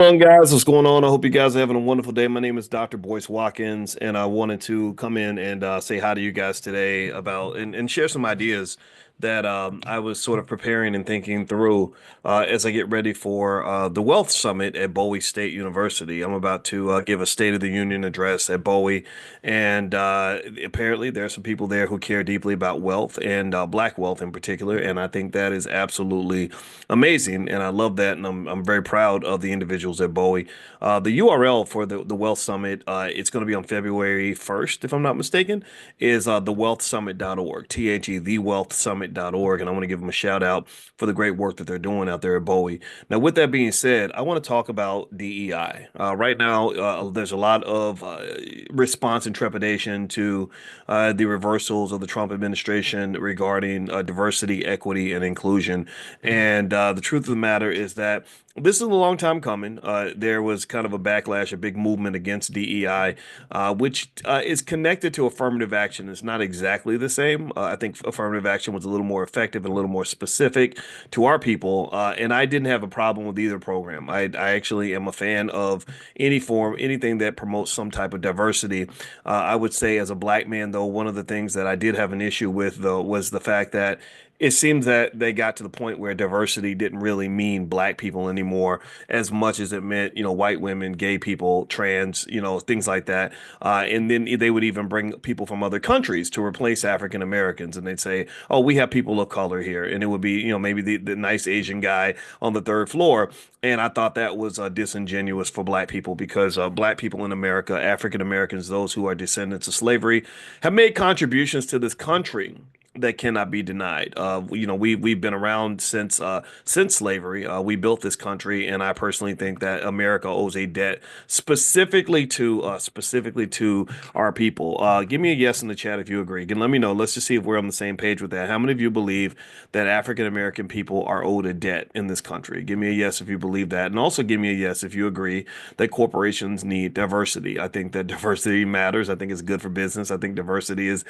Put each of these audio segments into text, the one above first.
On guys, what's going on? I hope you guys are having a wonderful day. My name is Dr. Boyce Watkins, and I wanted to come in and say hi to you guys today about and share some ideas that I was sort of preparing and thinking through as I get ready for the Wealth Summit at Bowie State University. I'm about to give a State of the Union address at Bowie, and apparently there are some people there who care deeply about wealth and Black wealth in particular, and I think that is absolutely amazing, and I love that, and I'm very proud of the individuals at Bowie. The URL for the Wealth Summit, it's going to be on February 1st, if I'm not mistaken, is thewealthsummit.org, thewealthsummit.org, and I want to give them a shout out for the great work that they're doing out there at Bowie. Now, with that being said, I want to talk about DEI. Right now, there's a lot of response and trepidation to the reversals of the Trump administration regarding diversity, equity, and inclusion. And the truth of the matter is that this is a long time coming. There was kind of a backlash, a big movement against DEI, which is connected to affirmative action. It's not exactly the same. I think affirmative action was a little more effective and a little more specific to our people. And I didn't have a problem with either program. I actually am a fan of any form, anything that promotes some type of diversity. I would say, as a black man, though, one of the things that I did have an issue with, though, was the fact that it seems that they got to the point where diversity didn't really mean black people anymore as much as it meant, white women, gay people, trans, things like that. And then they would even bring people from other countries to replace African Americans. And they'd say, oh, we have people of color here. And it would be, maybe the nice Asian guy on the third floor. And I thought that was disingenuous for black people because black people in America, African Americans, those who are descendants of slavery, have made contributions to this country that cannot be denied. We've been around since slavery. We built this country, and I personally think that America owes a debt specifically to our people. Give me a yes in the chat if you agree. Again, let me know. Let's just see if we're on the same page with that. How many of you believe that African American people are owed a debt in this country? Give me a yes if you believe that, and also give me a yes if you agree that corporations need diversity. I think that diversity matters. I think it's good for business. I think diversity is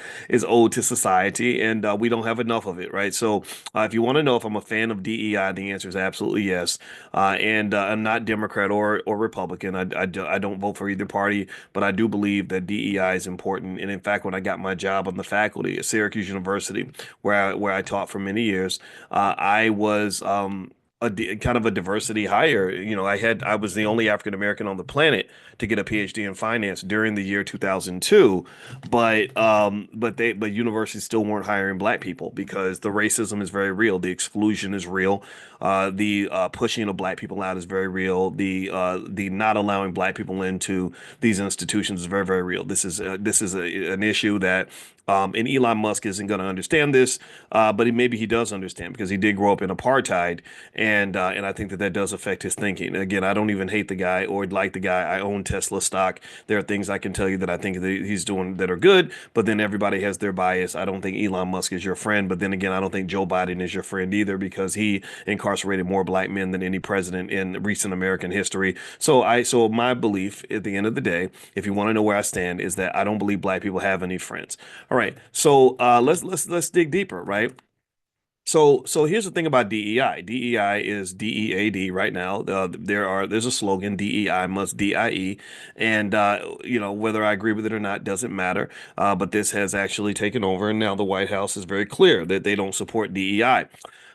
owed to society, and we don't have enough of it, right? So, if you want to know if I'm a fan of DEI, the answer is absolutely yes. And I'm not Democrat or Republican. I don't vote for either party, but I do believe that DEI is important. And in fact, when I got my job on the faculty at Syracuse University, where I taught for many years, I was kind of a diversity hire. I was the only African American on the planet to get a PhD in finance during the year 2002, but universities still weren't hiring black people because the racism is very real, the exclusion is real, the pushing of black people out is very real, the not allowing black people into these institutions is very, very real. An issue that and Elon Musk isn't going to understand this, but maybe he does understand because he did grow up in apartheid, and I think that does affect his thinking. Again, I don't even hate the guy or like the guy. I own Tesla stock. There are things I can tell you that I think that he's doing that are good, but then everybody has their bias. I don't think Elon Musk is your friend, but then again, I don't think Joe Biden is your friend either because he incarcerated more black men than any president in recent American history. So my belief at the end of the day, if you want to know where I stand, is that I don't believe black people have any friends. All right, so let's dig deeper, right? So here's the thing about DEI. DEI is DEAD right now. There's a slogan, DEI must DIE, and whether I agree with it or not doesn't matter. But this has actually taken over, and now the White House is very clear that they don't support DEI.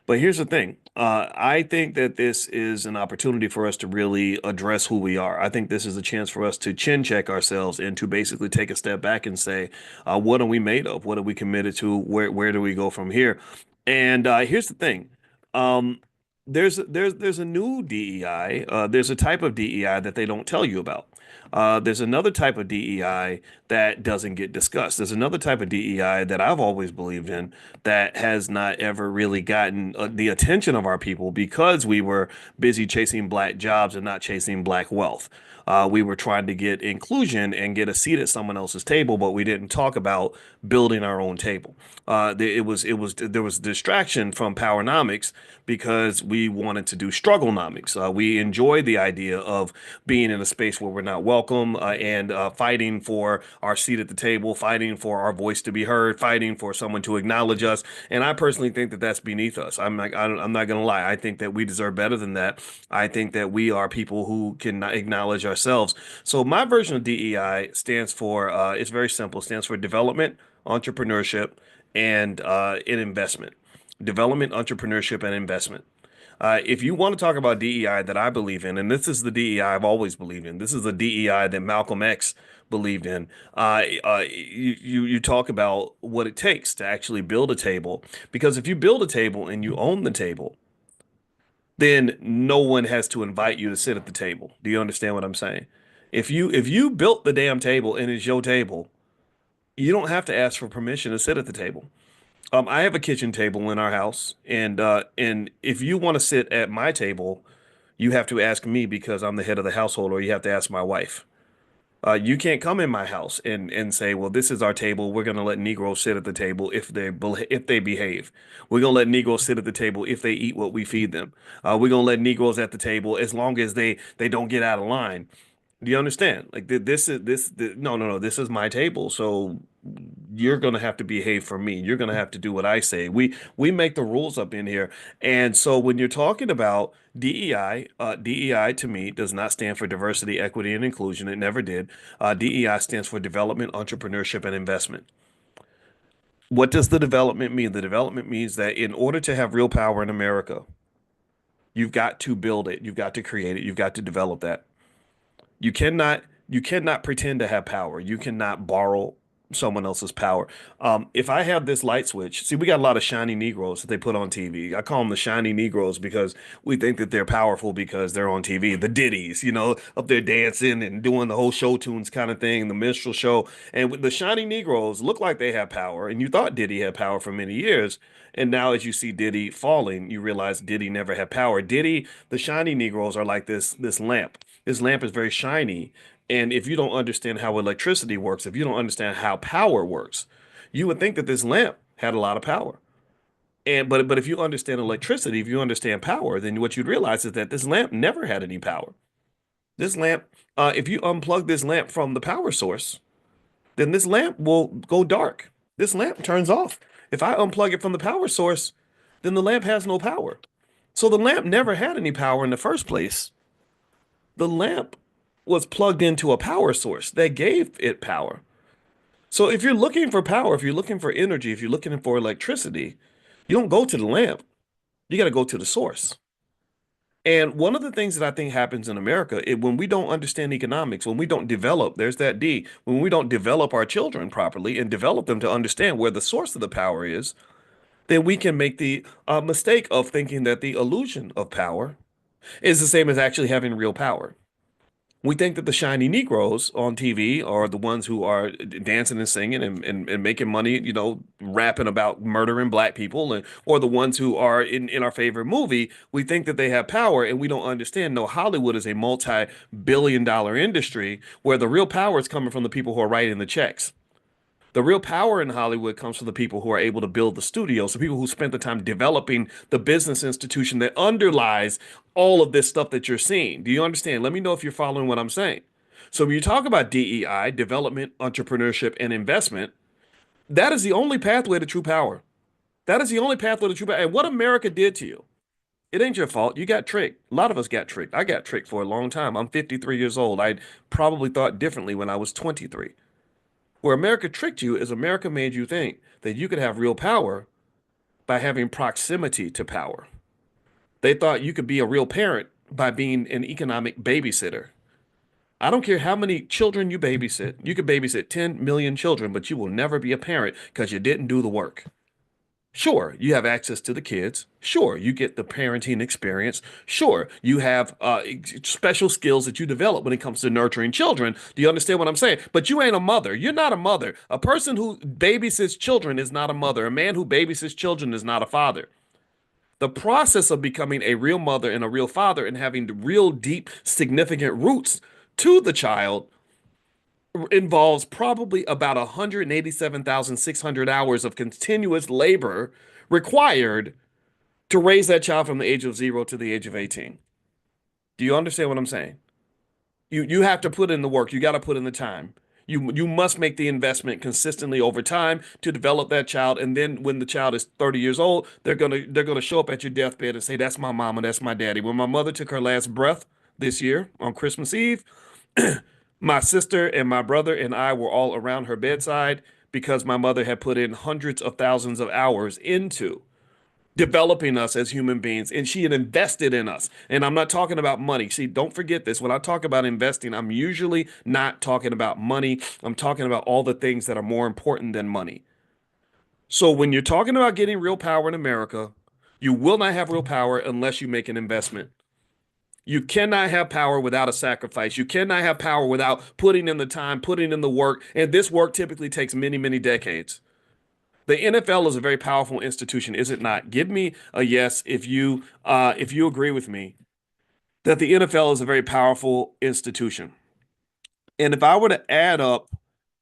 But here's the thing. I think that this is an opportunity for us to really address who we are. I think this is a chance for us to chin check ourselves and to basically take a step back and say, what are we made of? What are we committed to? Where do we go from here? And here's the thing. Um, there's a new DEI. There's a type of DEI that they don't tell you about. There's another type of DEI that doesn't get discussed. There's another type of DEI that I've always believed in that has not ever really gotten the attention of our people because we were busy chasing black jobs and not chasing black wealth. We were trying to get inclusion and get a seat at someone else's table, but we didn't talk about building our own table. There was distraction from powernomics because we wanted to do strugglenomics. We enjoyed the idea of being in a space where we're not welcome, and fighting for our seat at the table, fighting for our voice to be heard, fighting for someone to acknowledge us. And I personally think that that's beneath us. I'm not going to lie. I think that we deserve better than that. I think that we are people who can acknowledge ourselves. So my version of DEI stands for, it's very simple, it stands for development, entrepreneurship, and investment. Development, entrepreneurship, and investment. If you want to talk about DEI that I believe in, and this is the DEI I've always believed in, this is the DEI that Malcolm X believed in. You talk about what it takes to actually build a table, because if you build a table and you own the table, then no one has to invite you to sit at the table. Do you understand what I'm saying? If you built the damn table and it's your table, you don't have to ask for permission to sit at the table. I have a kitchen table in our house, and if you want to sit at my table, you have to ask me because I'm the head of the household, or you have to ask my wife. You can't come in my house and say, "Well, this is our table. We're going to let Negroes sit at the table if they behave. We're going to let Negroes sit at the table if they eat what we feed them. We're going to let Negroes at the table as long as they don't get out of line." Do you understand? Like no, no, no. This is my table, so you're gonna have to behave for me. You're gonna have to do what I say. We make the rules up in here, and so when you're talking about DEI, DEI to me does not stand for diversity, equity, and inclusion. It never did. DEI stands for development, entrepreneurship, and investment. What does the development mean? The development means that in order to have real power in America, you've got to build it, you've got to create it, you've got to develop that. You cannot you cannot pretend to have power. You cannot borrow someone else's power. If I have this light switch, see, we got a lot of shiny Negroes that they put on TV. I call them the shiny Negroes because we think that they're powerful because they're on TV. The ditties, up there dancing and doing the whole show tunes kind of thing, the minstrel show. And with the shiny Negroes look like they have power, and you thought Diddy had power for many years. And now, as you see Diddy falling, you realize Diddy never had power. Diddy, the shiny Negroes are like this lamp. This lamp is very shiny. And if you don't understand how electricity works, if you don't understand how power works, you would think that this lamp had a lot of power. But if you understand electricity, if you understand power, then what you'd realize is that this lamp never had any power. This lamp, if you unplug this lamp from the power source, then this lamp will go dark. This lamp turns off. If I unplug it from the power source, then the lamp has no power. So the lamp never had any power in the first place. The lamp was plugged into a power source that gave it power. So if you're looking for power, if you're looking for energy, if you're looking for electricity, you don't go to the lamp. You got to go to the source. And one of the things that I think happens in America, when we don't understand economics, when we don't develop, there's that D, when we don't develop our children properly and develop them to understand where the source of the power is, then we can make the mistake of thinking that the illusion of power is the same as actually having real power. We think that the shiny Negroes on TV are the ones who are dancing and singing and making money, rapping about murdering black people, or the ones who are in our favorite movie. We think that they have power, and we don't understand. No, Hollywood is a multi-billion-dollar industry where the real power is coming from the people who are writing the checks. The real power in Hollywood comes from the people who are able to build the studios, the people who spent the time developing the business institution that underlies all of this stuff that you're seeing. Do you understand? Let me know if you're following what I'm saying. So when you talk about DEI, development, entrepreneurship, and investment, that is the only pathway to true power. That is the only pathway to true power. And what America did to you, it ain't your fault. You got tricked. A lot of us got tricked. I got tricked for a long time. I'm 53 years old. I probably thought differently when I was 23. Where America tricked you is America made you think that you could have real power by having proximity to power. They thought you could be a real parent by being an economic babysitter. I don't care how many children you babysit. You could babysit 10 million children, but you will never be a parent because you didn't do the work. Sure, you have access to the kids. Sure, you get the parenting experience. Sure, you have special skills that you develop when it comes to nurturing children. Do you understand what I'm saying? But you ain't a mother. You're not a mother. A person who babysits children is not a mother. A man who babysits children is not a father. The process of becoming a real mother and a real father and having real deep, significant roots to the child involves probably about 187,600 hours of continuous labor required to raise that child from the age of 0 to the age of 18. Do you understand what I'm saying? You have to put in the work. You got to put in the time. You must make the investment consistently over time to develop that child. And then when the child is 30 years old, they're gonna show up at your deathbed and say, "That's my mama, that's my daddy." When my mother took her last breath this year on Christmas Eve, my sister and my brother and I were all around her bedside because my mother had put in hundreds of thousands of hours into developing us as human beings, and she had invested in us. And I'm not talking about money. See, don't forget this. When I talk about investing, I'm usually not talking about money. I'm talking about all the things that are more important than money. So when you're talking about getting real power in America, you will not have real power unless you make an investment. You cannot have power without a sacrifice. You cannot have power without putting in the time, putting in the work. And this work typically takes many, many decades. The NFL is a very powerful institution, is it not? Give me a yes if you agree with me that the NFL is a very powerful institution. And if I were to add up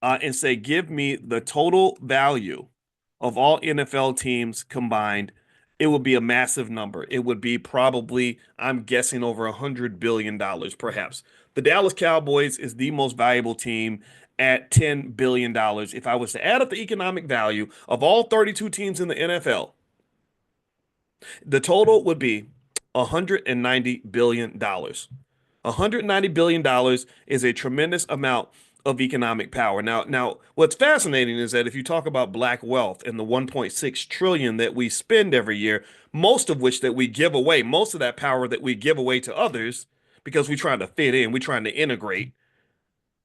and say, give me the total value of all NFL teams combined, it would be a massive number. It would be probably, I'm guessing, over $100 billion, perhaps. The Dallas Cowboys is the most valuable team at $10 billion. If I was to add up the economic value of all 32 teams in the NFL, the total would be $190 billion. $190 billion is a tremendous amount of economic power. Now, what's fascinating is that if you talk about black wealth and the 1.6 trillion that we spend every year, most of which that we give away, most of that power that we give away to others because we're trying to fit in, we're trying to integrate.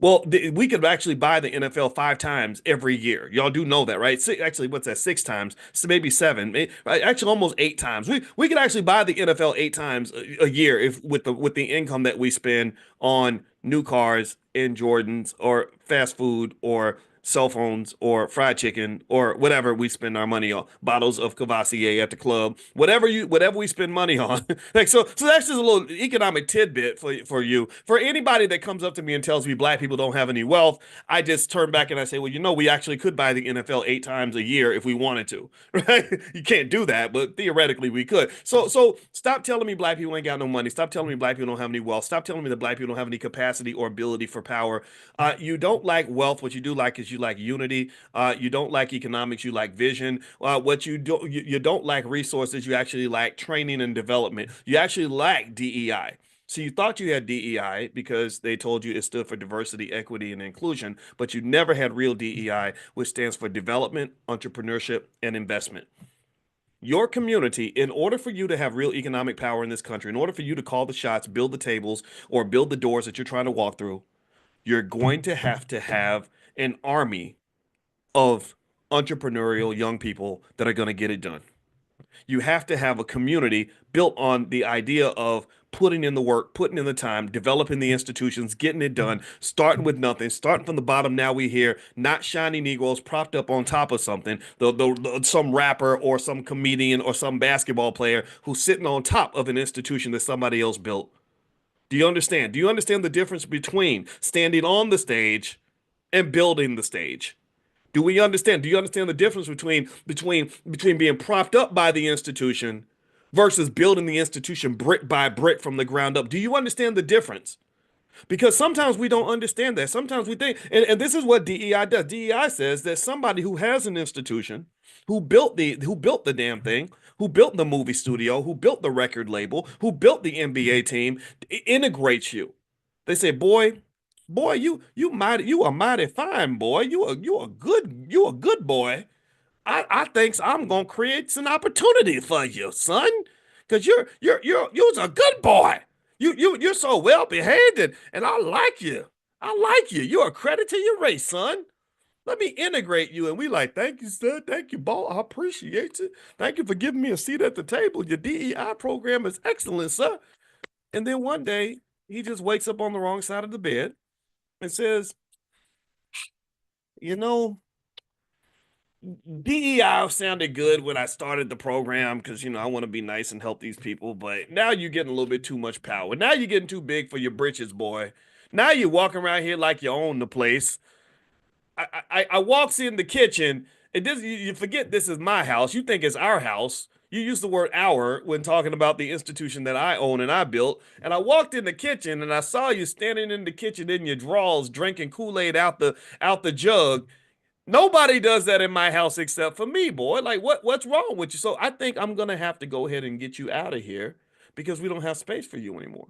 Well, we could actually buy the NFL 5 times every year. Y'all do know that, right? Actually, what's that? 6 times, so maybe seven, actually almost 8 times. We could actually buy the NFL 8 times a year if with the income that we spend on new cars and Jordans or fast food or cell phones or fried chicken or whatever we spend our money on. Bottles of Cavassier at the club, whatever we spend money on. Like so that's just a little economic tidbit for you. For anybody that comes up to me and tells me black people don't have any wealth, I just turn back and I say, well, we actually could buy the NFL 8 times a year if we wanted to, right? You can't do that, but theoretically we could. So stop telling me black people ain't got no money. Stop telling me black people don't have any wealth. Stop telling me that black people don't have any capacity or ability for power. You don't like wealth. What you do like is you like unity. You don't like economics. You like vision. What you don't like resources. You actually like training and development. You actually like DEI. So you thought you had DEI because they told you it stood for diversity, equity, and inclusion, but you never had real DEI, which stands for development, entrepreneurship, and investment. Your community, in order for you to have real economic power in this country, in order for you to call the shots, build the tables, or build the doors that you're trying to walk through, you're going to have an army of entrepreneurial young people that are going to get it done. You have to have a community built on the idea of putting in the work, putting in the time, developing the institutions, getting it done, starting with nothing, starting from the bottom. Now we hear not shiny Negroes propped up on top of something, some rapper or some comedian or some basketball player who's sitting on top of an institution that somebody else built. Do you understand? Do you understand the difference between standing on the stage and building the stage? Do we understand? Do you understand the difference between being propped up by the institution versus building the institution brick by brick from the ground up? Do you understand the difference? Because sometimes we don't understand that. Sometimes we think, and this is what DEI does. DEI says that somebody who has an institution, who built the damn thing, who built the movie studio, who built the record label, who built the NBA team, integrates you. They say, boy, you are mighty fine, boy. You a good boy. I thinks I'm gonna create some opportunity for you, son, because you're a good boy. You're so well behaved, and I like you. I like you. You're a credit to your race, son. Let me integrate you. And we like, thank you, sir. Thank you, Ball. I appreciate you. Thank you for giving me a seat at the table. Your DEI program is excellent, sir. And then one day he just wakes up on the wrong side of the bed and says, you know, DEI sounded good when I started the program because I want to be nice and help these people, but now you're getting a little bit too much power. Now you're getting too big for your britches, boy. Now you're walking around here like you own the place. I walks in the kitchen and this you forget this is my house. You think it's our house. You use the word our when talking about the institution that I own and I built. And I walked in the kitchen and I saw you standing in the kitchen in your drawers drinking Kool-Aid out the jug. Nobody does that in my house except for me, boy. Like what's wrong with you? So I think I'm gonna have to go ahead and get you out of here because we don't have space for you anymore.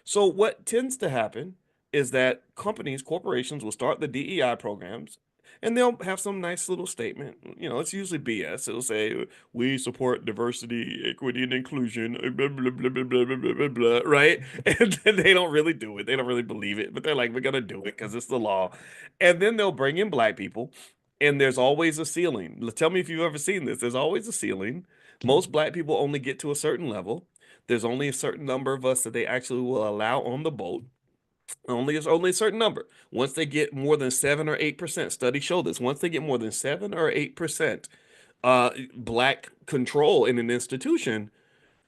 So what tends to happen is that corporations will start the DEI programs and they'll have some nice little statement. You know, it's usually BS. It'll say, we support diversity, equity, and inclusion, blah, blah, blah, blah, blah, blah, blah, blah, blah, right? And then they don't really do it. They don't really believe it, but they're like, we're going to do it because it's the law. And then they'll bring in black people, and there's always a ceiling. Tell me if you've ever seen this. There's always a ceiling. Most black people only get to a certain level. There's only a certain number of us that they actually will allow on the boat. Only a certain number. Once they get more than 7 or 8%, studies show this. Once they get more than 7 or 8% black control in an institution,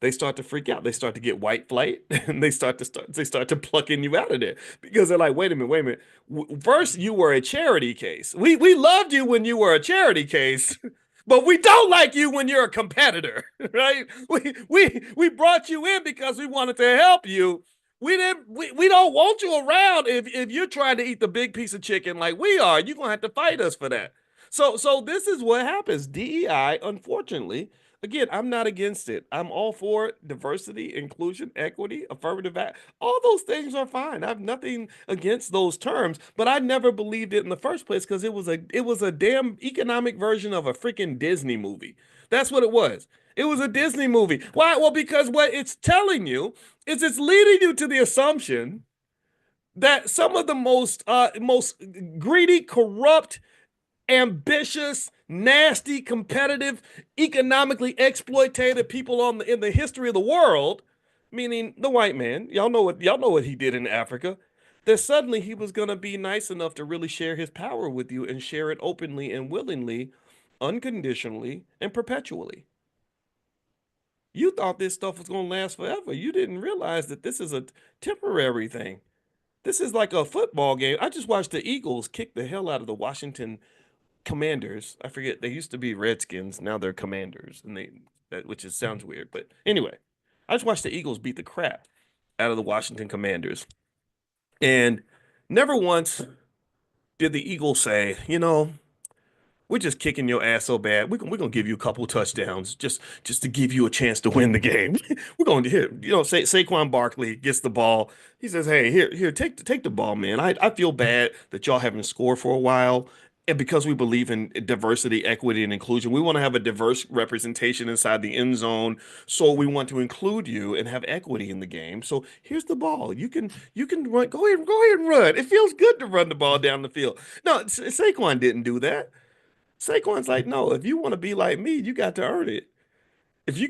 they start to freak out. They start to get white flight, and they start to plucking you out of there because they're like, wait a minute, wait a minute. First, you were a charity case. We loved you when you were a charity case, but we don't like you when you're a competitor, right? We brought you in because we wanted to help you. We don't want you around if you're trying to eat the big piece of chicken like we are. You're gonna have to fight us for that. So this is what happens. DEI, unfortunately, again, I'm not against it. I'm all for it. Diversity, inclusion, equity, affirmative act. All those things are fine. I have nothing against those terms, but I never believed it in the first place because it was a damn economic version of a freaking Disney movie. That's what it was. It was a Disney movie. Why? Well, because what it's telling you is it's leading you to the assumption that some of the most greedy, corrupt, ambitious, nasty, competitive, economically exploitative people in the history of the world, meaning the white man. Y'all know what he did in Africa. That suddenly he was gonna be nice enough to really share his power with you and share it openly and willingly, unconditionally, and perpetually. You thought this stuff was gonna last forever. You didn't realize that this is a temporary thing. This is like a football game. I just watched the Eagles kick the hell out of the Washington Commanders. I forget, they used to be Redskins, now they're Commanders, and which sounds weird, but anyway, I just watched the Eagles beat the crap out of the Washington Commanders, and never once did the Eagles say, we're just kicking your ass so bad. We're gonna give you a couple touchdowns just to give you a chance to win the game. We're going to hit, Saquon Barkley gets the ball. He says, "Hey, here, take the ball, man. I feel bad that y'all haven't scored for a while." And because we believe in diversity, equity, and inclusion, we want to have a diverse representation inside the end zone. So we want to include you and have equity in the game. So here's the ball. You can run. Go ahead and run. It feels good to run the ball down the field. No, Saquon didn't do that. Saquon's like, no, if you want to be like me, you got to earn it. If you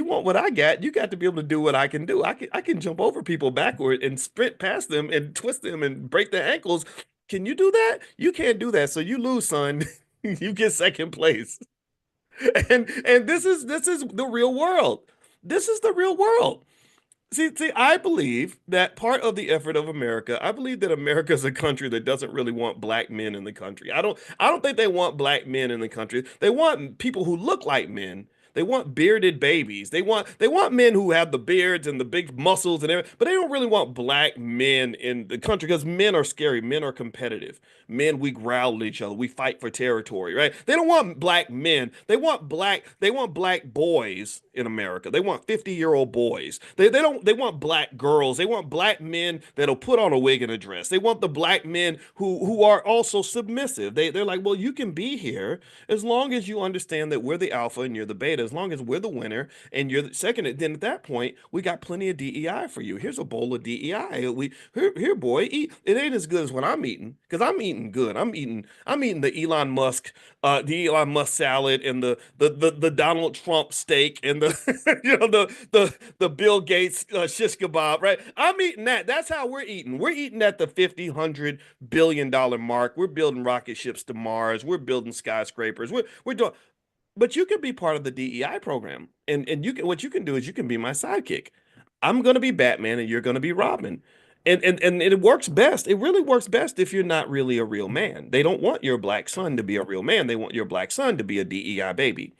want what I got, you got to be able to do what I can do. I can jump over people backward and sprint past them and twist them and break their ankles. Can you do that? You can't do that. So you lose, son. You get second place. And this is the real world. This is the real world. See, I believe that part of the effort of America, I believe that America is a country that doesn't really want black men in the country. I don't think they want black men in the country. They want people who look like men. They want bearded babies. They want men who have the beards and the big muscles and everything, but they don't really want black men in the country because men are scary. Men are competitive. Men, we growl at each other. We fight for territory, right? They don't want black men. They want black boys in America. They want 50-year-old boys. They want black girls. They want black men that'll put on a wig and a dress. They want the black men who are also submissive. They're like, well, you can be here as long as you understand that we're the alpha and you're the beta, as long as we're the winner and you're the second. Then at that point, we got plenty of DEI for you. Here's a bowl of DEI. Here, boy, eat. It ain't as good as what I'm eating because I'm eating good. I'm eating the Elon Musk salad and the Donald Trump steak and the the Bill Gates shish kebab, right? I'm eating that. That's how we're eating. We're eating at the 50 100 billion dollar mark. We're building rocket ships to Mars. We're building skyscrapers. We're doing. But you can be part of the DEI program, and what you can do is you can be my sidekick. I'm gonna be Batman, and you're gonna be Robin. And it works best. It really works best if you're not really a real man. They don't want your black son to be a real man. They want your black son to be a DEI baby.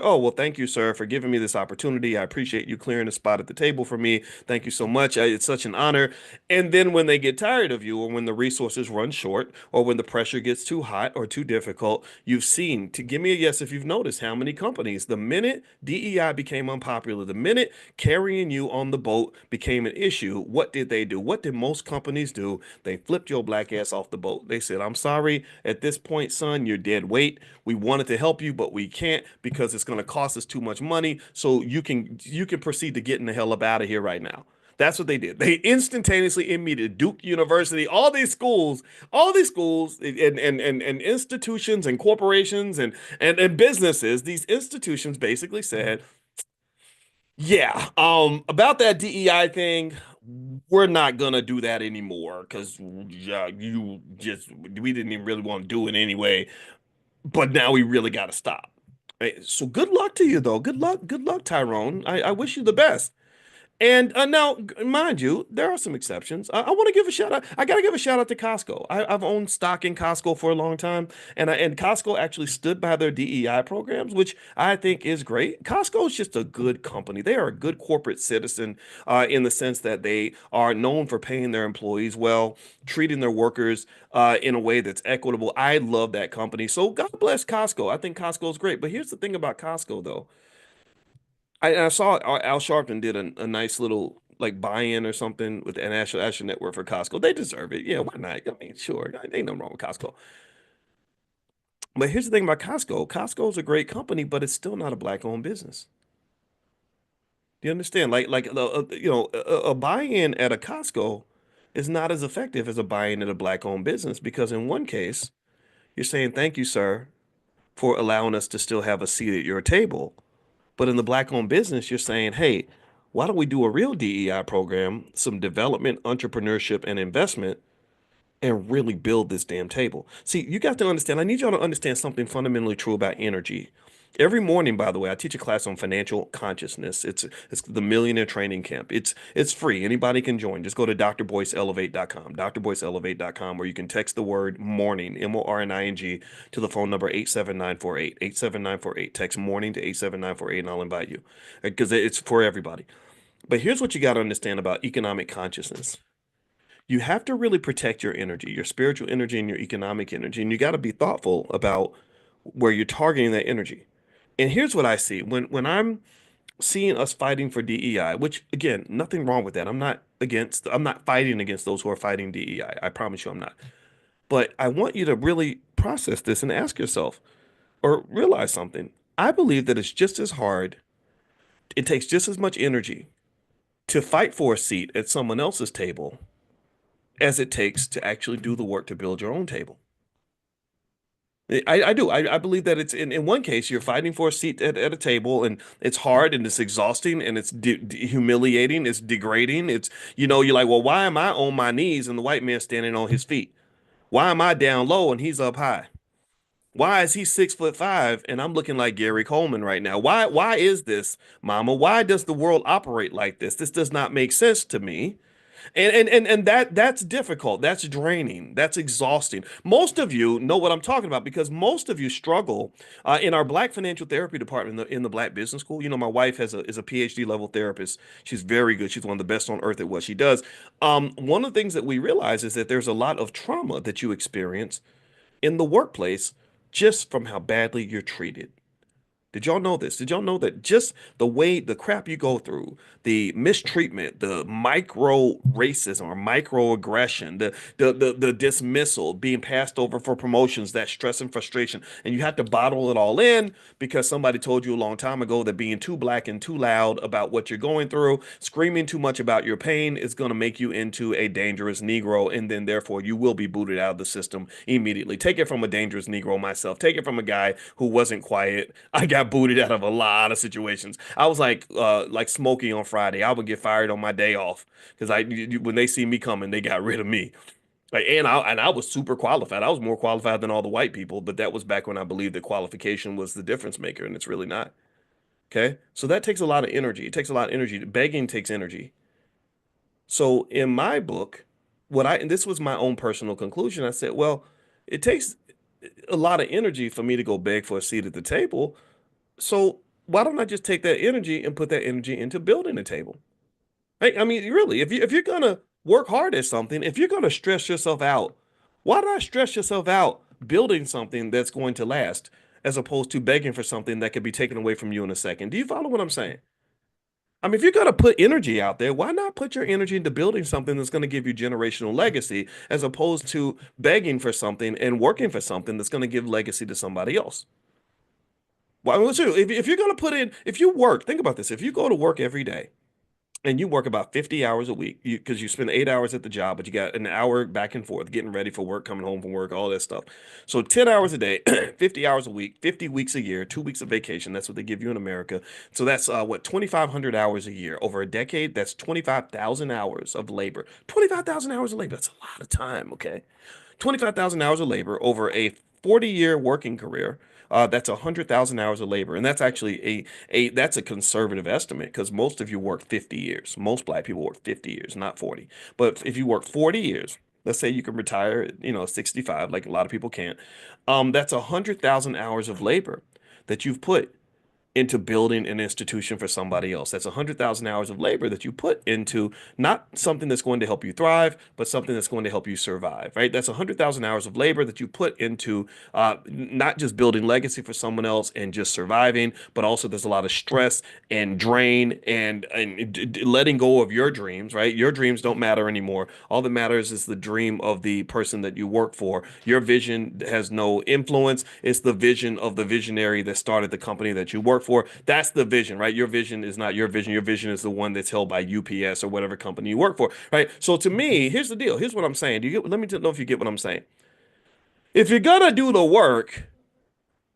Oh, well, thank you, sir, for giving me this opportunity. I appreciate you clearing a spot at the table for me. Thank you so much. It's such an honor. And then when they get tired of you, or when the resources run short, or when the pressure gets too hot or too difficult, you've seen, to give me a yes if you've noticed, how many companies, the minute DEI became unpopular, the minute carrying you on the boat became an issue, what did they do? What did most companies do? They flipped your black ass off the boat. They said, I'm sorry, at this point, son, you're dead weight. We wanted to help you, but we can't because it's going to cost us too much money. So you can proceed to getting the hell up out of here right now. That's what they did. They instantaneously immediately Duke University, all these schools and institutions and corporations and businesses, these institutions basically said, yeah, about that DEI thing, we're not gonna do that anymore because you just we didn't even really want to do it anyway, but now we really got to stop. So good luck to you, though. Good luck, Tyrone. I wish you the best. And now, mind you, there are some exceptions. I want to give a shout out. I got to give a shout out to Costco. I've owned stock in Costco for a long time, and Costco actually stood by their DEI programs, which I think is great. Costco is just a good company. They are a good corporate citizen in the sense that they are known for paying their employees well, treating their workers in a way that's equitable. I love that company. So God bless Costco. I think Costco is great. But here's the thing about Costco, though. I saw Al Sharpton did a nice little like buy-in or something with the National Network for Costco. They deserve it. Yeah, why not? I mean, sure, ain't nothing wrong with Costco. But here's the thing about Costco. Costco is a great company, but it's still not a black-owned business. Do you understand? A buy-in at a Costco is not as effective as a buy-in at a black-owned business because in one case, you're saying thank you, sir, for allowing us to still have a seat at your table. But in the black owned business, you're saying, hey, why don't we do a real DEI program, some development, entrepreneurship, and investment, and really build this damn table? See, you got to understand, I need y'all to understand something fundamentally true about energy. Every morning, by the way, I teach a class on financial consciousness. It's the Millionaire Training Camp. It's free. Anybody can join. Just go to drboyceelevate.com, drboyceelevate.com, where you can text the word morning, morning, to the phone number 87948, 87948. Text morning to 87948, and I'll invite you because it's for everybody. But here's what you got to understand about economic consciousness. You have to really protect your energy, your spiritual energy and your economic energy, and you got to be thoughtful about where you're targeting that energy. And here's what I see when I'm seeing us fighting for DEI, which again, nothing wrong with that. I'm not fighting against those who are fighting DEI. I promise you I'm not. But I want you to really process this and ask yourself or realize something. I believe that it's just as hard, it takes just as much energy to fight for a seat at someone else's table as it takes to actually do the work to build your own table. I do. I believe that it's in one case you're fighting for a seat at a table and it's hard and it's exhausting and it's humiliating, it's degrading. You're like, well, why am I on my knees and the white man standing on his feet? Why am I down low and he's up high? Why is he 6'5" and I'm looking like Gary Coleman right now? Why is this, mama? Why does the world operate like this? This does not make sense to me. And that's difficult. That's draining. That's exhausting. Most of you know what I'm talking about because most of you struggle in our Black financial therapy department in the Black Business School. You know, my wife is a PhD level therapist. She's very good. She's one of the best on earth at what she does. One of the things that we realize is that there's a lot of trauma that you experience in the workplace just from how badly you're treated. Did y'all know this? Did y'all know that just the way the crap you go through, the mistreatment, the micro racism or microaggression, the dismissal, being passed over for promotions, that stress and frustration, and you have to bottle it all in because somebody told you a long time ago that being too black and too loud about what you're going through, screaming too much about your pain is going to make you into a dangerous Negro, and then therefore you will be booted out of the system immediately. Take it from a dangerous Negro myself. Take it from a guy who wasn't quiet. I got booted out of a lot of situations. I was like Smokey on Friday. I would get fired on my day off because when they see me coming, they got rid of me. And I was super qualified. I was more qualified than all the white people, but that was back when I believed that qualification was the difference maker, and it's really not. Okay, so that takes a lot of energy. It takes a lot of energy. Begging takes energy. So in my book, and this was my own personal conclusion, I said, well, it takes a lot of energy for me to go beg for a seat at the table. So Why don't I just take that energy and put that energy into building a table? Right? I mean, really, if you're gonna work hard at something, if you're gonna stress yourself out, why not stress yourself out building something that's going to last, as opposed to begging for something that could be taken away from you in a second? Do you follow what I'm saying? I mean, if you're gonna put energy out there, why not put your energy into building something that's gonna give you generational legacy, as opposed to begging for something and working for something that's gonna give legacy to somebody else? Well, if you're gonna put in, if you work, think about this. If you go to work every day and you work about 50 hours a week, because you spend 8 hours at the job, but you got an hour back and forth getting ready for work, coming home from work, all that stuff. So 10 hours a day, 50 hours a week, 50 weeks a year, 2 weeks of vacation. That's what they give you in America. So that's what, 2,500 hours a year over a decade. That's 25,000 hours of labor. 25,000 hours of labor. That's a lot of time. Okay. 25,000 hours of labor over a 40-year working career. That's 100,000 hours of labor. And that's actually that's a conservative estimate, because most of you work 50 years. Most black people work 50 years, not 40. But if you work 40 years, let's say you can retire, 65, like a lot of people can't. That's 100,000 hours of labor that you've put into building an institution for somebody else. That's 100,000 hours of labor that you put into not something that's going to help you thrive, but something that's going to help you survive, right? That's 100,000 hours of labor that you put into not just building legacy for someone else and just surviving, but also there's a lot of stress and drain and letting go of your dreams, right? Your dreams don't matter anymore. All that matters is the dream of the person that you work for. Your vision has no influence. It's the vision of the visionary that started the company that you work for. That's the vision, right? Your vision is not your vision. Your vision is the one that's held by UPS or whatever company you work for, right? So to me, here's the deal. Here's what I'm saying. Do you get, let me know if you get what I'm saying. If you're gonna do the work,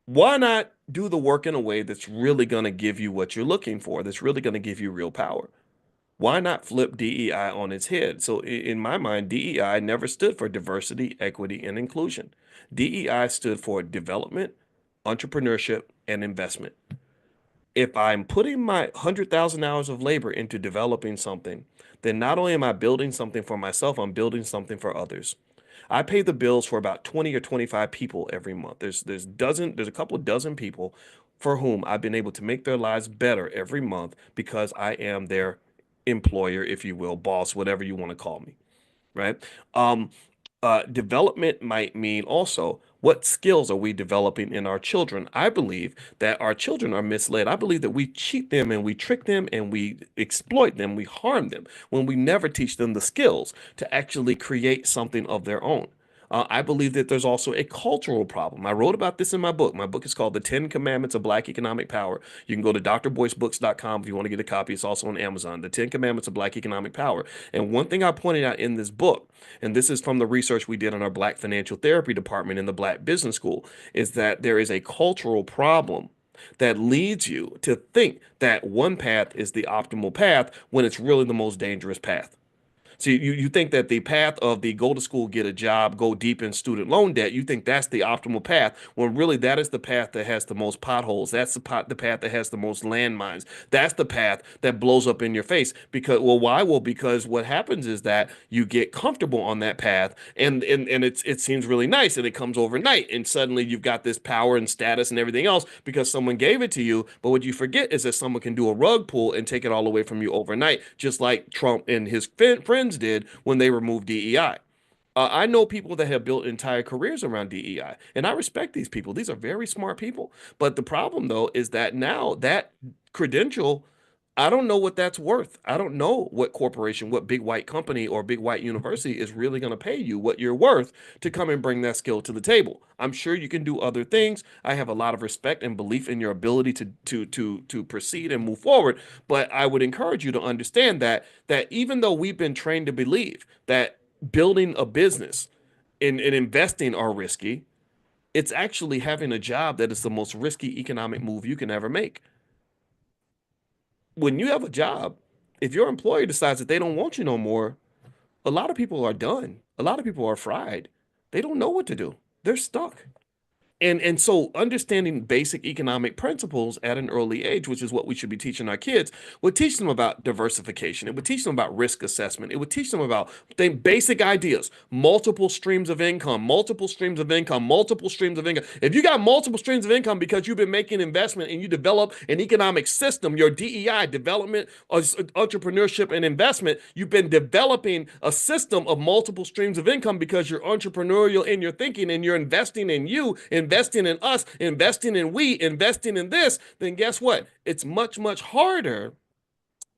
why not do the work in a way that's really gonna give you what you're looking for, that's really gonna give you real power? Why not flip DEI on its head? So in my mind, DEI never stood for diversity, equity, and inclusion. DEI stood for development, entrepreneurship, and investment. If I'm putting my 100,000 hours of labor into developing something, then not only am I building something for myself, I'm building something for others. I pay the bills for about 20 or 25 people every month. There's a couple of dozen people for whom I've been able to make their lives better every month, because I am their employer, if you will, boss, whatever you want to call me, right? Um, Development might mean also, what skills are we developing in our children? I believe that our children are misled. I believe that we cheat them and we trick them and we exploit them, we harm them when we never teach them the skills to actually create something of their own. I believe that there's also a cultural problem. I wrote about this in my book. My book is called The 10 Commandments of Black Economic Power. You can go to drboycebooks.com if you want to get a copy. It's also on Amazon. The 10 Commandments of Black Economic Power. And one thing I pointed out in this book, and this is from the research we did in our Black Financial Therapy department in the Black Business School, is that there is a cultural problem that leads you to think that one path is the optimal path when it's really the most dangerous path. So you think that the path of the go to school, get a job, go deep in student loan debt, you think that's the optimal path, when really that is the path that has the most potholes. That's the path that has the most landmines. That's the path that blows up in your face. Because, well, why? Well, because what happens is that you get comfortable on that path, and it seems really nice, and it comes overnight, and suddenly you've got this power and status and everything else because someone gave it to you. But what you forget is that someone can do a rug pull and take it all away from you overnight, just like Trump and his friends did when they removed DEI. I know people that have built entire careers around DEI, and I respect these people. These are very smart people. But the problem, though, is that now that credential, I don't know what that's worth. I don't know what corporation, what big white company or big white university is really going to pay you what you're worth to come and bring that skill to the table. I'm sure you can do other things. I have a lot of respect and belief in your ability to proceed and move forward. But I would encourage you to understand that even though we've been trained to believe that building a business and investing are risky, it's actually having a job that is the most risky economic move you can ever make. When you have a job, if your employer decides that they don't want you no more, a lot of people are done. A lot of people are fried. They don't know what to do. They're stuck. And so understanding basic economic principles at an early age, which is what we should be teaching our kids, would teach them about diversification. It would teach them about risk assessment. It would teach them about the basic ideas, multiple streams of income, multiple streams of income, multiple streams of income. If you got multiple streams of income because you've been making investment and you develop an economic system, your DEI, development, entrepreneurship, and investment, you've been developing a system of multiple streams of income because you're entrepreneurial in your thinking and you're investing in you, investing in us, investing in we, investing in this, then guess what? It's much, much harder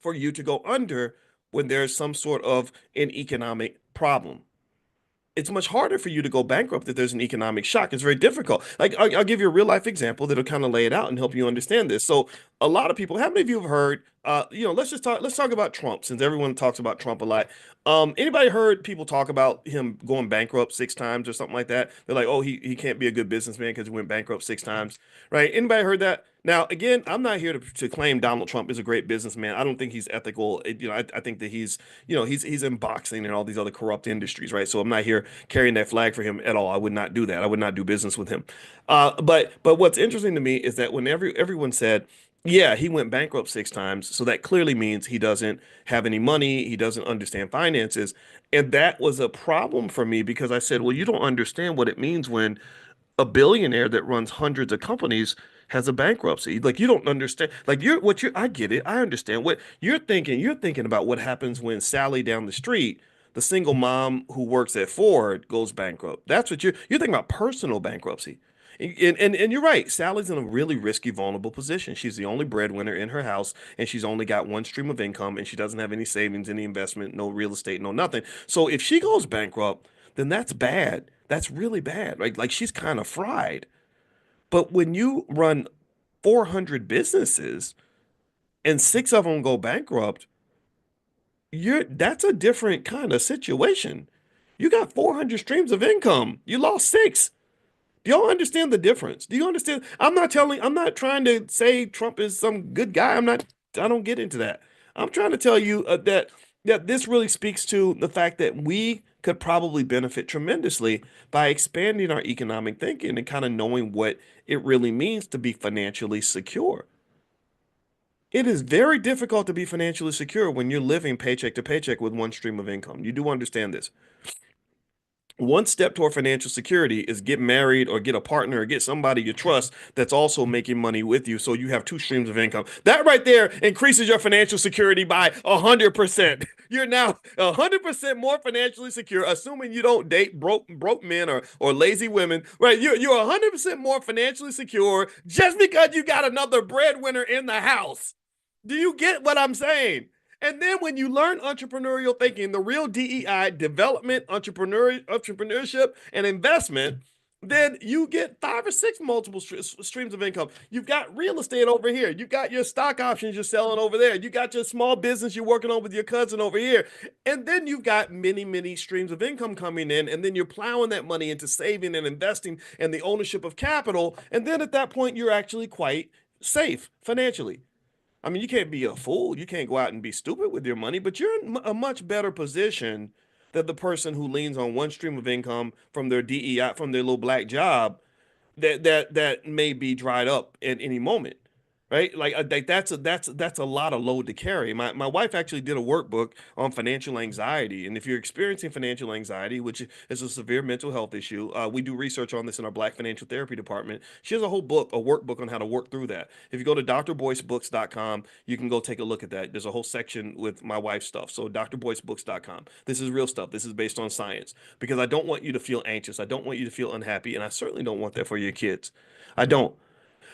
for you to go under when there's some sort of an economic problem. It's much harder for you to go bankrupt if there's an economic shock. It's very difficult. Like I'll give you a real life example that'll kind of lay it out and help you understand this. So a lot of people, how many of you have heard, let's talk about Trump since everyone talks about Trump a lot. Anybody heard people talk about him going bankrupt 6 times or something like that? They're like, oh, he can't be a good businessman because he went bankrupt 6 times, right? Anybody heard that? Now, again, I'm not here to claim Donald Trump is a great businessman. I don't think he's ethical. I think that he's in boxing and all these other corrupt industries, right? So I'm not here carrying that flag for him at all. I would not do that. I would not do business with him. But what's interesting to me is that when everyone said, yeah, he went bankrupt 6 times, so that clearly means he doesn't have any money, he doesn't understand finances. And that was a problem for me because I said, well, you don't understand what it means when a billionaire that runs hundreds of companies has a bankruptcy. Like you don't understand. Like I get it. I understand what you're thinking. You're thinking about what happens when Sally down the street, the single mom who works at Ford, goes bankrupt. That's what you're thinking about personal bankruptcy. And you're right. Sally's in a really risky, vulnerable position. She's the only breadwinner in her house, and she's only got one stream of income, and she doesn't have any savings, any investment, no real estate, no nothing. So if she goes bankrupt, then that's bad. That's really bad, right? Like she's kind of fried. But when you run 400 businesses and 6 of them go bankrupt, that's a different kind of situation. You got 400 streams of income. You lost 6. Do y'all understand the difference? Do you understand? I'm not trying to say Trump is some good guy. I don't get into that. I'm trying to tell you that this really speaks to the fact that we could probably benefit tremendously by expanding our economic thinking and kind of knowing what it really means to be financially secure. It is very difficult to be financially secure when you're living paycheck to paycheck with one stream of income. You do understand this. One step toward financial security is get married or get a partner or get somebody you trust that's also making money with you so you have 2 streams of income. That right there increases your financial security by 100%. You're now 100% more financially secure, assuming you don't date broke men or lazy women, right? You're 100% more financially secure just because you got another breadwinner in the house. Do you get what I'm saying? And then when you learn entrepreneurial thinking, the real DEI, development, entrepreneurship, and investment, then you get 5 or 6 multiple streams of income. You've got real estate over here. You got your stock options you're selling over there. You got your small business you're working on with your cousin over here. And then you've got many, many streams of income coming in. And then you're plowing that money into saving and investing and the ownership of capital. And then at that point, you're actually quite safe financially. I mean, you can't be a fool. You can't go out and be stupid with your money, but you're in a much better position than the person who leans on one stream of income from their DEI, from their little black job that may be dried up at any moment, right? Like that's a lot of load to carry. My wife actually did a workbook on financial anxiety, and if you're experiencing financial anxiety, which is a severe mental health issue, we do research on this in our Black Financial Therapy department. She has a whole book, a workbook on how to work through that. If you go to drboycebooks.com, you can go take a look at that. There's a whole section with my wife's stuff. So drboycebooks.com. This is real stuff. This is based on science because I don't want you to feel anxious. I don't want you to feel unhappy, and I certainly don't want that for your kids. I don't.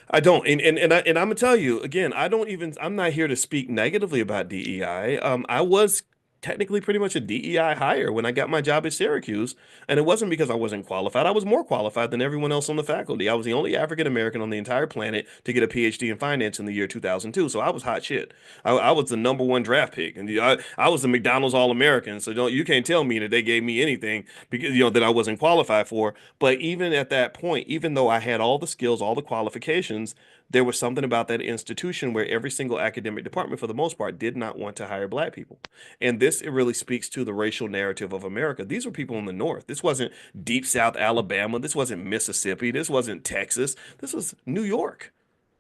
I don't, and I'm gonna tell you again. I'm not here to speak negatively about DEI. I was technically pretty much a DEI hire when I got my job at Syracuse, and it wasn't because I wasn't qualified. I was more qualified than everyone else on the faculty. I was the only African American on the entire planet to get a PhD in finance in the year 2002. So I was hot shit. I was the #1 draft pick, and I was the McDonald's All American. So you can't tell me that they gave me anything because that I wasn't qualified for. But even at that point, even though I had all the skills, all the qualifications, There was something about that institution where every single academic department, for the most part, did not want to hire black people. And this, it really speaks to the racial narrative of America. These were people in the North. This wasn't deep South Alabama. This wasn't Mississippi. This wasn't Texas. This was New York.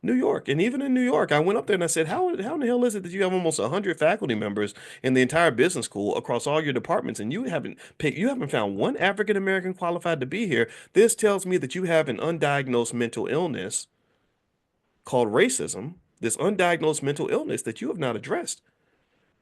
New York. And even in New York, I went up there and I said, how in the hell is it that you have almost 100 faculty members in the entire business school across all your departments and you haven't found one African American qualified to be here? This tells me that you have an undiagnosed mental illness called racism, this undiagnosed mental illness that you have not addressed.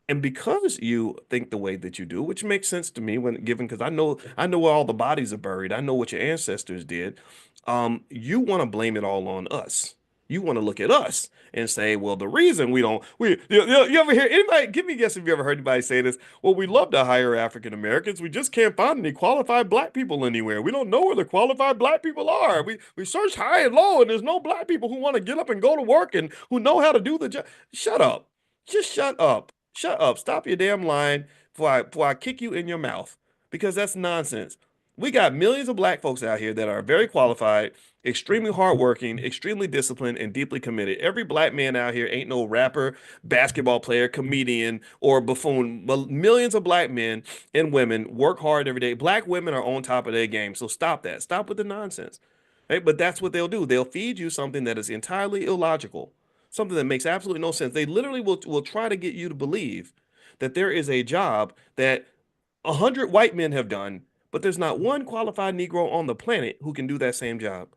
And because you think the way that you do, which makes sense to me when given because I know where all the bodies are buried. I know what your ancestors did. You want to blame it all on us. You want to look at us and say, well, the reason we don't we you ever hear anybody give me a guess if you ever heard anybody say this? Well, we love to hire African Americans. We just can't find any qualified black people anywhere. We don't know where the qualified black people are. We search high and low, and there's no black people who want to get up and go to work and who know how to do the job. Shut up. Just shut up. Shut up. Stop your damn lying before I kick you in your mouth because that's nonsense. We got millions of black folks out here that are very qualified, extremely hardworking, extremely disciplined, and deeply committed. Every black man out here ain't no rapper, basketball player, comedian, or buffoon. But millions of black men and women work hard every day. Black women are on top of their game. So stop that. Stop with the nonsense. Right? But that's what they'll do. They'll feed you something that is entirely illogical, something that makes absolutely no sense. They literally will try to get you to believe that there is a job that 100 white men have done, but there's not one qualified Negro on the planet who can do that same job.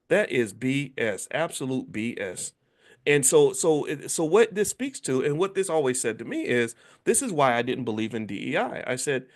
That is BS, absolute BS. And so what this speaks to, and what this always said to me is, this is why I didn't believe in DEI. I said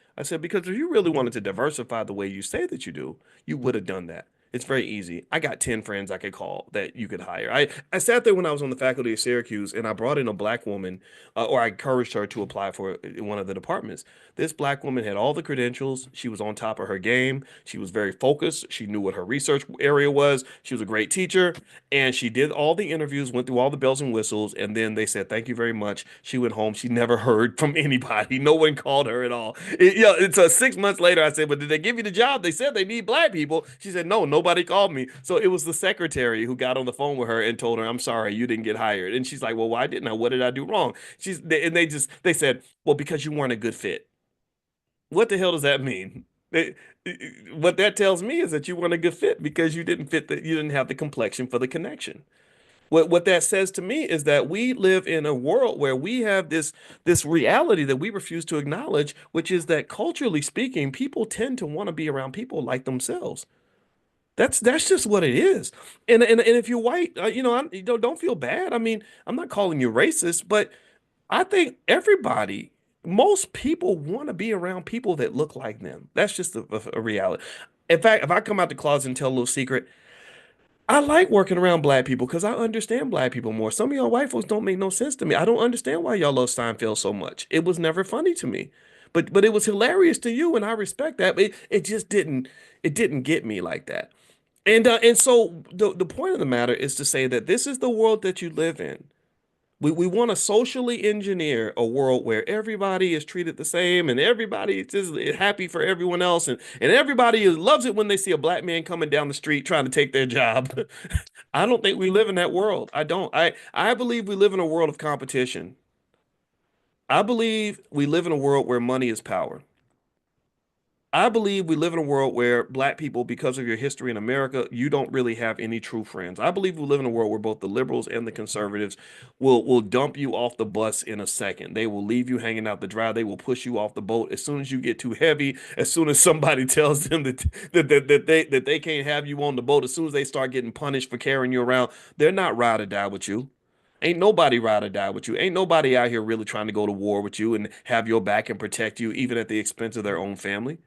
because if you really wanted to diversify the way you say that you do, you would have done that. It's very easy. I got 10 friends I could call that you could hire. I sat there when I was on the faculty of Syracuse and I brought in a black woman, or I encouraged her to apply for one of the departments. This black woman had all the credentials. She was on top of her game. She was very focused. She knew what her research area was. She was a great teacher. And she did all the interviews, went through all the bells and whistles, and then they said, "Thank you very much." She went home. She never heard from anybody. No one called her at all. It's 6 months later. I said, "But did they give you the job? They said they need black people." She said, "No, nobody called me." So it was the secretary who got on the phone with her and told her, "I'm sorry, you didn't get hired." And she's like, "Well, why didn't I? What did I do wrong?" And they said, "Well, because you weren't a good fit." What the hell does that mean? It- what that tells me is that you weren't a good fit because you didn't have the complexion for the connection. What that says to me is that we live in a world where we have this reality that we refuse to acknowledge, which is that culturally speaking, people tend to want to be around people like themselves. That's just what it is. And if you're white, don't feel bad. I mean, I'm not calling you racist, but I think most people want to be around people that look like them. That's just a reality. In fact, if I come out the closet and tell a little secret, I like working around black people because I understand black people more. Some of y'all white folks don't make no sense to me. I don't understand why y'all love Seinfeld so much. It was never funny to me. But it was hilarious to you, and I respect that. But it just didn't get me like that. And so the point of the matter is to say that this is the world that you live in. We want to socially engineer a world where everybody is treated the same and everybody is just happy for everyone else and everybody loves it when they see a black man coming down the street trying to take their job. I don't think we live in that world. I don't. I believe we live in a world of competition. I believe we live in a world where money is power. I believe we live in a world where black people, because of your history in America, you don't really have any true friends. I believe we live in a world where both the liberals and the conservatives will dump you off the bus in a second. They will leave you hanging out to dry. They will push you off the boat as soon as you get too heavy. As soon as somebody tells them that they can't have you on the boat. As soon as they start getting punished for carrying you around, they're not ride or die with you. Ain't nobody ride or die with you. Ain't nobody out here really trying to go to war with you and have your back and protect you, even at the expense of their own family.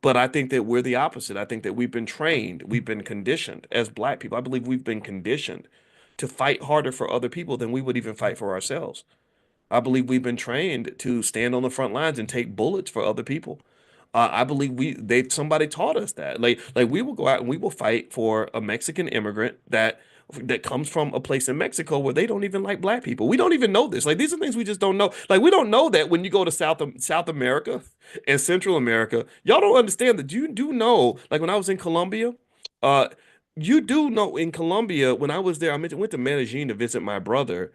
But I think that we're the opposite. I think that we've been trained, we've been conditioned as black people. I believe we've been conditioned to fight harder for other people than we would even fight for ourselves. I believe we've been trained to stand on the front lines and take bullets for other people. I believe somebody taught us that. Like we will go out and we will fight for a Mexican immigrant that comes from a place in Mexico where they don't even like black people. We don't even know this. Like these are things we just don't know. Like we don't know that when you go to South America and Central America, y'all don't understand that you do know. Like when I was in Colombia, uh, You do know in Colombia, when I was there, went to Medellin to visit my brother.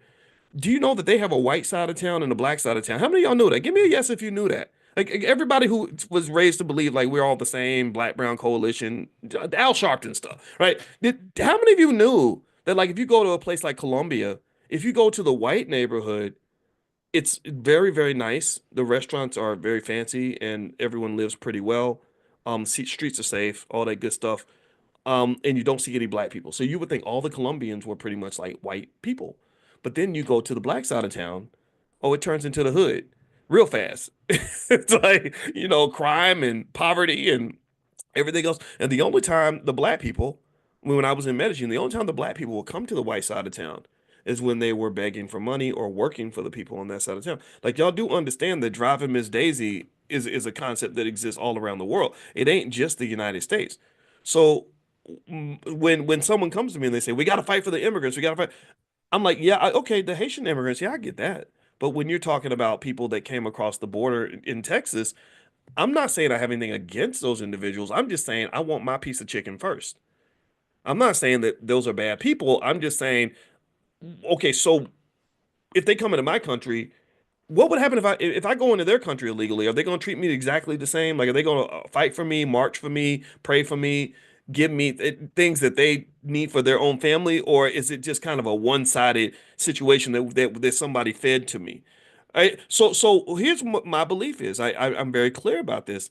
Do you know that they have a white side of town and a black side of town? How many of y'all knew that? Give me a yes if you knew that. Like everybody who was raised to believe like we're all the same, black brown coalition, Al Sharpton stuff, right? How many of you knew that like if you go to a place like Colombia, if you go to the white neighborhood, it's very, very nice. The restaurants are very fancy and everyone lives pretty well. Streets are safe, all that good stuff. And you don't see any black people. So you would think all the Colombians were pretty much like white people. But then you go to the black side of town, oh, it turns into the hood real fast. It's like, crime and poverty and everything else. And the only time the black people, when I was in Medellin, the only time the black people will come to the white side of town is when they were begging for money or working for the people on that side of town. Like y'all do understand that driving Miss Daisy is a concept that exists all around the world. It ain't just the United States. So when someone comes to me and they say we got to fight for the immigrants, we got to fight, I'm like, yeah, okay, the Haitian immigrants, yeah, I get that. But when you're talking about people that came across the border in Texas, I'm not saying I have anything against those individuals. I'm just saying I want my piece of chicken first. I'm not saying that those are bad people. I'm just saying, okay, so if they come into my country, what would happen if I go into their country illegally? Are they going to treat me exactly the same? Like, are they going to fight for me, march for me, pray for me, give me things that they need for their own family, or is it just kind of a one-sided situation that somebody fed to me? So here's what my belief is. I'm very clear about this.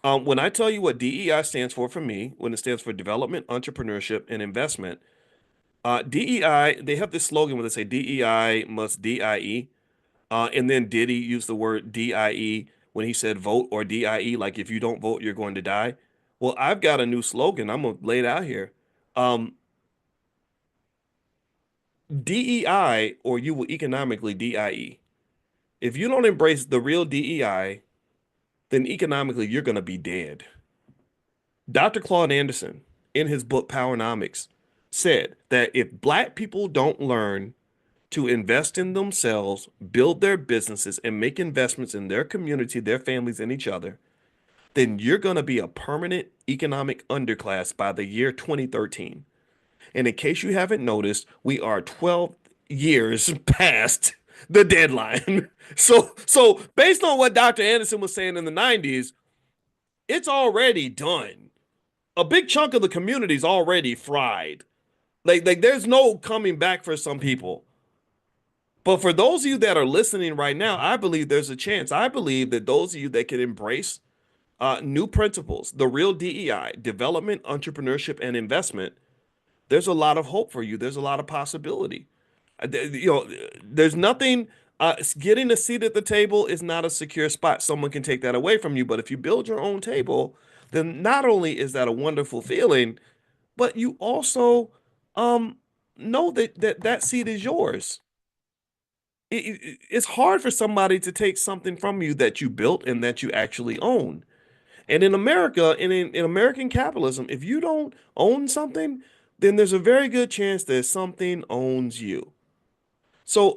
When I tell you what DEI stands for me, when it stands for development, entrepreneurship, and investment, DEI, they have this slogan where they say DEI must DIE. And then Diddy used the word DIE when he said vote or DIE, like if you don't vote, you're going to die. Well, I've got a new slogan. I'm gonna lay it out here. Um, DEI or you will economically DIE. If you don't embrace the real DEI, then economically you're gonna be dead. Dr. Claude Anderson, in his book Powernomics, said that if black people don't learn to invest in themselves, build their businesses, and make investments in their community, their families, and each other, then you're going to be a permanent economic underclass by the year 2013. And in case you haven't noticed, we are 12 years past the deadline. So based on what Dr. Anderson was saying in the 90s, it's already done. A big chunk of the community is already fried. Like there's no coming back for some people. But for those of you that are listening right now, I believe there's a chance. I believe that those of you that can embrace new principles, the real DEI, development, entrepreneurship, and investment, there's a lot of hope for you. There's a lot of possibility. There's nothing. Getting a seat at the table is not a secure spot. Someone can take that away from you. But if you build your own table, then not only is that a wonderful feeling, but you also um, know that seat is yours. It's hard for somebody to take something from you that you built and that you actually own. And in America, in American capitalism, if you don't own something, then there's a very good chance that something owns you. So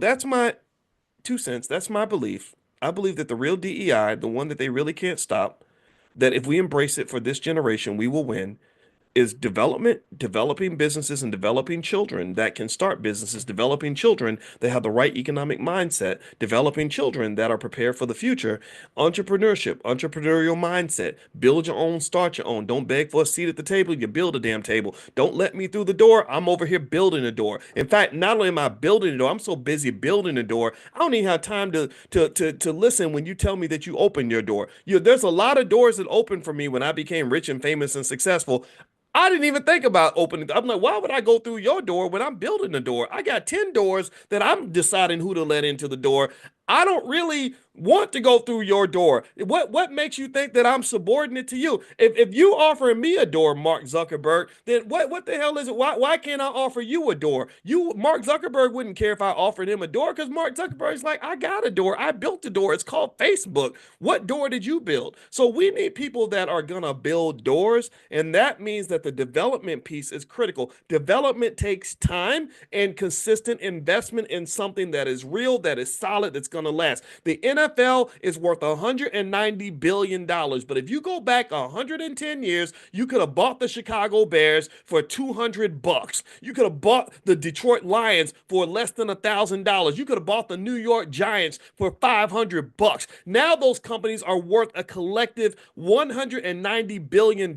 that's my 2 cents. That's my belief. I believe that the real DEI, the one that they really can't stop, that if we embrace it for this generation, we will win, is development, developing businesses and developing children that can start businesses, developing children that have the right economic mindset, developing children that are prepared for the future, entrepreneurship, entrepreneurial mindset, build your own, start your own. Don't beg for a seat at the table, you build a damn table. Don't let me through the door. I'm over here building a door. In fact, not only am I building a door, I'm so busy building a door, I don't even have time to listen when you tell me that you open your door. There's a lot of doors that opened for me when I became rich and famous and successful. I didn't even think about opening. I'm like, why would I go through your door when I'm building a door? I got 10 doors that I'm deciding who to let into the door. I don't really want to go through your door. What makes you think that I'm subordinate to you? If you offering me a door, Mark Zuckerberg, then what the hell is it? Why can't I offer you a door? Mark Zuckerberg wouldn't care if I offered him a door because Mark Zuckerberg's like, I got a door. I built a door. It's called Facebook. What door did you build? So we need people that are gonna build doors, and that means that the development piece is critical. Development takes time and consistent investment in something that is real, that is solid, that's going to last. The NFL is worth $190 billion. But if you go back 110 years, you could have bought the Chicago Bears for $200. You could have bought the Detroit Lions for less than $1,000. You could have bought the New York Giants for $500. Now those companies are worth a collective $190 billion.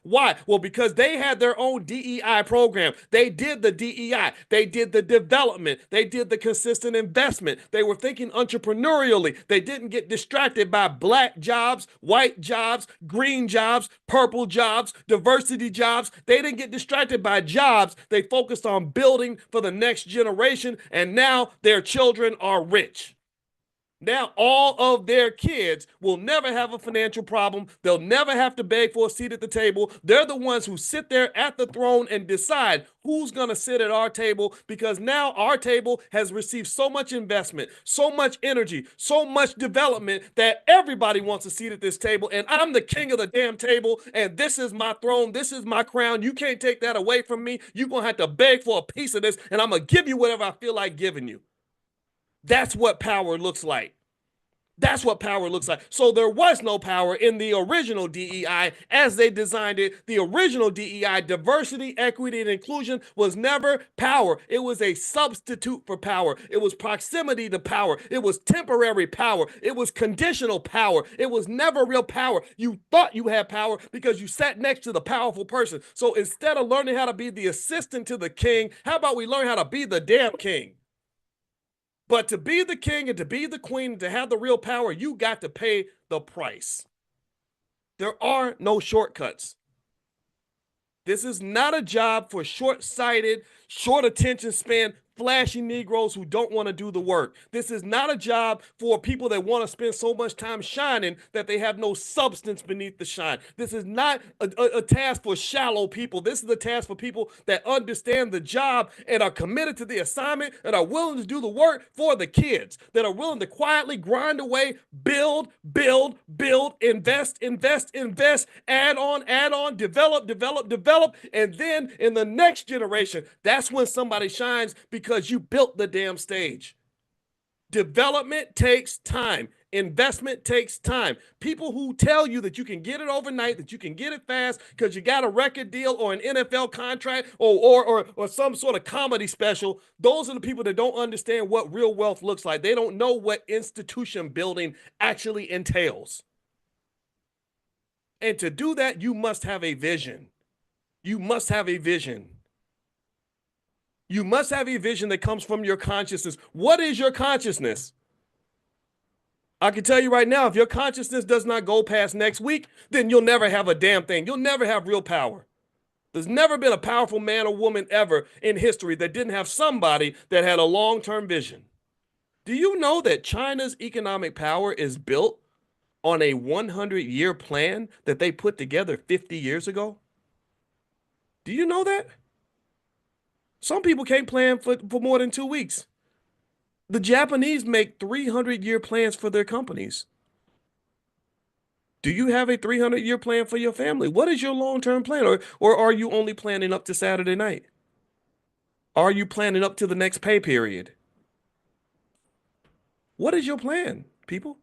Why? Well, because they had their own DEI program. They did the DEI. They did the development. They did the consistent investment. They were thinking entrepreneurially. They didn't get distracted by black jobs, white jobs, green jobs, purple jobs, diversity jobs. They didn't get distracted by jobs. They focused on building for the next generation, and now their children are rich. Now, all of their kids will never have a financial problem. They'll never have to beg for a seat at the table. They're the ones who sit there at the throne and decide who's going to sit at our table, because now our table has received so much investment, so much energy, so much development that everybody wants a seat at this table. And I'm the king of the damn table, and this is my throne. This is my crown. You can't take that away from me. You're going to have to beg for a piece of this, and I'm going to give you whatever I feel like giving you. That's what power looks like. That's what power looks like. So there was no power in the original DEI as they designed it. The original DEI, diversity, equity, and inclusion, was never power. It was a substitute for power. It was proximity to power. It was temporary power. It was conditional power. It was never real power. You thought you had power because you sat next to the powerful person. So instead of learning how to be the assistant to the king, how about we learn how to be the damn king? But to be the king and to be the queen and to have the real power, you got to pay the price. There are no shortcuts. This is not a job for short-sighted, short attention span, flashy Negroes who don't want to do the work. This is not a job for people that want to spend so much time shining that they have no substance beneath the shine. This is not a task for shallow people. This is a task for people that understand the job and are committed to the assignment and are willing to do the work for the kids, that are willing to quietly grind away, build, invest, add on, develop, and then in the next generation, that's when somebody shines, because you built the damn stage. Development takes time. Investment takes time. People who tell you that you can get it overnight, that you can get it fast because you got a record deal or an NFL contract or some sort of comedy special, those are the people that don't understand what real wealth looks like. They don't know what institution building actually entails. And to do that, you must have a vision. You must have a vision. You must have a vision that comes from your consciousness. What is your consciousness? I can tell you right now, if your consciousness does not go past next week, then you'll never have a damn thing. You'll never have real power. There's never been a powerful man or woman ever in history that didn't have somebody that had a long-term vision. Do you know that China's economic power is built on a 100-year plan that they put together 50 years ago? Do you know that? Some people can't plan for more than 2 weeks. The Japanese make 300-year plans for their companies. Do you have a 300-year plan for your family? What is your long-term plan? Or are you only planning up to Saturday night? Are you planning up to the next pay period? What is your plan, people?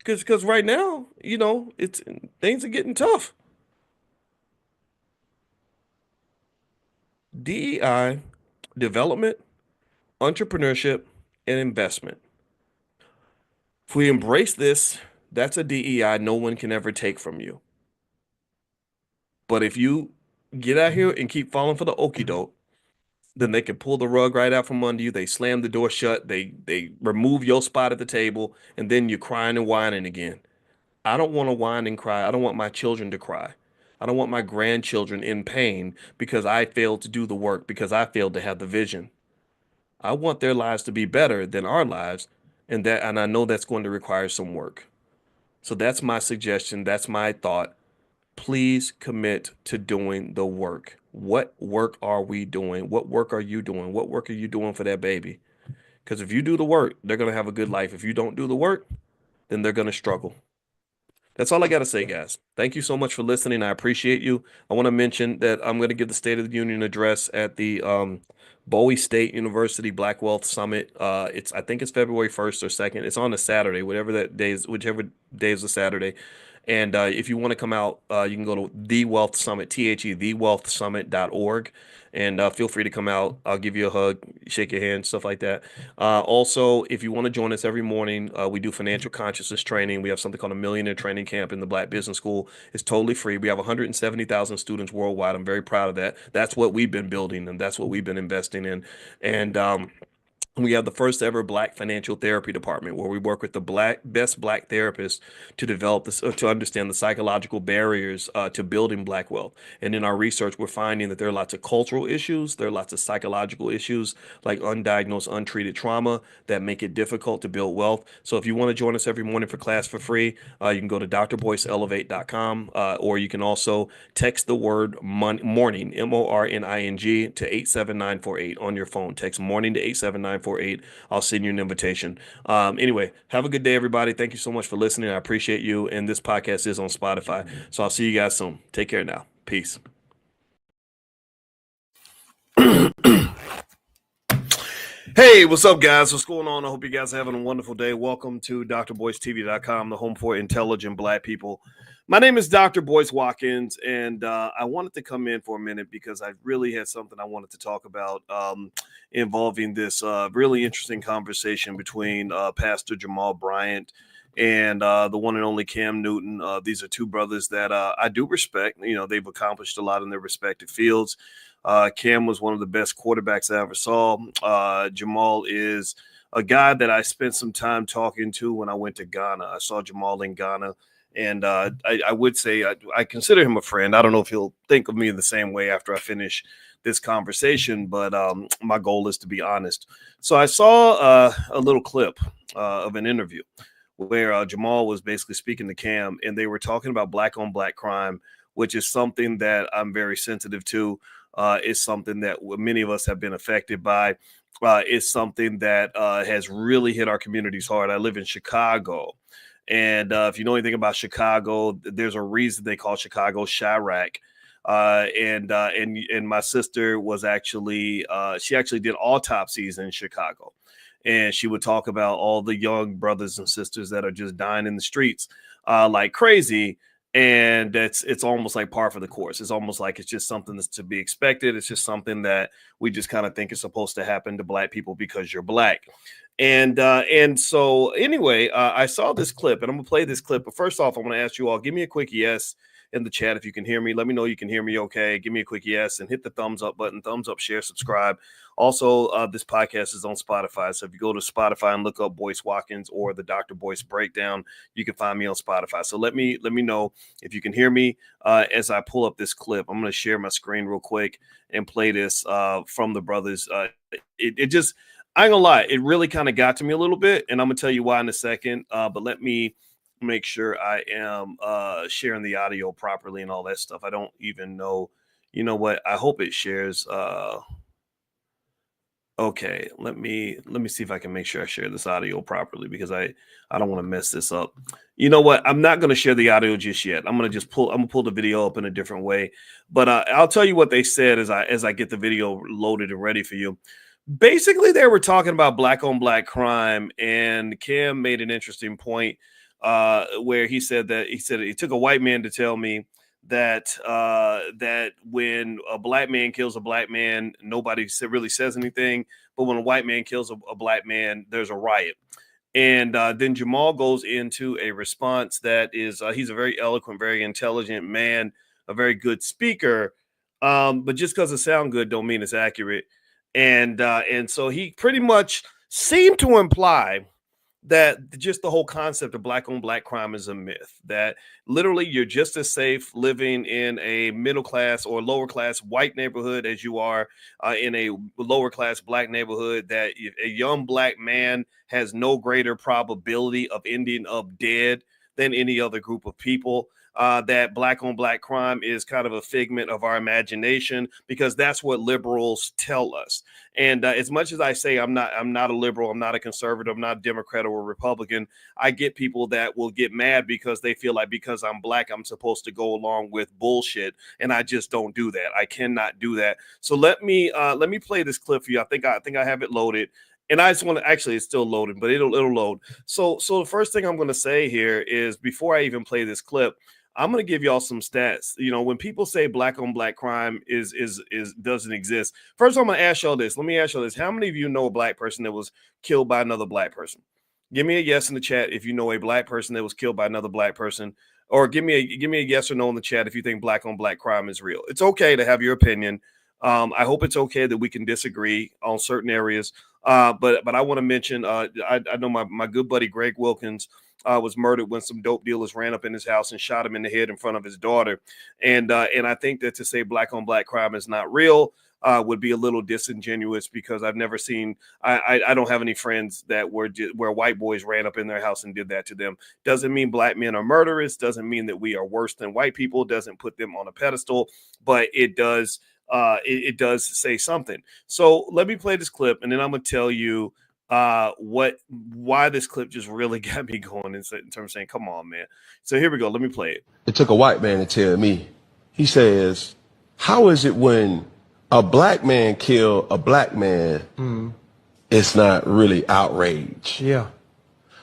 Because right now, things are getting tough. DEI, development, entrepreneurship, and investment. If we embrace this, that's a DEI no one can ever take from you. But if you get out here and keep falling for the okie doke, then they can pull the rug right out from under you. They slam the door shut. They remove your spot at the table, and then you're crying and whining again. I don't want to whine and cry. I don't want my children to cry. I don't want my grandchildren in pain because I failed to do the work, because I failed to have the vision. I want their lives to be better than our lives, and I know that's going to require some work. So that's my suggestion. That's my thought. Please commit to doing the work. What work are we doing? What work are you doing? What work are you doing for that baby? Because if you do the work, they're going to have a good life. If you don't do the work, then they're going to struggle. That's all I got to say, guys. Thank you so much for listening. I appreciate you. I want to mention that I'm going to give the State of the Union address at the Bowie State University Black Wealth Summit. I think it's February 1st or 2nd. It's on a Saturday, whatever that day is, whichever day is a Saturday. And if you want to come out, you can go to The Wealth Summit, thewealthsummit.org, and feel free to come out. I'll give you a hug, shake your hand, stuff like that. Also, if you want to join us every morning, we do financial consciousness training. We have something called a Millionaire Training Camp in the Black Business School. It's totally free. We have 170,000 students worldwide. I'm very proud of that. That's what we've been building, and that's what we've been investing in. And we have the first ever Black financial therapy department where we work with the best Black therapists to develop this, to understand the psychological barriers to building Black wealth. And in our research, we're finding that there are lots of cultural issues, there are lots of psychological issues like undiagnosed, untreated trauma that make it difficult to build wealth. So if you want to join us every morning for class for free, you can go to drboyceelevate.com, or you can also text the word morning, MORNING, to 87948 on your phone. Text morning to 87948. I'll send you an invitation. Anyway, have a good day, everybody. Thank you so much for listening. I appreciate you. And this podcast is on Spotify. So I'll see you guys soon. Take care now. Peace. Hey, what's up, guys? What's going on? I hope you guys are having a wonderful day. Welcome to drboycetv.com, the home for intelligent Black people. My name is Dr. Boyce Watkins, and I wanted to come in for a minute because I really had something I wanted to talk about involving this really interesting conversation between Pastor Jamal Bryant and the one and only Cam Newton. These are two brothers that I do respect. You know, they've accomplished a lot in their respective fields. Cam was one of the best quarterbacks I ever saw. Jamal is a guy that I spent some time talking to when I went to Ghana. I saw Jamal in Ghana. And I would say I consider him a friend. I don't know if he'll think of me in the same way after I finish this conversation, but my goal is to be honest. So I saw a little clip of an interview where Jamal was basically speaking to Cam, and they were talking about black on black crime, which is something that I'm very sensitive to. Is something that many of us have been affected by. It's something that has really hit our communities hard. I live in Chicago. And if you know anything about Chicago, there's a reason they call Chicago Chirac. And my sister was actually she actually did autopsies in Chicago, and she would talk about all the young brothers and sisters that are just dying in the streets like crazy. And it's almost like par for the course. It's almost like it's just something that's to be expected. It's just something that we just kind of think is supposed to happen to Black people because you're Black. And so anyway, I saw this clip, and I'm gonna play this clip. But first off, I want to ask you all, give me a quick yes in the chat if you can hear me. Let me know you can hear me okay. Give me a quick yes and hit the thumbs up button. Thumbs up, share, subscribe. Also, this podcast is on Spotify. So if you go to Spotify and look up Boyce Watkins or the Dr. Boyce Breakdown, you can find me on Spotify. So let me know if you can hear me as I pull up this clip. I'm going to share my screen real quick and play this from the brothers. It just, I ain't gonna lie, it really kind of got to me a little bit, and I'm gonna tell you why in a second. But let me make sure I am sharing the audio properly and all that stuff. I don't even know. You know what? I hope it shares. Okay, let me see if I can make sure I share this audio properly because I don't want to mess this up. You know what? I'm not going to share the audio just yet. I'm going to pull the video up in a different way. But I'll tell you what they said as I get the video loaded and ready for you. Basically, they were talking about black on black crime, and Cam made an interesting point where he said it took a white man to tell me that that when a black man kills a black man, nobody really says anything, but when a white man kills a black man, there's a riot. And then Jamal goes into a response that is he's a very eloquent, very intelligent man, a very good speaker, but just because it sounds good don't mean it's accurate. And so he pretty much seemed to imply that just the whole concept of black on black crime is a myth, that literally you're just as safe living in a middle class or lower class white neighborhood as you are in a lower class black neighborhood, that a young black man has no greater probability of ending up dead than any other group of people. that black on black crime is kind of a figment of our imagination, because that's what liberals tell us. And as much as I say I'm not a liberal, I'm not a conservative, I'm not a Democrat or a Republican, I get people that will get mad because they feel like because I'm black, I'm supposed to go along with bullshit, and I just don't do that. I cannot do that. So let me play this clip for you. I think I have it loaded. And I just want to, actually it's still loading, but it'll load. So the first thing I'm going to say here is, before I even play this clip, I'm going to give y'all some stats. You know, when people say black on black crime is doesn't exist, first I'm going to ask y'all this. Let me ask y'all this. How many of you know a black person that was killed by another black person? Give me a yes in the chat if you know a black person that was killed by another black person, or give me a yes or no in the chat if you think black on black crime is real. It's okay to have your opinion. I hope it's okay that we can disagree on certain areas. But I want to mention, I know my good buddy Greg Wilkins was murdered when some dope dealers ran up in his house and shot him in the head in front of his daughter. And I think that to say black on black crime is not real would be a little disingenuous, because I've never seen, I don't have any friends that where white boys ran up in their house and did that to them. Doesn't mean black men are murderers. Doesn't mean that we are worse than white people. Doesn't put them on a pedestal, but it does. It does say something. So let me play this clip, and then I'm gonna tell you why this clip just really got me going in terms of saying, come on, man. So here we go. Let me play it. It took a white man to tell me. He says, how is it when a black man kill a black man, it's not really outrage? Yeah.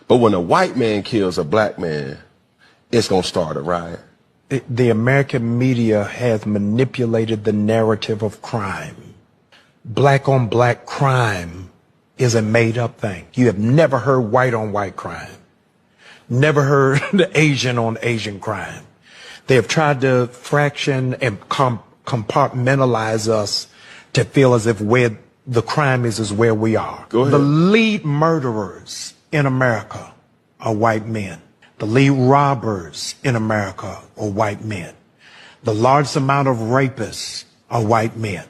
But when a white man kills a black man, it's gonna start a riot. The American media has manipulated the narrative of crime. Black on black crime is a made up thing. You have never heard white on white crime. Never heard the Asian on Asian crime. They have tried to fraction and compartmentalize us to feel as if where the crime is where we are. Go ahead. The lead murderers in America are white men. The lead robbers in America are white men. The largest amount of rapists are white men.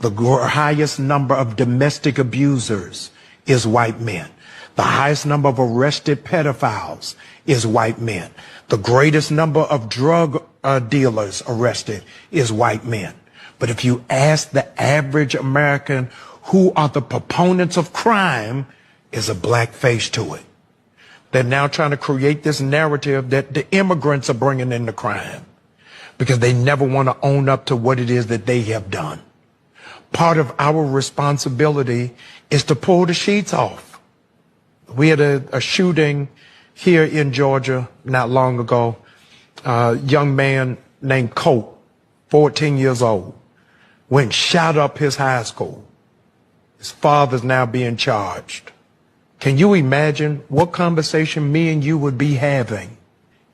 The highest number of domestic abusers is white men. The highest number of arrested pedophiles is white men. The greatest number of drug dealers arrested is white men. But if you ask the average American who are the proponents of crime, is a black face to it. They're now trying to create this narrative that the immigrants are bringing in the crime, because they never want to own up to what it is that they have done. Part of our responsibility is to pull the sheets off. We had a shooting here in Georgia not long ago. A young man named Colt, 14 years old, went and shot up his high school. His father's now being charged. Can you imagine what conversation me and you would be having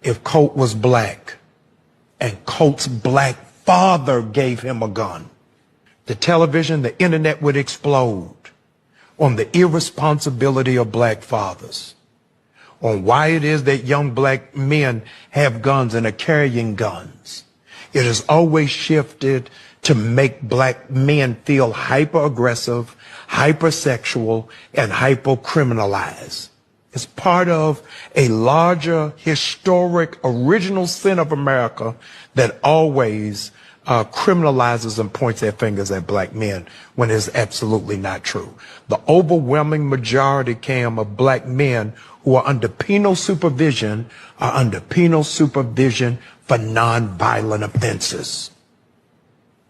if Colt was black and Colt's black father gave him a gun? The television, the internet would explode on the irresponsibility of black fathers, on why it is that young black men have guns and are carrying guns. It has always shifted to make black men feel hyper-aggressive, hypersexual, and hyper-criminalized. It's part of a larger, historic, original sin of America that always criminalizes and points their fingers at black men when it's absolutely not true. The overwhelming majority, Cam, of black men who are under penal supervision are under penal supervision for nonviolent offenses.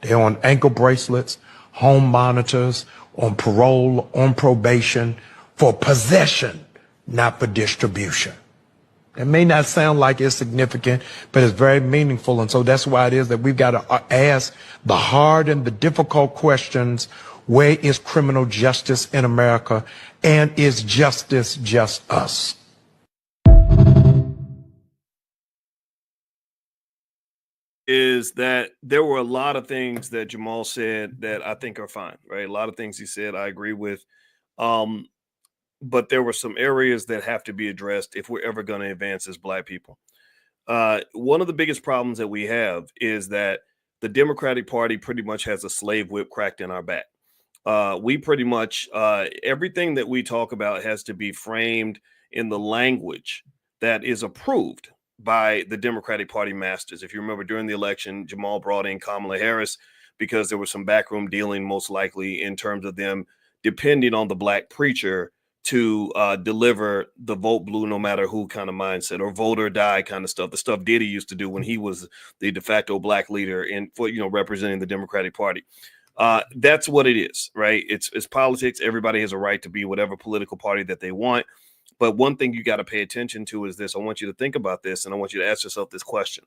They're on ankle bracelets, home monitors, on parole, on probation, for possession, not for distribution. It may not sound like it's significant, but it's very meaningful. And so that's why it is that we've got to ask the hard and the difficult questions. Where is criminal justice in America? And is justice just us? Is that there were a lot of things that Jamal said that I think are fine, right? A lot of things he said I agree with. But there were some areas that have to be addressed if we're ever going to advance as black people. One of the biggest problems that we have is that the Democratic Party pretty much has a slave whip cracked in our back. We pretty much, everything that we talk about has to be framed in the language that is approved by the Democratic Party masters. If you remember, during the election, Jamal brought in Kamala Harris because there was some backroom dealing, most likely, in terms of them depending on the black preacher to deliver the vote blue no matter who kind of mindset, or vote or die kind of stuff. The stuff Diddy used to do when he was the de facto black leader in, for, you know, representing the Democratic Party. That's what it is, right? It's politics. Everybody has a right to be whatever political party that they want. But one thing you got to pay attention to is this. I want you to think about this, and I want you to ask yourself this question.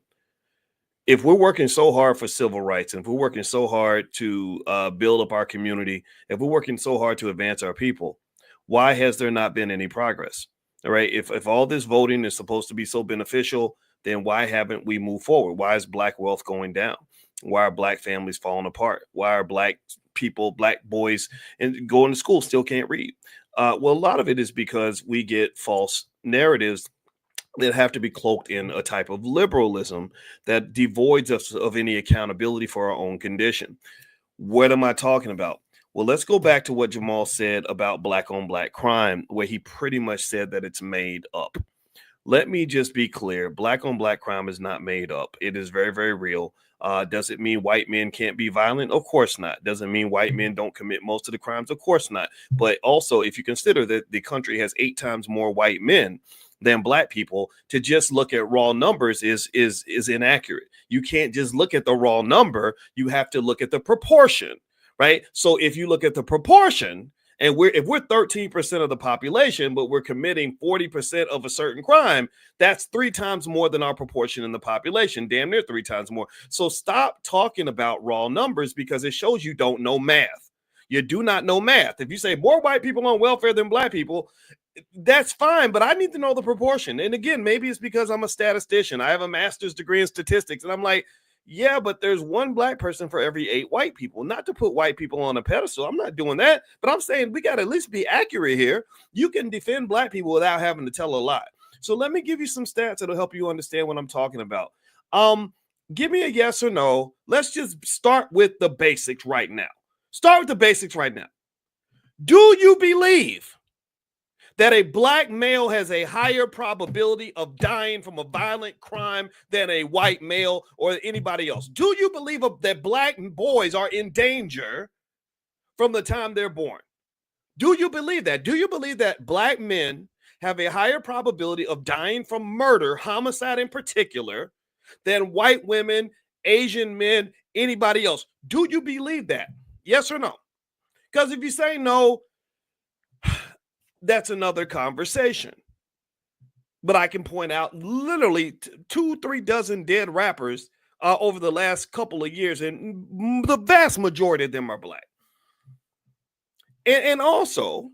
If we're working so hard for civil rights, and if we're working so hard to build up our community, if we're working so hard to advance our people, why has there not been any progress? All right. If all this voting is supposed to be so beneficial, then why haven't we moved forward? Why is black wealth going down? Why are black families falling apart? Why are black people, black boys, and going to school still can't read? Well, a lot of it is because we get false narratives that have to be cloaked in a type of liberalism that devoids us of any accountability for our own condition. What am I talking about? Well, let's go back to what Jamal said about black on black crime, where he pretty much said that it's made up. Let me just be clear. Black on black crime is not made up. It is very, very real. Does it mean white men can't be violent? Of course not. Does it mean white men don't commit most of the crimes? Of course not. But also, if you consider that the country has 8 times more white men than black people, to just look at raw numbers is inaccurate. You can't just look at the raw number. You have to look at the proportion, right? So if you look at the proportion, and if we're 13% of the population, but we're committing 40% of a certain crime, that's 3 times more than our proportion in the population, damn near 3 times more. So stop talking about raw numbers, because it shows you don't know math. You do not know math. If you say more white people on welfare than black people, that's fine, but I need to know the proportion. And again, maybe it's because I'm a statistician. I have a master's degree in statistics, and I'm like, yeah, but there's 1 black person for every 8 white people. Not to put white people on a pedestal. I'm not doing that. But I'm saying we got to at least be accurate here. You can defend black people without having to tell a lie. So let me give you some stats that'll help you understand what I'm talking about. Give me a yes or no. Let's just start with the basics right now. Start with the basics right now. Do you believe that a black male has a higher probability of dying from a violent crime than a white male or anybody else? Do you believe that black boys are in danger from the time they're born? Do you believe that? Do you believe that black men have a higher probability of dying from murder, homicide in particular, than white women, Asian men, anybody else? Do you believe that? Yes or no? Because if you say no, that's another conversation. But I can point out literally 2-3 dozen dead rappers over the last couple of years, and the vast majority of them are black. And also,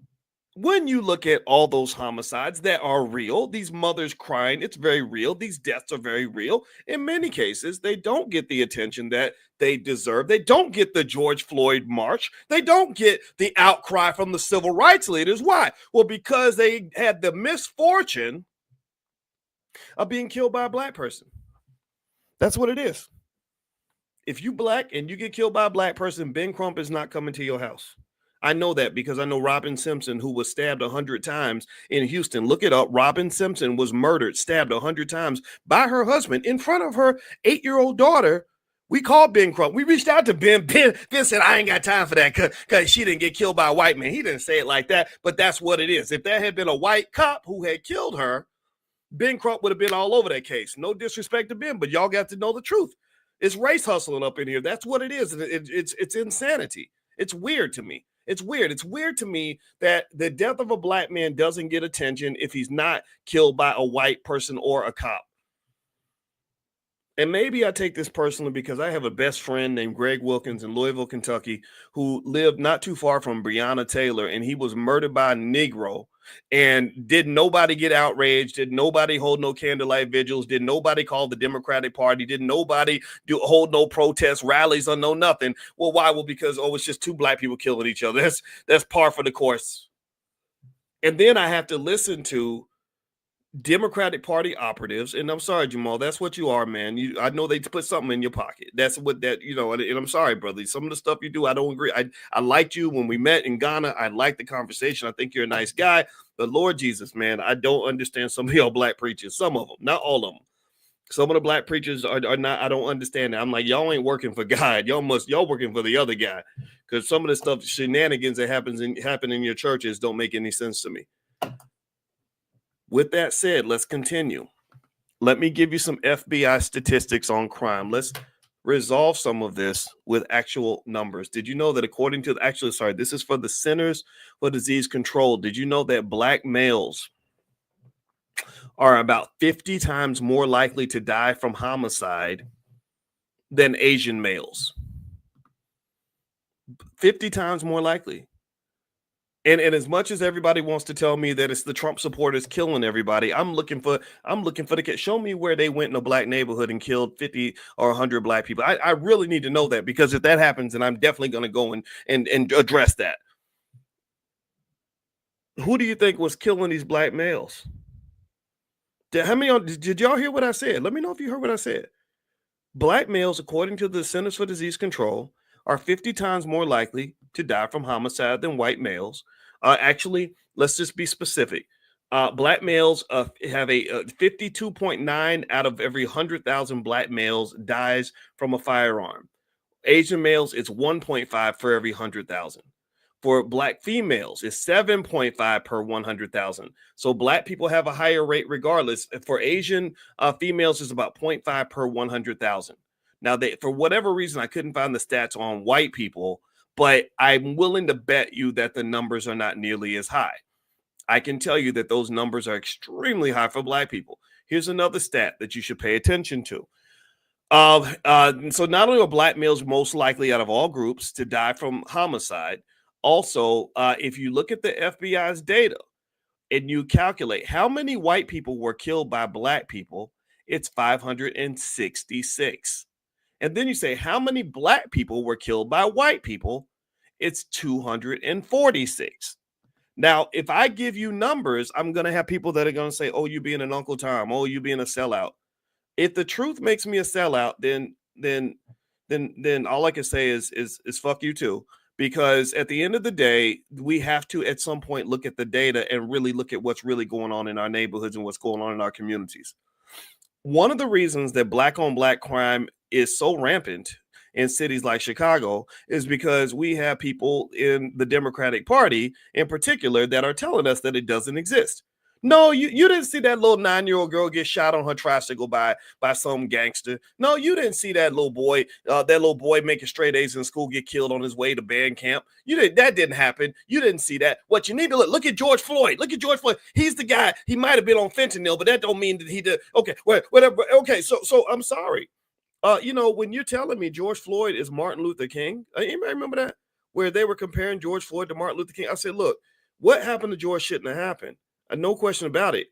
when you look at all those homicides that are real, these mothers crying, it's very real. These deaths are very real. In many cases, they don't get the attention that they deserve. They don't get the George Floyd march. They don't get the outcry from the civil rights leaders. Why? Well, because they had the misfortune of being killed by a black person. That's what it is. If you black and you get killed by a black person, Ben Crump is not coming to your house. I know that because I know Robin Simpson, who was stabbed 100 times in Houston. Look it up. Robin Simpson was murdered, stabbed 100 times by her husband in front of her 8-year-old daughter. We called Ben Crump. We reached out to Ben. Ben said, I ain't got time for that because she didn't get killed by a white man. He didn't say it like that, but that's what it is. If there had been a white cop who had killed her, Ben Crump would have been all over that case. No disrespect to Ben, but y'all got to know the truth. It's race hustling up in here. That's what it is. It's insanity. It's weird to me. It's weird. It's weird to me that the death of a black man doesn't get attention if he's not killed by a white person or a cop. And maybe I take this personally because I have a best friend named Greg Wilkins in Louisville, Kentucky, who lived not too far from Breonna Taylor, and he was murdered by a Negro. And did nobody get outraged? Did nobody hold no candlelight vigils? Did nobody call the Democratic Party? Did nobody hold no protest rallies or no nothing? Well, why? Well, because, it's just 2 black people killing each other. That's par for the course. And then I have to listen to Democratic Party operatives, and I'm sorry, Jamal, that's what you are, man. I know they put something in your pocket. That's what that, and I'm sorry, brother. Some of the stuff you do, I don't agree. I liked you when we met in Ghana. I liked the conversation. I think you're a nice guy. But Lord Jesus, man, I don't understand some of y'all black preachers. Some of them, not all of them. Some of the black preachers are not, I don't understand that. I'm like, y'all ain't working for God. Y'all working for the other guy. Because some of the stuff, shenanigans that happen in your churches don't make any sense to me. With that said, let's continue. Let me give you some FBI statistics on crime. Let's resolve some of this with actual numbers. Did you know that according to this is for the Centers for Disease Control. Did you know that black males are about 50 times more likely to die from homicide than Asian males? 50 times more likely. And as much as everybody wants to tell me that it's the Trump supporters killing everybody, I'm looking for the show me where they went in a black neighborhood and killed 50 or 100 black people. I really need to know that, because if that happens, then I'm definitely going to go and address that. Who do you think was killing these black males? Did y'all hear what I said? Let me know if you heard what I said. Black males, according to the Centers for Disease Control, are 50 times more likely to die from homicide than white males. Actually, let's just be specific. Black males have a 52.9 out of every 100,000 black males dies from a firearm. Asian males, it's 1.5 for every 100,000. For black females, it's 7.5 per 100,000. So black people have a higher rate regardless. For Asian females, it's about 0.5 per 100,000. Now, for whatever reason, I couldn't find the stats on white people, but I'm willing to bet you that the numbers are not nearly as high. I can tell you that those numbers are extremely high for black people. Here's another stat that you should pay attention to. So not only are black males most likely out of all groups to die from homicide, also, if you look at the FBI's data and you calculate how many white people were killed by black people, it's 566. And then you say, how many black people were killed by white people? It's 246. Now, if I give you numbers, I'm going to have people that are going to say, oh, you being an Uncle Tom. Oh, you being a sellout. If the truth makes me a sellout, then all I can say is fuck you too. Because at the end of the day, we have to at some point look at the data and really look at what's really going on in our neighborhoods and what's going on in our communities. One of the reasons that black on black crime is so rampant in cities like Chicago is because we have people in the Democratic Party in particular that are telling us that it doesn't exist. No, you didn't see that little 9-year-old girl get shot on her tricycle by some gangster. No, you didn't see that little boy making straight A's in school get killed on his way to band camp. That didn't happen. You didn't see that. What you need to look at George Floyd. Look at George Floyd. He's the guy. He might have been on fentanyl, but that don't mean that he did. Okay, whatever. Okay, so I'm sorry. When you're telling me George Floyd is Martin Luther King, anybody remember that? Where they were comparing George Floyd to Martin Luther King? I said, look, what happened to George shouldn't have happened. No question about it.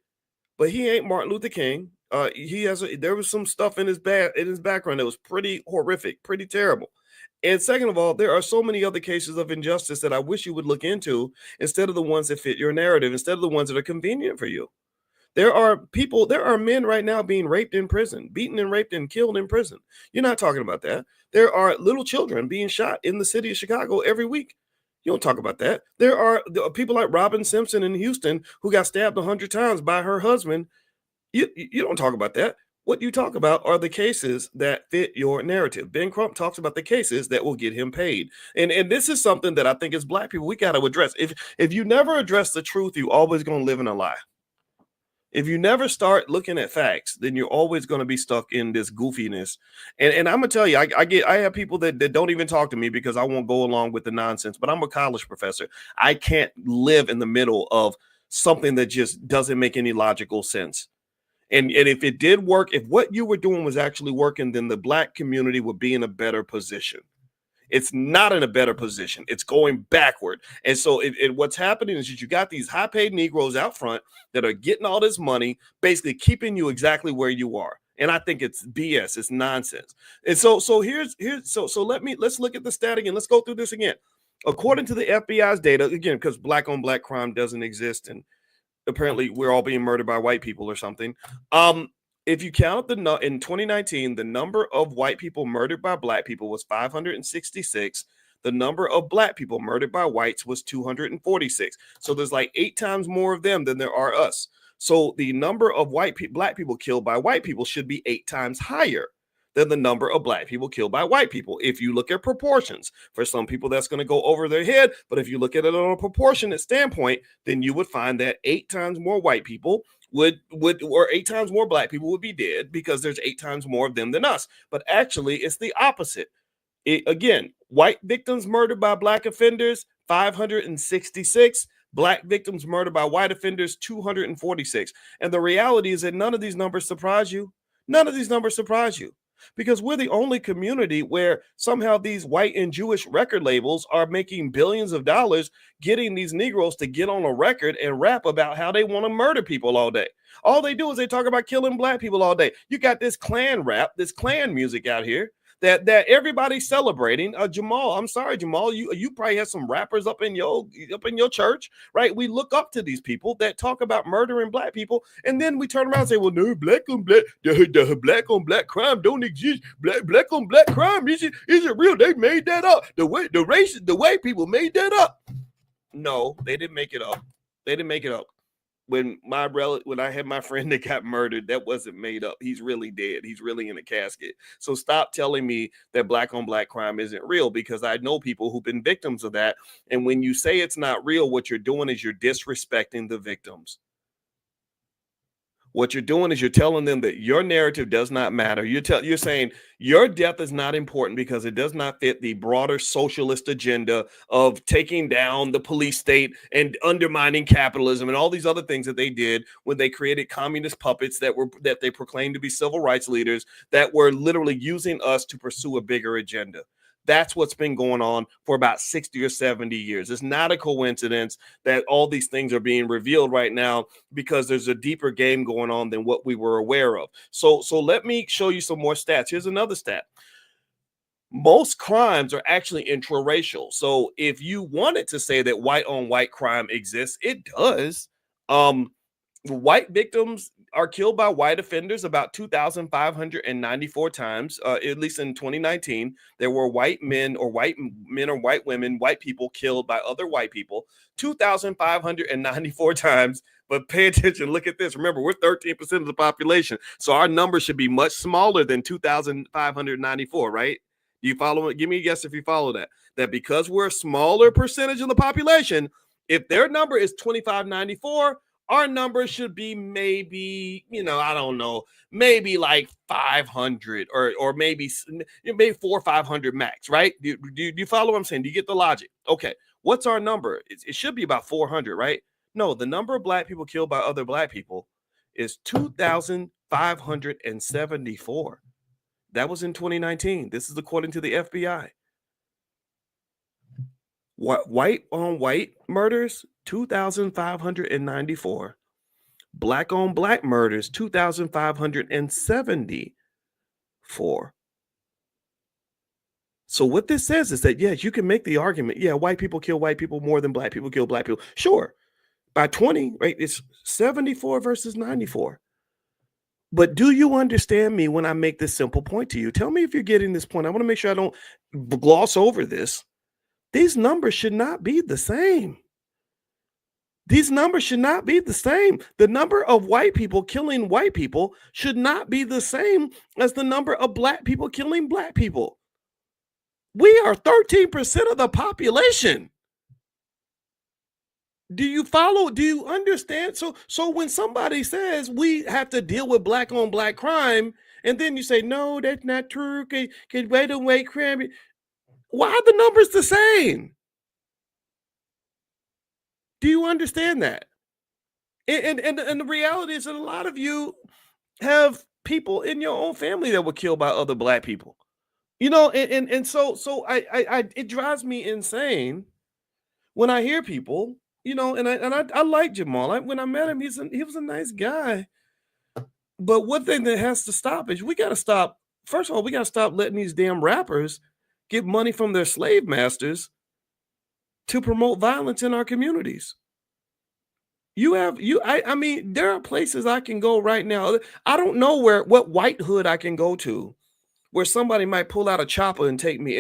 But he ain't Martin Luther King. There was some stuff in his background that was pretty horrific, pretty terrible. And second of all, there are so many other cases of injustice that I wish you would look into instead of the ones that fit your narrative, instead of the ones that are convenient for you. There are men right now being raped in prison, beaten and raped and killed in prison. You're not talking about that. There are little children being shot in the city of Chicago every week. You don't talk about that. There are people like Robin Simpson in Houston who got stabbed 100 times by her husband. You don't talk about that. What you talk about are the cases that fit your narrative. Ben Crump talks about the cases that will get him paid. And this is something that I think as black people, we got to address. If you never address the truth, you're always going to live in a lie. If you never start looking at facts, then you're always going to be stuck in this goofiness. And I'm gonna tell you, I have people that don't even talk to me because I won't go along with the nonsense. But I'm a college professor. I can't live in the middle of something that just doesn't make any logical sense. And if it did work, if what you were doing was actually working, then the black community would be in a better position. It's not in a better position. It's going backward. And so what's happening is that you got these high-paid Negroes out front that are getting all this money, basically keeping you exactly where you are. And I think it's BS. It's nonsense. And so let's look at the stat again. Let's go through this again. According to the FBI's data, again, because black on black crime doesn't exist, and apparently we're all being murdered by white people or something. If you count in 2019, the number of white people murdered by black people was 566. The number of black people murdered by whites was 246. So there's like 8 times more of them than there are us. So the number of black people killed by white people should be 8 times higher than the number of black people killed by white people. If you look at proportions, for some people that's going to go over their head, but if you look at it on a proportionate standpoint, then you would find that 8 times more white people would or 8 times more black people would be dead because there's 8 times more of them than us. But actually, it's the opposite. Again, white victims murdered by black offenders, 566. Black victims murdered by white offenders, 246. And the reality is that none of these numbers surprise you. None of these numbers surprise you because we're the only community where somehow these white and Jewish record labels are making billions of dollars getting these Negroes to get on a record and rap about how they want to murder people all day. All they do is they talk about killing black people all day. You got this Klan rap, this Klan music out here that everybody's celebrating. Jamal, I'm sorry, Jamal, you probably have some rappers up in your church, right? We look up to these people that talk about murdering black people, and then we turn around and say, well, no, black on black, the black on black crime don't exist. Black on black crime isn't real. They made that up. The white people made that up. No, they didn't make it up. They didn't make it up. When I had my friend that got murdered, that wasn't made up. He's really dead. He's really in a casket. So stop telling me that black on black crime isn't real, because I know people who've been victims of that. And when you say it's not real, what you're doing is you're disrespecting the victims. What you're doing is you're telling them that your narrative does not matter. You're saying your death is not important because it does not fit the broader socialist agenda of taking down the police state and undermining capitalism and all these other things that they did when they created communist puppets that they proclaimed to be civil rights leaders that were literally using us to pursue a bigger agenda. That's what's been going on for about 60 or 70 years. It's not a coincidence that all these things are being revealed right now, because there's a deeper game going on than what we were aware of. So let me show you some more stats. Here's another stat. Most crimes are actually intraracial. So if you wanted to say that white on white crime exists, it does. White victims are killed by white offenders about 2,594 times, at least in 2019. There were white men or white women, white people killed by other white people 2,594 times. But pay attention, look at this. Remember, we're 13% of the population. So our number should be much smaller than 2,594, right? Do you follow it? Give me a guess if you follow that. That because we're a smaller percentage of the population, if their number is 2,594, our number should be maybe, I don't know, maybe like 500 or maybe 400 or 500 max, right? Do you follow what I'm saying? Do you get the logic? Okay, what's our number? It should be about 400, right? No, the number of black people killed by other black people is 2,574. That was in 2019. This is according to the FBI. White on white murders, 2,594. Black on black murders, 2,574. So what this says is that, yes, you can make the argument, yeah, white people kill white people more than black people kill black people. Sure, by 20, right, it's 74 versus 94. But do you understand me when I make this simple point to you? Tell me if you're getting this point. I want to make sure I don't gloss over this. These numbers should not be the same. These numbers should not be the same. The number of white people killing white people should not be the same as the number of black people killing black people. We are 13% of the population. Do you follow? Do you understand? So when somebody says we have to deal with black on black crime, and then you say, no, that's not true. Can wait on white crime. Why are the numbers the same? Do you understand that? And the reality is that a lot of you have people in your own family that were killed by other black people. And so it drives me insane when I hear people, and I like Jamal. When I met him, he was a nice guy. But one thing that has to stop is we got to stop. First of all, we got to stop letting these damn rappers get money from their slave masters to promote violence in our communities. I mean, there are places I can go right now. I don't know what white hood I can go to where somebody might pull out a chopper and take me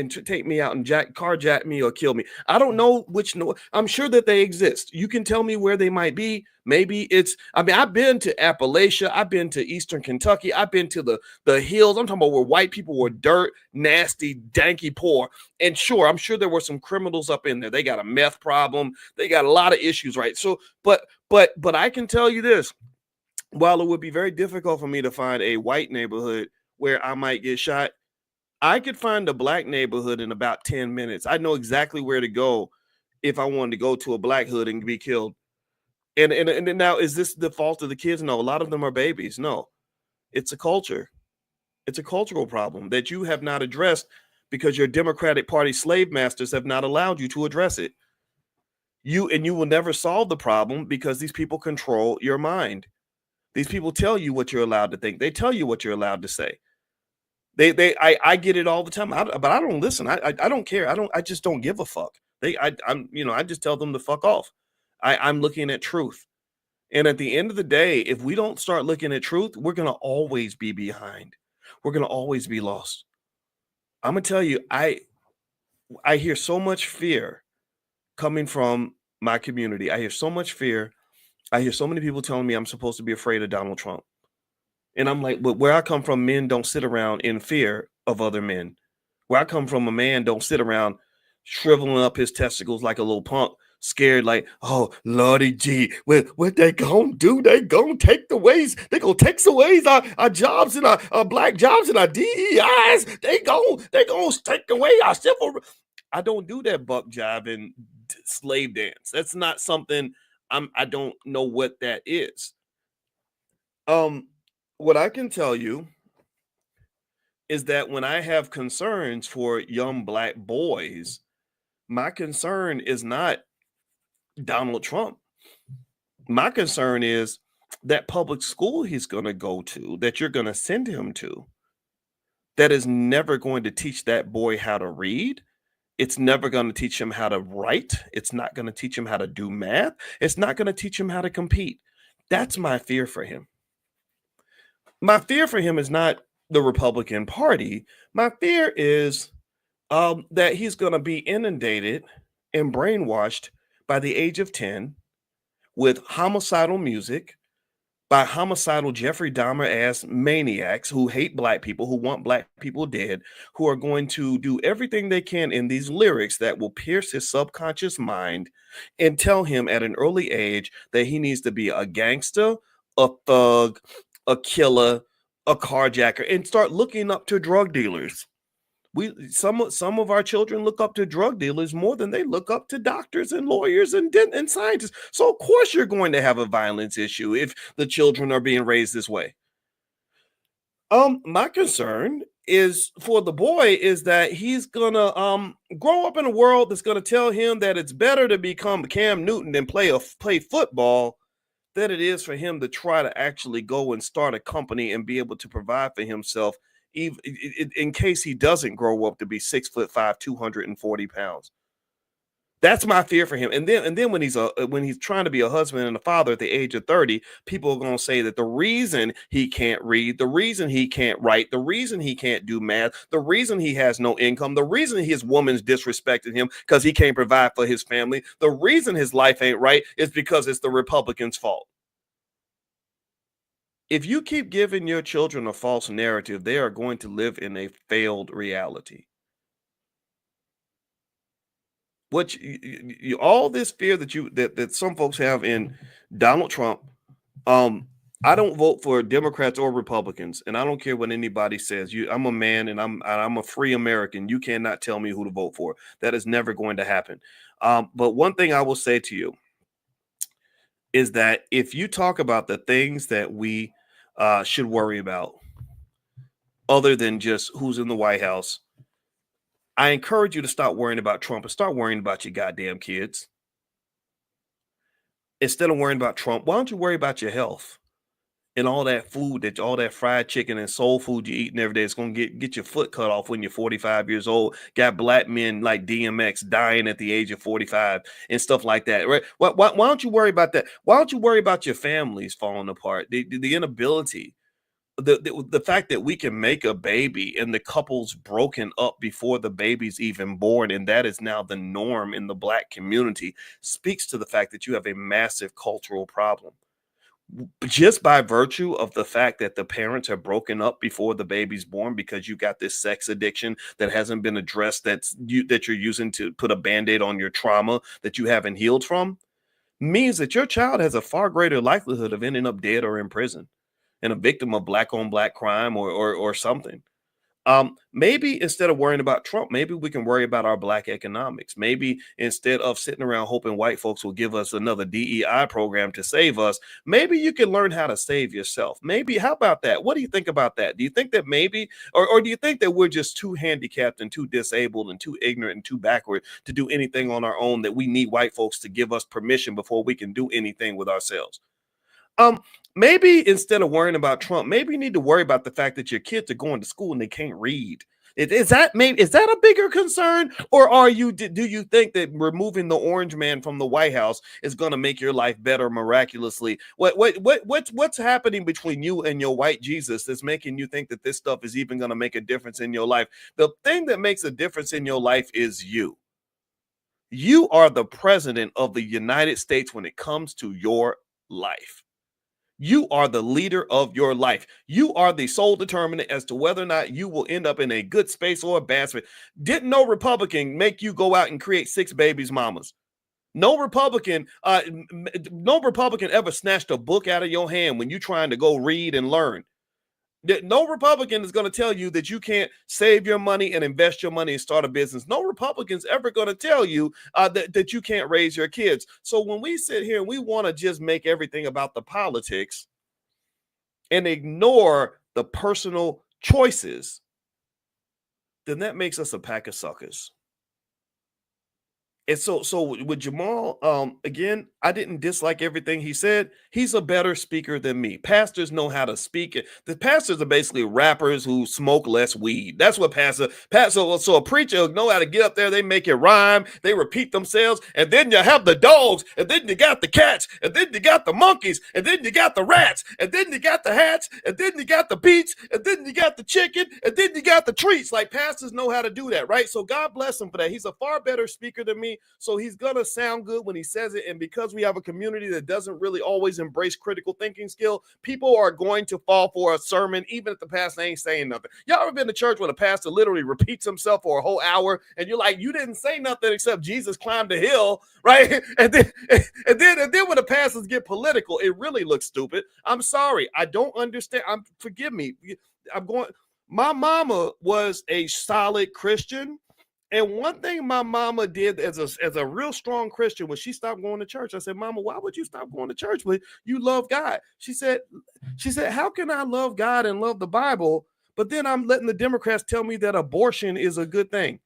out and carjack me or kill me. I don't know which. No, I'm sure that they exist. You can tell me where they might be. Maybe it's. I mean, I've been to Appalachia. I've been to Eastern Kentucky. I've been to the hills. I'm talking about where white people were dirt, nasty, danky, poor. And sure, I'm sure there were some criminals up in there. They got a meth problem. They got a lot of issues, right? So, but I can tell you this. While it would be very difficult for me to find a white neighborhood where I might get shot, I could find a black neighborhood in about 10 minutes. I know exactly where to go if I wanted to go to a black hood and be killed. And now, is this the fault of the kids? No, a lot of them are babies. No, it's a culture. It's a cultural problem that you have not addressed because your Democratic Party slave masters have not allowed you to address it. You will never solve the problem because these people control your mind. These people tell you what you're allowed to think. They tell you what you're allowed to say. I get it all the time, but I don't listen. I don't care. I just don't give a fuck. I just tell them to fuck off. I'm looking at truth. And at the end of the day, if we don't start looking at truth, we're going to always be behind. We're going to always be lost. I'm going to tell you, I hear so much fear coming from my community. I hear so much fear. I hear so many people telling me I'm supposed to be afraid of Donald Trump. And I'm like, but where I come from, men don't sit around in fear of other men. Where I come from, a man don't sit around shriveling up his testicles like a little punk, scared like, oh, Lordy G, what they gonna do? They gonna take the ways, they gonna take away our jobs and our black jobs and our DEIs. They gonna take away our civil. I don't do that buck jive and slave dance. That's not something I don't know what that is. What I can tell you is that when I have concerns for young black boys, my concern is not Donald Trump. My concern is that public school he's going to go to, that you're going to send him to, that is never going to teach that boy how to read. It's never going to teach him how to write. It's not going to teach him how to do math. It's not going to teach him how to compete. That's my fear for him. My fear for him is not the Republican Party. My fear is that he's going to be inundated and brainwashed by the age of 10 with homicidal music by homicidal Jeffrey Dahmer ass maniacs who hate black people, who want black people dead, who are going to do everything they can in these lyrics that will pierce his subconscious mind and tell him at an early age that he needs to be a gangster, a thug, a killer, a carjacker, and start looking up to drug dealers. Some of our children look up to drug dealers more than they look up to doctors and lawyers and scientists. So of course you're going to have a violence issue if the children are being raised this way. My concern is for the boy is that he's gonna grow up in a world that's gonna tell him that it's better to become Cam Newton and play football than it is for him to try to actually go and start a company and be able to provide for himself, even in case he doesn't grow up to be 6'5", 240 pounds. That's my fear for him. And then when he's trying to be a husband and a father at the age of 30, people are going to say that the reason he can't read, the reason he can't write, the reason he can't do math, the reason he has no income, the reason his woman's disrespected him because he can't provide for his family, the reason his life ain't right is because it's the Republicans' fault. If you keep giving your children a false narrative, they are going to live in a failed reality. What all this fear that some folks have in Donald Trump, I don't vote for Democrats or Republicans, and I don't care what anybody says. I'm a man, and I'm a free American. You cannot tell me who to vote for. That is never going to happen. But one thing I will say to you is that if you talk about the things that we should worry about, other than just who's in the White House, I encourage you to stop worrying about Trump and start worrying about your goddamn kids. Instead of worrying about Trump, why don't you worry about your health and all that food, all that fried chicken and soul food you're eating every day? It's going to get your foot cut off when you're 45 years old. Got black men like DMX dying at the age of 45 and stuff like that, right? Why don't you worry about that? Why don't you worry about your families falling apart? The inability the fact that we can make a baby and the couple's broken up before the baby's even born, and that is now the norm in the Black community, speaks to the fact that you have a massive cultural problem. Just by virtue of the fact that the parents are broken up before the baby's born because you got this sex addiction that hasn't been addressed, that you're using to put a band-aid on your trauma that you haven't healed from, means that your child has a far greater likelihood of ending up dead or in prison and a victim of black on black crime or something. Maybe instead of worrying about Trump, maybe we can worry about our Black economics. Maybe instead of sitting around hoping white folks will give us another DEI program to save us, maybe you can learn how to save yourself. Maybe, how about that? What do you think about that? Do you think that maybe, or do you think that we're just too handicapped and too disabled and too ignorant and too backward to do anything on our own, that we need white folks to give us permission before we can do anything with ourselves? Um, Maybe instead of worrying about Trump, maybe you need to worry about the fact that your kids are going to school and they can't read. Is that a bigger concern, or do you think that removing the orange man from the White House is going to make your life better miraculously? What's happening between you and your white Jesus that's making you think that this stuff is even going to make a difference in your life? The thing that makes a difference in your life is you. You are the president of the United States when it comes to your life. You are the leader of your life. You are the sole determinant as to whether or not you will end up in a good space or a bad space. Didn't no Republican make you go out and create 6 babies mamas? No Republican ever snatched a book out of your hand when you're trying to go read and learn. No Republican is going to tell you that you can't save your money and invest your money and start a business. No Republican's ever going to tell you that you can't raise your kids. So when we sit here and we want to just make everything about the politics and ignore the personal choices, then that makes us a pack of suckers. And so with Jamal, again, I didn't dislike everything he said. He's a better speaker than me. Pastors know how to speak. The pastors are basically rappers who smoke less weed. That's what so a preacher know how to get up there. They make it rhyme. They repeat themselves. And then you have the dogs. And then you got the cats. And then you got the monkeys. And then you got the rats. And then you got the hats. And then you got the beats. And then you got the chicken. And then you got the treats. Like, pastors know how to do that, right? So God bless him for that. He's a far better speaker than me. So he's going to sound good when he says it. And because we have a community that doesn't really always embrace critical thinking skill, people are going to fall for a sermon, even if the pastor ain't saying nothing. Y'all ever been to church where the pastor literally repeats himself for a whole hour and you're like, you didn't say nothing except Jesus climbed the hill, right? And then when the pastors get political, it really looks stupid. I'm sorry. I don't understand. Forgive me. My mama was a solid Christian. And one thing my mama did as a real strong Christian was she stopped going to church. I said, Mama, why would you stop going to church when you love God? She said, how can I love God and love the Bible, but then I'm letting the Democrats tell me that abortion is a good thing?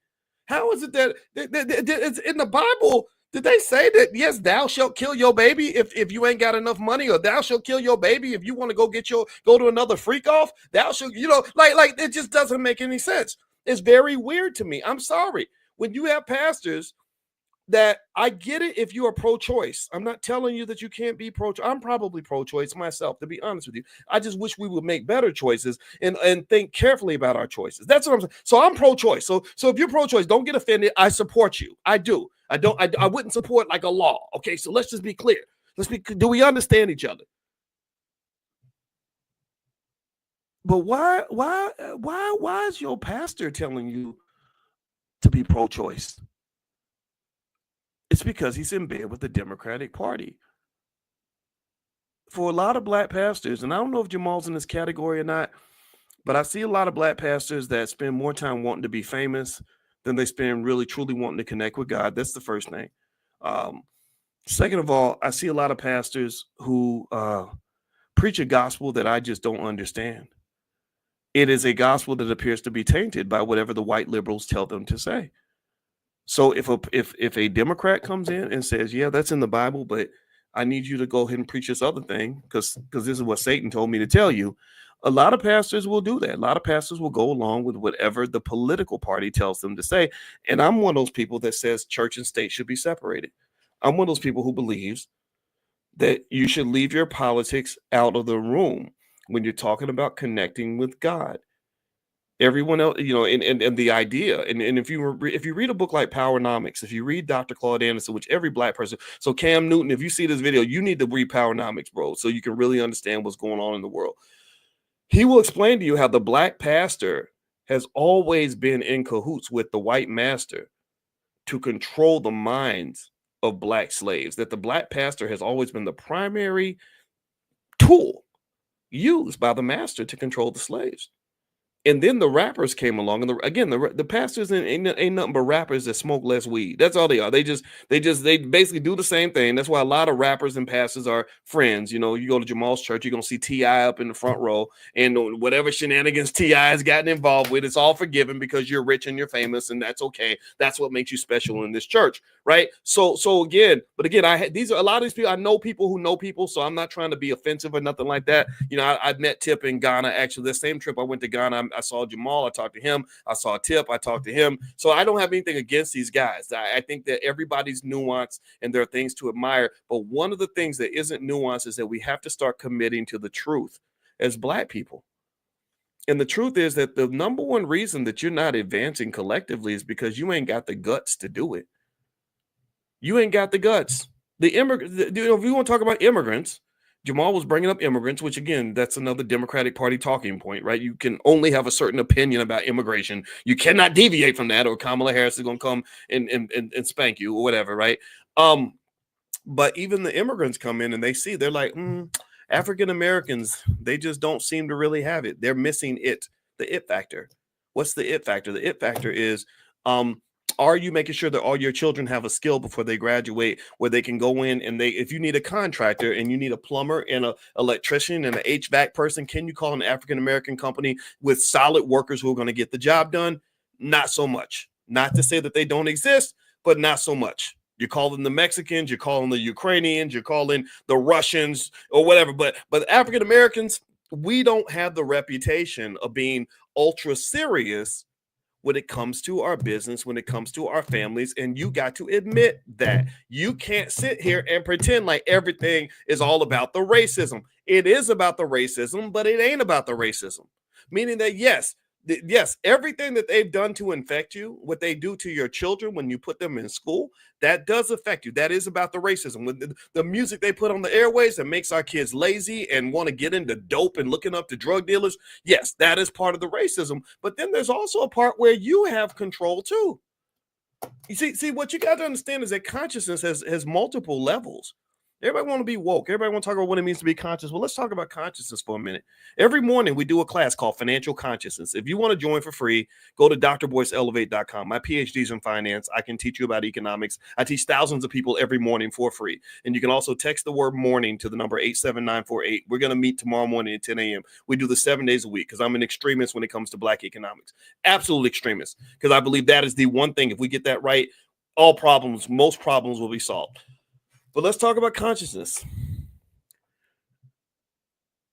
How is it that it's in the Bible? Did they say that, yes, thou shalt kill your baby if you ain't got enough money, or thou shalt kill your baby if you want to go to another freak off? Thou shalt, like it just doesn't make any sense. It's very weird to me. I'm sorry. When you have pastors that, I get it if you are pro-choice. I'm not telling you that you can't be pro-choice. I'm probably pro-choice myself, to be honest with you. I just wish we would make better choices and think carefully about our choices. That's what I'm saying. So I'm pro-choice. So if you're pro-choice, don't get offended. I support you. I do. I wouldn't support like a law. Okay, so let's just be clear. Do we understand each other? But why is your pastor telling you to be pro-choice? It's because he's in bed with the Democratic Party. For a lot of black pastors, and I don't know if Jamal's in this category or not, but I see a lot of black pastors that spend more time wanting to be famous than they spend really truly wanting to connect with God. That's the first thing. Second of all, I see a lot of pastors who preach a gospel that I just don't understand. It is a gospel that appears to be tainted by whatever the white liberals tell them to say. So if a Democrat comes in and says, yeah, that's in the Bible, but I need you to go ahead and preach this other thing because this is what Satan told me to tell you, a lot of pastors will do that. A lot of pastors will go along with whatever the political party tells them to say. And I'm one of those people that says church and state should be separated. I'm one of those people who believes that you should leave your politics out of the room. when you're talking about connecting with God. Everyone else, and the idea, and if you read a book like Powernomics, if you read Dr. Claude Anderson, which every Black person, so Cam Newton, if you see this video, you need to read Powernomics, bro, so you can really understand what's going on in the world. He will explain to you how the Black pastor has always been in cahoots with the white master to control the minds of Black slaves, that the Black pastor has always been the primary tool used by the master to control the slaves. And then the rappers came along, and the pastors ain't nothing but rappers that smoke less weed. That's all they are. They basically do the same thing. That's why a lot of rappers and pastors are friends. You go to Jamal's church, you're gonna see T.I. up in the front row, and whatever shenanigans T.I. has gotten involved with, it's all forgiven because you're rich and you're famous, and that's okay. That's what makes you special in this church, right? So again, these are a lot of these people. I know people who know people, so I'm not trying to be offensive or nothing like that. I met Tip in Ghana. Actually, the same trip I went to Ghana, I saw Jamal, I talked to him. I saw Tip, I talked to him. So I don't have anything against these guys. I think that everybody's nuanced and there are things to admire. But one of the things that isn't nuanced is that we have to start committing to the truth as Black people. And the truth is that the number one reason that you're not advancing collectively is because you ain't got the guts to do it. You ain't got the guts. If we want to talk about immigrants, Jamal was bringing up immigrants, which again, that's another Democratic Party talking point, right? You can only have a certain opinion about immigration. You cannot deviate from that, or Kamala Harris is going to come and spank you or whatever, right? But even the immigrants come in and they're like, African Americans, they just don't seem to really have it. They're missing it, the it factor. What's the it factor? The it factor is, are you making sure that all your children have a skill before they graduate where they can go in and if you need a contractor and you need a plumber and an electrician and an HVAC person, can you call an African-American company with solid workers who are going to get the job done? Not so much. Not to say that they don't exist, but not so much. You're calling the Mexicans, you're calling the Ukrainians, you're calling the Russians or whatever. But African-Americans, we don't have the reputation of being ultra serious when it comes to our business, when it comes to our families, and you got to admit that. You can't sit here and pretend like everything is all about the racism. It is about the racism, but it ain't about the racism. Meaning that, yes, everything that they've done to infect you, what they do to your children when you put them in school, that does affect you. That is about the racism. With the music they put on the airways that makes our kids lazy and want to get into dope and looking up to drug dealers, yes, that is part of the racism. But then there's also a part where you have control too. You see, what you got to understand is that consciousness has multiple levels. Everybody want to be woke. Everybody want to talk about what it means to be conscious. Well, let's talk about consciousness for a minute. Every morning we do a class called Financial Consciousness. If you want to join for free, go to drboyceelevate.com. My PhD's in finance. I can teach you about economics. I teach thousands of people every morning for free. And you can also text the word morning to the number 87948. We're going to meet tomorrow morning at 10 a.m. We do this 7 days a week because I'm an extremist when it comes to Black economics. Absolute extremist, because I believe that is the one thing. If we get that right, most problems will be solved. But let's talk about consciousness.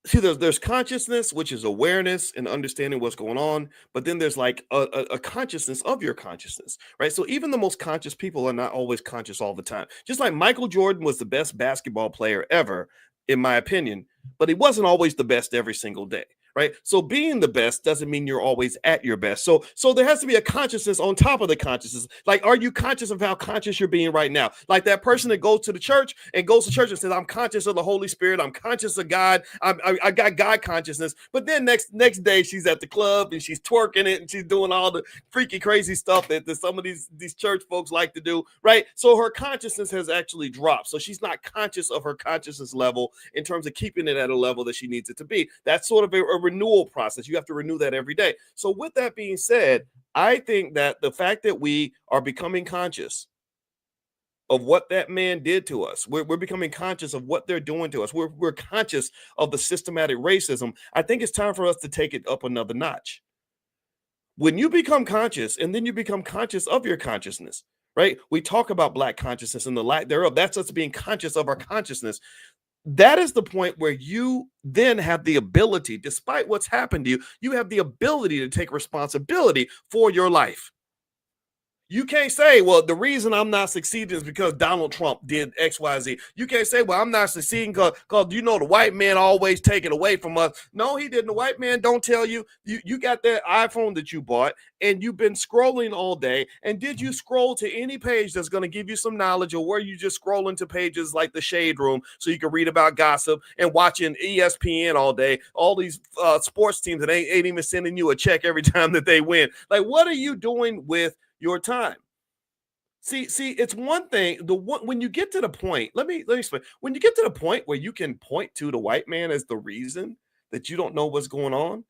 See, there's consciousness, which is awareness and understanding what's going on. But then there's like a consciousness of your consciousness, right? So even the most conscious people are not always conscious all the time. Just like Michael Jordan was the best basketball player ever, in my opinion, but he wasn't always the best every single day. Right. So being the best doesn't mean you're always at your best. So there has to be a consciousness on top of the consciousness. Like, are you conscious of how conscious you're being right now? Like that person that goes to church and says, I'm conscious of the Holy Spirit. I'm conscious of God. I got God consciousness. But then next day she's at the club and she's twerking it and she's doing all the freaky, crazy stuff that some of these church folks like to do. Right. So her consciousness has actually dropped. So she's not conscious of her consciousness level in terms of keeping it at a level that she needs it to be. That's sort of a renewal process. You have to renew that every day. So with that being said, I think that the fact that we are becoming conscious of what that man did to us, we're becoming conscious of what they're doing to us, we're conscious of the systematic racism. I think it's time for us to take it up another notch. When you become conscious and then you become conscious of your consciousness, right? We talk about Black consciousness and the lack thereof. That's us being conscious of our consciousness. That is the point where you then have the ability, despite what's happened to you, you have the ability to take responsibility for your life. You can't say, well, the reason I'm not succeeding is because Donald Trump did X, Y, Z. You can't say, well, I'm not succeeding because the white man always take it away from us. No, he didn't. The white man don't tell you. You got that iPhone that you bought and you've been scrolling all day. And did you scroll to any page that's going to give you some knowledge, or were you just scrolling to pages like the Shade Room so you can read about gossip and watching ESPN all day, all these sports teams that ain't even sending you a check every time that they win? Like, what are you doing with your time? See, it's one thing. When you get to the point, let me explain. When you get to the point where you can point to the white man as the reason that you don't know what's going on,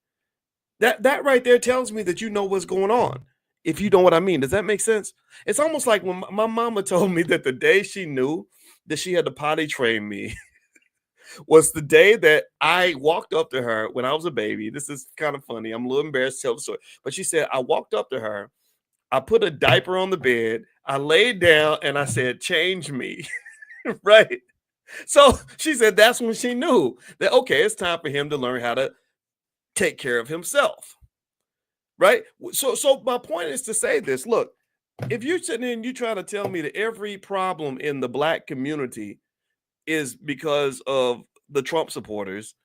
that right there tells me that you know what's going on. If you know what I mean, does that make sense? It's almost like when my mama told me that the day she knew that she had to potty train me was the day that I walked up to her when I was a baby. This is kind of funny. I'm a little embarrassed to tell the story, but she said I walked up to her. I put a diaper on the bed. I laid down and I said, change me. Right. So she said that's when she knew that, okay, it's time for him to learn how to take care of himself. Right. So my point is to say this. Look, if you're sitting there and you try to tell me that every problem in the black community is because of the Trump supporters,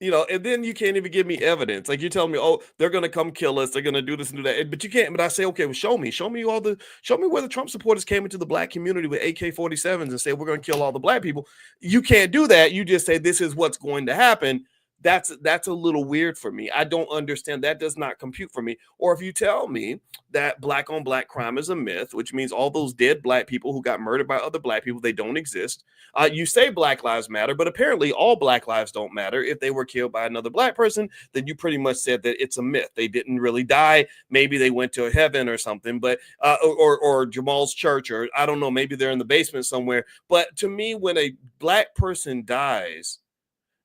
and then you can't even give me evidence. Like, you're telling me, oh, they're going to come kill us. They're going to do this and do that. But you can't. But I say, okay, well, show me where the Trump supporters came into the black community with AK-47s and said, we're going to kill all the black people. You can't do that. You just say, this is what's going to happen. That's a little weird for me. I don't understand. That does not compute for me. Or if you tell me that black on black crime is a myth, which means all those dead black people who got murdered by other black people, they don't exist. You say Black Lives Matter, but apparently all black lives don't matter. If they were killed by another black person, then you pretty much said that it's a myth. They didn't really die. Maybe they went to heaven or something, but or Jamal's church, or I don't know, maybe they're in the basement somewhere. But to me, when a black person dies,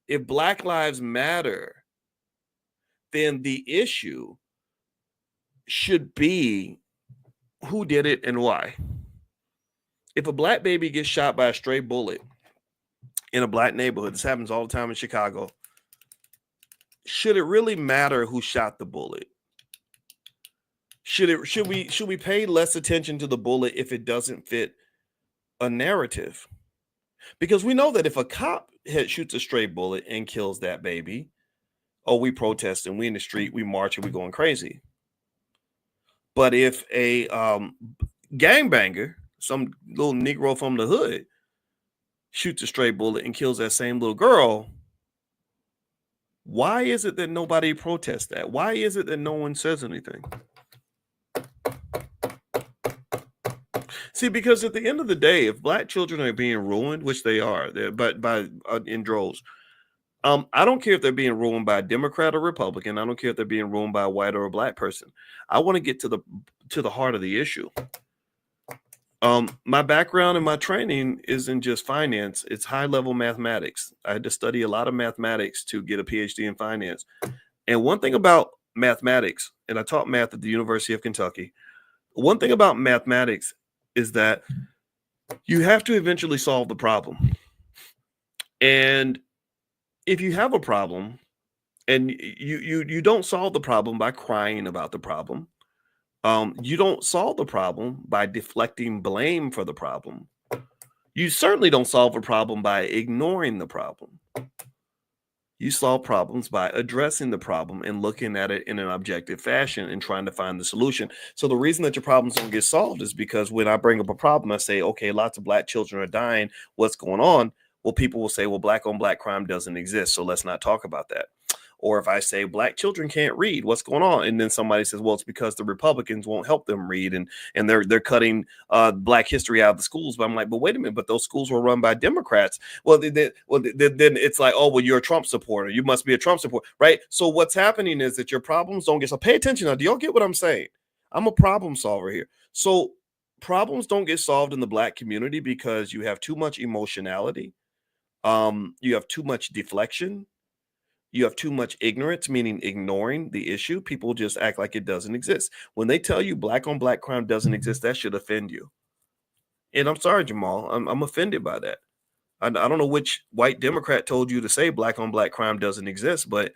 if Black Lives Matter, then the issue should be who did it and why. If a black baby gets shot by a stray bullet in a black neighborhood, this happens all the time in Chicago, should it really matter who shot the bullet? Should we pay less attention to the bullet if it doesn't fit a narrative? Because we know that if a cop shoots a stray bullet and kills that baby, oh, we protest and we in the street, we march and we going crazy. But if a gangbanger, some little Negro from the hood, shoots a stray bullet and kills that same little girl, why is it that nobody protests that? Why is it that no one says anything? See, because at the end of the day, if black children are being ruined, which they are, but by in droves, I don't care if they're being ruined by a Democrat or Republican. I don't care if they're being ruined by a white or a black person. I want to get to the heart of the issue. My background and my training isn't just finance; it's high-level mathematics. I had to study a lot of mathematics to get a PhD in finance. And one thing about mathematics, and I taught math at the University of Kentucky. One thing about mathematics is that you have to eventually solve the problem. And if you have a problem and you don't solve the problem by crying about the problem, you don't solve the problem by deflecting blame for the problem. You certainly don't solve a problem by ignoring the problem. You solve problems by addressing the problem and looking at it in an objective fashion and trying to find the solution. So the reason that your problems don't get solved is because when I bring up a problem, I say, okay, lots of black children are dying. What's going on? Well, people will say, well, black on black crime doesn't exist, so let's not talk about that. Or if I say black children can't read, what's going on? And then somebody says, well, it's because the Republicans won't help them read, and they're cutting black history out of the schools. But I'm like, but wait a minute, but those schools were run by Democrats. Well, then it's like, oh, well, you're a Trump supporter. You must be a Trump supporter, right? So what's happening is that your problems don't get solved. Pay attention now. Do y'all get what I'm saying? I'm a problem solver here. So problems don't get solved in the black community because you have too much emotionality. You have too much deflection. You have too much ignorance, meaning ignoring the issue. People just act like it doesn't exist. When they tell you black on black crime doesn't exist, that should offend you. And I'm sorry, Jamal, I'm offended by that. I don't know which white Democrat told you to say black on black crime doesn't exist, but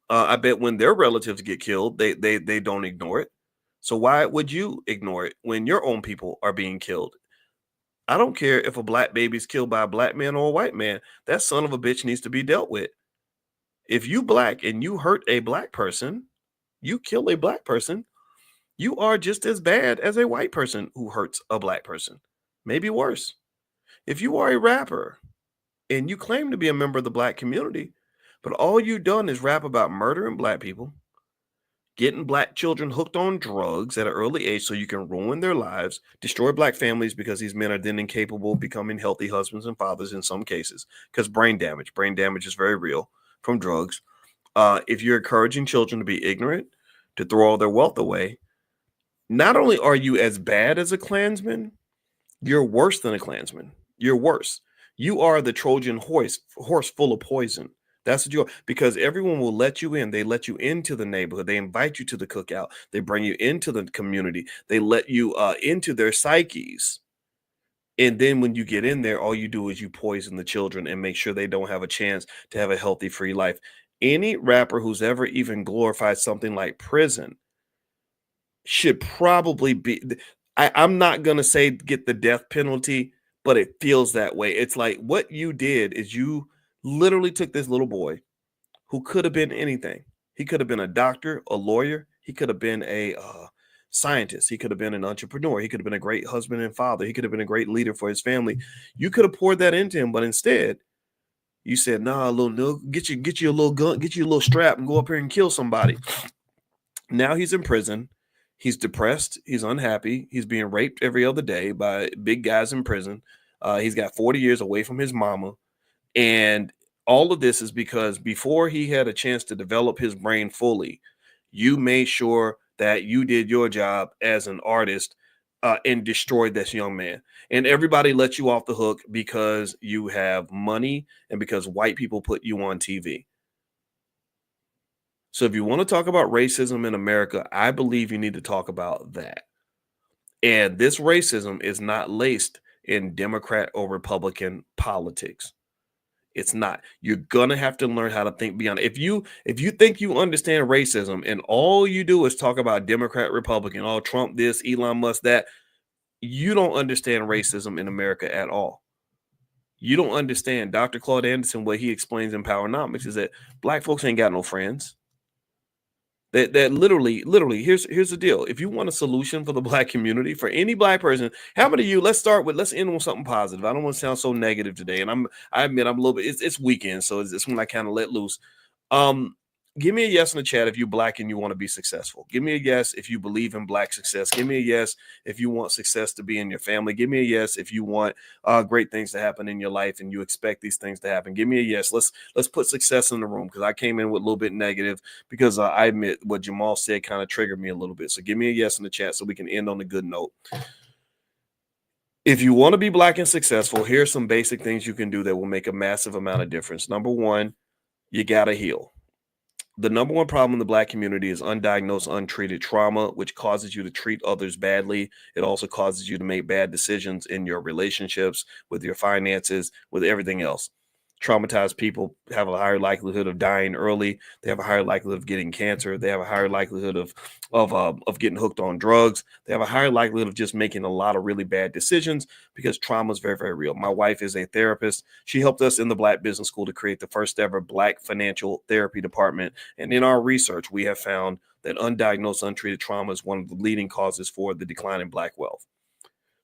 I bet when their relatives get killed, they don't ignore it. So why would you ignore it when your own people are being killed? I don't care if a black baby's killed by a black man or a white man. That son of a bitch needs to be dealt with. If you black and you hurt a black person, you kill a black person, you are just as bad as a white person who hurts a black person. Maybe worse. If you are a rapper and you claim to be a member of the black community, but all you've done is rap about murdering black people, getting black children hooked on drugs at an early age so you can ruin their lives, destroy black families because these men are then incapable of becoming healthy husbands and fathers in some cases, because brain damage is very real from drugs. If you're encouraging children to be ignorant, to throw all their wealth away, not only are you as bad as a Klansman, you're worse than a Klansman. You're worse. You are the Trojan horse full of poison. That's what you are, because everyone will let you in. They let you into the neighborhood. They invite you to the cookout. They bring you into the community. They let you into their psyches. And then when you get in there, all you do is you poison the children and make sure they don't have a chance to have a healthy, free life. Any rapper who's ever even glorified something like prison should probably be, I'm not going to say get the death penalty, but it feels that way. It's like what you did is you literally took this little boy who could have been anything. He could have been a doctor, a lawyer. He could have been a scientist. He could have been an entrepreneur. He could have been a great husband and father. He could have been a great leader for his family. You could have poured that into him, but instead you said, "Nah, little get you a little gun, get you a little strap, and go up here and kill somebody." Now he's in prison. He's depressed. He's unhappy. He's being raped every other day by big guys in prison. He's got 40 years away from his mama. And all of this is because before he had a chance to develop his brain fully, you made sure that you did your job as an artist and destroyed this young man. And everybody let you off the hook because you have money and because white people put you on TV. So if you want to talk about racism in America, I believe you need to talk about that. And this racism is not laced in Democrat or Republican politics. It's not. You're gonna have to learn how to think beyond it. If you think you understand racism and all you do is talk about Democrat, Republican, oh Trump this, Elon Musk that, you don't understand racism in America at all. You don't understand Dr. Claude Anderson, what he explains in Powernomics is that black folks ain't got no friends. That literally, here's the deal. If you want a solution for the black community, for any black person, how many of you, let's end on something positive. I don't want to sound so negative today. And I admit I'm a little bit, it's weekend, so it's when I kind of let loose. Give me a yes in the chat if you're black and you want to be successful. Give me a yes if you believe in black success. Give me a yes if you want success to be in your family. Give me a yes if you want great things to happen in your life and you expect these things to happen. Give me a yes. Let's put success in the room, because I came in with a little bit negative because I admit what Jamal said kind of triggered me a little bit. So give me a yes in the chat so we can end on a good note. If you want to be black and successful, here's some basic things you can do that will make a massive amount of difference. Number one, you got to heal. The number one problem in the black community is undiagnosed, untreated trauma, which causes you to treat others badly. It also causes you to make bad decisions in your relationships, with your finances, with everything else. Traumatized people have a higher likelihood of dying early. They have a higher likelihood of getting cancer. They have a higher likelihood of getting hooked on drugs. They have a higher likelihood of just making a lot of really bad decisions because trauma is very, very real. My wife is a therapist. She helped us in the Black Business School to create the first ever Black financial therapy department. And in our research, we have found that undiagnosed, untreated trauma is one of the leading causes for the decline in Black wealth.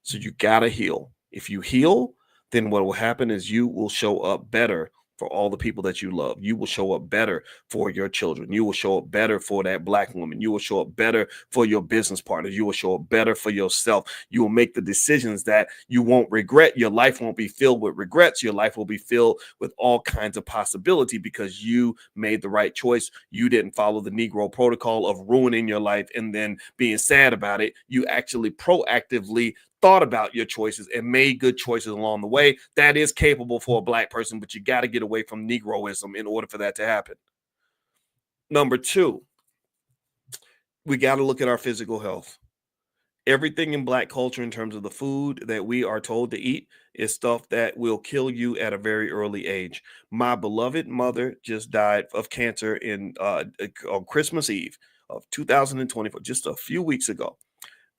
So you got to heal. If you heal, then what will happen is you will show up better for all the people that you love. You will show up better for your children. You will show up better for that black woman. You will show up better for your business partners. You will show up better for yourself. You will make the decisions that you won't regret. Your life won't be filled with regrets. Your life will be filled with all kinds of possibility because you made the right choice. You didn't follow the Negro protocol of ruining your life and then being sad about it. You actually proactively thought about your choices and made good choices along the way. That is capable for a black person, but you got to get away from Negroism in order for that to happen. Number two, we got to look at our physical health. Everything in black culture in terms of the food that we are told to eat is stuff that will kill you at a very early age. My beloved mother just died of cancer on Christmas Eve. of 2024, just a few weeks ago.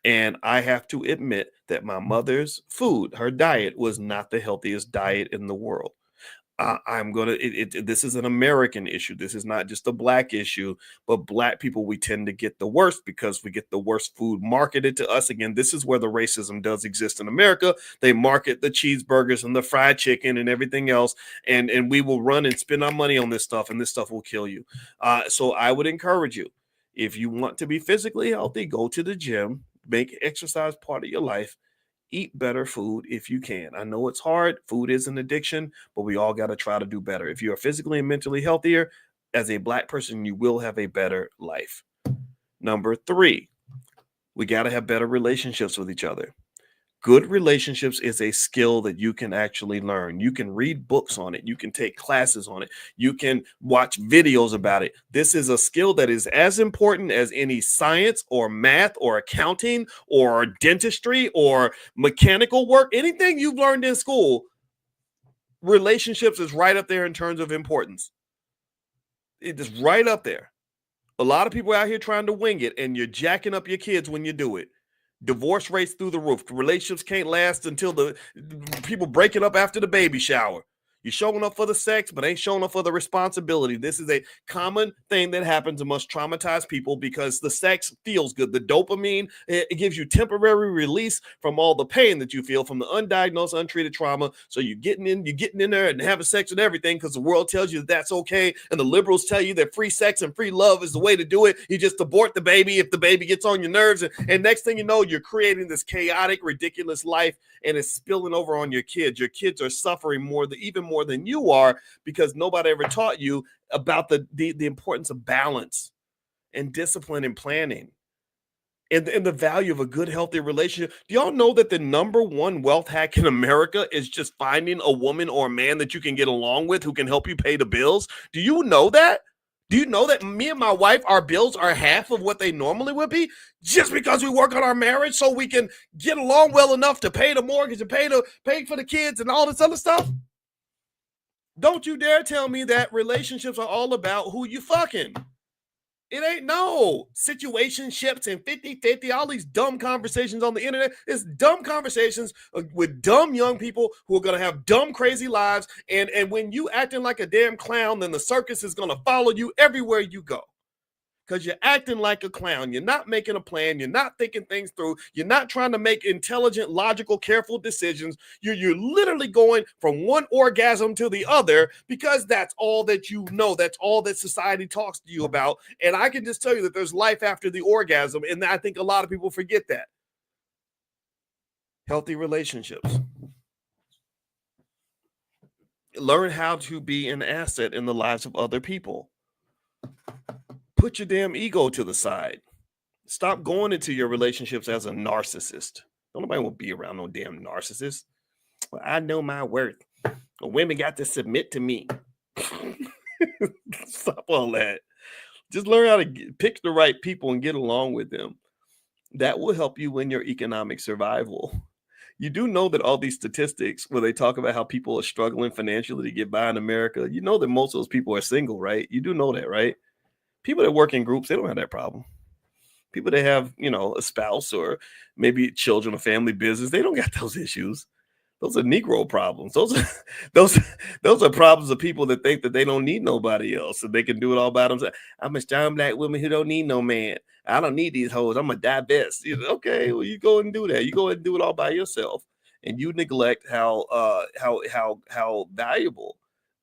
And I have to admit that my mother's food, her diet, was not the healthiest diet in the world. I'm gonna. This is an American issue. This is not just a black issue. But black people, we tend to get the worst because we get the worst food marketed to us. Again, this is where the racism does exist in America. They market the cheeseburgers and the fried chicken and everything else, and we will run and spend our money on this stuff, and this stuff will kill you. So I would encourage you, if you want to be physically healthy, go to the gym, make exercise part of your life. Eat better food if you can. I know it's hard. Food is an addiction, but we all got to try to do better. If you are physically and mentally healthier as a black person, you will have a better life. Number 3, we got to have better relationships with each other. Good relationships is a skill that you can actually learn. You can read books on it. You can take classes on it. You can watch videos about it. This is a skill that is as important as any science or math or accounting or dentistry or mechanical work. Anything you've learned in school, relationships is right up there in terms of importance. It is right up there. A lot of people out here trying to wing it, and you're jacking up your kids when you do it. Divorce rates through the roof. Relationships can't last until the people breaking up after the baby shower. You're showing up for the sex, but ain't showing up for the responsibility. This is a common thing that happens amongst traumatized people because the sex feels good. The dopamine, it gives you temporary release from all the pain that you feel from the undiagnosed, untreated trauma. So you're getting in there and having sex and everything because the world tells you that that's okay. And the liberals tell you that free sex and free love is the way to do it. You just abort the baby if the baby gets on your nerves. And next thing you know, you're creating this chaotic, ridiculous life, and it's spilling over on your kids. Your kids are suffering even more than you are because nobody ever taught you about the importance of balance and discipline and planning and the value of a good, healthy relationship. Do y'all know that the number one wealth hack in America is just finding a woman or a man that you can get along with who can help you pay the bills? Do you know that? Do you know that me and my wife, our bills are half of what they normally would be just because we work on our marriage so we can get along well enough to pay the mortgage and pay for the kids and all this other stuff? Don't you dare tell me that relationships are all about who you fucking. It ain't. No. Situationships and 50-50, all these dumb conversations on the internet. It's dumb conversations with dumb young people who are going to have dumb, crazy lives. And when you acting like a damn clown, then the circus is going to follow you everywhere you go. Because you're acting like a clown. You're not making a plan. You're not thinking things through. You're not trying to make intelligent, logical, careful decisions. You're literally going from one orgasm to the other because that's all that you know. That's all that society talks to you about. And I can just tell you that there's life after the orgasm. And I think a lot of people forget that. Healthy relationships. Learn how to be an asset in the lives of other people. Put your damn ego to the side. Stop going into your relationships as a narcissist. Nobody will be around no damn narcissist. Well, I know my worth. Women got to submit to me. Stop all that. Just learn how to pick the right people and get along with them. That will help you win your economic survival. You do know that all these statistics where they talk about how people are struggling financially to get by in America, you know that most of those people are single, right? You do know that, right? People that work in groups, they don't have that problem. People that have, a spouse or maybe children or family business, they don't got those issues. Those are Negro problems. Those are problems of people that think that they don't need nobody else and they can do it all by themselves. I'm a strong black woman who don't need no man. I don't need these hoes. I'm a divest. Okay, well, you go and do that. You go and do it all by yourself, and you neglect how valuable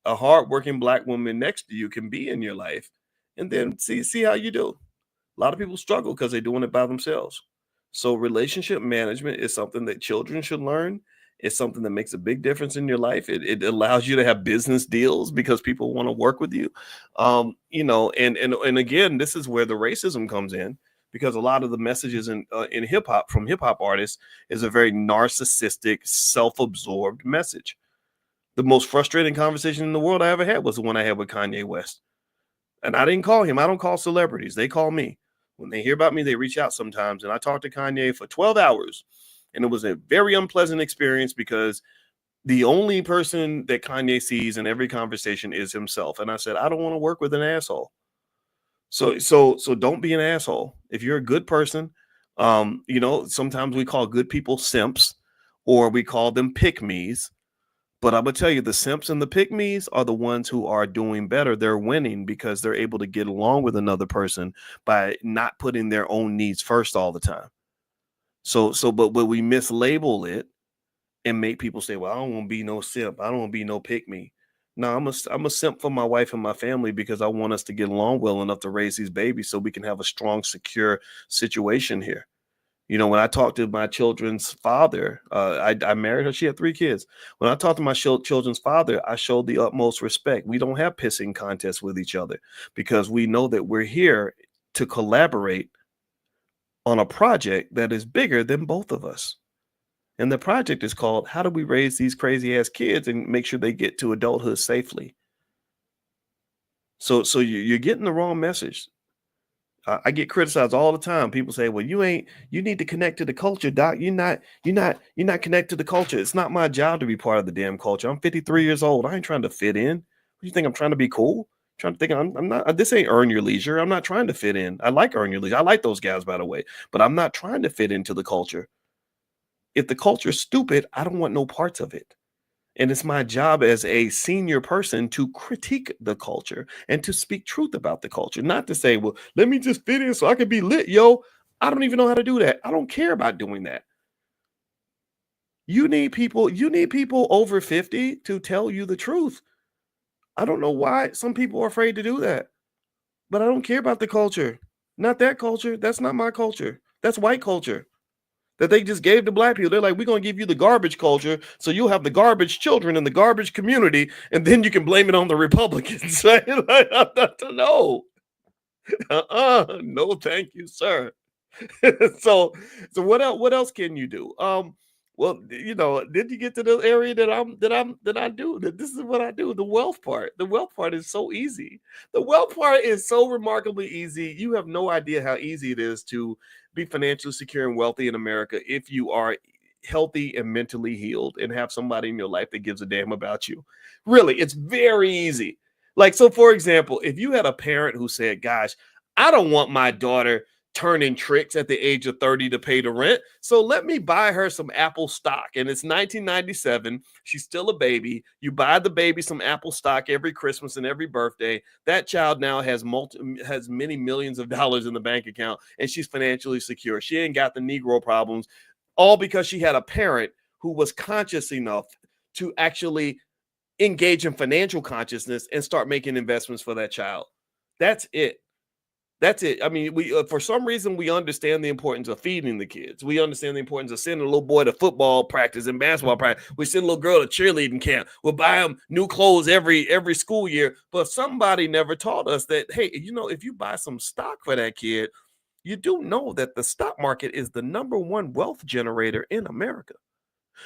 a hardworking black woman next to you can be in your life. And then see how you do. A lot of people struggle because they're doing it by themselves. So relationship management is something that children should learn. It's something that makes a big difference in your life. It allows you to have business deals because people want to work with you. And again, this is where the racism comes in because a lot of the messages in hip hop from hip hop artists is a very narcissistic, self-absorbed message. The most frustrating conversation in the world I ever had was the one I had with Kanye West. And I didn't call him. I don't call celebrities. They call me. When they hear about me, they reach out sometimes. And I talked to Kanye for 12 hours. And it was a very unpleasant experience because the only person that Kanye sees in every conversation is himself. And I said, I don't want to work with an asshole. So don't be an asshole. If you're a good person, sometimes we call good people simps, or we call them pick me's. But I'm gonna tell you, the simps and the pick me's are the ones who are doing better. They're winning because they're able to get along with another person by not putting their own needs first all the time. But we mislabel it and make people say, "Well, I don't want to be no simp. I don't want to be no pick me." No, I'm a simp for my wife and my family because I want us to get along well enough to raise these babies so we can have a strong, secure situation here. When I talked to my children's father, I married her. She had 3 kids. When I talked to my children's father, I showed the utmost respect. We don't have pissing contests with each other because we know that we're here to collaborate on a project that is bigger than both of us. And the project is called How Do We Raise These Crazy Ass Kids and Make Sure They Get to Adulthood Safely? So you're getting the wrong message. I get criticized all the time. People say, "Well, you need to connect to the culture, doc. You're not connected to the culture. It's not my job to be part of the damn culture. I'm 53 years old. I ain't trying to fit in. You think I'm trying to be cool? Trying to think I'm not. This ain't Earn Your Leisure. I'm not trying to fit in. I like Earn Your Leisure. I like those guys, by the way, but I'm not trying to fit into the culture. If the culture's stupid, I don't want no parts of it. And it's my job as a senior person to critique the culture and to speak truth about the culture, not to say, well, let me just fit in so I can be lit, yo. I don't even know how to do that. I don't care about doing that. You need people over 50 to tell you the truth. I don't know why some people are afraid to do that, but I don't care about the culture. Not that culture. That's not my culture. That's white culture that they just gave to black people. They're like, we're going to give you the garbage culture so you'll have the garbage children in the garbage community, and then you can blame it on the Republicans. Like, no. No, thank you, sir. so what else can you do? Well, did you get to the area that I do? That this is what I do. The wealth part. The wealth part is so easy. The wealth part is so remarkably easy. You have no idea how easy it is to be financially secure and wealthy in America if you are healthy and mentally healed and have somebody in your life that gives a damn about you. Really, it's very easy. Like, so for example, if you had a parent who said, gosh, I don't want my daughter turning tricks at the age of 30 to pay the rent. So let me buy her some Apple stock. And it's 1997. She's still a baby. You buy the baby some Apple stock every Christmas and every birthday. That child now has many millions of dollars in the bank account, and she's financially secure. She ain't got the Negro problems, all because she had a parent who was conscious enough to actually engage in financial consciousness and start making investments for that child. That's it. That's it. I mean, we for some reason we understand the importance of feeding the kids. We understand the importance of sending a little boy to football practice and basketball practice. We send a little girl to cheerleading camp. We'll buy them new clothes every school year. But somebody never taught us that, hey, if you buy some stock for that kid, you do know that the stock market is the number one wealth generator in America.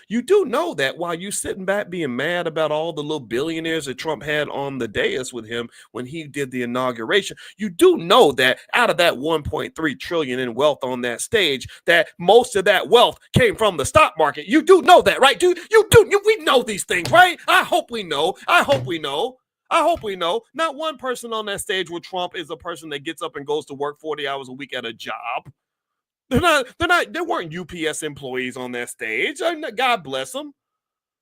You do know that while you sitting back being mad about all the little billionaires that Trump had on the dais with him when he did the inauguration, you do know that out of that 1.3 trillion in wealth on that stage, that most of that wealth came from the stock market. You do know that, right? We know these things, right? I hope we know. I hope we know. Not one person on that stage with Trump is a person that gets up and goes to work 40 hours a week at a job. There weren't UPS employees on that stage. God bless them.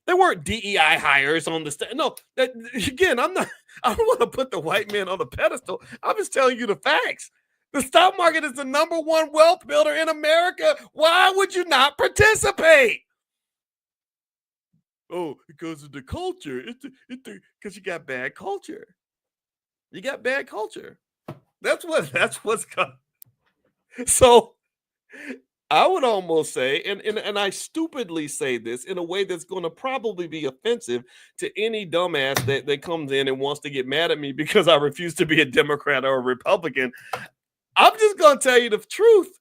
There weren't DEI hires on the stage. No, again, I don't want to put the white man on a pedestal. I'm just telling you the facts. The stock market is the number one wealth builder in America. Why would you not participate? Oh, because of the culture. Because you got bad culture. You got bad culture. That's what's coming. So I would almost say, and I stupidly say this in a way that's going to probably be offensive to any dumbass that comes in and wants to get mad at me because I refuse to be a Democrat or a Republican. I'm just going to tell you the truth.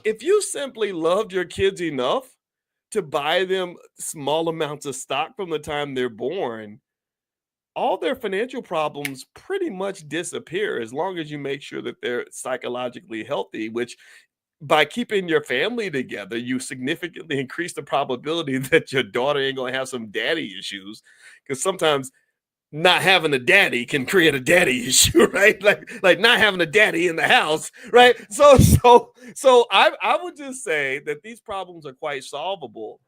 If you simply loved your kids enough to buy them small amounts of stock from the time they're born, all their financial problems pretty much disappear as long as you make sure that they're psychologically healthy, which by keeping your family together, you significantly increase the probability that your daughter ain't gonna have some daddy issues. Because sometimes not having a daddy can create a daddy issue, right? Like not having a daddy in the house, right? So I would just say that these problems are quite solvable,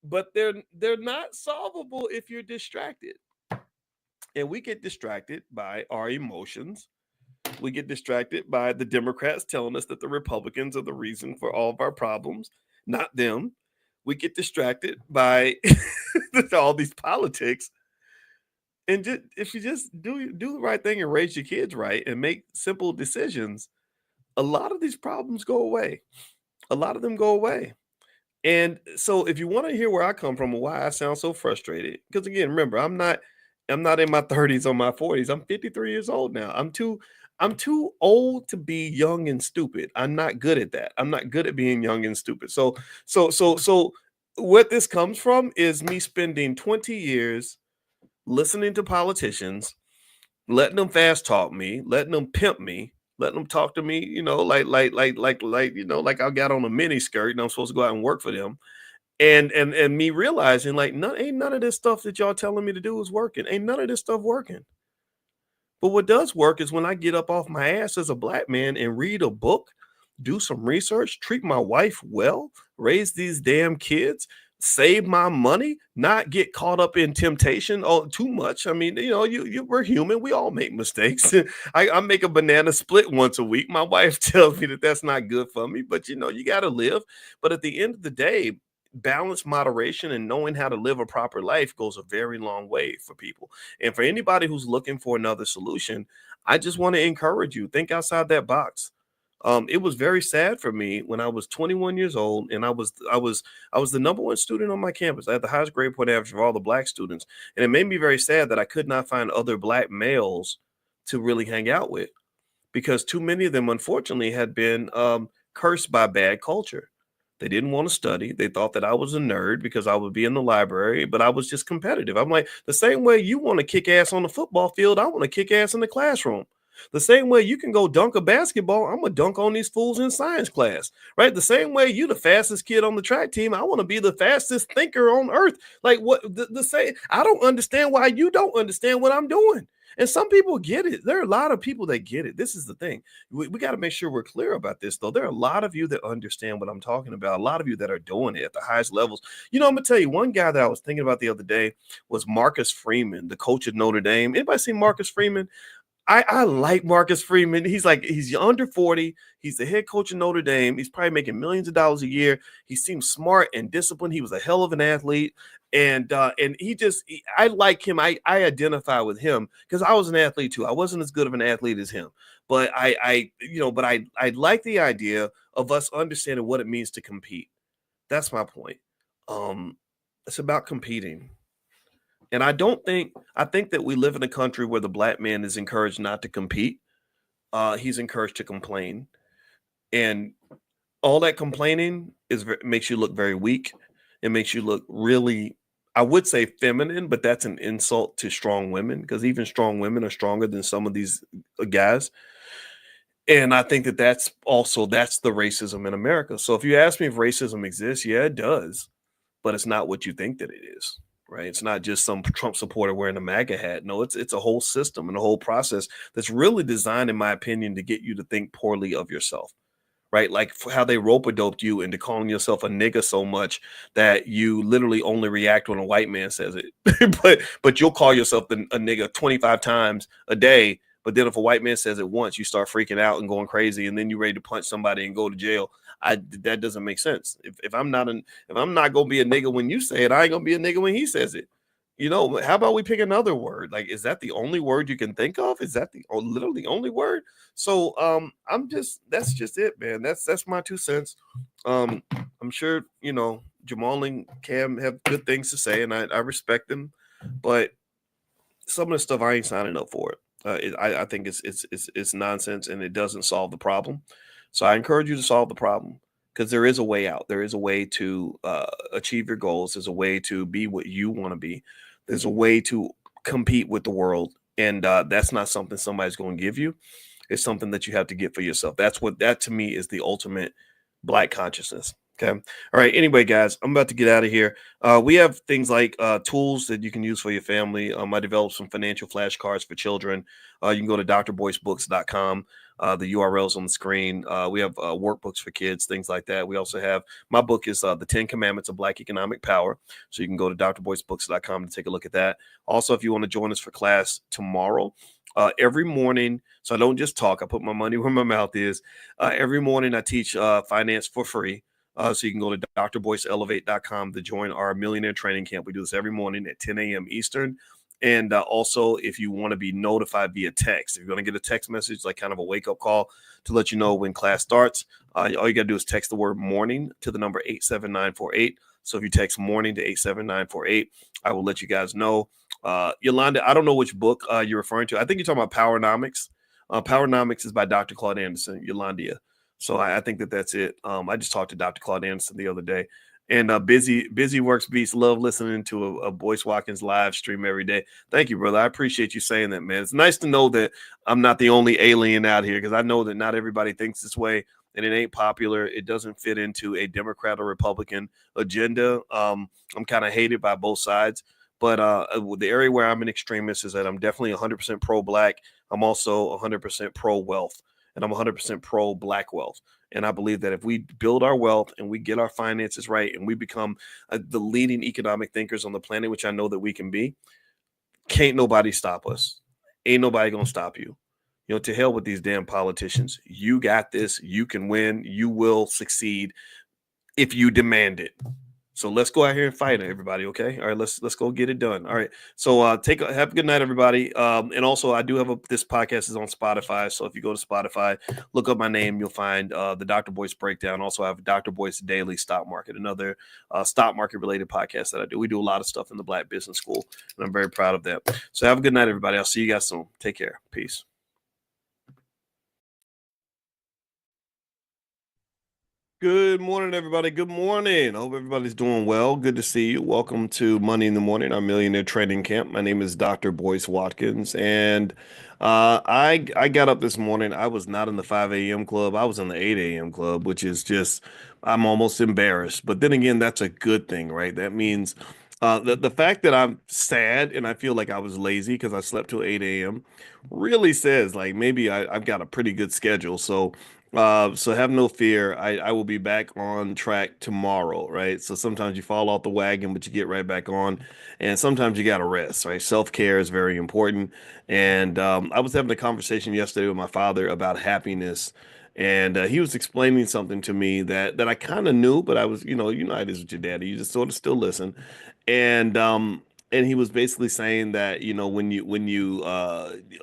but they're not solvable if you're distracted. And we get distracted by our emotions. We get distracted by the Democrats telling us that the Republicans are the reason for all of our problems, not them. We get distracted by all these politics. And just, if you just do the right thing and raise your kids right and make simple decisions, a lot of these problems go away. A lot of them go away. And so if you want to hear where I come from and why I sound so frustrated, because again, remember, I'm not in my 30s or my 40s. I'm 53 years old now. I'm too old to be young and stupid. I'm not good at that. I'm not good at being young and stupid. So what this comes from is me spending 20 years listening to politicians, letting them fast talk me, letting them pimp me, letting them talk to me, like I got on a mini skirt and I'm supposed to go out and work for them. And me realizing like ain't none of this stuff that y'all telling me to do is working. Ain't none of this stuff working. But what does work is when I get up off my ass as a black man and read a book, do some research, treat my wife well, raise these damn kids, save my money, not get caught up in temptation too much. I mean, we're human. We all make mistakes. I make a banana split once a week. My wife tells me that that's not good for me, but you got to live. But at the end of the day, balance, moderation, and knowing how to live a proper life goes a very long way for people. And for anybody who's looking for another solution, I just want to encourage you, think outside that box. It was very sad for me when I was 21 years old, and I was the number one student on my campus. I had the highest grade point average of all the black students, and it made me very sad that I could not find other black males to really hang out with, because too many of them, unfortunately, had been cursed by bad culture. They didn't want to study. They thought that I was a nerd because I would be in the library, but I was just competitive. I'm like, the same way you want to kick ass on the football field, I want to kick ass in the classroom. The same way you can go dunk a basketball, I'm gonna dunk on these fools in science class, right? The same way you the fastest kid on the track team, I want to be the fastest thinker on earth. Like what the same? I don't understand why you don't understand what I'm doing. And some people get it. There are a lot of people that get it. This is the thing. We got to make sure we're clear about this, though. There are a lot of you that understand what I'm talking about. A lot of you that are doing it at the highest levels. I'm going to tell you, one guy that I was thinking about the other day was Marcus Freeman, the coach of Notre Dame. Anybody seen Marcus Freeman? I like Marcus Freeman. He's under 40. He's the head coach of Notre Dame. He's probably making millions of dollars a year. He seems smart and disciplined. He was a hell of an athlete. And I like him. I identify with him because I was an athlete too. I wasn't as good of an athlete as him, but I like the idea of us understanding what it means to compete. That's my point. It's about competing. And I think that we live in a country where the black man is encouraged not to compete. He's encouraged to complain. And all that complaining makes you look very weak. It makes you look really, I would say feminine, but that's an insult to strong women, because even strong women are stronger than some of these guys. And I think that that's the racism in America. So if you ask me if racism exists, yeah, it does, but it's not what you think that it is. Right. It's not just some Trump supporter wearing a MAGA hat. No, it's a whole system and a whole process that's really designed, in my opinion, to get you to think poorly of yourself. Right. Like how they rope-a-doped you into calling yourself a nigga so much that you literally only react when a white man says it. but you'll call yourself a nigga 25 times a day. But then if a white man says it once, you start freaking out and going crazy, and then you're ready to punch somebody and go to jail. That doesn't make sense. If I'm not gonna be a nigga when you say it, I ain't gonna be a nigga when he says it. How about we pick another word? Like, is that the only word you can think of? Is that the literally only word? So that's just it, man. That's my 2 cents. I'm sure Jamal and Cam have good things to say, and I respect them, but some of the stuff I ain't signing up for it. I think it's nonsense, and it doesn't solve the problem. So I encourage you to solve the problem, because there is a way out. There is a way to achieve your goals. There's a way to be what you want to be. There's a way to compete with the world, and that's not something somebody's going to give you. It's something that you have to get for yourself. That to me is the ultimate black consciousness. Okay. All right. Anyway, guys, I'm about to get out of here. We have things like tools that you can use for your family. I developed some financial flashcards for children. You can go to drboycebooks.com. The URL's on the screen. We have workbooks for kids, things like that. We also have my book is The 10 Commandments of Black Economic Power. So you can go to drboycebooks.com to take a look at that. Also, if you want to join us for class tomorrow, every morning, so I don't just talk, I put my money where my mouth is. Every morning, I teach finance for free. So you can go to drboyceelevate.com to join our millionaire training camp. We do this every morning at 10 a.m. Eastern. And also, if you want to be notified via text, if you're going to get a text message, like kind of a wake up call to let you know when class starts, all you got to do is text the word morning to the number 87948. So if you text morning to 87948, I will let you guys know. Yolanda, I don't know which book you're referring to. I think you're talking about Powernomics. Powernomics is by Dr. Claude Anderson, Yolanda. So I think that's it. I just talked to Dr. Claude Anderson the other day, and busy works beats. Love listening to a Boyce Watkins live stream every day. Thank you, brother. I appreciate you saying that, man. It's nice to know that I'm not the only alien out here, because I know that not everybody thinks this way, and it ain't popular. It doesn't fit into a Democrat or Republican agenda. I'm kind of hated by both sides. But the area where I'm an extremist is that I'm definitely 100% pro-black. I'm also 100% pro-wealth, and I'm 100% pro-black wealth. And I believe that if we build our wealth and we get our finances right and we become the leading economic thinkers on the planet, which I know that we can be, can't nobody stop us. Ain't nobody gonna stop you. You know, to hell with these damn politicians. You got this. You can win. You will succeed if you demand it. So let's go out here and fight it, everybody. Okay. All right. Let's go get it done. All right. So have a good night, everybody. And also I do have this podcast is on Spotify. So if you go to Spotify, look up my name, you'll find the Dr. Boyce Breakdown. Also, I have Dr. Boyce Daily Stock Market, another stock market related podcast that I do. We do a lot of stuff in the Black Business School, and I'm very proud of that. So have a good night, everybody. I'll see you guys soon. Take care. Peace. Good morning, everybody. Good morning. I hope everybody's doing well. Good to see you. Welcome to Money in the Morning, our millionaire training camp. My name is Dr. Boyce Watkins, and I got up this morning. I was not in the 5 a.m. club. I was in the 8 a.m. club, which is just I'm almost embarrassed. But then again, that's a good thing, right? That means the fact that I'm sad and I feel like I was lazy because I slept till 8 a.m. really says like maybe I've got a pretty good schedule. So have no fear. I will be back on track tomorrow, right? So sometimes you fall off the wagon, but you get right back on, and sometimes you gotta rest, right? Self-care is very important. And I was having a conversation yesterday with my father about happiness, and he was explaining something to me that I kind of knew, but I was, how it is with your daddy. You just sort of still listen, and and he was basically saying that when you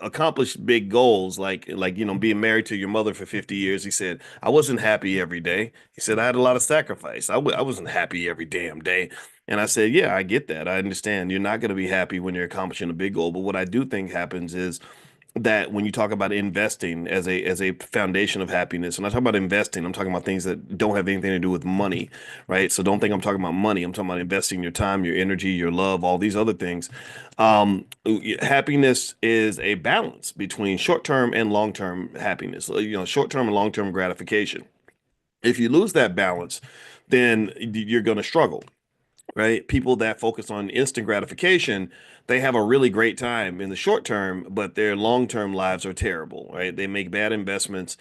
accomplish big goals like being married to your mother for 50 years, he said I wasn't happy every day. He said I had a lot of sacrifice. I wasn't happy every damn day. And I said, yeah, I get that. I understand you're not going to be happy when you're accomplishing a big goal, but what I do think happens is that when you talk about investing as a foundation of happiness, and I talk about investing, I'm talking about things that don't have anything to do with money, right? So don't think I'm talking about money. I'm talking about investing your time, your energy, your love, all these other things. Happiness is a balance between short-term and long-term happiness, short-term and long-term gratification. If you lose that balance, then you're going to struggle, right? People that focus on instant gratification, they have a really great time in the short term, but their long-term lives are terrible, right? They make bad investments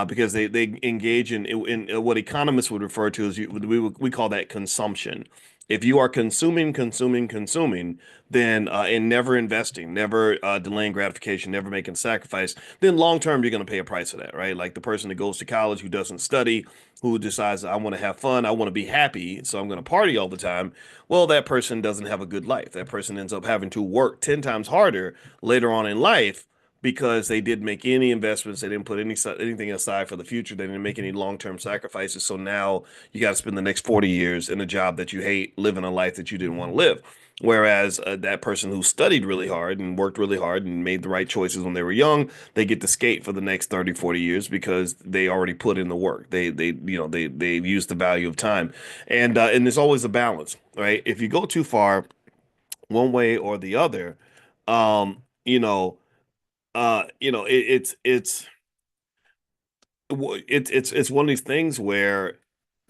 because they engage in what economists would refer to as we call that consumption. If you are consuming, then and never investing, never delaying gratification, never making sacrifice, then long term you're going to pay a price for that, right? Like the person that goes to college who doesn't study, who decides I want to have fun, I want to be happy, so I'm going to party all the time. Well, that person doesn't have a good life. That person ends up having to work 10 times harder later on in life because they didn't make any investments. They didn't put anything aside for the future. They didn't make any long-term sacrifices. So now you got to spend the next 40 years in a job that you hate, living a life that you didn't want to live. Whereas that person who studied really hard and worked really hard and made the right choices when they were young, they get to skate for the next 30, 40 years because they already put in the work. They use the value of time. And there's always a balance, right? If you go too far one way or the other, um, you know, it's one of these things where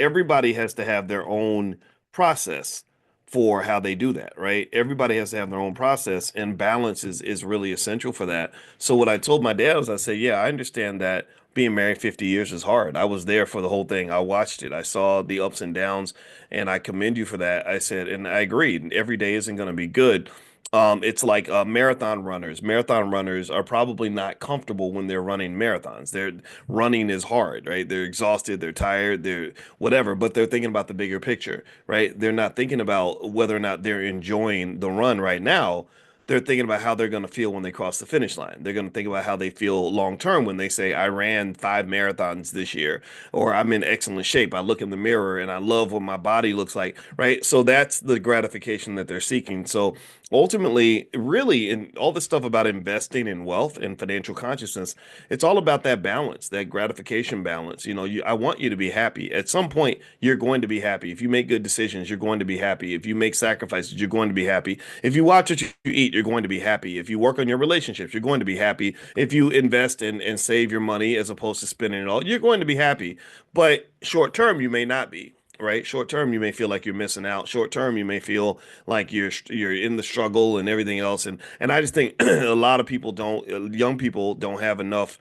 everybody has to have their own process for how they do that, right? Everybody has to have their own process, and balance is really essential for that. So what I told my dad was, I said, yeah, I understand that being married 50 years is hard. I was there for the whole thing. I watched it. I saw the ups and downs, and I commend you for that. I said, and I agreed. Every day isn't going to be good. It's like marathon runners. Marathon runners are probably not comfortable when they're running marathons. They're running is hard, right? They're exhausted, they're tired, they're whatever, but they're thinking about the bigger picture, right? They're not thinking about whether or not they're enjoying the run right now. They're thinking about how they're going to feel when they cross the finish line. They're going to think about how they feel long term when they say, I ran 5 marathons this year, or I'm in excellent shape. I look in the mirror and I love what my body looks like, right? So that's the gratification that they're seeking. So ultimately, really, in all this stuff about investing in wealth and financial consciousness, it's all about that balance, that gratification balance. I want you to be happy. At some point, you're going to be happy. If you make good decisions, you're going to be happy. If you make sacrifices, you're going to be happy. If you watch what you eat, you're going to be happy. If you work on your relationships, you're going to be happy. If you invest and save your money as opposed to spending it all, you're going to be happy. But short term, you may not be. Right. Short term, you may feel like you're missing out. Short term, you may feel like you're in the struggle and everything else. And I just think a lot of people don't, young people don't have enough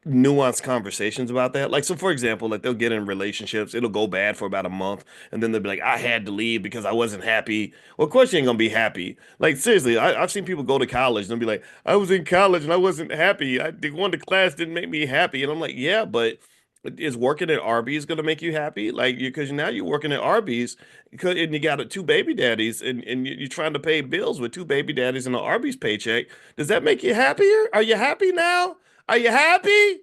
nuanced conversations about that. Like, so for example, like they'll get in relationships, it'll go bad for about a month, and then they'll be like, I had to leave because I wasn't happy. Well, of course you ain't gonna be happy. Like, seriously, I've seen people go to college and they'll be like, I was in college and I wasn't happy. Going to class didn't make me happy. And I'm like, yeah, but is working at Arby's gonna make you happy? Like, because now you're working at Arby's because and you got two baby daddies and you're trying to pay bills with two baby daddies and an Arby's paycheck. Does that make you happier? Are you happy now? Are you happy?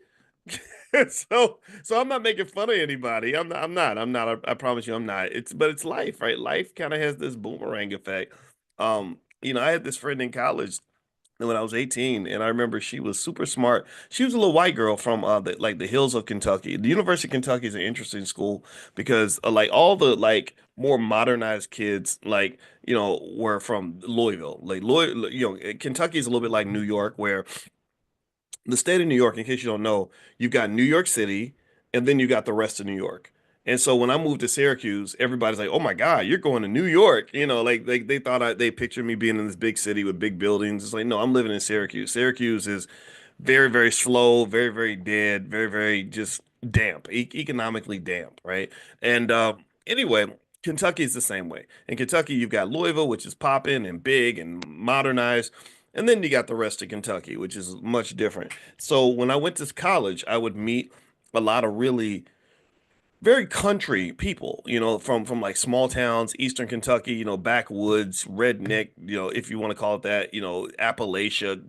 So I'm not making fun of anybody. I promise you I'm not. But it's life, right? Life kind of has this boomerang effect. I had this friend in college when I was 18, and I remember she was super smart. She was a little white girl from the hills of Kentucky. The University of Kentucky is an interesting school because like all the like more modernized kids were from Louisville. Kentucky is a little bit like New York where the state of New York, in case you don't know, you've got New York City, and then you got the rest of New York. And so when I moved to Syracuse, everybody's like, "Oh my God, you're going to New York!" Like they thought they pictured me being in this big city with big buildings. It's like, no, I'm living in Syracuse. Syracuse is very, very slow, very, very dead, very, very just damp, economically damp, right? And anyway, Kentucky is the same way. In Kentucky, you've got Louisville, which is popping and big and modernized. And then you got the rest of Kentucky, which is much different. So when I went to college, I would meet a lot of really very country people, from like small towns, Eastern Kentucky, backwoods, redneck, if you want to call it that, Appalachia,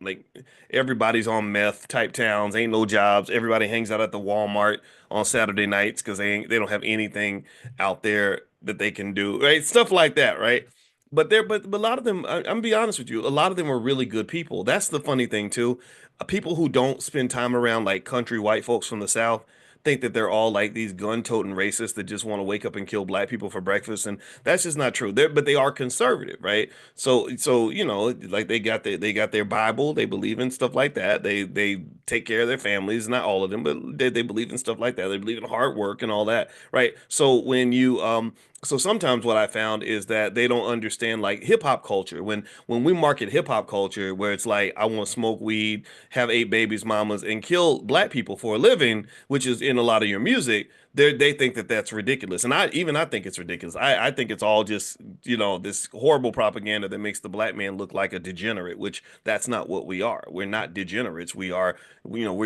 like everybody's on meth type towns, ain't no jobs. Everybody hangs out at the Walmart on Saturday nights because they don't have anything out there that they can do, right? Stuff like that, right? But a lot of them, I'm gonna be honest with you, a lot of them were really good people. That's the funny thing too. People who don't spend time around like country white folks from the South think that they're all like these gun-toting racists that just want to wake up and kill black people for breakfast, and that's just not true. But they are conservative, right? So like they got their Bible, they believe in stuff like that. They take care of their families, not all of them, but they believe in stuff like that. They believe in hard work and all that, right? So sometimes what I found is that they don't understand like hip hop culture. When we market hip hop culture, where it's like I want to smoke weed, have 8 babies, mamas, and kill black people for a living, which is in a lot of your music, they think that that's ridiculous, and I think it's ridiculous. I think it's all just this horrible propaganda that makes the black man look like a degenerate, which that's not what we are. We're not degenerates. We're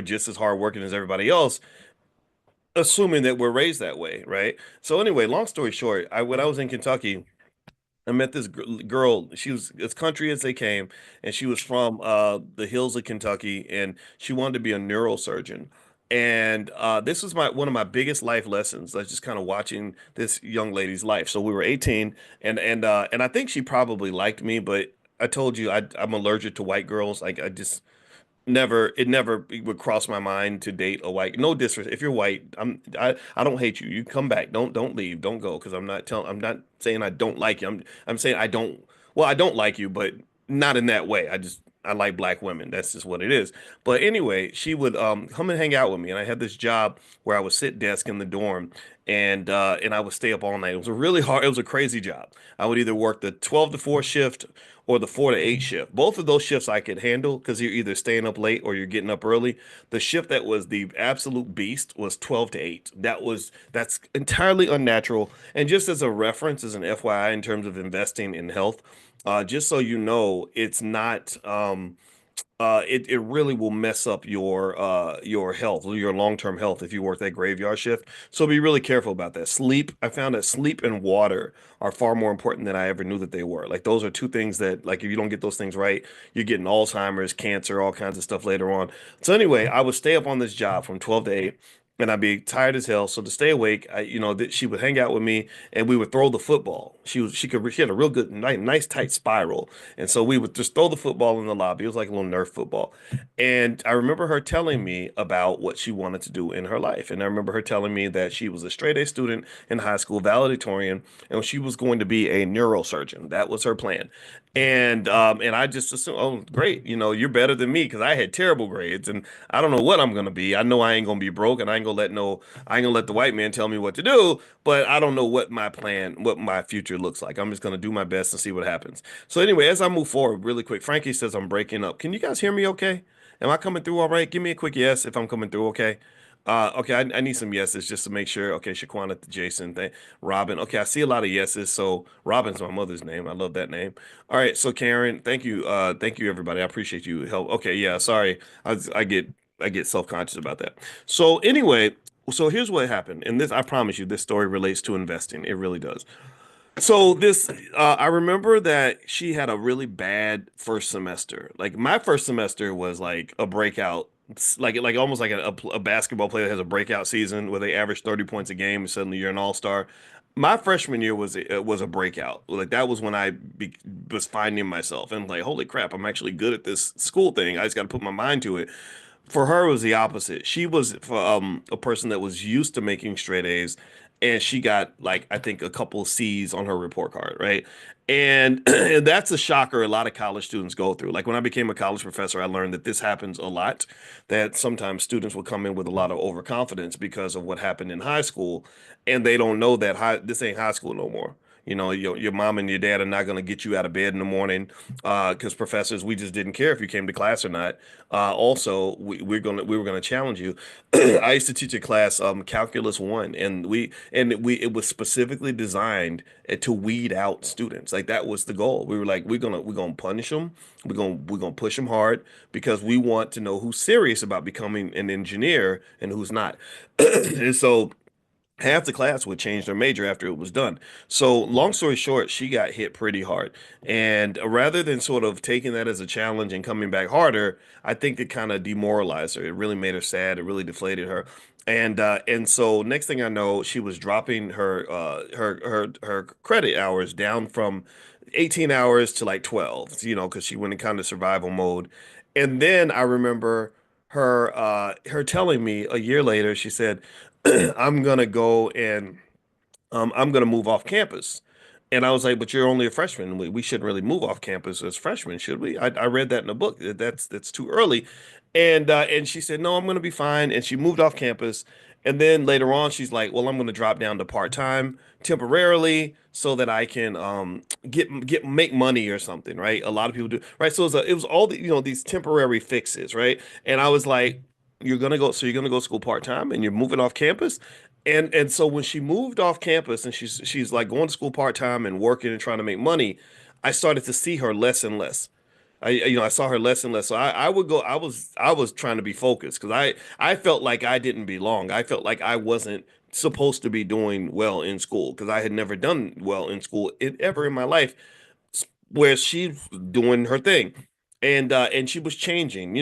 just as hardworking as everybody else assuming that we're raised that way, right? So anyway, long story short, when I was in Kentucky, I met this girl. She was as country as they came, and she was from the hills of Kentucky, and she wanted to be a neurosurgeon. And this was my one of my biggest life lessons. I was just kind of watching this young lady's life. So we were 18, and I think she probably liked me, but I told you I'm allergic to white girls. Like I just never would cross my mind to date a white. No disrespect. If you're white, I don't hate you. You come back. Don't leave. Don't go because I'm not saying I don't like you. I'm saying I don't. Well, I don't like you, but not in that way. I like black women. That's just what it is. But anyway, she would come and hang out with me, and I had this job where I would sit desk in the dorm, and I would stay up all night. It was a really hard. It was a crazy job. I would either work the 12 to 4 shift or the 4 to 8 shift. Both of those shifts I could handle because you're either staying up late or you're getting up early. The shift that was the absolute beast was 12 to 8. That's entirely unnatural. And just as a reference, as an FYI in terms of investing in health, just so you know, it's not it really will mess up your health, your long-term health if you work that graveyard shift. So be really careful about that. Sleep, I found that sleep and water are far more important than I ever knew that they were. Like those are two things that like if you don't get those things right, you're getting Alzheimer's, cancer, all kinds of stuff later on. So anyway, I would stay up on this job from 12 to 8 and I'd be tired as hell. So to stay awake, she would hang out with me and we would throw the football. She had a real good, nice tight spiral. And so we would just throw the football in the lobby. It was like a little Nerf football. And I remember her telling me about what she wanted to do in her life. And I remember her telling me that she was a straight A student in high school, valedictorian, and she was going to be a neurosurgeon. That was her plan. And I just assumed, oh, great, you're better than me because I had terrible grades and I don't know what I'm gonna be. I know I ain't gonna be broke and I ain't gonna let the white man tell me what to do, but I don't know what my future looks like. I'm just gonna do my best and see what happens. So anyway, as I move forward really quick, Frankie says I'm breaking up. Can you guys hear me okay? Am I coming through all right? Give me a quick yes if I'm coming through okay. Okay, I need some yeses just to make sure. Okay, Shaquana, Jason, Robin. Okay, I see a lot of yeses. So Robin's my mother's name. I love that name. All right, so Karen, thank you. Thank you everybody. I appreciate you help. Okay, yeah, sorry. I get self-conscious about that. So anyway, so here's what happened. And this, I promise you, this story relates to investing. It really does. So I remember that she had a really bad first semester. Like my first semester was like a breakout, like almost like a basketball player that has a breakout season where they average 30 points a game and suddenly you're an all-star. My freshman year was a breakout. Like that was when was finding myself and like, holy crap, I'm actually good at this school thing. I just got to put my mind to it. For her, it was the opposite. She was a person that was used to making straight A's, and she got like I think a couple C's on her report card, right? And, and that's a shocker a lot of college students go through. Like when I became a college professor, I learned that this happens a lot, that sometimes students will come in with a lot of overconfidence because of what happened in high school, and they don't know that this ain't high school no more. Your mom and your dad are not going to get you out of bed in the morning because professors, we just didn't care if you came to class or not. Also, we were gonna challenge you. I used to teach a class, Calculus 1, and it was specifically designed to weed out students. Like that was the goal. We were like, we're gonna punish them. We're gonna push them hard because we want to know who's serious about becoming an engineer and who's not. And so half the class would change their major after it was done. So, long story short, she got hit pretty hard. And rather than sort of taking that as a challenge and coming back harder, I think it kind of demoralized her. It really made her sad. It really deflated her. And so next thing I know, she was dropping her credit hours down from 18 hours to like 12, because she went in kind of survival mode. And then I remember her telling me a year later, she said, I'm gonna go and I'm gonna move off campus. And I was like, but you're only a freshman. We shouldn't really move off campus as freshmen, should we? I read that in a book. That's too early. And she said, no, I'm gonna be fine. And she moved off campus. And then later on, she's like, well, I'm gonna drop down to part-time temporarily so that I can make money or something, right? A lot of people do, right? So it was all these temporary fixes, right? And I was like, you're gonna go to school part-time and you're moving off campus. And so when she moved off campus and she's like going to school part-time and working and trying to make money, I started to see her less and less. I saw her less and less. So I would go, I was trying to be focused because I felt like I didn't belong. I felt like I wasn't supposed to be doing well in school because I had never done well in school ever in my life where she's doing her thing. And she was changing.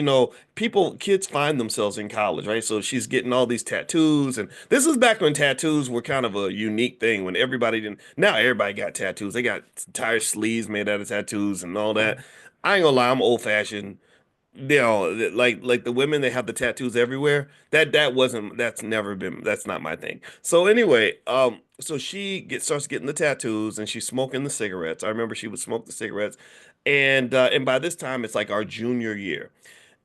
Kids find themselves in college, right? So she's getting all these tattoos, and this was back when tattoos were kind of a unique thing when everybody didn't. Now everybody got tattoos. They got entire sleeves made out of tattoos and all that. I ain't gonna lie, I'm old fashioned. Like the women that have the tattoos everywhere. That's not my thing. So anyway, so starts getting the tattoos and she's smoking the cigarettes. I remember she would smoke the cigarettes. And by this time it's like our junior year.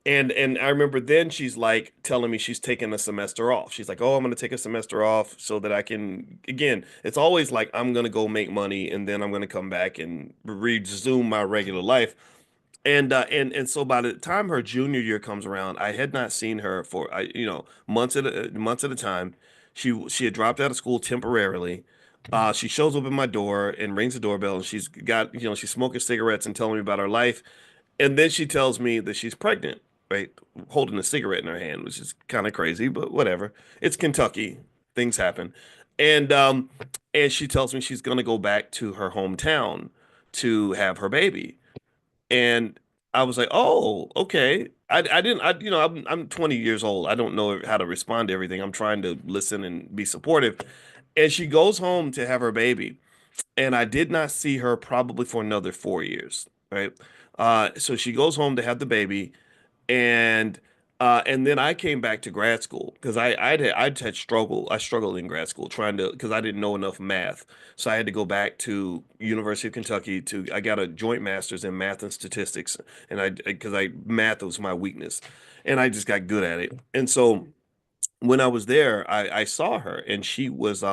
And I remember then she's like telling me she's taking a semester off. She's like, "Oh, I'm going to take a semester off so that I can." Again, it's always like I'm going to go make money and then I'm going to come back and resume my regular life. And so by the time her junior year comes around, I had not seen her for months at a time. She had dropped out of school temporarily. She shows up at my door and rings the doorbell, and she's got, she's smoking cigarettes and telling me about her life. And then she tells me that she's pregnant, right? Holding a cigarette in her hand, which is kind of crazy, but whatever. It's Kentucky. Things happen. And she tells me she's gonna go back to her hometown to have her baby. And I was like, "Oh, okay." I didn't I'm 20 years old. I don't know how to respond to everything. I'm trying to listen and be supportive. And she goes home to have her baby, and I did not see her probably for another 4 years, right? So she goes home to have the baby, and and then I came back to grad school because I struggled in grad school trying to because I didn't know enough math, so I had to go back to University of Kentucky to I got a joint master's in math and statistics, and I because I math was my weakness, and I just got good at it, and so when I was there, I saw her and she was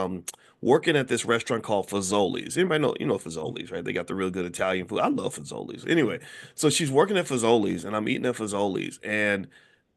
working at this restaurant called Fazoli's. Anybody know, Fazoli's, right? They got the real good Italian food. I love Fazoli's. Anyway, so she's working at Fazoli's and I'm eating at Fazoli's. And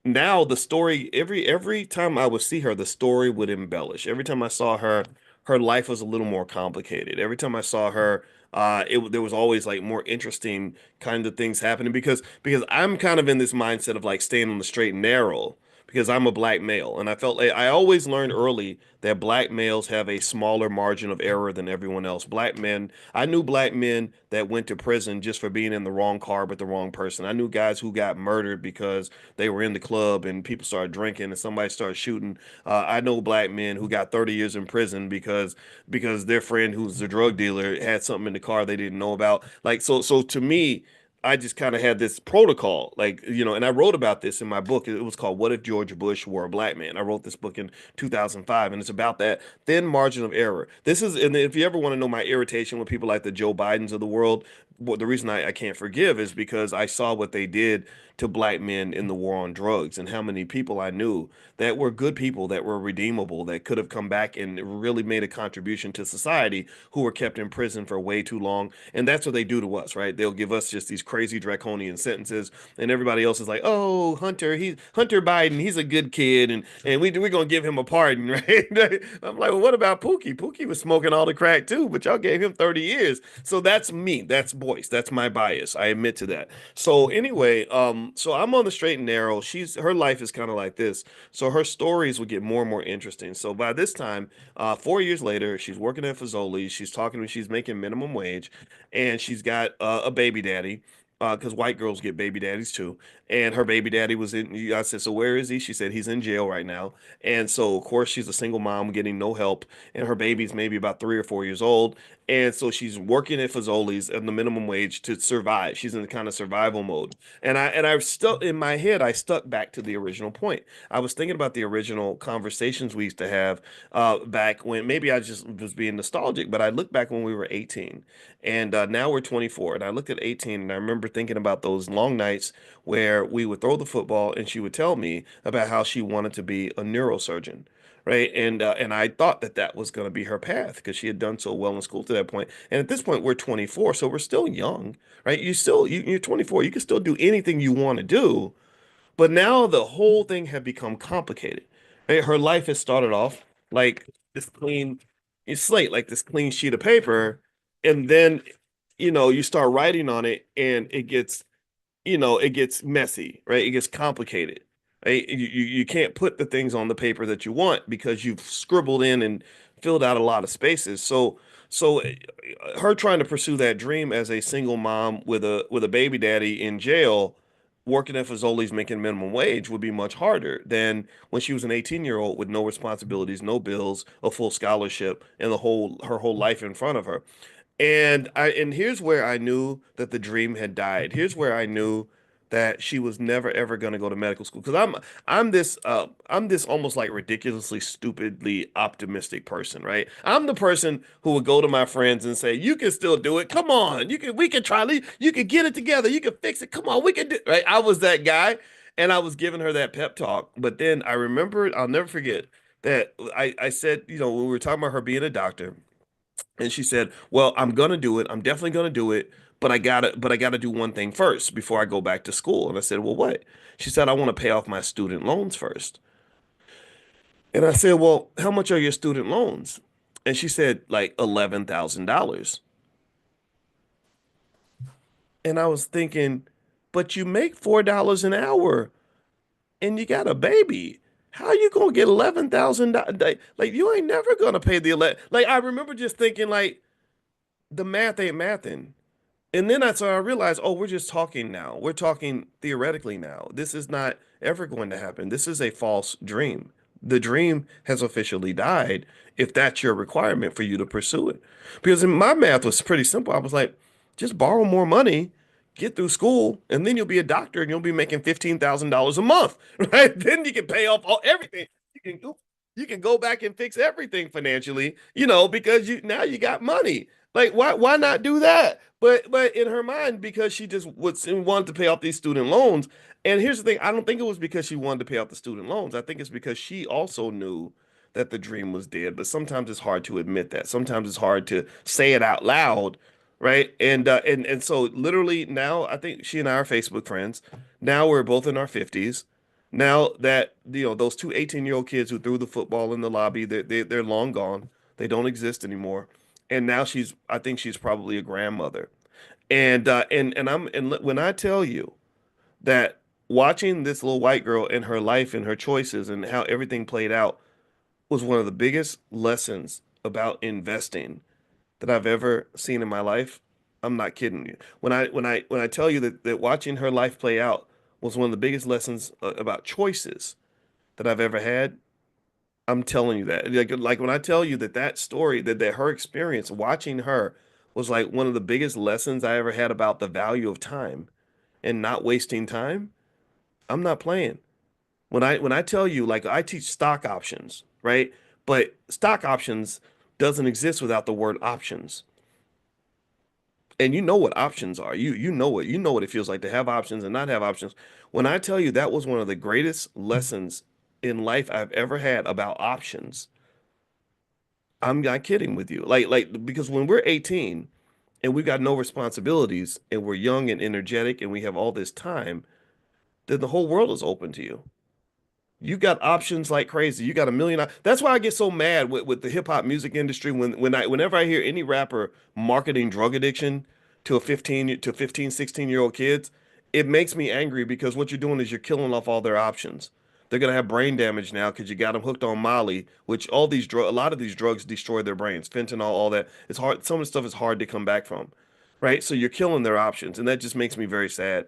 now the story, every time I would see her, the story would embellish. Every time I saw her, her life was a little more complicated. Every time I saw her, there was always like more interesting kind of things happening because I'm kind of in this mindset of like staying on the straight and narrow because I'm a black male. And I felt like I always learned early that black males have a smaller margin of error than everyone else. Black men, I knew black men that went to prison just for being in the wrong car with the wrong person. I knew guys who got murdered because they were in the club and people started drinking and somebody started shooting. I know black men who got 30 years in prison because their friend who's a drug dealer had something in the car they didn't know about. Like so to me, I just kind of had this protocol, like, and I wrote about this in my book. It was called What If George Bush Were a Black Man? I wrote this book in 2005, and it's about that thin margin of error. And if you ever want to know my irritation with people like the Joe Bidens of the world, the reason I can't forgive is because I saw what they did to black men in the war on drugs and how many people I knew that were good people, that were redeemable, that could have come back and really made a contribution to society who were kept in prison for way too long. And that's what they do to us, right? They'll give us just these crazy draconian sentences, and everybody else is like, "Oh, he's Hunter Biden, he's a good kid, and we're gonna give him a pardon," right? I'm like, well, what about Pookie? Pookie was smoking all the crack too, but y'all gave him 30 years. So that's me. That's Boyce. That's my bias. I admit to that. So anyway, so I'm on the straight and narrow. Her life is kind of like this. So her stories will get more and more interesting. So by this time, 4 years later, she's working at Fazoli. She's talking to me. She's making minimum wage, and she's got a baby daddy. Because white girls get baby daddies too, and her baby daddy was in. I said, "So where is he?" She said, "He's in jail right now." And so, of course, she's a single mom getting no help, and her baby's maybe about 3 or 4 years old. And so she's working at Fazoli's at the minimum wage to survive. She's in the kind of survival mode. And I stuck in my head, I stuck back to the original point. I was thinking about the original conversations we used to have back when maybe I just was being nostalgic, but I look back when we were 18 and now we're 24. And I looked at 18 and I remember thinking about those long nights where we would throw the football and she would tell me about how she wanted to be a neurosurgeon. Right. And I thought that that was going to be her path because she had done so well in school to that point. And at this point, we're 24. So we're still young. Right. You're 24. You can still do anything you want to do. But now the whole thing had become complicated. Right? Her life has started off like this clean slate, like this clean sheet of paper. And then, you start writing on it and it gets messy, right? It gets complicated, right? You can't put the things on the paper that you want because you've scribbled in and filled out a lot of spaces. So her trying to pursue that dream as a single mom with a baby daddy in jail, working at Fazoli's making minimum wage would be much harder than when she was an 18-year-old with no responsibilities, no bills, a full scholarship, and her whole life in front of her. And here's where I knew that the dream had died. Here's where I knew that she was never ever going to go to medical school because I'm this almost like ridiculously stupidly optimistic person, right? I'm the person who would go to my friends and say, "You can still do it. Come on, we can try. You can get it together. You can fix it. Come on, we can do." Right? I was that guy, and I was giving her that pep talk. But then I remembered, I'll never forget that I said, when we were talking about her being a doctor. And she said, "Well, I'm gonna do it. I'm definitely gonna do it, but I gotta do one thing first before I go back to school." And I said, "Well, what?" She said, "I want to pay off my student loans first." And I said, "Well, how much are your student loans?" And she said, like $11,000. And I was thinking, but you make $4 an hour and you got a baby. How you gonna get $11,000? Like you ain't never gonna pay the 11. Like I remember just thinking, like the math ain't mathing. And then I realized, oh, we're just talking now. We're talking theoretically now. This is not ever going to happen. This is a false dream. The dream has officially died if that's your requirement for you to pursue it. Because my math was pretty simple. I was like, just borrow more money, get through school, and then you'll be a doctor and you'll be making $15,000 a month, right? Then you can pay off everything. You can go back and fix everything financially, because you got money. Like why not do that? But in her mind, because she just wanted to pay off these student loans. And here's the thing, I don't think it was because she wanted to pay off the student loans. I think it's because she also knew that the dream was dead. But sometimes it's hard to admit that. Sometimes it's hard to say it out loud, right? And so literally now I think she and I are Facebook friends. Now we're both in our 50s. Now that those two 18-year-old kids who threw the football in the lobby, they're long gone. They don't exist anymore. And now I think she's probably a grandmother. And when I tell you that watching this little white girl and her life and her choices and how everything played out was one of the biggest lessons about investing that I've ever seen in my life, I'm not kidding you. When I tell you that watching her life play out was one of the biggest lessons about choices that I've ever had, I'm telling you that. Like when I tell you that story, that her experience watching her was like one of the biggest lessons I ever had about the value of time and not wasting time, I'm not playing. When I tell you, like I teach stock options, right? But stock options doesn't exist without the word options. And you know what options are. You know what it feels like to have options and not have options. When I tell you that was one of the greatest lessons in life I've ever had about options, I'm not kidding with you. Like because when we're 18 and we've got no responsibilities and we're young and energetic and we have all this time, then the whole world is open to you. You got options like crazy. You got a million. That's why I get so mad with the hip hop music industry whenever I hear any rapper marketing drug addiction to a 15, 16-year-old kids, it makes me angry because what you're doing is you're killing off all their options. They're gonna have brain damage now because you got them hooked on Molly, which a lot of these drugs destroy their brains. Fentanyl, all that. It's hard. Some of the stuff is hard to come back from, right? So you're killing their options, and that just makes me very sad,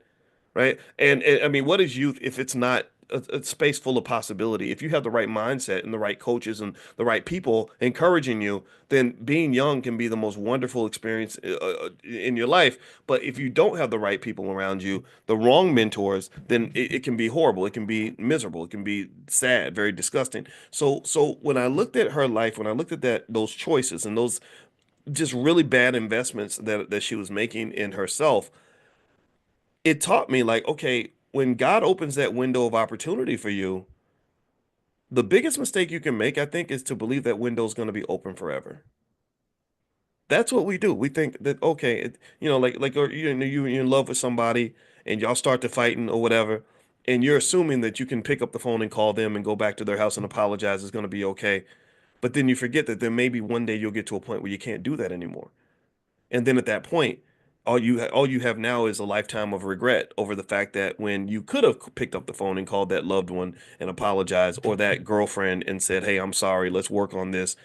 right? And I mean, what is youth if it's not a space full of possibility? If you have the right mindset and the right coaches and the right people encouraging you, then being young can be the most wonderful experience in your life. But if you don't have the right people around you, the wrong mentors, then it can be horrible. It can be miserable. It can be sad, very disgusting. So when I looked at her life, when I looked at those choices and those just really bad investments that she was making in herself, it taught me like, okay, when God opens that window of opportunity for you, the biggest mistake you can make, I think, is to believe that window is going to be open forever. That's what we do. We think that, okay, like or you're in love with somebody and y'all start to fighting or whatever, and you're assuming that you can pick up the phone and call them and go back to their house and apologize. It's going to be okay. But then you forget that then maybe one day you'll get to a point where you can't do that anymore. And then at that point, all you have now is a lifetime of regret over the fact that when you could have picked up the phone and called that loved one and apologized, or that girlfriend and said, "Hey, I'm sorry, let's work on this."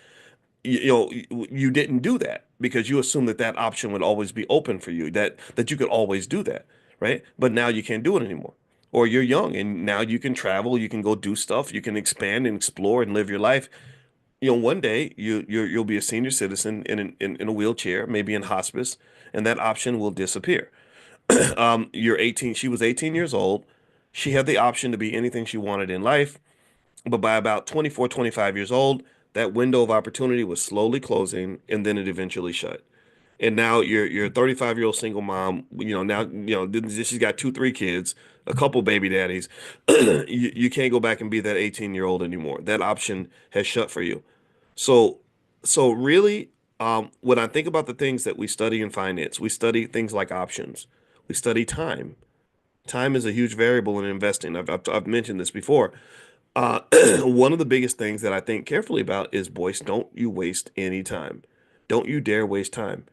You didn't do that because you assumed that option would always be open for you, that you could always do that, right? But now you can't do it anymore. Or you're young and now you can travel, you can go do stuff, you can expand and explore and live your life. One day you'll be a senior citizen in a wheelchair, maybe in hospice, and that option will disappear. You're 18. She was 18 years old. She had the option to be anything she wanted in life, but by about 24, 25 years old, that window of opportunity was slowly closing, and then it eventually shut. And now you're a 35-year-old single mom. Now she's got two, three kids, a couple baby daddies. You can't go back and be that 18-year-old anymore. That option has shut for you. So so really, when I think about the things that we study in finance, we study things like options. We study time. Time is a huge variable in investing. I've mentioned this before. Uh, one of the biggest things that I think carefully about is, Boyce, don't you waste any time. Don't you dare waste time.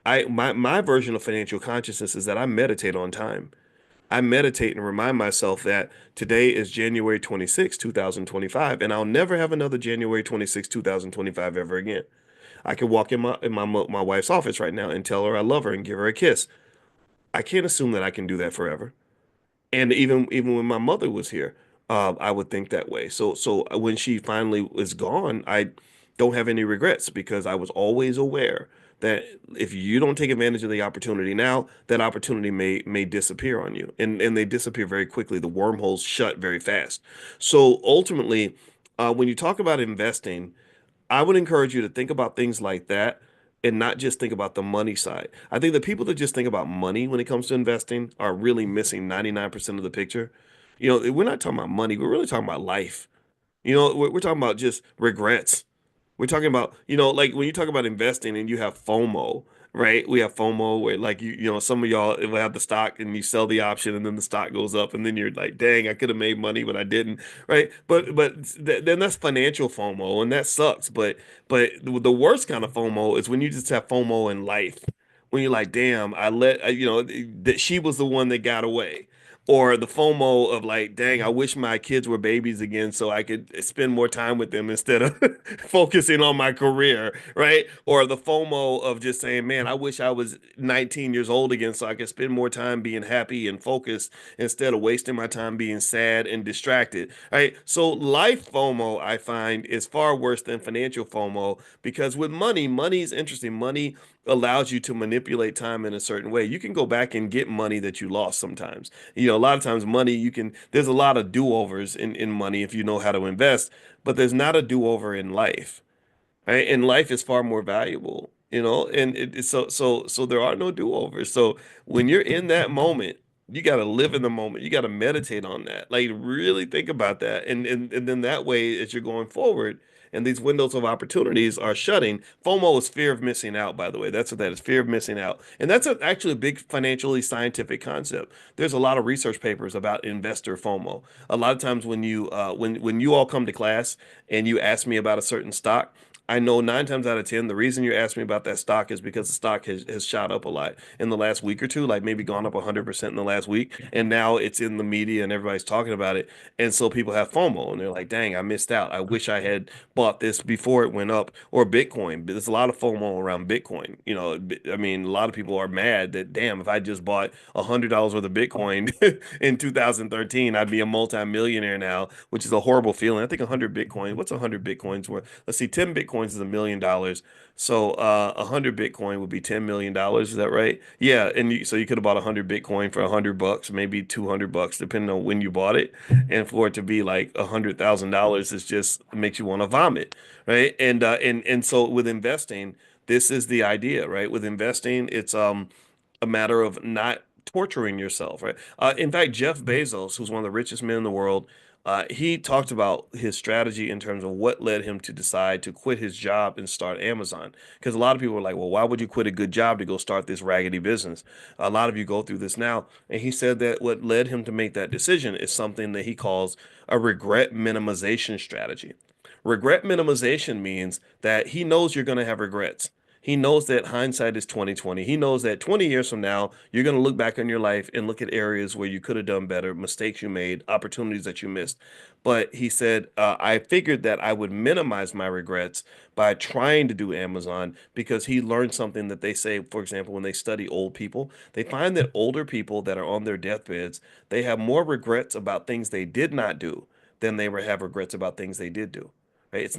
My version of financial consciousness is that I meditate on time. I meditate and remind myself that today is January 26, 2025, and I'll never have another January 26, 2025 ever again. I could walk in my wife's office right now and tell her I love her and give her a kiss. I can't assume that I can do that forever. And even when my mother was here, I would think that way. So when she finally is gone, I don't have any regrets because I was always aware that if you don't take advantage of the opportunity now, that opportunity may disappear on you, and they disappear very quickly. The wormholes shut very fast. So ultimately, when you talk about investing, I would encourage you to think about things like that and not just think about the money side. I think the people that just think about money when it comes to investing are really missing 99% of the picture. We're not talking about money, we're really talking about life. We're talking about just regrets. We're talking about, like when you talk about investing and you have FOMO, right? We have FOMO where like some of y'all will have the stock and you sell the option and then the stock goes up and then you're like, dang, I could have made money, but I didn't, right? But then that's financial FOMO and that sucks. But the worst kind of FOMO is when you just have FOMO in life. When you're like, damn, that she was the one that got away. Or the FOMO of like, dang, I wish my kids were babies again so I could spend more time with them instead of focusing on my career, right? Or the FOMO of just saying, man, I wish I was 19 years old again so I could spend more time being happy and focused instead of wasting my time being sad and distracted, right? So life FOMO, I find, is far worse than financial FOMO because with money, money is interesting. Money allows you to manipulate time in a certain way. You can go back and get money that you lost sometimes. A lot of times money there's a lot of do-overs in money if you know how to invest, but there's not a do-over in life, right? And life is far more valuable, and so there are no do-overs. So when you're in that moment, you got to live in the moment. You got to meditate on that. Like really think about that. And then that way, as you're going forward, and these windows of opportunities are shutting. FOMO is fear of missing out, by the way. That's what that is, fear of missing out. And that's actually a big financially scientific concept. There's a lot of research papers about investor FOMO. A lot of times when you all come to class and you ask me about a certain stock, I know 9 times out of 10, the reason you're asking me about that stock is because the stock has shot up a lot in the last week or two, like maybe gone up 100% in the last week. And now it's in the media and everybody's talking about it. And so people have FOMO and they're like, dang, I missed out. I wish I had bought this before it went up, or Bitcoin. But there's a lot of FOMO around Bitcoin. I mean, a lot of people are mad that, damn, if I just bought $100 worth of Bitcoin in 2013, I'd be a multimillionaire now, which is a horrible feeling. I think 100 Bitcoin, what's 100 Bitcoins worth? Let's see, 10 Bitcoins is $1 million. So 100 Bitcoin would be $10 million. Is that right? Yeah, and so you could have bought 100 Bitcoin for $100, maybe $200, depending on when you bought it. And for it to be like $100,000, it just makes you want to vomit, right? And so with investing, this is the idea, right? With investing, it's a matter of not torturing yourself, right? In fact, Jeff Bezos, who's one of the richest men in the world, he talked about his strategy in terms of what led him to decide to quit his job and start Amazon. Because a lot of people are like, well, why would you quit a good job to go start this raggedy business? A lot of you go through this now. And he said that what led him to make that decision is something that he calls a regret minimization strategy. Regret minimization means that he knows you're going to have regrets. He knows that hindsight is 2020. He knows that 20 years from now, you're going to look back on your life and look at areas where you could have done better, mistakes you made, opportunities that you missed. But he said, I figured that I would minimize my regrets by trying to do Amazon because he learned something that they say, for example, when they study old people, they find that older people that are on their deathbeds, they have more regrets about things they did not do than they have regrets about things they did do. Right? It's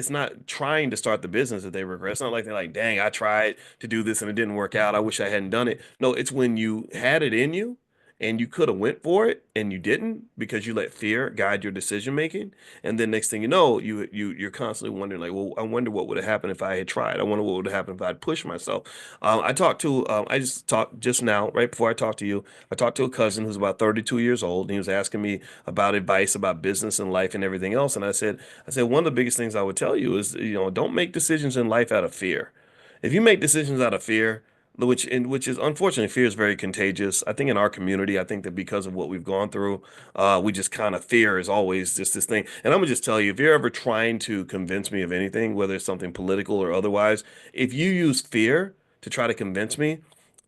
not trying to start the business that they regret. It's not like they're like, dang, I tried to do this and it didn't work out. I wish I hadn't done it. No, it's when you had it in you and you could have went for it and you didn't because you let fear guide your decision making. And then next thing you know, you're constantly wondering like, well, I wonder what would have happened if I had tried. I wonder what would have happened if I'd pushed myself. I just talked just now, right before I talked to you, I talked to a cousin who's about 32 years old, and he was asking me about advice about business and life and everything else. And I said, one of the biggest things I would tell you is, don't make decisions in life out of fear. If you make decisions out of fear, which is unfortunately, fear is very contagious. I think in our community, I think that because of what we've gone through, we just kind of fear is always just this thing. And I'm gonna just tell you, if you're ever trying to convince me of anything, whether it's something political or otherwise, if you use fear to try to convince me,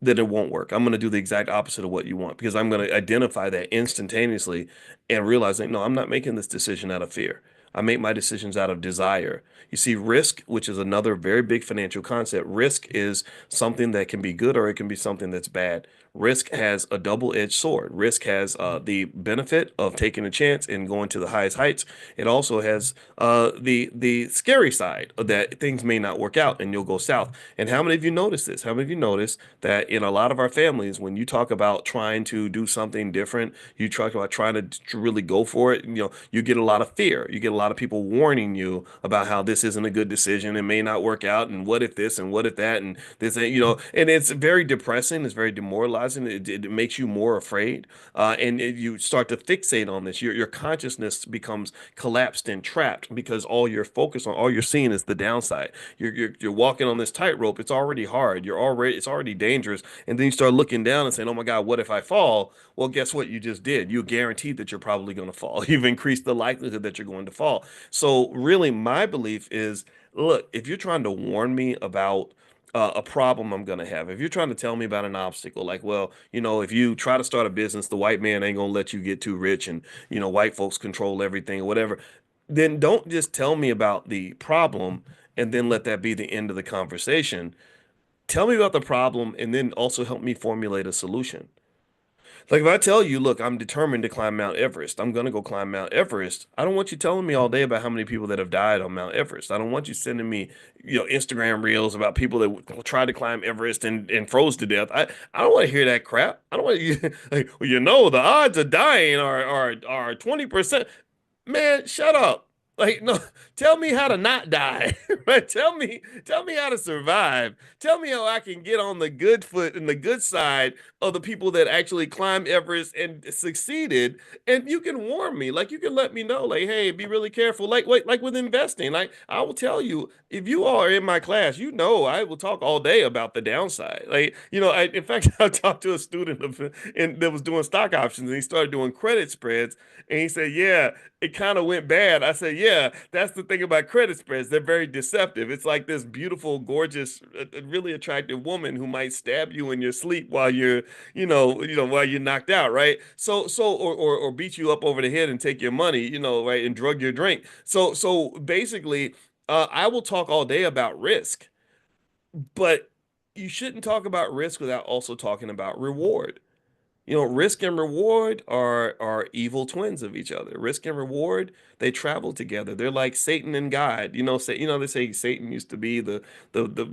then it won't work. I'm going to do the exact opposite of what you want because I'm going to identify that instantaneously and realize that no, I'm not making this decision out of fear. I make my decisions out of desire. You see, risk, which is another very big financial concept, risk is something that can be good or it can be something that's bad. Risk has a double-edged sword. Risk has the benefit of taking a chance and going to the highest heights. It also has the scary side of that things may not work out and you'll go south. And how many of you notice this? How many of you notice that in a lot of our families, when you talk about trying to do something different, you talk about trying to really go for it, you get a lot of fear. You get a lot of people warning you about how this isn't a good decision. It may not work out. And what if this and what if that and this, and it's very depressing. It's very demoralizing. It makes you more afraid. You start to fixate on this. Your consciousness becomes collapsed and trapped because all you're focused on, all you're seeing is the downside. You're walking on this tightrope. It's already hard. It's already dangerous. And then you start looking down and saying, "Oh my God, what if I fall?" Well, guess what you just did? You guaranteed that you're probably going to fall. You've increased the likelihood that you're going to fall. So really, my belief is, look, if you're trying to warn me about a problem I'm going to have. If you're trying to tell me about an obstacle, like, well, if you try to start a business, the white man ain't going to let you get too rich and, white folks control everything or whatever, then don't just tell me about the problem and then let that be the end of the conversation. Tell me about the problem and then also help me formulate a solution. Like if I tell you, look, I'm determined to climb Mount Everest, I'm gonna go climb Mount Everest. I don't want you telling me all day about how many people that have died on Mount Everest. I don't want you sending me, Instagram reels about people that tried to climb Everest and froze to death. I don't want to hear that crap. I don't want you like, well, the odds of dying are 20%. Man, shut up. Like, no, tell me how to not die. Right? Tell me how to survive. Tell me how I can get on the good foot and the good side of the people that actually climbed Everest and succeeded. And you can warn me. Like you can let me know, like, hey, be really careful. Like, wait, like with investing. Like, I will tell you, if you are in my class, I will talk all day about the downside. Like, in fact, I talked to a student that was doing stock options and he started doing credit spreads. And he said, yeah, it kind of went bad. I said, yeah, that's the thing about credit spreads. They're very deceptive. It's like this beautiful, gorgeous, really attractive woman who might stab you in your sleep while while you're knocked out, right? Or beat you up over the head and take your money, right, and drug your drink. So basically, I will talk all day about risk, but you shouldn't talk about risk without also talking about reward. Risk and reward are evil twins of each other. Risk and reward, they travel together. They're like Satan and God. They say Satan used to be the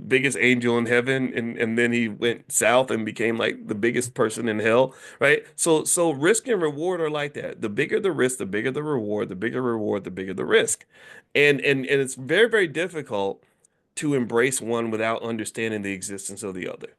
biggest angel in heaven, and then he went south and became like the biggest person in hell, right? So risk and reward are like that. The bigger the risk, the bigger the reward, the bigger reward, the bigger the risk. And it's very, very difficult to embrace one without understanding the existence of the other.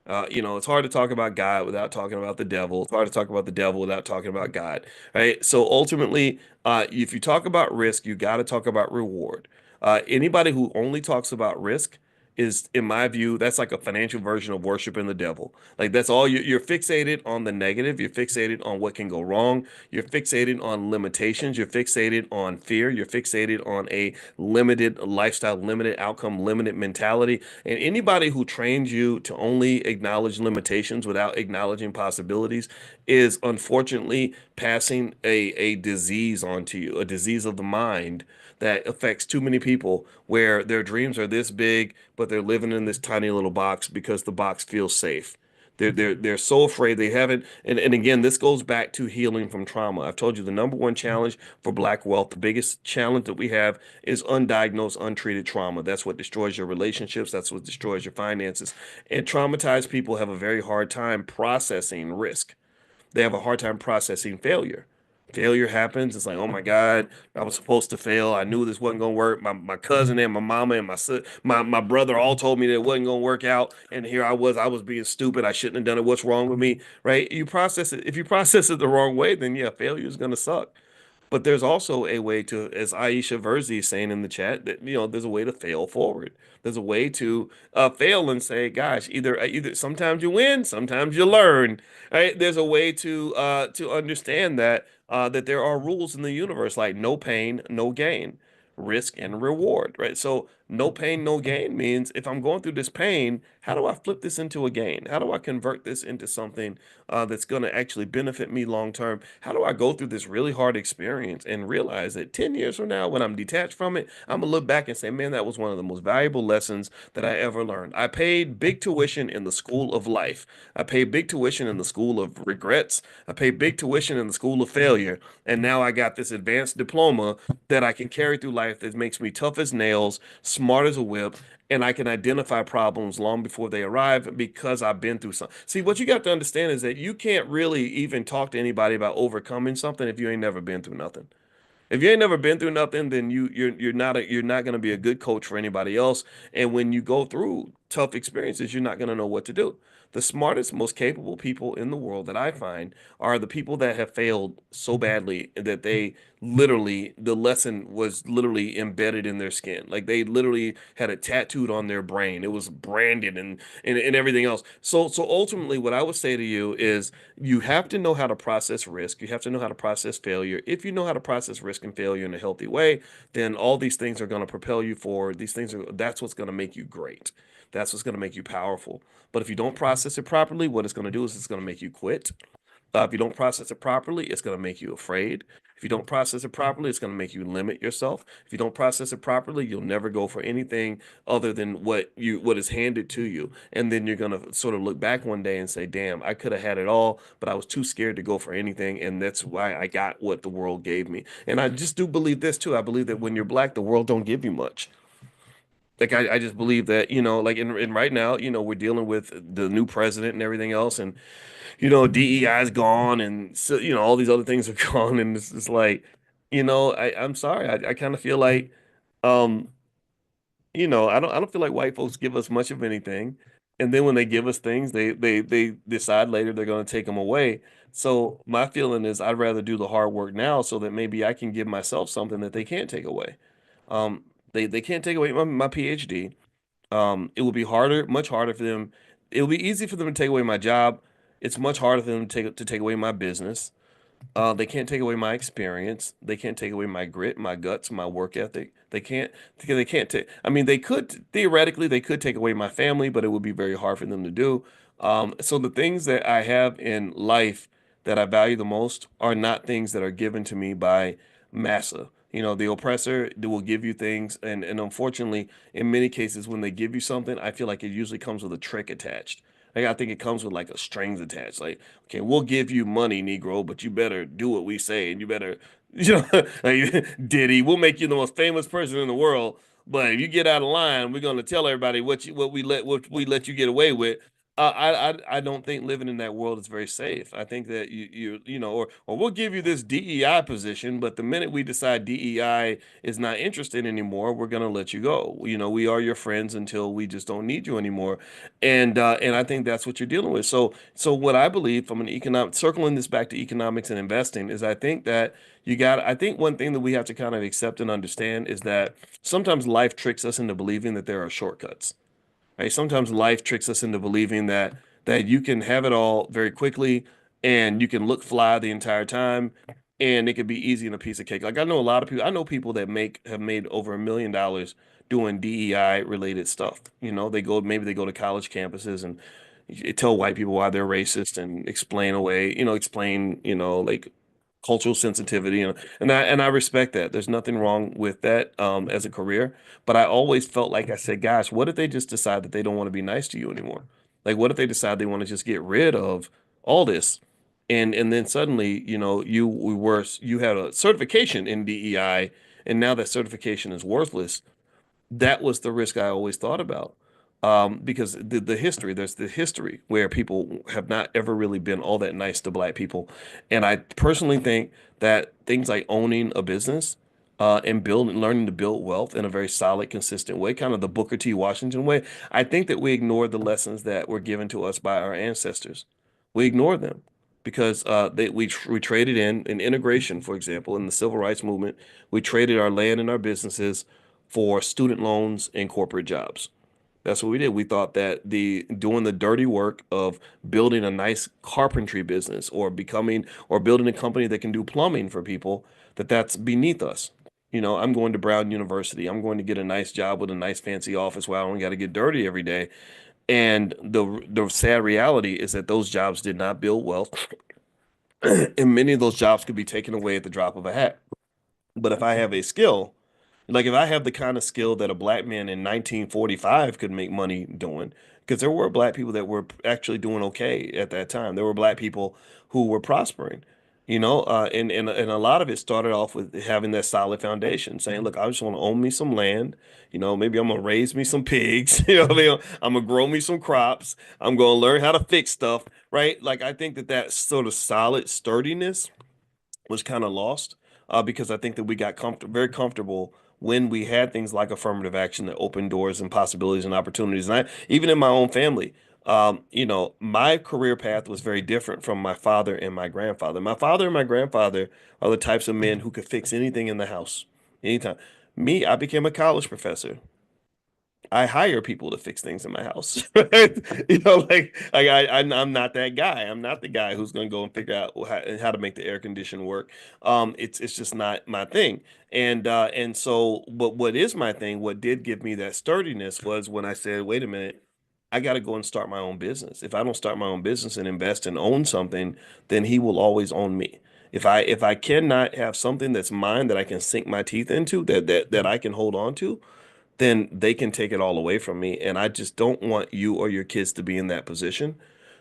It's hard to talk about God without talking about the devil. It's hard to talk about the devil without talking about God, right? So ultimately, if you talk about risk, you got to talk about reward. Anybody who only talks about risk is, in my view, that's like a financial version of worshiping the devil. Like that's all you're fixated on the negative. You're fixated on what can go wrong. You're fixated on limitations. You're fixated on fear. You're fixated on a limited lifestyle, limited outcome, limited mentality. And anybody who trains you to only acknowledge limitations without acknowledging possibilities is unfortunately passing a disease onto you, a disease of the mind that affects too many people where their dreams are this big, but they're living in this tiny little box because the box feels safe. They're so afraid they haven't. And again, this goes back to healing from trauma. I've told you the number one challenge for Black wealth, the biggest challenge that we have is undiagnosed, untreated trauma. That's what destroys your relationships. That's what destroys your finances. And traumatized people have a very hard time processing risk. They have a hard time processing failure. Failure happens. It's like, oh my God, I was supposed to fail. I knew this wasn't gonna work. My cousin and my mama and my brother all told me that it wasn't gonna work out. And here I was being stupid. I shouldn't have done it. What's wrong with me? Right? You process it. If you process it the wrong way, then yeah, failure is gonna suck. But there's also a way to, as Aisha Verzi is saying in the chat, that there's a way to fail forward. There's a way to fail and say, gosh, either sometimes you win, sometimes you learn. Right? There's a way to understand that there are rules in the universe, like no pain, no gain, risk and reward. Right? So no pain, no gain means if I'm going through this pain, how do I flip this into a gain? How do I convert this into something that's going to actually benefit me long term? How do I go through this really hard experience and realize that 10 years from now, when I'm detached from it, I'm going to look back and say, man, that was one of the most valuable lessons that I ever learned. I paid big tuition in the school of life. I paid big tuition in the school of regrets. I paid big tuition in the school of failure. And now I got this advanced diploma that I can carry through life that makes me tough as nails, smart as a whip, and I can identify problems long before they arrive because I've been through something. See, what you got to understand is that you can't really even talk to anybody about overcoming something if you ain't never been through nothing. If you ain't never been through nothing, then you're not going to be a good coach for anybody else. And when you go through tough experiences, you're not going to know what to do. The smartest, most capable people in the world that I find are the people that have failed so badly that they literally the lesson was literally embedded in their skin. Like they literally had it tattooed on their brain. It was branded and everything else. So ultimately what I would say to you is you have to know how to process risk. You have to know how to process failure. If you know how to process risk and failure in a healthy way, then all these things are going to propel you forward. That's what's going to make you great. That's what's going to make you powerful. But if you don't process it properly, what it's going to do is it's going to make you quit. If you don't process it properly, it's going to make you afraid. If you don't process it properly, it's going to make you limit yourself. If you don't process it properly, you'll never go for anything other than what is handed to you. And then you're going to sort of look back one day and say, "Damn, I could have had it all, but I was too scared to go for anything, and that's why I got what the world gave me." And I just do believe this too. I believe that when you're black, the world don't give you much. Like I just believe that, like in right now, we're dealing with the new president and everything else, and DEI is gone, and so all these other things are gone, and it's just like, I'm sorry, I kind of feel like, um, I don't feel like white folks give us much of anything, and then when they give us things, they decide later they're going to take them away. So my feeling is I'd rather do the hard work now so that maybe I can give myself something that they can't take away. They can't take away my PhD. It will be harder, much harder for them. It will be easy for them to take away my job. It's much harder for them to take away my business. They can't take away my experience. They can't take away my grit, my guts, my work ethic. They can't take. I mean, they could theoretically they could take away my family, but it would be very hard for them to do. So the things that I have in life that I value the most are not things that are given to me by massa. The oppressor they will give you things, and unfortunately, in many cases, when they give you something, I feel like it usually comes with a trick attached. Like I think it comes with like a strings attached. Like, okay, we'll give you money, Negro, but you better do what we say, and you better, like Diddy, we'll make you the most famous person in the world. But if you get out of line, we're gonna tell everybody what we let you get away with. I don't think living in that world is very safe. I think that or we'll give you this DEI position, but the minute we decide DEI is not interested anymore, we're gonna let you go. We are your friends until we just don't need you anymore, and I think that's what you're dealing with. So what I believe from an economic circling this back to economics and investing is I think that I think one thing that we have to kind of accept and understand is that sometimes life tricks us into believing that there are shortcuts. Right? Sometimes life tricks us into believing that you can have it all very quickly and you can look fly the entire time and it could be easy in a piece of cake. Like I know a lot of people, I know people that have made over $1 million doing DEI related stuff. Maybe they go to college campuses and tell white people why they're racist and explain away, like cultural sensitivity, and I respect that. There's nothing wrong with that as a career, but I always felt like I said, gosh, what if they just decide that they don't want to be nice to you anymore? Like, what if they decide they want to just get rid of all this? And then suddenly, you had a certification in DEI, and now that certification is worthless. That was the risk I always thought about. Because there's the history where people have not ever really been all that nice to black people. And I personally think that things like owning a business, and learning to build wealth in a very solid, consistent way, kind of the Booker T. Washington way, I think that we ignored the lessons that were given to us by our ancestors. We ignored them because we traded in integration, for example, in the civil rights movement, we traded our land and our businesses for student loans and corporate jobs. That's what we did. We thought that the doing the dirty work of building a nice carpentry business or building a company that can do plumbing for people, that's beneath us. I'm going to Brown University. I'm going to get a nice job with a nice fancy office where I don't got to get dirty every day. And the sad reality is that those jobs did not build wealth, and many of those jobs could be taken away at the drop of a hat. But if I have a skill, like if I have the kind of skill that a black man in 1945 could make money doing, because there were black people that were actually doing okay at that time. There were black people who were prospering, and a lot of it started off with having that solid foundation, saying, "Look, I just want to own me some land. Maybe I'm gonna raise me some pigs. What I mean? I'm gonna grow me some crops. I'm gonna learn how to fix stuff, right? Like I think that sort of solid sturdiness was kind of lost, because I think that we got very comfortable when we had things like affirmative action that opened doors and possibilities and opportunities. And even in my own family, my career path was very different from my father and my grandfather. My father and my grandfather are the types of men who could fix anything in the house, anytime. Me, I became a college professor. I hire people to fix things in my house. Right? I'm not that guy. I'm not the guy who's going to go and figure out how to make the air condition work. It's just not my thing. And so, but what is my thing? What did give me that sturdiness was when I said, wait a minute, I got to go and start my own business. If I don't start my own business and invest and own something, then he will always own me. If I cannot have something that's mine that I can sink my teeth into, that I can hold on to, then they can take it all away from me. And I just don't want you or your kids to be in that position.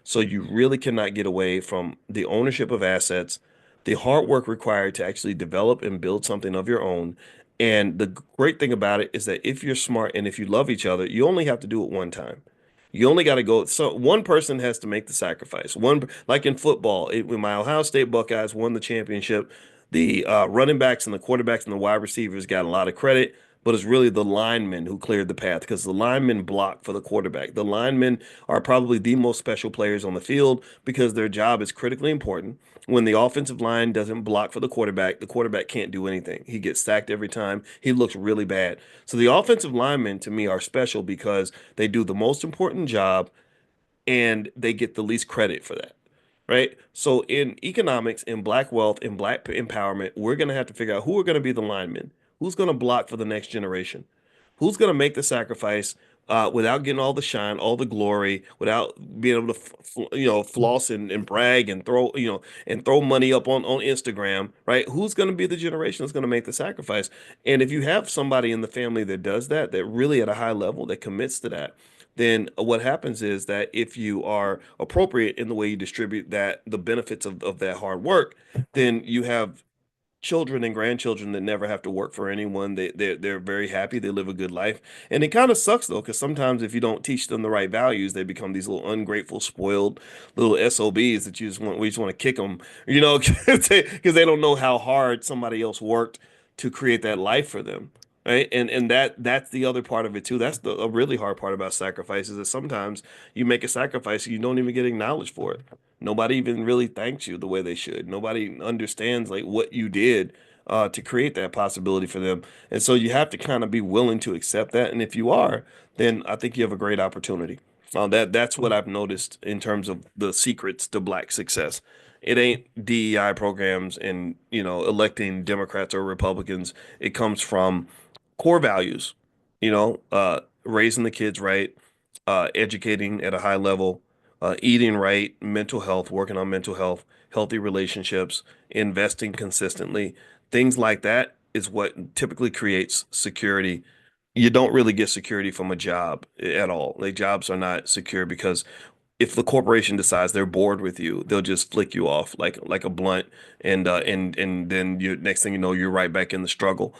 So you really cannot get away from the ownership of assets, the hard work required to actually develop and build something of your own. And the great thing about it is that if you're smart and if you love each other, you only have to do it one time. You only got to go. So one person has to make the sacrifice. Like in football, when my Ohio State Buckeyes won the championship, the running backs and the quarterbacks and the wide receivers got a lot of credit, but it's really the linemen who cleared the path because the linemen block for the quarterback. The linemen are probably the most special players on the field because their job is critically important. When the offensive line doesn't block for the quarterback can't do anything. He gets sacked every time. He looks really bad. So the offensive linemen to me are special because they do the most important job and they get the least credit for that. Right. So in economics, in black wealth, in black empowerment, we're going to have to figure out who are going to be the linemen, who's going to block for the next generation, who's going to make the sacrifice without getting all the shine, all the glory, without being able to, floss and brag and throw money up on Instagram, right? Who's going to be the generation that's going to make the sacrifice? And if you have somebody in the family that does that, that really at a high level that commits to that, then what happens is that if you are appropriate in the way you distribute the benefits of that hard work, then you have children and grandchildren that never have to work for anyone. They're very happy. They live a good life. And it kind of sucks though, because sometimes if you don't teach them the right values, they become these little ungrateful, spoiled little SOBs that we just want to kick them, because they don't know how hard somebody else worked to create that life for them. Right. And that's the other part of it too. That's a really hard part about sacrifice is that sometimes you make a sacrifice and you don't even get acknowledged for it. Nobody even really thanks you the way they should. Nobody understands like what you did to create that possibility for them. And so you have to kind of be willing to accept that. And if you are, then I think you have a great opportunity. That's what I've noticed in terms of the secrets to black success. It ain't DEI programs and electing Democrats or Republicans. It comes from core values, raising the kids right, educating at a high level, eating right, mental health, working on mental health, healthy relationships, investing consistently. Things like that is what typically creates security. You don't really get security from a job at all. Like jobs are not secure because if the corporation decides they're bored with you, they'll just flick you off like a blunt, and then you next thing you know, you're right back in the struggle.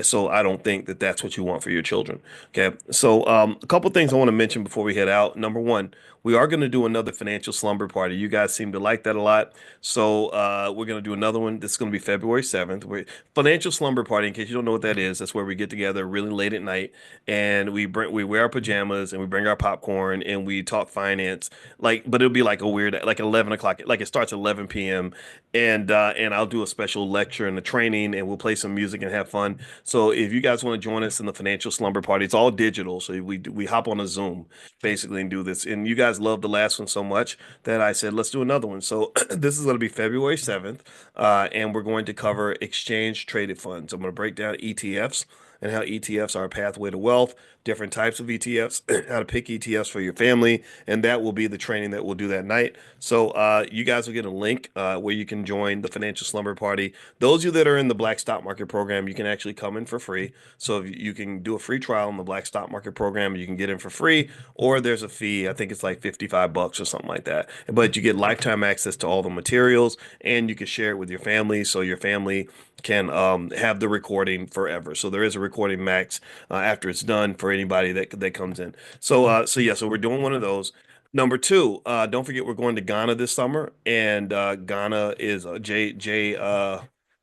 So I don't think that that's what you want for your children. Okay, so a couple things I want to mention before we head out. Number one, we are going to do another financial slumber party. You guys seem to like that a lot, so we're going to do another one. This is going to be February 7th. Financial slumber party. In case you don't know what that is, that's where we get together really late at night and we wear our pajamas and we bring our popcorn and we talk finance but it'll be like a weird like 11 o'clock, like it starts at 11 p.m. And I'll do a special lecture and a training and we'll play some music and have fun. So if you guys want to join us in the financial slumber party, it's all digital, so we hop on a Zoom basically and do this. And you guys loved the last one so much that I said let's do another one. So this is going to be February 7th, and we're going to cover exchange traded funds. I'm going to break down ETFs and how ETFs are a pathway to wealth, different types of ETFs, how to pick ETFs for your family, and that will be the training that we'll do that night. So you guys will get a link where you can join the financial slumber party. Those of you that are in the Black Stock Market program, you can actually come in for free. So if you can do a free trial in the Black Stock Market program, you can get in for free, or there's a fee. I think it's like $55 or something like that. But you get lifetime access to all the materials, and you can share it with your family, so your family can have the recording forever. So there is a recording max after it's done for anybody that comes in. So yeah, so we're doing one of those. Number two, don't forget we're going to Ghana this summer, and Ghana is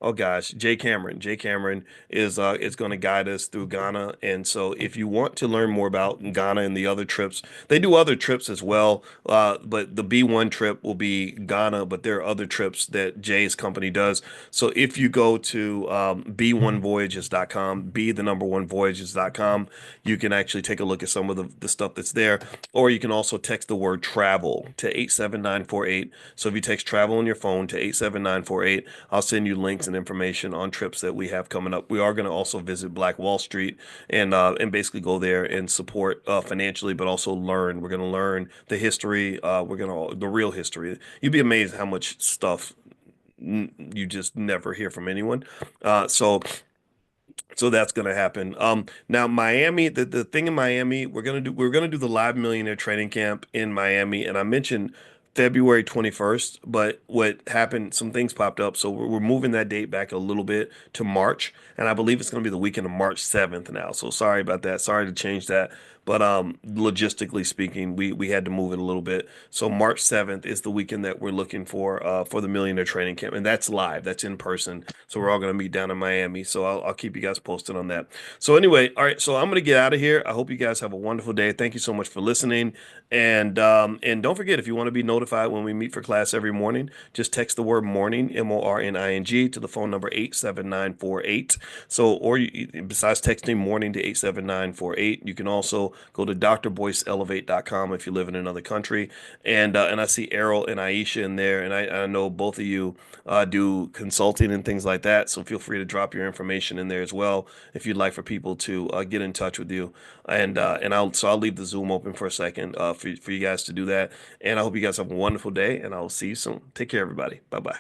oh gosh, Jay Cameron. Jay Cameron is going to guide us through Ghana, and so if you want to learn more about Ghana and the other trips, they do other trips as well. But the B1 trip will be Ghana, but there are other trips that Jay's company does. So if you go to b1voyages.com, be the number one voyages.com, you can actually take a look at some of the stuff that's there. Or you can also text the word travel to 87948. So if you text travel on your phone to 87948, I'll send you links and information on trips that we have coming up. We are going to also visit Black Wall Street and basically go there and support financially, but also learn. We're going to learn the history. We're going to the real history. You'd be amazed how much stuff you just never hear from anyone. So that's going to happen. Now Miami, the thing in Miami, we're gonna do the Live Millionaire Training Camp in Miami, and I mentioned February 21st, but what happened, some things popped up, so we're moving that date back a little bit to March, and I believe it's going to be the weekend of March 7th now. So sorry about that. Sorry to change that. But logistically speaking, we had to move it a little bit. So March 7th is the weekend that we're looking for the Millionaire Training Camp, and that's live, that's in person. So we're all going to meet down in Miami. So I'll keep you guys posted on that. So anyway, all right. So I'm going to get out of here. I hope you guys have a wonderful day. Thank you so much for listening, and don't forget if you want to be notified when we meet for class every morning, just text the word morning MORNING to the phone number 87948. So besides texting morning to 87948, you can also go to drboyceelevate.com if you live in another country. And I see Errol and Aisha in there, and I know both of you do consulting and things like that. So feel free to drop your information in there as well if you'd like for people to get in touch with you. And I'll leave the Zoom open for a second for you guys to do that. And I hope you guys have a wonderful day, and I'll see you soon. Take care, everybody. Bye bye.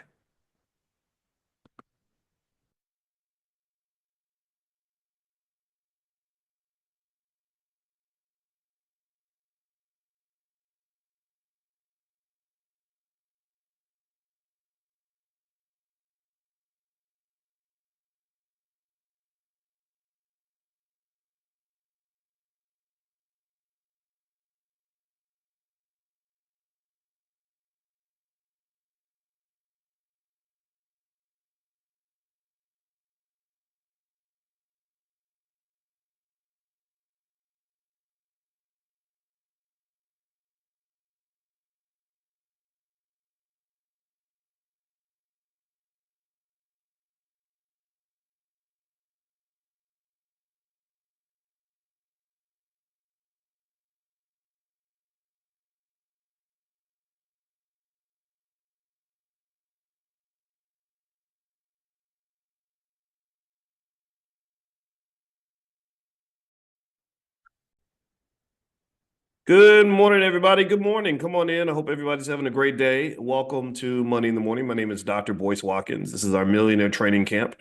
Good morning, everybody. Good morning. Come on in. I hope everybody's having a great day. Welcome to Money in the Morning. My name is Dr. Boyce Watkins. This is our Millionaire Training Camp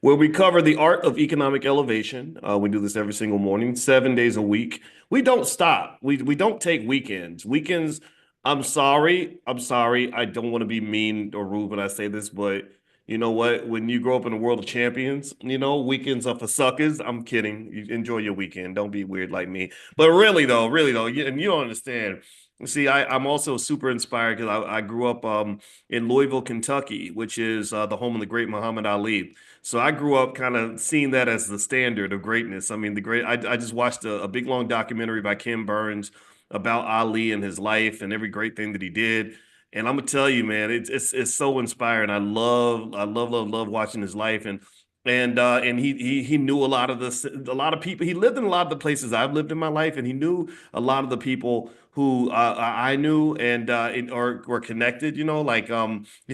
where we cover the art of economic elevation. We do this every single morning, 7 days a week. We don't stop. We don't take weekends. Weekends I'm sorry. I'm sorry. I don't want to be mean or rude when I say this, but you know what? When you grow up in a world of champions, weekends are for suckers. I'm kidding. You enjoy your weekend. Don't be weird like me. But really though, and you don't understand. See, I'm also super inspired because I grew up in Louisville, Kentucky, which is the home of the great Muhammad Ali. So I grew up kind of seeing that as the standard of greatness. I mean, I just watched a big long documentary by Ken Burns about Ali and his life and every great thing that he did. And I'm gonna tell you, man, it's so inspiring. I love watching his life and he knew a lot of people. He lived in a lot of the places I've lived in my life, and he knew a lot of the people who I knew or were connected. He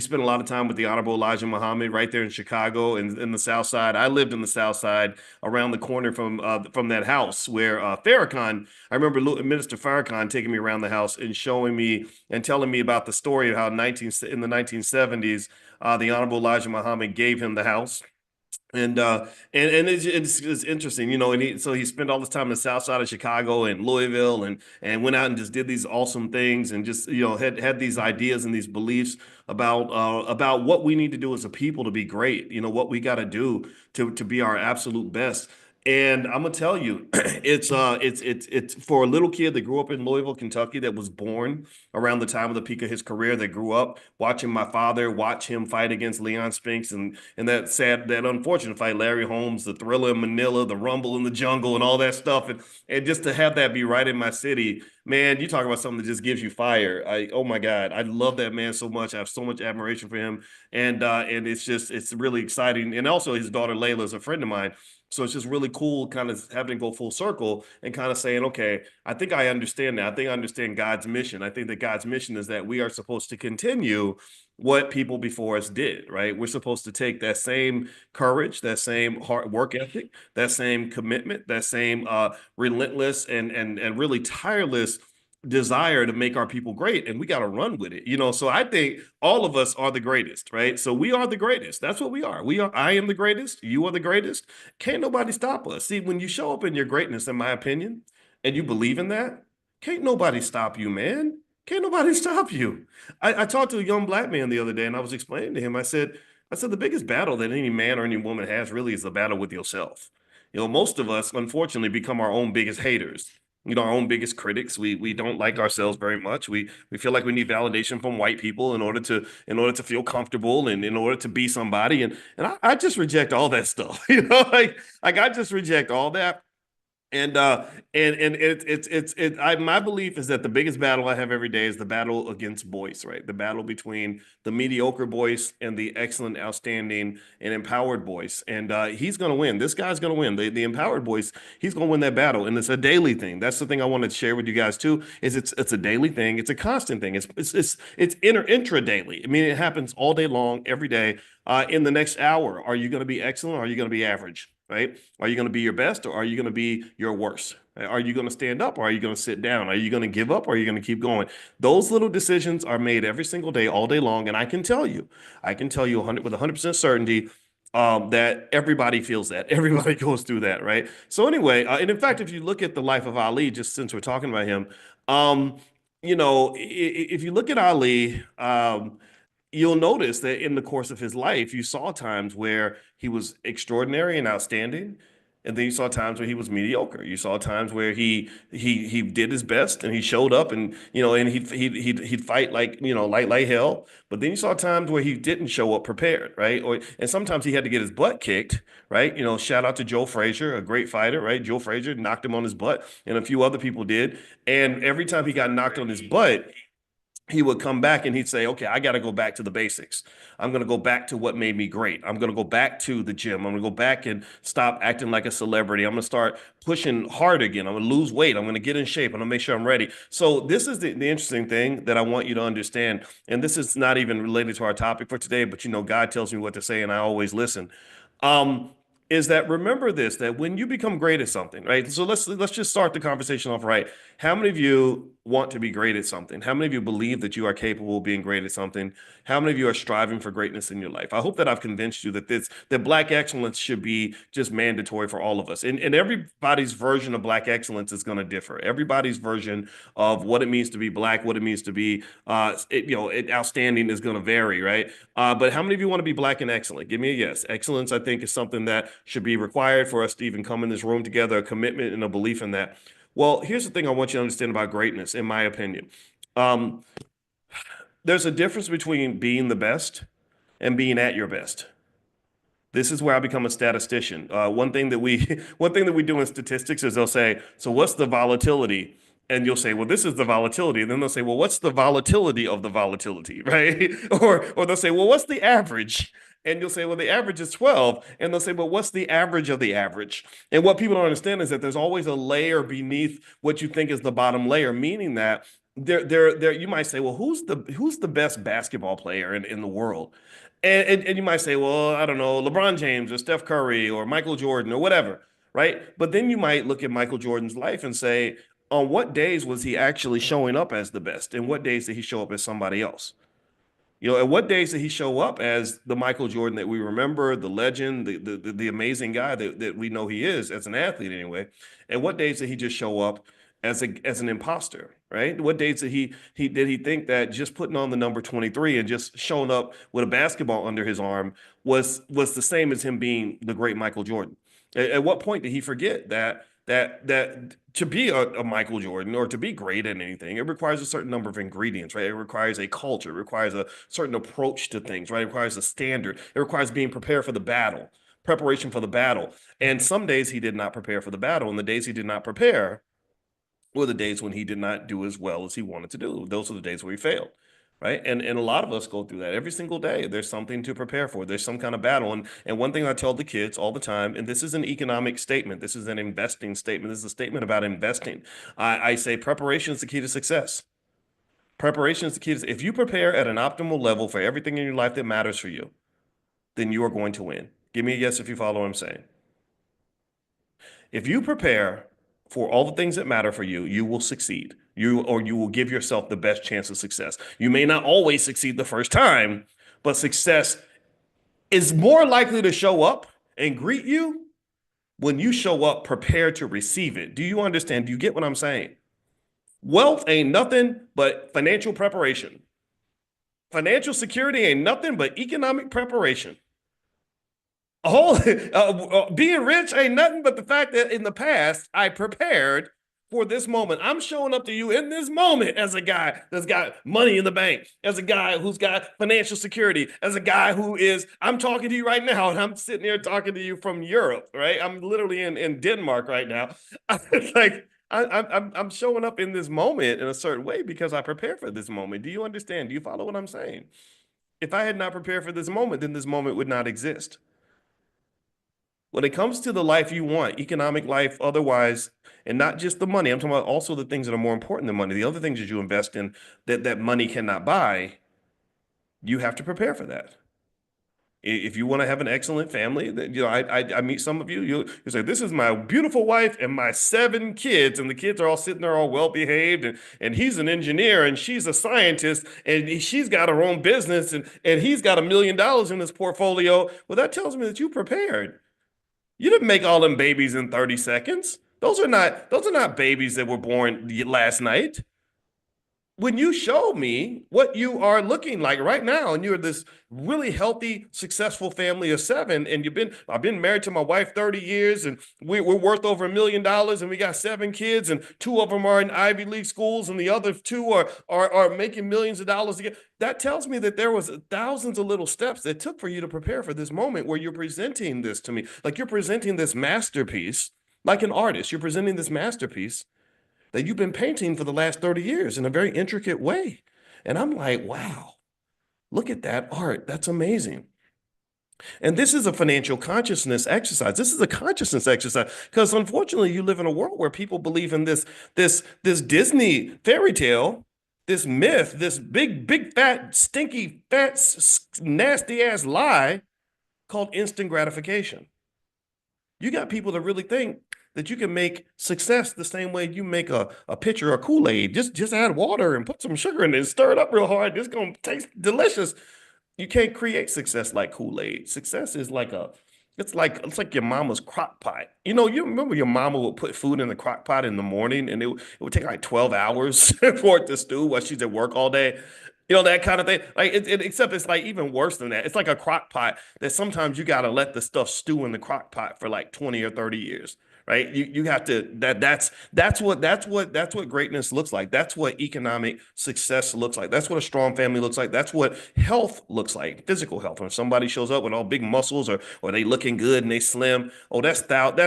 spent a lot of time with the Honorable Elijah Muhammad right there in Chicago and in the South Side. I lived in the South Side around the corner from that house where Farrakhan. I remember Minister Farrakhan taking me around the house and showing me and telling me about the story of how in the 1970s, the Honorable Elijah Muhammad gave him the house and it's interesting, and he spent all this time in the South Side of Chicago and Louisville and went out and just did these awesome things and just had these ideas and these beliefs about what we need to do as a people to be great. What we got to do to be our absolute best. And I'm gonna tell you, it's for a little kid that grew up in Louisville, Kentucky, that was born around the time of the peak of his career, that grew up watching my father watch him fight against Leon Spinks and that unfortunate fight, Larry Holmes, the Thriller in Manila, the Rumble in the Jungle, and all that stuff, and just to have that be right in my city, man, you talk about something that just gives you fire. Oh my God, I love that man so much. I have so much admiration for him, and it's really exciting. And also, his daughter Layla is a friend of mine. So it's just really cool kind of having to go full circle and kind of saying, okay, I think I understand that. I think I understand God's mission. I think that God's mission is that we are supposed to continue what people before us did, right? We're supposed to take that same courage, that same hard work ethic, that same commitment, that same relentless and really tireless desire to make our people great, and we got to run with it. So I think all of us are the greatest, right? So we are the greatest. That's what we are. I am the greatest, you are the greatest. Can't nobody stop us. See, when you show up in your greatness, in my opinion, and you believe in that, can't nobody stop you, man. Can't nobody stop you. I talked to a young black man the other day, and I was explaining to him. I said the biggest battle that any man or any woman has really is the battle with yourself. Most of us unfortunately become our own biggest haters, our own biggest critics. We don't like ourselves very much. We feel like we need validation from white people in order to feel comfortable and in order to be somebody. And I just reject all that stuff. Like I just reject all that. And my belief is that the biggest battle I have every day is the battle against Boyce, right? The battle between the mediocre Boyce and the excellent, outstanding, and empowered Boyce. And he's going to win. This guy's going to win. The empowered Boyce, he's going to win that battle. And it's a daily thing. That's the thing I wanted to share with you guys too. Is it's a daily thing. It's a constant thing. It's intra daily. I mean, it happens all day long, every day. In the next hour, are you going to be excellent or are you going to be average? Right? Are you going to be your best or are you going to be your worst? Are you going to stand up or are you going to sit down? Are you going to give up or are you going to keep going? Those little decisions are made every single day, all day long. And I can tell you 100 with 100% certainty that everybody feels that. Everybody goes through that, right? So anyway, and in fact, if you look at the life of Ali, just since we're talking about him, if you look at Ali, you'll notice that in the course of his life, you saw times where he was extraordinary and outstanding, and then you saw times where he was mediocre. You saw times where he did his best and he showed up and and he'd fight like hell. But then you saw times where he didn't show up prepared, right? And sometimes he had to get his butt kicked, right? Shout out to Joe Frazier, a great fighter, right? Joe Frazier knocked him on his butt, and a few other people did. And every time he got knocked on his butt, he would come back and he'd say, okay, I got to go back to the basics. I'm going to go back to what made me great. I'm going to go back to the gym. I'm going to go back and stop acting like a celebrity. I'm going to start pushing hard again. I'm going to lose weight. I'm going to get in shape. I'm going to make sure I'm ready. So this is the interesting thing that I want you to understand. And this is not even related to our topic for today, but God tells me what to say and I always listen. Is that remember this, that when you become great at something, right? So let's just start the conversation off right. How many of you want to be great at something? How many of you believe that you are capable of being great at something? How many of you are striving for greatness in your life? I hope that I've convinced you that that Black excellence should be just mandatory for all of us. And everybody's version of Black excellence is going to differ. Everybody's version of what it means to be Black, what it means to be outstanding is going to vary, right? But how many of you want to be Black and excellent? Give me a yes. Excellence, I think, is something that should be required for us to even come in this room together, a commitment and a belief in that. Well, here's the thing I want you to understand about greatness, in my opinion. There's a difference between being the best and being at your best. This is where I become a statistician. One thing that we do in statistics is they'll say, so what's the volatility? And you'll say, well, this is the volatility. And then they'll say, well, what's the volatility of the volatility, right? Or they'll say, well, what's the average? And you'll say, well, the average is 12. And they'll say, well, what's the average of the average? And what people don't understand is that there's always a layer beneath what you think is the bottom layer, meaning that there you might say, well, who's the best basketball player in the world? And you might say, well, I don't know, LeBron James or Steph Curry or Michael Jordan or whatever, right? But then you might look at Michael Jordan's life and say, on what days was he actually showing up as the best? And what days did he show up as somebody else? You know, and what days did he show up as the Michael Jordan that we remember, the legend, the amazing guy that we know he is as an athlete anyway? And what days did he just show up as an imposter, right? What days did he think that just putting on the number 23 and just showing up with a basketball under his arm was the same as him being the great Michael Jordan? At what point did he forget that to be a Michael Jordan or to be great at anything, it requires a certain number of ingredients, right? It requires a culture, it requires a certain approach to things, right? It requires a standard. It requires being prepared for the battle, preparation for the battle. And some days he did not prepare for the battle, and the days he did not prepare were the days when he did not do as well as he wanted to do. Those are the days where he failed. Right. And a lot of us go through that every single day. There's something to prepare for. There's some kind of battle. And one thing I tell the kids all the time, and this is an economic statement, this is an investing statement, this is a statement about investing. I say preparation is the key to success. Preparation is the key to, if you prepare at an optimal level for everything in your life that matters for you, then you are going to win. Give me a yes if you follow what I'm saying. If you prepare for all the things that matter for you, you will succeed. You will give yourself the best chance of success. You may not always succeed the first time, but success is more likely to show up and greet you when you show up prepared to receive it. Do you understand? Do you get what I'm saying? Wealth ain't nothing but financial preparation. Financial security ain't nothing but economic preparation. Being rich ain't nothing but the fact that in the past I prepared for this moment. I'm showing up to you in this moment as a guy that's got money in the bank, as a guy who's got financial security, as a guy I'm talking to you right now, and I'm sitting here talking to you from Europe, right? I'm literally in Denmark right now. I'm showing up in this moment in a certain way because I prepared for this moment. Do you understand? Do you follow what I'm saying? If I had not prepared for this moment, then this moment would not exist. When it comes to the life you want, economic life, otherwise, and not just the money, I'm talking about also the things that are more important than money, the other things that you invest in that money cannot buy, you have to prepare for that. If you want to have an excellent family, I meet some of you, you say, this is my beautiful wife and my 7 kids, and the kids are all sitting there all well-behaved, and he's an engineer, and she's a scientist, and she's got her own business, and he's got $1 million in his portfolio. Well, that tells me that you prepared. You didn't make all them babies in 30 seconds. Those are not babies that were born last night. When you show me what you are looking like right now, and you're this really healthy, successful family of 7, and I've been married to my wife 30 years, and we're worth over $1 million, and we got 7 kids, and 2 of them are in Ivy League schools, and the other 2 are making millions of dollars again. That tells me that there was thousands of little steps that took for you to prepare for this moment where you're presenting this to me. Like you're presenting this masterpiece, like an artist, you're presenting this masterpiece that you've been painting for the last 30 years in a very intricate way. And I'm like, wow, look at that art. That's amazing. And this is a financial consciousness exercise. This is a consciousness exercise because unfortunately you live in a world where people believe in this Disney fairy tale, this myth, this big, fat, stinky, fat, nasty ass lie called instant gratification. You got people that really think that you can make success the same way you make a pitcher of Kool-Aid. Just add water and put some sugar in it and stir it up real hard. It's gonna taste delicious. You can't create success like Kool-Aid. Success is like it's like your mama's crock pot. You know, you remember your mama would put food in the crock pot in the morning and it would take like 12 hours for it to stew while she's at work all day. You know, that kind of thing. Like except it's like even worse than that. It's like a crock pot that sometimes you gotta let the stuff stew in the crock pot for like 20 or 30 years. Right. You have to that's what greatness looks like. That's what economic success looks like. That's what a strong family looks like. That's what health looks like, physical health. When somebody shows up with all big muscles or they looking good and they slim, oh, that's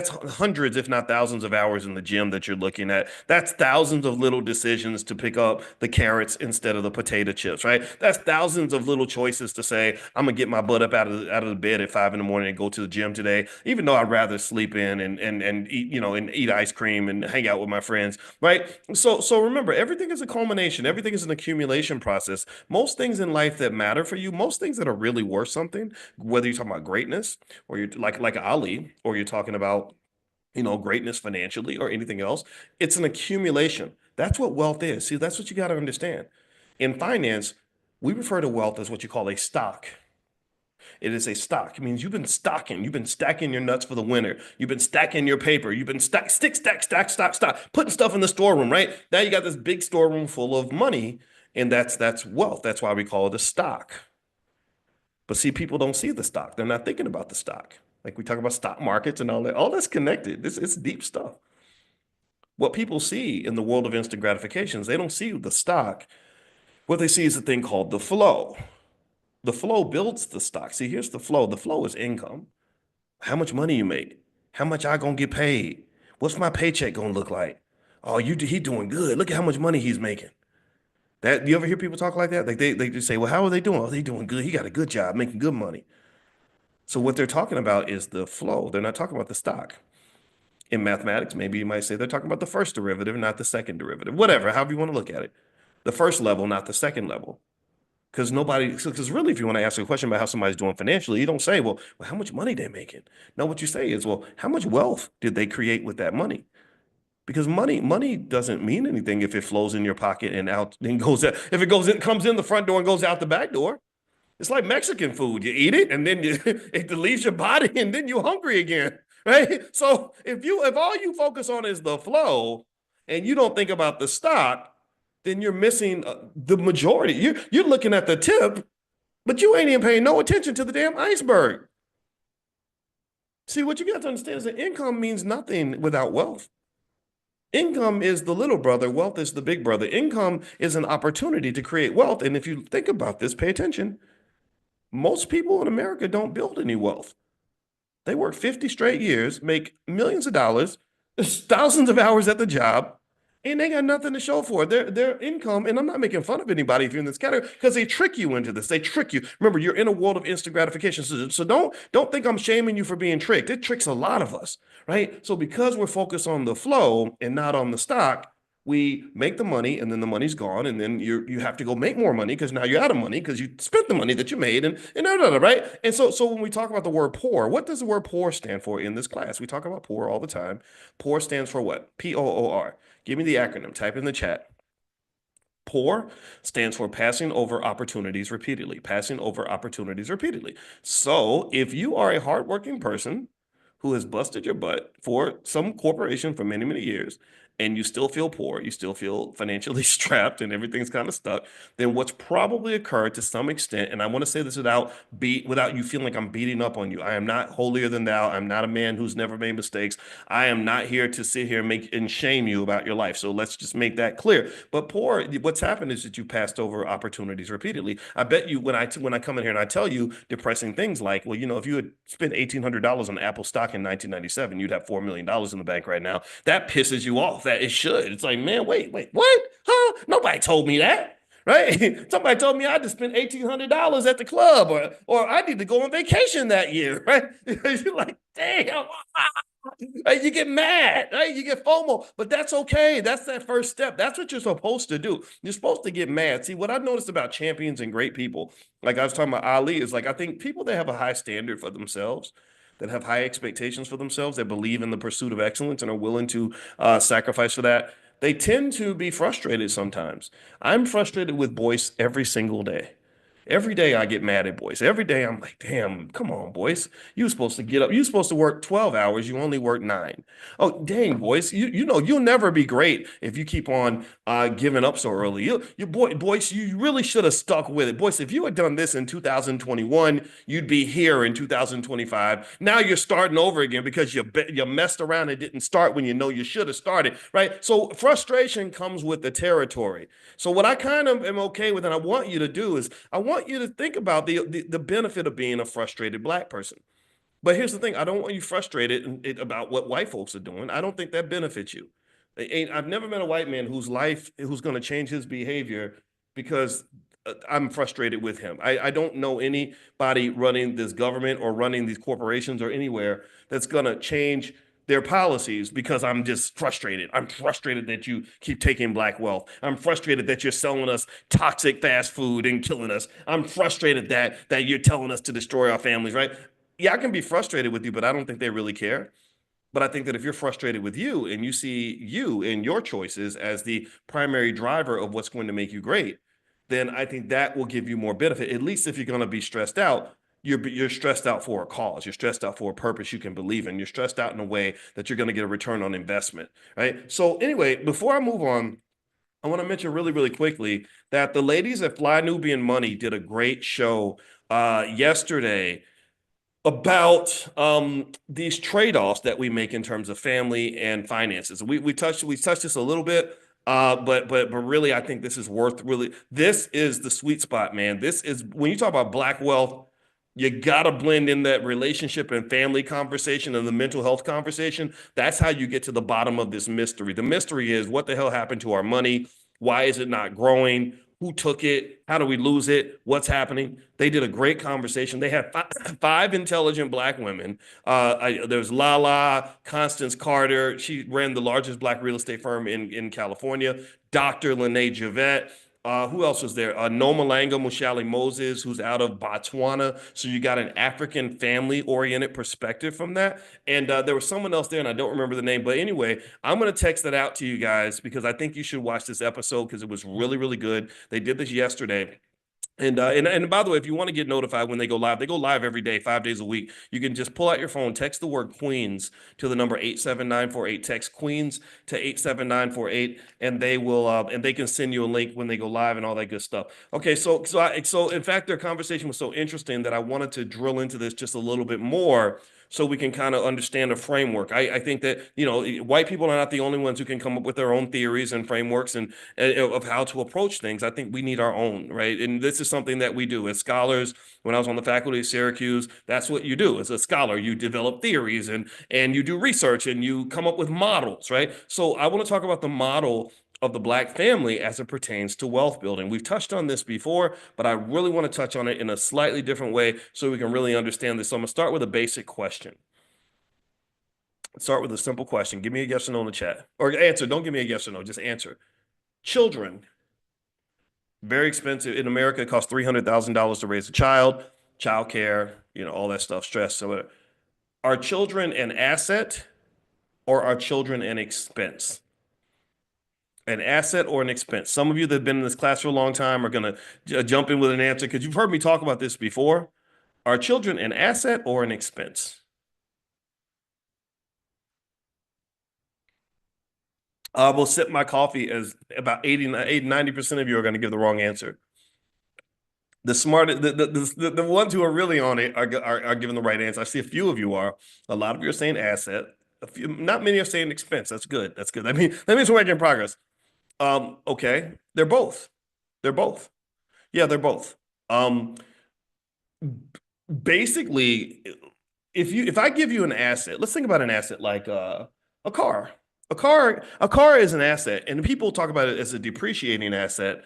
hundreds, if not thousands of hours in the gym that you're looking at. That's thousands of little decisions to pick up the carrots instead of the potato chips, right? That's thousands of little choices to say, I'm gonna get my butt up out of the bed at 5 in the morning and go to the gym today, even though I'd rather sleep in and eat, and eat ice cream and hang out with my friends, right? So remember, everything is a culmination, everything is an accumulation process. Most things in life that matter for you, most things that are really worth something, whether you're talking about greatness or you're like Ali, or you're talking about greatness financially or anything else, it's an accumulation. That's what wealth is. See, that's what you got to understand. In finance, we refer to wealth as what you call a stock. It is a stock. It means you've been stacking your nuts for the winter. You've been stacking your paper. You've been stack, putting stuff in the storeroom, right? Now you got this big storeroom full of money, and that's wealth. That's why we call it a stock. But see, people don't see the stock. They're not thinking about the stock. Like we talk about stock markets and all that. All that's connected. It's deep stuff. What people see in the world of instant gratifications, they don't see the stock. What they see is a thing called the flow. The flow builds the stock. See, here's the flow. The flow is income. How much money you make? How much I gonna get paid? What's my paycheck gonna look like? Oh, he doing good. Look at how much money he's making. That you ever hear people talk like that? Like they just say, well, how are they doing? Oh, they doing good. He got a good job, making good money. So what they're talking about is the flow. They're not talking about the stock. In mathematics, maybe you might say they're talking about the first derivative, not the second derivative. Whatever, however you want to look at it. The first level, not the second level. Because really, if you want to ask a question about how somebody's doing financially, you don't say, well, how much money they making? No, what you say is, well, how much wealth did they create with that money? Because money doesn't mean anything if it flows in your pocket and out, then goes out. If it comes in the front door and goes out the back door. It's like Mexican food. You eat it and then it leaves your body and then you're hungry again, right? So if all you focus on is the flow and you don't think about the stock, then you're missing the majority. You're looking at the tip, but you ain't even paying no attention to the damn iceberg. See, what you got to understand is that income means nothing without wealth. Income is the little brother, wealth is the big brother. Income is an opportunity to create wealth. And if you think about this, pay attention. Most people in America don't build any wealth. They work 50 straight years, make millions of dollars, thousands of hours at the job, and they got nothing to show for it. Their income, and I'm not making fun of anybody if you're in this category, because they trick you into this. They trick you. Remember, you're in a world of instant gratification. So don't think I'm shaming you for being tricked. It tricks a lot of us, right? So because we're focused on the flow and not on the stock, we make the money and then the money's gone, and then you have to go make more money because now you're out of money because you spent the money that you made right. And so when we talk about the word poor, what does the word poor stand for in this class? We talk about poor all the time. Poor stands for what? Poor. Give me the acronym. Type in the chat. Poor stands for passing over opportunities repeatedly. Passing over opportunities repeatedly. So if you are a hardworking person who has busted your butt for some corporation for many, many years, and you still feel poor, you still feel financially strapped and everything's kind of stuck, then what's probably occurred to some extent, and I want to say this without you feeling like I'm beating up on you. I am not holier than thou. I'm not a man who's never made mistakes. I am not here to sit here and make and shame you about your life. So let's just make that clear. But poor, what's happened is that you passed over opportunities repeatedly. I bet you when I come in here and I tell you depressing things like, well, if you had spent $1,800 on Apple stock in 1997, you'd have $4 million in the bank right now. That pisses you off. That it should. It's like, man, wait, what? Huh? Nobody told me that. Right? Somebody told me I had to spend $1,800 at the club, or I need to go on vacation that year. Right? You're like, damn. Right? You get mad, right? You get FOMO, but that's okay. That's that first step. That's what you're supposed to do. You're supposed to get mad. See, what I've noticed about champions and great people, like I was talking about Ali, is like I think people that have a high standard for themselves, that have high expectations for themselves, that believe in the pursuit of excellence and are willing to sacrifice for that, they tend to be frustrated sometimes. I'm frustrated with Boyce every single day. Every day I get mad at Boyce. Every day I'm like, damn, come on, Boyce. You were supposed to get up. You were supposed to work 12 hours. You only work 9. Oh, dang, Boyce. You know, you'll never be great if you keep on giving up so early. Boyce, you really should have stuck with it. Boyce, if you had done this in 2021, you'd be here in 2025. Now you're starting over again because you messed around and didn't start when you know you should have started, right? So frustration comes with the territory. So what I kind of am okay with, and I want you to do is I want you to think about the benefit of being a frustrated black person. But here's the thing: I don't want you frustrated about what white folks are doing. I don't think that benefits you. I've never met a white man who's going to change his behavior because I'm frustrated with him. I don't know anybody running this government or running these corporations or anywhere that's going to change their policies because I'm just frustrated. I'm frustrated that you keep taking black wealth. I'm frustrated that you're selling us toxic fast food and killing us. I'm frustrated that you're telling us to destroy our families, right? Yeah, I can be frustrated with you, but I don't think they really care. But I think that if you're frustrated with you and you see you and your choices as the primary driver of what's going to make you great, then I think that will give you more benefit. At least if you're going to be stressed out, you're stressed out for a cause. You're stressed out for a purpose you can believe in. You're stressed out in a way that you're going to get a return on investment, right? So anyway, before I move on, I want to mention really, really quickly that the ladies at Fly Nubian Money did a great show yesterday about these trade-offs that we make in terms of family and finances. We touched this a little bit, but really, I think this is worth really. This is the sweet spot, man. This is when you talk about black wealth. You gotta blend in that relationship and family conversation and the mental health conversation. That's how you get to the bottom of this mystery. The mystery is what the hell happened to our money? Why is it not growing? Who took it? How do we lose it? What's happening? They did a great conversation. They had five intelligent black women. There's Lala, Constance Carter. She ran the largest black real estate firm in California. Dr. Lene Javette. Who else was there? Nomalanga Mushali Moses, who's out of Botswana. So you got an African family-oriented perspective from that. And there was someone else there, and I don't remember the name. But anyway, I'm going to text that out to you guys because I think you should watch this episode because it was really, really good. They did this yesterday. And by the way, if you want to get notified when they go live every day, 5 days a week. You can just pull out your phone, text the word Queens to the number 87948. Text Queens to 87948, and they can send you a link when they go live and all that good stuff. Okay, so in fact, their conversation was so interesting that I wanted to drill into this just a little bit more so we can kind of understand a framework. I think that, white people are not the only ones who can come up with their own theories and frameworks and of how to approach things. I think we need our own, right? And this is something that we do as scholars. When I was on the faculty at Syracuse, that's what you do as a scholar. You develop theories and you do research and you come up with models, right? So I want to talk about the model of the black family as it pertains to wealth building. We've touched on this before, but I really want to touch on it in a slightly different way so we can really understand this. So I'm going to start with a basic question. Start with a simple question. Give me a yes or no in the chat. Or answer. Don't give me a yes or no. Just answer. Children. Very expensive. In America, it costs $300,000 to raise a child. Child care, all that stuff, stress. So are children an asset or are children an expense? An asset or an expense? Some of you that have been in this class for a long time are going to jump in with an answer because you've heard me talk about this before. Are children an asset or an expense? I will sip my coffee as about 90% of you are going to give the wrong answer. The smart, the ones who are really on it are giving the right answer. I see a few of you are. A lot of you are saying asset. Not many are saying expense. That's good. That's good. That means we're making progress. Okay, they're both. They're both. Yeah, they're both. Um, Basically, if I give you an asset, let's think about an asset like a car. A car is an asset, and people talk about it as a depreciating asset,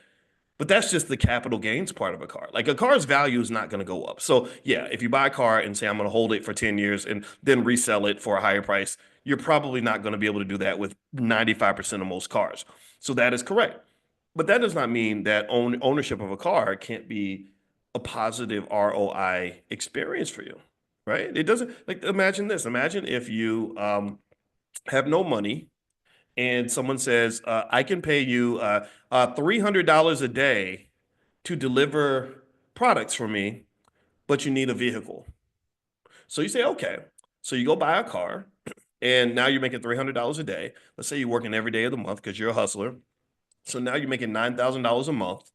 but that's just the capital gains part of a car. Like a car's value is not going to go up. So yeah, if you buy a car and say I'm going to hold it for 10 years and then resell it for a higher price, you're probably not going to be able to do that with 95% of most cars. So that is correct. But that does not mean that ownership of a car can't be a positive ROI experience for you. right? It doesn't, like, imagine this. Imagine if you have no money and someone says, I can pay you $300 a day to deliver products for me, but you need a vehicle. So you say, okay. So you go buy a car, and now you're making $300 a day. Let's say you're working every day of the month because you're a hustler. So now you're making $9,000 a month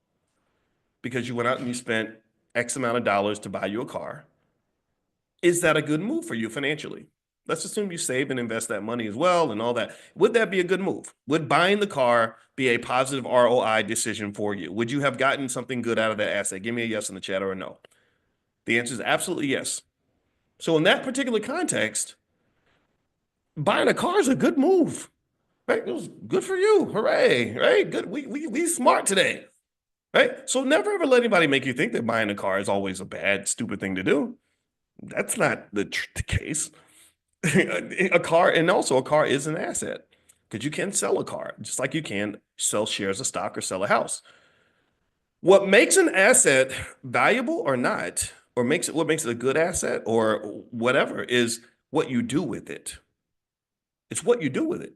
because you went out and you spent X amount of dollars to buy you a car. Is that a good move for you financially? Let's assume you save and invest that money as well and all that. Would that be a good move? Would buying the car be a positive ROI decision for you? Would you have gotten something good out of that asset? Give me a yes in the chat or a no. The answer is absolutely yes. So in that particular context, buying a car is a good move. Right? It was good for you. Hooray. Right? Good. We smart today. Right? So never ever let anybody make you think that buying a car is always a bad, stupid thing to do. That's not the case. A car, and also a car is an asset because you can sell a car just like you can sell shares of stock or sell a house. What makes an asset valuable or not, or what makes it a good asset or whatever, is what you do with it. It's what you do with it.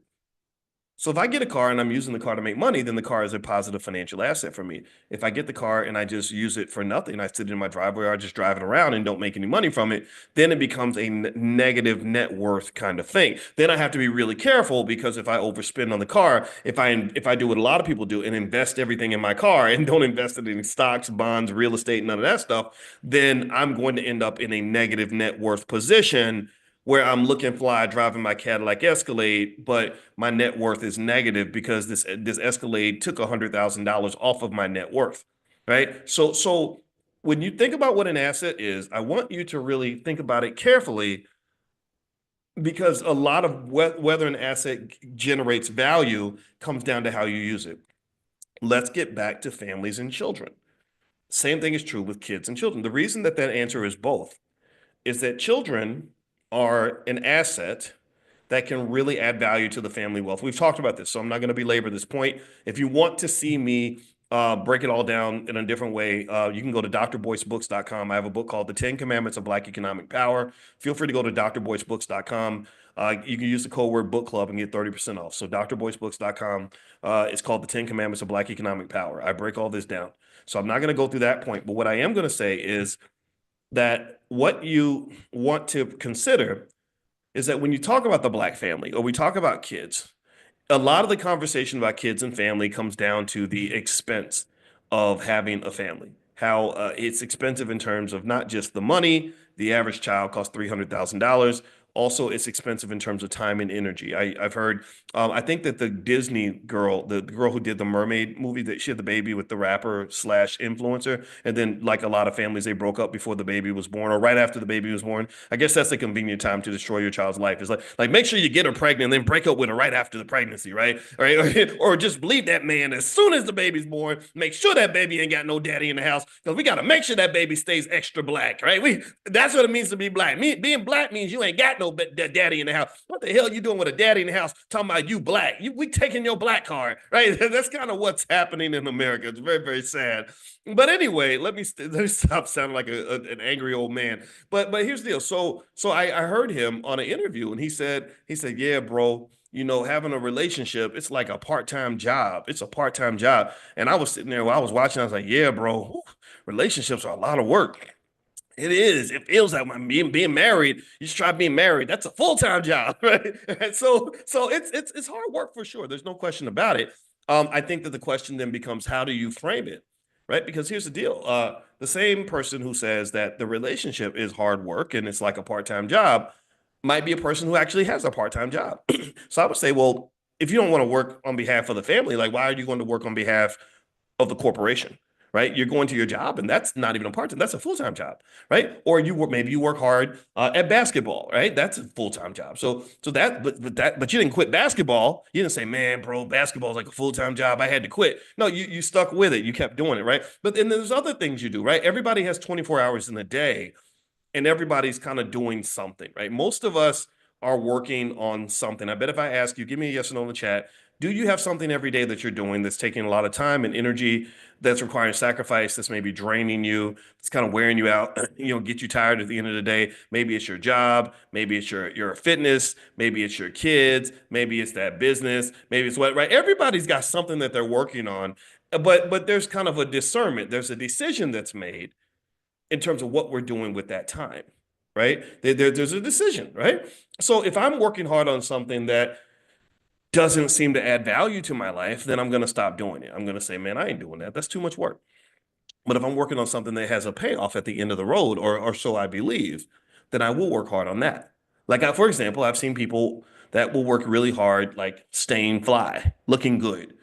So if I get a car and I'm using the car to make money, then the car is a positive financial asset for me. If I get the car and I just use it for nothing, I sit in my driveway or I just drive it around and don't make any money from it, then it becomes a negative net worth kind of thing. Then I have to be really careful because if I overspend on the car, if I do what a lot of people do and invest everything in my car and don't invest it in stocks, bonds, real estate, none of that stuff, then I'm going to end up in a negative net worth position where I'm looking fly driving my Cadillac Escalade, but my net worth is negative because this Escalade took $100,000 off of my net worth, right? So when you think about what an asset is, I want you to really think about it carefully because a lot of whether an asset generates value comes down to how you use it. Let's get back to families and children. Same thing is true with kids and children. The reason that answer is both is that children are an asset that can really add value to the family wealth. We've talked about this, so I'm not going to belabor this point. If you want to see me break it all down in a different way, you can go to drboycebooks.com. I have a book called The 10 Commandments of Black Economic Power. Feel free to go to drboycebooks.com. You can use the code word book club and get 30% off. So drboycebooks.com. It's called The 10 Commandments of Black Economic Power. I break all this down. So I'm not going to go through that point, but what I am going to say is that what you want to consider is that when you talk about the Black family or we talk about kids, a lot of the conversation about kids and family comes down to the expense of having a family, how it's expensive in terms of not just the money. The average child costs $300,000. Also, it's expensive in terms of time and energy. I've heard, I think that the Disney girl, the girl who did the mermaid movie, that she had the baby with the rapper slash influencer. And then like a lot of families, they broke up before the baby was born or right after the baby was born. I guess that's a convenient time to destroy your child's life. It's like make sure you get her pregnant and then break up with her right after the pregnancy, right? All right. Or just leave that man as soon as the baby's born. Make sure that baby ain't got no daddy in the house because we got to make sure that baby stays extra black, right? That's what it means to be black. Being black means you ain't got no daddy in the house. What the hell you doing with a daddy in the house talking about you black? We taking your black card, right? That's kind of what's happening in America. It's very, very sad. But anyway, let me stop sounding like an angry old man. But here's the deal. So I heard him on an interview and he said, yeah, bro, having a relationship, it's like a part-time job. It's a part-time job. And I was sitting there while I was watching, I was like, yeah, bro, relationships are a lot of work. It is. It feels like when being married, you just try being married. That's a full-time job, right? And so it's hard work for sure. There's no question about it. I think that the question then becomes, how do you frame it, right? Because here's the deal. The same person who says that the relationship is hard work and it's like a part-time job might be a person who actually has a part-time job. So I would say, well, if you don't want to work on behalf of the family, like why are you going to work on behalf of the corporation? Right, you're going to your job, and that's not even a part-time. That's a full-time job, right? Or maybe you work hard at basketball, right? That's a full-time job. But you didn't quit basketball. You didn't say, "Man, bro, basketball is like a full-time job. I had to quit." No, you stuck with it. You kept doing it, right? But then there's other things you do, right? Everybody has 24 hours in a day, and everybody's kind of doing something, right? Most of us are working on something. I bet if I ask you, give me a yes or no in the chat. Do you have something every day that you're doing that's taking a lot of time and energy, that's requiring sacrifice, that's maybe draining you, it's kind of wearing you out, get you tired at the end of the day? Maybe it's your job, maybe it's your fitness, maybe it's your kids, maybe it's that business, maybe it's what, right? Everybody's got something that they're working on, but there's kind of a discernment. There's a decision that's made in terms of what we're doing with that time, right? There's a decision, right? So if I'm working hard on something that doesn't seem to add value to my life, then I'm going to stop doing it. I'm going to say, man, I ain't doing that. That's too much work. But if I'm working on something that has a payoff at the end of the road, or so I believe, then I will work hard on that. Like, for example, I've seen people that will work really hard, like staying fly, looking good,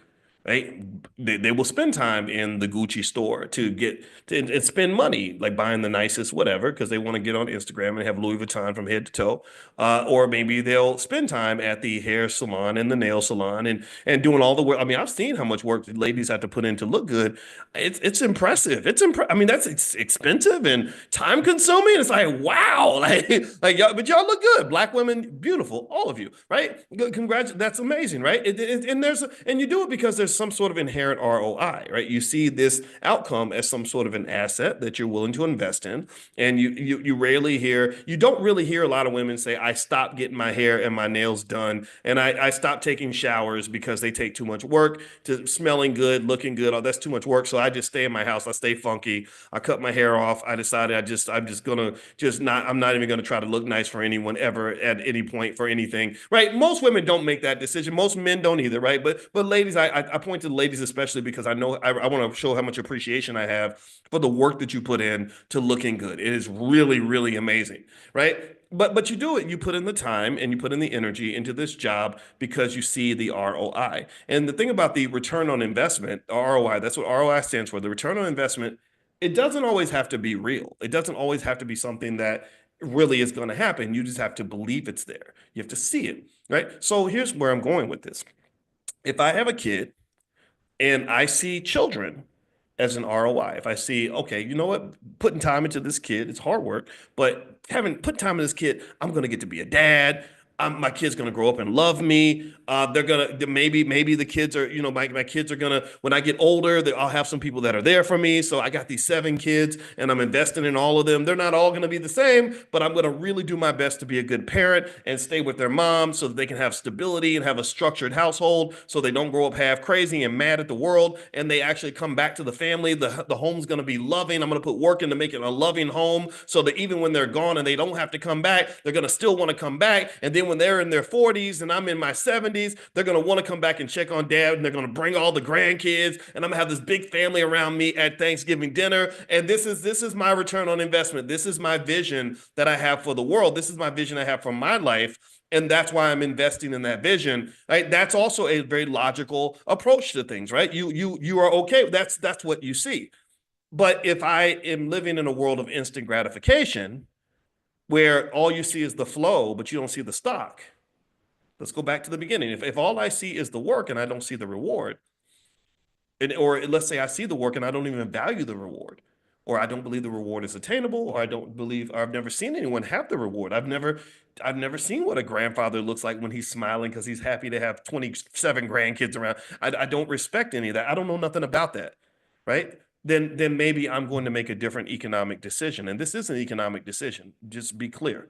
right? They will spend time in the Gucci store to get and spend money, like buying the nicest whatever, because they want to get on Instagram and have Louis Vuitton from head to toe. Or maybe they'll spend time at the hair salon and the nail salon and doing all the work. I mean, I've seen how much work the ladies have to put in to look good. It's impressive. I mean, it's expensive and time consuming. It's like, wow, like y'all, but y'all look good. Black women, beautiful, all of you, right? Congrats, that's amazing, right? And you do it because there's some sort of inherent ROI, right? You see this outcome as some sort of an asset that you're willing to invest in, and you don't really hear a lot of women say, I stopped getting my hair and my nails done, and I stopped taking showers because they take too much work to smelling good, looking good. Oh, that's too much work. So I just stay in my house. I stay funky. I cut my hair off. I decided I'm just gonna I'm not even gonna try to look nice for anyone ever at any point for anything, right? Most women don't make that decision. Most men don't either, right? But ladies, I point to the ladies especially because I know I want to show how much appreciation I have for the work that you put in to looking good. It is really, really amazing, right? But you do it. You put in the time and you put in the energy into this job because you see the ROI. And the thing about the return on investment, ROI, that's what ROI stands for. The return on investment, it doesn't always have to be real. It doesn't always have to be something that really is going to happen. You just have to believe it's there. You have to see it, right? So here's where I'm going with this. If I have a kid and I see children as an ROI. If I see, okay, you know what, putting time into this kid, it's hard work, but having put time in this kid, I'm gonna get to be a dad. My kid's gonna grow up and love me. They're gonna maybe the kids are, my kids are gonna, when I get older, I'll have some people that are there for me. So I got these 7 kids and I'm investing in all of them. They're not all gonna be the same, but I'm gonna really do my best to be a good parent and stay with their mom so that they can have stability and have a structured household so they don't grow up half crazy and mad at the world, and they actually come back to the family. The home's gonna be loving. I'm gonna put work into making a loving home so that even when they're gone and they don't have to come back, they're gonna still want to come back. And then when they're in their 40s and I'm in my 70s, they're going to want to come back and check on dad, and they're going to bring all the grandkids, and I'm going to have this big family around me at Thanksgiving dinner. And this is my return on investment. This is my vision that I have for the world. This is my vision I have for my life. And that's why I'm investing in that vision, right? That's also a very logical approach to things, right? You are okay. That's what you see. But if I am living in a world of instant gratification where all you see is the flow, but you don't see the stock. Let's go back to the beginning. If all I see is the work and I don't see the reward, or let's say I see the work and I don't even value the reward, or I don't believe the reward is attainable, or I've never seen anyone have the reward. I've never seen what a grandfather looks like when he's smiling because he's happy to have 27 grandkids around. I don't respect any of that. I don't know nothing about that, right? Then maybe I'm going to make a different economic decision. And this is an economic decision. Just be clear.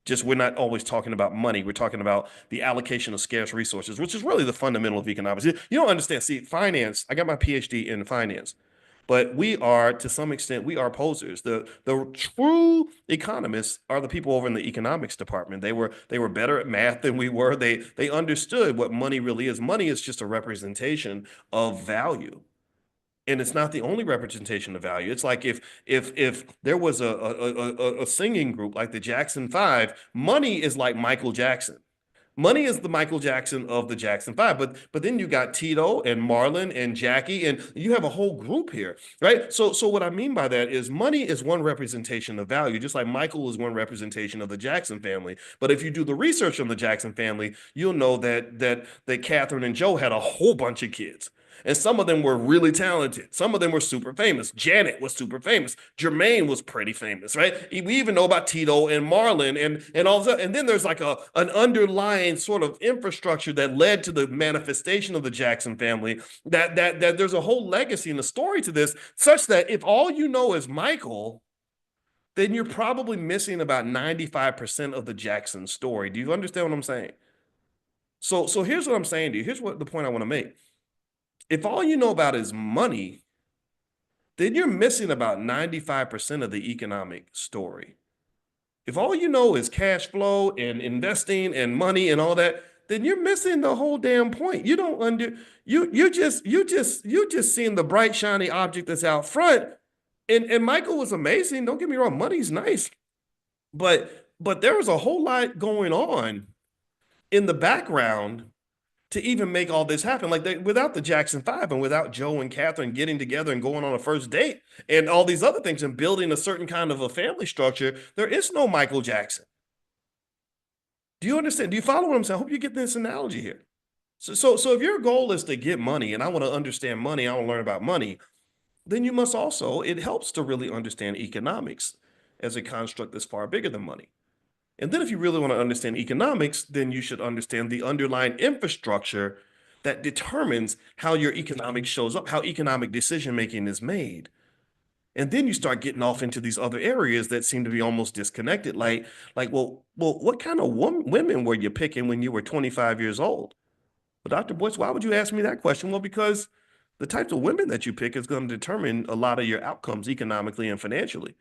Just we're not always talking about money. We're talking about the allocation of scarce resources, which is really the fundamental of economics. You don't understand. See, finance, I got my PhD in finance, but we are, to some extent, we are posers. The true economists are the people over in the economics department. They were better at math than we were. They understood what money really is. Money is just a representation of value. And it's not the only representation of value. It's like if there was a singing group like the Jackson Five, money is like Michael Jackson. Money is the Michael Jackson of the Jackson Five, but then you got Tito and Marlon and Jackie, and you have a whole group here, right? So what I mean by that is money is one representation of value, just like Michael is one representation of the Jackson family. But if you do the research on the Jackson family, you'll know that Catherine and Joe had a whole bunch of kids. And some of them were really talented. Some of them were super famous. Janet was super famous. Jermaine was pretty famous, right? We even know about Tito and Marlon and all that. And then there's like an underlying sort of infrastructure that led to the manifestation of the Jackson family. That there's a whole legacy and a story to this, such that if all you know is Michael, then you're probably missing about 95% of the Jackson story. Do you understand what I'm saying? So here's what I'm saying to you. Here's what the point I want to make. If all you know about is money, then you're missing about 95% of the economic story. If all you know is cash flow and investing and money and all that, then you're missing the whole damn point. You don't under you just seeing the bright shiny object that's out front. And Michael was amazing. Don't get me wrong, money's nice, but there was a whole lot going on in the background to even make all this happen. Like without the Jackson Five and without Joe and Catherine getting together and going on a first date and all these other things and building a certain kind of a family structure, there is no Michael Jackson. Do you understand? Do you follow what I'm saying? I hope you get this analogy here. So if your goal is to get money, and I want to understand money, I want to learn about money, then you must also, it helps to really understand economics as a construct that's far bigger than money. And then if you really want to understand economics, then you should understand the underlying infrastructure that determines how your economics shows up, how economic decision making is made. And then you start getting off into these other areas that seem to be almost disconnected. Well, what kind of women were you picking when you were 25 years old? Well, Dr. Boyce, why would you ask me that question? Well, because the types of women that you pick is going to determine a lot of your outcomes economically and financially.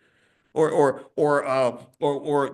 Or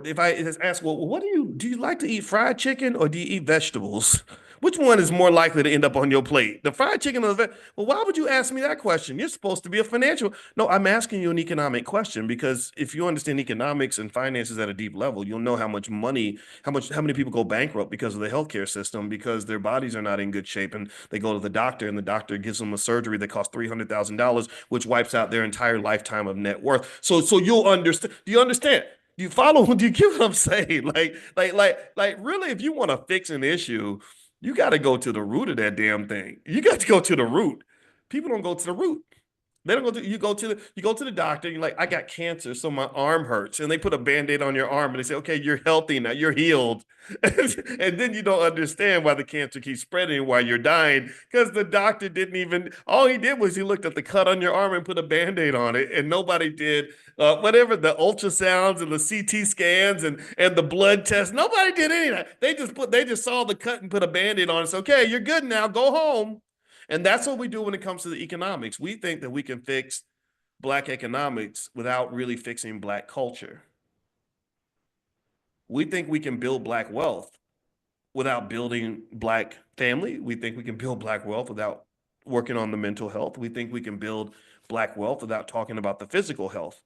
if I ask, well, what do you like to eat fried chicken or do you eat vegetables? Which one is more likely to end up on your plate? The fried chicken or the well, why would you ask me that question? You're supposed to be a financial. No, I'm asking you an economic question because if you understand economics and finances at a deep level, you'll know how much money, how many people go bankrupt because of the healthcare system because their bodies are not in good shape and they go to the doctor and the doctor gives them a surgery that costs $300,000, which wipes out their entire lifetime of net worth. So you'll understand. Do you understand? Do you follow? Do you get what I'm saying? Really, if you want to fix an issue, you got to go to the root of that damn thing. You got to go to the root. People don't go to the root. They don't go to you go to the doctor, you're like, I got cancer, so my arm hurts. And they put a band-aid on your arm and they say, okay, you're healthy now, you're healed. And then you don't understand why the cancer keeps spreading while you're dying. Because the doctor didn't even, all he did was he looked at the cut on your arm and put a band-aid on it. And nobody did whatever the ultrasounds and the CT scans and the blood tests. Nobody did any of that. They just saw the cut and put a band-aid on it. It's okay, you're good now, go home. And that's what we do when it comes to the economics. We think that we can fix Black economics without really fixing Black culture. We think we can build Black wealth without building Black family. We think we can build Black wealth without working on the mental health. We think we can build Black wealth without talking about the physical health.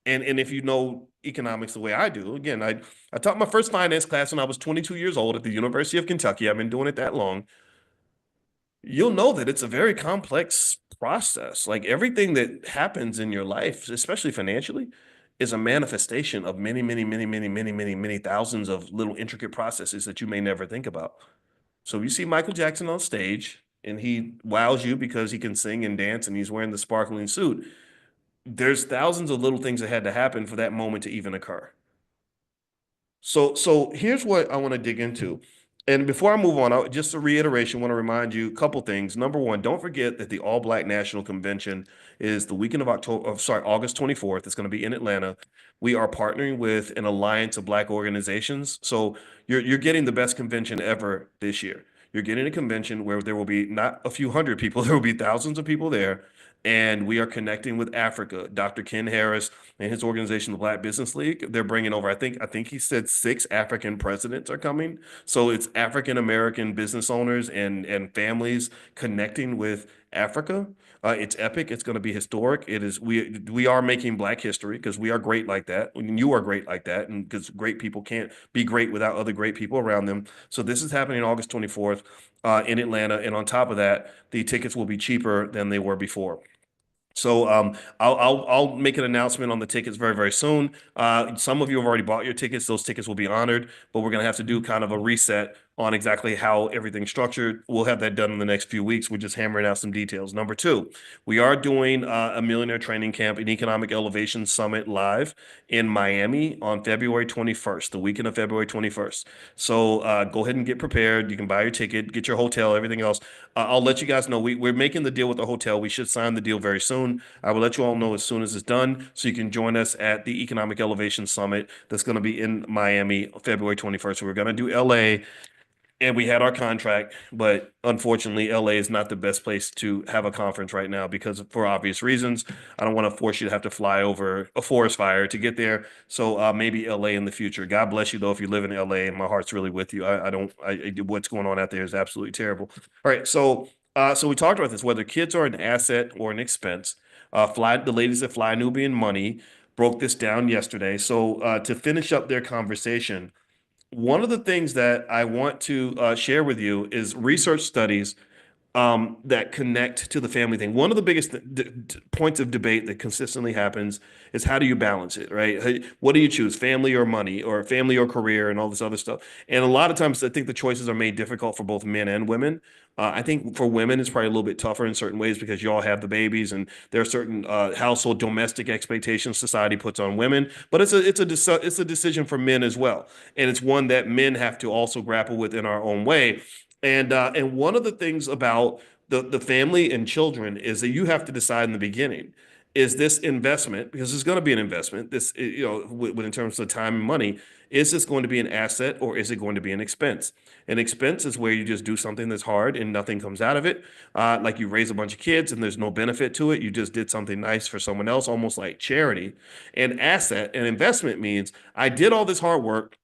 And if you know economics the way I do, again, I taught my first finance class when I was 22 years old at the University of Kentucky. I've been doing it that long. You'll know that it's a very complex process. Like everything that happens in your life, especially financially, is a manifestation of many thousands of little intricate processes that you may never think about. So you see Michael Jackson on stage and he wows you because he can sing and dance and he's wearing the sparkling suit. There's thousands of little things that had to happen for that moment to even occur. So here's what I want to dig into. And before I move on, just a reiteration, I want to remind you a couple things. Number one, don't forget that the All Black National Convention is the weekend of August 24th. It's going to be in Atlanta. We are partnering with an alliance of Black organizations. So you're getting the best convention ever this year. You're getting a convention where there will be not a few hundred people, there will be thousands of people there. And we are connecting with Africa. Dr. Ken Harris and his organization, the Black Business League, they're bringing over, I think he said 6 African presidents are coming. So it's African American business owners and families connecting with Africa. It's epic. It's going to be historic. It is. We are making Black history because we are great like that. And you are great like that, and because great people can't be great without other great people around them. So this is happening August 24th in Atlanta, and on top of that, the tickets will be cheaper than they were before. So I'll make an announcement on the tickets very, very soon. Some of you have already bought your tickets. Those tickets will be honored, but we're going to have to do kind of a reset on exactly how everything's structured. We'll have that done in the next few weeks. We're just hammering out some details. Number two, we are doing a millionaire training camp, an economic elevation summit live in Miami on February 21st, the weekend of February 21st. So go ahead and get prepared. You can buy your ticket, get your hotel, everything else. I'll let you guys know. We're making the deal with the hotel. We should sign the deal very soon. I will let you all know as soon as it's done so you can join us at the Economic Elevation Summit that's going to be in Miami February 21st. So we're going to do LA and we had our contract, but unfortunately, LA is not the best place to have a conference right now because for obvious reasons. I don't want to force you to have to fly over a forest fire to get there. So maybe LA in the future. God bless you though if you live in LA, and my heart's really with you. I don't. What's going on out there is absolutely terrible. All right, so we talked about this whether kids are an asset or an expense. The ladies at Fly Nubian Money broke this down yesterday. So to finish up their conversation one of the things that I want to share with you is research studies that connect to the family thing. One of the biggest points of debate that consistently happens is how do you balance it, right? What do you choose, family or money, or family or career, and all this other stuff? And a lot of times, I think the choices are made difficult for both men and women. I think for women, it's probably a little bit tougher in certain ways because y'all have the babies, and there are certain household domestic expectations society puts on women. But it's a decision for men as well, and it's one that men have to also grapple with in our own way. And one of the things about the family and children is that you have to decide in the beginning, is this investment, because it's going to be an investment, this, in terms of time and money, is this going to be an asset or is it going to be an expense? An expense is where you just do something that's hard and nothing comes out of it. Like you raise a bunch of kids and there's no benefit to it. You just did something nice for someone else, almost like charity. An asset, an investment means I did all this hard work.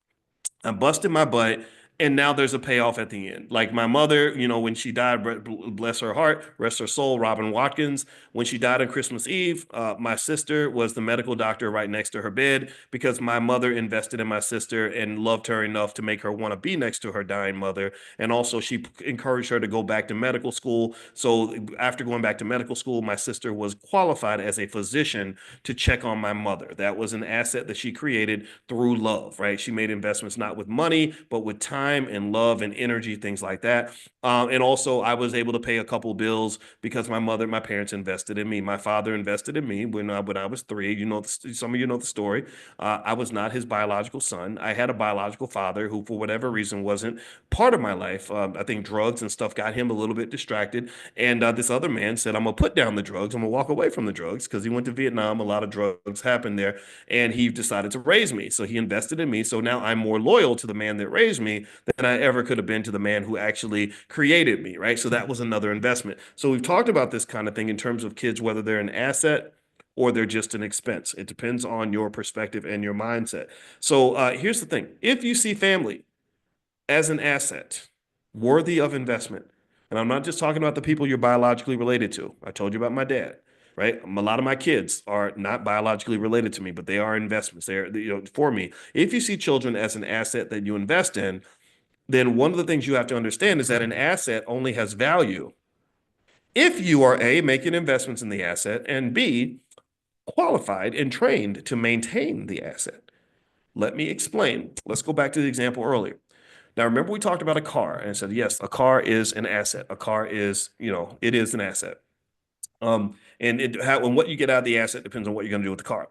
I busted my butt, and now there's a payoff at the end. Like my mother, when she died, bless her heart, rest her soul, Robin Watkins. When she died on Christmas Eve, my sister was the medical doctor right next to her bed because my mother invested in my sister and loved her enough to make her want to be next to her dying mother. And also, she encouraged her to go back to medical school. So after going back to medical school, my sister was qualified as a physician to check on my mother. That was an asset that she created through love, right? She made investments not with money, but with time and love and energy, things like that. And also, I was able to pay a couple bills because my parents invested in me. My father invested in me when I was three. Some of you know the story. I was not his biological son. I had a biological father who, for whatever reason, wasn't part of my life. I think drugs and stuff got him a little bit distracted. And this other man said, "I'm gonna put down the drugs. I'm gonna walk away from the drugs," because he went to Vietnam. A lot of drugs happened there, and he decided to raise me. So he invested in me. So now I'm more loyal to the man that raised me than I ever could have been to the man who actually created me, right? So that was another investment. So we've talked about this kind of thing in terms of kids, whether they're an asset or they're just an expense. It depends on your perspective and your mindset. So here's the thing. If you see family as an asset worthy of investment, and I'm not just talking about the people you're biologically related to. I told you about my dad, right? A lot of my kids are not biologically related to me, but they are investments. They're, for me. If you see children as an asset that you invest in, then one of the things you have to understand is that an asset only has value if you are A, making investments in the asset, and B, qualified and trained to maintain the asset. Let me explain. Let's go back to the example earlier. Now, remember we talked about a car and I said, yes, a car is an asset. A car is, it is an asset. And what you get out of the asset depends on what you're going to do with the car.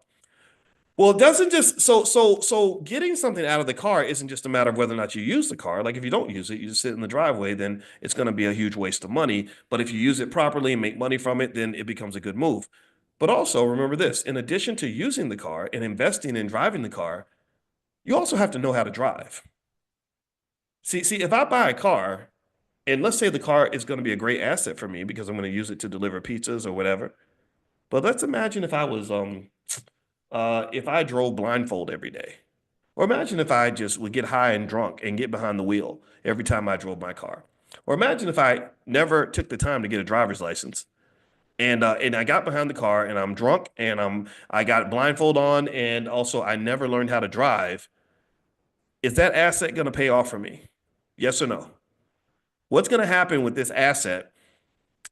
Well, it doesn't just so getting something out of the car isn't just a matter of whether or not you use the car. Like if you don't use it, you just sit in the driveway, then it's going to be a huge waste of money. But if you use it properly and make money from it, then it becomes a good move. But also remember this, in addition to using the car and investing in driving the car, you also have to know how to drive. See, if I buy a car, and let's say the car is going to be a great asset for me because I'm going to use it to deliver pizzas or whatever. But let's imagine if I drove blindfold every day. Or imagine if I just would get high and drunk and get behind the wheel every time I drove my car. Or imagine if I never took the time to get a driver's license and I got behind the car and I'm drunk and I got blindfold on and also I never learned how to drive. Is that asset going to pay off for me? Yes or no? What's going to happen with this asset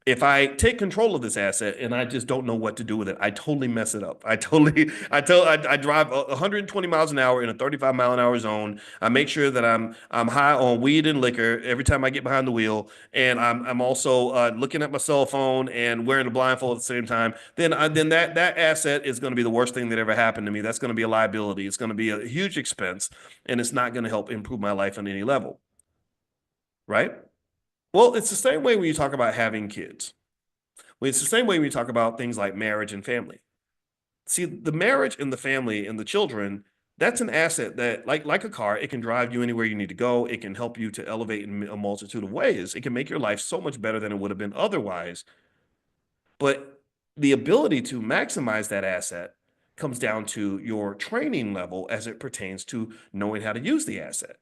If I take control of this asset and I just don't know what to do with it, I totally mess it up. I drive 120 miles an hour in a 35-mile-an-hour zone. I make sure that I'm high on weed and liquor every time I get behind the wheel, and I'm also looking at my cell phone and wearing a blindfold at the same time. Then that asset is going to be the worst thing that ever happened to me. That's going to be a liability. It's going to be a huge expense, and it's not going to help improve my life on any level, right? Well, it's the same way when you talk about having kids. Well, it's the same way when you talk about things like marriage and family. See, the marriage and the family and the children, that's an asset that, like a car, it can drive you anywhere you need to go. It can help you to elevate in a multitude of ways. It can make your life so much better than it would have been otherwise. But the ability to maximize that asset comes down to your training level as it pertains to knowing how to use the asset.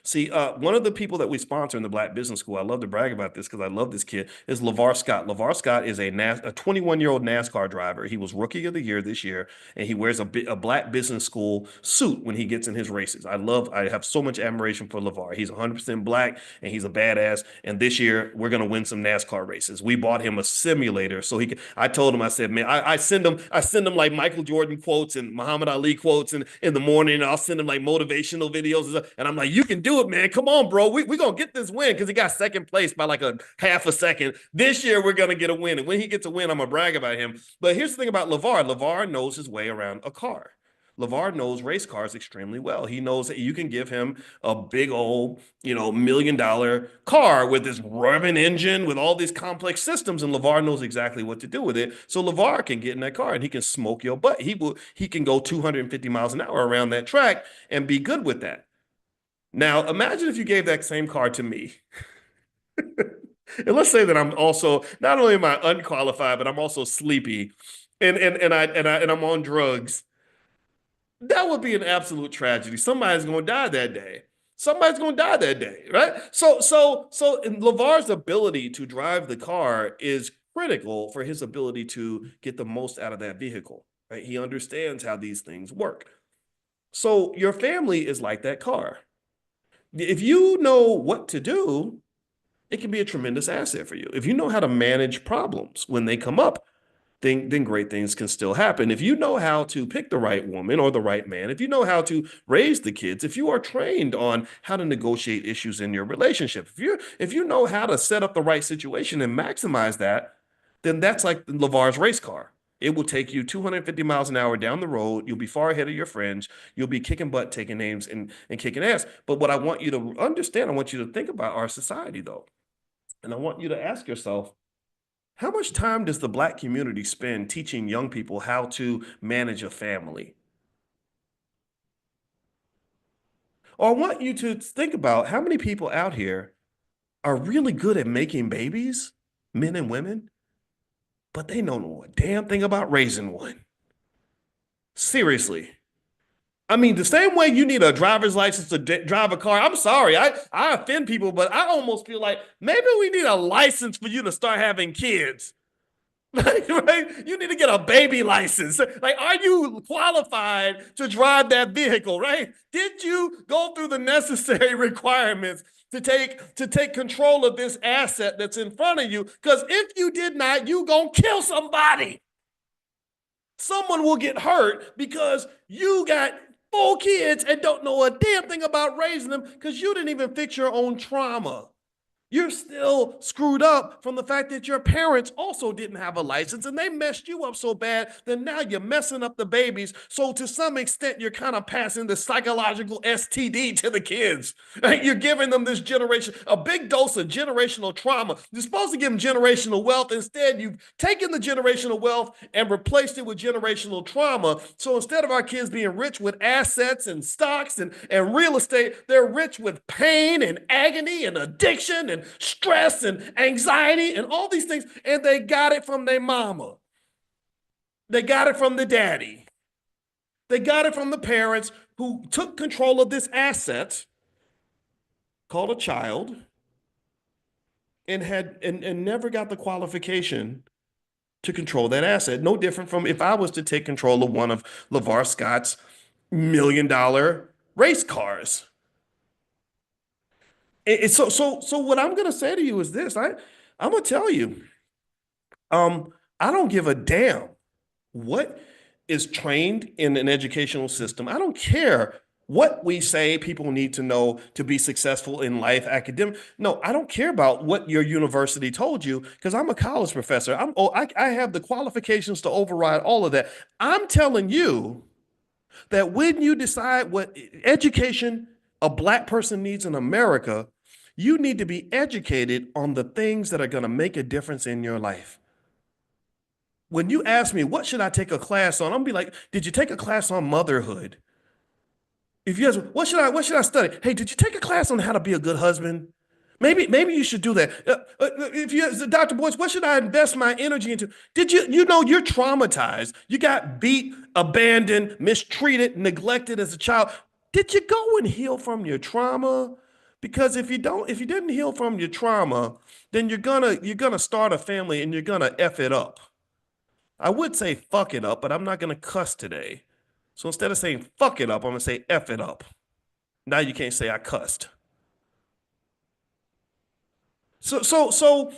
See, one of the people that we sponsor in the Black Business School, I love to brag about this because I love this kid, is LeVar Scott. LeVar Scott is a 21-year-old NASCAR driver. He was Rookie of the Year this year, and he wears a Black Business School suit when he gets in his races. I have so much admiration for LeVar. He's 100% Black, and he's a badass. And this year, we're going to win some NASCAR races. We bought him a simulator so he can. I told him, I said, man, I send him like Michael Jordan quotes and Muhammad Ali quotes, and in the morning, I'll send him like motivational videos, and I'm like, you can do it, man. Come on, bro. We're going to get this win because he got second place by like a half a second. This year, we're going to get a win. And when he gets a win, I'm going to brag about him. But here's the thing about LeVar. LeVar knows his way around a car. LeVar knows race cars extremely well. He knows that you can give him a big old, $1 million car with this revving engine with all these complex systems, and LeVar knows exactly what to do with it. So LeVar can get in that car and he can smoke your butt. He can go 250 miles an hour around that track and be good with that. Now, imagine if you gave that same car to me. And let's say that I'm also not only am I unqualified, but I'm also sleepy and I'm on drugs. That would be an absolute tragedy. Somebody's going to die that day. Somebody's going to die that day, right? So LeVar's ability to drive the car is critical for his ability to get the most out of that vehicle, right? He understands how these things work. So your family is like that car. If you know what to do, it can be a tremendous asset for you. If you know how to manage problems when they come up, then great things can still happen. If you know how to pick the right woman or the right man, if you know how to raise the kids, if you are trained on how to negotiate issues in your relationship, if you know how to set up the right situation and maximize that, then that's like LeVar's race car. It will take you 250 miles an hour down the road. You'll be far ahead of your friends. You'll be kicking butt, taking names, and kicking ass. But what I want you to understand, I want you to think about our society, though. And I want you to ask yourself, how much time does the Black community spend teaching young people how to manage a family? Or I want you to think about how many people out here are really good at making babies, men and women, but they don't know a damn thing about raising one. Seriously. I mean, the same way you need a driver's license to drive a car. I'm sorry, I offend people, but I almost feel like maybe we need a license for you to start having kids. Right? You need to get a baby license. Like, are you qualified to drive that vehicle, right? Did you go through the necessary requirements to take control of this asset that's in front of you? Because if you did not, you gonna kill somebody. Someone will get hurt because you got 4 kids and don't know a damn thing about raising them because you didn't even fix your own trauma. You're still screwed up from the fact that your parents also didn't have a license and they messed you up so bad that now you're messing up the babies. So to some extent, you're kind of passing the psychological STD to the kids. Right? You're giving them this generation, a big dose of generational trauma. You're supposed to give them generational wealth. Instead, you've taken the generational wealth and replaced it with generational trauma. So instead of our kids being rich with assets and stocks and real estate, they're rich with pain and agony and addiction and stress and anxiety and all these things, and they got it from their mama. They got it from the daddy. They got it from the parents who took control of this asset called a child and never got the qualification to control that asset. No different from if I was to take control of one of LeVar Scott's $1 million race cars. So what I'm going to say to you is this. I'm gonna tell you, I don't give a damn what is trained in an educational system. I don't care what we say people need to know to be successful in life, academic. No, I don't care about what your university told you because I'm a college professor. I have the qualifications to override all of that. I'm telling you that when you decide what education a black person needs in America, you need to be educated on the things that are going to make a difference in your life. When you ask me, what should I take a class on? I'm gonna be like, did you take a class on motherhood? If you ask, what should I study? Hey, did you take a class on how to be a good husband? Maybe you should do that. If you, Dr. Boyce, what should I invest my energy into? Did you know you're traumatized? You got beat, abandoned, mistreated, neglected as a child. Did you go and heal from your trauma? Because if you didn't heal from your trauma, then you're gonna start a family and you're gonna F it up. I would say fuck it up, but I'm not gonna cuss today. So instead of saying fuck it up, I'm gonna say F it up. Now you can't say I cussed. So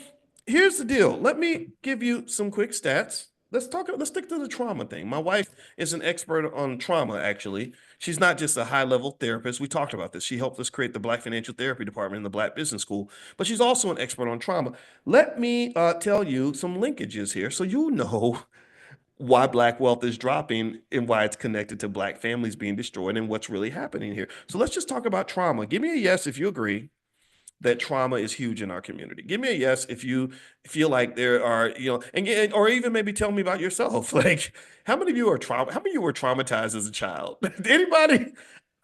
here's the deal. Let me give you some quick stats. Let's stick to the trauma thing. My wife is an expert on trauma, actually. She's not just a high-level therapist. We talked about this. She helped us create the Black Financial Therapy Department in the Black Business School, but she's also an expert on trauma. Let me tell you some linkages here so you know why black wealth is dropping and why it's connected to black families being destroyed and what's really happening here. So let's just talk about trauma. Give me a yes if you agree that trauma is huge in our community. Give me a yes if you feel like there are, or even maybe tell me about yourself. Like, how many of you how many of you were traumatized as a child? Anybody?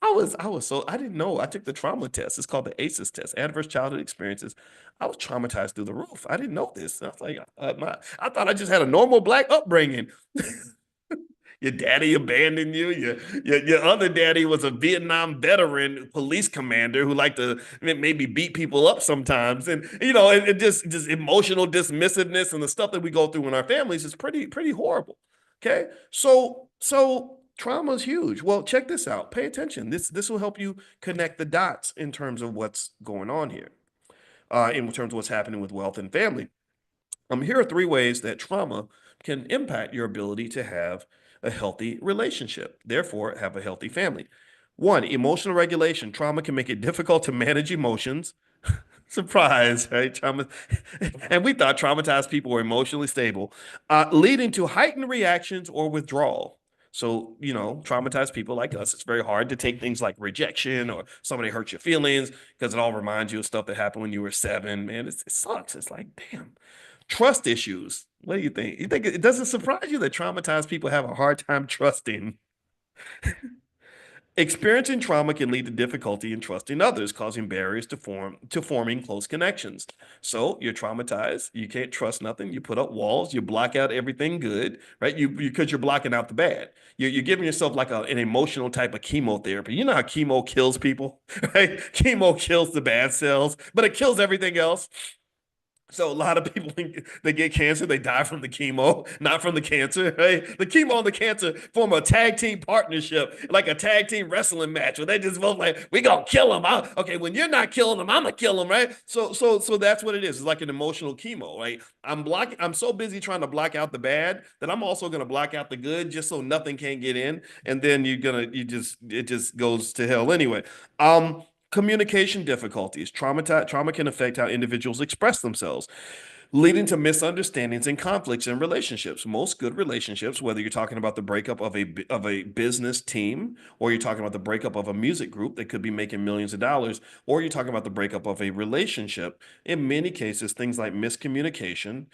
I didn't know. I took the trauma test. It's called the ACEs test, Adverse Childhood Experiences. I was traumatized through the roof. I didn't know this. I was like, I thought I just had a normal black upbringing. Your daddy abandoned you. Your other daddy was a Vietnam veteran police commander who liked to maybe beat people up sometimes, and just emotional dismissiveness and the stuff that we go through in our families is pretty horrible. Okay, so trauma is huge. Well, check this out. Pay attention. This will help you connect the dots in terms of what's going on here, in terms of what's happening with wealth and family. Here are three ways that trauma can impact your ability to have a healthy relationship, therefore, have a healthy family. One, emotional regulation. Trauma can make it difficult to manage emotions. Surprise, right? Trauma, and we thought traumatized people were emotionally stable, leading to heightened reactions or withdrawal. So, traumatized people like us, it's very hard to take things like rejection or somebody hurt your feelings because it all reminds you of stuff that happened when you were 7. Man, it sucks. It's like, damn. Trust issues. What do you think? You think it doesn't surprise you that traumatized people have a hard time trusting? Experiencing trauma can lead to difficulty in trusting others, causing barriers to forming close connections. So you're traumatized, you can't trust nothing, you put up walls, you block out everything good, right? Because you're blocking out the bad. You're giving yourself like an emotional type of chemotherapy. You know how chemo kills people, right? Chemo kills the bad cells, but it kills everything else. So a lot of people, they get cancer, they die from the chemo, not from the cancer, right? The chemo and the cancer form a tag team partnership, like a tag team wrestling match where they just both like, we gonna kill him. Okay, when you're not killing him, I'm gonna kill him, right? So that's what it is. It's like an emotional chemo, right? I'm so busy trying to block out the bad that I'm also gonna block out the good just so nothing can get in. And then it just goes to hell anyway. Communication difficulties. Trauma can affect how individuals express themselves, leading to misunderstandings and conflicts in relationships. Most good relationships, whether you're talking about the breakup of a business team, or you're talking about the breakup of a music group that could be making millions of dollars, or you're talking about the breakup of a relationship, in many cases, things like miscommunication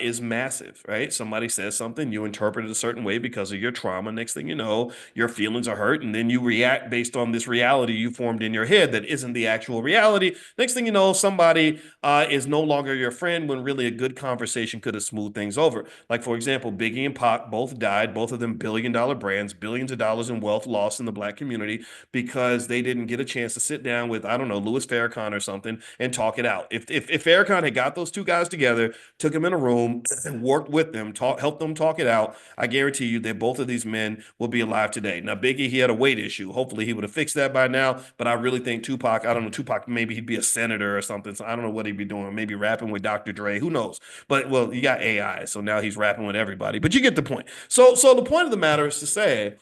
is massive, right? Somebody says something, you interpret it a certain way because of your trauma. Next thing you know, your feelings are hurt, and then you react based on this reality you formed in your head that isn't the actual reality. Next thing you know, somebody is no longer your friend when really a good conversation could have smoothed things over. Like, for example, Biggie and Pac both died, both of them billion-dollar brands, billions of dollars in wealth lost in the black community because they didn't get a chance to sit down with, I don't know, Louis Farrakhan or something and talk it out. If Farrakhan had got those two guys together, took them in a room, and worked with them, helped them talk it out, I guarantee you that both of these men will be alive today. Now, Biggie, he had a weight issue. Hopefully, he would have fixed that by now. But I really think Tupac, I don't know, Tupac, maybe he'd be a senator or something. So I don't know what he'd be doing. Maybe rapping with Dr. Dre. Who knows? But well, you got AI, so now he's rapping with everybody. But you get the point. So the point of the matter is to say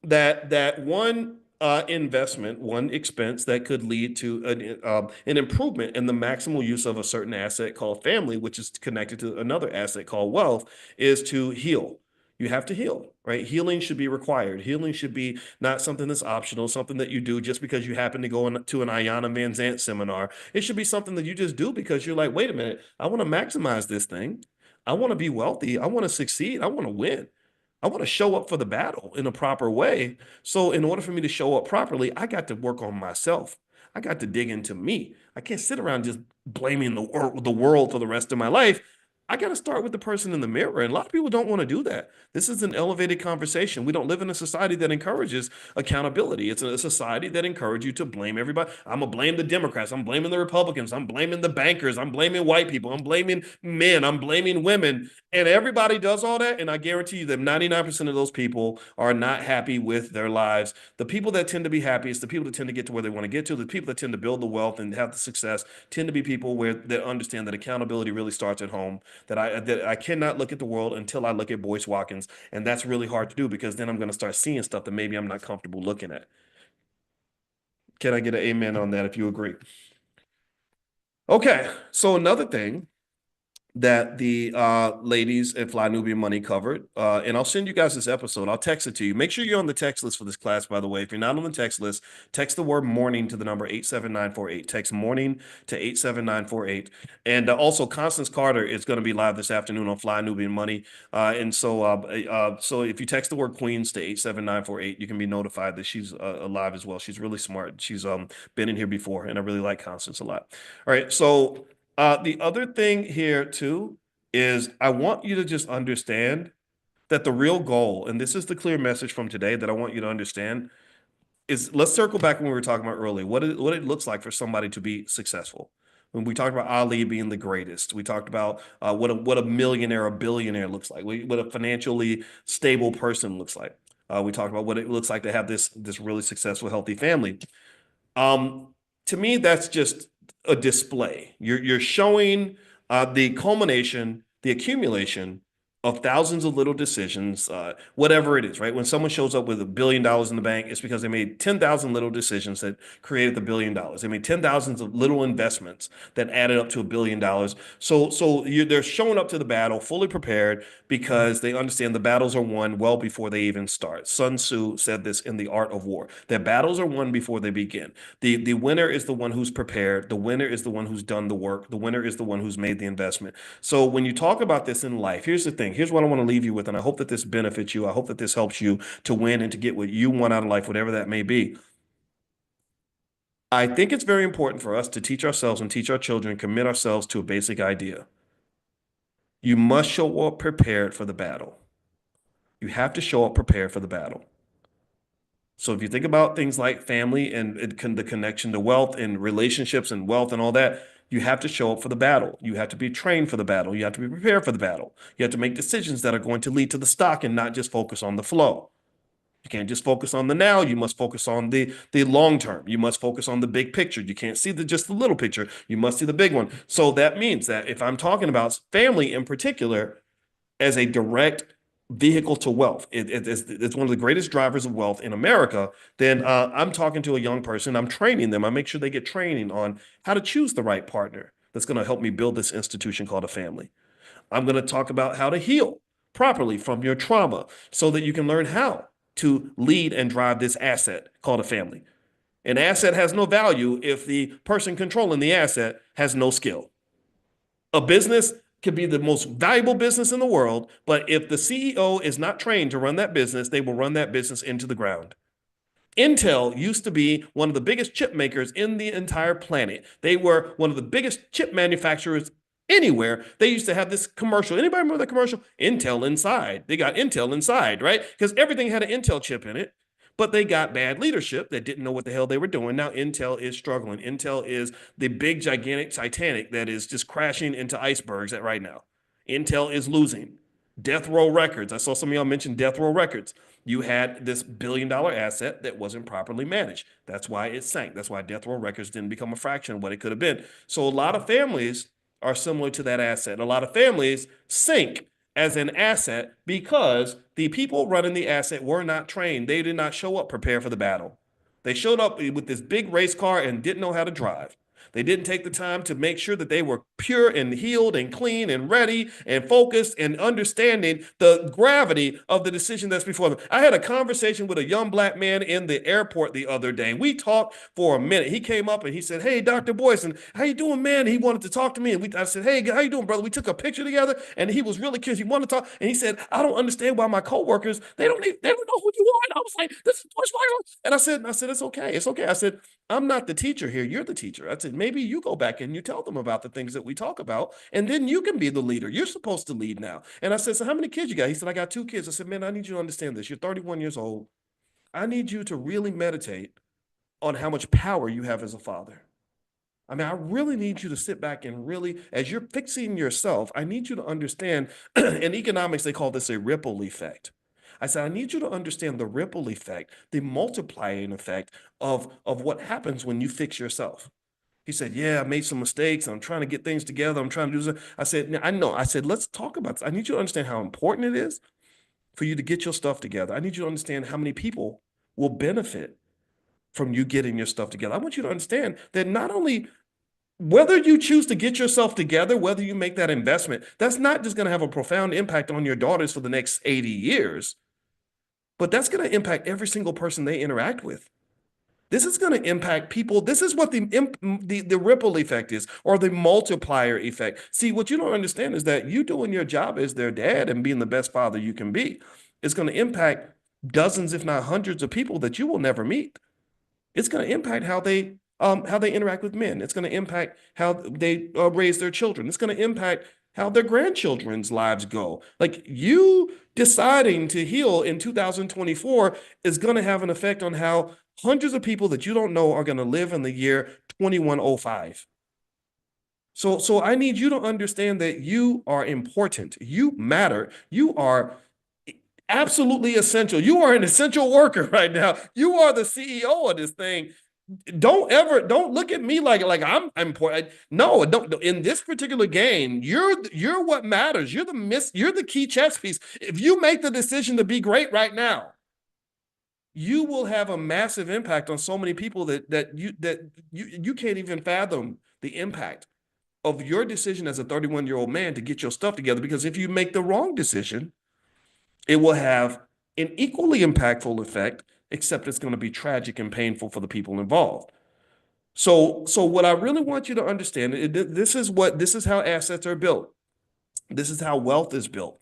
that one investment, one expense that could lead to an improvement in the maximal use of a certain asset called family, which is connected to another asset called wealth, is to heal. You have to heal, right? Healing should be required. Healing should be not something that's optional, something that you do just because you happen to go to an Ayanna Van Zant seminar. It should be something that you just do because you're like, wait a minute, I want to maximize this thing. I want to be wealthy. I want to succeed. I want to win. I want to show up for the battle in a proper way. So, in order for me to show up properly, I got to work on myself. I got to dig into me. I can't sit around just blaming the world for the rest of my life. I got to start with the person in the mirror. And a lot of people don't want to do that. This is an elevated conversation. We don't live in a society that encourages accountability. It's a society that encourages you to blame everybody. I'm going to blame the Democrats. I'm blaming the Republicans. I'm blaming the bankers. I'm blaming white people. I'm blaming men. I'm blaming women. And everybody does all that. And I guarantee you that 99% of those people are not happy with their lives. The people that tend to be happy is the people that tend to get to where they want to get to. The people that tend to build the wealth and have the success tend to be people that understand that accountability really starts at home. That I cannot look at the world until I look at Boyce Watkins, and that's really hard to do because then I'm going to start seeing stuff that maybe I'm not comfortable looking at. Can I get an amen on that if you agree? Okay, so another thing that the ladies at Fly Nubian Money covered. And I'll send you guys this episode. I'll text it to you. Make sure you're on the text list for this class, by the way. If you're not on the text list, text the word morning to the number 87948. Text morning to 87948. And also, Constance Carter is going to be live this afternoon on Fly Nubian Money. So if you text the word Queens to 87948, you can be notified that she's live as well. She's really smart. She's been in here before, and I really like Constance a lot. All right, so the other thing here too is I want you to just understand that the real goal, and this is the clear message from today that I want you to understand, is let's circle back when we were talking about earlier, what it looks like for somebody to be successful. When we talked about Ali being the greatest, we talked about what a millionaire, a billionaire looks like, what a financially stable person looks like. We talked about what it looks like to have this really successful, healthy family. To me, that's just a display. You're showing the culmination, the accumulation of thousands of little decisions, whatever it is, right? When someone shows up with $1 billion in the bank, it's because they made 10,000 little decisions that created the $1 billion. They made 10,000 of little investments that added up to $1 billion. They're showing up to the battle fully prepared because they understand the battles are won well before they even start. Sun Tzu said this in The Art of War, that battles are won before they begin. The winner is the one who's prepared. The winner is the one who's done the work. The winner is the one who's made the investment. So when you talk about this in life, here's the thing. Here's what I want to leave you with, and I hope that this benefits you. I hope that this helps you to win and to get what you want out of life, whatever that may be. I think it's very important for us to teach ourselves and teach our children, commit ourselves to a basic idea. You must show up prepared for the battle. You have to show up prepared for the battle. So if you think about things like family and the connection to wealth and relationships and wealth and all that, you have to show up for the battle. You have to be trained for the battle. You have to be prepared for the battle. You have to make decisions that are going to lead to the stock and not just focus on the flow. You can't just focus on the now. You must focus on the long term. You must focus on the big picture. You can't see just the little picture. You must see the big one. So that means that if I'm talking about family in particular as a direct vehicle to wealth, it's one of the greatest drivers of wealth in America, then I'm talking to a young person. I'm training them. I make sure they get training on how to choose the right partner that's going to help me build this institution called a family. I'm going to talk about how to heal properly from your trauma so that you can learn how to lead and drive this asset called a family. An asset has no value if the person controlling the asset has no skill. A business could be the most valuable business in the world, but if the CEO is not trained to run that business, they will run that business into the ground. Intel used to be one of the biggest chip makers in the entire planet. They were one of the biggest chip manufacturers anywhere. They used to have this commercial. Anybody remember that commercial? Intel Inside. They got Intel Inside, right? Because everything had an Intel chip in it. But they got bad leadership that didn't know what the hell they were doing. Now Intel is struggling. Intel is the big, gigantic Titanic that is just crashing into icebergs right now. Intel is losing. Death Row Records. I saw some of y'all mention Death Row Records. You had this billion-dollar asset that wasn't properly managed. That's why it sank. That's why Death Row Records didn't become a fraction of what it could have been. So a lot of families are similar to that asset. A lot of families sink as an asset because the people running the asset were not trained. They did not show up prepared for the battle. They showed up with this big race car and didn't know how to drive. They didn't take the time to make sure that they were pure and healed and clean and ready and focused and understanding the gravity of the decision that's before them. I had a conversation with a young black man in the airport the other day. We talked for a minute. He came up and he said, "Hey, Dr. Boyce, and how you doing, man?" He wanted to talk to me. And I said, "Hey, how you doing, brother?" We took a picture together and he was really curious. He wanted to talk. And he said, "I don't understand why my coworkers, they don't know who you are." And I was like, "This is Boyce Watkins." And I said, "It's okay. It's okay." I said, "I'm not the teacher here. You're the teacher." I said, "Maybe you go back and you tell them about the things that we talk about, and then you can be the leader. You're supposed to lead now." And I said, "So how many kids you got?" He said, "I got 2 kids." I said, "Man, I need you to understand this. You're 31 years old. I need you to really meditate on how much power you have as a father. I mean, I really need you to sit back and really, as you're fixing yourself, I need you to understand." In economics, they call this a ripple effect. I said, "I need you to understand the ripple effect, the multiplying effect of what happens when you fix yourself." He said, "Yeah, I made some mistakes. I'm trying to get things together. I'm trying to do this." I said, "I know." I said, "Let's talk about this. I need you to understand how important it is for you to get your stuff together. I need you to understand how many people will benefit from you getting your stuff together. I want you to understand that not only whether you choose to get yourself together, whether you make that investment, that's not just going to have a profound impact on your daughters for the next 80 years, but that's going to impact every single person they interact with. This is going to impact people. This is what the ripple effect is, or the multiplier effect. See, what you don't understand is that you doing your job as their dad and being the best father you can be is going to impact dozens, if not hundreds, of people that you will never meet. It's going to impact how they interact with men. It's going to impact how they raise their children. It's going to impact how their grandchildren's lives go. Like, you deciding to heal in 2024 is going to have an effect on how hundreds of people that you don't know are going to live in the year 2105. So I need you to understand that you are important. You matter. You are absolutely essential. You are an essential worker right now. You are the CEO of this thing. Don't look at me like I'm important. No, don't. In this particular game, you're what matters. You're the key chess piece. If you make the decision to be great right now, you will have a massive impact on so many people that you can't even fathom the impact of your decision as a 31-year-old man to get your stuff together. Because if you make the wrong decision, it will have an equally impactful effect, except it's going to be tragic and painful for the people involved. So what I really want you to understand, this is how assets are built. This is how wealth is built.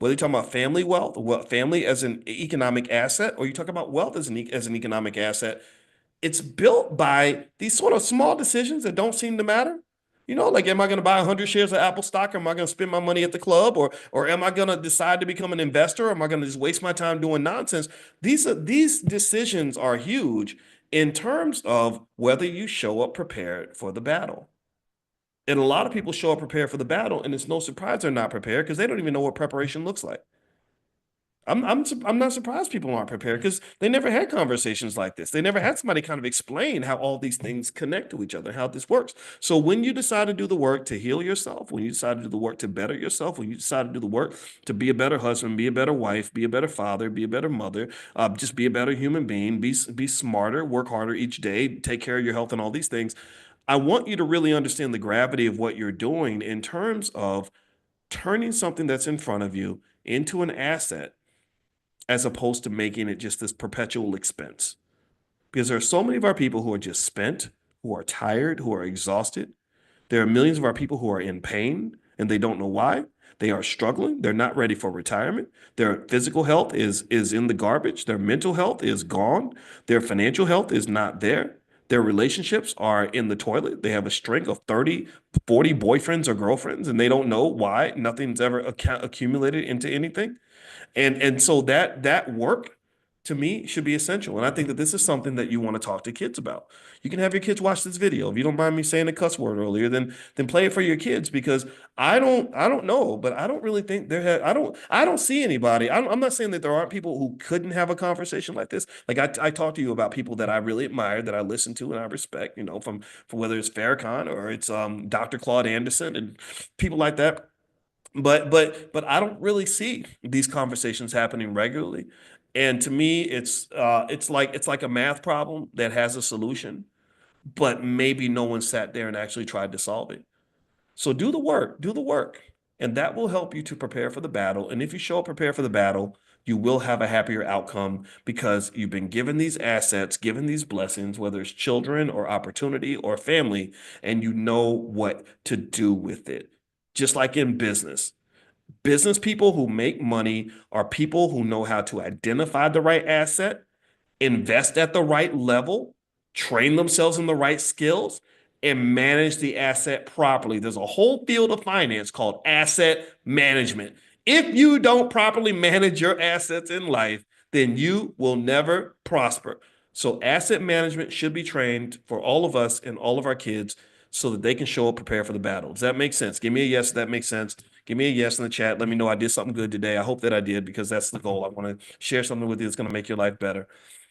Whether you're talking about family wealth, family as an economic asset, or you talk about wealth as an economic asset, it's built by these sort of small decisions that don't seem to matter. You know, like, am I going to buy 100 shares of Apple stock? Or am I going to spend my money at the club? Or am I going to decide to become an investor? Or am I going to just waste my time doing nonsense? These decisions are huge in terms of whether you show up prepared for the battle. And a lot of people show up prepared for the battle, and it's no surprise they're not prepared because they don't even know what preparation looks like. I'm not surprised people aren't prepared because they never had conversations like this. They never had somebody kind of explain how all these things connect to each other, how this works. So when you decide to do the work to heal yourself, when you decide to do the work to better yourself, when you decide to do the work to be a better husband, be a better wife, be a better father, be a better mother, just be a better human being, be smarter, work harder each day, take care of your health and all these things. I want you to really understand the gravity of what you're doing in terms of turning something that's in front of you into an asset, as opposed to making it just this perpetual expense. Because there are so many of our people who are just spent, who are tired, who are exhausted. There are millions of our people who are in pain and they don't know why. They are struggling. They're not ready for retirement. Their physical health is in the garbage. Their mental health is gone. Their financial health is not there. Their relationships are in the toilet. They have a string of 30, 40 boyfriends or girlfriends, and they don't know why. Nothing's ever accumulated into anything. And so that work to me should be essential. And I think that this is something that you want to talk to kids about. You can have your kids watch this video. If you don't mind me saying a cuss word earlier, then play it for your kids because I don't know, but I don't really think I don't see anybody. I'm not saying that there aren't people who couldn't have a conversation like this. Like I talk to you about people that I really admire, that I listen to and I respect, from whether it's Farrakhan or it's Dr. Claude Anderson and people like that. But I don't really see these conversations happening regularly. And to me, it's like a math problem that has a solution, but maybe no one sat there and actually tried to solve it. So do the work, and that will help you to prepare for the battle. And if you show up prepared for the battle, you will have a happier outcome because you've been given these assets, given these blessings, whether it's children or opportunity or family, and you know what to do with it. Just like in business people who make money are people who know how to identify the right asset, invest at the right level, train themselves in the right skills, and manage the asset properly. There's a whole field of finance called asset management. If you don't properly manage your assets in life, then you will never prosper. So, asset management should be trained for all of us and all of our kids so that they can show up prepared for the battle. Does that make sense? Give me a yes if that makes sense. Give me a yes in the chat. Let me know I did something good today. I hope that I did because that's the goal. I want to share something with you that's going to make your life better.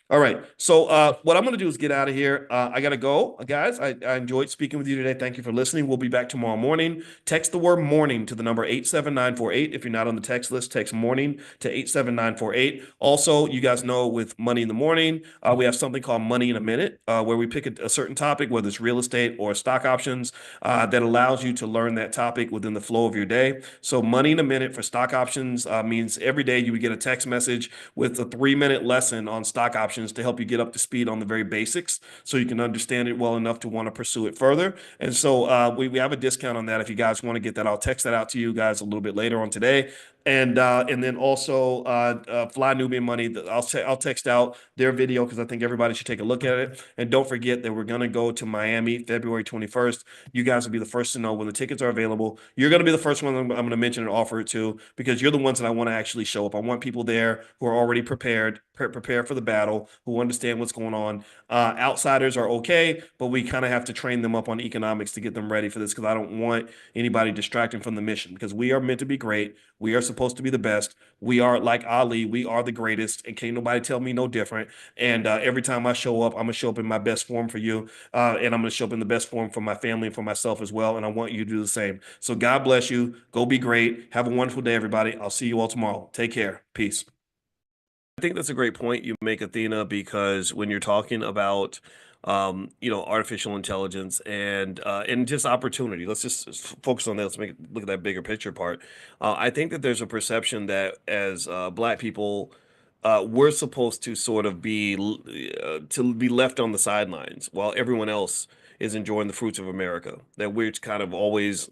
All right. So what I'm going to do is get out of here. I got to go, guys. I enjoyed speaking with you today. Thank you for listening. We'll be back tomorrow morning. Text the word morning to the number 87948. If you're not on the text list, text morning to 87948. Also, you guys know with Money in the Morning, we have something called Money in a Minute, where we pick a certain topic, whether it's real estate or stock options, that allows you to learn that topic within the flow of your day. So Money in a Minute for stock options means every day you would get a text message with a 3-minute lesson on stock options to help you get up to speed on the very basics so you can understand it well enough to want to pursue it further. And so we have a discount on that. If you guys want to get that, I'll text that out to you guys a little bit later on today. And then also Fly Nubian Money. I'll text out their video because I think everybody should take a look at it. And don't forget that we're gonna go to Miami February 21st. You guys will be the first to know when the tickets are available. You're gonna be the first one I'm gonna mention and offer it to because you're the ones that I want to actually show up. I want people there who are already prepared for the battle, who understand what's going on. Outsiders are okay, but we kind of have to train them up on economics to get them ready for this because I don't want anybody distracting from the mission because we are meant to be great. We are supposed to be the best. We are like Ali. We are the greatest, and can't nobody tell me no different. And every time I show up, I'm gonna show up in my best form for you, and I'm gonna show up in the best form for my family and for myself as well. And I want you to do the same. So God bless you. Go be great. Have a wonderful day, everybody. I'll see you all tomorrow. Take care. Peace. I think that's a great point you make, Athena, because when you're talking about artificial intelligence and just opportunity, let's just focus on that. Let's look at that bigger picture part. I think that there's a perception that as Black people, we're supposed to sort of be left on the sidelines while everyone else is enjoying the fruits of America. That we're kind of always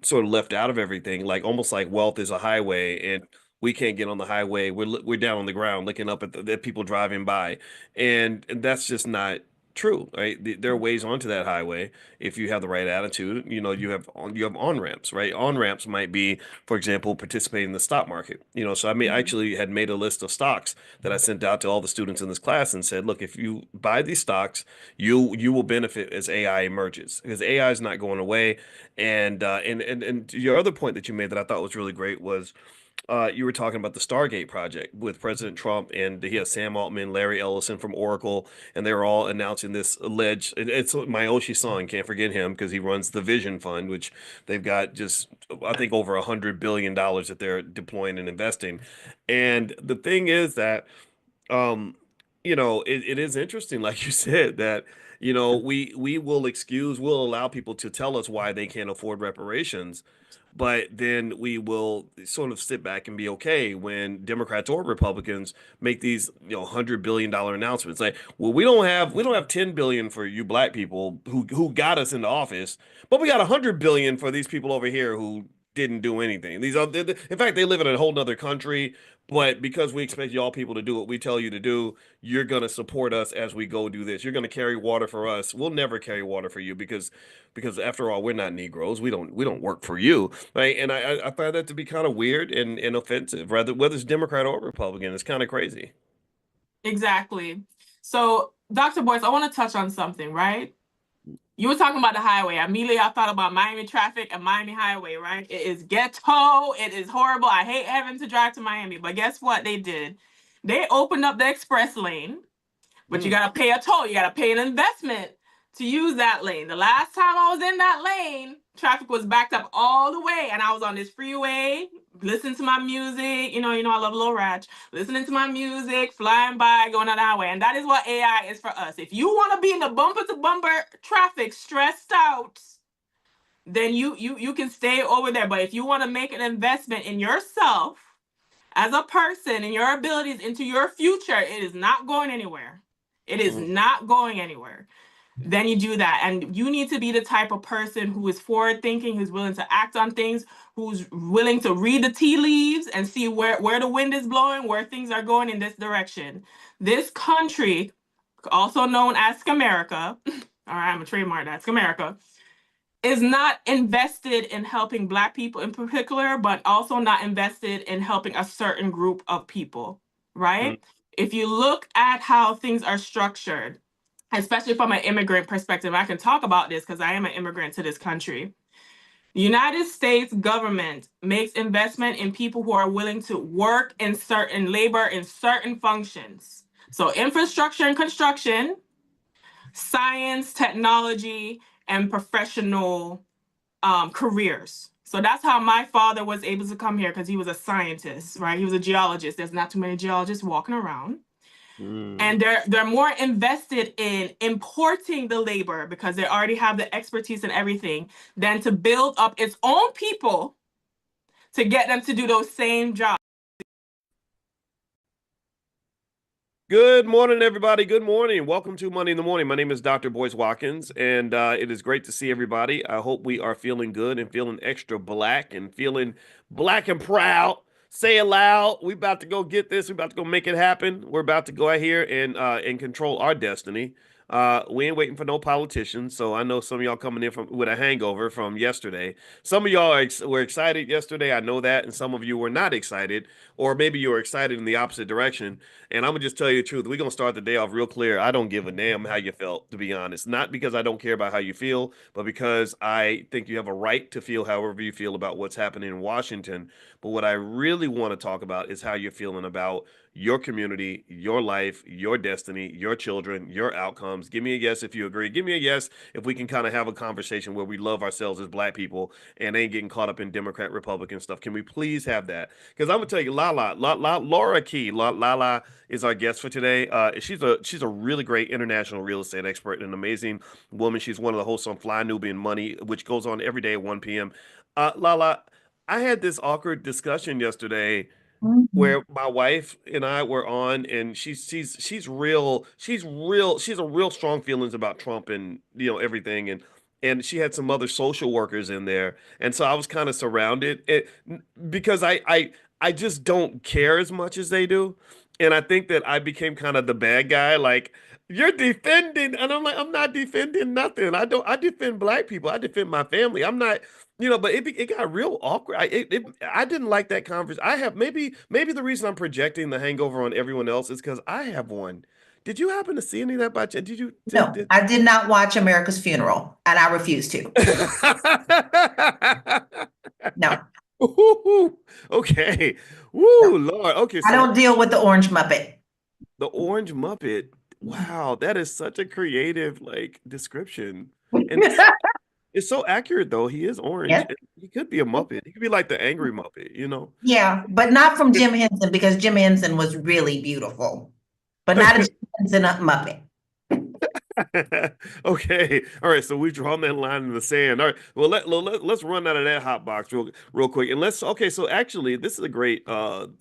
sort of left out of everything, like almost like wealth is a highway and we can't get on the highway. We're down on the ground looking up at people driving by, and that's just not true, right? There are ways onto that highway if you have the right attitude. You have on ramps, right? On ramps might be, for example, participating in the stock market. So I actually had made a list of stocks that I sent out to all the students in this class and said, look, if you buy these stocks, you will benefit as AI emerges because AI is not going away. And your other point that you made that I thought was really great was you were talking about the Stargate project with President Trump, and he has Sam Altman, Larry Ellison from Oracle, and they were all announcing this alleged. It's Mayoshi Son, can't forget him because he runs the Vision Fund, which they've got just I think over $100 billion that they're deploying and investing. And the thing is that um, it is interesting, like you said, that we'll allow people to tell us why they can't afford reparations, but then we will sort of sit back and be okay when Democrats or Republicans make these $100 billion announcements. Like, well, we don't have 10 billion for you Black people who got us into office, but we got 100 billion for these people over here who didn't do anything. In fact, they live in a whole nother country, but because we expect y'all people to do what we tell you to do, you're gonna support us as we go do this. You're gonna carry water for us. We'll never carry water for you because after all, we're not Negroes. We don't work for you, right? And I find that to be kind of weird and offensive, rather whether it's Democrat or Republican. It's kind of crazy. Exactly. So, Dr. Boyce, I want to touch on something, right? You were talking about the highway. Immediately, I thought about Miami traffic and Miami highway, right? It is ghetto. It is horrible. I hate having to drive to Miami. But guess what they did? They opened up the express lane, but you Mm, got to pay a toll. You got to pay an investment to use that lane. The last time I was in that lane, traffic was backed up all the way, and I was on this freeway, listening to my music. I love a little ratch. Listening to my music, flying by, going down the highway, and that is what AI is for us. If you want to be in the bumper to bumper traffic, stressed out, then you can stay over there. But if you want to make an investment in yourself as a person and your abilities into your future, it is not going anywhere. It is mm, not going anywhere. Then you do that. And you need to be the type of person who is forward thinking, who's willing to act on things, who's willing to read the tea leaves and see where the wind is blowing, where things are going in this direction. This country, also known as Scamerica, all right, I'm a trademark that, Scamerica, is not invested in helping Black people in particular, but also not invested in helping a certain group of people, mm, right? If you look at how things are structured, especially from an immigrant perspective, I can talk about this because I am an immigrant to this country. The United States government makes investment in people who are willing to work in certain labor in certain functions. So infrastructure and construction, science, technology, and professional careers. So that's how my father was able to come here because he was a scientist, right? He was a geologist. There's not too many geologists walking around. mm. And they're more invested in importing the labor because they already have the expertise and everything than to build up its own people to get them to do those same jobs. Good morning, everybody. Good morning. Welcome to Monday in the Morning. My name is Dr. Boyce Watkins, and it is great to see everybody. I hope we are feeling good and feeling extra black and feeling black and proud. Say it loud. We about to go get this. We about to go make it happen. We're about to go out here and control our destiny. We ain't waiting for no politicians. So I know some of y'all coming in from with a hangover from yesterday. Some of y'all were excited yesterday. I know that, and some of you were not excited, or maybe you were excited in the opposite direction. And I'm gonna just tell you the truth. We're gonna start the day off real clear. I don't give a damn how you felt, to be honest. Not because I don't care about how you feel, but because I think you have a right to feel however you feel about what's happening in Washington. But what I really want to talk about is how you're feeling about your community, your life, your destiny, your children, your outcomes. Give me a yes if you agree. Give me a yes if we can kind of have a conversation where we love ourselves as black people and ain't getting caught up in Democrat, Republican stuff. Can we please have that? Because I'm gonna tell you, Laura Key, Lala is our guest for today. She's a really great international real estate expert and an amazing woman. She's one of the hosts on Fly Nubian Money, which goes on every day at 1 p.m. Lala, I had this awkward discussion yesterday Mhm. where my wife and I were on, and she's a real strong feelings about Trump and everything, and she had some other social workers in there, and so I was kind of surrounded because I just don't care as much as they do, and I think that I became kind of the bad guy, like you're defending, and I'm like I'm not defending nothing. I defend black people. I defend my family. I'm not. But it got real awkward. I didn't like that conversation. I have maybe the reason I'm projecting the hangover on everyone else is because I have one. Did you happen to see any of that by chance? Did you No, I did not watch America's Funeral, and I refuse to. No, Ooh, okay. no. Woo, Lord. Okay, I so don't deal with the orange Muppet. the orange Muppet. Wow, that is such a creative like description. And it's so accurate though. He is orange. Yeah, He could be a Muppet. He could be like the angry Muppet. yeah, but not from Jim Henson because Jim Henson was really beautiful, but not a Jim Henson Muppet. Okay. All right. So we've drawn that line in the sand. All right. Well, let's run out of that hot box real quick. And okay. So actually, this is a great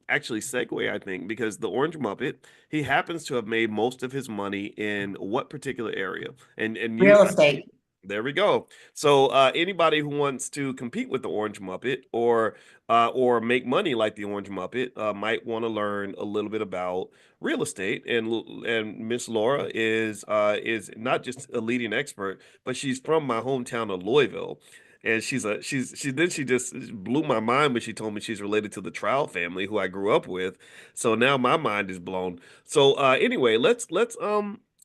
actually segue, I think, because the Orange Muppet, he happens to have made most of his money in what particular area? And you Real estate. there we go. So anybody who wants to compete with the Orange Muppet or make money like the Orange Muppet might want to learn a little bit about real estate. And Miss Laura is not just a leading expert, but she's from my hometown of Louisville. And she just blew my mind when she told me she's related to the Trout family who I grew up with. So now my mind is blown. So anyway, let's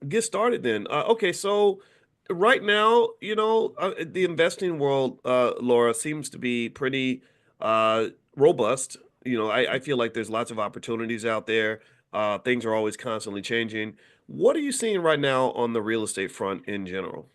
get started then. Okay, so right now, the investing world, Laura, seems to be pretty robust. I feel like there's lots of opportunities out there. Things are always constantly changing. What are you seeing right now on the real estate front in general?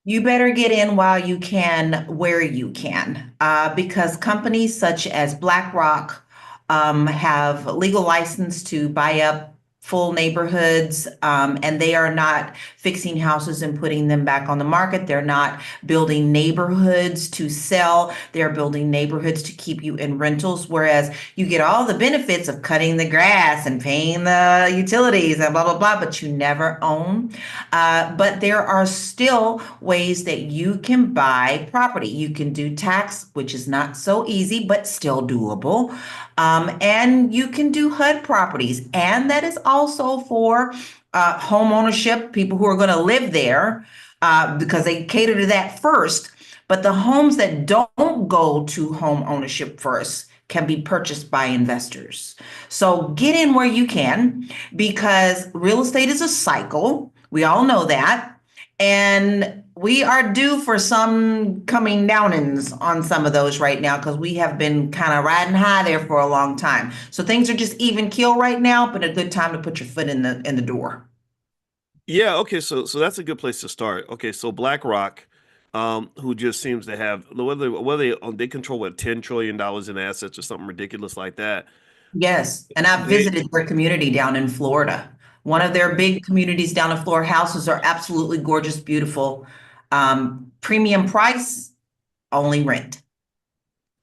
You better get in while you can, where you can, because companies such as BlackRock have legal license to buy up full neighborhoods, and they are not fixing houses and putting them back on the market. They're not building neighborhoods to sell. They're building neighborhoods to keep you in rentals, whereas you get all the benefits of cutting the grass and paying the utilities and blah, blah, blah, but you never own. But there are still ways that you can buy property. You can do tax, which is not so easy, but still doable. And you can do HUD properties. And that is also for home ownership, people who are going to live there, because they cater to that first. But the homes that don't go to home ownership first can be purchased by investors. So get in where you can, because real estate is a cycle. We all know that. And we are due for some coming downings on some of those right now, because we have been kind of riding high there for a long time. So things are just even keel right now, but a good time to put your foot in the door. Yeah, okay, so that's a good place to start. Okay, so BlackRock, who just seems to have whether they control what $10 trillion in assets or something ridiculous like that. Yes, and I've They visited their community down in Florida. One of their big communities down in Florida. Houses are absolutely gorgeous, beautiful. Premium price, only rent.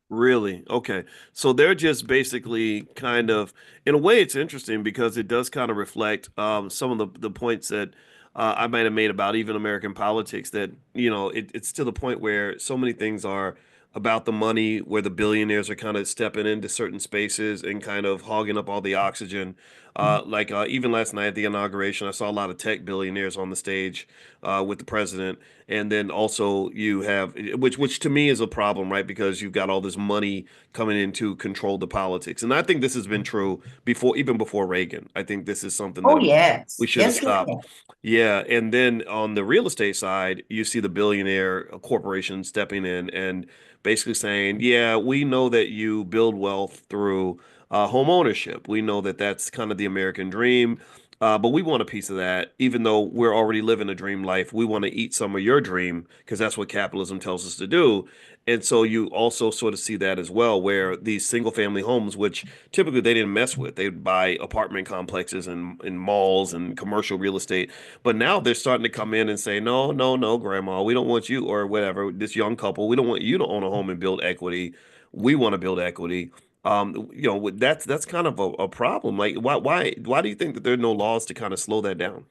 Really? Okay. So they're just basically kind of, in a way, it's interesting because it does kind of reflect some of the points that I might have made about even American politics that, it's to the point where so many things are about the money, where the billionaires are kind of stepping into certain spaces and kind of hogging up all the oxygen. Even last night at the inauguration, I saw a lot of tech billionaires on the stage with the president. And then also you have, which to me is a problem, right? Because you've got all this money coming in to control the politics. And I think this has been true before, even before Reagan. I think this is something that Oh, we yes. should have Yes, yes, stopped. yes. Yeah. And then on the real estate side, you see the billionaire corporations stepping in and basically saying, yeah, we know that you build wealth through home ownership. We know that that's kind of the American dream. But we want a piece of that, even though we're already living a dream life. We want to eat some of your dream because that's what capitalism tells us to do. And so you also sort of see that as well, where these single family homes, which typically they didn't mess with, they'd buy apartment complexes and malls and commercial real estate. But now they're starting to come in and say, no, no, no, grandma, we don't want you, or whatever, this young couple, we don't want you to own a home and build equity. We want to build equity. That's kind of a problem. Like, why do you think that there are no laws to kind of slow that down?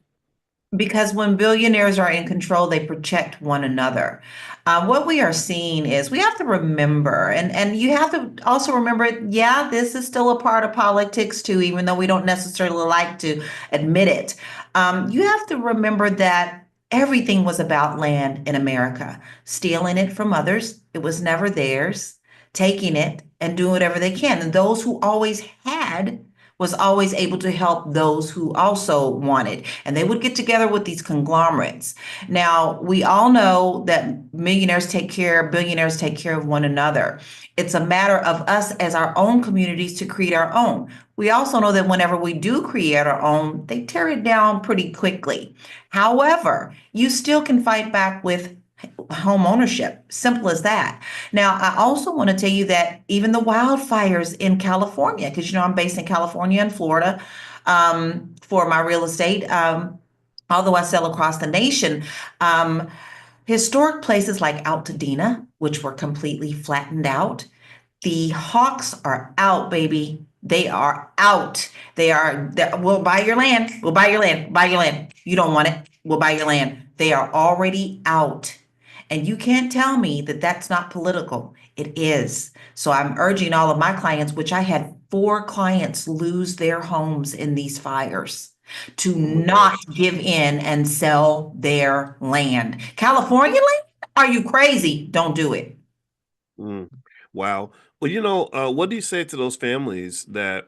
Because when billionaires are in control, they protect one another. What we are seeing is we have to remember, and you have to also remember, yeah, this is still a part of politics too, even though we don't necessarily like to admit it. You have to remember that everything was about land in America, stealing it from others. It was never theirs, taking it and doing whatever they can. And those who always had was always able to help those who also wanted. And they would get together with these conglomerates. Now, we all know that billionaires take care of one another. It's a matter of us as our own communities to create our own. We also know that whenever we do create our own, they tear it down pretty quickly. However, you still can fight back with home ownership. Simple as that. Now, I also want to tell you that even the wildfires in California, because I'm based in California and Florida for my real estate, although I sell across the nation. Historic places like Altadena, which were completely flattened out, the hawks are out, baby. They are out. We'll buy your land. We'll buy your land. Buy your land. You don't want it. We'll buy your land. They are already out. And you can't tell me that that's not political. It is. So I'm urging all of my clients, which I had 4 clients lose their homes in these fires, to Oh my not gosh. give in and sell their land. California land? Are you crazy? Don't do it. Mm. Wow. Well, what do you say to those families that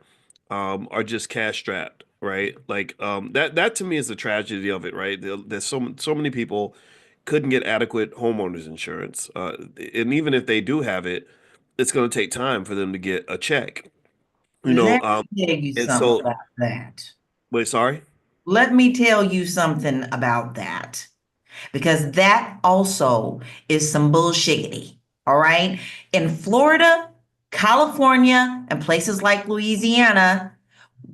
are just cash strapped, right? Like that to me is the tragedy of it, right? There's so many people couldn't get adequate homeowners insurance, and even if they do have it, it's going to take time for them to get a check, you know. Let me tell you And something so, about that. wait, sorry. Let me tell you something about that. Because that also is some bullshiggity. All right. In Florida, California, and places like Louisiana,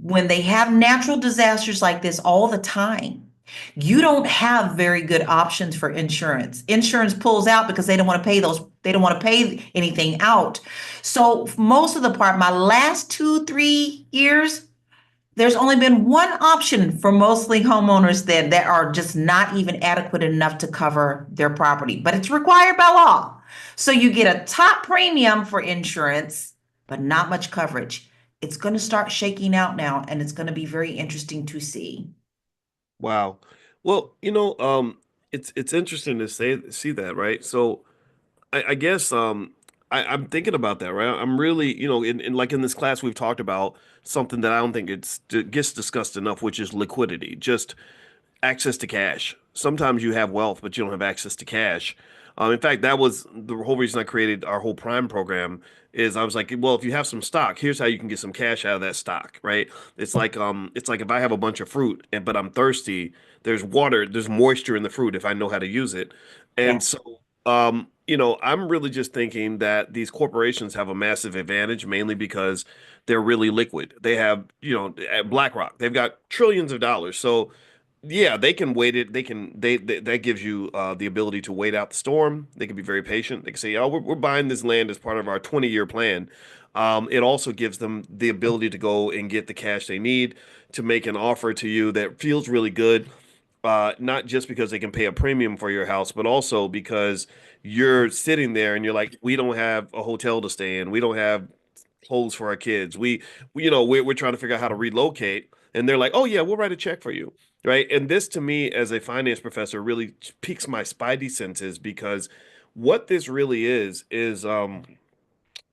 when they have natural disasters like this all the time, you don't have very good options for insurance. Insurance pulls out because they don't want to pay they don't want to pay anything out. So most of the part, my last 2, 3 years, there's only been one option for mostly homeowners that are just not even adequate enough to cover their property, but it's required by law. So you get a top premium for insurance, but not much coverage. It's going to start shaking out now, and it's going to be very interesting to see. Wow. Well, it's interesting to see that, right? So I guess I'm thinking about that, right? I'm really, in like in this class we've talked about something that I don't think gets discussed enough, which is liquidity. Just access to cash. Sometimes you have wealth, but you don't have access to cash. In fact, that was the whole reason I created our whole Prime program. Is I was like, well, if you have some stock, here's how you can get some cash out of that stock, right? It's like if I have a bunch of fruit but I'm thirsty, there's water, there's moisture in the fruit if I know how to use it. Yeah. And so, I'm really just thinking that these corporations have a massive advantage, mainly because they're really liquid. They have, at BlackRock, they've got trillions of dollars. So yeah, they can wait it. They that gives you the ability to wait out the storm. They can be very patient. They can say, "Oh, we're buying this land as part of our 20-year plan." It also gives them the ability to go and get the cash they need to make an offer to you that feels really good. Not just because they can pay a premium for your house, but also because you're sitting there and you're like, "We don't have a hotel to stay in. We don't have clothes for our kids. We're trying to figure out how to relocate." And they're like, "Oh yeah, we'll write a check for you." Right. And this to me as a finance professor really piques my spidey senses because what this really is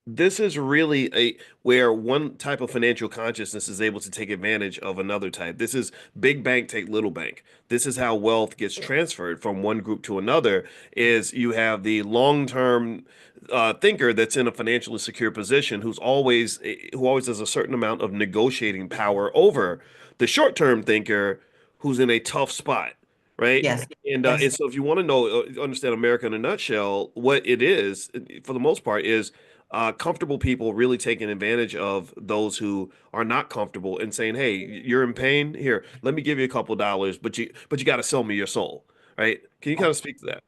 this is really a where one type of financial consciousness is able to take advantage of another type. This is big bank take little bank. This is how wealth gets transferred from one group to another. Is you have the long-term thinker that's in a financially secure position who always has a certain amount of negotiating power over the short-term thinker who's in a tough spot, right? Yes. And Yes. so if you want to know understand America in a nutshell, what it is for the most part is comfortable people really taking advantage of those who are not comfortable and saying, "Hey, you're in pain. Here, let me give you a couple dollars, but you got to sell me your soul." Right? Can you kind of speak to that?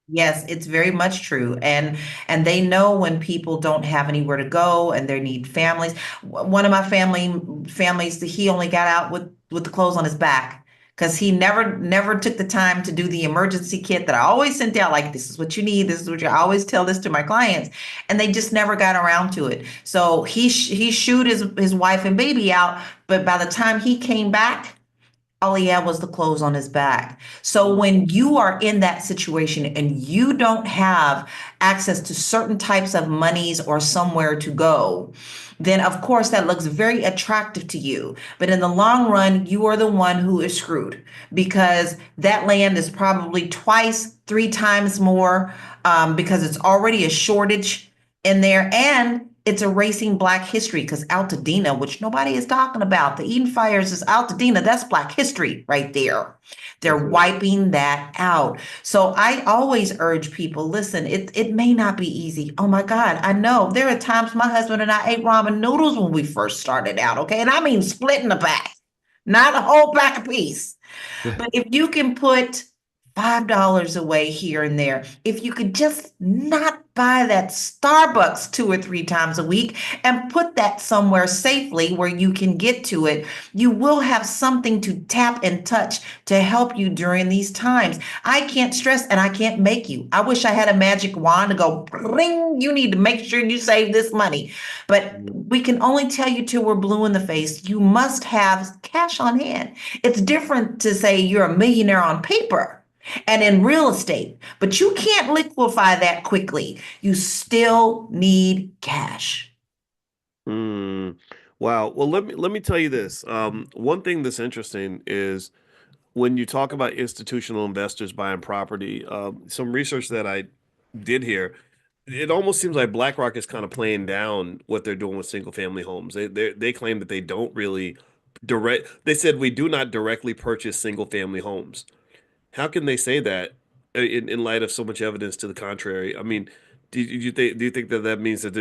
Yes, it's very much true. And they know when people don't have anywhere to go and they need families. One of my families, he only got out with the clothes on his back because he never took the time to do the emergency kit that I always sent out, like, this is what you need, this is what I always tell this to my clients, and they just never got around to it. So he shooed his wife and baby out, but by the time he came back, all he had was the clothes on his back. So when you are in that situation and you don't have access to certain types of monies or somewhere to go, then of course that looks very attractive to you. But in the long run, you are the one who is screwed because that land is probably twice, 3 times more because it's already a shortage in there, and it's erasing Black history because Altadena, which nobody is talking about, the Eden Fires is Altadena. That's Black history right there. They're Definitely. wiping that out. So I always urge people, listen, it may not be easy. Oh my God, I know. There are times my husband and I ate ramen noodles when we first started out, okay? And I mean splitting a pack, not a whole pack apiece. But if you can put $5 away here and there, if you could just not buy that Starbucks 2 or 3 times a week and put that somewhere safely where you can get to it, you will have something to tap and touch to help you during these times. I can't stress and I can't make you. I wish I had a magic wand to go, ring, you need to make sure you save this money. But we can only tell you till we're blue in the face. You must have cash on hand. It's different to say you're a millionaire on paper and in real estate. But you can't liquefy that quickly. You still need cash. Mm. Wow. Well, let me tell you this. One thing that's interesting is when you talk about institutional investors buying property, some research that I did here, it almost seems like BlackRock is kind of playing down what they're doing with single family homes. They claim that they don't really direct. They said we do not directly purchase single family homes. How can they say that in light of so much evidence to the contrary? I mean, do you think that that means that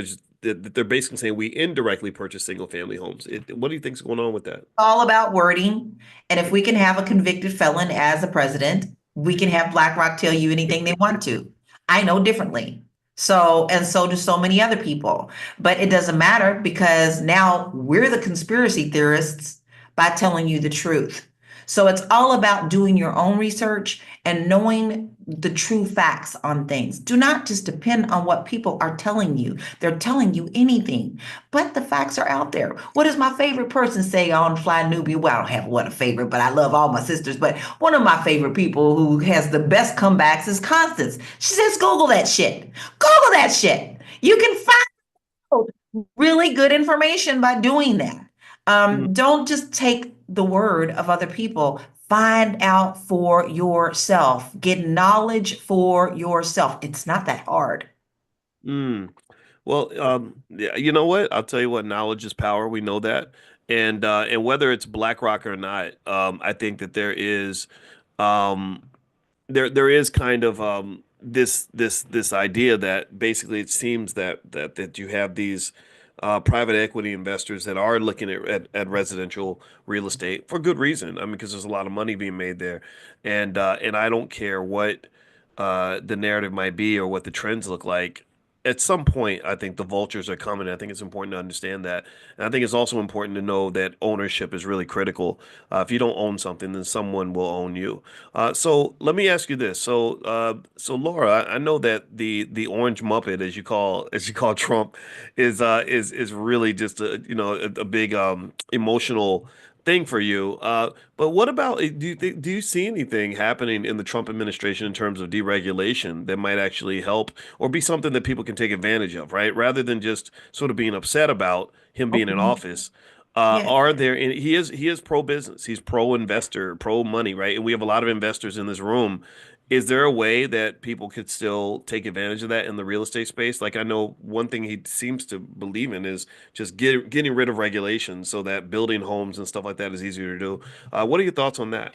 that they're basically saying we indirectly purchase single family homes? What do you think's going on with that? All about wording. And if we can have a convicted felon as a president, we can have BlackRock tell you anything they want to. I know differently. So, and so do so many other people. But it doesn't matter because now we're the conspiracy theorists by telling you the truth. So it's all about doing your own research and knowing the true facts on things. Do not just depend on what people are telling you. They're telling you anything, but the facts are out there. What does my favorite person say on Fly Nubia? Well, I don't have one favorite, but I love all my sisters. But one of my favorite people who has the best comebacks is Constance. She says, Google that shit. Google that shit. You can find really good information by doing that. Don't just take the word of other people. Find out for yourself. Get knowledge for yourself. It's not that hard. Mm. Well, yeah, you know what? I'll tell you what, knowledge is power. We know that. And whether it's BlackRock or not, I think that um there is kind of this idea that basically it seems that you have these private equity investors that are looking at residential real estate for good reason. I mean, because there's a lot of money being made there, and I don't care what the narrative might be or what the trends look like. At some point, I think the vultures are coming. I think it's important to understand that. And I think it's also important to know that ownership is really critical. If you don't own something, then someone will own you. So let me ask you this. So Laura, I know that the orange Muppet, as you call Trump, is really just a big emotional thing for you. But what about do you see anything happening in the Trump administration in terms of deregulation that might actually help or be something that people can take advantage of, right? Rather than just sort of being upset about him being in Okay. office. Yeah. Are there and he is pro business, he's pro investor, pro money, right? And we have a lot of investors in this room. Is there a way that people could still take advantage of that in the real estate space? Like I know one thing he seems to believe in is just getting rid of regulations so that building homes and stuff like that is easier to do. What are your thoughts on that?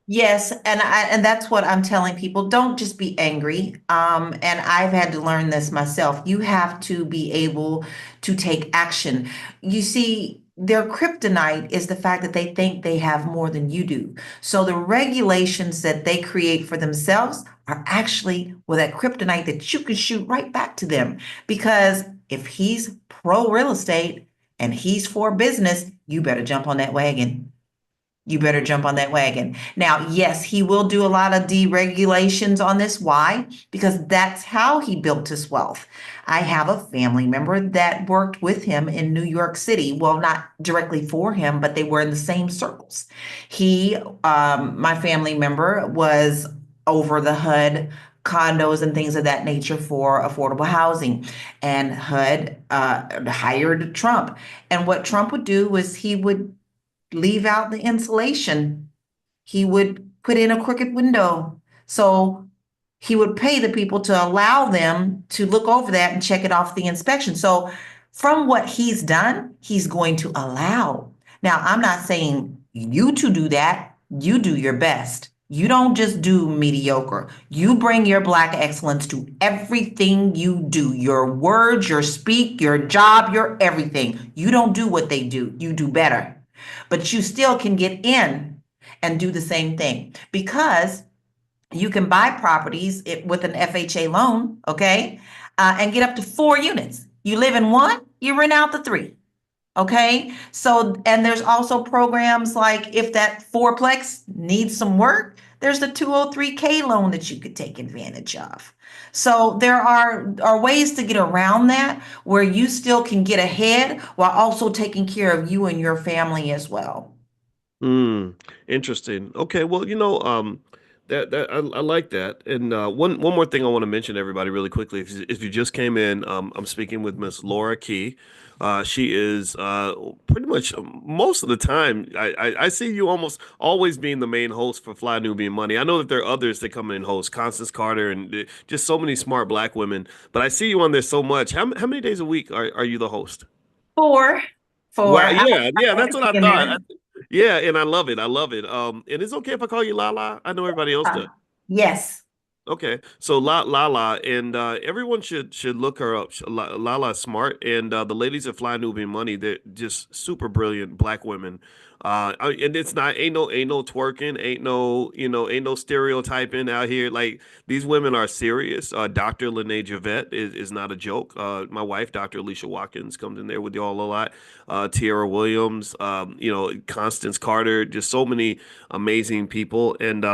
Yes, and that's what I'm telling people. Don't just be angry. And I've had to learn this myself. You have to be able to take action. You see, their kryptonite is the fact that they think they have more than you do. So the regulations that they create for themselves are actually with that kryptonite that you can shoot right back to them. Because if he's pro real estate and he's for business, you better jump on that wagon. You better jump on that wagon. Now, yes, he will do a lot of deregulations on this. Why? Because that's how he built his wealth. I have a family member that worked with him in New York City. Well, not directly for him, but they were in the same circles. My family member was over the HUD condos and things of that nature for affordable housing. And HUD hired Trump. And what Trump would do was he would leave out the insulation. He would put in a crooked window. So he would pay the people to allow them to look over that and check it off the inspection. So from what he's done, he's going to allow. Now, I'm not saying you to do that. You do your best. You don't just do mediocre. You bring your Black excellence to everything you do, your words, your speak, your job, your everything. You don't do what they do. You do better. But you still can get in and do the same thing because you can buy properties with an FHA loan, okay, and get up to 4 units. You live in one, you rent out the three. Okay. So, and there's also programs like if that fourplex needs some work, there's the 203K loan that you could take advantage of. So there are ways to get around that where you still can get ahead while also taking care of you and your family as well. Hmm. Interesting. Okay. Well, I like that. And one more thing I want to mention to everybody really quickly. If you just came in, I'm speaking with Miss Laura Key. She is pretty much most of the time. I see you almost always being the main host for Fly Nubian Money. I know that there are others that come in and host, Constance Carter, and just so many smart black women. But I see you on there so much. How many days a week are you the host? Four, four. Wow, yeah, I that's what I in thought. there. Yeah, and I love it. I love it. And it's okay if I call you Lala. I know everybody else Uh, does. yes, Okay, so Lala, and everyone should look her up. Lala's smart, and the ladies at Fly Nubian Money, they're just super brilliant black women. And it's not ain't no twerking, ain't no stereotyping out here. Like these women are serious. Dr. Lene Javette is not a joke. My wife, Dr. Alicia Watkins, comes in there with y'all a lot. Tierra Williams, Constance Carter, just so many amazing people. And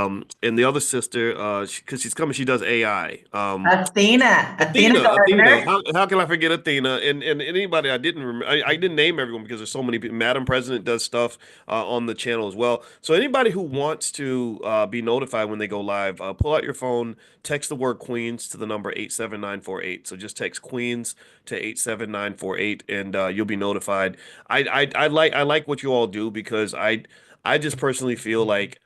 the other sister, because she's coming, she does AI. Athena Athena. Gardner. How can I forget Athena? And anybody I didn't remember, I didn't name everyone because there's so many people. Madam President does stuff on the channel as well. So anybody who wants to be notified when they go live, pull out your phone, text the word Queens to the number 87948. So just text Queens to 87948, and you'll be notified. I like what you all do because I just personally feel like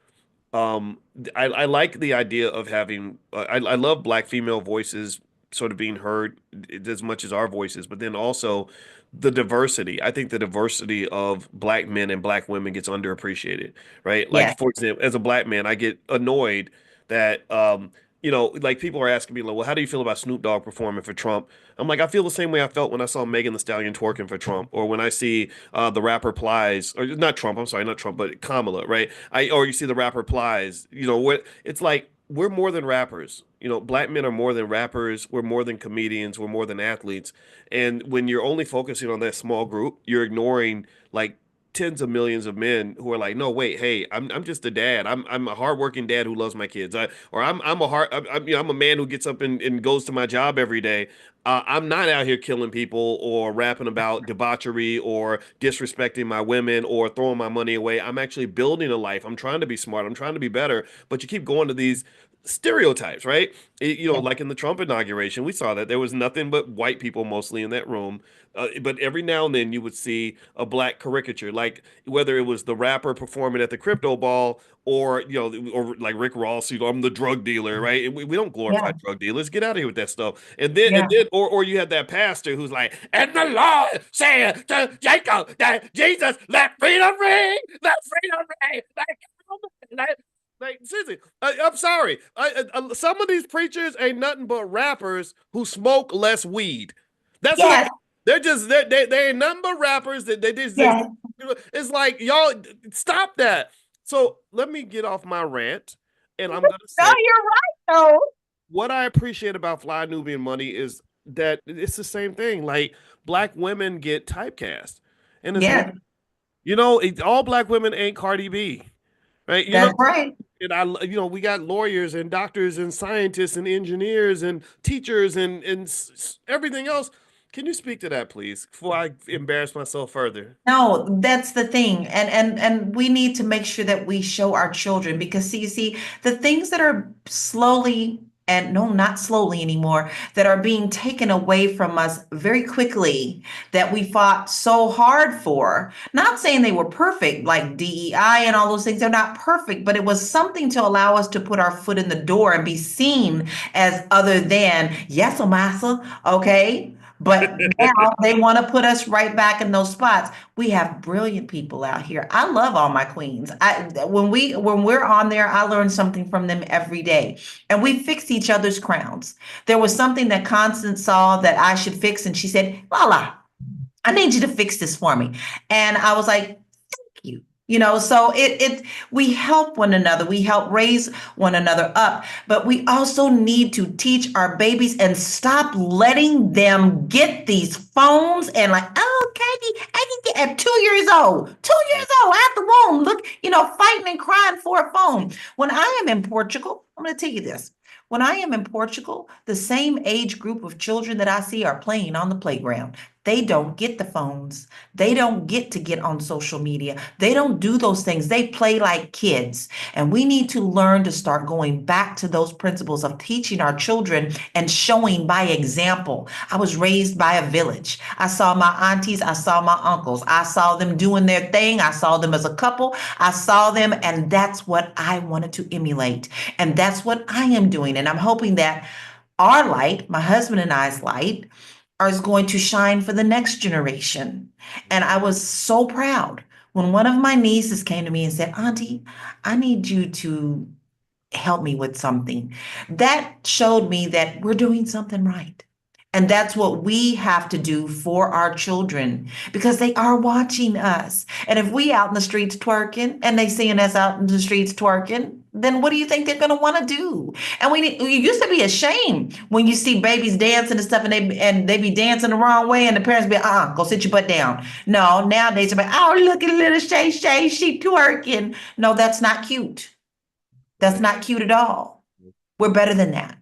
I like the idea of having I love black female voices sort of being heard as much as our voices, but then also the diversity. I think the diversity of black men and black women gets underappreciated, right? Like Yes, for example, as a black man, I get annoyed that like people are asking me like, well, how do you feel about Snoop Dogg performing for Trump? I'm like, I feel the same way I felt when I saw Megan Thee Stallion twerking for Trump, or when I see the rapper Plies, or not Trump, I'm sorry, not Trump, but Kamala, right? Or you see the rapper Plies, what it's like we're more than rappers. Black men are more than rappers, we're more than comedians, we're more than athletes. And when you're only focusing on that small group, you're ignoring like tens of millions of men who are like, no, wait, hey, I'm just a dad. I'm a hardworking dad who loves my kids. Or I'm a hard I'm a man who gets up and goes to my job every day. I'm not out here killing people or rapping about debauchery or disrespecting my women or throwing my money away. I'm actually building a life. I'm trying to be smart. I'm trying to be better. But you keep going to these stereotypes, right? yes, Like in the Trump inauguration, we saw that there was nothing but white people mostly in that room. But every now and then you would see a black caricature, like whether it was the rapper performing at the crypto ball or, or like Rick Ross, I'm the drug dealer, right? And we don't glorify yeah, drug dealers. Get out of here with that stuff. Or you had that pastor who's like, and the Lord said to Jacob that Jesus let freedom ring, let freedom ring, like, seriously, I'm sorry. Some of these preachers ain't nothing but rappers who smoke less weed. That's what yes, they ain't nothing but rappers that they yes. it's like y'all stop that. So let me get off my rant, and I'm gonna No, say you're right, though. what I appreciate about Fly Nubian Money is that it's the same thing. Like black women get typecast, and it's like Yes, all black women ain't Cardi B, right? that's right. And we got lawyers and doctors and scientists and engineers and teachers and everything else. Can you speak to that, please, before I embarrass myself further? No, that's the thing. And we need to make sure that we show our children because see, you see, the things that are slowly and no, not slowly anymore, that are being taken away from us very quickly that we fought so hard for. Not saying they were perfect, like DEI and all those things, they're not perfect, but it was something to allow us to put our foot in the door and be seen as other than, yes, massa, okay? But now they want to put us right back in those spots. We have brilliant people out here. I love all my queens. When we're on there, I learn something from them every day. And we fix each other's crowns. There was something that Constance saw that I should fix, and she said, Lala, I need you to fix this for me. And I was like, you. So we help one another, we help raise one another up, but we also need to teach our babies and stop letting them get these phones and like, oh, I can get at 2 years old, 2 years old out the womb, look, fighting and crying for a phone. When I am in Portugal, I'm going to tell you this. When I am in Portugal, the same age group of children that I see are playing on the playground. They don't get the phones. They don't get on social media. They don't do those things. They play like kids. And we need to learn to start going back to those principles of teaching our children and showing by example. I was raised by a village. I saw my aunties, I saw my uncles. I saw them doing their thing. I saw them as a couple. I saw them, and that's what I wanted to emulate. And that's what I am doing. And I'm hoping that our light, my husband and I's light, is going to shine for the next generation. And I was so proud when one of my nieces came to me and said, Auntie, I need you to help me with something. That showed me that we're doing something right. And that's what we have to do for our children because they are watching us. And if we out in the streets twerking and they seeing us out in the streets twerking, then what do you think they're going to want to do? And we used to be ashamed when you see babies dancing and stuff and they be dancing the wrong way and the parents be, go sit your butt down. No, nowadays they're like, oh, look at little Shay Shay, she twerking. No, that's not cute. That's Right. not cute at all. We're better than that.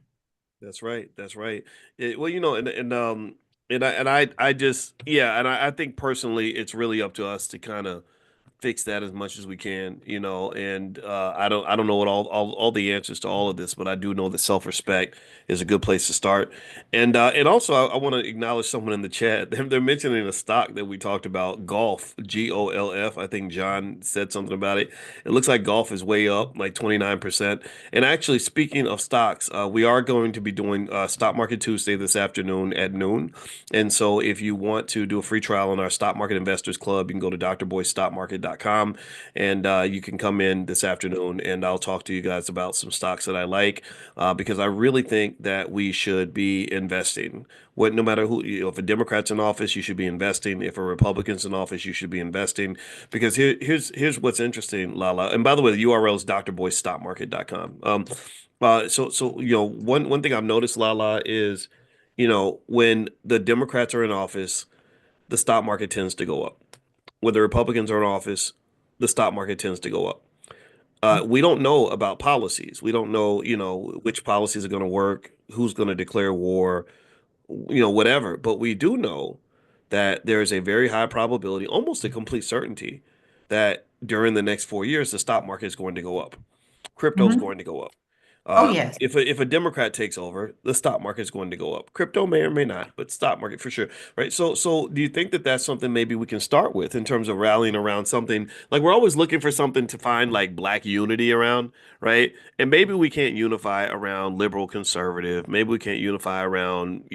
That's right. That's right. Well, and I just yeah, and I think personally, it's really up to us to kind of fix that as much as we can, and I don't know what all the answers to all of this, but I do know that self-respect is a good place to start. And also I want to acknowledge someone in the chat. They're mentioning a stock that we talked about, golf, GOLF. I think John said something about it. It looks like golf is way up, like 29%. And actually, speaking of stocks, we are going to be doing Stock Market Tuesday this afternoon at noon. And so if you want to do a free trial on our Stock Market Investors Club, you can go to drboystockmarket.com and you can come in this afternoon and I'll talk to you guys about some stocks that I like because I really think that we should be investing. No matter who, if a Democrat's in office, you should be investing. If a Republican's in office, you should be investing. Because here's what's interesting, Lala. And by the way, the URL is drboystockmarket.com. So one thing I've noticed, Lala, is when the Democrats are in office, the stock market tends to go up. When the Republicans are in office, the stock market tends to go up. We don't know about policies. We don't know, which policies are going to work, who's going to declare war, whatever. But we do know that there is a very high probability, almost a complete certainty, that during the next 4 years, the stock market is going to go up. Crypto is Mhm. going to go up. Oh, yes. If a Democrat takes over, the stock market is going to go up. Crypto may or may not, but stock market for sure, right? So do you think that that's something maybe we can start with in terms of rallying around something? Like we're always looking for something to find like black unity around, right? And maybe we can't unify around liberal conservative. Maybe we can't unify around,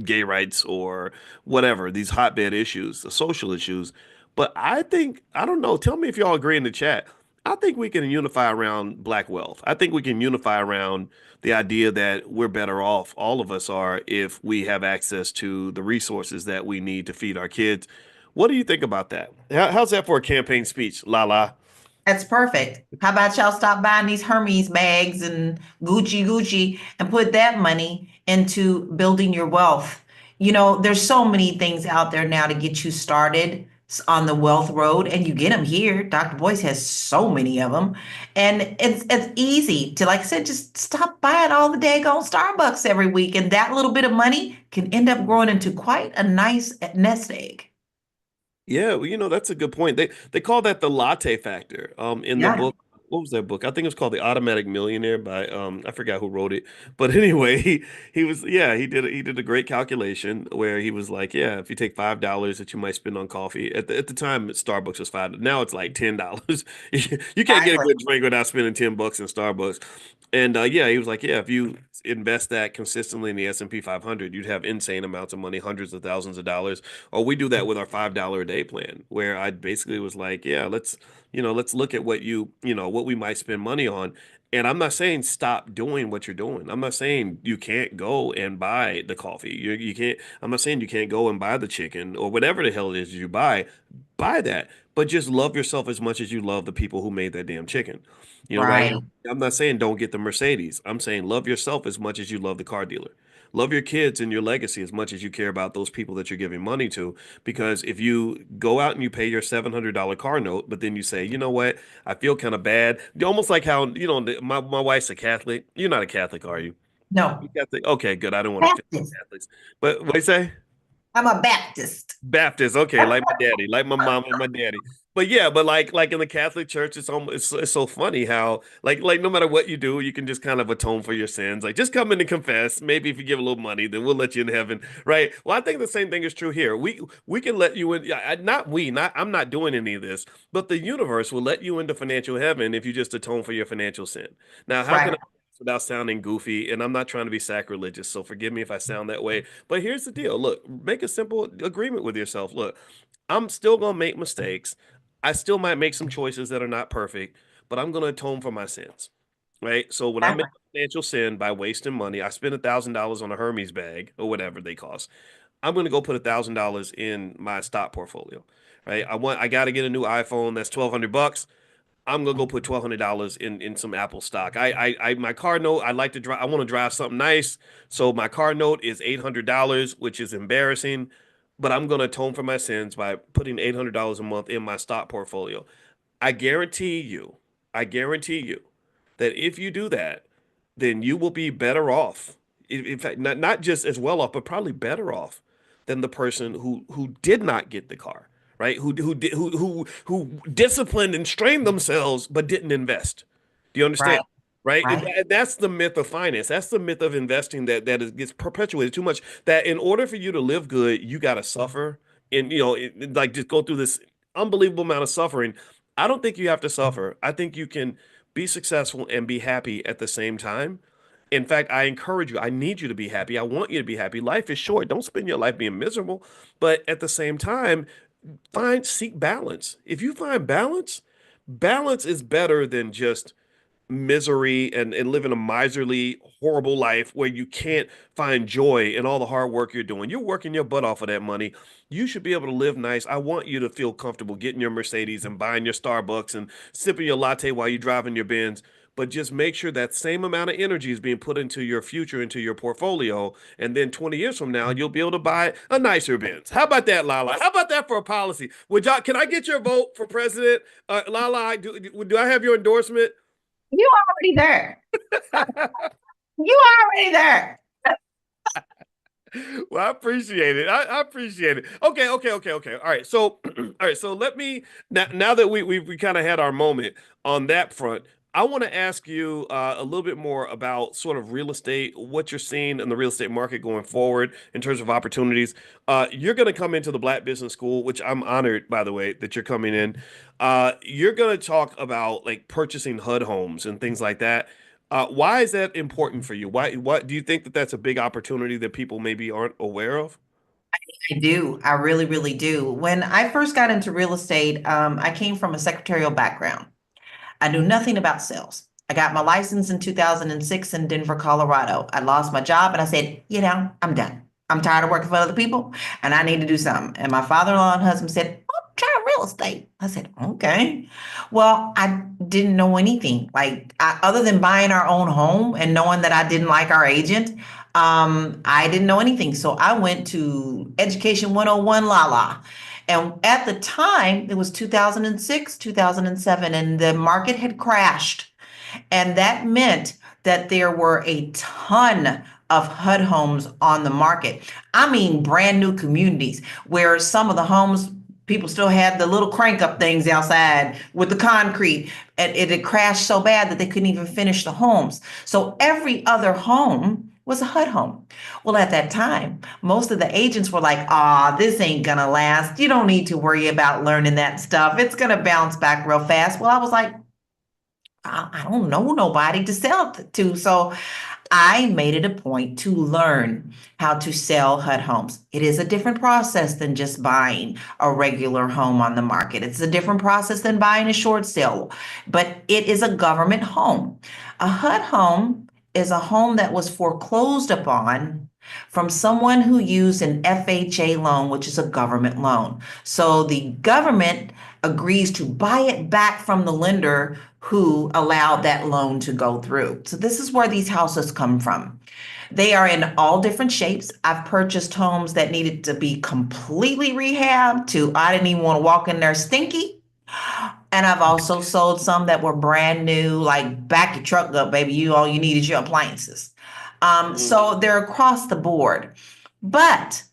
gay rights or whatever, these hotbed issues, the social issues. But I think, I don't know, tell me if y'all agree in the chat. I think we can unify around black wealth. I think we can unify around the idea that we're better off, all of us are, if we have access to the resources that we need to feed our kids. What do you think about that? How's that for a campaign speech, La? That's perfect. How about y'all stop buying these Hermes bags and Gucci and put that money into building your wealth? There's so many things out there now to get you started on the wealth road, and you get them here. Dr. Boyce has so many of them. And it's easy to, like I said, just stop buying all the daggone Starbucks every week. And that little bit of money can end up growing into quite a nice nest egg. Yeah, well, that's a good point. They call that the latte factor. In the Yeah. book, what was that book? I think it was called The Automatic Millionaire by I forgot who wrote it. But anyway, he was yeah, he did a great calculation where he was like, yeah, if you take $5 that you might spend on coffee at the time Starbucks was five. Now it's like $10. You can't get a Exactly. good drink without spending $10 in Starbucks. And yeah, he was like, yeah, if you invest that consistently in the S&P 500, you'd have insane amounts of money, hundreds of thousands of dollars. Or we do that with our $5 a day plan, where I basically was like, yeah, let's look at what we might spend money on. And I'm not saying stop doing what you're doing. I'm not saying you can't go and buy the coffee. You can't. I'm not saying you can't go and buy the chicken or whatever the hell it is you buy. Buy that, but just love yourself as much as you love the people who made that damn chicken. Right? Right. I'm not saying don't get the Mercedes. I'm saying love yourself as much as you love the car dealer. Love your kids and your legacy as much as you care about those people that you're giving money to. Because if you go out and you pay your $700 car note, but then you say, you know what, I feel kind of bad. Almost like how, my wife's a Catholic. You're not a Catholic, are you? You No. Catholic? Okay, good. I don't want to offend Practice. Catholics. But what do you say? I'm a Baptist. Baptist, okay, like my daddy, like my mom and my daddy. But yeah, but like in the Catholic Church, it's almost it's so funny how like no matter what you do, you can just kind of atone for your sins. Like just come in and confess. Maybe if you give a little money, then we'll let you in heaven, right? Well, I think the same thing is true here. We can let you in. Yeah, not I'm not doing any of this, but the universe will let you into financial heaven if you just atone for your financial sin. Now, how can Right. I? Without sounding goofy, and I'm not trying to be sacrilegious, so forgive me if I sound that way. But here's the deal. Look, make a simple agreement with yourself. Look, I'm still going to make mistakes. I still might make some choices that are not perfect, but I'm going to atone for my sins. Right. So when I make a financial sin by wasting money, I spend $1,000 on a Hermes bag or whatever they cost. I'm going to go put $1,000 in my stock portfolio. Right. I got to get a new iPhone. That's $1,200. I'm gonna go put $1,200 in some Apple stock. My car note. I like to drive. I want to drive something nice, so my car note is $800, which is embarrassing. But I'm gonna atone for my sins by putting $800 a month in my stock portfolio. I guarantee you, I guarantee you that if you do that, then you will be better off. In fact, not just as well off, but probably better off than the person who did not get the car, right? Who disciplined and strained themselves but didn't invest. Do you understand? Right. Right? Right. That's the myth of finance. That's the myth of investing gets perpetuated too much. That in order for you to live good, you got to suffer and like just go through this unbelievable amount of suffering. I don't think you have to suffer. I think you can be successful and be happy at the same time. In fact, I encourage you. I need you to be happy. I want you to be happy. Life is short. Don't spend your life being miserable. But at the same time, seek balance. If you find balance, balance is better than just misery and living a miserly, horrible life where you can't find joy in all the hard work you're doing. You're working your butt off of that money. You should be able to live nice. I want you to feel comfortable getting your Mercedes and buying your Starbucks and sipping your latte while you're driving your Benz. But just make sure that same amount of energy is being put into your future, into your portfolio. And then 20 years from now, you'll be able to buy a nicer Benz. How about that, Lala? How about that for a policy? Can I get your vote for president? Lala, do I have your endorsement? You already there. You already there. Well, I appreciate it. I appreciate it. Okay. All right. So, all right. So let me now that we kind of had our moment on that front, I want to ask you a little bit more about sort of real estate, what you're seeing in the real estate market going forward in terms of opportunities. You're going to come into the Black Business School, which I'm honored, by the way, that you're coming in. You're going to talk about like purchasing HUD homes and things like that. Why is that important for you? What do you think that that's a big opportunity that people maybe aren't aware of? I do. I really, really do. When I first got into real estate, I came from a secretarial background. I knew nothing about sales. I got my license in 2006 in Denver, Colorado. I lost my job and I said, I'm done. I'm tired of working for other people and I need to do something. And my father-in-law and husband said, oh, try real estate. I said, okay. Well, I didn't know anything other than buying our own home and knowing that I didn't like our agent. I didn't know anything. So I went to Education 101 La La. And at the time, it was 2006, 2007, and the market had crashed. And that meant that there were a ton of HUD homes on the market. I mean, brand new communities where some of the homes, people still had the little crank up things outside with the concrete. And it had crashed so bad that they couldn't even finish the homes. So every other home was a HUD home. Well, at that time, most of the agents were like, this ain't gonna last. You don't need to worry about learning that stuff. It's gonna bounce back real fast. Well, I was like, I don't know nobody to sell to. So I made it a point to learn how to sell HUD homes. It is a different process than just buying a regular home on the market. It's a different process than buying a short sale, but it is a government home. A HUD home is a home that was foreclosed upon from someone who used an FHA loan, which is a government loan. So the government agrees to buy it back from the lender who allowed that loan to go through. So this is where these houses come from. They are in all different shapes. I've purchased homes that needed to be completely rehabbed to I didn't even want to walk in there stinky. And I've also sold some that were brand new, like back your truck up, baby. All you need is your appliances. So they're across the board. But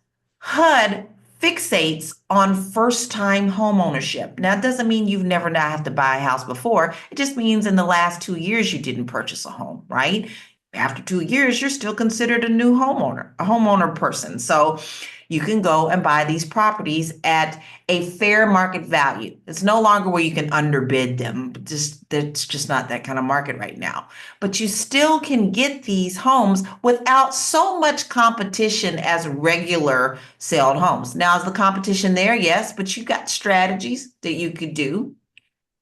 HUD fixates on first-time homeownership. Now, it doesn't mean you've never not have to buy a house before. It just means in the last 2 years you didn't purchase a home, right? After 2 years, you're still considered a new homeowner, a homeowner person. So you can go and buy these properties at a fair market value. It's no longer where you can underbid them. Just that's just not that kind of market right now. But you still can get these homes without so much competition as regular sold homes. Now, is the competition there? Yes, but you got strategies that you could do.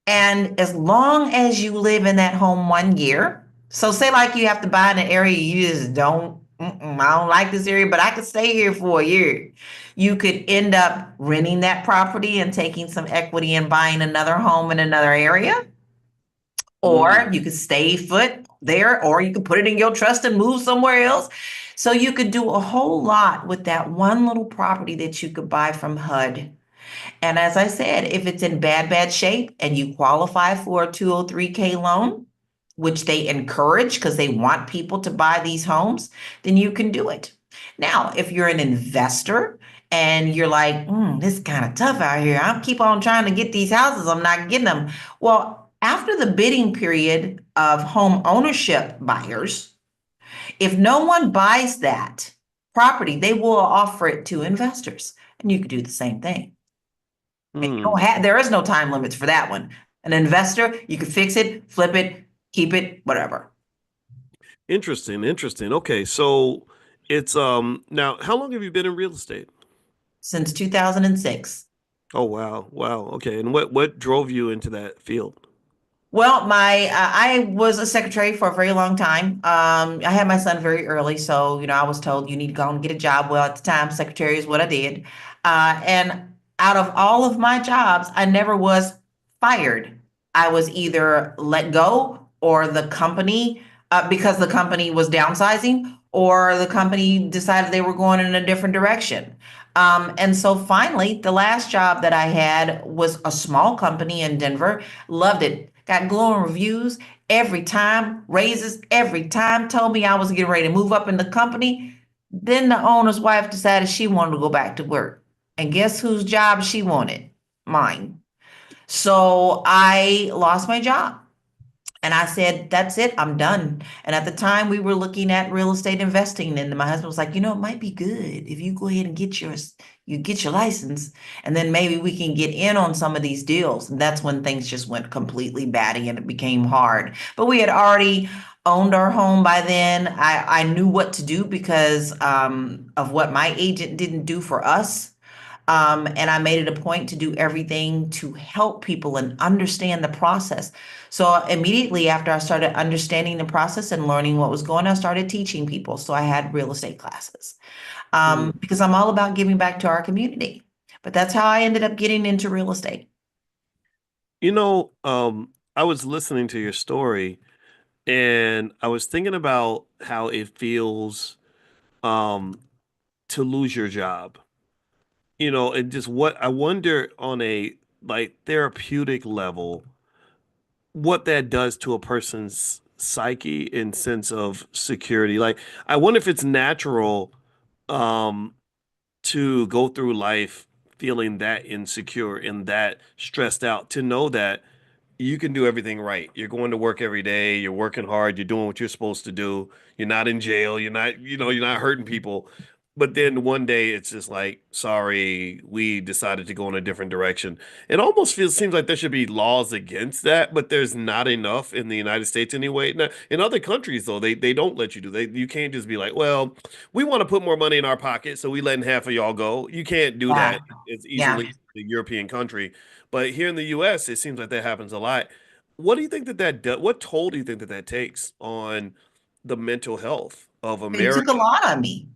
And as long as you live in that home 1 year, so say like you have to buy in an area you just I don't like this area, but I could stay here for a year. You could end up renting that property and taking some equity and buying another home in another area. Or Mm, you could stay put there, or you could put it in your trust and move somewhere else. So you could do a whole lot with that one little property that you could buy from HUD. And as I said, if it's in bad shape and you qualify for a 203K loan, which they encourage because they want people to buy these homes, then you can do it. Now, if you're an investor and you're like, this is kind of tough out here, I keep on trying to get these houses, I'm not getting them. Well, after the bidding period of home ownership buyers, if no one buys that property, they will offer it to investors. And you could do the same thing. And you don't mm. have, there is no time limits for that one. An investor, you can fix it, flip it, keep it, whatever. Interesting, interesting. Okay, so it's now how long have you been in real estate? Since 2006. Oh wow, wow. Okay, and what drove you into that field? Well, I was a secretary for a very long time. I had my son very early, so I was told you need to go and get a job. Well, at the time, secretary is what I did. And out of all of my jobs, I never was fired. I was either let go or the company, because the company was downsizing, or the company decided they were going in a different direction. And so finally, the last job that I had was a small company in Denver. Loved it. Got glowing reviews every time, raises every time, told me I was getting ready to move up in the company. Then the owner's wife decided she wanted to go back to work. And guess whose job she wanted? Mine. So I lost my job. And I said, that's it, I'm done. And at the time, we were looking at real estate investing. And my husband was like, it might be good if you go ahead and you get your license, and then maybe we can get in on some of these deals. And that's when things just went completely batty and it became hard. But we had already owned our home by then. I knew what to do because of what my agent didn't do for us. And I made it a point to do everything to help people and understand the process. So immediately after I started understanding the process and learning what was going on, I started teaching people. So I had real estate classes, Mm. because I'm all about giving back to our community. But that's how I ended up getting into real estate. I was listening to your story and I was thinking about how it feels um to lose your job. And just what I wonder on a like therapeutic level, what that does to a person's psyche and sense of security. Like, I wonder if it's natural um to go through life feeling that insecure and that stressed out, to know that you can do everything right. You're going to work every day, you're working hard, you're doing what you're supposed to do. You're not in jail, you're not hurting people. But then one day it's just like, sorry, we decided to go in a different direction. It almost seems like there should be laws against that, but there's not enough in the United States anyway. Now, in other countries though, they don't let you do. You can't just be like, well, we want to put more money in our pocket, so we letting half of y'all go. You can't do Yeah. that as Yeah. easily as a European country. But here in the US, it seems like that happens a lot. What do you think that does? What toll do you think that takes on the mental health of It took a America? lot on me.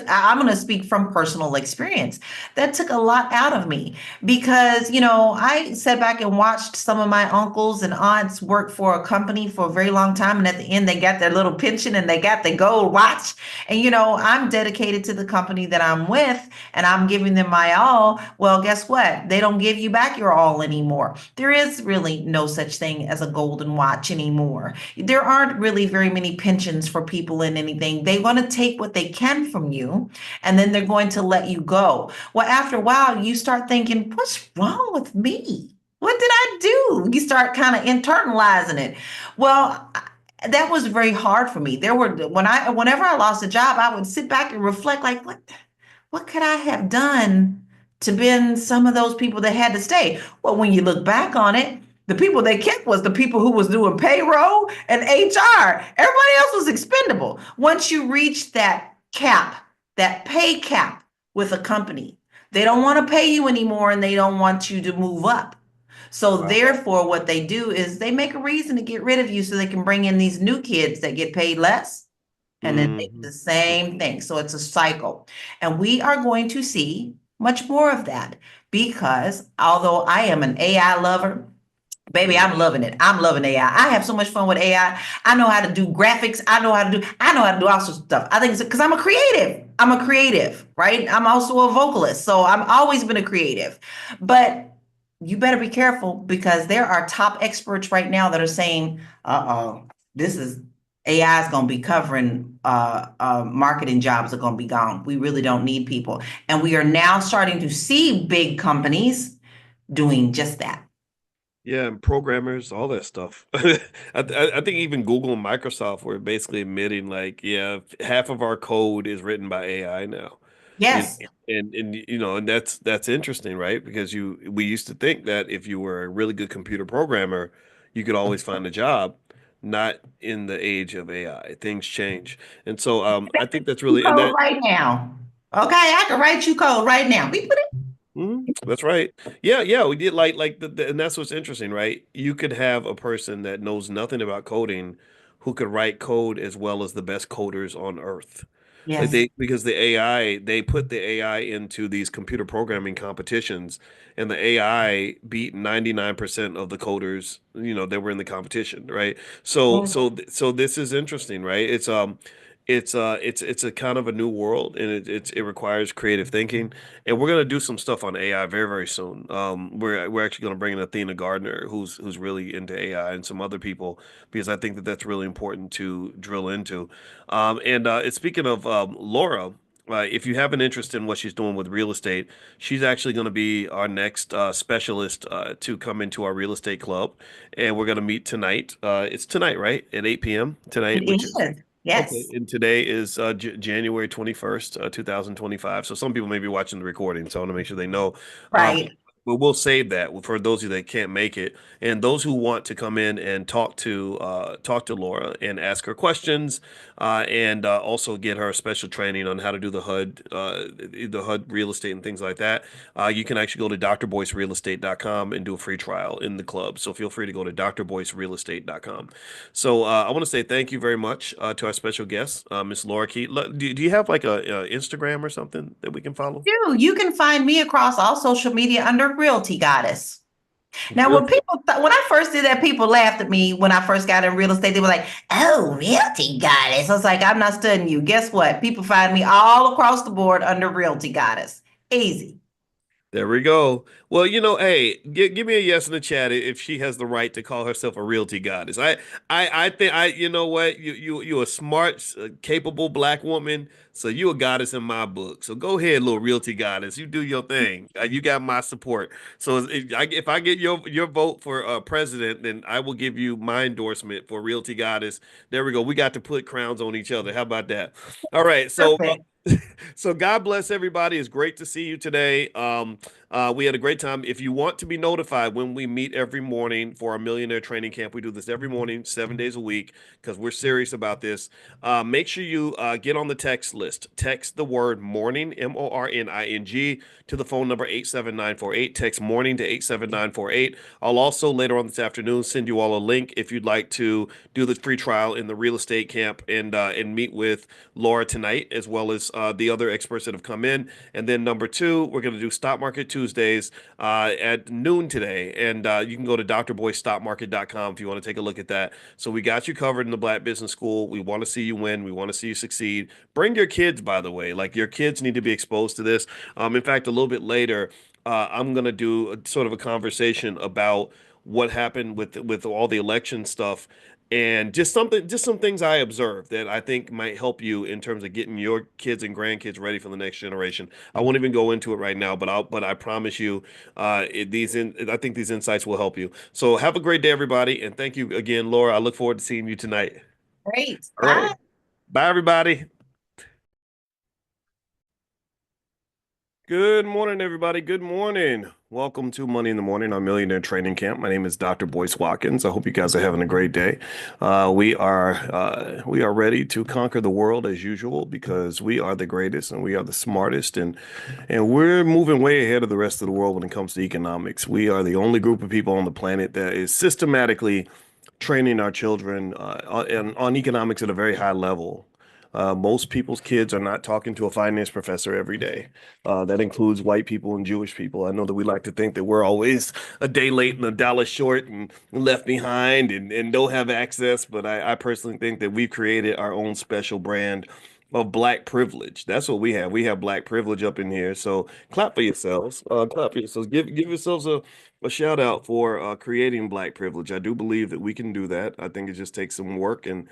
I'm going to speak from personal experience. That took a lot out of me because, I sat back and watched some of my uncles and aunts work for a company for a very long time. And at the end, they got their little pension and they got the gold watch. And, I'm dedicated to the company that I'm with and I'm giving them my all. Well, guess what? They don't give you back your all anymore. There is really no such thing as a golden watch anymore. There aren't really very many pensions for people in anything. They want to take what they can from from you, and then they're going to let you go. Well, after a while, you start thinking, what's wrong with me? What did I do? You start kind of internalizing it. Well, that was very hard for me. Whenever I lost a job, I would sit back and reflect, like, what could I have done to been some of those people that had to stay? Well, when you look back on it, the people they kept was the people who was doing payroll and HR. Everybody else was expendable. Once you reach that cap, that pay cap with a company, they don't want to pay you anymore and they don't want you to move up. So Wow. therefore, what they do is they make a reason to get rid of you so they can bring in these new kids that get paid less. And then they do Hmm. the same thing. So it's a cycle. And we are going to see much more of that because although I am an AI lover, baby, Hmm. I'm loving it. I'm loving AI. I have so much fun with AI. I know how to do graphics. I know how to do all sorts of stuff. I think it's because I'm a creative. I'm a creative, right? I'm also a vocalist. So I've always been a creative. But you better be careful because there are top experts right now that are saying, uh-oh, this is AI is going to be covering marketing jobs are going to be gone. We really don't need people. And we are now starting to see big companies doing just that. Yeah, and programmers, all that stuff. I think even Google and Microsoft were basically admitting like, yeah, half of our code is written by AI now. You Yes. and you know, and that's interesting, right? Because we used to think that if you were a really good computer programmer, you could always find a job. Not in the age of AI. Things change. And so I think that's You really and code that right now. Okay, I can write you code right now. We put it. That's right. Yeah, yeah, we did like and that's what's interesting, right? You could have a person that knows nothing about coding who could write code as well as the best coders on earth. Like Yes. because the AI, they put the AI into these computer programming competitions, and the AI beat 99% of the coders, that were in the competition, right? So this is interesting, right? It's a kind of a new world, and it requires creative thinking, and we're gonna do some stuff on AI very, very soon. We're actually gonna bring in Athena Gardner, who's really into AI, and some other people, because I think that that's really important to drill into. And speaking of Laura, if you have an interest in what she's doing with real estate, she's actually going to be our next specialist to come into our real estate club, and we're going to meet tonight. It's tonight, right? At 8 p.m. tonight, It which is is. okay. Yes. And today is January 21st, 2025. So some people may be watching the recording, so I want to make sure they know. Um, Right. but we'll save that for those of you that can't make it, and those who want to come in and talk to Laura and ask her questions, and also get her special training on how to do the HUD real estate and things like that. You can actually go to drboycerealestate.com and do a free trial in the club. So feel free to go to drboycerealestate.com. So I want to say thank you very much to our special guest, Miss Laura Key. Do you have like a Instagram or something that we can follow? You can find me across all social media under Realty Goddess. Now, Real. when I first did that, people laughed at me when I first got in real estate. They were like, "Oh, Realty Goddess." I was like, "I'm not studying you." Guess what? People find me all across the board under Realty Goddess. Easy. There we go. Well, hey, give me a yes in the chat if she has the right to call herself a realty goddess. I think you know what, you a smart, capable black woman, so you a goddess in my book. So go ahead, little realty goddess, you do your thing. You got my support. So if I get your vote for president, then I will give you my endorsement for realty goddess. There we go. We got to put crowns on each other. How about that? All right. So. Perfect. So God bless everybody. It's great to see you today. We had a great time. If you want to be notified when we meet every morning for our millionaire training camp, we do this every morning, 7 days a week, because we're serious about this. Make sure you get on the text list. Text the word morning, MORNING, to the phone number 87948. Text morning to 87948. I'll also later on this afternoon send you all a link if you'd like to do the free trial in the real estate camp and meet with Laura tonight, as well as the other experts that have come in. And then number two, we're going to do Stock Market Tuesdays at noon today. And you can go to drboystockmarket.com if you want to take a look at that. So we got you covered in the Black Business School. We want to see you win. We want to see you succeed. Bring your kids, by the way. Like, your kids need to be exposed to this. In fact, a little bit later, I'm going to do sort of a conversation about what happened with all the election stuff, and just some things I observed that I think might help you in terms of getting your kids and grandkids ready for the next generation. I won't even go into it right now, but I promise you, I think these insights will help you. So have a great day, everybody, and thank you again, Laura. I look forward to seeing you tonight. Great. All right, Bye. bye, everybody. Good morning, everybody. Good morning. Welcome to Money in the Morning, our Millionaire Training Camp. My name is Dr. Boyce Watkins. I hope you guys are having a great day. We are ready to conquer the world as usual because we are the greatest and we are the smartest, and we're moving way ahead of the rest of the world when it comes to economics. We are the only group of people on the planet that is systematically training our children on economics at a very high level. Most people's kids are not talking to a finance professor every day. That includes white people and Jewish people. I know that we like to think that we're always a day late and a dollar short and left behind and don't have access, but I personally think that we've created our own special brand of black privilege. That's what we have. We have black privilege up in here. So clap for yourselves. Clap for yourselves. Give yourselves a shout out for creating black privilege. I do believe that we can do that. I think it just takes some work and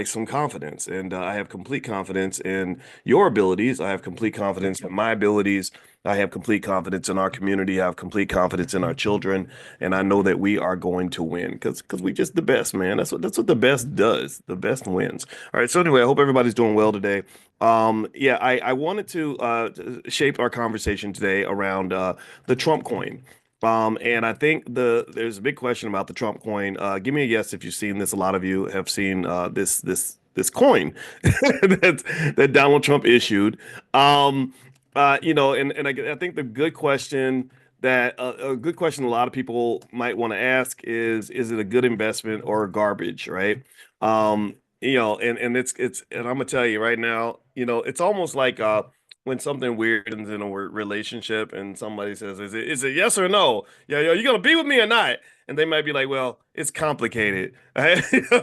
some confidence. And I have complete confidence in your abilities. I have complete confidence in my abilities. I have complete confidence in our community. I have complete confidence in our children, and I know that we are going to win because we just the best, man. That's what the best does. The best wins. All right. So anyway, I hope everybody's doing well today. Yeah, I wanted to shape our conversation today around the Trump coin. And I think there's a big question about the Trump coin. Give me a yes if you've seen this. A lot of you have seen this coin that Donald Trump issued. I think the good question that a good question a lot of people might want to ask is it a good investment or garbage, right? And I'm gonna tell you right now, it's almost like when something weird happens in a relationship and somebody says, is it yes or no? Yeah, yo, you gonna be with me or not? And they might be like, well, it's complicated.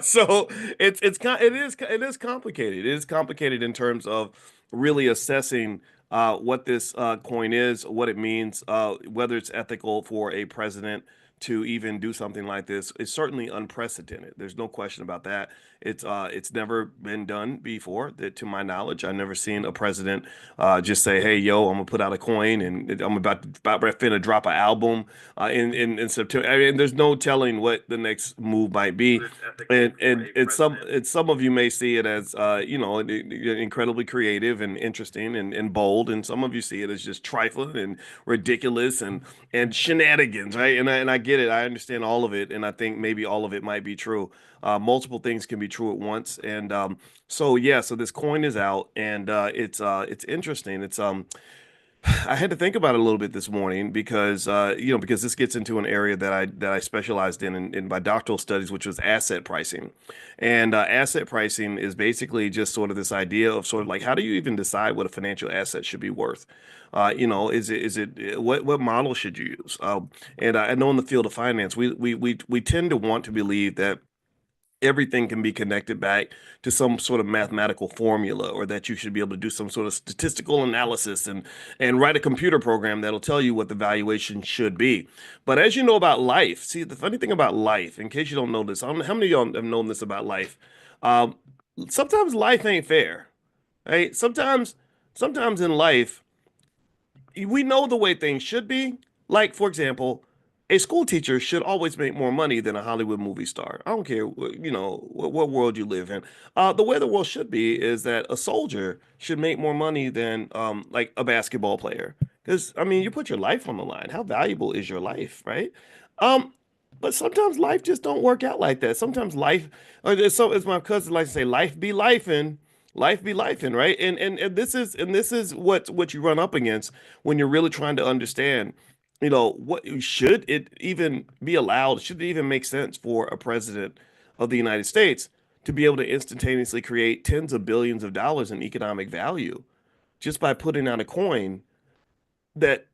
So it is complicated. It is complicated in terms of really assessing what this coin is, what it means, whether it's ethical for a president to even do something like this. It's certainly unprecedented. There's no question about that. It's never been done before, that to my knowledge. I've never seen a president just say, "Hey, yo, I'm gonna put out a coin and I'm about to drop an album in September." I mean, there's no telling what the next move might be, and some of you may see it as incredibly creative and interesting and bold, and some of you see it as just trifling and ridiculous and shenanigans, right? And I get it. I understand all of it, and I think maybe all of it might be true. Multiple things can be true at once, and so yeah. So this coin is out, and it's interesting. I had to think about it a little bit this morning because this gets into an area that I specialized in my doctoral studies, which was asset pricing. And asset pricing is basically just sort of this idea of sort of like how do you even decide what a financial asset should be worth? Is it what model should you use? And I know in the field of finance, we tend to want to believe that everything can be connected back to some sort of mathematical formula, or that you should be able to do some sort of statistical analysis and write a computer program that'll tell you what the valuation should be. But as you know about life, see, the funny thing about life, in case you don't know this, I don't know how many of y'all have known this about life. Um, Sometimes life ain't fair, right? Sometimes in life we know the way things should be. Like, for example, a school teacher should always make more money than a Hollywood movie star. I don't care, what world you live in. The way the world should be is that a soldier should make more money than like a basketball player. Because I mean, you put your life on the line. How valuable is your life, right? Um, but sometimes life just don't work out like that. Sometimes life, as my cousin likes to say, life be lifing, right? And this is what you run up against when you're really trying to understand, what should it even be allowed? Should it even make sense for a president of the United States to be able to instantaneously create tens of billions of dollars in economic value just by putting out a coin that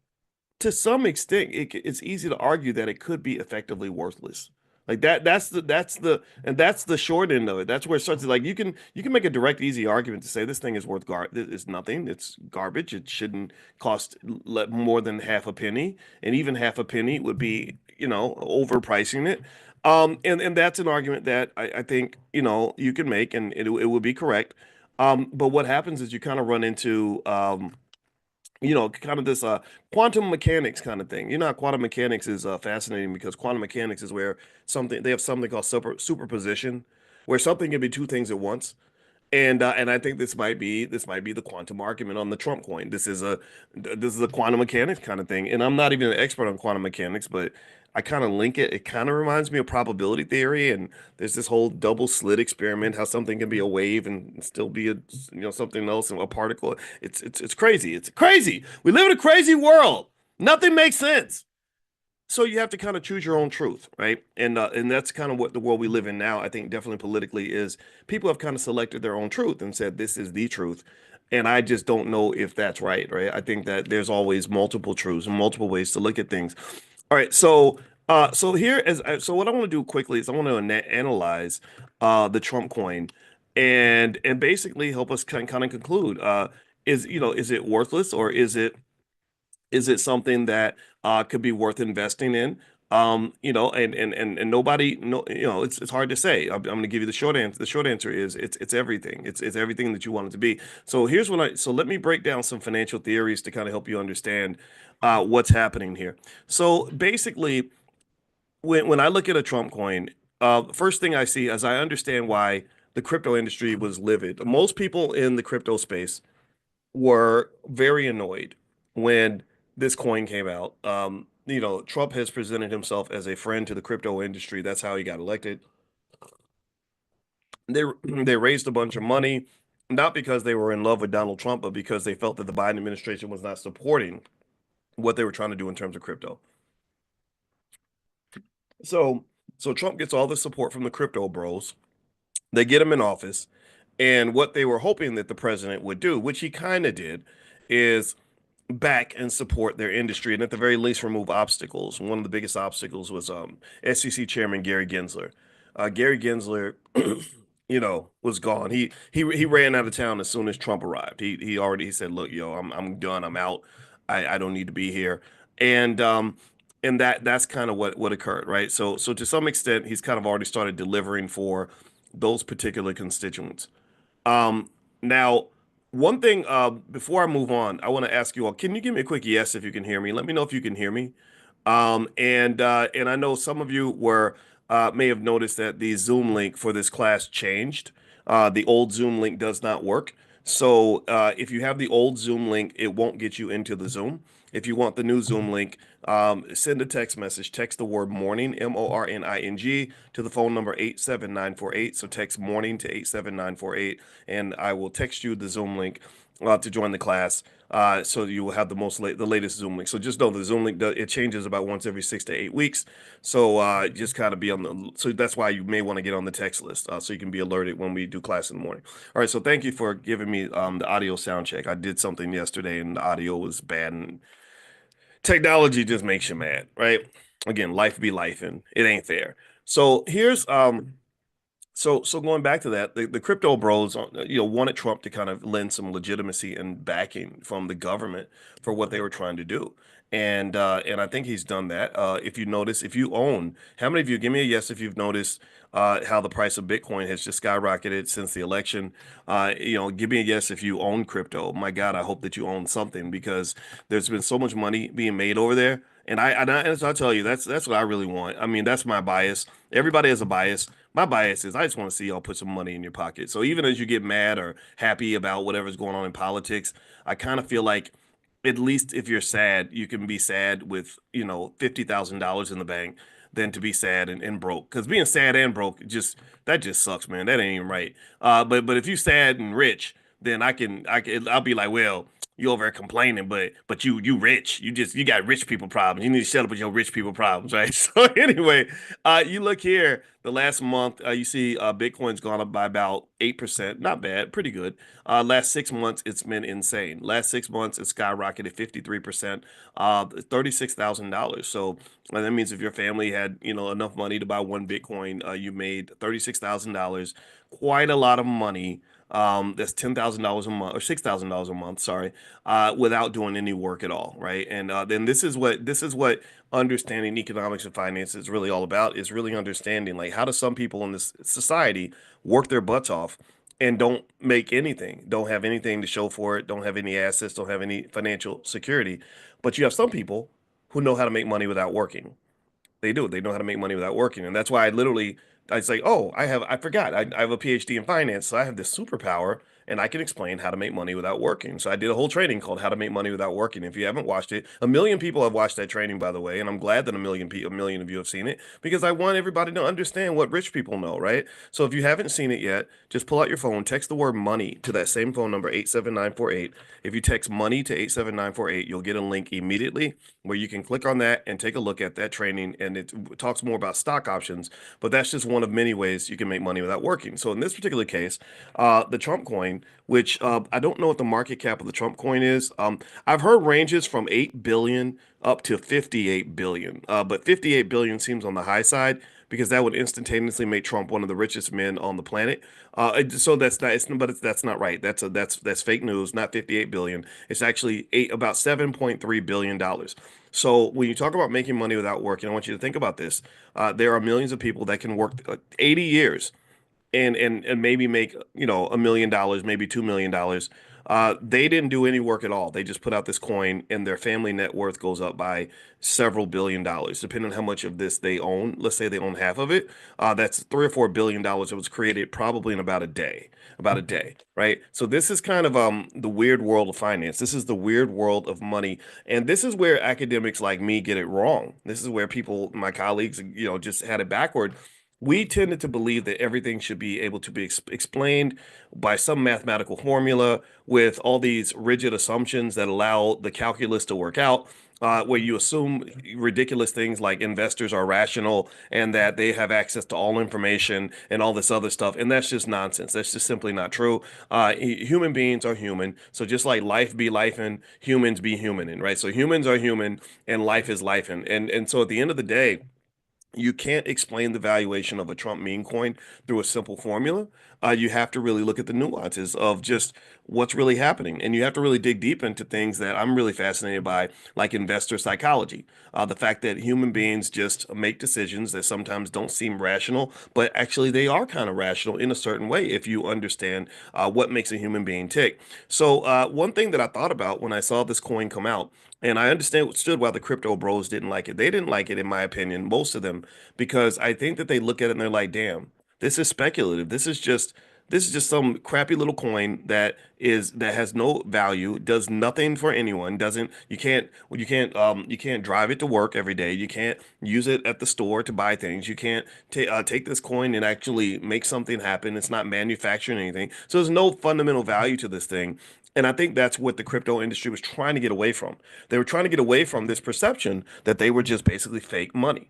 to some extent, it's easy to argue that it could be effectively worthless. Like that, that's the short end of it. That's where it starts. Like you can make a direct, easy argument to say this thing is worth it's nothing. It's garbage. It shouldn't cost more than half a penny, and even half a penny would be overpricing it. And that's an argument that I think, you can make, and it would be correct. But what happens is you kind of run into, kind of this quantum mechanics kind of thing. Quantum mechanics is fascinating because quantum mechanics is where they have something called superposition, where something can be two things at once. And I think this might be the quantum argument on the Trump coin. This is a quantum mechanics kind of thing. And I'm not even an expert on quantum mechanics, but I kind of link it. It kind of reminds me of probability theory. And there's this whole double slit experiment, how something can be a wave and still be something else and a particle. It's crazy. It's crazy. We live in a crazy world. Nothing makes sense. So you have to kind of choose your own truth, right? And that's kind of what the world we live in now. I think definitely politically is people have kind of selected their own truth and said this is the truth, and I just don't know if that's right, right? I think that there's always multiple truths and multiple ways to look at things. All right, so what I want to do quickly is I want to analyze the Trump coin and basically help us kind of conclude is it worthless or is it something that could be worth investing in? And nobody, no, it's hard to say. I'm going to give you the short answer. The short answer is it's everything. It's everything that you want it to be. So let me break down some financial theories to kind of help you understand what's happening here. So basically, when I look at a Trump coin, first thing I see as I understand why the crypto industry was livid. Most people in the crypto space were very annoyed when this coin came out. Trump has presented himself as a friend to the crypto industry. That's how he got elected. They raised a bunch of money, not because they were in love with Donald Trump, but because they felt that the Biden administration was not supporting what they were trying to do in terms of crypto. So, so Trump gets all the support from the crypto bros. They get him in office, and what they were hoping that the president would do, which he kind of did, is back and support their industry and at the very least remove obstacles. One of the biggest obstacles was SEC Chairman Gary Gensler. Gary Gensler, was gone. He ran out of town as soon as Trump arrived. He said, "Look, yo, I'm done. I'm out. I don't need to be here." And that's kind of what occurred, right? So to some extent, he's kind of already started delivering for those particular constituents. Now, one thing before I move on, I want to ask you all, can you give me a quick yes if you can hear me? Let me know if you can hear me. And I know some of you may have noticed that the Zoom link for this class changed. The old Zoom link does not work. So if you have the old Zoom link, it won't get you into the Zoom. If you want the new Zoom link, send a text message. Text the word morning, MORNING, to the phone number 87948. So text morning to 87948, and I will text you the Zoom link to join the class. So you will have the latest Zoom link. So just know the Zoom link it changes about once every 6 to 8 weeks. So just kind of be on the. So that's why you may want to get on the text list so you can be alerted when we do class in the morning. All right. So thank you for giving me the audio sound check. I did something yesterday and the audio was bad, and technology just makes you mad, right? Again, life be life, and it ain't fair. So here's so going back to that, the crypto bros, wanted Trump to kind of lend some legitimacy and backing from the government for what they were trying to do, and I think he's done that. If you notice, if you own, how many of you give me a yes if you've noticed how the price of Bitcoin has just skyrocketed since the election? Give me a yes if you own crypto. My God, I hope that you own something because there's been so much money being made over there. And I tell you, that's what I really want. I mean, that's my bias. Everybody has a bias. My bias is I just want to see y'all put some money in your pocket. So even as you get mad or happy about whatever's going on in politics, I kind of feel like at least if you're sad, you can be sad with, $50,000 in the bank than to be sad and broke. Because being sad and broke that just sucks, man. That ain't even right. But if you sad and rich, then I'll be like, well, you over there complaining, but you rich. You got rich people problems. You need to shut up with your rich people problems, right? So anyway, you look here, the last month, you see Bitcoin's gone up by about 8%. Not bad, pretty good. Last 6 months, it's been insane. Last 6 months, it's skyrocketed 53%, $36,000. So that means if your family had, enough money to buy one Bitcoin, you made $36,000. Quite a lot of money. That's $10,000 a month or $6,000 a month, sorry, without doing any work at all, right? And then this is what understanding economics and finance is really all about, is really understanding like how do some people in this society work their butts off and don't make anything, don't have anything to show for it, don't have any assets, don't have any financial security. But you have some people who know how to make money without working. They do. They know how to make money without working. And that's why I say, oh, I forgot. I have a PhD in finance. So I have this superpower and I can explain how to make money without working. So I did a whole training called How to Make Money Without Working. If you haven't watched it, a million people have watched that training, by the way. And I'm glad that a million of you have seen it because I want everybody to understand what rich people know, right? So if you haven't seen it yet, just pull out your phone, text the word money to that same phone number, 87948. If you text money to 87948, you'll get a link immediately where you can click on that and take a look at that training. And it talks more about stock options, but that's just one of many ways you can make money without working. So in this particular case, the Trump coin, which I don't know what the market cap of the Trump coin is. I've heard ranges from 8 billion up to 58 billion, but 58 billion seems on the high side because that would instantaneously make Trump one of the richest men on the planet. So that's not, that's not right. That's fake news. Not 58 billion. It's actually about 7.3 billion dollars. So when you talk about making money without working, I want you to think about this. There are millions of people that can work 80 years and maybe make $1 million, maybe $2 million. They didn't do any work at all. They just put out this coin, and their family net worth goes up by several billion dollars, depending on how much of this they own. Let's say they own half of it. That's $3 or $4 billion that was created probably in about a day, right? So this is kind of the weird world of finance. This is the weird world of money, and this is where academics like me get it wrong. This is where people, my colleagues, just had it backward. We tended to believe that everything should be able to be explained by some mathematical formula with all these rigid assumptions that allow the calculus to work out, where you assume ridiculous things like investors are rational and that they have access to all information and all this other stuff. And that's just nonsense. That's just simply not true. Human beings are human. So just like life be life and humans be human, and right? So humans are human and life is life. And so at the end of the day, you can't explain the valuation of a Trump meme coin through a simple formula. You have to really look at the nuances of just what's really happening. And you have to really dig deep into things that I'm really fascinated by, like investor psychology. The fact that human beings just make decisions that sometimes don't seem rational, but actually they are kind of rational in a certain way if you understand what makes a human being tick. So, one thing that I thought about when I saw this coin come out, and I understood why the crypto bros didn't like it. They didn't like it, in my opinion, most of them, because I think that they look at it and they're like, damn, this is speculative. This is just some crappy little coin that has no value, does nothing for anyone, doesn't you can't drive it to work every day. You can't use it at the store to buy things. You can't take this coin and actually make something happen. It's not manufacturing anything. So there's no fundamental value to this thing. And I think that's what the crypto industry was trying to get away from. They were trying to get away from this perception that they were just basically fake money.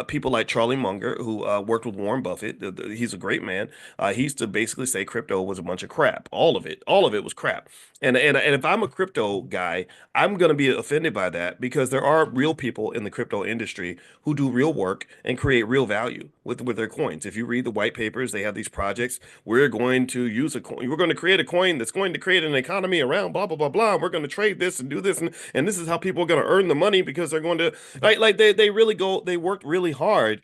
People like Charlie Munger, who worked with Warren Buffett, he's a great man. He used to basically say crypto was a bunch of crap. All of it was crap. And if I'm a crypto guy, I'm going to be offended by that because there are real people in the crypto industry who do real work and create real value with their coins. If you read the white papers, they have these projects. We're going to use a coin. We're going to create a coin that's going to create an economy around blah blah blah blah. And we're going to trade this and do this, and this is how people are going to earn the money because they're going to like they worked really hard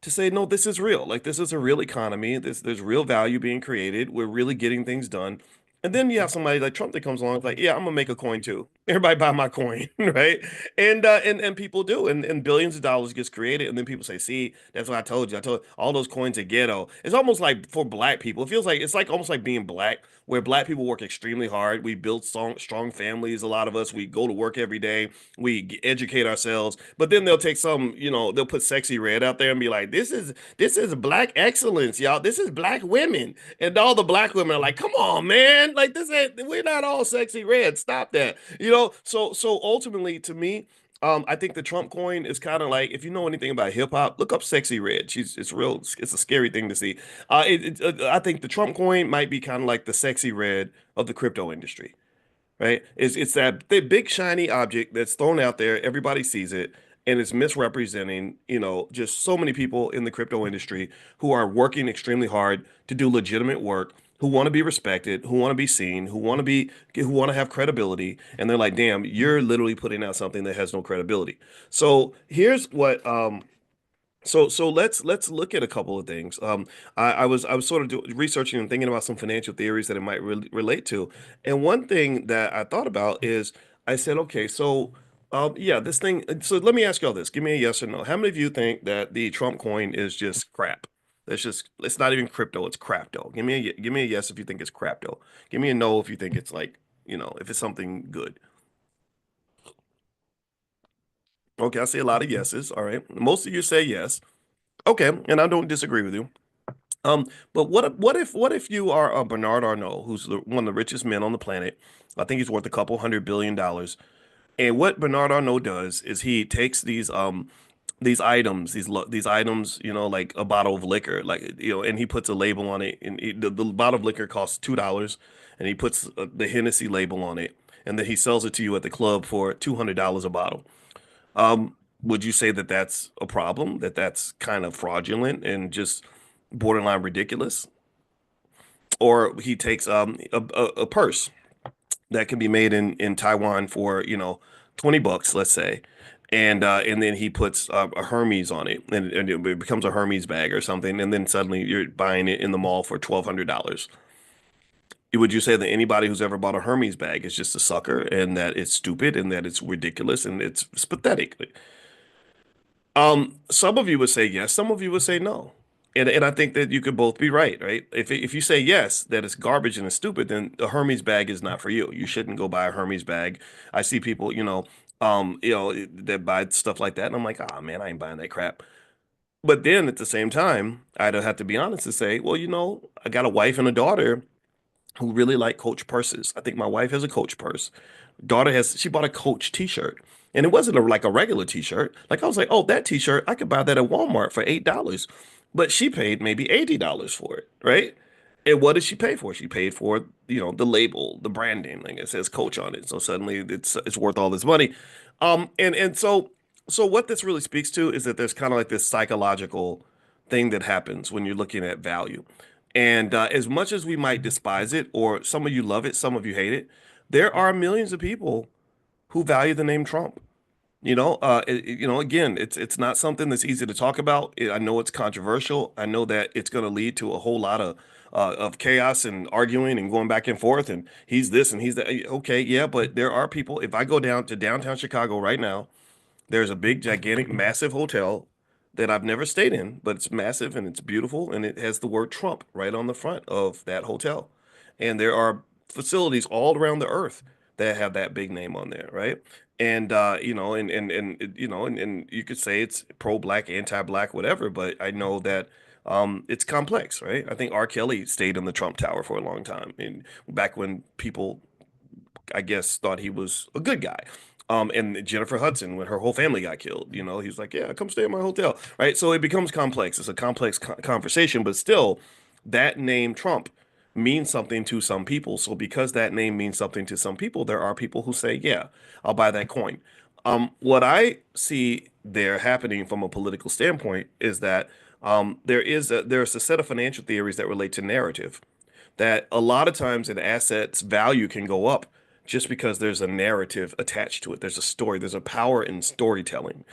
to say, no, this is real. Like this is a real economy. There's real value being created. We're really getting things done. And then you have somebody like Trump that comes along, like, yeah, I'm gonna make a coin too. Everybody buy my coin, right? And people do, and billions of dollars gets created, and then people say, see, that's what I told you. I told all those coins are ghetto. It's almost like for black people, it feels like it's like almost like being black, where black people work extremely hard. We build strong families. A lot of us, we go to work every day. We educate ourselves, but then they'll take some, they'll put sexy red out there and be like, this is black excellence, y'all. This is black women, and all the black women are like, come on, man, like this ain't, we're not all sexy red. Stop that, So ultimately, to me, I think the Trump coin is kind of like if you know anything about hip hop, look up Sexy Red. It's real. It's a scary thing to see. I think the Trump coin might be kind of like the Sexy Red of the crypto industry, right? It's that big shiny object that's thrown out there. Everybody sees it, and it's misrepresenting, just so many people in the crypto industry who are working extremely hard to do legitimate work, who want to be respected, who want to be seen, who want to have credibility, and they're like, "Damn, you're literally putting out something that has no credibility." So here's what so let's look at a couple of things. I was sort of researching and thinking about some financial theories that it might relate to, and one thing that I thought about is I said, okay, so yeah, this thing. So let me ask you all this: give me a yes or no. How many of you think that the Trump coin is just crap? It's not even crypto; it's crapto. Give me a yes if you think it's crapto. Give me a no if you think it's like if it's something good. Okay, I see a lot of yeses. All right, most of you say yes. Okay, and I don't disagree with you. But what if you are Bernard Arnault, who's one of the richest men on the planet? I think he's worth a couple $100 billion. And what Bernard Arnault does is he takes these items, these items, like a bottle of liquor, like and he puts a label on it, and the bottle of liquor costs $2, and he puts the Hennessy label on it, and then he sells it to you at the club for $200 a bottle. Would you say that that's a problem, that that's kind of fraudulent and just borderline ridiculous? Or he takes a purse that can be made in Taiwan for 20 bucks, let's say, and then he puts a Hermes on it, and it becomes a Hermes bag or something, and then suddenly you're buying it in the mall for $1,200. Would you say that anybody who's ever bought a Hermes bag is just a sucker, and that it's stupid, and that it's ridiculous, and it's pathetic? Some of you would say yes, some of you would say no. And I think that you could both be right, right? If you say yes, that it's garbage and it's stupid, then a Hermes bag is not for you. You shouldn't go buy a Hermes bag. I see people, that buy stuff like that, and I'm like, ah, man, I ain't buying that crap. But then at the same time, I'd have to be honest and say, well, I got a wife and a daughter who really like Coach purses. I think my wife has a Coach purse. She bought a Coach t-shirt. And it wasn't like a regular t-shirt. Like I was like, oh, that t-shirt, I could buy that at Walmart for $8. But she paid maybe $80 for it, right? And what did she pay for? She paid for, the label, the branding, like it says Coach on it. So suddenly it's worth all this money. And so what this really speaks to is that there's kind of like this psychological thing that happens when you're looking at value. And as much as we might despise it, or some of you love it, some of you hate it, there are millions of people who value the name Trump. Again, it's not something that's easy to talk about. I know it's controversial. I know that it's going to lead to a whole lot of chaos and arguing and going back and forth. And he's this and he's that. Okay, yeah, but there are people. If I go down to downtown Chicago right now, there's a big, gigantic, massive hotel that I've never stayed in, but it's massive and it's beautiful and it has the word Trump right on the front of that hotel. And there are facilities all around the earth that have that big name on there, right? And and you could say it's pro-black, anti-black, whatever, but I know that it's complex, right? I think R. Kelly stayed in the Trump Tower for a long time, and back when people I guess, thought he was a good guy. And Jennifer Hudson, when her whole family got killed, he was like, "Yeah, come stay at my hotel," right? So it becomes complex. It's a complex conversation, but still, that name Trump means something to some people. So because that name means something to some people, there are people who say, "Yeah, I'll buy that coin." What I see there happening from a political standpoint is that there's a set of financial theories that relate to narrative that a lot of times an asset's value can go up just because there's a narrative attached to it. There's a story. There's a power in storytelling.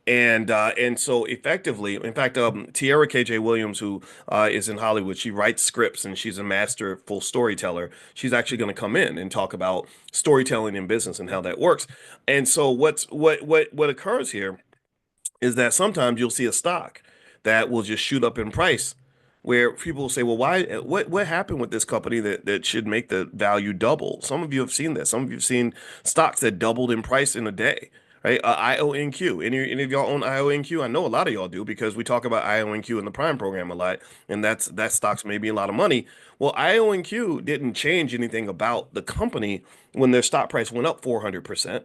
And so effectively, in fact, Tierra KJ Williams, who is in Hollywood, she writes scripts and she's a masterful storyteller. She's actually going to come in and talk about storytelling in business and how that works. And so what occurs here is that sometimes you'll see a stock that will just shoot up in price where people will say, well, why, what happened with this company that should make the value double? Some of you have seen this. Some of you have seen stocks that doubled in price in a day, right? IONQ. Any of y'all own IONQ? I know a lot of y'all do because we talk about IONQ in the Prime program a lot, and that stock's maybe a lot of money. Well, IONQ didn't change anything about the company when their stock price went up 400%.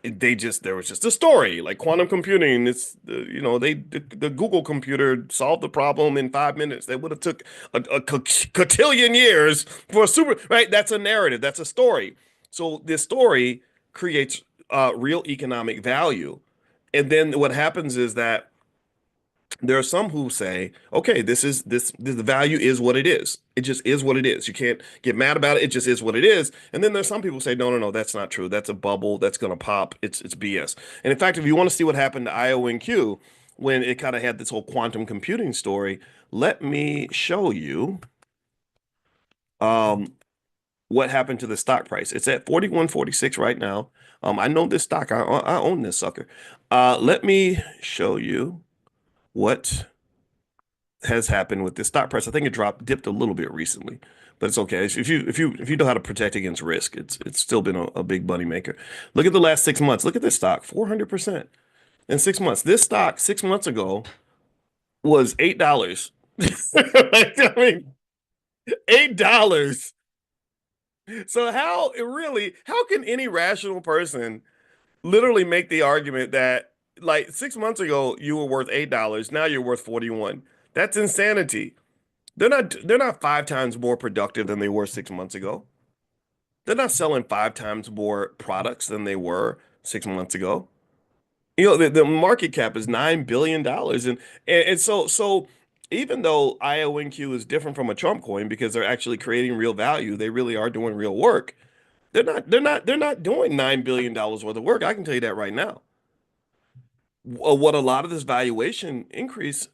There was just a story like quantum computing. The Google computer solved the problem in 5 minutes. That would have took a cotillion years for a super, right? That's a narrative. That's a story. So this story creates real economic value. And then what happens is that There are some who say, okay, the value is what it is. It just is what it is. You can't get mad about it. It just is what it is. And then there's some people who say, no, no, no, that's not true. That's a bubble. That's gonna pop. It's BS. And in fact, if you want to see what happened to IONQ when it kind of had this whole quantum computing story, let me show you um what happened to the stock price. It's at 41.46 right now. I know this stock. I own this sucker. Let me show you what has happened with this stock price. I think it dipped a little bit recently, but it's okay. If you know how to protect against risk, it's still been a big money maker. Look at the last 6 months. Look at this stock, 400% in 6 months. This stock 6 months ago was $8. I mean, $8. So how can any rational person literally make the argument that like 6 months ago you were worth $8, now you're worth 41? That's insanity. They're not 5 times more productive than they were 6 months ago. They're not selling 5 times more products than they were 6 months ago. The market cap is $9 billion. And so even though IONQ is different from a Trump coin because they're actually creating real value, they really are doing real work. They're not doing $9 billion worth of work. I can tell you that right now. What a lot of this valuation increase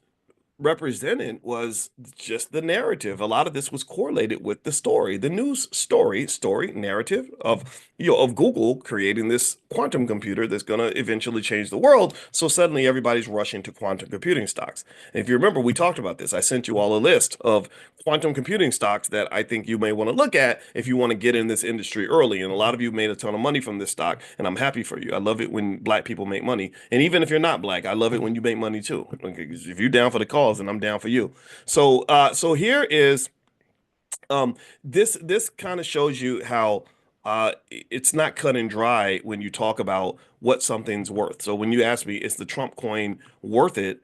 represented was just the narrative. A lot of this was correlated with the story, the news story narrative of Google creating this quantum computer that's going to eventually change the world. So suddenly everybody's rushing to quantum computing stocks. And if you remember, we talked about this. I sent you all a list of quantum computing stocks that I think you may want to look at if you want to get in this industry early. And a lot of you made a ton of money from this stock, and I'm happy for you. I love it when black people make money. And even if you're not black, I love it when you make money too. Okay, 'cause if you're down for the cause, then I'm down for you. So here is this kind of shows you how it's not cut and dry when you talk about what something's worth. So when you ask me, is the Trump coin worth it?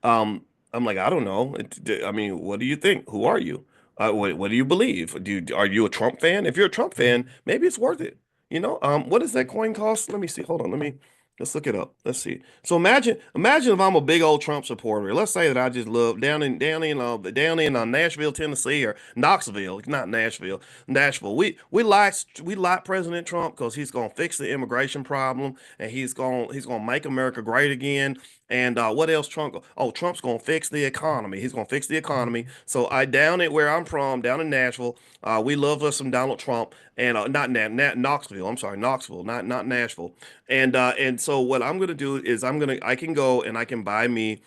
Um, I'm like, I don't know. I mean, what do you think? Who are you? What do you believe? Are you a Trump fan? If you're a Trump fan, maybe it's worth it. What does that coin cost? Let me see. Hold on. Let's look it up. Let's see. So imagine if I'm a big old Trump supporter. Let's say that I just love down in Nashville, Tennessee, or Knoxville, not Nashville, Nashville. We like President Trump because he's gonna fix the immigration problem and he's gonna make America great again. And what else Trump's gonna fix the economy. He's gonna fix the economy. So I down at where I'm from, down in Nashville, we love us some Donald Trump and not Knoxville. I'm sorry, Knoxville, not Nashville. And so what I'm gonna do is I can go and I can buy me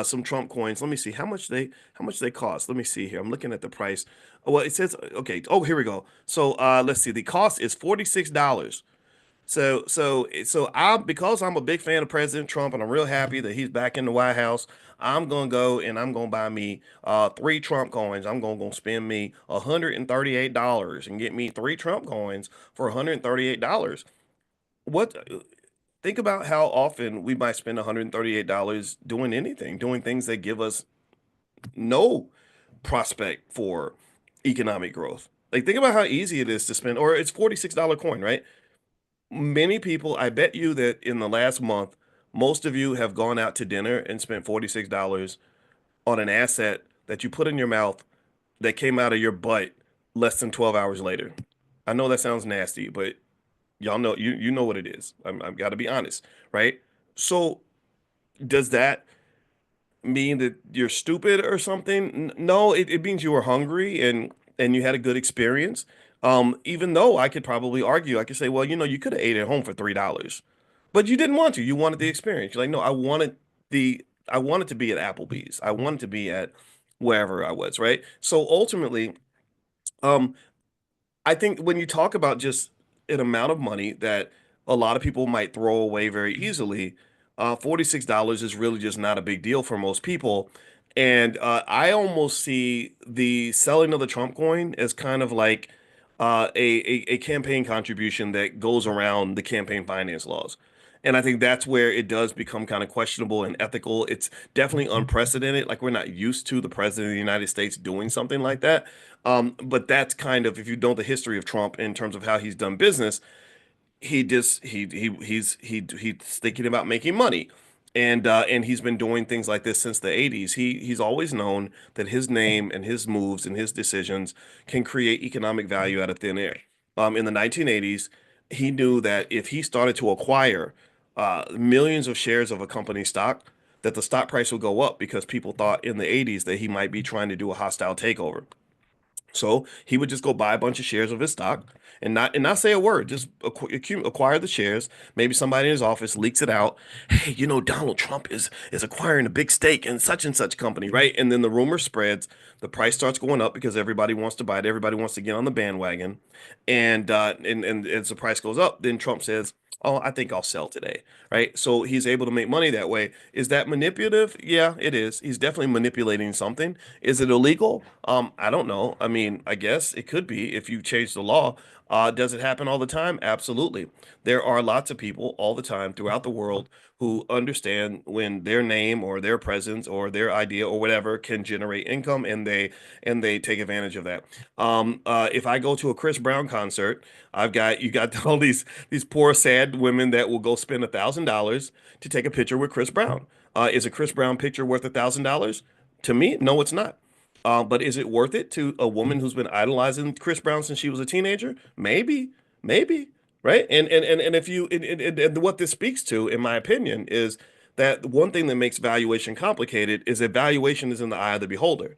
some Trump coins. Let me see how much they cost. Let me see here. I'm looking at the price. Well, it says okay. Oh, here we go. So let's see. The cost is $46. So because I'm a big fan of President Trump and I'm real happy that he's back in the White House, I'm gonna go and I'm gonna buy me three Trump coins. I'm gonna spend me $138 and get me three Trump coins for $138. What Think about how often we might spend $138 doing anything, doing things that give us no prospect for economic growth. Like think about how easy it is to spend, or it's $46 coin, right? Many people, I bet you that in the last month, most of you have gone out to dinner and spent $46 on an asset that you put in your mouth that came out of your butt less than 12 hours later. I know that sounds nasty, but y'all know you know what it is. I've got to be honest, right? So does that mean that you're stupid or something? No, it means you were hungry and you had a good experience. Even though I could probably argue, I could say, well, you could have ate at home for $3, but you didn't want to. You wanted the experience. You're like, no, I wanted to be at Applebee's. I wanted to be at wherever I was, right? So ultimately, um, I think when you talk about just an amount of money that a lot of people might throw away very easily, $46 is really just not a big deal for most people. And I almost see the selling of the Trump coin as kind of like a campaign contribution that goes around the campaign finance laws. And I think that's where it does become kind of questionable and ethical. It's definitely unprecedented. Like we're not used to the president of the United States doing something like that. But that's kind of, if you know the history of Trump in terms of how he's done business, he's thinking about making money. and he's been doing things like this since the 80s. He's always known that his name and his moves and his decisions can create economic value out of thin air. In the 1980s, he knew that if he started to acquire millions of shares of a company stock, that the stock price would go up because people thought in the 80s that he might be trying to do a hostile takeover. So he would just go buy a bunch of shares of his stock and not say a word, just acquire the shares. Maybe somebody in his office leaks it out. Hey, you know, Donald Trump is acquiring a big stake in such and such company, right? And then the rumor spreads, the price starts going up because everybody wants to buy it, everybody wants to get on the bandwagon, and as the price goes up, then Trump says, "Oh, I think I'll sell today." Right? So he's able to make money that way. Is that manipulative? Yeah, it is. He's definitely manipulating something. Is it illegal? I don't know. I mean, I guess it could be if you change the law. Does it happen all the time? Absolutely. There are lots of people all the time throughout the world who understand when their name or their presence or their idea or whatever can generate income, and they take advantage of that. If I go to a Chris Brown concert, you got all these poor sad women that will go spend $1,000 to take a picture with Chris Brown. Is a Chris Brown picture worth $1,000? To me, no, it's not. But is it worth it to a woman who's been idolizing Chris Brown since she was a teenager? Maybe, maybe, right? And if you and what this speaks to, in my opinion, is that one thing that makes valuation complicated is that valuation is in the eye of the beholder.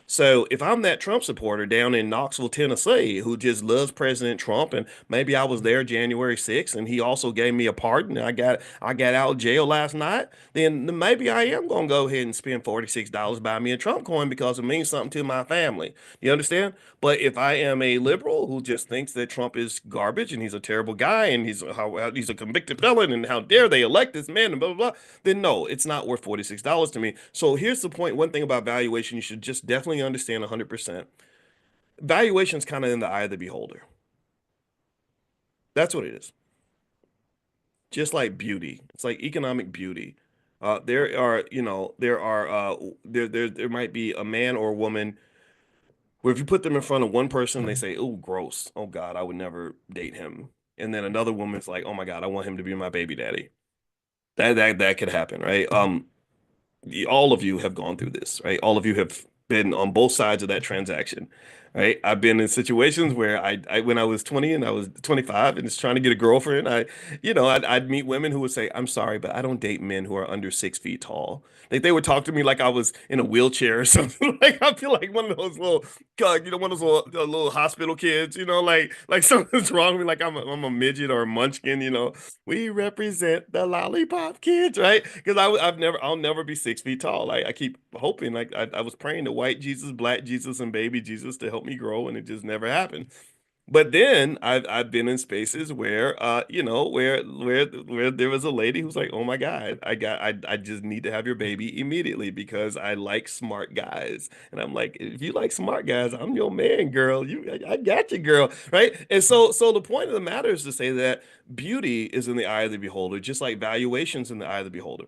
So if I'm that Trump supporter down in Knoxville, Tennessee, who just loves President Trump, and maybe I was there January 6th, and he also gave me a pardon, and I got out of jail last night, then maybe I am gonna go ahead and spend $46 buy me a Trump coin because it means something to my family. You understand? But if I am a liberal who just thinks that Trump is garbage and he's a terrible guy and he's a convicted felon and how dare they elect this man and blah blah blah, then no, it's not worth $46 to me. So here's the point. One thing about valuation you should just definitely understand 100%. Valuation is kind of in the eye of the beholder. That's what it is. Just like beauty. It's like economic beauty. There are, you know, there might be a man or a woman where if you put them in front of one person, they say, "Oh, gross. Oh God, I would never date him." And then another woman's like, "Oh my God, I want him to be my baby daddy." That could happen, right? All of you have gone through this, right? All of you have been on both sides of that transaction, right? I've been in situations where when I was 20 and I was 25 and just trying to get a girlfriend, I'd meet women who would say, "I'm sorry, but I don't date men who are under 6 feet tall." Like they would talk to me like I was in a wheelchair or something. Like I feel like one of those little, one of those little hospital kids, like something's wrong with me, like I'm a midget or a munchkin, we represent the lollipop kids, right? Because I'll never be 6 feet tall. Like I keep hoping, like I was praying to white Jesus, black Jesus, and baby Jesus to help me grow, and it just never happened. But then I've been in spaces where where there was a lady who's like, "Oh my God, I just need to have your baby immediately because I like smart guys." And I'm like, "If you like smart guys, I'm your man, girl. I got you, girl." Right? And so the point of the matter is to say that beauty is in the eye of the beholder, just like valuations in the eye of the beholder.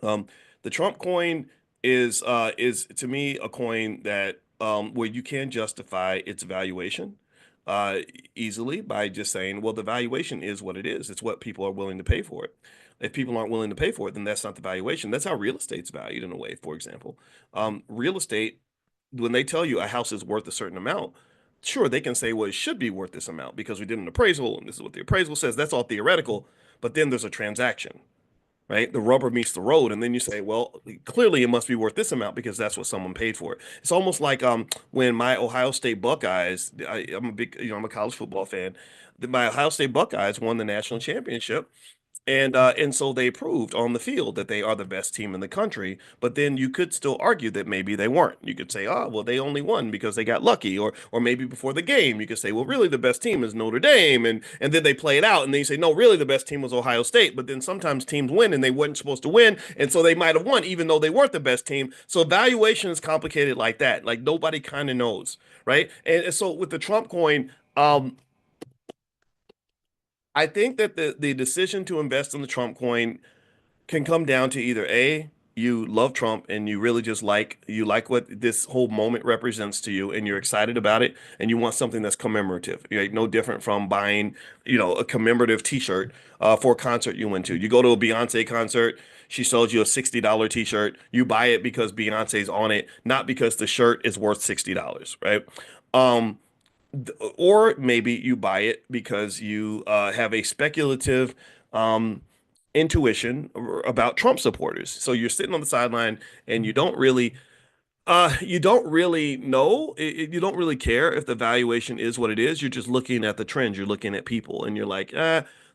Um, the Trump coin is to me a coin that where you can justify its valuation uh, easily by just saying, well, the valuation is what it is. It's what people are willing to pay for it. If people aren't willing to pay for it, then that's not the valuation. That's how real estate's valued in a way. For example, real estate, when they tell you a house is worth a certain amount, sure, they can say, well, it should be worth this amount because we did an appraisal and this is what the appraisal says. That's all theoretical. But then there's a transaction, right? The rubber meets the road, and then you say, well, clearly it must be worth this amount because that's what someone paid for it. It's almost like when my Ohio State Buckeyes, I'm a big, I'm a college football fan. My Ohio State Buckeyes won the national championship, and so they proved on the field that they are the best team in the country. But then you could still argue that maybe they weren't. You could say, oh, well, they only won because they got lucky, or maybe before the game, you could say, well, really the best team is Notre Dame, and then they play it out, and then you say, no, really the best team was Ohio State. But then sometimes teams win and they weren't supposed to win, and so they might have won even though they weren't the best team. So evaluation is complicated like that. Like nobody kind of knows, right? And so with the Trump coin, I think that the decision to invest in the Trump coin can come down to either A, you love Trump and you really just like what this whole moment represents to you and you're excited about it and you want something that's commemorative. Right? No different from buying, a commemorative t-shirt for a concert you went to. You go to a Beyonce concert, she sells you a $60 t-shirt. You buy it because Beyonce's on it, not because the shirt is worth $60, right? Um, or maybe you buy it because you have a speculative um, intuition about Trump supporters. So you're sitting on the sideline and you don't really know, you don't really care if the valuation is what it is. You're just looking at the trends. You're looking at people, and you're like,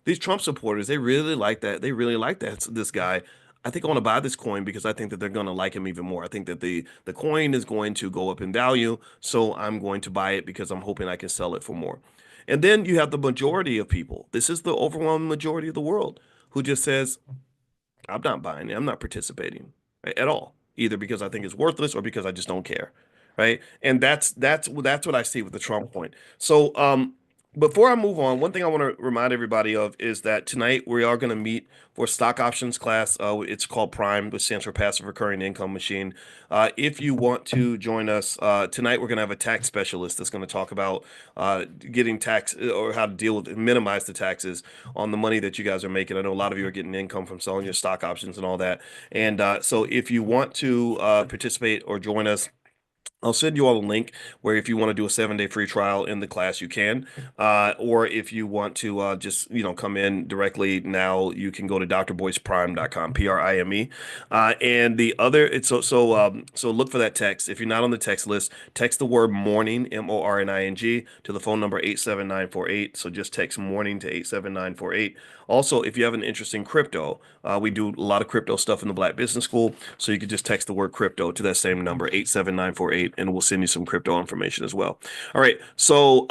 these Trump supporters, they really like that. They really like this guy. I think I want to buy this coin because I think that they're going to like him even more. I think that the coin is going to go up in value, so I'm going to buy it because I'm hoping I can sell it for more. And then you have the majority of people. This is the overwhelming majority of the world who just says, I'm not buying it. I'm not participating, right, at all, either because I think it's worthless or because I just don't care, right? And that's what I see with the Trump point. So, before I move on, one thing I want to remind everybody of is that tonight we are going to meet for stock options class. It's called Prime, which stands for Passive Recurring Income Machine. If you want to join us tonight, we're going to have a tax specialist that's going to talk about getting tax or how to deal with minimize the taxes on the money that you guys are making. I know a lot of you are getting income from selling your stock options and all that. And so if you want to participate or join us, I'll send you all a link where if you want to do a 7-day free trial in the class, you can. Or if you want to just, come in directly now, you can go to drboyceprime.com, Prime. And the other, it's so look for that text. If you're not on the text list, text the word morning, MORNING, to the phone number 87948. So just text morning to 87948. Also, if you have an interest in crypto, we do a lot of crypto stuff in the Black Business School. So you could just text the word crypto to that same number, 87948, and we'll send you some crypto information as well. All right. So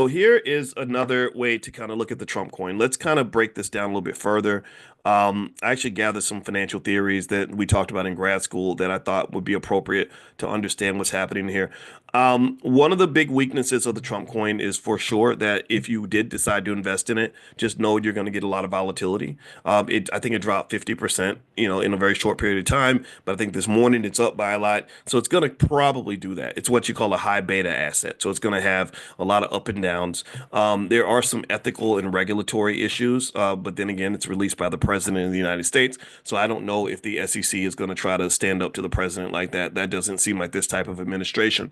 here is another way to kind of look at the Trump coin. Let's kind of break this down a little bit further. I actually gathered some financial theories that we talked about in grad school that I thought would be appropriate to understand what's happening here. One of the big weaknesses of the Trump coin is for sure that if you did decide to invest in it, just know you're going to get a lot of volatility. I think it dropped 50%, in a very short period of time, but I think this morning it's up by a lot. So it's going to probably do that. It's what you call a high beta asset. So it's going to have a lot of up and downs. There are some ethical and regulatory issues, but then again, it's released by the president of the United States. So I don't know if the SEC is going to try to stand up to the president like that. That doesn't seem like this type of administration.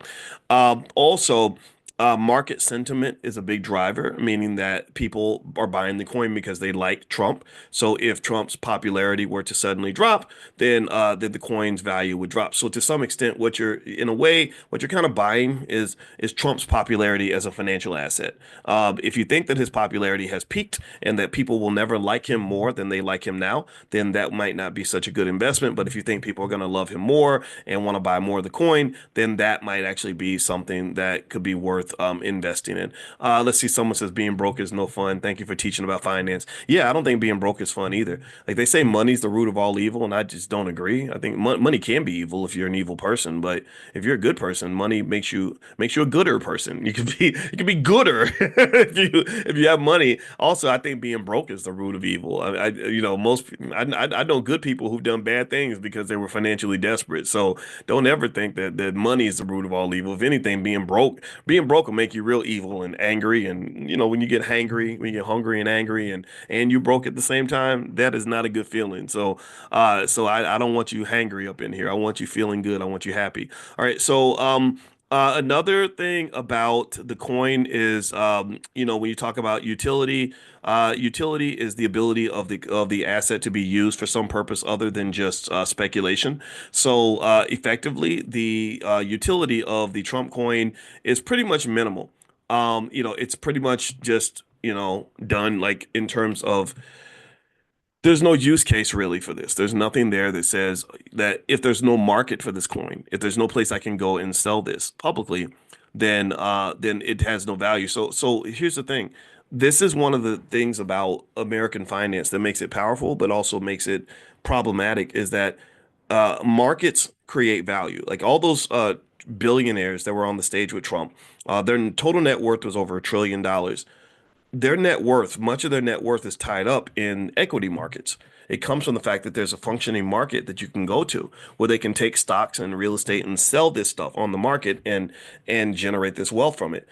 Also, market sentiment is a big driver, meaning that people are buying the coin because they like Trump. So if Trump's popularity were to suddenly drop, then the coin's value would drop. So to some extent, in a way, what you're kind of buying is Trump's popularity as a financial asset. If you think that his popularity has peaked and that people will never like him more than they like him now, then that might not be such a good investment. But if you think people are going to love him more and want to buy more of the coin, then that might actually be something that could be worth investing in. Let's see. Someone says being broke is no fun. Thank you for teaching about finance. Yeah, I don't think being broke is fun either. Like they say, money's the root of all evil, and I just don't agree. I think money can be evil if you're an evil person, but if you're a good person, money makes you a gooder person. You can be gooder if you have money. Also, I think being broke is the root of evil. I know good people who've done bad things because they were financially desperate. So don't ever think that money is the root of all evil. If anything, being broke will make you real evil and angry. And when you get hangry, when you get hungry and angry, and you broke at the same time, that is not a good feeling. So I don't want you hangry up in here. I want you feeling good. I want you happy. All right. So another thing about the coin is, when you talk about utility, utility is the ability of the asset to be used for some purpose other than just speculation. So effectively, the utility of the Trump coin is pretty much minimal. It's pretty much just done like in terms of there's no use case really for this. There's nothing there that says that if there's no market for this coin, if there's no place I can go and sell this publicly, then it has no value. So here's the thing. This is one of the things about American finance that makes it powerful, but also makes it problematic is that markets create value. Like all those billionaires that were on the stage with Trump, their total net worth was over $1 trillion. Much of their net worth is tied up in equity markets. It comes from the fact that there's a functioning market that you can go to where they can take stocks and real estate and sell this stuff on the market and generate this wealth from it.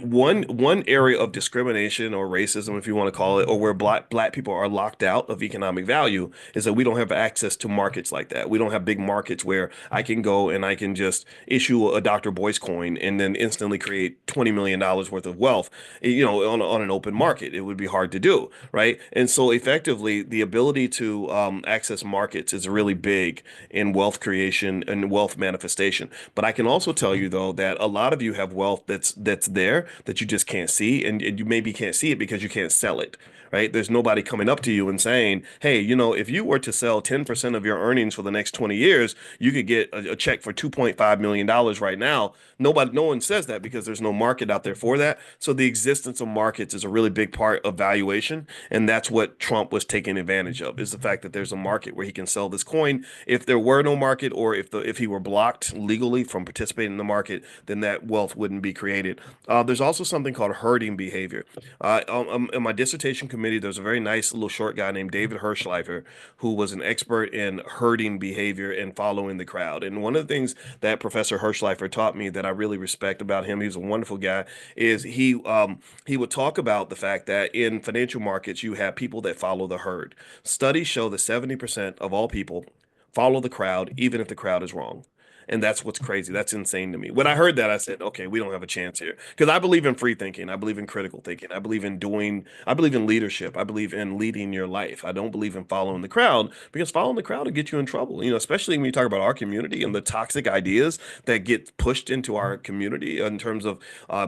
One area of discrimination or racism, if you want to call it, or where black people are locked out of economic value is that we don't have access to markets like that. We don't have big markets where I can go and I can just issue a Dr. Boyce coin and then instantly create $20 million worth of wealth, on an open market. It would be hard to do, right? And so effectively, the ability to access markets is really big in wealth creation and wealth manifestation. But I can also tell you though that a lot of you have wealth that's there that you just can't see, and you maybe can't see it because you can't sell it, right? There's nobody coming up to you and saying, hey, if you were to sell 10% of your earnings for the next 20 years, you could get a check for $2.5 million right now. No one says that because there's no market out there for that. So the existence of markets is a really big part of valuation. And that's what Trump was taking advantage of, is the fact that there's a market where he can sell this coin. If there were no market, or if he were blocked legally from participating in the market, then that wealth wouldn't be created. There's also something called herding behavior. In my dissertation committee, there's a very nice little short guy named David Hirschleifer, who was an expert in herding behavior and following the crowd. And one of the things that Professor Hirschleifer taught me that I really respect about him, he was a wonderful guy, is he would talk about the fact that in financial markets, you have people that follow the herd. Studies show that 70% of all people follow the crowd, even if the crowd is wrong. And that's what's crazy. That's insane to me. When I heard that, I said, okay, we don't have a chance here. Because I believe in free thinking. I believe in critical thinking. I believe in leadership. I believe in leading your life. I don't believe in following the crowd, because following the crowd will get you in trouble. Especially when you talk about our community and the toxic ideas that get pushed into our community in terms of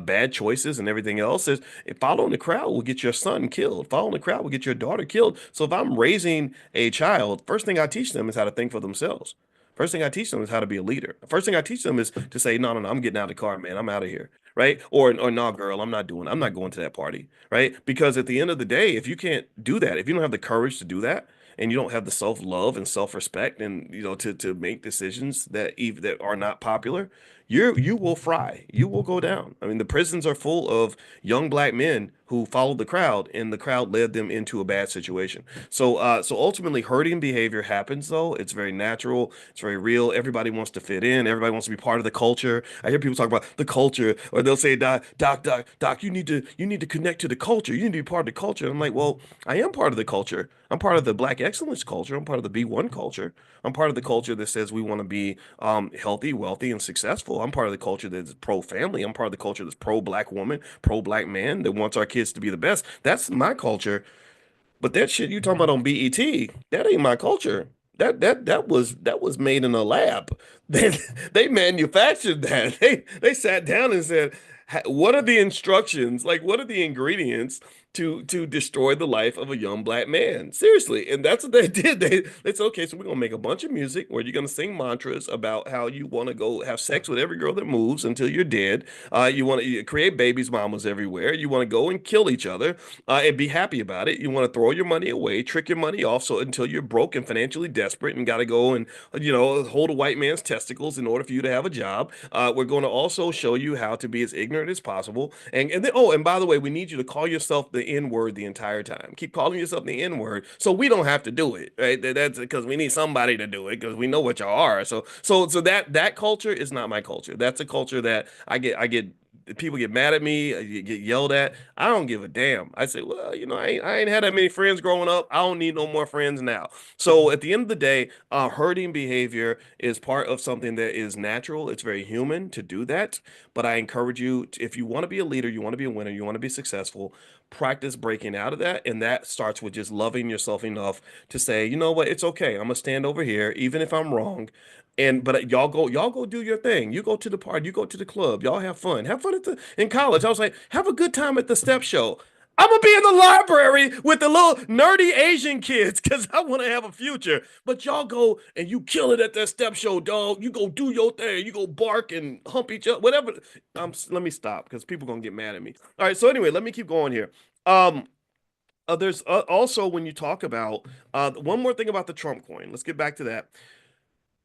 bad choices and everything else. Following the crowd will get your son killed. Following the crowd will get your daughter killed. So if I'm raising a child, first thing I teach them is how to think for themselves. First thing I teach them is how to be a leader. First thing I teach them is to say, no, no, no, I'm getting out of the car, man. I'm out of here. Right. Or no, girl, I'm not going to that party. Right. Because at the end of the day, if you can't do that, if you don't have the courage to do that, and you don't have the self-love and self-respect and to make decisions that are not popular, you will fry. You will go down. I mean, the prisons are full of young black men who followed the crowd, and the crowd led them into a bad situation. So ultimately, herding behavior happens. Though it's very natural, it's very real. Everybody wants to fit in. Everybody wants to be part of the culture. I hear people talk about the culture, or they'll say, Doc, you need to connect to the culture. You need to be part of the culture. I'm like, well, I am part of the culture. I'm part of the Black excellence culture. I'm part of the B1 culture. I'm part of the culture that says we want to be healthy, wealthy, and successful. I'm part of the culture that's pro family. I'm part of the culture that's pro black woman, pro black man that wants our kids to be the best. That's my culture. But that shit you talking about on BET, that ain't my culture. That was made in a lab. They manufactured that. They sat down and said, what are the instructions? Like, what are the ingredients to destroy the life of a young black man? Seriously. And that's what they did. They said, okay, so we're gonna make a bunch of music where you're gonna sing mantras about how you want to go have sex with every girl that moves until you're dead. You want to create babies, mamas everywhere. You want to go and kill each other and be happy about it. You want to throw your money away, trick your money off, so until you're broke and financially desperate and got to go and hold a white man's testicles in order for you to have a job. We're going to also show you how to be as ignorant as possible. And then, oh, and by the way, we need you to call yourself the N word the entire time. Keep calling yourself the N word, so we don't have to do it. Right? That's because we need somebody to do it because we know what y'all are. So that culture is not my culture. That's a culture that I get people get mad at me, you get yelled at. I don't give a damn. I say, well, I ain't had that many friends growing up. I don't need no more friends now. So at the end of the day, herding behavior is part of something that is natural. It's very human to do that. But I encourage you, if you want to be a leader, you want to be a winner, you want to be successful, practice breaking out of that. And that starts with just loving yourself enough to say, you know what, it's okay. I'm gonna stand over here, even if I'm wrong. But y'all go do your thing. You go to the party, you go to the club, y'all have fun. Have fun in college. I was like, have a good time at the step show. I'm gonna be in the library with the little nerdy Asian kids because I want to have a future. But y'all go and you kill it at that step show, dog. You go do your thing. You go bark and hump each other, whatever. Let me stop because people gonna get mad at me. All right, so anyway, let me keep going here. Um, there's also when you talk about one more thing about the Trump coin. Let's get back to that.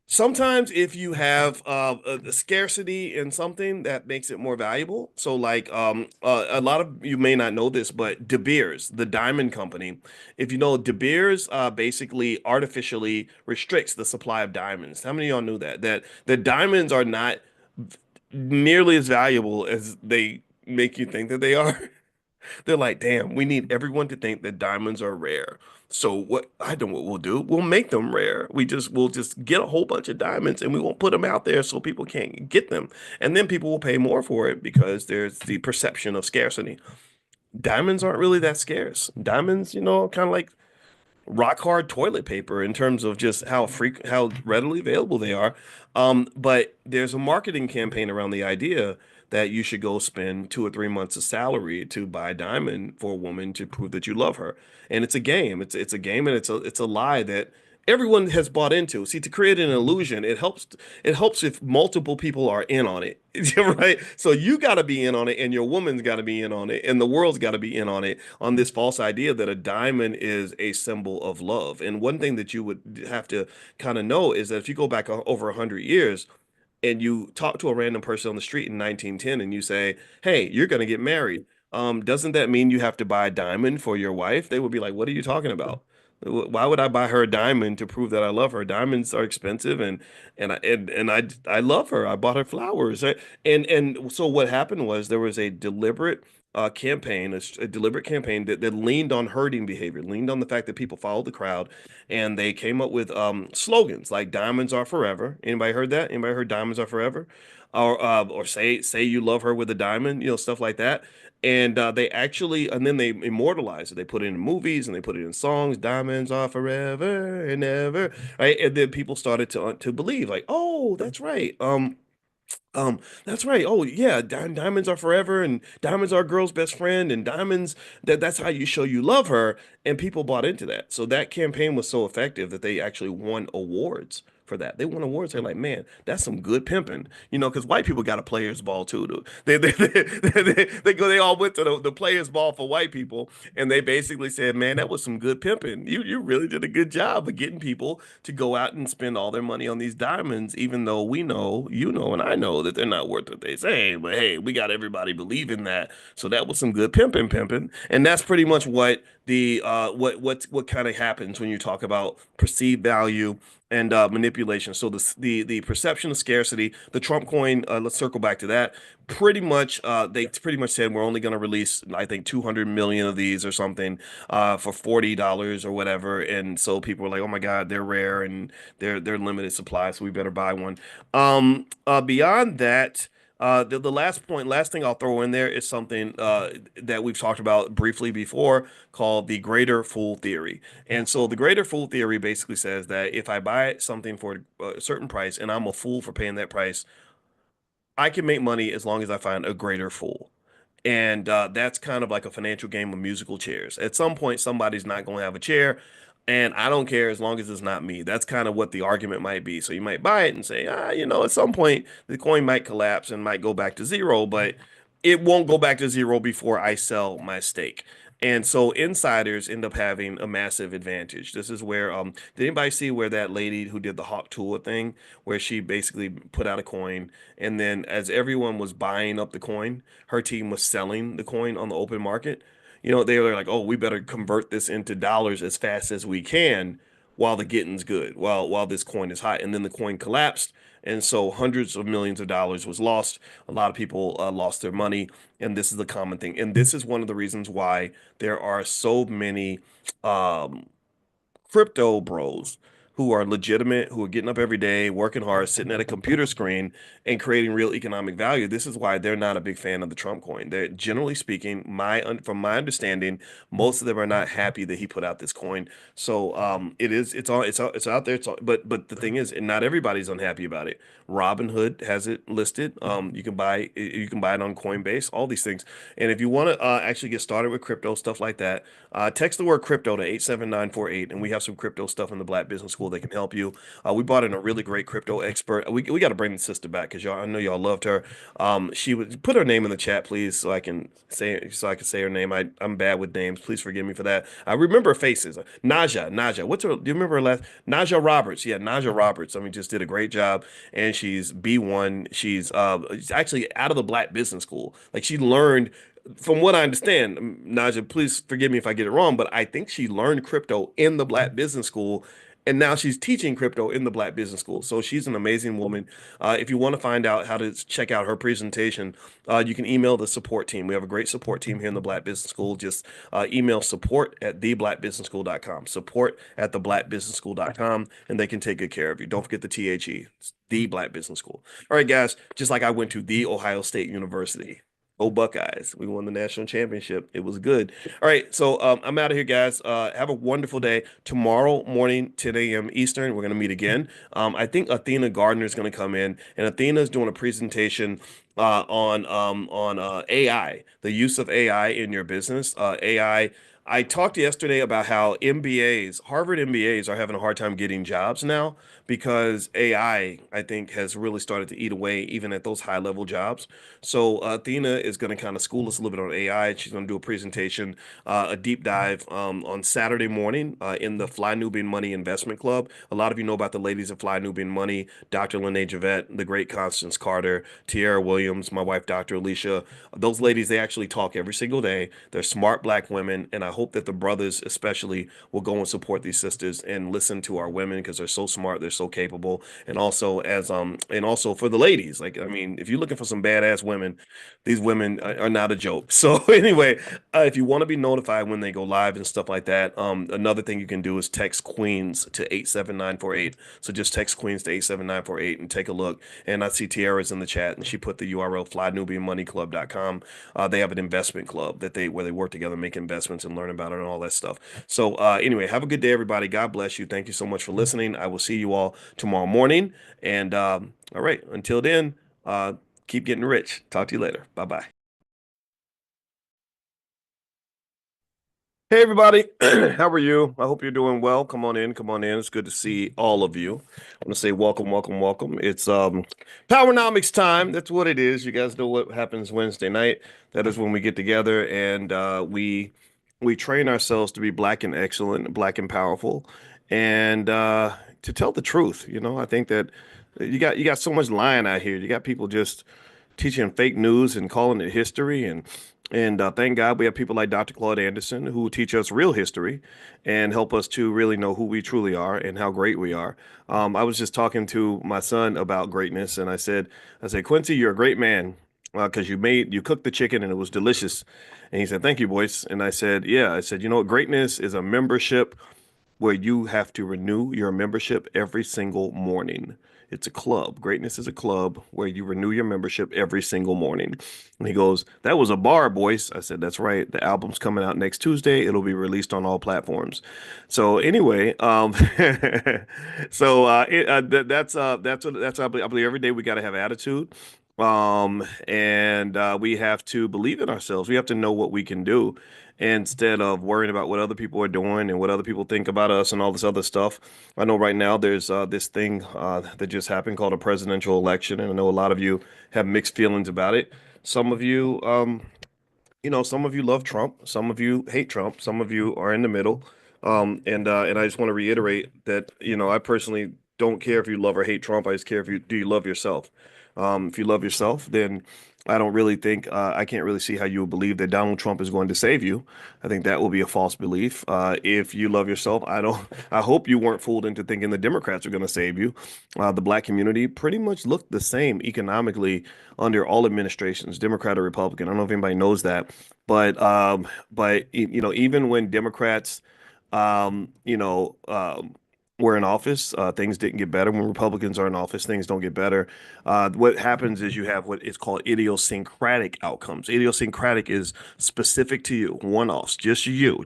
Sometimes if you have a scarcity in something that makes it more valuable. So like a lot of you may not know this, but De Beers, the diamond company, if you know De Beers basically artificially restricts the supply of diamonds. How many of y'all knew that? That the diamonds are not nearly as valuable as they make you think that they are. They're like, damn, we need everyone to think that diamonds are rare. So what I know what we'll do, we'll make them rare. We'll just get a whole bunch of diamonds and we won't put them out there so people can't get them. And then people will pay more for it because there's the perception of scarcity. Diamonds aren't really that scarce. Diamonds, kind of like rock hard toilet paper in terms of just how readily available they are. But there's a marketing campaign around the idea that you should go spend 2 or 3 months of salary to buy a diamond for a woman to prove that you love her. And it's a game. It's a game, and it's a lie that everyone has bought into. See, to create an illusion, it helps if multiple people are in on it. Right? So you got to be in on it, and your woman's got to be in on it, and the world's got to be in on it, on this false idea that a diamond is a symbol of love. And one thing that you would have to kind of know is that if you go back over 100 years and you talk to a random person on the street in 1910 and you say, "Hey, you're going to get married," doesn't that mean you have to buy a diamond for your wife? They would be like, "What are you talking about? Why would I buy her a diamond to prove that I love her? Diamonds are expensive, and I love her. I bought her flowers." Right? And so what happened was there was a deliberate campaign, a deliberate campaign that leaned on herding behavior, leaned on the fact that people followed the crowd, and they came up with slogans like "Diamonds are forever." Anybody heard that? Anybody heard "Diamonds are forever"? Or say you love her with a diamond, stuff like that. And and then they immortalized it. They put it in movies and they put it in songs. Diamonds are forever and ever, right? And then people started to believe, like, oh, that's right. That's right. Oh, yeah, diamonds are forever, and diamonds are a girl's best friend, and diamonds that's how you show you love her, and people bought into that. So that campaign was so effective that they actually won awards for that. They won awards. They're like, man, that's some good pimping, because white people got a players ball too. They all went to the players ball for white people, and they basically said, man, that was some good pimping. You really did a good job of getting people to go out and spend all their money on these diamonds, even though we know, and I know that they're not worth what they say. But hey, we got everybody believing that. So that was some good pimping. And that's pretty much what the what kind of happens when you talk about perceived value and manipulation. So the perception of scarcity, the Trump coin. Let's circle back to that. Pretty much, they pretty much said we're only going to release, I think, 200 million of these or something, for $40 or whatever. And so people were like, "Oh my God, they're rare and they're limited supply, so we better buy one." Beyond that. The last thing I'll throw in there is something that we've talked about briefly before, called the greater fool theory. And so the greater fool theory basically says that if I buy something for a certain price and I'm a fool for paying that price, I can make money as long as I find a greater fool. And that's kind of like a financial game of musical chairs. At some point, somebody's not going to have a chair, and I don't care as long as it's not me. That's kind of what the argument might be. So you might buy it and say, at some point the coin might collapse and might go back to zero, but it won't go back to zero before I sell my stake. And so insiders end up having a massive advantage. This is where did anybody see where that lady who did the Hawk Tuah thing, where she basically put out a coin, and then as everyone was buying up the coin, her team was selling the coin on the open market. They were like, "Oh, we better convert this into dollars as fast as we can while the getting's good, while this coin is hot." And then the coin collapsed, and so hundreds of millions of dollars was lost. A lot of people lost their money, and this is the common thing. And this is one of the reasons why there are so many um, crypto bros who are legitimate, who are getting up every day, working hard, sitting at a computer screen and creating real economic value. This is why they're not a big fan of the Trump coin. They're generally speaking, from my understanding, most of them are not happy that he put out this coin. So it's out there. But the thing is, and not everybody's unhappy about it. Robinhood has it listed. You can buy it on Coinbase, all these things. And if you want to actually get started with crypto stuff like that, text the word crypto to 87948, and we have some crypto stuff in the Black Business School School. They can help you. We brought in a really great crypto expert. We got to bring the sister back because y'all, I know y'all loved her. She would put her name in the chat, please, so I can say her name. I'm bad with names. Please forgive me for that. I remember faces. Naja. What's her? Do you remember her last? Naja Roberts. Yeah, Naja Roberts. I mean, just did a great job, and she's B1. She's actually out of the Black Business School. Like she learned. From what I understand, Naja, please forgive me if I get it wrong, but I think she learned crypto in the Black Business School, and now she's teaching crypto in the Black Business School. So she's an amazing woman. If you want to find out how to check out her presentation, you can email the support team. We have a great support team here in the Black Business School. Just email support@theblackbusinessschool.com. Support@theblackbusinessschool.com, and they can take good care of you. Don't forget the THE. It's the Black Business School. All right, guys. Just like I went to the Ohio State University. Go Buckeyes. We won the national championship. It was good. All right. So I'm out of here, guys. Have a wonderful day. Tomorrow morning, 10 a.m. Eastern, we're going to meet again. I think Athena Gardner is going to come in, and Athena is doing a presentation on AI, the use of AI in your business. AI. I talked yesterday about how MBAs, Harvard MBAs, are having a hard time getting jobs now because I think, has really started to eat away even at those high level jobs. So Athena is going to kind of school us a little bit on AI. She's going to do a presentation, a deep dive on Saturday morning in the Fly Nubian Money Investment Club. A lot of you know about the ladies of Fly Nubian Money, Dr. Lene Javette, the great Constance Carter, Tierra Williams, my wife, Dr. Alicia. Those ladies, they actually talk every single day. They're smart Black women, and I hope that the brothers especially will go and support these sisters and listen to our women because they're so smart, they're so capable, and also for the ladies, like I mean, if you're looking for some badass women, these women are not a joke. So anyway, if you want to be notified when they go live and stuff like that, another thing you can do is text Queens to 87948. So just text Queens to 87948 and take a look. And I see Tiara's in the chat, and she put the URL flynubianmoneyclub.com. They have an investment club where they work together, make investments, and learn about it and all that stuff. So anyway, have a good day, everybody. God bless you. Thank you so much for listening. I will see you all tomorrow morning. And all right, until then, keep getting rich. Talk to you later. Bye bye. Hey everybody, how are you? I hope you're doing well. Come on in, come on in. It's good to see all of you. I'm gonna say welcome, welcome, welcome. It's Powernomics time. That's what it is. You guys know what happens Wednesday night. That is when we get together and we train ourselves to be Black and excellent, Black and powerful, and to tell the truth. You know, I think that you got so much lying out here. You got people just teaching fake news and calling it history and thank God we have people like Dr. Claude Anderson who teach us real history and help us to really know who we truly are and how great we are. I was just talking to my son about greatness, and I said, Quincy, you're a great man because you cooked the chicken and it was delicious. And he said, thank you, Boyce. And I said, yeah. I said, you know what? Greatness is a membership where you have to renew your membership every single morning. It's a club. Greatness is a club where you renew your membership every single morning. And he goes, that was a bar, Boyce. I said, that's right. The album's coming out next Tuesday. It'll be released on all platforms. So anyway, that's I believe every day we got to have attitude. And we have to believe in ourselves. We have to know what we can do instead of worrying about what other people are doing and what other people think about us and all this other stuff. I know right now there's this thing that just happened called a presidential election, and I know a lot of you have mixed feelings about it. Some of you, some of you love Trump, some of you hate Trump, some of you are in the middle. And I just want to reiterate that, I personally don't care if you love or hate Trump. I just care if you love yourself. If you love yourself, then I don't really think I can't really see how you would believe that Donald Trump is going to save you. I think that will be a false belief. If you love yourself, I hope you weren't fooled into thinking the Democrats are going to save you. The Black community pretty much looked the same economically under all administrations, Democrat or Republican. I don't know if anybody knows that, but even when Democrats, um, you know, um, were in office, things didn't get better. When Republicans are in office, things don't get better. What happens is you have what is called idiosyncratic outcomes. Idiosyncratic is specific to you, one-offs, just you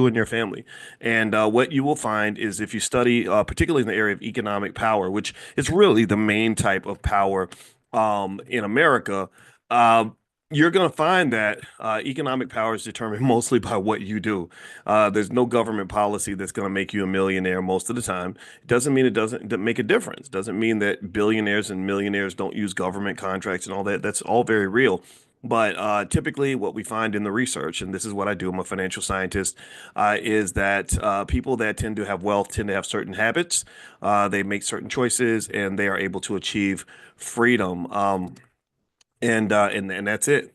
and your family. And what you will find is if you study, particularly in the area of economic power, which is really the main type of power in America, uh, you're going to find that economic power is determined mostly by what you do. There's no government policy that's going to make you a millionaire most of the time. It doesn't mean it doesn't make a difference. Doesn't mean that billionaires and millionaires don't use government contracts and all that. That's all very real. But typically, what we find in the research, and this is what I do, I'm a financial scientist, is that people that tend to have wealth tend to have certain habits. They make certain choices, and they are able to achieve freedom. And that's it.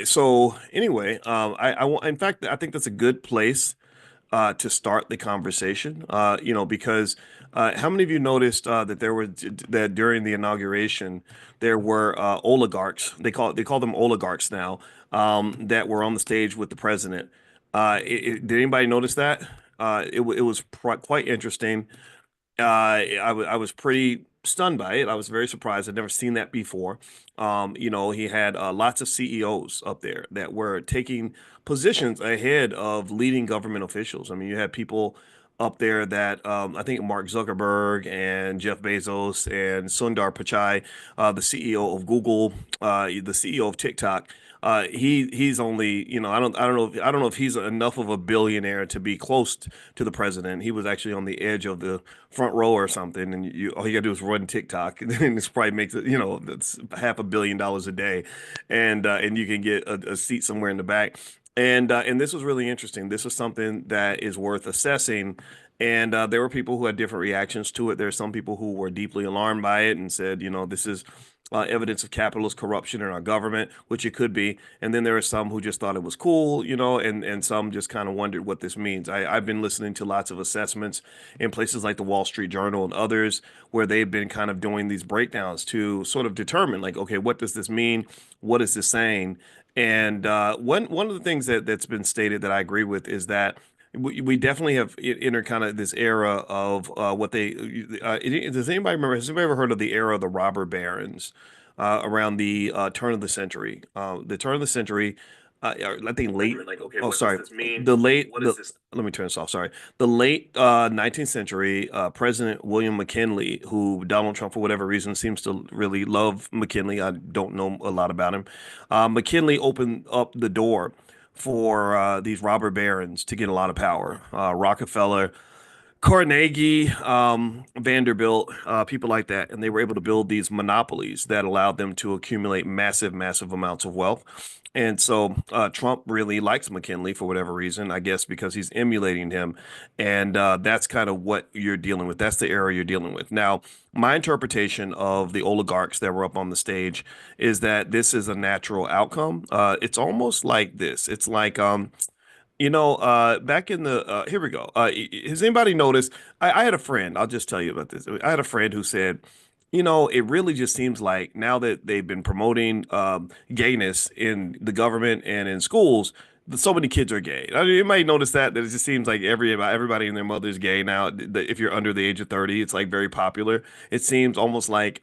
So anyway, in fact, I think that's a good place to start the conversation. Because how many of you noticed that during the inauguration there were oligarchs? They call them oligarchs now, that were on the stage with the president. Did anybody notice that? It was quite interesting. I was pretty stunned by it. I was very surprised. I'd never seen that before. He had lots of CEOs up there that were taking positions ahead of leading government officials. I mean, you had people up there that I think Mark Zuckerberg and Jeff Bezos and Sundar Pichai, the CEO of Google, the CEO of TikTok. He's only, I don't know if he's enough of a billionaire to be close to the president. He was actually on the edge of the front row or something, and all you gotta do is run TikTok, and this probably makes it, that's $500 million a day, and you can get a seat somewhere in the back. And this was really interesting. This was something that is worth assessing. And there were people who had different reactions to it. There are some people who were deeply alarmed by it and said, this is evidence of capitalist corruption in our government, which it could be. And then there are some who just thought it was cool, and some just kind of wondered what this means. I've been listening to lots of assessments in places like the Wall Street Journal and others where they've been kind of doing these breakdowns to sort of determine, like, okay, what does this mean? What is this saying? And one of the things that's been stated that I agree with is that we definitely have entered kind of this era of what they does anybody remember? Has anybody ever heard of the era of the robber barons around the turn of the century? The turn of the century, I think late. Like, okay, oh, sorry. The late. Let me turn this off. Sorry. The late 19th century, President William McKinley, who Donald Trump, for whatever reason, seems to really love McKinley. I don't know a lot about him. McKinley opened up the door for these robber barons to get a lot of power. Rockefeller, Carnegie, Vanderbilt, people like that, and they were able to build these monopolies that allowed them to accumulate massive, massive amounts of wealth. And so Trump really likes McKinley for whatever reason, I guess because he's emulating him. And that's kind of what you're dealing with. That's the era you're dealing with. Now, my interpretation of the oligarchs that were up on the stage is that this is a natural outcome. It's almost like this. It's like back in the here we go. Has anybody noticed? I had a friend. I'll just tell you about this. I had a friend who said, it really just seems like now that they've been promoting gayness in the government and in schools, so many kids are gay. I mean, you might notice that it just seems like everybody and their mother is gay now. If you're under the age of 30, it's like very popular. It seems almost like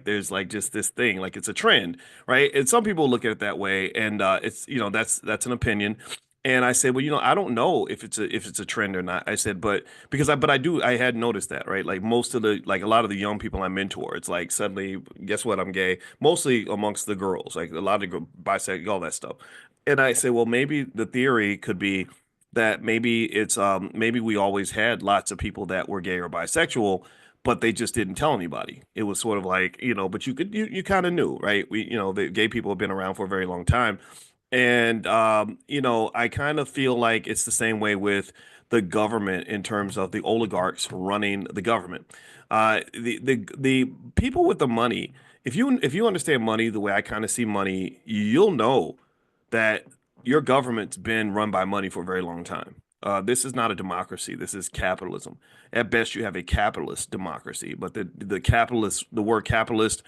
there's like just this thing, like it's a trend, right? And some people look at it that way, and it's that's an opinion. And I said, well, I don't know if it's a trend or not. I said, but I had noticed that, right? Like a lot of the young people I mentor, it's like suddenly, guess what? I'm gay, mostly amongst the girls, like a lot of bisexual, all that stuff. And I said, well, maybe the theory could be that maybe we always had lots of people that were gay or bisexual, but they just didn't tell anybody. It was sort of like, but you kind of knew, right? The gay people have been around for a very long time. And I kind of feel like it's the same way with the government in terms of the oligarchs running the government. The people with the money, if you understand money the way I kind of see money, you'll know that your government's been run by money for a very long time. This is not a democracy. This is capitalism. At best, you have a capitalist democracy, but the word capitalist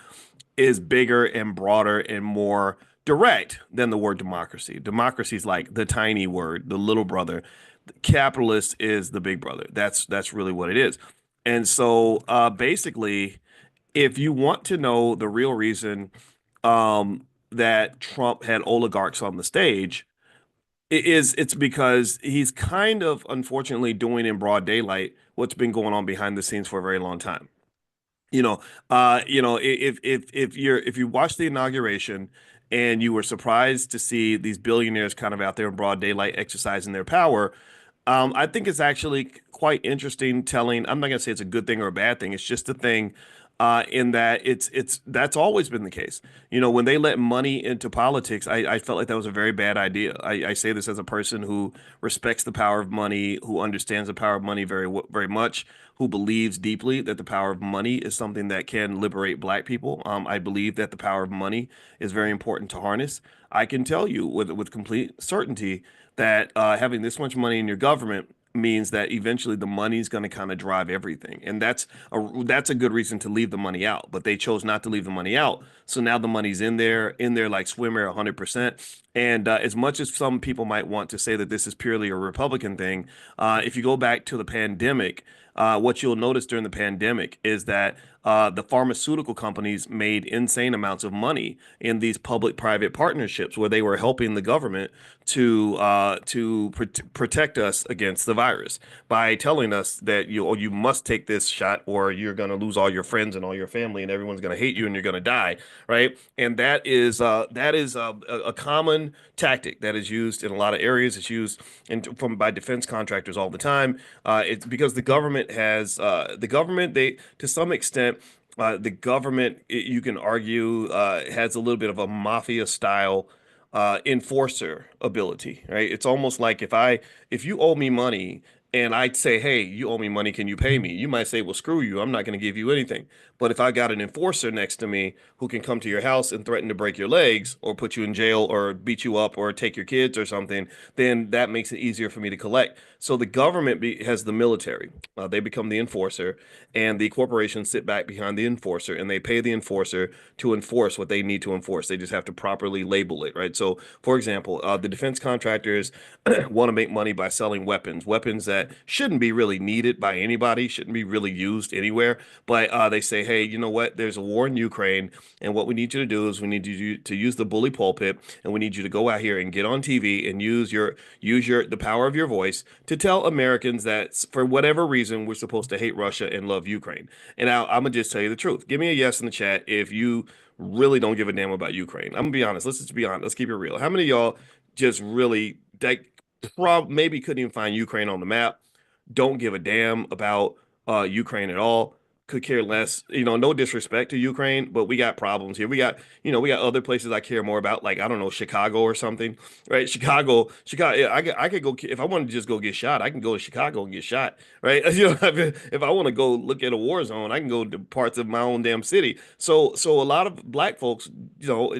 is bigger and broader and more direct than the word democracy. Democracy is like the tiny word, the little brother. Capitalist is the big brother. That's really what it is. And so basically, if you want to know the real reason that Trump had oligarchs on the stage, it's because he's kind of unfortunately doing in broad daylight what's been going on behind the scenes for a very long time. You know, if you watch the inauguration and you were surprised to see these billionaires kind of out there in broad daylight exercising their power, I think it's actually quite interesting telling. I'm not gonna say it's a good thing or a bad thing. It's just a thing, in that it's that's always been the case. When they let money into politics, I felt like that was a very bad idea. I say this as a person who respects the power of money, who understands the power of money very much, who believes deeply that the power of money is something that can liberate Black people. I believe that the power of money is very important to harness. I can tell you with complete certainty that having this much money in your government means that eventually the money is going to kind of drive everything, and that's a good reason to leave the money out. But they chose not to leave the money out, so now the money's in there like swimmer 100%. And as much as some people might want to say that this is purely a Republican thing, if you go back to the pandemic, what you'll notice during the pandemic is that the pharmaceutical companies made insane amounts of money in these public-private partnerships where they were helping the government to protect us against the virus by telling us that you must take this shot or you're going to lose all your friends and all your family and everyone's going to hate you and you're going to die, right? And that is a common tactic that is used in a lot of areas. It's used by defense contractors all the time. It's because the government, they to some extent, the government, you can argue, has a little bit of a mafia style enforcer ability, right? It's almost like if you owe me money and I'd say, hey, you owe me money, can you pay me? You might say, well, screw you, I'm not going to give you anything. But if I got an enforcer next to me who can come to your house and threaten to break your legs or put you in jail or beat you up or take your kids or something, then that makes it easier for me to collect. So the government has the military. They become the enforcer, and the corporations sit back behind the enforcer, and they pay the enforcer to enforce what they need to enforce. They just have to properly label it, right? So, for example, the defense contractors want to make money by selling weapons that shouldn't be really needed by anybody, shouldn't be really used anywhere. But they say, hey, you know what? There's a war in Ukraine, and what we need you to do is we need you to use the bully pulpit, and we need you to go out here and get on TV and use your the power of your voice to tell Americans that for whatever reason we're supposed to hate Russia and love Ukraine. And I'm gonna just tell you the truth. Give me a yes in the chat if you really don't give a damn about Ukraine. I'm gonna be honest. Let's just be honest. Let's keep it real. How many of y'all just really like maybe couldn't even find Ukraine on the map? Don't give a damn about Ukraine at all. Could care less. No disrespect to Ukraine, but we got problems here. We got other places I care more about, like I don't know, Chicago or something, right? Chicago. Yeah, I could go if I want to just go get shot. I can go to Chicago and get shot, right? If I want to go look at a war zone, I can go to parts of my own damn city. So a lot of Black folks,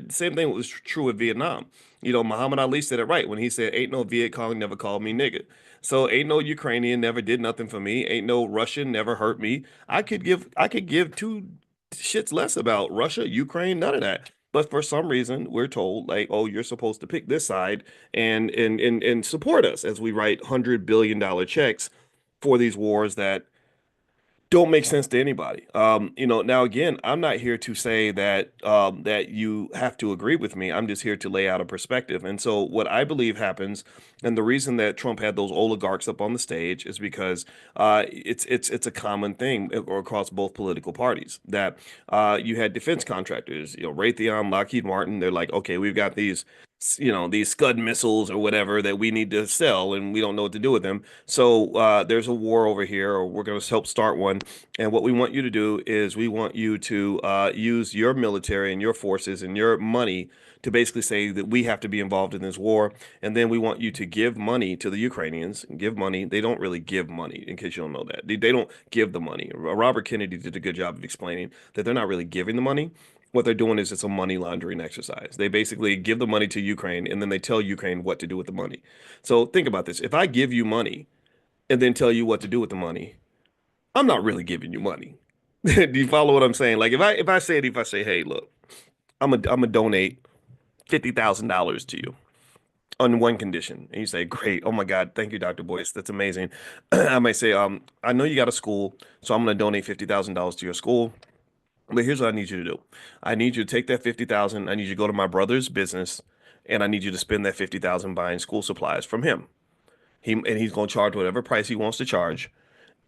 same thing was true with Vietnam. Muhammad Ali said it right when he said, "Ain't no Viet Cong never called me nigga." So ain't no Ukrainian never did nothing for me. Ain't no Russian never hurt me. I could give two shits less about Russia, Ukraine, none of that. But for some reason, we're told like, oh, you're supposed to pick this side and support us as we write $100 billion checks for these wars that don't make sense to anybody. Now again, I'm not here to say that you have to agree with me. I'm just here to lay out a perspective. And so what I believe happens, and the reason that Trump had those oligarchs up on the stage is because it's a common thing across both political parties that you had defense contractors, Raytheon, Lockheed Martin. They're like, okay, we've got these Scud missiles or whatever that we need to sell, and we don't know what to do with them. So there's a war over here, or we're going to help start one. And what we want you to do is we want you to use your military and your forces and your money to basically say that we have to be involved in this war. And then we want you to give money to the Ukrainians. Give money. They don't really give money, in case you don't know that. They don't give the money. Robert Kennedy did a good job of explaining that they're not really giving the money. What they're doing is it's a money laundering exercise. They basically give the money to Ukraine and then they tell Ukraine what to do with the money. So think about this. If I give you money and then tell you what to do with the money, I'm not really giving you money. Do you follow what I'm saying? Like if I say, hey, look, I'm gonna donate $50,000 to you on one condition, and you say, great, oh my God, thank you, Dr. Boyce, that's amazing. I might say, I know you got a school, so I'm gonna donate $50,000 to your school. But here's what I need you to do. I need you to take that 50,000. I need you to go to my brother's business, and I need you to spend that 50,000 buying school supplies from him. He's going to charge whatever price he wants to charge,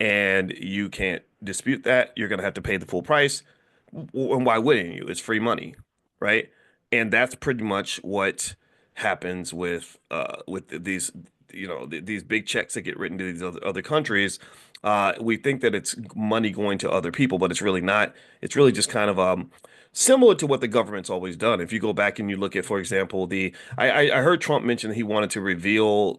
and you can't dispute that. You're going to have to pay the full price. And why wouldn't you? It's free money, right? And that's pretty much what happens with these, these big checks that get written to these other countries. We think that it's money going to other people, but it's really not. It's really just kind of similar to what the government's always done. If you go back and you look at, for example, I heard Trump mention that he wanted to reveal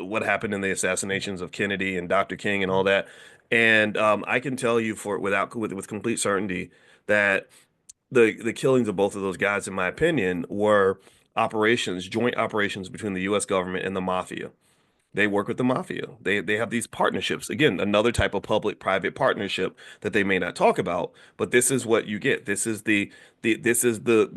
what happened in the assassinations of Kennedy and Dr. King and all that. And I can tell you with complete certainty that the killings of both of those guys, in my opinion, were joint operations between the U.S. government and the mafia. They work with the mafia. They have these partnerships. Again, another type of public-private partnership that they may not talk about, but this is what you get. This is the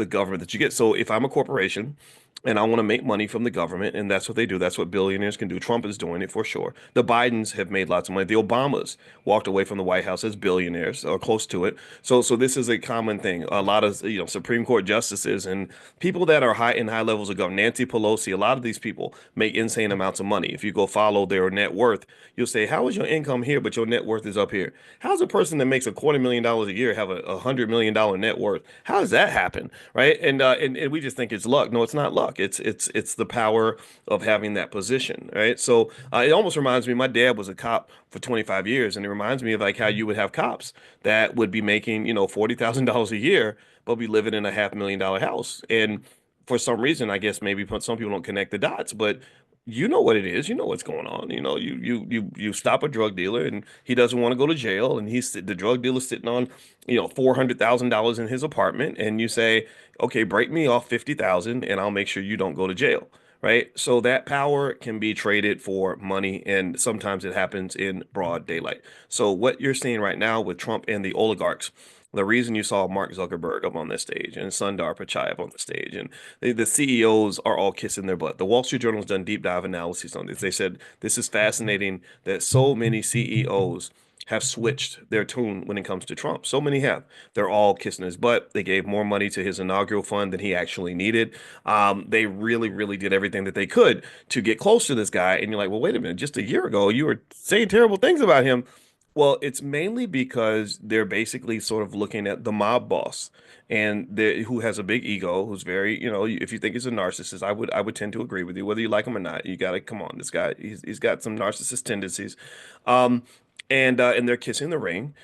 government that you get. So if I'm a corporation and I want to make money from the government, and that's what they do. That's what billionaires can do. Trump is doing it for sure. The Bidens have made lots of money. The Obamas walked away from the White House as billionaires or close to it. So this is a common thing. A lot of Supreme Court justices and people that are high levels of government. Nancy Pelosi, a lot of these people make insane amounts of money. If you go follow their net worth, you'll say, how is your income here, but your net worth is up here? How's a person that makes $250,000 a year have a $100 million net worth? How does that happen, right? And we just think it's luck. No, it's not luck. It's the power of having that position, right? So it almost reminds me. My dad was a cop for 25 years, and it reminds me of like how you would have cops that would be making $40,000 a year, but be living in a $500,000 house. And for some reason, I guess maybe some people don't connect the dots, but you know what it is. You know what's going on. You stop a drug dealer and he doesn't want to go to jail, and the drug dealer sitting on $400,000 in his apartment, and you say, okay, break me off 50,000 and I'll make sure you don't go to jail. Right. So that power can be traded for money, and sometimes it happens in broad daylight. So what you're seeing right now with Trump and the oligarchs, the reason you saw Mark Zuckerberg up on this stage and Sundar Pichai up on the stage, and the CEOs are all kissing their butt. The Wall Street Journal has done deep dive analysis on this. They said this is fascinating that so many CEOs have switched their tune when it comes to Trump. So many have. They're all kissing his butt. They gave more money to his inaugural fund than he actually needed. They really, really did everything that they could to get close to this guy. And you're like, well, wait a minute. Just a year ago, you were saying terrible things about him. Well, it's mainly because they're basically sort of looking at the mob boss and who has a big ego, who's very, if you think he's a narcissist, I would tend to agree with you, whether you like him or not. You got to come on, this guy, he's got some narcissist tendencies. Um, and they're kissing the ring.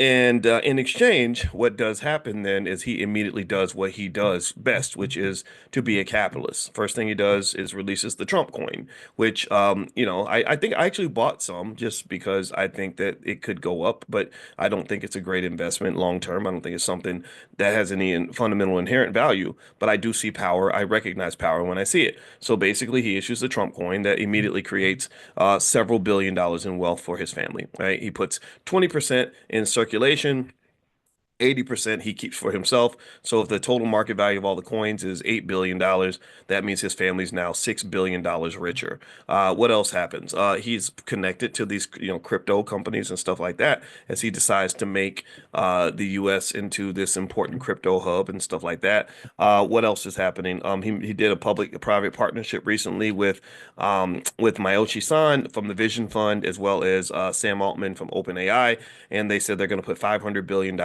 And in exchange, what does happen then is he immediately does what he does best, which is to be a capitalist. First thing he does is releases the Trump coin, which, I think I actually bought some just because I think that it could go up, but I don't think it's a great investment long term. I don't think it's something that has any fundamental inherent value, but I do see power. I recognize power when I see it. So basically, he issues the Trump coin that immediately creates several $billion in wealth for his family, right? He puts 20% in circulation. 80% he keeps for himself. So if the total market value of all the coins is $8 billion, that means his family's now $6 billion richer. What else happens? He's connected to these, crypto companies and stuff like that as he decides to make the U.S. into this important crypto hub and stuff like that. What else is happening? He did a public-private partnership recently with Mayoshi Son from the Vision Fund, as well as Sam Altman from OpenAI, and they said they're going to put $500 billion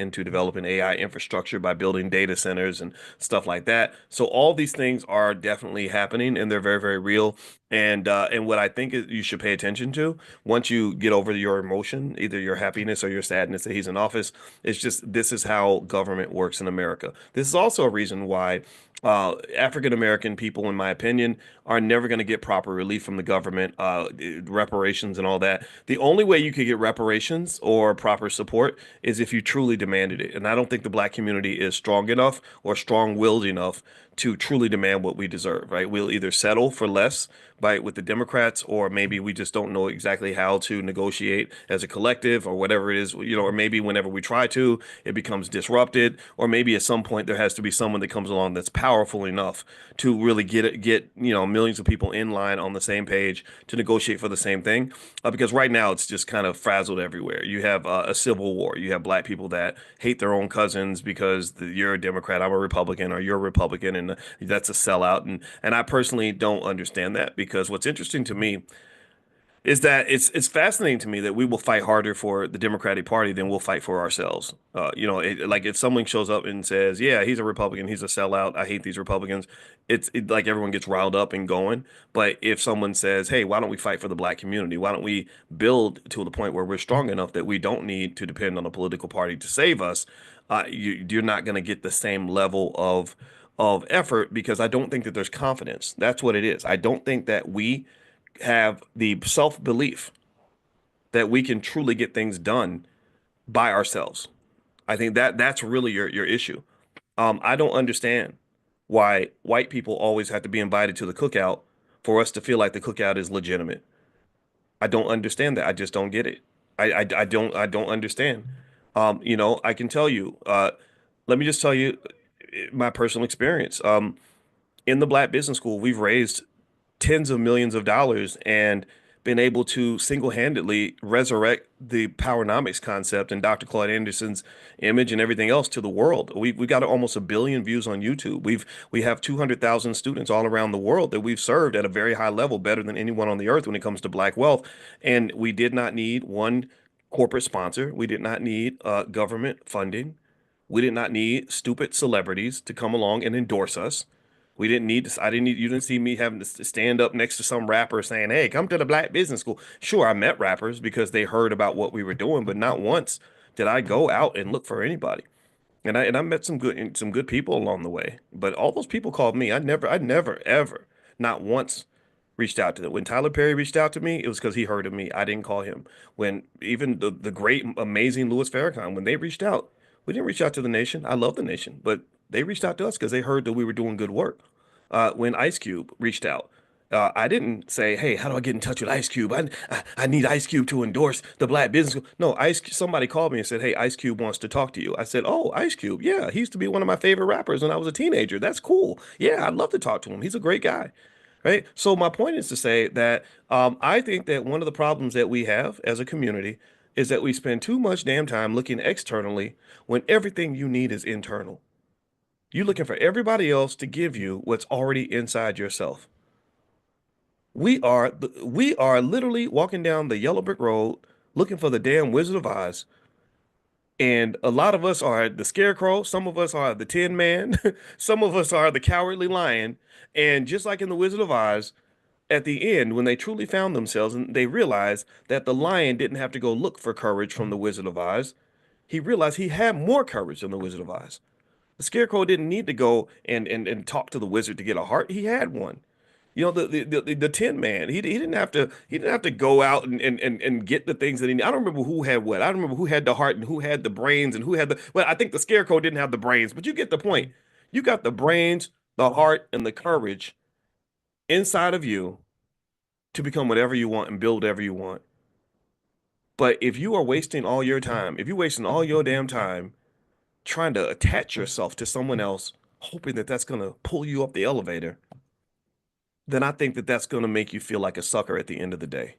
into developing AI infrastructure by building data centers and stuff like that. So all these things are definitely happening, and they're very, very real. And what I think is you should pay attention to once you get over your emotion, either your happiness or your sadness that he's in office, it's just this is how government works in America. This is also a reason why African American people, in my opinion, are never going to get proper relief from the government, reparations and all that. The only way you could get reparations or proper support is if you truly demanded it. And I don't think the black community is strong enough or strong-willed enough to truly demand what we deserve, right? We'll either settle for less with the Democrats, or maybe we just don't know exactly how to negotiate as a collective or whatever it is, or maybe whenever we try to, it becomes disrupted, or maybe at some point there has to be someone that comes along that's powerful enough to really get millions of people in line on the same page to negotiate for the same thing. Because right now it's just kind of frazzled everywhere. You have a civil war. You have black people that hate their own cousins because you're a Democrat, I'm a Republican, or you're a Republican, and that's a sellout. And I personally don't understand that, because what's interesting to me is that it's fascinating to me that we will fight harder for the Democratic Party than we'll fight for ourselves. Like if someone shows up and says, "Yeah, he's a Republican, he's a sellout. I hate these Republicans," like everyone gets riled up and going. But if someone says, "Hey, why don't we fight for the black community? Why don't we build to the point where we're strong enough that we don't need to depend on a political party to save us?" You're not going to get the same level of effort because I don't think that there's confidence. That's what it is. I don't think that we have the self-belief that we can truly get things done by ourselves. I think that that's really your issue. I don't understand why white people always have to be invited to the cookout for us to feel like the cookout is legitimate. I don't understand that. I just don't get it. I don't understand. I can tell you, let me just tell you my personal experience. In the Black Business School, we've raised tens of millions of dollars and been able to single-handedly resurrect the powernomics concept and Dr. Claude Anderson's image and everything else to the world. We got almost 1 billion views on YouTube. We have 200,000 students all around the world that we've served at a very high level, better than anyone on the earth when it comes to black wealth. And we did not need one corporate sponsor. We did not need government funding. We did not need stupid celebrities to come along and endorse us. We didn't need this. I didn't need, you didn't see me having to stand up next to some rapper saying, "Hey, come to the Black Business School." Sure, I met rappers because they heard about what we were doing, but not once did I go out and look for anybody. And I met some good people along the way. But all those people called me. I never ever, not once reached out to them. When Tyler Perry reached out to me, it was because he heard of me. I didn't call him. When even the great, amazing Louis Farrakhan, when they reached out, we didn't reach out to the nation. I love the nation, but they reached out to us because they heard that we were doing good work. When Ice Cube reached out, I didn't say, "Hey, how do I get in touch with Ice Cube? I need Ice Cube to endorse the Black Business School." No, somebody called me and said, "Hey, Ice Cube wants to talk to you." I said, "Oh, Ice Cube, yeah, he used to be one of my favorite rappers when I was a teenager. That's cool. Yeah, I'd love to talk to him. He's a great guy." Right. So my point is to say that I think that one of the problems that we have as a community is that we spend too much damn time looking externally when everything you need is internal. You're looking for everybody else to give you what's already inside yourself. We are literally walking down the yellow brick road looking for the damn Wizard of Oz. And a lot of us are the scarecrow, some of us are the Tin Man, some of us are the cowardly lion. And just like in the Wizard of Oz, at the end, when they truly found themselves and they realized that the lion didn't have to go look for courage from the Wizard of Oz, he realized he had more courage than the Wizard of Oz. The Scarecrow didn't need to go and talk to the wizard to get a heart. He had one. The Tin Man. He didn't have to go out and get the things that he. I don't remember who had what. I don't remember who had the heart and who had the brains and who had the. Well, I think the Scarecrow didn't have the brains, but you get the point. You got the brains, the heart, and the courage inside of you to become whatever you want and build whatever you want. But if you are wasting all your time, if you're wasting all your damn time trying to attach yourself to someone else, hoping that that's going to pull you up the elevator, then I think that that's going to make you feel like a sucker at the end of the day.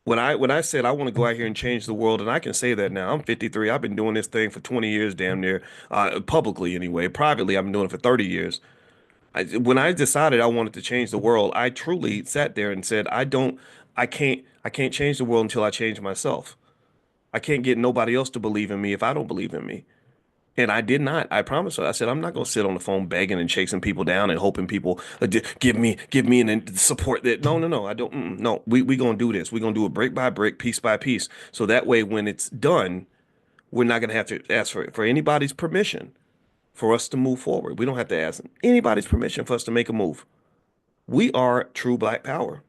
When I said I want to go out here and change the world, and I can say that now, I'm 53. I've been doing this thing for 20 years, damn near, publicly anyway. Privately, I've been doing it for 30 years. When I decided I wanted to change the world, I truly sat there and said, I can't change the world until I change myself. I can't get nobody else to believe in me if I don't believe in me. And I did not. I promised her. I said, I'm not going to sit on the phone begging and chasing people down and hoping people give me an support that. No, no, no. I don't. No, we going to do this. We're going to do it brick by brick, piece by piece. So that way, when it's done, we're not going to have to ask for anybody's permission for us to move forward. We don't have to ask anybody's permission for us to make a move. We are true black power.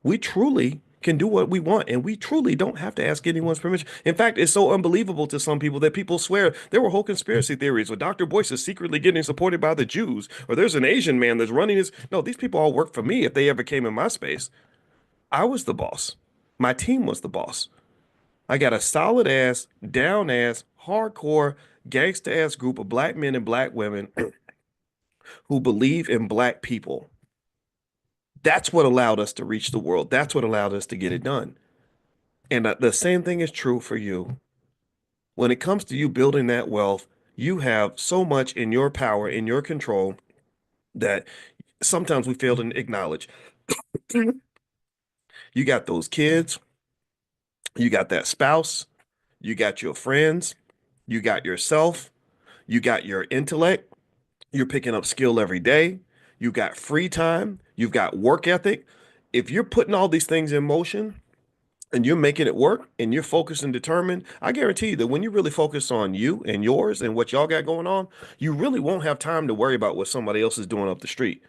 We truly can do what we want, and we truly don't have to ask anyone's permission. In fact, it's so unbelievable to some people that people swear there were whole conspiracy theories where Dr. Boyce is secretly getting supported by the Jews, or there's an Asian man that's running his. No, these people all work for me if they ever came in my space. I was the boss. My team was the boss. I got a solid ass, down ass, hardcore, gangsta ass group of black men and black women who believe in black people. That's what allowed us to reach the world. That's what allowed us to get it done. And the same thing is true for you. When it comes to you building that wealth, you have so much in your power, in your control, that sometimes we fail to acknowledge. You got those kids, you got that spouse, you got your friends, you got yourself, you got your intellect, you're picking up skill every day, you got free time, you've got work ethic. If you're putting all these things in motion and you're making it work and you're focused and determined, I guarantee you that when you really focus on you and yours and what y'all got going on, you really won't have time to worry about what somebody else is doing up the street.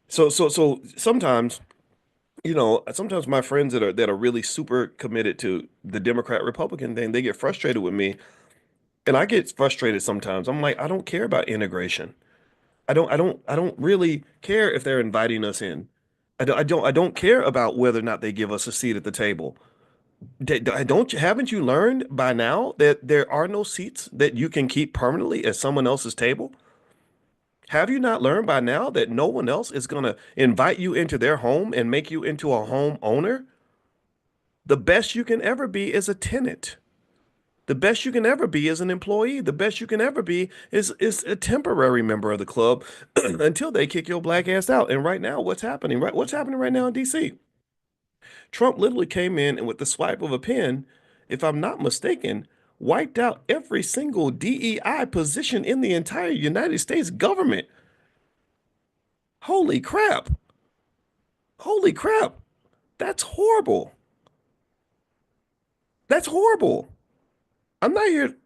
So sometimes, sometimes my friends that are really super committed to the Democrat Republican thing, they get frustrated with me, and I get frustrated sometimes. I'm like, I don't care about integration. I don't really care if they're inviting us in. I don't care about whether or not they give us a seat at the table. Haven't you learned by now that there are no seats that you can keep permanently at someone else's table? Have you not learned by now that no one else is going to invite you into their home and make you into a home owner? The best you can ever be is a tenant. The best you can ever be is an employee. The best you can ever be is a temporary member of the club until they kick your black ass out. And right now, what's happening? Right, what's happening right now in DC? Trump literally came in and with the swipe of a pen, if I'm not mistaken, wiped out every single DEI position in the entire United States government. Holy crap. Holy crap. That's horrible. That's horrible. I'm not here,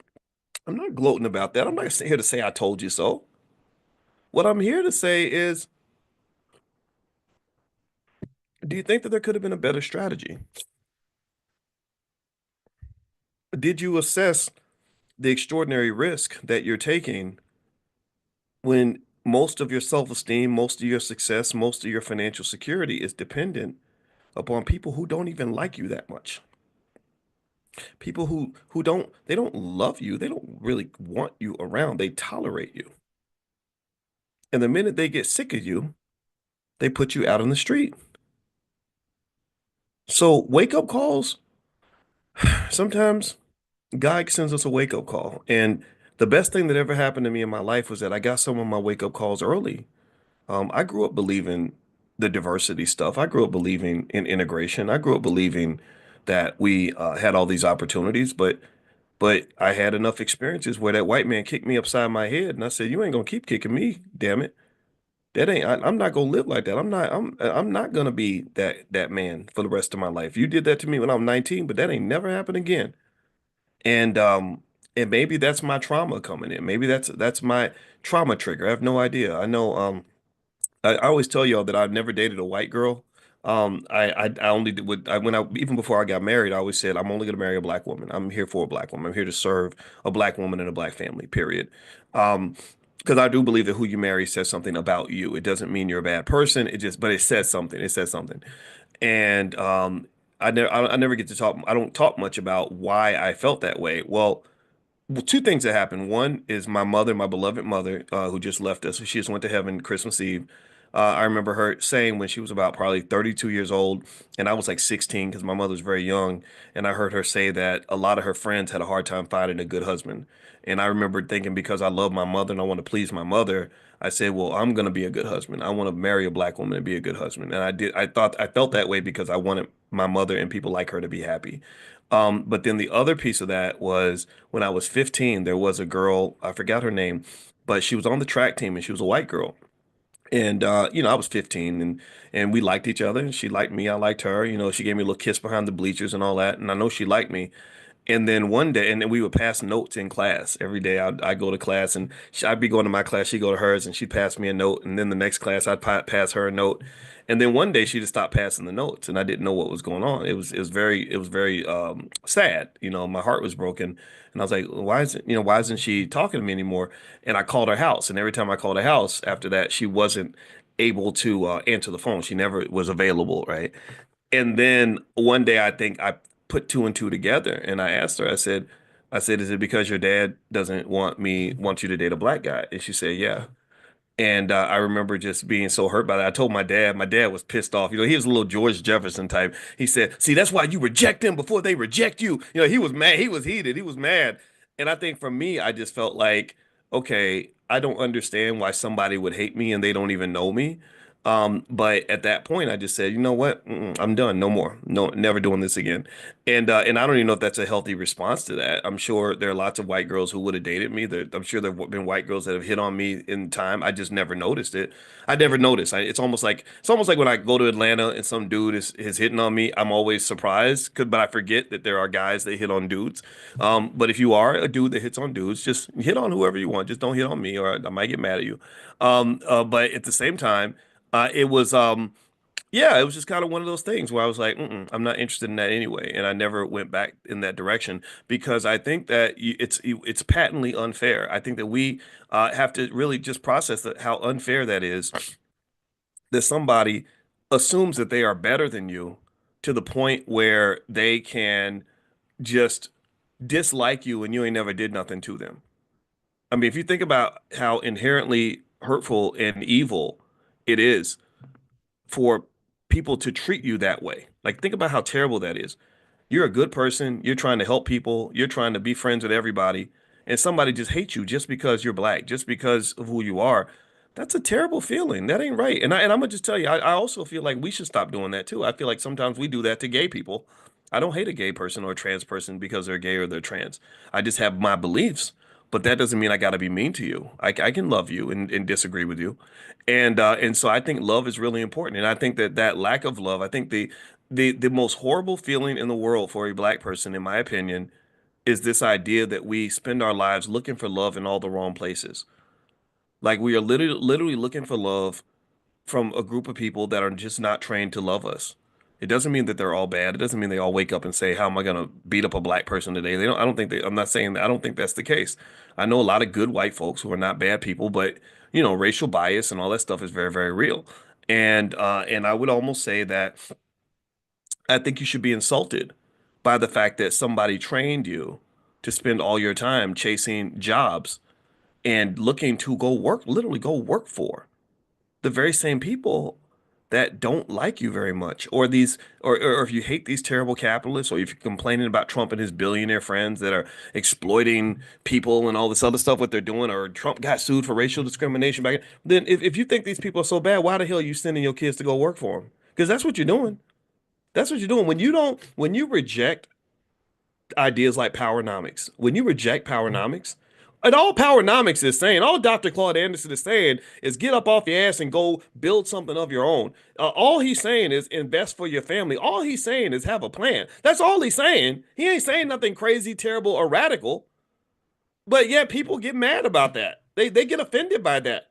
I'm not gloating about that. I'm not here to say I told you so. What I'm here to say is, do you think that there could have been a better strategy? Did you assess the extraordinary risk that you're taking when most of your self-esteem, most of your success, most of your financial security is dependent upon people who don't even like you that much? People who don't love you, they don't really want you around. They tolerate you. And the minute they get sick of you, they put you out on the street. So wake-up calls, sometimes God sends us a wake-up call. And the best thing that ever happened to me in my life was that I got some of my wake-up calls early. I grew up believing the diversity stuff. I grew up believing in integration. I grew up believing that we had all these opportunities, but I had enough experiences where that white man kicked me upside my head, and I said, "You ain't gonna keep kicking me, damn it. That ain't. I'm not gonna live like that. I'm not gonna be that man for the rest of my life. You did that to me when I'm 19, but that ain't never happen again." And and maybe that's my trauma coming in. Maybe that's my trauma trigger. I have no idea. I know I always tell y'all that I've never dated a white girl. I only did would I when I even before I got married, I always said I'm only gonna marry a black woman. I'm here for a black woman. I'm here to serve a black woman and a black family, period. Um, because I do believe that who you marry says something about you. It doesn't mean you're a bad person. But it says something. It says something. And I never get to talk. I don't talk much about why I felt that way. Well, two things that happened. One is my mother, my beloved mother, who just left us. She just went to heaven Christmas Eve. I remember her saying when she was about probably 32 years old, and I was like 16 because my mother was very young. And I heard her say that a lot of her friends had a hard time finding a good husband. And I remember thinking because I love my mother and I want to please my mother, I said, well, I'm going to be a good husband. I want to marry a black woman and be a good husband. And I did. I felt that way because I wanted my mother and people like her to be happy. But then the other piece of that was when I was 15, there was a girl, I forgot her name, but she was on the track team and she was a white girl. And I was 15 and we liked each other and she liked me, I liked her. She gave me a little kiss behind the bleachers and all that. And I know she liked me. And then one day, and then we would pass notes in class every day. I'd go to class, and I'd be going to my class. She'd go to hers, and she'd pass me a note. And then the next class, I'd pass her a note. And then one day, she just stopped passing the notes, and I didn't know what was going on. It was very sad. My heart was broken, and I was like, why isn't she talking to me anymore? And I called her house, and every time I called her house after that, she wasn't able to answer the phone. She never was available, right? And then one day I think I put two and two together and I asked her, I said, is it because your dad doesn't want you to date a black guy? And she said, yeah. And I remember just being so hurt by that. I told my dad was pissed off. He was a little George Jefferson type. He said, see, that's why you reject them before they reject you. He was mad. He was heated. He was mad. And I think for me, I just felt like, okay, I don't understand why somebody would hate me and they don't even know me. But at that point, I just said, you know what? I'm done. No more. No, never doing this again. And I don't even know if that's a healthy response to that. I'm sure there are lots of white girls who would have dated me. I'm sure there have been white girls that have hit on me in time. I just never noticed it. I never noticed. It's almost like when I go to Atlanta and some dude is hitting on me. I'm always surprised, but I forget that there are guys that hit on dudes. But if you are a dude that hits on dudes, just hit on whoever you want. Just don't hit on me, or I might get mad at you. But at the same time. It was yeah, it was just kind of one of those things where I was like, I'm not interested in that anyway, and I never went back in that direction because I think that it's patently unfair. I think that we have to really just process how unfair that is that somebody assumes that they are better than you to the point where they can just dislike you and you ain't never did nothing to them. I mean, if you think about how inherently hurtful and evil it is for people to treat you that way. Like, think about how terrible that is. You're a good person. You're trying to help people. You're trying to be friends with everybody. And somebody just hates you just because you're black, just because of who you are. That's a terrible feeling. That ain't right. And I'm gonna just tell you, I also feel like we should stop doing that too. I feel like sometimes we do that to gay people. I don't hate a gay person or a trans person because they're gay or they're trans. I just have my beliefs, but that doesn't mean I got to be mean to you. I can love you and disagree with you, and so I think love is really important. And I think that lack of love, I think the most horrible feeling in the world for a black person, in my opinion, is this idea that we spend our lives looking for love in all the wrong places. Like we are literally looking for love from a group of people that are just not trained to love us. It doesn't mean that they're all bad. It doesn't mean they all wake up and say, "How am I going to beat up a black person today?" They don't. I don't think they. I'm not saying that. I don't think that's the case. I know a lot of good white folks who are not bad people, but racial bias and all that stuff is very, very real. And I would almost say that I think you should be insulted by the fact that somebody trained you to spend all your time chasing jobs and looking to go work, literally go work for the very same people that don't like you very much, or or if you hate these terrible capitalists, or if you're complaining about Trump and his billionaire friends that are exploiting people and all this other stuff, what they're doing, or Trump got sued for racial discrimination then if you think these people are so bad, why the hell are you sending your kids to go work for them? Because that's what you're doing. That's what you're doing when you reject ideas like powernomics. When you reject powernomics, and all powernomics is saying, all Dr. Claude Anderson is saying is get up off your ass and go build something of your own. All he's saying is invest for your family. All he's saying is have a plan. That's all he's saying. He ain't saying nothing crazy, terrible, or radical. But yet people get mad about that. They get offended by that.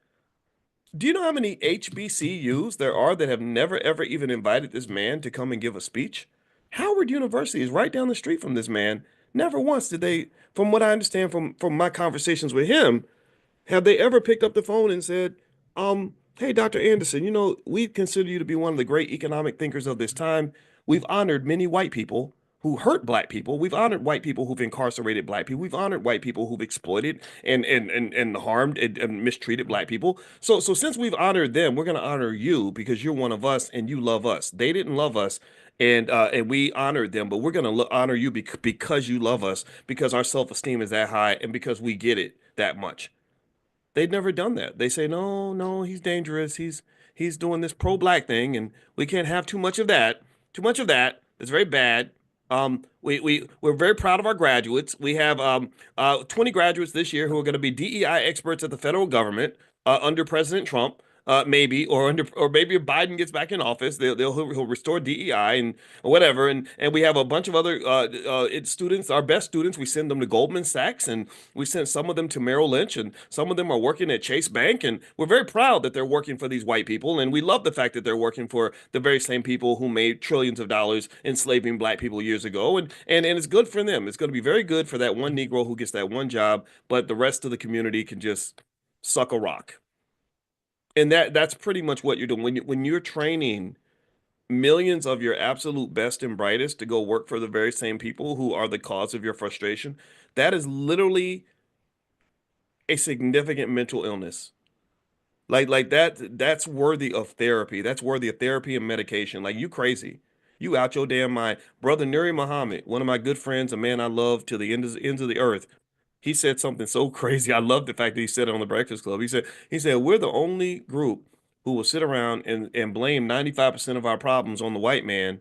Do you know how many HBCUs there are that have never ever even invited this man to come and give a speech? Howard University is right down the street from this man. Never once did they, from what I understand from my conversations with him, have they ever picked up the phone and said, hey, Dr. Anderson, we consider you to be one of the great economic thinkers of this time. We've honored many white people who hurt black people. We've honored white people who've incarcerated black people. We've honored white people who've exploited and harmed and mistreated black people. So since we've honored them, we're going to honor you because you're one of us and you love us. They didn't love us, and we honored them, but we're going to honor you because you love us, because our self-esteem is that high, and because we get it that much. They'd never done that. They say, no, no, he's dangerous. He's doing this pro-black thing, and we can't have too much of that. Too much of that. It's very bad. We're very proud of our graduates. We have 20 graduates this year who are going to be DEI experts at the federal government under President Trump. Maybe or maybe if Biden gets back in office, he'll restore DEI and or whatever. And we have a bunch of other students, our best students. We send them to Goldman Sachs, and we send some of them to Merrill Lynch, and some of them are working at Chase Bank. And we're very proud that they're working for these white people, and we love the fact that they're working for the very same people who made trillions of dollars enslaving black people years ago. And it's good for them. It's going to be very good for that one Negro who gets that one job, but the rest of the community can just suck a rock. And that's pretty much what you're doing when you're training millions of your absolute best and brightest to go work for the very same people who are the cause of your frustration. That is literally a significant mental illness. Like that's worthy of therapy. That's worthy of therapy and medication. Like, you crazy. You out your damn mind. Brother Nuri Muhammad, one of my good friends, a man I love to the ends of the earth. He said something so crazy. I love the fact that he said it on the Breakfast Club. He said we're the only group who will sit around and blame 95% of our problems on the white man,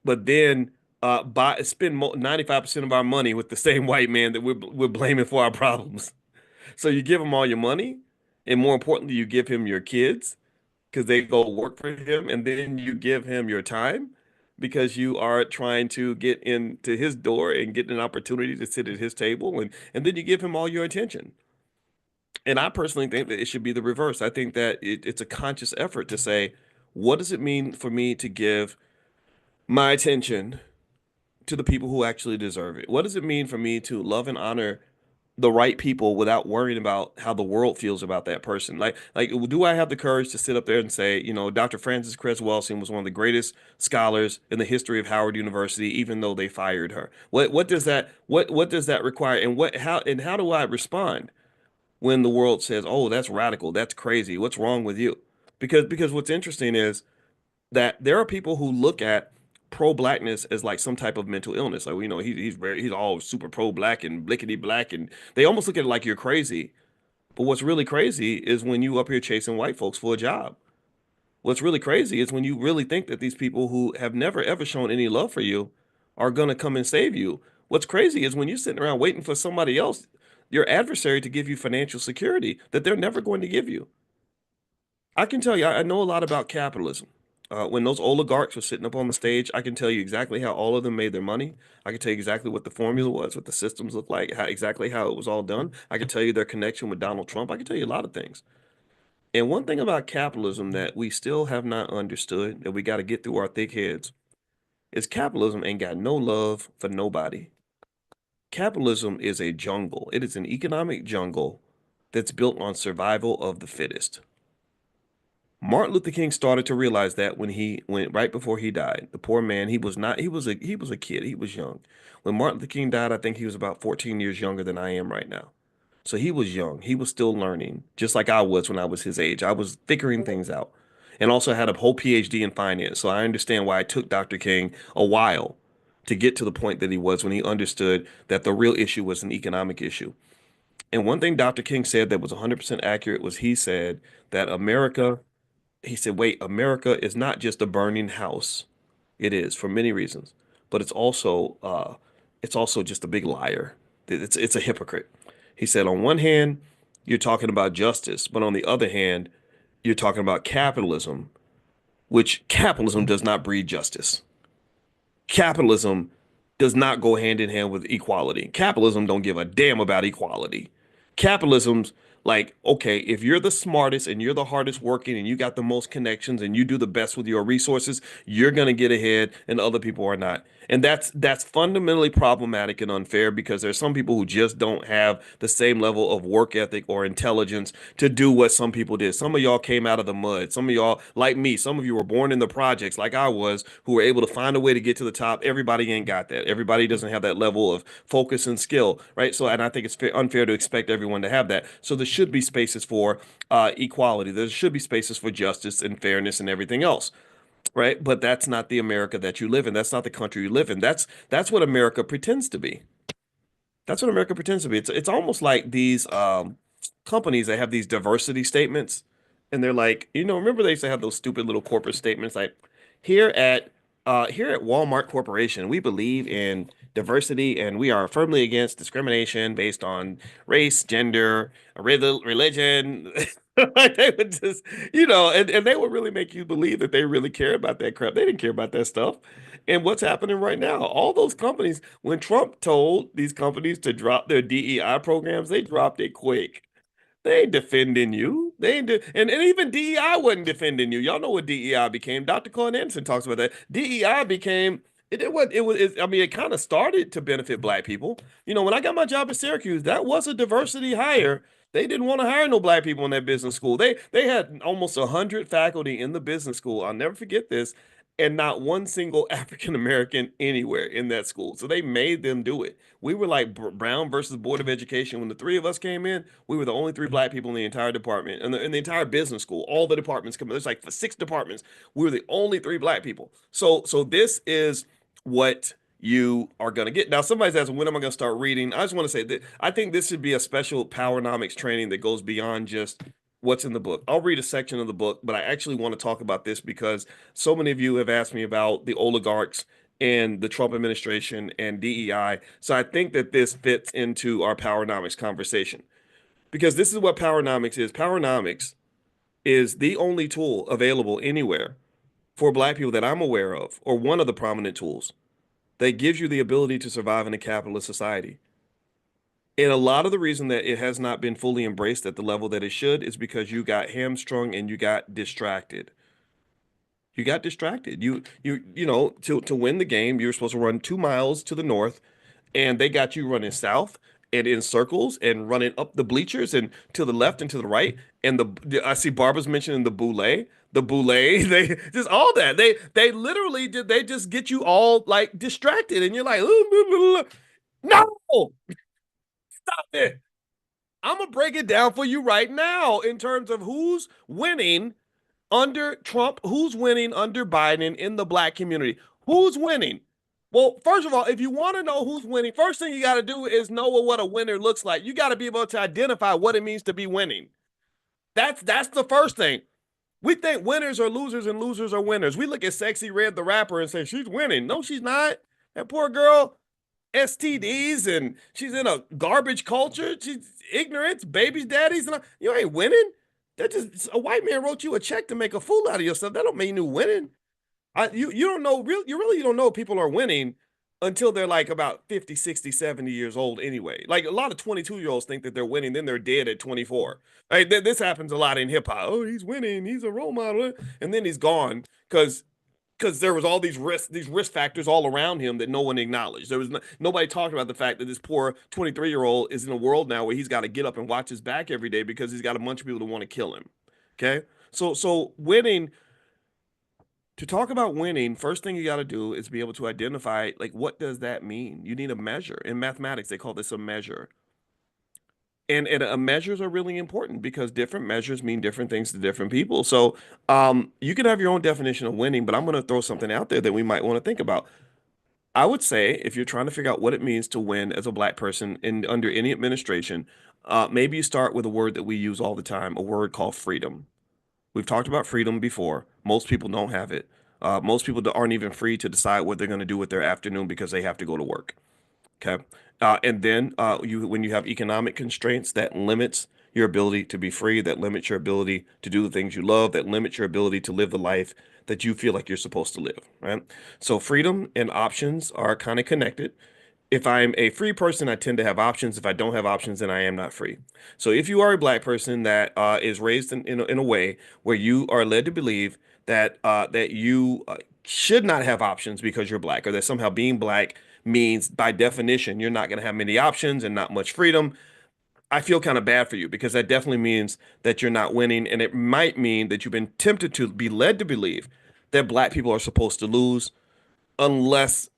but then spend 95% of our money with the same white man that we're blaming for our problems. So you give him all your money, and more importantly, you give him your kids because they go work for him, and then you give him your time because you are trying to get into his door and get an opportunity to sit at his table, and then you give him all your attention. And I personally think that it should be the reverse. I think that it's a conscious effort to say, what does it mean for me to give my attention to the people who actually deserve it? What does it mean for me to love and honor the right people without worrying about how the world feels about that person? Like, do I have the courage to sit up there and say, Dr. Frances Cress Welsing was one of the greatest scholars in the history of Howard University, even though they fired her? What does that require? And how do I respond when the world says, "Oh, that's radical, that's crazy, what's wrong with you?" Because what's interesting is that there are people who look at pro-blackness as like some type of mental illness. Like, he's all super pro-black and blickety black, and they almost look at it like you're crazy. But what's really crazy is when you up here chasing white folks for a job. What's really crazy is when you really think that these people who have never ever shown any love for you are gonna come and save you. What's crazy is when you're sitting around waiting for somebody else, your adversary, to give you financial security that they're never going to give you. I can tell you, I know a lot about capitalism. When those oligarchs were sitting up on the stage, I can tell you exactly how all of them made their money. I can tell you exactly what the formula was, what the systems looked like, exactly how it was all done. I can tell you their connection with Donald Trump. I can tell you a lot of things. And one thing about capitalism that we still have not understood, that we got to get through our thick heads, is capitalism ain't got no love for nobody. Capitalism is a jungle. It is an economic jungle that's built on survival of the fittest. Martin Luther King started to realize that when he went right before he died. The poor man, he was not, he was a kid, he was young. When Martin Luther King died, I think he was about 14 years younger than I am right now. So he was young. He was still learning, just like I was when I was his age. I was figuring things out. And also had a whole PhD in finance. So I understand why it took Dr. King a while to get to the point that he was when he understood that the real issue was an economic issue. And one thing Dr. King said that was 100% accurate was he said that he said, wait, America is not just a burning house. It is for many reasons, but it's also just a big liar. It's a hypocrite. He said, on one hand, you're talking about justice, but on the other hand, you're talking about capitalism, which capitalism does not breed justice. Capitalism does not go hand in hand with equality. Capitalism don't give a damn about equality. Capitalism's like, okay, if you're the smartest and you're the hardest working and you got the most connections and you do the best with your resources, you're gonna get ahead and other people are not. And that's fundamentally problematic and unfair because there's some people who just don't have the same level of work ethic or intelligence to do what some people did. Some of y'all came out of the mud. Some of y'all, like me, some of you were born in the projects like I was, who were able to find a way to get to the top. Everybody ain't got that. Everybody doesn't have that level of focus and skill, right? So, and I think it's unfair to expect everyone to have that. So there should be spaces for equality. There should be spaces for justice and fairness and everything else, right? But that's not the America that you live in. That's not the country you live in. That's what America pretends to be. That's what America pretends to be. It's almost like these companies that have these diversity statements, and they're like, remember they used to have those stupid little corporate statements like, here at here at Walmart Corporation, we believe in diversity and we are firmly against discrimination based on race, gender, religion. Like they would just, and they would really make you believe that they really care about that crap. They didn't care about that stuff. And what's happening right now? All those companies, when Trump told these companies to drop their DEI programs, they dropped it quick. They ain't defending you. They ain't and even DEI wasn't defending you. Y'all know what DEI became. Dr. Colin Anderson talks about that. DEI became I mean, it kind of started to benefit black people. When I got my job at Syracuse, that was a diversity hire. They didn't want to hire no black people in that business school. They had almost 100 faculty in the business school. I'll never forget this, and not one single African American anywhere in that school. So they made them do it. We were like Brown versus Board of Education. When the three of us came in, we were the only three black people in the entire department, in the entire business school. All the departments come in. There's like 6 departments. We were the only three black people. So this is what you are going to get. Now, somebody's asking, when am I going to start reading? I just want to say that I think this should be a special powernomics training that goes beyond just what's in the book. I'll read a section of the book, but I actually want to talk about this because so many of you have asked me about the oligarchs and the Trump administration and DEI. So I think that this fits into our powernomics conversation because this is what powernomics is. Powernomics is the only tool available anywhere for Black people that I'm aware of, or one of the prominent tools that gives you the ability to survive in a capitalist society. And a lot of the reason that it has not been fully embraced at the level that it should is because you got hamstrung and you got distracted. You got distracted. To win the game, you're supposed to run 2 miles to the north, and they got you running south and in circles and running up the bleachers and to the left and to the right. And I see Barbara's mentioning the boule, they just all that. They literally did they just get you all like distracted, and you're like, "Ooh, no, stop it. I'm gonna break it down for you right now in terms of who's winning under Trump, who's winning under Biden in the Black community. Who's winning? Well, first of all, if you want to know who's winning, first thing you got to do is know what a winner looks like. You got to be able to identify what it means to be winning. That's the first thing. We think winners are losers and losers are winners. We look at Sexy Red the rapper and say she's winning. No, she's not. That poor girl, STDs, and she's in a garbage culture. She's ignorance, babies, daddies, and you ain't winning. That just a white man wrote you a check to make a fool out of yourself. That don't mean you winning. You don't know you really don't know people are winning until they're like about 50, 60, 70 years old anyway. Like a lot of 22-year-olds think that they're winning, then they're dead at 24. Right? This happens a lot in hip hop. Oh, he's winning, he's a role model, and then he's gone because there was all these risk factors all around him that no one acknowledged. There was nobody talking about the fact that this poor 23-year-old is in a world now where he's got to get up and watch his back every day because he's got a bunch of people that want to kill him. Okay, so winning. To talk about winning, first thing you got to do is be able to identify like what does that mean. You need a measure. In mathematics, they call this a measure. And measures are really important because different measures mean different things to different people. So you can have your own definition of winning, but I'm going to throw something out there that we might want to think about. I would say if you're trying to figure out what it means to win as a Black person in under any administration, maybe you start with a word that we use all the time, a word called freedom. We've talked about freedom before. Most people don't have it. Most people aren't even free to decide what they're going to do with their afternoon because they have to go to work. Okay. And then when you have economic constraints, that limits your ability to be free, that limits your ability to do the things you love, that limits your ability to live the life that you feel like you're supposed to live, right? So freedom and options are kind of connected. If I'm a free person, I tend to have options. If I don't have options, then I am not free. So if you are a Black person that is raised in a way where you are led to believe that you should not have options because you're Black, or that somehow being Black means by definition you're not going to have many options and not much freedom, I feel kind of bad for you because that definitely means that you're not winning, and it might mean that you've been tempted to be led to believe that Black people are supposed to lose unless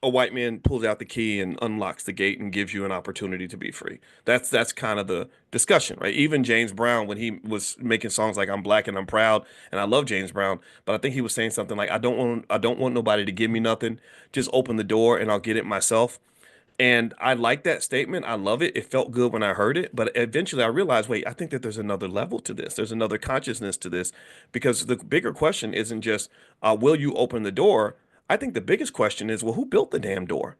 a white man pulls out the key and unlocks the gate and gives you an opportunity to be free. That's kind of the discussion, right? Even James Brown, when he was making songs like "I'm Black and I'm Proud," and I love James Brown, but I think he was saying something like, "I don't want nobody to give me nothing. Just open the door and I'll get it myself." And I like that statement. I love it. It felt good when I heard it. But eventually I realized, wait, I think that there's another level to this. There's another consciousness to this because the bigger question isn't just, will you open the door? I think the biggest question is, well, who built the damn door?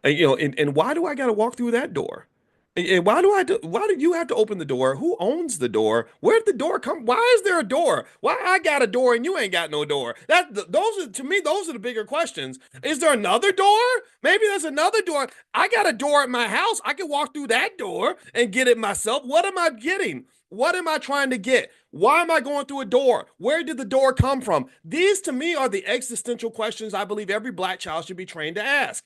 And why do I got to walk through that door? And why do you have to open the door? Who owns the door? Where'd the door come? Why is there a door? Why I got a door and you ain't got no door? Those are to me, those are the bigger questions. Is there another door? Maybe there's another door. I got a door at my house. I can walk through that door and get it myself. What am I getting? What am I trying to get? Why am I going through a door? Where did the door come from? These to me are the existential questions I believe every Black child should be trained to ask.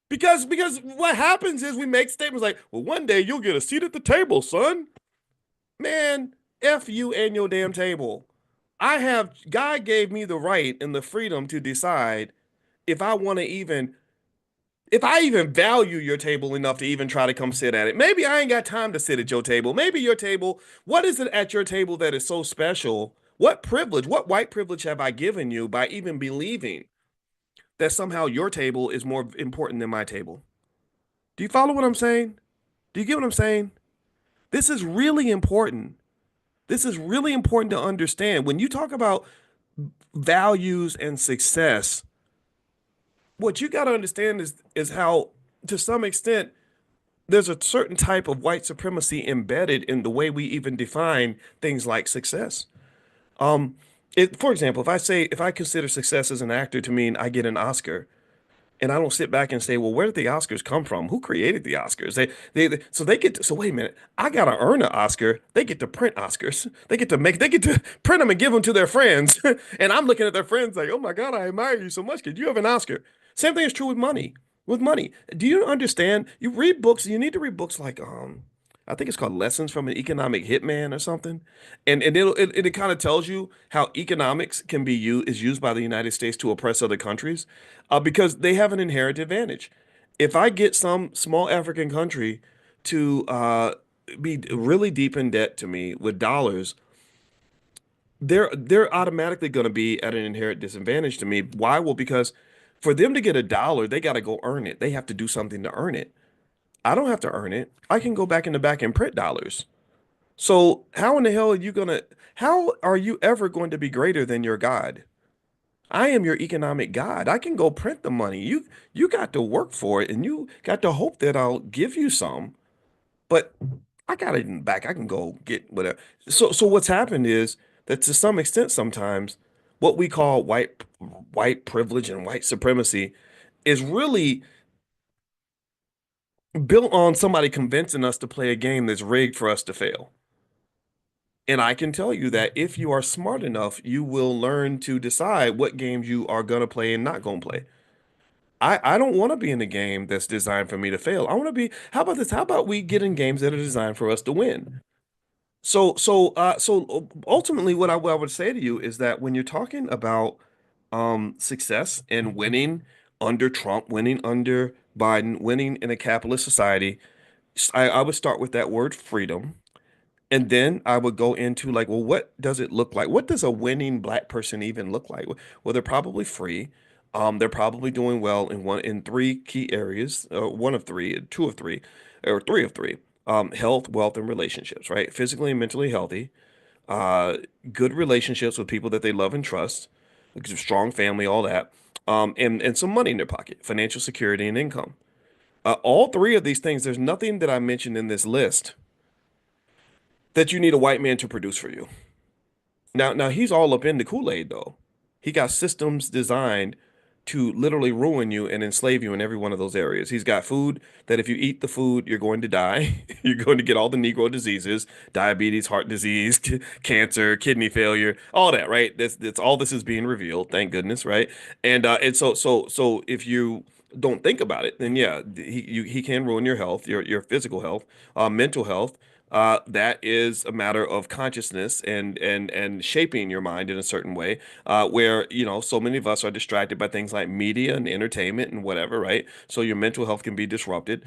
Because what happens is we make statements like, well, one day you'll get a seat at the table, son. Man, F you and your damn table. God gave me the right and the freedom to decide if I want to if I even value your table enough to even try to come sit at it. Maybe I ain't got time to sit at your table. Maybe your table, what is it at your table that is so special? What privilege, what white privilege have I given you by even believing that somehow your table is more important than my table? Do you follow what I'm saying? Do you get what I'm saying? This is really important This is really important to understand. When you talk about values and success, what you got to understand is how, to some extent, there's a certain type of white supremacy embedded in the way we even define things like success. Um, for example, if I consider success as an actor to mean I get an Oscar, and I don't sit back and say, well, where did the Oscars come from? Who created the Oscars? So they get to, so wait a minute, I gotta earn an Oscar. They get to print Oscars. They get to print them and give them to their friends. And I'm looking at their friends like, oh my God, I admire you so much. Could you have an Oscar? Same thing is true with money. With money, do you understand? You read books. You need to read books like I think it's called Lessons from an Economic Hitman or something, and it kind of tells you how economics can be used is used by the United States to oppress other countries, because they have an inherent advantage. If I get some small African country to be really deep in debt to me with dollars, they're automatically going to be at an inherent disadvantage to me. Why? Well, because for them to get a dollar, they got to go earn it. They have to do something to earn it. I don't have to earn it. I can go back in the back and print dollars. So how in the hell are you gonna, how are you ever going to be greater than your God? I am your economic God. I can go print the money. You got to work for it and you got to hope that I'll give you some, but I got it in the back. I can go get whatever. So what's happened is that to some extent sometimes what we call white privilege and white supremacy is really built on somebody convincing us to play a game that's rigged for us to fail. And I can tell you that if you are smart enough, you will learn to decide what games you are going to play and not going to play. I don't want to be in a game that's designed for me to fail. I want to be, how about this? How about we get in games that are designed for us to win? So ultimately what I would say to you is that when you're talking about success and winning under Trump, winning under Biden, winning in a capitalist society, I would start with that word freedom. And then I would go into like, well, what does it look like? What does a winning black person even look like? Well, they're probably free. They're probably doing well in three key areas, one of three, two of three, or three of three. Health, wealth, and relationships, right? Physically and mentally healthy, uh, good relationships with people that they love and trust, like a strong family, all that, and some money in their pocket, financial security and income. All three of these things, there's nothing that I mentioned in this list that you need a white man to produce for you. Now he's all up in the Kool-Aid though. He got systems designed to literally ruin you and enslave you in every one of those areas. He's got food that if you eat the food, you're going to die. You're going to get all the Negro diseases, diabetes, heart disease, cancer, kidney failure, all that, right? That's all this is being revealed, thank goodness, right? And if you don't think about it, then yeah, he can ruin your health, your physical health, mental health. That is a matter of consciousness and shaping your mind in a certain way, where so many of us are distracted by things like media and entertainment and whatever, right? So your mental health can be disrupted.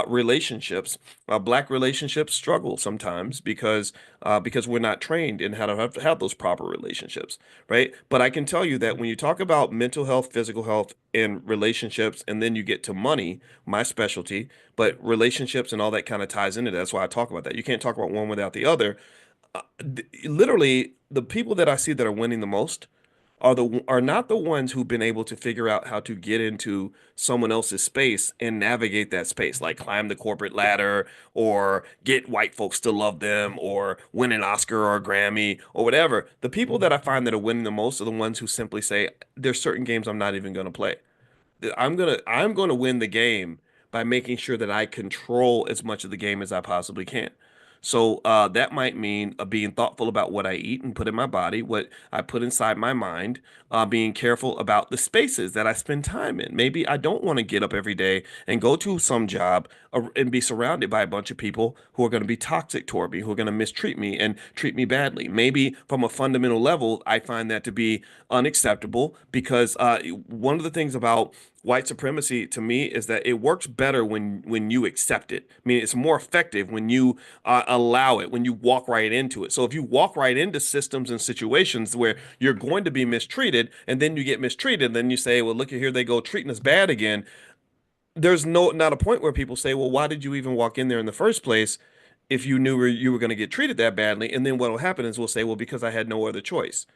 Relationships, black relationships struggle sometimes because we're not trained in how to have those proper relationships, right? But I can tell you that when you talk about mental health, physical health, and relationships, and then you get to money, my specialty, but relationships and all that kind of ties into that. That's why I talk about that. You can't talk about one without the other. Literally, the people that I see that are winning the most are not the ones who've been able to figure out how to get into someone else's space and navigate that space, like climb the corporate ladder or get white folks to love them or win an Oscar or a Grammy or whatever. The people that I find that are winning the most are the ones who simply say, there's certain games I'm not even going to play. I'm gonna win the game by making sure that I control as much of the game as I possibly can. So that might mean being thoughtful about what I eat and put in my body, what I put inside my mind, being careful about the spaces that I spend time in. Maybe I don't want to get up every day and go to some job and be surrounded by a bunch of people who are going to be toxic toward me, who are going to mistreat me and treat me badly. Maybe from a fundamental level, I find that to be unacceptable because one of the things about white supremacy to me is that it works better when you accept it. I mean, it's more effective when you allow it, when you walk right into it. So if you walk right into systems and situations where you're going to be mistreated and then you get mistreated, then you say, well, look at here, they go treating us bad again. There's not a point where people say, well, why did you even walk in there in the first place? if you knew you were going to get treated that badly. And then what will happen is we'll say, well, because I had no other choice.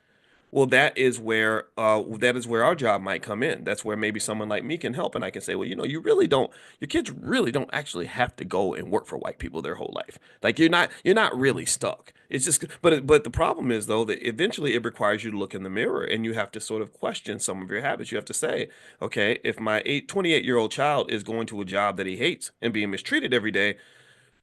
Well, that is where our job might come in. That's where maybe someone like me can help, and I can say, well, you really don't, your kids really don't actually have to go and work for white people their whole life. Like you're not really stuck. It's just, but the problem is though that eventually it requires you to look in the mirror and you have to sort of question some of your habits. You have to say, okay, if my 28-year-old child is going to a job that he hates and being mistreated every day,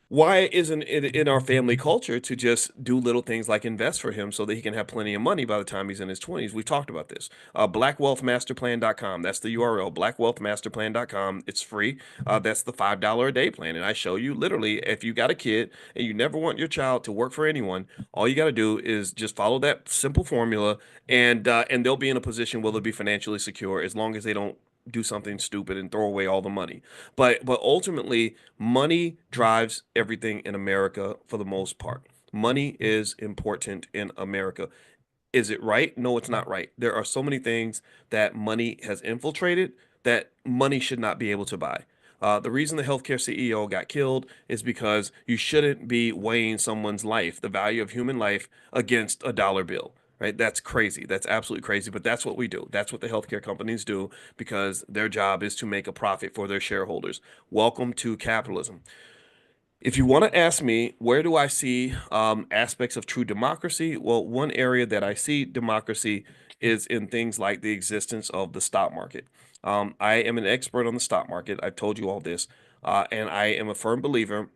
why isn't it in our family culture to just do little things like invest for him so that he can have plenty of money by the time he's in his 20s? We've talked about this. Blackwealthmasterplan.com. That's the URL, blackwealthmasterplan.com. It's free. That's the $5 a day plan. And I show you literally if you got a kid and you never want your child to work for anyone, all you got to do is just follow that simple formula and they'll be in a position where they'll be financially secure as long as they don't do something stupid and throw away all the money. But ultimately, money drives everything in America for the most part. Money is important in America. Is it right? No, it's not right. There are so many things that money has infiltrated that money should not be able to buy. The reason the healthcare CEO got killed is because you shouldn't be weighing someone's life, the value of human life, against a dollar bill, right? That's crazy. That's absolutely crazy. But that's what we do. That's what the healthcare companies do because their job is to make a profit for their shareholders. Welcome to capitalism. If you want to ask me, where do I see aspects of true democracy? Well, one area that I see democracy is in things like the existence of the stock market. I am an expert on the stock market. I've told you all this, and I am a firm believer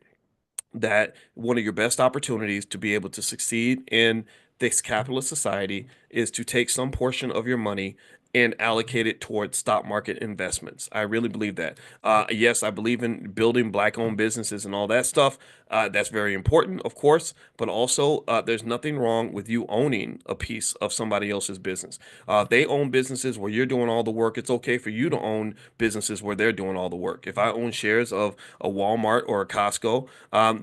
that one of your best opportunities to be able to succeed in this capitalist society is to take some portion of your money and allocate it towards stock market investments. I really believe that. Yes, I believe in building black-owned businesses and all that stuff. That's very important, of course, but also there's nothing wrong with you owning a piece of somebody else's business. They own businesses where you're doing all the work. It's okay for you to own businesses where they're doing all the work. If I own shares of a Walmart or a Costco,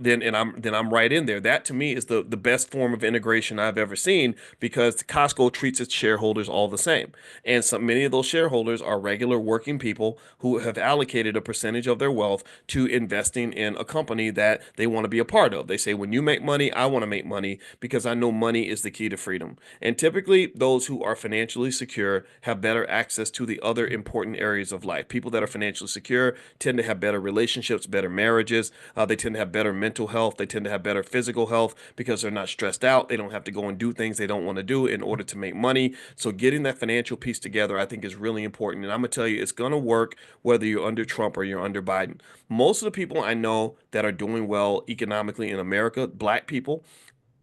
then I'm right in there. That to me is the best form of integration I've ever seen because Costco treats its shareholders all the same. And so many of those shareholders are regular working people who have allocated a percentage of their wealth to investing in a company that they want to be a part of. They say, when you make money, I want to make money because I know money is the key to freedom. And typically, those who are financially secure have better access to the other important areas of life. People that are financially secure tend to have better relationships, better marriages. They tend to have better mental health. They tend to have better physical health because they're not stressed out. They don't have to go and do things they don't want to do in order to make money. So getting that financial piece together, I think, is really important. And I'm gonna tell you, it's gonna work whether you're under Trump or you're under Biden. Most of the people I know that are doing well economically in America, black people,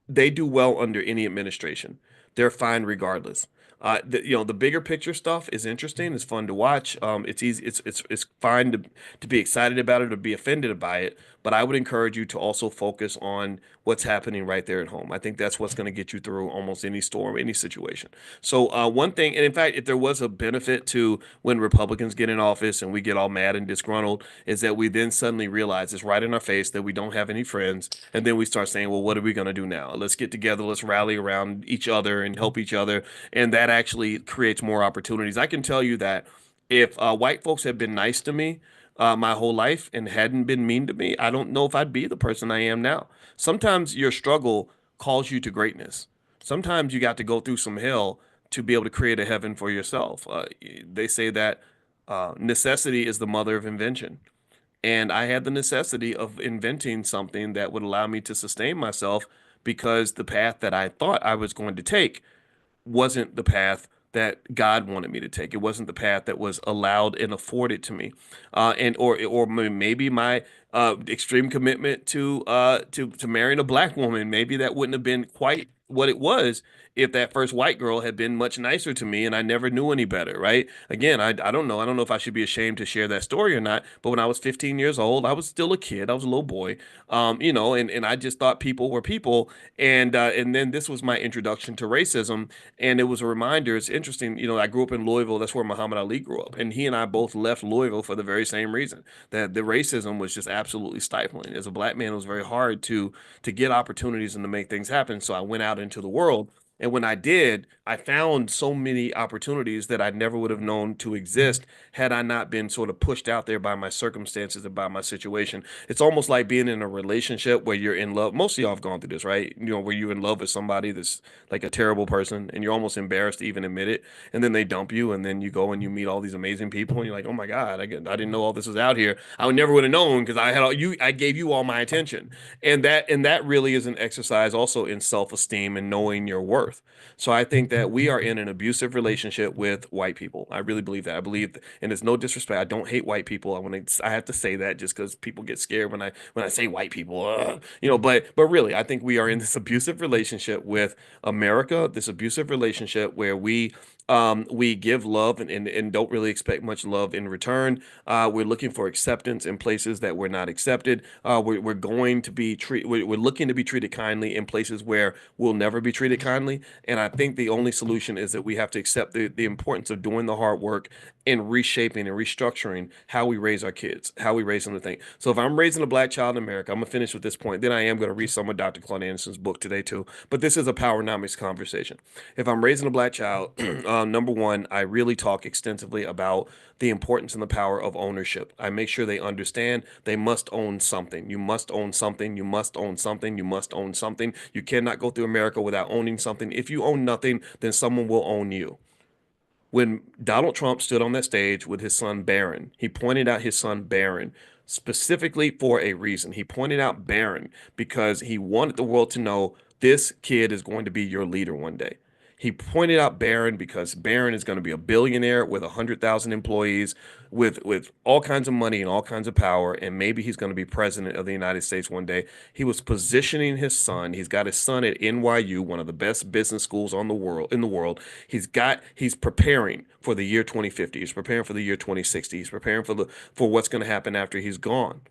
they do well under any administration. They're fine regardless. The bigger picture stuff is interesting. It's fun to watch. It's easy. It's fine to be excited about it or be offended by it. But I would encourage you to also focus on what's happening right there at home. I think that's what's going to get you through almost any storm, any situation. So one thing, and in fact, if there was a benefit to when Republicans get in office and we get all mad and disgruntled, is that we then suddenly realize it's right in our face that we don't have any friends, and then we start saying, well, what are we going to do now? Let's get together, let's rally around each other and help each other, and that actually creates more opportunities. I can tell you that if white folks had been nice to me my whole life and hadn't been mean to me, I don't know if I'd be the person I am now. Sometimes your struggle calls you to greatness. Sometimes you got to go through some hell to be able to create a heaven for yourself. They say that necessity is the mother of invention. And I had the necessity of inventing something that would allow me to sustain myself because the path that I thought I was going to take wasn't the path that God wanted me to take. It wasn't the path that was allowed and afforded to me. Or maybe my extreme commitment to marrying a black woman, maybe that wouldn't have been quite what it was if that first white girl had been much nicer to me and I never knew any better, right? Again, I don't know. I don't know if I should be ashamed to share that story or not, but when I was 15 years old, I was still a kid. I was a little boy, and I just thought people were people. And then this was my introduction to racism. And it was a reminder. It's interesting. I grew up in Louisville. That's where Muhammad Ali grew up. And he and I both left Louisville for the very same reason, that the racism was just absolutely stifling. As a black man, it was very hard to get opportunities and to make things happen. So I went out into the world. And when I did, I found so many opportunities that I never would have known to exist had I not been sort of pushed out there by my circumstances and by my situation. It's almost like being in a relationship where you're in love. Most of y'all have gone through this, right? You know, where you're in love with somebody that's like a terrible person and you're almost embarrassed to even admit it. And then they dump you, and then you go and you meet all these amazing people, and you're like, oh my God, I didn't know all this was out here. I would never would have known because I had all you, I gave you all my attention. And that really is an exercise also in self-esteem and knowing your worth. So I think that we are in an abusive relationship with white people. I really believe that. I believe, and it's no disrespect. I don't hate white people. I have to say that just because people get scared when I say white people, But really, I think we are in this abusive relationship with America. This abusive relationship where we give love and don't really expect much love in return. We're looking for acceptance in places that we're not accepted. We're going to be we're looking to be treated kindly in places where we'll never be treated kindly. And I think the only solution is that we have to accept the importance of doing the hard work and reshaping and restructuring how we raise our kids, how we raise them to think. So if I'm raising a black child in America, I'm gonna finish with this point. Then I am gonna read some of Dr. Claude Anderson's book today too. But this is a powernomics conversation. If I'm raising a black child, number one, I really talk extensively about the importance and the power of ownership. I make sure they understand they must own something. You must own something. You must own something. You must own something. You cannot go through America without owning something. If you own nothing, then someone will own you. When Donald Trump stood on that stage with his son Barron, he pointed out his son Barron specifically for a reason. He pointed out Barron because he wanted the world to know this kid is going to be your leader one day. He pointed out Barron because Barron is going to be a billionaire with 100,000 employees, with all kinds of money and all kinds of power, and maybe he's going to be president of the United States one day. He was positioning his son. He's got his son at NYU, one of the best business schools in the world. He's preparing for the year 2050. He's preparing for the year 2060. He's preparing for what's going to happen after he's gone.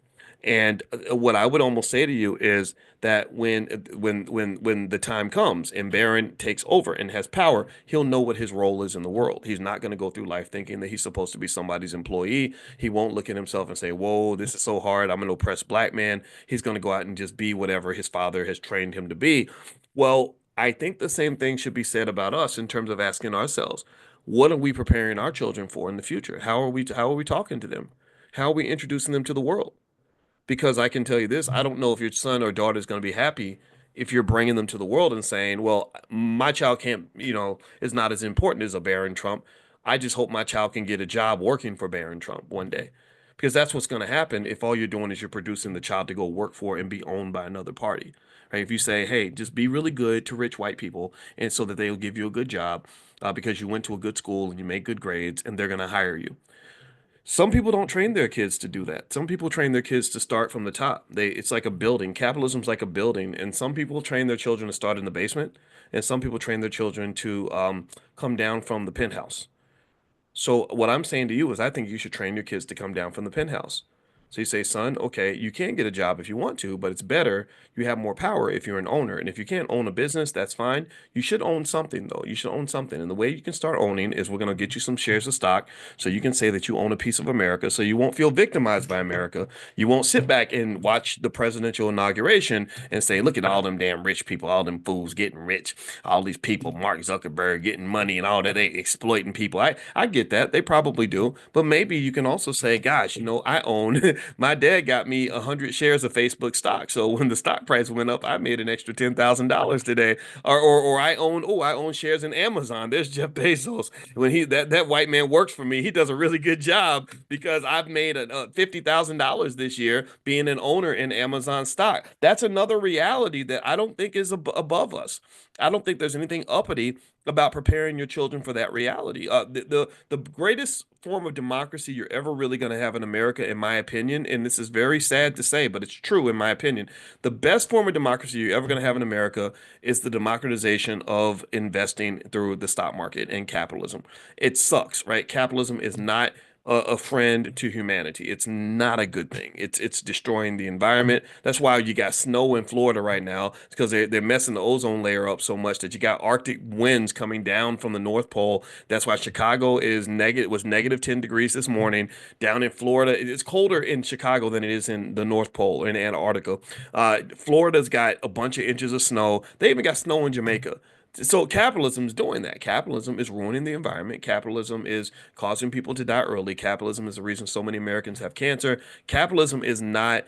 And what I would almost say to you is that when the time comes and Barron takes over and has power, he'll know what his role is in the world. He's not going to go through life thinking that he's supposed to be somebody's employee. He won't look at himself and say, "Whoa, this is so hard. I'm an oppressed black man." He's going to go out and just be whatever his father has trained him to be. Well, I think the same thing should be said about us in terms of asking ourselves, what are we preparing our children for in the future? How are we talking to them? How are we introducing them to the world? Because I can tell you this, I don't know if your son or daughter is going to be happy if you're bringing them to the world and saying, well, my child can't, is not as important as a Barron Trump. I just hope my child can get a job working for Barron Trump one day. Because that's what's going to happen if all you're doing is you're producing the child to go work for and be owned by another party. Right? If you say, hey, just be really good to rich white people, and so that they'll give you a good job because you went to a good school and you make good grades, and they're going to hire you. Some people don't train their kids to do that. Some people train their kids to start from the top. It's like a building. Capitalism's like a building, and some people train their children to start in the basement, and some people train their children to come down from the penthouse. So what I'm saying to you is I think you should train your kids to come down from the penthouse. So you say, son, okay, you can get a job if you want to, but it's better you have more power if you're an owner. And if you can't own a business, that's fine. You should own something though. You should own something. And the way you can start owning is we're going to get you some shares of stock so you can say that you own a piece of America so you won't feel victimized by America. You won't sit back and watch the presidential inauguration and say, look at all them damn rich people, all them fools getting rich, all these people, Mark Zuckerberg getting money and all that, they exploiting people. I get that. They probably do. But maybe you can also say, gosh, I own my dad got me 100 shares of Facebook stock. So when the stock price went up, I made an extra $10,000 today. Or I own shares in Amazon. There's Jeff Bezos. When that white man works for me, he does a really good job because I've made $50,000 this year being an owner in Amazon stock. That's another reality that I don't think is above us. I don't think there's anything uppity about preparing your children for that reality. The greatest form of democracy you're ever really going to have in America, in my opinion, and this is very sad to say, but it's true in my opinion, the best form of democracy you're ever going to have in America is the democratization of investing through the stock market and capitalism. It sucks, right? Capitalism is not a friend to humanity. It's not a good thing. It's destroying the environment. That's why you got snow in Florida right now. It's because they're messing the ozone layer up so much that you got Arctic winds coming down from the North Pole. That's why Chicago was negative 10 degrees this morning. Down in Florida, it's colder in Chicago than it is in the North Pole in Antarctica. Florida's got a bunch of inches of snow. They even got snow in Jamaica. So capitalism is doing that. Capitalism is ruining the environment. Capitalism is causing people to die early. Capitalism is the reason so many Americans have cancer. Capitalism is not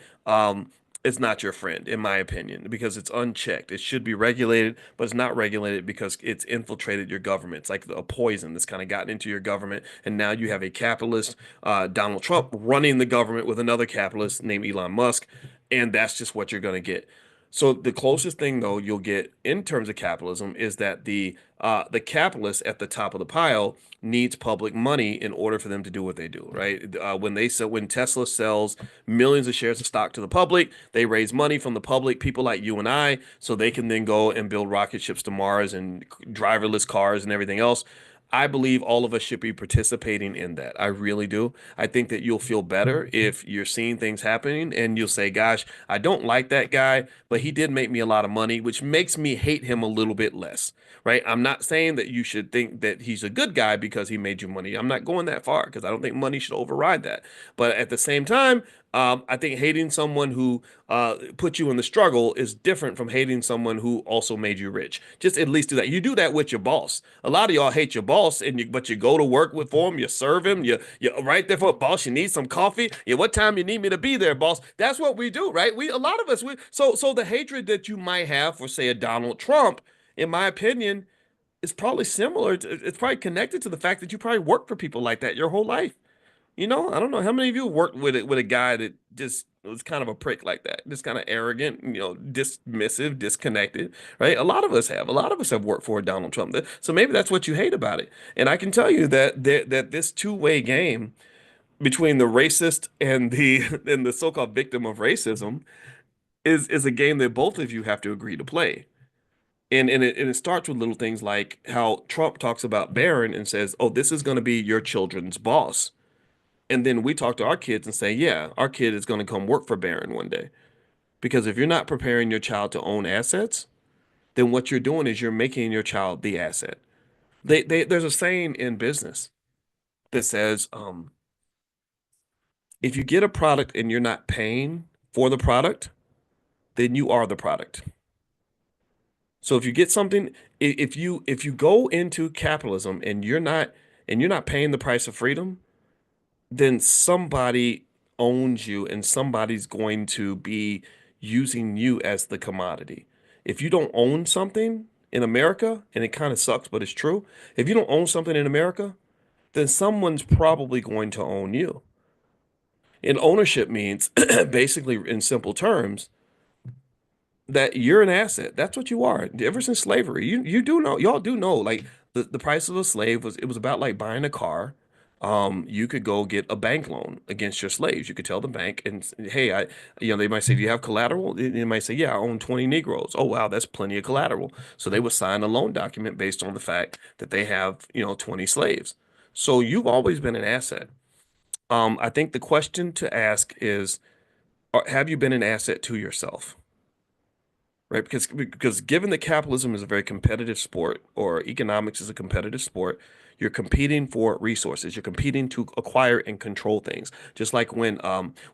it's not your friend, in my opinion, because it's unchecked. It should be regulated, but it's not regulated because it's infiltrated your government. It's like a poison that's kind of gotten into your government, and now you have a capitalist, Donald Trump, running the government with another capitalist named Elon Musk, and that's just what you're going to get. So the closest thing though you'll get in terms of capitalism is that the capitalist at the top of the pile needs public money in order for them to do what they do, right? When Tesla sells millions of shares of stock to the public, they raise money from the public, people like you and I, so they can then go and build rocket ships to Mars and driverless cars and everything else. I believe all of us should be participating in that. I really do. I think that you'll feel better if you're seeing things happening and you'll say, gosh, I don't like that guy, but he did make me a lot of money, which makes me hate him a little bit less, right? I'm not saying that you should think that he's a good guy because he made you money. I'm not going that far because I don't think money should override that. But at the same time, I think hating someone who put you in the struggle is different from hating someone who also made you rich. Just at least do that. You do that with your boss. A lot of y'all hate your boss, but you go to work for him, you serve him, you right there for boss. You need some coffee. Yeah, what time you need me to be there, boss? That's what we do, right? A lot of us so the hatred that you might have for say a Donald Trump, in my opinion, is probably similar. It's probably connected to the fact that you probably worked for people like that your whole life. I don't know how many of you worked with a guy that just was kind of a prick like that, just kind of arrogant, dismissive, disconnected, right? A lot of us have. A lot of us have worked for Donald Trump. So maybe that's what you hate about it. And I can tell you that this two-way game between the racist and the and the so-called victim of racism is a game that both of you have to agree to play. And it starts with little things like how Trump talks about Barron and says, "Oh, this is going to be your children's boss." And then we talk to our kids and say, yeah, our kid is going to come work for Barron one day. Because if you're not preparing your child to own assets, then what you're doing is you're making your child the asset. There's a saying in business that says, if you get a product and you're not paying for the product, then you are the product. So if you get something, if you go into capitalism and you're not paying the price of freedom, then somebody owns you and somebody's going to be using you as the commodity. If you don't own something in America, and it kind of sucks, but it's true, if you don't own something in America, then someone's probably going to own you. And ownership means, basically, in simple terms, that you're an asset. That's what you are. Ever since slavery, you do know, y'all do know, like the price of a slave was about like buying a car. You could go get a bank loan against your slaves. You could tell the bank and hey, they might say, do you have collateral? They might say, yeah, I own 20 Negroes. Oh, wow, that's plenty of collateral. So they would sign a loan document based on the fact that they have, 20 slaves. So you've always been an asset. I think the question to ask is, have you been an asset to yourself? Right? Because given that capitalism is a very competitive sport, or economics is a competitive sport, you're competing for resources. You're competing to acquire and control things. Just like when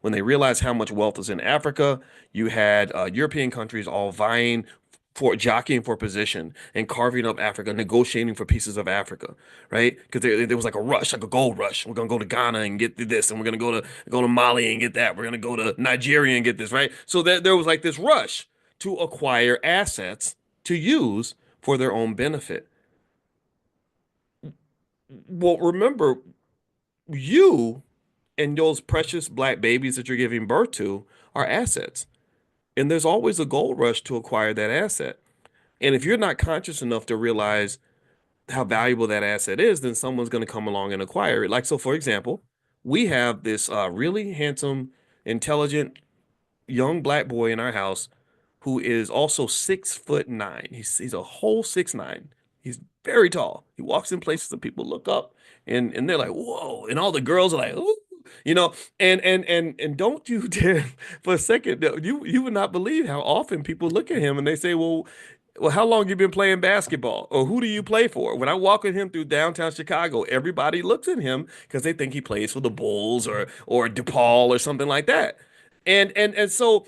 they realized how much wealth is in Africa, you had European countries all vying for jockeying for position and carving up Africa, negotiating for pieces of Africa, right? Because there was like a rush, like a gold rush. We're gonna go to Ghana and get this, and we're gonna go to Mali and get that. We're gonna go to Nigeria and get this, right? So there was like this rush to acquire assets to use for their own benefit. Well, remember, you and those precious black babies that you're giving birth to are assets. And there's always a gold rush to acquire that asset. And if you're not conscious enough to realize how valuable that asset is, then someone's going to come along and acquire it. Like, so for example, we have this really handsome, intelligent young black boy in our house who is also 6'9". He's a whole 6'9". He's very tall. He walks in places and people look up and they're like, whoa. And all the girls are like, ooh, you know, and don't you dare for a second, you would not believe how often people look at him and they say, well, how long you been playing basketball? Or who do you play for? When I walk with him through downtown Chicago, everybody looks at him because they think he plays for the Bulls or DePaul or something like that. And so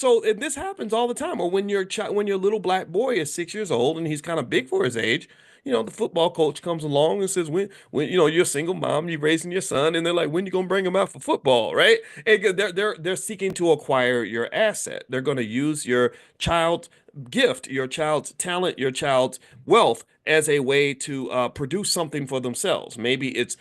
and this happens all the time. Or when when your little black boy is 6 years old and he's kind of big for his age, the football coach comes along and says, when you're a single mom, you're raising your son, and they're like, when you gonna bring him out for football, right? And they're seeking to acquire your asset. They're going to use your child's gift, your child's talent, your child's wealth as a way to produce something for themselves. Maybe it's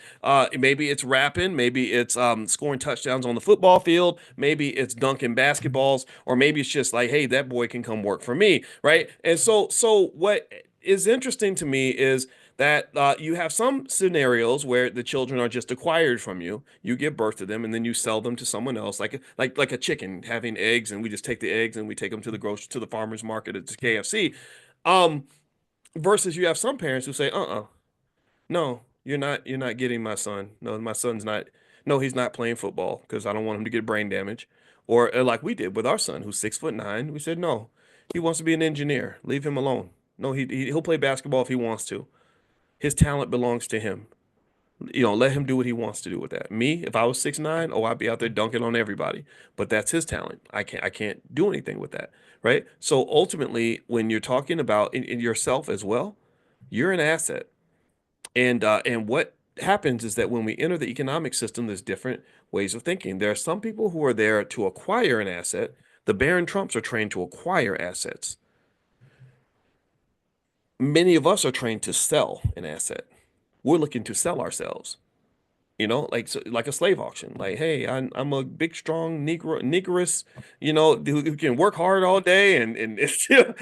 rapping, maybe it's scoring touchdowns on the football field, maybe it's dunking basketballs, or maybe it's just like, hey, that boy can come work for me, right? And so what is interesting to me is that you have some scenarios where the children are just acquired from you. You give birth to them, and then you sell them to someone else, like a chicken having eggs, and we just take the eggs and we take them to the farmer's market at the KFC. Um, Versus you have some parents who say, no, you're not getting my son. No, my son's not. No, he's not playing football because I don't want him to get brain damage. Or like we did with our son, who's 6'9". We said no, he wants to be an engineer. Leave him alone. No, he'll play basketball if he wants to. His talent belongs to him. Let him do what he wants to do with that. Me, if I was 6'9", oh, I'd be out there dunking on everybody. But that's his talent. I can't do anything with that, right? So ultimately, when you're talking about in yourself as well, you're an asset. And what happens is that when we enter the economic system, there's different ways of thinking. There are some people who are there to acquire an asset. The Barron Trumps are trained to acquire assets. Many of us are trained to sell an asset. We're looking to sell ourselves. Like a slave auction. Like, hey, I'm a big, strong negress, who can work hard all day, and it's still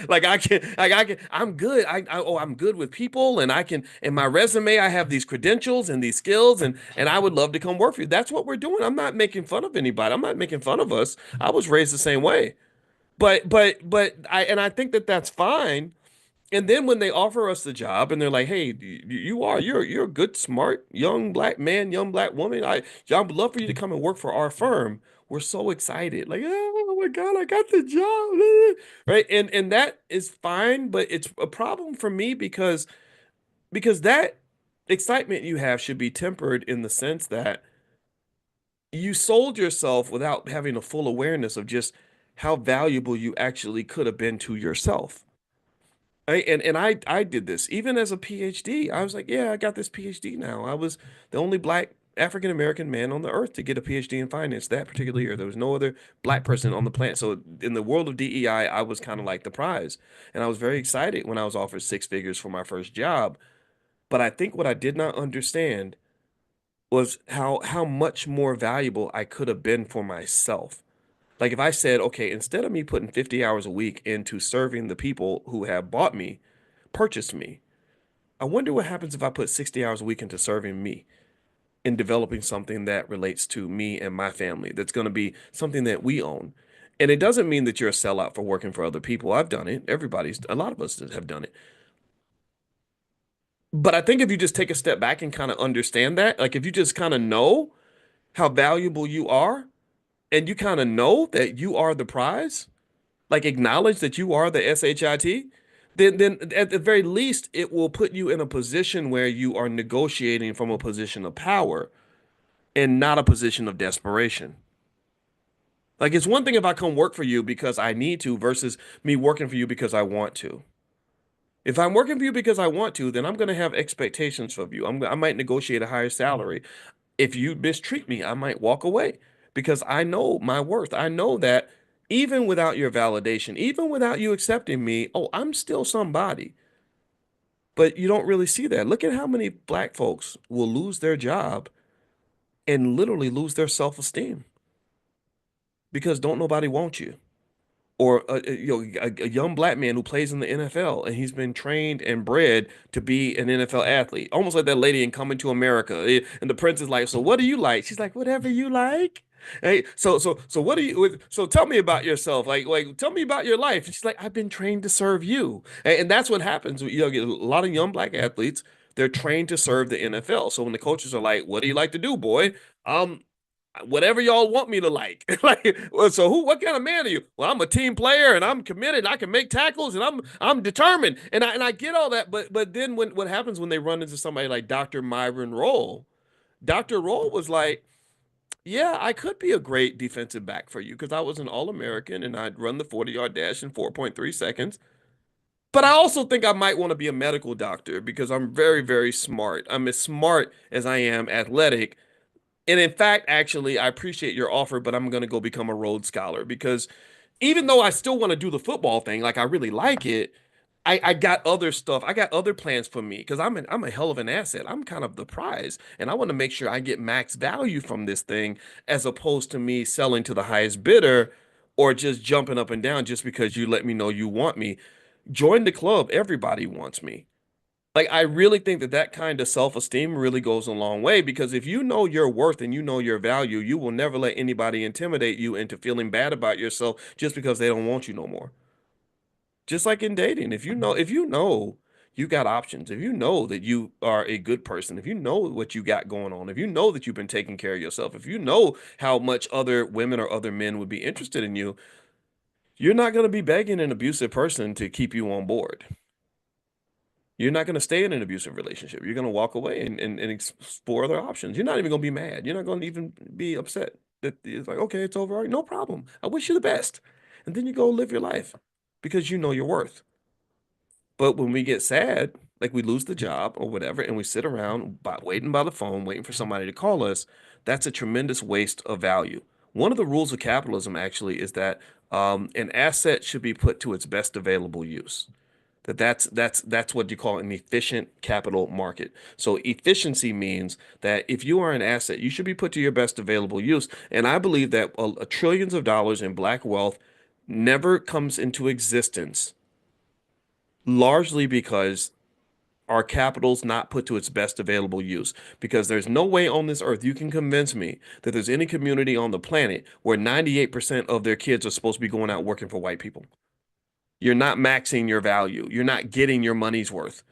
I'm good. I'm good with people, and in my resume, I have these credentials and these skills, and I would love to come work for you. That's what we're doing. I'm not making fun of anybody. I'm not making fun of us. I was raised the same way, but I think that that's fine. And then when they offer us the job and they're like, "Hey, you're a good, smart, young black man, young black woman. I'd love for you to come and work for our firm." We're so excited, like, "Oh my God, I got the job!" Right? And that is fine, but it's a problem for me because that excitement you have should be tempered in the sense that you sold yourself without having a full awareness of just how valuable you actually could have been to yourself. And I did this even as a PhD. I was like, yeah, I got this PhD now. I was the only black African American man on the earth to get a PhD in finance that particular year. There was no other black person on the planet. So in the world of DEI, I was kind of like the prize. And I was very excited when I was offered six figures for my first job. But I think what I did not understand was how much more valuable I could have been for myself. Like if I said, okay, instead of me putting 50 hours a week into serving the people who have bought me, purchased me, I wonder what happens if I put 60 hours a week into serving me in developing something that relates to me and my family, that's going to be something that we own. And it doesn't mean that you're a sellout for working for other people. I've done it. A lot of us have done it. But I think if you just take a step back and kind of understand that, like if you just kind of know how valuable you are, and you kind of know that you are the prize, like acknowledge that you are the SHIT, then at the very least, it will put you in a position where you are negotiating from a position of power and not a position of desperation. Like it's one thing if I come work for you because I need to versus me working for you because I want to. If I'm working for you because I want to, then I'm going to have expectations of you. I might negotiate a higher salary. If you mistreat me, I might walk away because I know my worth. I know that even without your validation, even without you accepting me, oh, I'm still somebody. But you don't really see that. Look at how many black folks will lose their job and literally lose their self-esteem because don't nobody want you. Or a young black man who plays in the NFL and he's been trained and bred to be an NFL athlete, almost like that lady in Coming to America. And the prince is like, "So what do you like?" She's like, "Whatever you like." Hey, so what do you? So tell me about yourself. Like tell me about your life. And she's like, "I've been trained to serve you," and that's what happens. Get a lot of young black athletes. They're trained to serve the NFL. So when the coaches are like, "What do you like to do, boy?" Um, whatever y'all want me to like. Like, well, so what kind of man are you? Well, I'm a team player and I'm committed. And I can make tackles and I'm determined. And I get all that, but then what happens when they run into somebody like Dr. Myron Roll? Dr. Roll was like, Yeah, I could be a great defensive back for you because I was an All-American and I'd run the 40-yard dash in 4.3 seconds. But I also think I might want to be a medical doctor because I'm very, very smart. I'm as smart as I am athletic. And in fact, actually, I appreciate your offer, but I'm going to go become a Rhodes Scholar because even though I still want to do the football thing, like I really like it, I got other stuff. I got other plans for me because I'm a hell of an asset. I'm kind of the prize, and I want to make sure I get max value from this thing as opposed to me selling to the highest bidder or just jumping up and down just because you let me know you want me. Join the club. Everybody wants me. Like, I really think that that kind of self-esteem really goes a long way because if you know your worth and you know your value, you will never let anybody intimidate you into feeling bad about yourself just because they don't want you no more. Just like in dating, if you know you got options, if you know that you are a good person, if you know what you got going on, if you know that you've been taking care of yourself, if you know how much other women or other men would be interested in you, you're not going to be begging an abusive person to keep you on board. You're not going to stay in an abusive relationship. You're going to walk away and explore other options. You're not even going to be mad. You're not going to even be upset that it's like, okay, it's over. All right, no problem. I wish you the best. And then you go live your life because you know your worth. But when we get sad, like we lose the job or whatever, and we sit around waiting by the phone, waiting for somebody to call us, that's a tremendous waste of value. One of the rules of capitalism actually is that an asset should be put to its best available use. That's what you call an efficient capital market. So efficiency means that if you are an asset, you should be put to your best available use. And I believe that trillions of dollars in black wealth never comes into existence largely because our capital's not put to its best available use. Because there's no way on this earth you can convince me that there's any community on the planet where 98% of their kids are supposed to be going out working for white people. You're not maxing your value. You're not getting your money's worth.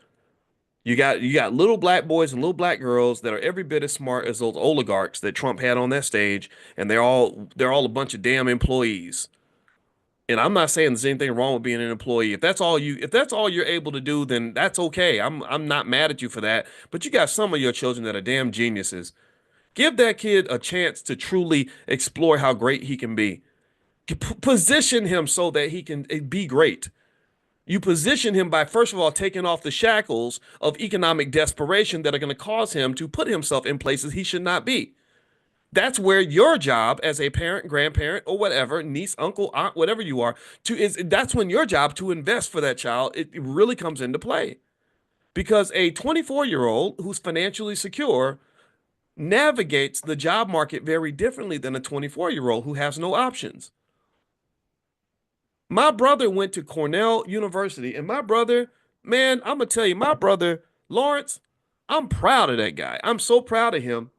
You got little black boys and little black girls that are every bit as smart as those oligarchs that Trump had on that stage, and they're all a bunch of damn employees. And I'm not saying there's anything wrong with being an employee. If that's all you're able to do, then that's okay. I'm not mad at you for that. But you got some of your children that are damn geniuses. Give that kid a chance to truly explore how great he can be. Position him so that he can be great. You position him by, first of all, taking off the shackles of economic desperation that are going to cause him to put himself in places he should not be. That's where your job as a parent, grandparent, or whatever, niece, uncle, aunt, whatever you are, that's when your job to invest for that child, it really comes into play. Because a 24-year-old who's financially secure navigates the job market very differently than a 24-year-old who has no options. My brother went to Cornell University, and my brother, man, I'm gonna tell you, my brother, Lawrence, I'm proud of that guy. I'm so proud of him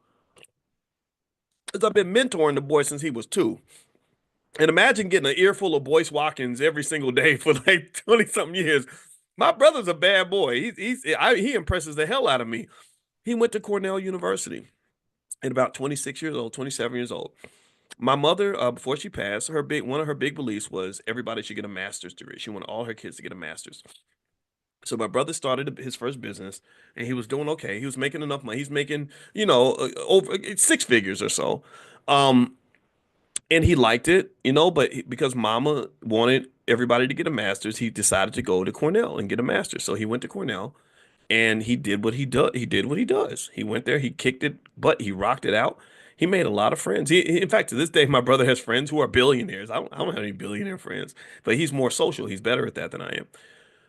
because I've been mentoring the boy since he was 2. And imagine getting an earful of Boyce Watkins every single day for like 20 something years. My brother's a bad boy. He impresses the hell out of me. He went to Cornell University at about 26 years old, 27 years old. My mother, before she passed, one of her big beliefs was everybody should get a master's degree. She wanted all her kids to get a master's. So my brother started his first business, and he was doing okay. He was making enough money. He's making, over 6 figures or so. Um, and he liked it, but because mama wanted everybody to get a master's, he decided to go to Cornell and get a master's. So he went to Cornell and he did what he does. He did what he does. He went there, he kicked it, but he rocked it out. He made a lot of friends. In fact, to this day, my brother has friends who are billionaires. I don't have any billionaire friends, but he's more social. He's better at that than I am.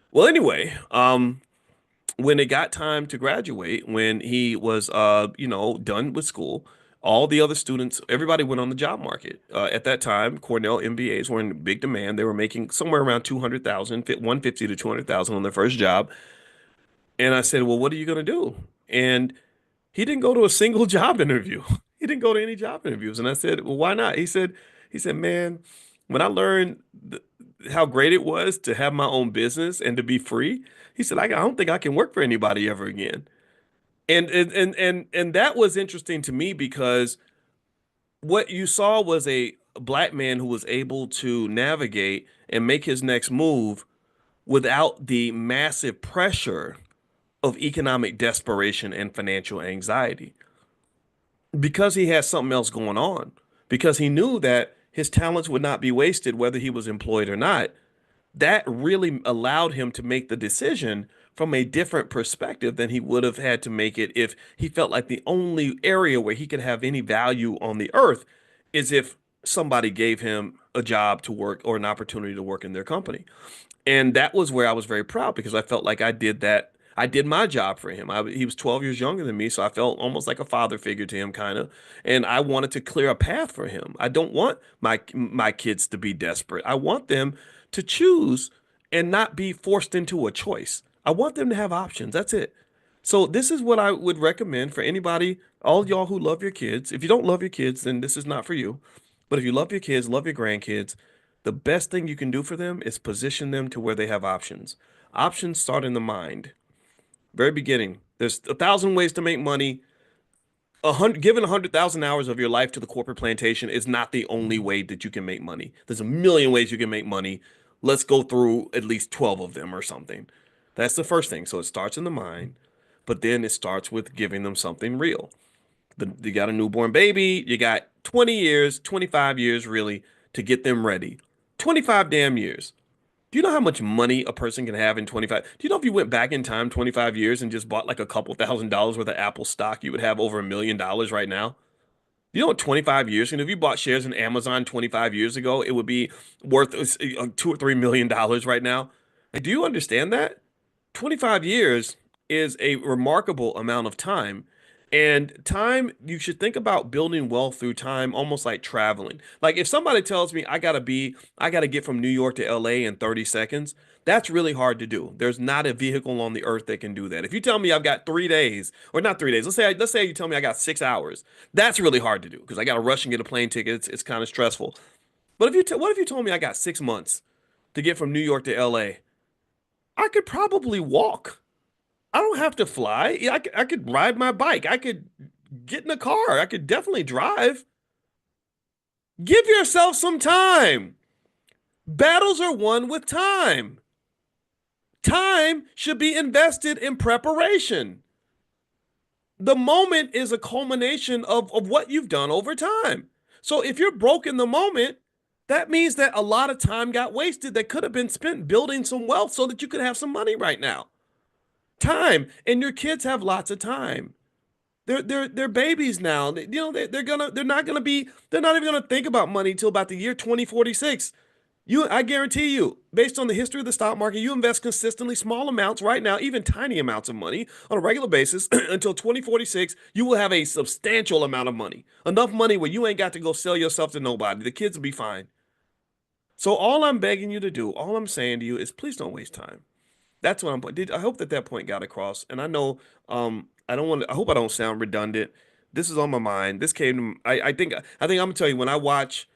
Well, anyway, when it got time to graduate, when he was done with school, all the other students, everybody went on the job market. At that time, Cornell MBAs were in big demand. They were making somewhere around 200,000, 150 to 200,000 on their first job. And I said, "Well, what are you going to do?" And he didn't go to a single job interview. He didn't go to any job interviews. And I said, "Well, why not?" He said, "Man, when I learned how great it was to have my own business and to be free," he said, "I don't think I can work for anybody ever again." And that was interesting to me because what you saw was a black man who was able to navigate and make his next move without the massive pressure of economic desperation and financial anxiety. because he had something else going on, because he knew that his talents would not be wasted whether he was employed or not. That really allowed him to make the decision from a different perspective than he would have had to make it if he felt like the only area where he could have any value on the earth is if somebody gave him a job to work or an opportunity to work in their company. And that was where I was very proud because I felt like I did that. I did my job for him. He was 12 years younger than me, so I felt almost like a father figure to him, kind of. And I wanted to clear a path for him. I don't want my kids to be desperate. I want them to choose and not be forced into a choice. I want them to have options. That's it. So this is what I would recommend for anybody, all y'all who love your kids. If you don't love your kids, then this is not for you. But if you love your kids, love your grandkids, the best thing you can do for them is position them to where they have options. Options start in the mind. Very beginning. There's 1,000 ways to make money. Giving 100,000 hours of your life to the corporate plantation is not the only way that you can make money. There's a million ways you can make money. Let's go through at least 12 of them or something. That's the first thing. So it starts in the mind, but then it starts with giving them something real. You got a newborn baby, you got 20 years, 25 years really to get them ready. 25 damn years. Do you know how much money a person can have in 25? Do you know if you went back in time 25 years and just bought like a couple $1,000s worth of Apple stock, you would have over $1 million right now? You know what 25 years, and if you bought shares in Amazon 25 years ago, it would be worth $2 or $3 million right now. Like, do you understand that? 25 years is a remarkable amount of time. And time, you should think about building wealth through time, almost like traveling. Like if somebody tells me I gotta get from New York to LA in 30 seconds, that's really hard to do. There's not a vehicle on the earth that can do that. If you tell me I've got 3 days, or not 3 days, let's say you tell me I got 6 hours, that's really hard to do because I gotta rush and get a plane ticket. It's kind of stressful. But what if you told me I got 6 months to get from New York to LA? I could probably walk. I don't have to fly. Yeah, I could ride my bike. I could get in a car. I could definitely drive. Give yourself some time. Battles are won with time. Time should be invested in preparation. The moment is a culmination of what you've done over time. So if you're broke in the moment, that means that a lot of time got wasted that could have been spent building some wealth so that you could have some money right now. Time, and your kids have lots of time. They're babies now. They're not even gonna think about money till about the year 2046. I guarantee you, based on the history of the stock market, you invest consistently small amounts right now, even tiny amounts of money on a regular basis until 2046, you will have a substantial amount of money. Enough money where you ain't got to go sell yourself to nobody. The kids will be fine. So all I'm begging you to do, all I'm saying to you is please don't waste time. That's what I hope that point got across. And I know, I don't want to, I hope I don't sound redundant. This is on my mind. This came to, I think I'm gonna tell you when I watch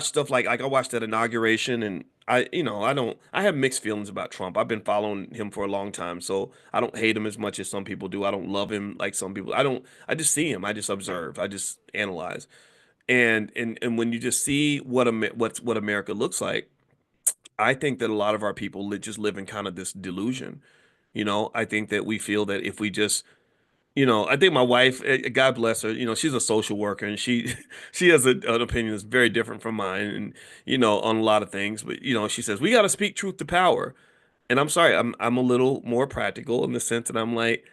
stuff like I watched that inauguration and I have mixed feelings about Trump. I've been following him for a long time, so I don't hate him as much as some people do. I don't love him like some people. I just see him. I just observe. I just analyze. And when you just see what America looks like, I think that a lot of our people just live in kind of this delusion. I think that we feel that if we just, I think my wife, God bless her, she's a social worker and she she has an opinion that's very different from mine and on a lot of things, but she says we got to speak truth to power. And I'm sorry, I'm a little more practical in the sense that I'm like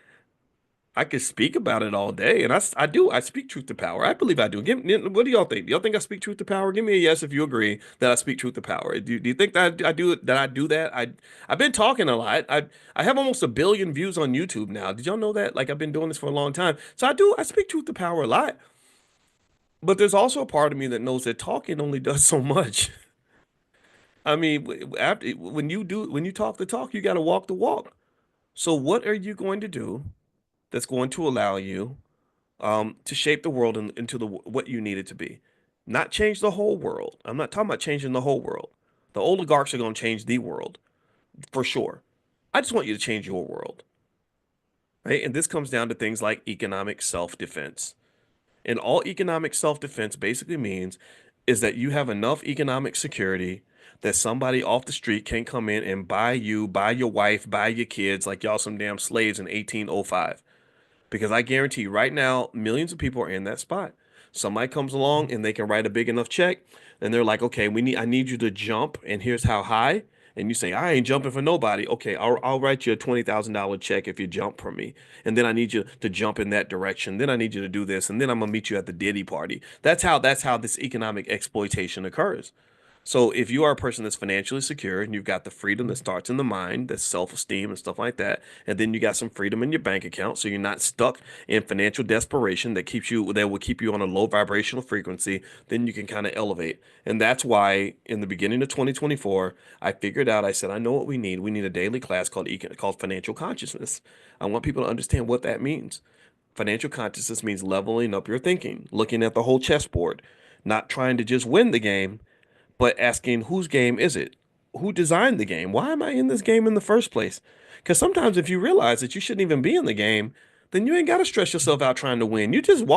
I could speak about it all day, and I do. I speak truth to power. I believe I do. What do y'all think? Do y'all think I speak truth to power? Give me a yes if you agree that I speak truth to power. Do you think that I do that? I do that. I've been talking a lot. I have almost 1 billion views on YouTube now. Did y'all know that? Like I've been doing this for a long time. So I do. I speak truth to power a lot. But there's also a part of me that knows that talking only does so much. I mean, when you talk the talk, you got to walk the walk. So what are you going to do that's going to allow you to shape the world into what you need it to be? Not change the whole world. I'm not talking about changing the whole world. The oligarchs are going to change the world for sure. I just want you to change your world, right? And this comes down to things like economic self-defense. And all economic self-defense basically means is that you have enough economic security that somebody off the street can't come in and buy you, buy your wife, buy your kids like y'all some damn slaves in 1805. because I guarantee you right now, millions of people are in that spot. Somebody comes along and they can write a big enough check, and they're like, okay, I need you to jump, and here's how high. And you say, I ain't jumping for nobody. Okay, I'll write you a $20,000 check if you jump for me. And then I need you to jump in that direction. Then I need you to do this. And then I'm gonna meet you at the Diddy party. That's how this economic exploitation occurs. So if you are a person that's financially secure and you've got the freedom that starts in the mind, that's self-esteem and stuff like that, and then you got some freedom in your bank account, so you're not stuck in financial desperation that will keep you on a low vibrational frequency, then you can kind of elevate. And that's why in the beginning of 2024, I figured out, I said, I know what we need. We need a daily class called financial consciousness. I want people to understand what that means. Financial consciousness means leveling up your thinking, looking at the whole chessboard, not trying to just win the game, but asking whose game is it? Who designed the game? Why am I in this game in the first place? Because sometimes if you realize that you shouldn't even be in the game, then you ain't got to stress yourself out trying to win. You just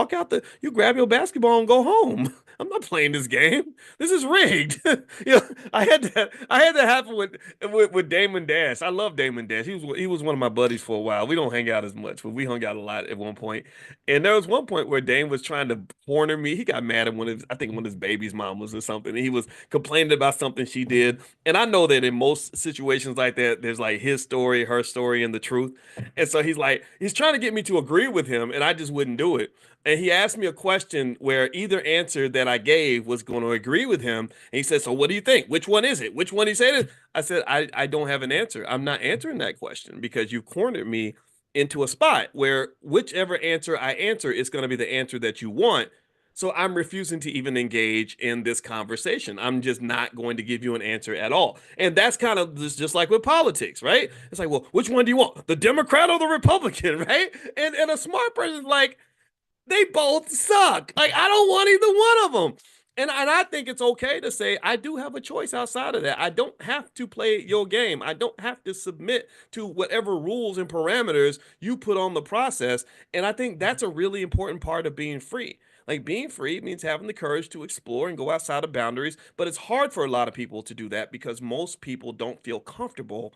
you grab your basketball and go home. I'm not playing this game. This is rigged. You know, I had that happen with Damon Dash. I love Damon Dash. He was one of my buddies for a while. We don't hang out as much, but we hung out a lot at one point. And there was one point where Dame was trying to corner me. He got mad at I think one of his baby's mamas or something. And he was complaining about something she did. And I know that in most situations like that, there's like his story, her story, and the truth. And so he's trying to get me to agree with him, and I just wouldn't do it. And he asked me a question where either answer that I gave was going to agree with him. And he said, so what do you think? Which one is it? Which one he said it? I said, I don't have an answer. I'm not answering that question because you've cornered me into a spot where whichever answer I answer is going to be the answer that you want. So I'm refusing to even engage in this conversation. I'm just not going to give you an answer at all. And that's kind of just like with politics, right? It's like, well, which one do you want? The Democrat or the Republican, right? And a smart person is like, they both suck. Like, I don't want either one of them. And I think it's okay to say, I do have a choice outside of that. I don't have to play your game. I don't have to submit to whatever rules and parameters you put on the process. And I think that's a really important part of being free. Like, being free means having the courage to explore and go outside of boundaries. But it's hard for a lot of people to do that because most people don't feel comfortable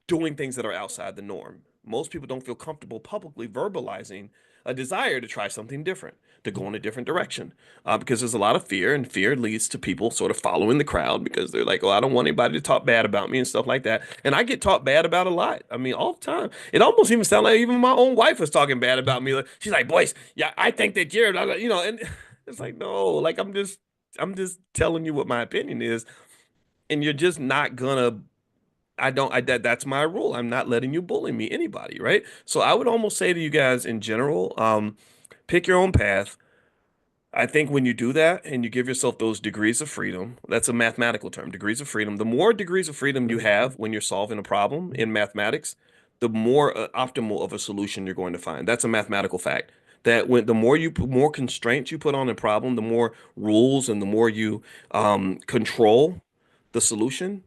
doing things that are outside the norm. Most people don't feel comfortable publicly verbalizing a desire to try something different, to go in a different direction, because there's a lot of fear, and fear leads to people sort of following the crowd because they're like, "Oh, I don't want anybody to talk bad about me and stuff like that." And I get talked bad about a lot. I mean, all the time. It almost even sounds like even my own wife was talking bad about me. Like, she's like, "Boyce, yeah, I think that you're," and it's like, no, like I'm just telling you what my opinion is, and you're just not gonna I don't I that's my rule. I'm not letting you bully me, anybody, right? So I would almost say to you guys in general, pick your own path. I think when you do that and you give yourself those degrees of freedom, that's a mathematical term, degrees of freedom. The more degrees of freedom you have when you're solving a problem in mathematics, the more optimal of a solution you're going to find. That's a mathematical fact. That when the more you put more constraints you put on a problem, the more rules and the more you control the solution,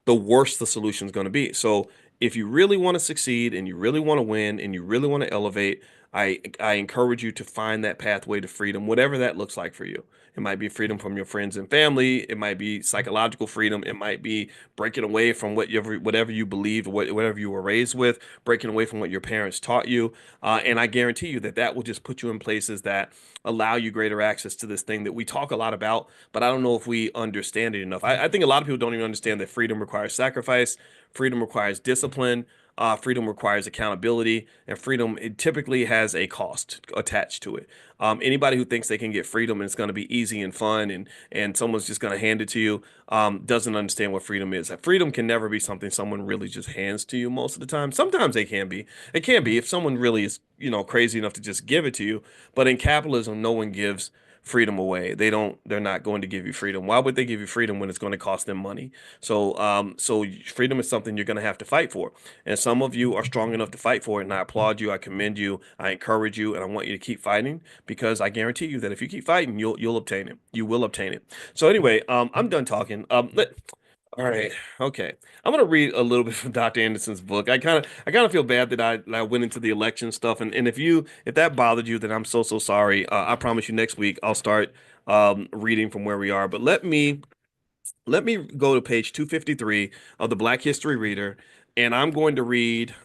the worse the solution is going to be. So if you really want to succeed and you really want to win and you really want to elevate, I encourage you to find that pathway to freedom, whatever that looks like for you. It might be freedom from your friends and family. It might be psychological freedom. It might be breaking away from whatever you believed, whatever you were raised with, breaking away from what your parents taught you. And I guarantee you that that will just put you in places that allow you greater access to this thing that we talk a lot about, but I don't know if we understand it enough. I think a lot of people don't even understand that freedom requires sacrifice, freedom requires discipline, freedom requires accountability, and freedom it typically has a cost attached to it. Anybody who thinks they can get freedom and it's going to be easy and fun and someone's just going to hand it to you doesn't understand what freedom is. Freedom can never be something someone really just hands to you most of the time. Sometimes they can be. It can be if someone really is, crazy enough to just give it to you. But in capitalism, no one gives freedom away. They're not going to give you freedom. Why would they give you freedom when it's going to cost them money? So freedom is something you're going to have to fight for. And some of you are strong enough to fight for it. And I applaud you. I commend you. I encourage you. And I want you to keep fighting because I guarantee you that if you keep fighting, you'll obtain it. You will obtain it. So anyway, I'm done talking. All right. Okay. I'm gonna read a little bit from Dr. Anderson's book. I kind of feel bad that I went into the election stuff, and if that bothered you, then I'm so sorry. I promise you next week I'll start reading from where we are. But let me go to page 253 of the Black History Reader, and I'm going to read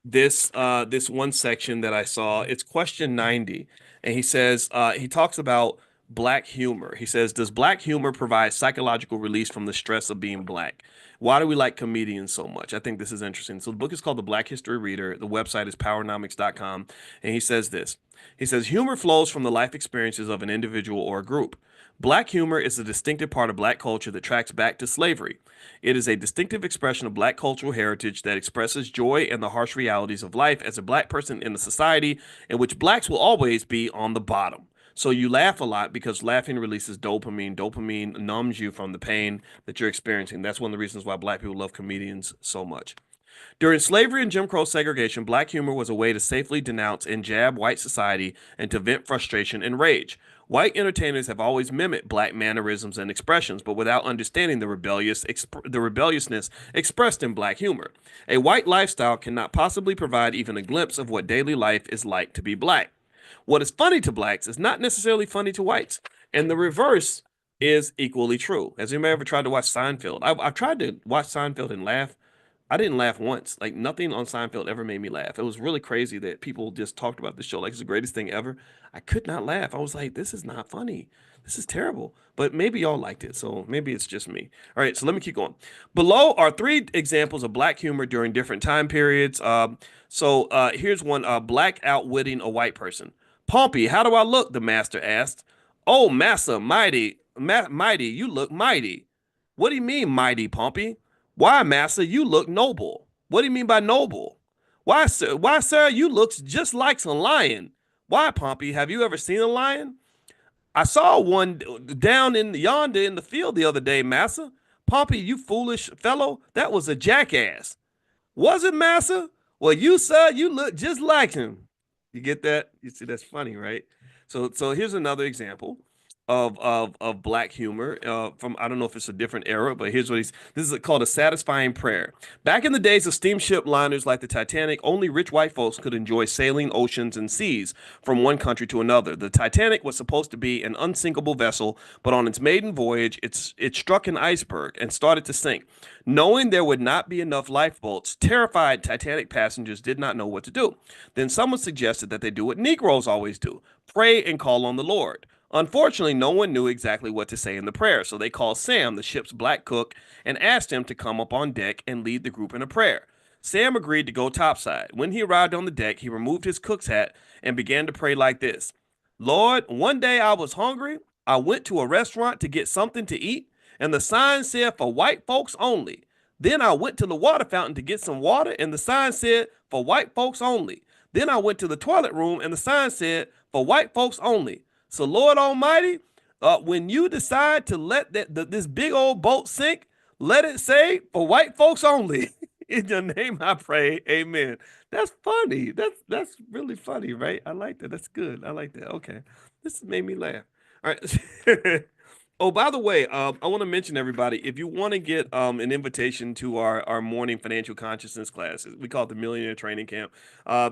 this one section that I saw. It's question 90, and he says he talks about black humor. He says, "Does black humor provide psychological release from the stress of being black? Why do we like comedians so much?" I think this is interesting. So the book is called The Black History Reader. The website is powernomics.com, and he says this. He says, "Humor flows from the life experiences of an individual or a group. Black humor is a distinctive part of black culture that tracks back to slavery. It is a distinctive expression of black cultural heritage that expresses joy and the harsh realities of life as a black person in a society in which blacks will always be on the bottom. So you laugh a lot because laughing releases dopamine. Dopamine numbs you from the pain that you're experiencing. That's one of the reasons why black people love comedians so much. During slavery and Jim Crow segregation, black humor was a way to safely denounce and jab white society and to vent frustration and rage. White entertainers have always mimicked black mannerisms and expressions, but without understanding the rebelliousness expressed in black humor. A white lifestyle cannot possibly provide even a glimpse of what daily life is like to be black. What is funny to blacks is not necessarily funny to whites, and the reverse is equally true. Has anybody ever tried to watch Seinfeld? I've tried to watch Seinfeld and laugh. I didn't laugh once. Like nothing on Seinfeld ever made me laugh. It was really crazy that people just talked about the show like it's the greatest thing ever. I could not laugh. I was like, this is not funny. This is terrible. But maybe y'all liked it, so maybe it's just me. All right, so let me keep going. Below are three examples of black humor during different time periods. Here's one: black outwitting a white person. "Pompey, how do I look?" the master asked. "Oh, massa, mighty, you look mighty." "What do you mean, mighty, Pompey?" "Why, massa, you look noble." "What do you mean by noble?" Why, sir, you looks just like a lion." "Why, Pompey, have you ever seen a lion?" "I saw one down in yonder in the field the other day, massa." "Pompey, you foolish fellow, that was a jackass." "Was it, massa?" "Well, you, sir, you look just like him." You get that? You see, that's funny, right? So here's another example of black humor from, I don't know if it's a different era, but here's what this is called a satisfying prayer. "Back in the days of steamship liners like the Titanic, only rich white folks could enjoy sailing oceans and seas from one country to another. The Titanic was supposed to be an unsinkable vessel, but on its maiden voyage, it struck an iceberg and started to sink. Knowing there would not be enough lifeboats, terrified Titanic passengers did not know what to do. Then someone suggested that they do what Negroes always do: pray and call on the Lord. Unfortunately, no one knew exactly what to say in the prayer, so they called Sam, the ship's black cook, and asked him to come up on deck and lead the group in a prayer. Sam agreed to go topside. When he arrived on the deck, he removed his cook's hat and began to pray like this: "Lord, one day I was hungry. I went to a restaurant to get something to eat, and the sign said for white folks only. Then I went to the water fountain to get some water, and the sign said for white folks only. Then I went to the toilet room, and the sign said for white folks only. So, Lord Almighty, when you decide to let this big old boat sink, let it say for white folks only." In your name I pray, amen. That's funny. That's really funny, right? I like that. That's good. I like that. Okay. This made me laugh. All right. Oh, by the way, I want to mention everybody, if you want to get an invitation to our morning financial consciousness classes, we call it the Millionaire Training Camp.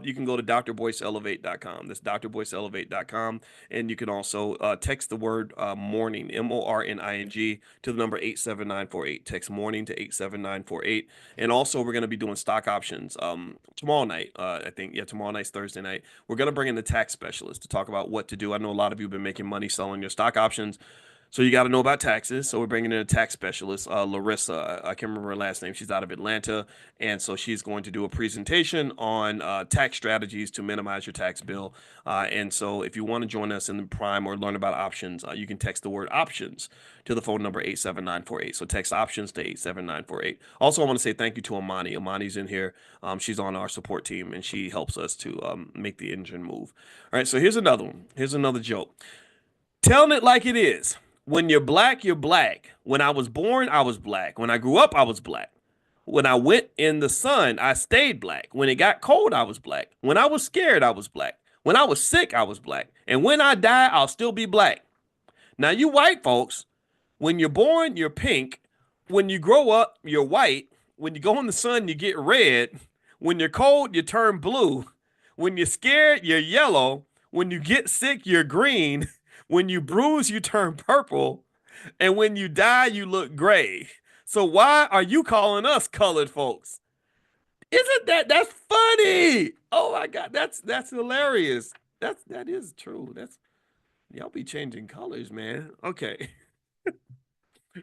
You can go to drboyceelevate.com. That's drboyceelevate.com. And you can also text the word morning, MORNING, to the number 87948. Text morning to 87948. And also, we're going to be doing stock options tomorrow night. I think, yeah, tomorrow night's Thursday night. We're going to bring in the tax specialist to talk about what to do. I know a lot of you have been making money selling your stock options. So you got to know about taxes. So we're bringing in a tax specialist, Larissa. I can't remember her last name. She's out of Atlanta. And so she's going to do a presentation on tax strategies to minimize your tax bill. And so if you want to join us in the Prime or learn about options, you can text the word options to the phone number 87948. So text options to 87948. Also, I want to say thank you to Amani. Amani's in here. She's on our support team, and she helps us to make the engine move. All right, so here's another one. Here's another joke. "Telling it like it is. When you're black, you're black. When I was born, I was black. When I grew up, I was black. When I went in the sun, I stayed black. When it got cold, I was black. When I was scared, I was black. When I was sick, I was black. And when I die, I'll still be black. Now, you white folks, when you're born, you're pink. When you grow up, you're white. When you go in the sun, you get red. When you're cold, you turn blue. When you're scared, you're yellow. When you get sick, you're green. When you bruise, you turn purple. And when you die, you look gray. So why are you calling us colored folks?" Isn't that's funny? Oh my God, that's hilarious. That is true. That's y'all be changing colors, man. Okay.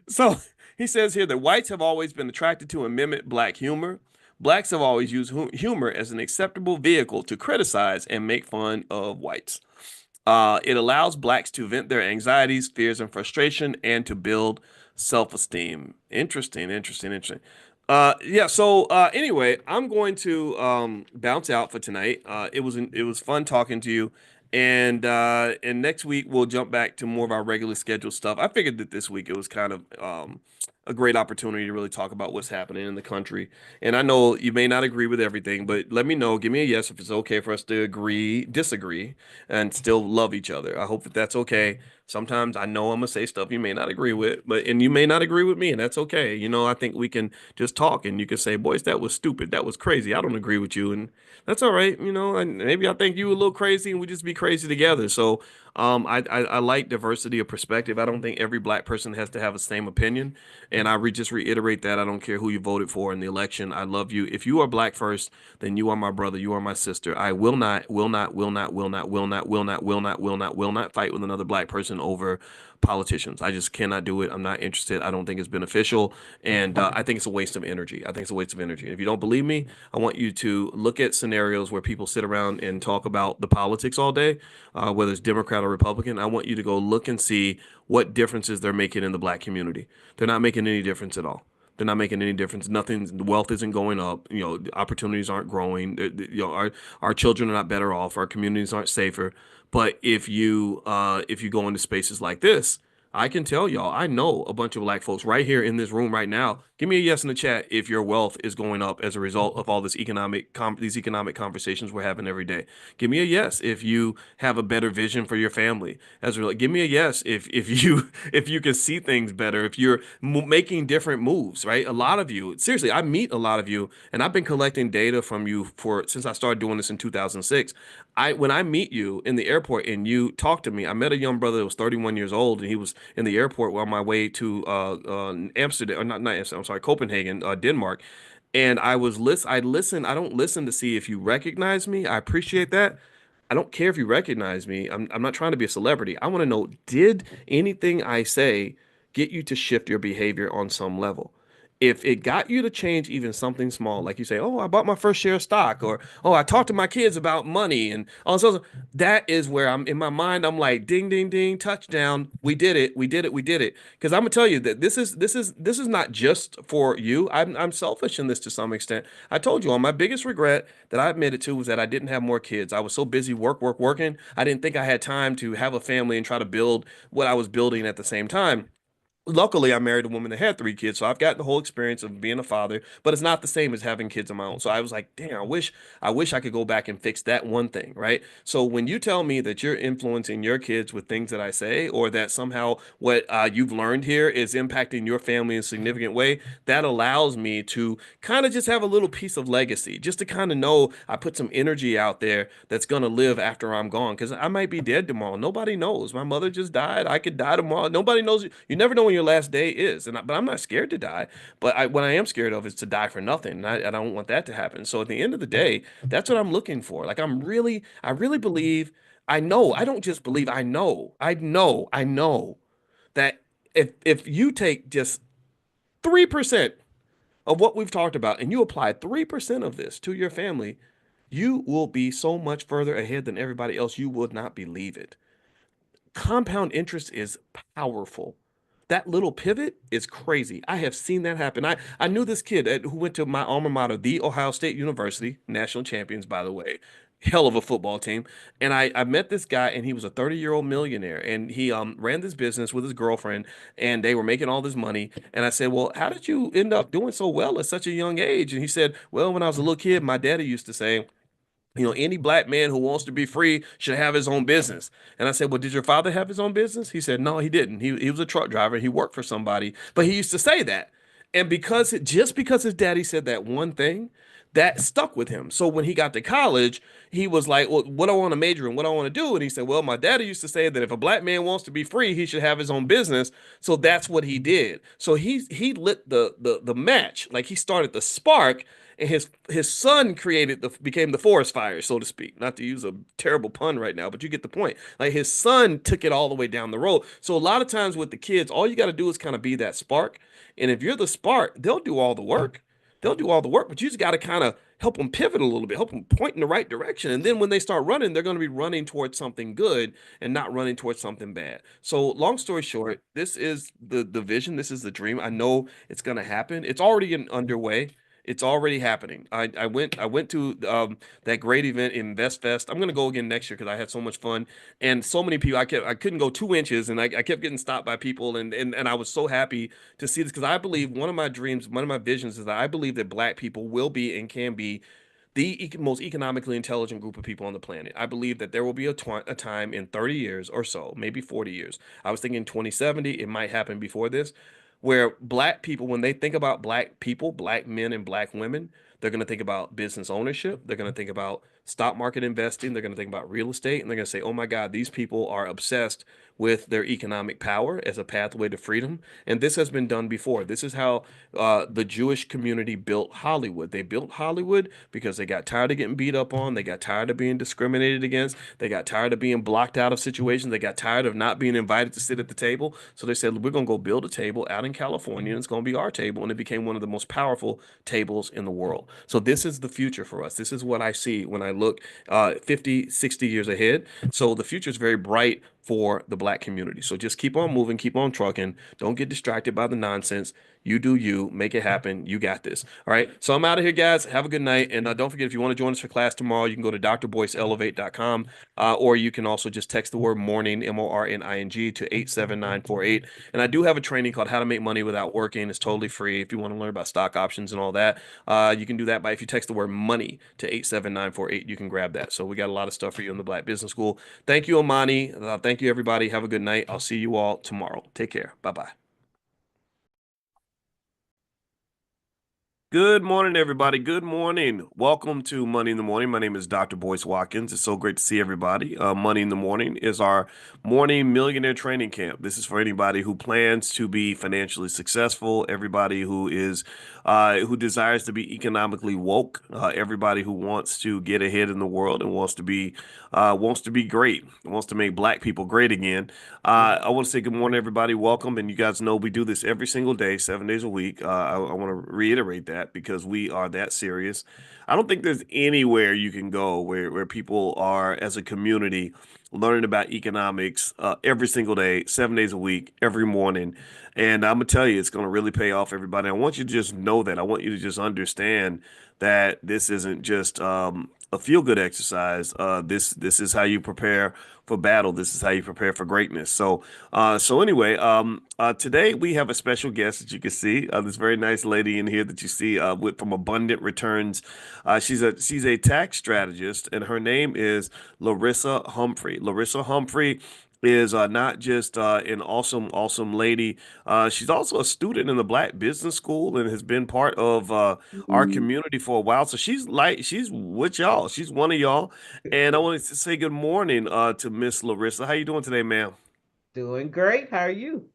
So he says here that whites have always been attracted to and mimic black humor. Blacks have always used humor as an acceptable vehicle to criticize and make fun of whites. It allows blacks to vent their anxieties, fears, and frustration and to build self-esteem. Interesting, interesting, interesting. Yeah, so anyway, I'm going to bounce out for tonight. It was fun talking to you. And next week we'll jump back to more of our regular scheduled stuff. I figured that this week it was kind of a great opportunity to really talk about what's happening in the country. And I know you may not agree with everything, but let me know. Give me a yes if it's okay for us to disagree, and still love each other. I hope that that's okay. Sometimes I know I'm gonna say stuff you may not agree with, and you may not agree with me, and that's okay. I think we can just talk, and you can say, "Boys, that was stupid. That was crazy. I don't agree with you," and that's all right. And maybe I think you a little crazy, and we just be crazy together. So, I like diversity of perspective. I don't think every black person has to have the same opinion, and just reiterate that I don't care who you voted for in the election. I love you. If you are black first, then you are my brother. You are my sister. I will not, will not, will not, will not, will not, will not, will not, will not, will not fight with another black person over politicians. I just cannot do it. I'm not interested. I don't think it's beneficial, and I think it's a waste of energy. I think it's a waste of energy. If you don't believe me, I want you to look at scenarios where people sit around and talk about the politics all day, whether it's Democrat or Republican. I want you to go look and see what differences they're making in the black community. They're not making any difference at all. They're not making any difference. Nothing. The wealth isn't going up. Opportunities aren't growing. Our children are not better off. Our communities aren't safer. But if you go into spaces like this, I can tell y'all, I know a bunch of black folks right here in this room right now. Give me a yes in the chat if your wealth is going up as a result of all these economic conversations we're having every day. Give me a yes if you have a better vision for your family. Give me a yes if you if you can see things better, if you're making different moves, right? A lot of you, seriously, I meet a lot of you, and I've been collecting data from you since I started doing this in 2006. When I meet you in the airport and you talk to me, I met a young brother that was 31 years old, and he was in the airport on my way to Amsterdam, or not Amsterdam, I'm sorry, Copenhagen, Denmark. And I listen. I don't listen to see if you recognize me. I appreciate that. I don't care if you recognize me. I'm not trying to be a celebrity. I want to know, did anything I say get you to shift your behavior on some level? If it got you to change even something small, like you say, oh, I bought my first share of stock, or oh, I talked to my kids about money, and all this other, that is where I'm in my mind. I'm like, ding, ding, ding, touchdown. We did it. We did it. We did it. Because I'm gonna tell you that this is not just for you. I'm selfish in this to some extent. I told you, on my biggest regret that I admitted to was that I didn't have more kids. I was so busy working. I didn't think I had time to have a family and try to build what I was building at the same time. Luckily, I married a woman that had 3 kids, so I've got the whole experience of being a father, but it's not the same as having kids of my own. So I was like, damn, I wish I could go back and fix that one thing, right? So when you tell me that you're influencing your kids with things that I say, or that somehow what you've learned here is impacting your family in a significant way, that allows me to kind of just have a little piece of legacy, just to kind of know I put some energy out there that's gonna live after I'm gone, because I might be dead tomorrow. Nobody knows. My mother just died. I could die tomorrow. Nobody knows. You never know when your last day is, but I'm not scared to die. But what I am scared of is to die for nothing. And I don't want that to happen. So at the end of the day, that's what I'm looking for. Like I really believe. I know. I don't just believe. I know. I know that if you take just 3% of what we've talked about and you apply 3% of this to your family, you will be so much further ahead than everybody else. You would not believe it. Compound interest is powerful. That little pivot is crazy. I have seen that happen. I knew this kid who went to my alma mater, the Ohio State University, national champions, by the way, hell of a football team. And I met this guy, and he was a 30-year-old millionaire, and he ran this business with his girlfriend, and they were making all this money. And I said, well, how did you end up doing so well at such a young age? And he said, well, when I was a little kid, my daddy used to say, any black man who wants to be free should have his own business. And I said, well, did your father have his own business? He said, no, he didn't. He was a truck driver. He worked for somebody, but he used to say that. And just because his daddy said that one thing, that stuck with him. So when he got to college, he was like, well, what do I want to major in? What do I want to do? And he said, well, my daddy used to say that if a black man wants to be free, he should have his own business. So that's what he did. So he lit the match, like he started the spark, and his son became the forest fire, so to speak. Not to use a terrible pun right now, but you get the point. Like his son took it all the way down the road. So a lot of times with the kids, all you got to do is kind of be that spark. And if you're the spark, they'll do all the work. They'll do all the work, but you just got to kind of help them pivot a little bit, help them point in the right direction. And then when they start running, they're going to be running towards something good and not running towards something bad. So long story short, this is the vision. This is the dream. I know it's going to happen. It's already underway. It's already happening. I went to that great event in InvestFest. I'm gonna go again next year because I had so much fun and so many people. I couldn't go 2 inches, and I kept getting stopped by people, and I was so happy to see this because I believe one of my dreams, one of my visions is that I believe that Black people will be and can be the most economically intelligent group of people on the planet. I believe that there will be a time in 30 years or so, maybe 40 years. I was thinking 2070, it might happen before this, where Black people, when they think about Black people, Black men and Black women, they're going to think about business ownership. They're going to think about stock market investing. They're going to think about real estate. And they're going to say, oh my God, these people are obsessed with their economic power as a pathway to freedom. And this has been done before. This is how the Jewish community built Hollywood. They built Hollywood because they got tired of getting beat up on. They got tired of being discriminated against. They got tired of being blocked out of situations. They got tired of not being invited to sit at the table. So they said, we're going to go build a table out in California, and it's going to be our table. And it became one of the most powerful tables in the world. So this is the future for us. This is what I see when I look 50, 60 years ahead. So the future is very bright for the Black community. So just keep on moving, keep on trucking. Don't get distracted by the nonsense. You do you, make it happen. You got this. All right. So I'm out of here, guys. Have a good night. And don't forget, if you want to join us for class tomorrow, you can go to drboyceelevate.com, or you can also just text the word morning, MORNING, to 87948. And I do have a training called How to Make Money Without Working. It's totally free. If you want to learn about stock options and all that, you can do that by, if you text the word money to 87948, you can grab that. So we got a lot of stuff for you in the Black Business School. Thank you, Amani. Thank you, everybody. Have a good night. I'll see you all tomorrow. Take care. Bye-bye. Good morning, everybody. Good morning. Welcome to Money in the Morning. My name is Dr. Boyce Watkins. It's so great to see everybody. Money in the Morning is our morning millionaire training camp. This is for anybody who plans to be financially successful, everybody who desires to be economically woke, everybody who wants to get ahead in the world and wants to be great, wants to make Black people great again. I want to say good morning, everybody. Welcome. And you guys know we do this every single day, 7 days a week. I want to reiterate that because we are that serious. I don't think there's anywhere you can go where people are, as a community, learning about economics every single day, 7 days a week, every morning. And I'm gonna tell you, it's gonna really pay off, everybody. I want you to just know that. I want you to just understand that this isn't just a feel-good exercise. This is how you prepare for battle. This is how you prepare for greatness. So anyway, today we have a special guest that you can see. This very nice lady in here that you see from Abundant Returns. She's a tax strategist, and her name is Larissa Humphrey. Larissa Humphrey is not just an awesome lady. She's also a student in the Black Business School and has been part of our community for a while. So she's with y'all. She's one of y'all. And I wanted to say good morning to Miss Larissa. How you doing today, ma'am? Doing great. How are you?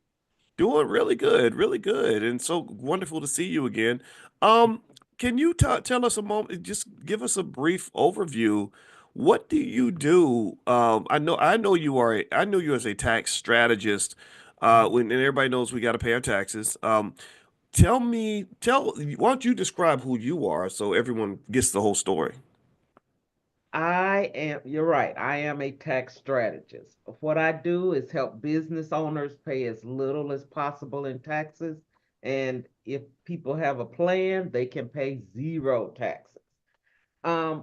Doing really good, really good, and so wonderful to see you again. Um, can you tell us a moment, just give us a brief overview? What do you do? I know I know you as a tax strategist. And everybody knows we got to pay our taxes. Why don't you describe who you are so everyone gets the whole story? You're right. I am a tax strategist. What I do is help business owners pay as little as possible in taxes. And if people have a plan, they can pay zero taxes.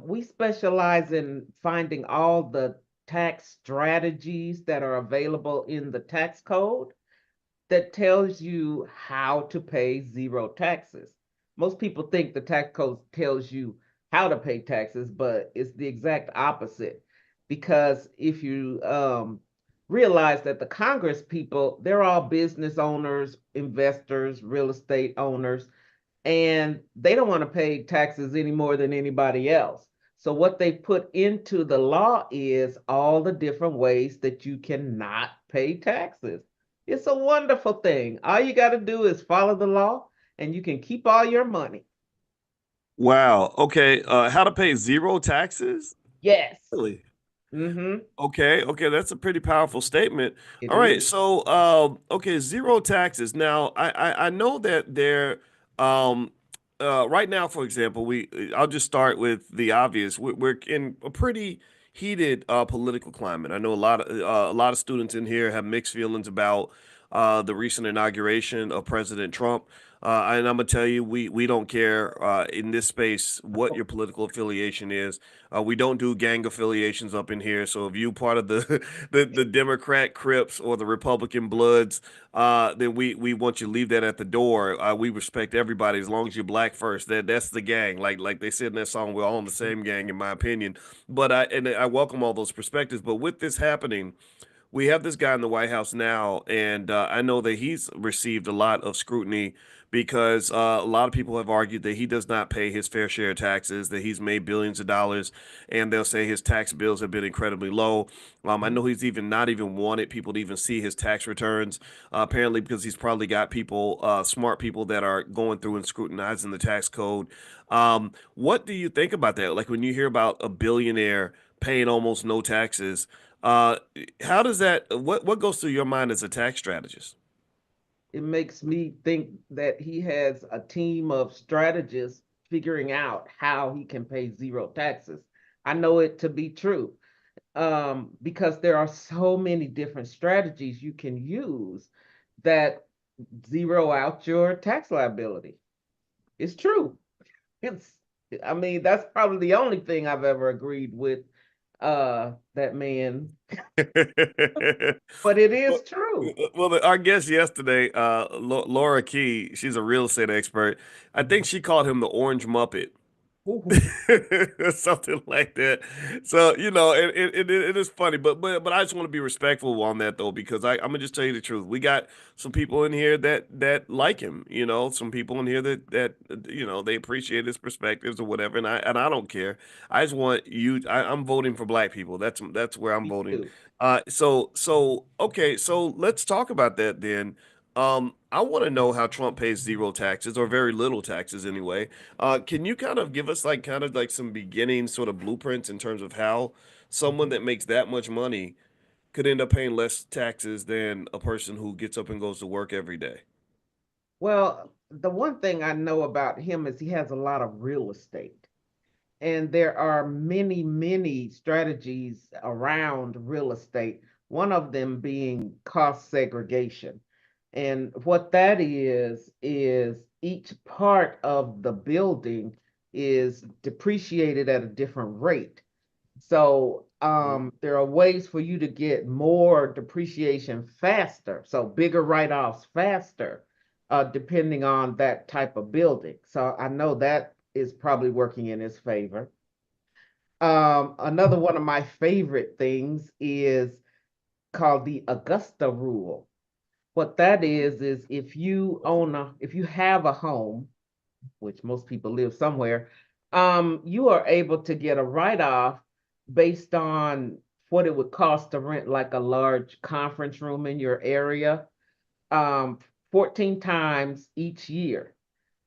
We specialize in finding all the tax strategies that are available in the tax code that tells you how to pay zero taxes. Most people think the tax code tells you how to pay taxes, but it's the exact opposite. Because if you realize that the Congress people, they're all business owners, investors, real estate owners, and they don't want to pay taxes any more than anybody else. So what they put into the law is all the different ways that you cannot pay taxes. It's a wonderful thing. All you got to do is follow the law and you can keep all your money. Wow. Okay. How to pay zero taxes? Yes. Really? Mm-hmm. Okay, okay, that's a pretty powerful statement. It All right, is. so okay, zero taxes. Now, I know that there, um, right now, for example, I'll just start with the obvious. We're in a pretty heated political climate. I know a lot of students in here have mixed feelings about the recent inauguration of President Trump. And I'm gonna tell you, we don't care in this space what your political affiliation is. We don't do gang affiliations up in here. So if you part of the the Democrat Crips or the Republican Bloods, then we want you to leave that at the door. We respect everybody as long as you're black first. That's the gang. Like they said in that song, we're all in the same gang, in my opinion. But I welcome all those perspectives. But with this happening, we have this guy in the White House now, and I know that he's received a lot of scrutiny because a lot of people have argued that he does not pay his fair share of taxes, that he's made billions of dollars, and they'll say his tax bills have been incredibly low. I know he's even not even wanted people to even see his tax returns, apparently because he's probably got people, smart people that are going through and scrutinizing the tax code. What do you think about that? Like when you hear about a billionaire paying almost no taxes, uh, how does that, what goes through your mind as a tax strategist? It makes me think that he has a team of strategists figuring out how he can pay zero taxes. I know it to be true, because there are so many different strategies you can use that zero out your tax liability. It's true. It's, I mean, that's probably the only thing I've ever agreed with that man, but it Well, is true. our guest yesterday, Laura Key, she's a real estate expert. I think she called him the Orange Muppet. Ooh, Something like that. So, it is funny, but I just want to be respectful on that though, because I'm gonna just tell you the truth. We got some people in here that like him, some people in here that they appreciate his perspectives or whatever, and I don't care. I just want you. I'm voting for black people. That's where I'm me voting. too. So okay, so let's talk about that then. I want to know how Trump pays zero taxes or very little taxes anyway. Can you kind of give us like kind of like some beginning sort of blueprints in terms of how someone that makes that much money could end up paying less taxes than a person who gets up and goes to work every day? Well, the one thing I know about him is he has a lot of real estate. And there are many, many strategies around real estate, one of them being cost segregation. And what that is each part of the building is depreciated at a different rate. So there are ways for you to get more depreciation faster, so bigger write-offs faster, depending on that type of building. So I know that is probably working in his favor. Another one of my favorite things is called the Augusta rule. What that is if you have a home, which most people live somewhere, you are able to get a write-off based on what it would cost to rent like a large conference room in your area, um, 14 times each year.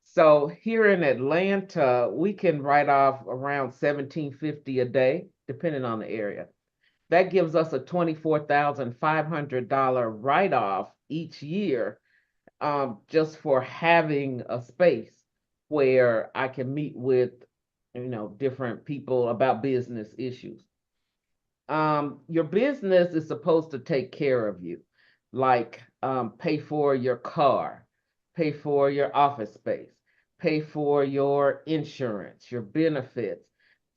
So here in Atlanta, we can write off around 1750 a day, depending on the area. That gives us a $24,500 write-off each year, just for having a space where I can meet with, different people about business issues. Your business is supposed to take care of you, like pay for your car, pay for your office space, pay for your insurance, your benefits.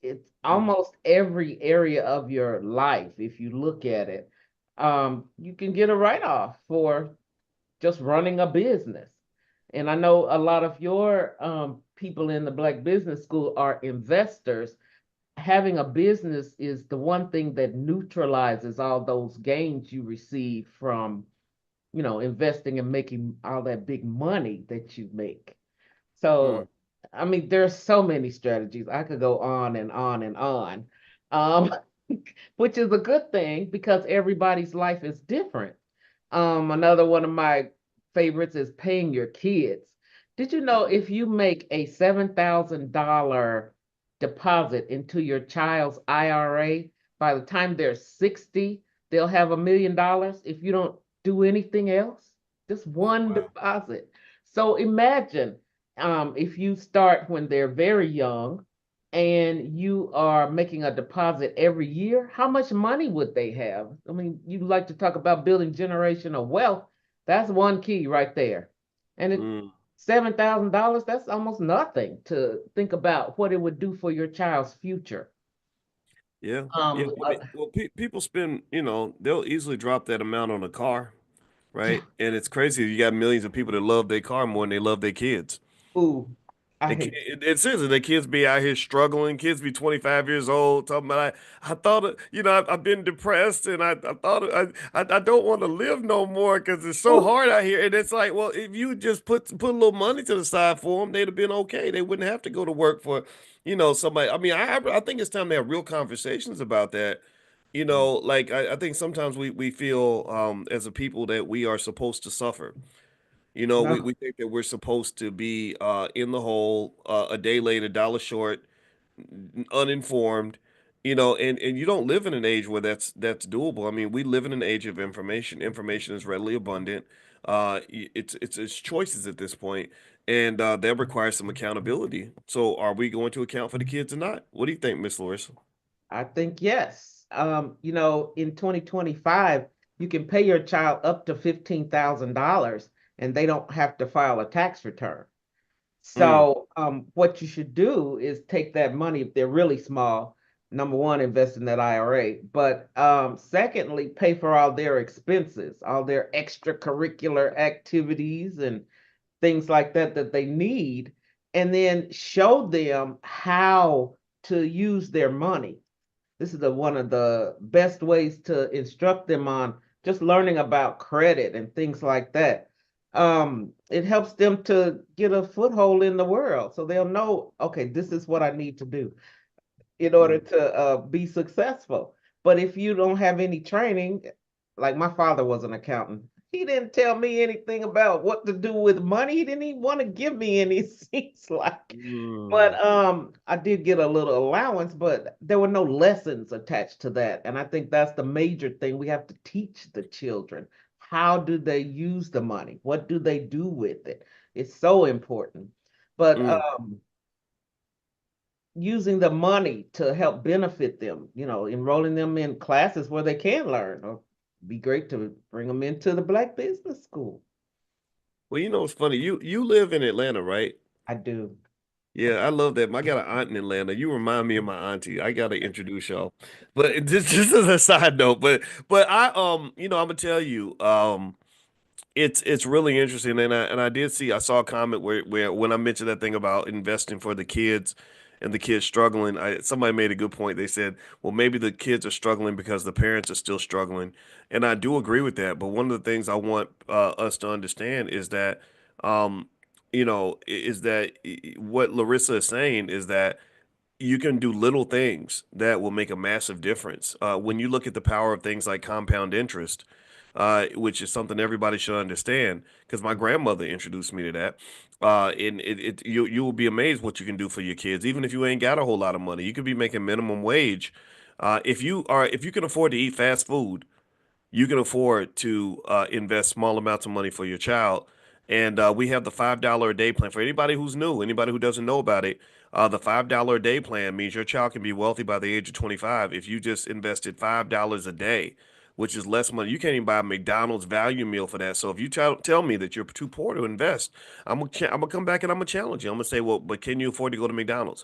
It's almost every area of your life, if you look at it. You can get a write-off for just running a business. And I know a lot of your people in the Black Business School are investors. Having a business is the one thing that neutralizes all those gains you receive from, investing and making all that big money that you make. Hmm. So, I mean, there's so many strategies. I could go on and on and on, um, which is a good thing because everybody's life is different. Another one of my favorites is paying your kids. Did you know if you make a $7,000 deposit into your child's IRA, by the time they're 60, they'll have $1 million if you don't do anything else? Just one Wow. deposit. So imagine if you start when they're very young and you are making a deposit every year, how much money would they have? I mean, you like to talk about building generational wealth. That's one key right there. And it Mm, $7,000, that's almost nothing to think about what it would do for your child's future. yeah. Yeah. Um, I uh, mean, well, people spend, they'll easily drop that amount on a car, yeah, right? And it's crazy. You got millions of people that love their car more than they love their kids. ooh, I And hate. it's seriously, the kids be out here struggling. Kids be 25 years old talking about, I thought, I've been depressed and I thought, I don't want to live no more because it's so Ooh, hard out here. And it's like, well, if you just put a little money to the side for them, they'd have been okay. They wouldn't have to go to work for, somebody. I mean, I think it's time to have real conversations about that. Like I think sometimes we feel as a people that we are supposed to suffer. We no, think that we're supposed to be in the hole, a day late, a dollar short, uninformed, and you don't live in an age where that's doable. I mean, we live in an age of information. Information is readily abundant. It's choices at this point, and that requires some accountability. So, are we going to account for the kids or not? What do you think, Miss Larissa? I think yes. In 2025, you can pay your child up to $15,000 and they don't have to file a tax return. Mm, So, what you should do is take that money if they're really small. Number one, invest in that IRA. But secondly, pay for all their expenses, all their extracurricular activities and things like that that they need, and then show them how to use their money. This is one of the best ways to instruct them on just learning about credit and things like that. It helps them to get a foothold in the world so they'll know, okay, this is what I need to do in order mm, to be successful. But if you don't have any training, like my father was an accountant, he didn't tell me anything about what to do with money. He didn't even want to give me any, seems like. But mm, I did get a little allowance, but there were no lessons attached to that. And I think that's the major thing. We have to teach the children. How do they use the money? What do they do with it? It's so important. But mm. using the money to help benefit them, enrolling them in classes where they can learn, or be great to bring them into the Black Business School. Well, it's funny. You live in Atlanta, right? I do. Yeah, I love that. I got an aunt in Atlanta. You remind me of my auntie. I gotta introduce y'all. But just as a side note, but I'm gonna tell you, it's really interesting, and I did see, I saw a comment where when I mentioned that thing about investing for the kids and the kids struggling, somebody made a good point. They said, well, maybe the kids are struggling because the parents are still struggling, and I do agree with that. But one of the things I want us to understand is that, um, is that what Larissa is saying is that you can do little things that will make a massive difference. When you look at the power of things like compound interest, which is something everybody should understand, because my grandmother introduced me to that. And you will be amazed what you can do for your kids, even if you ain't got a whole lot of money. You could be making minimum wage. If you can afford to eat fast food, you can afford to invest small amounts of money for your child. And we have the $5 a day plan for anybody who's new, anybody who doesn't know about it. The $5 a day plan means your child can be wealthy by the age of 25 if you just invested $5 a day, which is less money. You can't even buy a McDonald's value meal for that. So if you tell me that you're too poor to invest, I'm gonna come back and I'm gonna challenge you. I'm gonna say, well, but can you afford to go to McDonald's?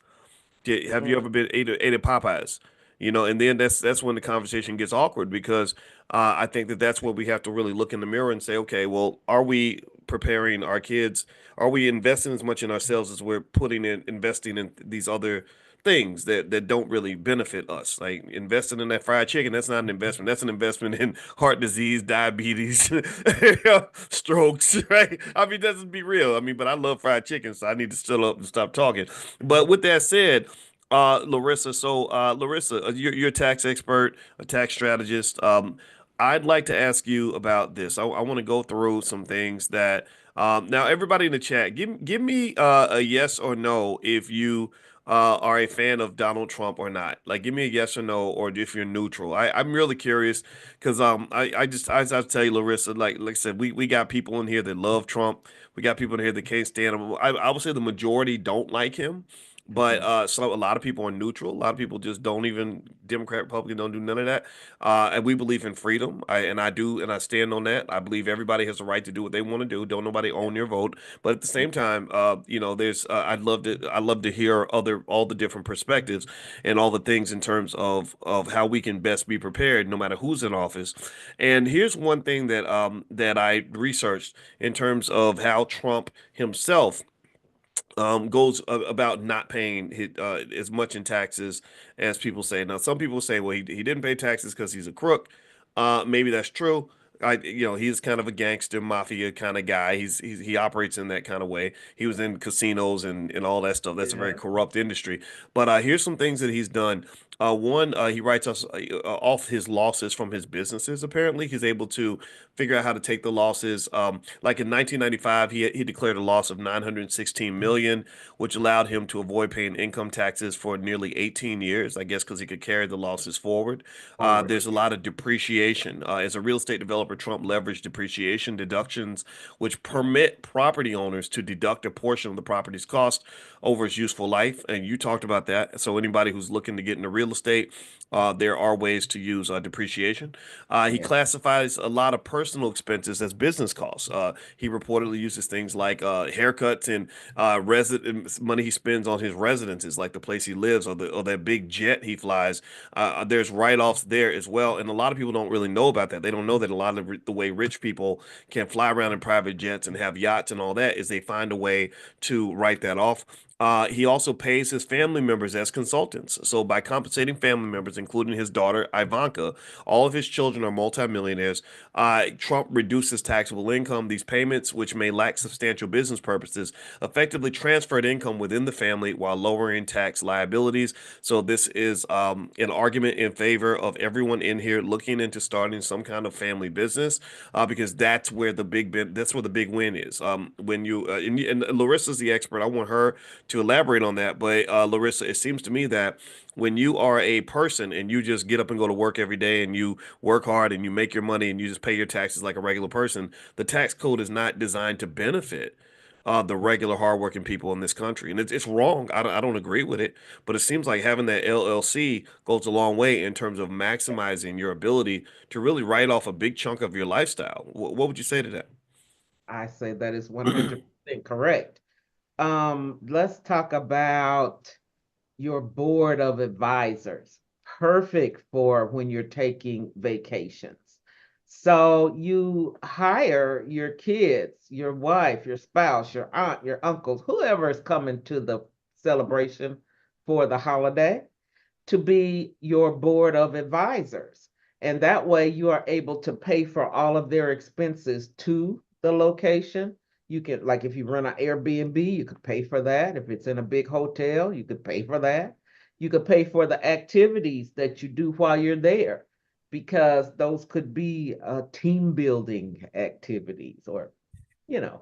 Have you Mm, ever been ate at Popeyes? And then that's when the conversation gets awkward because I think that's where we have to really look in the mirror and say, okay, well, are we preparing our kids? Are we investing as much in ourselves as we're putting in investing in these other things that don't really benefit us? Like investing in that fried chicken, that's not an investment. That's an investment in heart disease, diabetes, strokes, right? I mean, let's be real. I mean, but I love fried chicken, so I need to still up and stop talking. But with that said, Larissa, Larissa, you're a tax expert, a tax strategist. I'd like to ask you about this. I want to go through some things that now everybody in the chat, give me a yes or no if you are a fan of Donald Trump or not. Like, give me a yes or no, or if you're neutral. I'm really curious because I tell you, Larissa, like I said, we got people in here that love Trump. We got people in here that can't stand him. I would say the majority don't like him. But Mhm. so a lot of people are neutral. A lot of people just don't even Democrat, Republican don't do none of that. And we believe in freedom. I do, and I stand on that. I believe everybody has the right to do what they want to do. Don't nobody Yeah. own your vote. But at the same time, there's I love to hear all the different perspectives and all the things in terms of how we can best be prepared, no matter who's in office. And here's one thing that I researched in terms of how Trump himself goes about not paying as much in taxes as people say. Now, some people say, well, he didn't pay taxes because he's a crook. Maybe that's true. He's kind of a gangster mafia kind of guy. He operates in that kind of way. He was in casinos and all that stuff. That's a very Yeah. corrupt industry. But here's some things that he's done. One, he writes us off his losses from his businesses. Apparently, he's able to figure out how to take the losses. Like in 1995, he declared a loss of 916 million, which allowed him to avoid paying income taxes for nearly 18 years. I guess because he could carry the losses forward. Forward. There's a lot of depreciation. As a real estate developer, Trump leveraged depreciation deductions, which permit property owners to deduct a portion of the property's cost over its useful life. And you talked about that. So anybody who's looking to get into real estate, there are ways to use depreciation. He Yeah. classifies a lot of personal expenses as business costs. He reportedly uses things like haircuts and resident money he spends on his residences, like the place he lives or that big jet he flies. There's write-offs there as well, and a lot of people don't really know about that. They don't know that a lot of the way rich people can fly around in private jets and have yachts and all that is they find a way to write that off. He also pays his family members as consultants. So by compensating family members, including his daughter Ivanka, all of his children are multimillionaires. Trump reduces taxable income. These payments, which may lack substantial business purposes, effectively transferred income within the family while lowering tax liabilities. So this is an argument in favor of everyone in here looking into starting some kind of family business, because that's where the big win is. When you and Larissa's the expert. I want her to elaborate on that. But Larissa, it seems to me that when you are a person and you just get up and go to work every day and you work hard and you make your money and you just pay your taxes like a regular person, the tax code is not designed to benefit the regular hardworking people in this country. And it's wrong. I don't agree with it, but it seems like having that LLC goes a long way in terms of maximizing your ability to really write off a big chunk of your lifestyle. What would you say to that? I say that is 100% correct. Let's talk about your board of advisors. Perfect for when you're taking vacations. So you hire your kids, your wife, your spouse, your aunt, your uncles, whoever is coming to the celebration for the holiday to be your board of advisors. And that way you are able to pay for all of their expenses to the location. You can, like, if you run an Airbnb, you could pay for that. If it's in a big hotel, you could pay for that. You could pay for the activities that you do while you're there, because those could be team building activities, or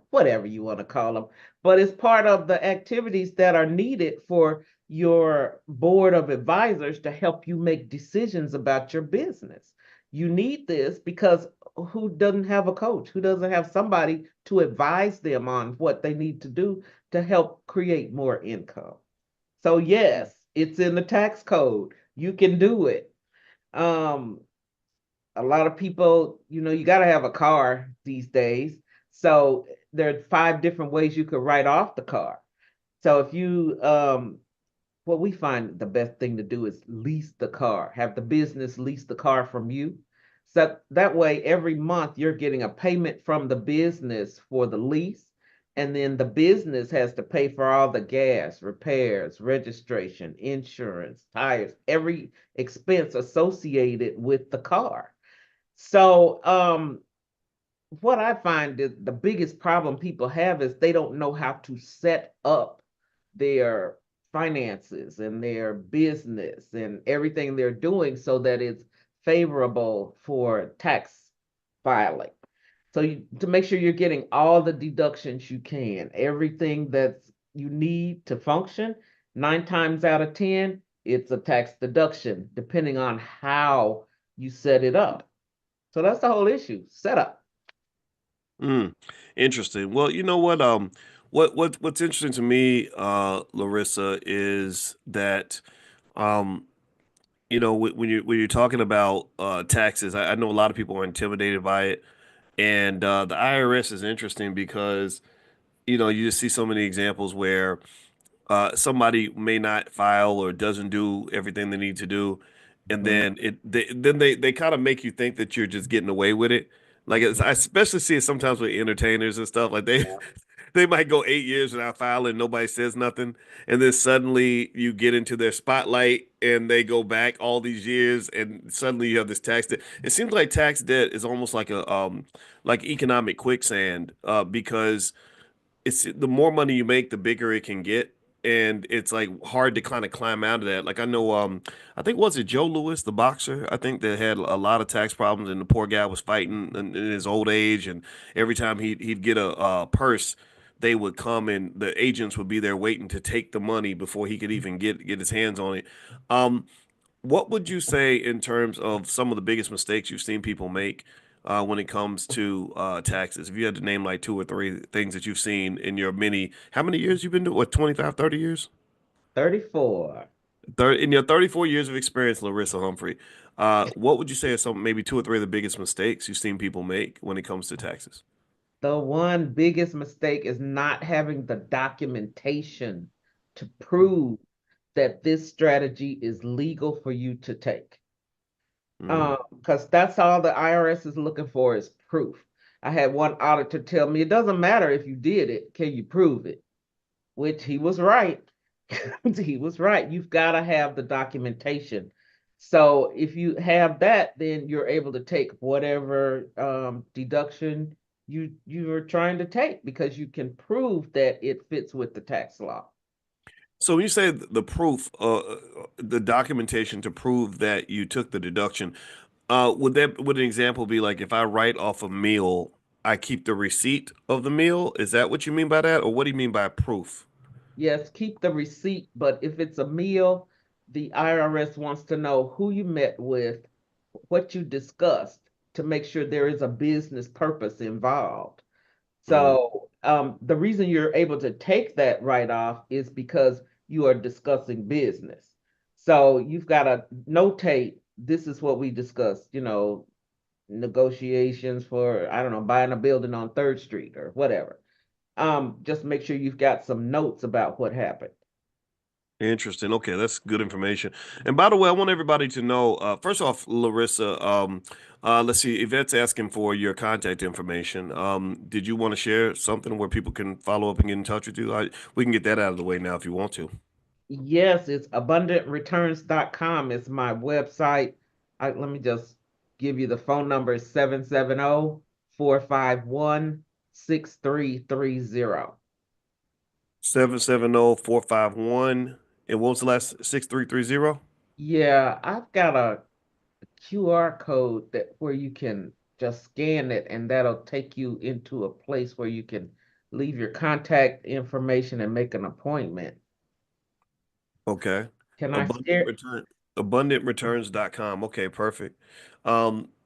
whatever you want to call them. But it's part of the activities that are needed for your board of advisors to help you make decisions about your business. You need this because who doesn't have a coach? Who doesn't have somebody to advise them on what they need to do to help create more income? So, yes, it's in the tax code. You can do it. Um, a lot of people, you got to have a car these days. So there are 5 different ways you could write off the car. So if you, what we find the best thing to do is lease the car, have the business lease the car from you. So that way, every month you're getting a payment from the business for the lease. And then the business has to pay for all the gas, repairs, registration, insurance, tires, every expense associated with the car. So, what I find is the biggest problem people have is they don't know how to set up their finances and their business and everything they're doing so that it's favorable for tax filing. So to make sure you're getting all the deductions you can, everything that's you need to function, 9 times out of 10, it's a tax deduction, depending on how you set it up. So that's the whole issue, setup. Mm, interesting. Well, you know what? What's interesting to me, Larissa, is that um, when you're talking about taxes, I know a lot of people are intimidated by it, and the IRS is interesting because you just see so many examples where somebody may not file or doesn't do everything they need to do, and Mhm. then they kind of make you think that you're just getting away with it. I especially see it sometimes with entertainers and stuff. Like they Yeah. they might go 8 years without filing, nobody says nothing, and then suddenly you get into their spotlight and they go back all these years, and suddenly you have this tax debt. It seems like tax debt is almost like economic quicksand, because it's the more money you make, the bigger it can get. And it's like hard to kind of climb out of that. Like I know, I think was it Joe Louis, the boxer? I think that had a lot of tax problems, and the poor guy was fighting in his old age. And every time he'd get a purse, they would come and the agents would be there waiting to take the money before he could even get his hands on it. Um, what would you say in terms of some of the biggest mistakes you've seen people make when it comes to taxes? If you had to name like two or three things that you've seen in your how many years you've been doing? What, 25, 30 years? 34. In your 34 years of experience, Larissa Humphrey, what would you say are some maybe two or three of the biggest mistakes you've seen people make when it comes to taxes? The one biggest mistake is not having the documentation to prove that this strategy is legal for you to take. Mm. Because that's all the IRS is looking for is proof. I had one auditor tell me it doesn't matter if you did it, can you prove it? Which he was right. He was right. You've got to have the documentation. So if you have that, then you're able to take whatever deduction you are trying to take because you can prove that it fits with the tax law. So when you say the proof, the documentation to prove that you took the deduction, would an example be like if I write off a meal, I keep the receipt of the meal? Is that what you mean by that, or what do you mean by proof? Yes, keep the receipt, but if it's a meal, the IRS wants to know who you met with, what you discussed to make sure there is a business purpose involved. Mm. So the reason you're able to take that write off is because you are discussing business. So you've got to notate this is what we discussed, negotiations for, I don't know, buying a building on Third Street or whatever. Just make sure you've got some notes about what happened. Interesting. Okay, that's good information. And by the way, I want everybody to know, first off, Larissa, let's see, Yvette's asking for your contact information. Did you want to share something where people can follow up and get in touch with you? We can get that out of the way now if you want to. Yes, it's abundantreturns.com. It's my website. Let me just give you the phone number 770-451-6330. 770-451. And what was the last 6330? Yeah, I've got a QR code that where you can just scan it and that'll take you into a place where you can leave your contact information and make an appointment. Okay. Can I Abundant share? return abundantreturns.com. Okay, perfect.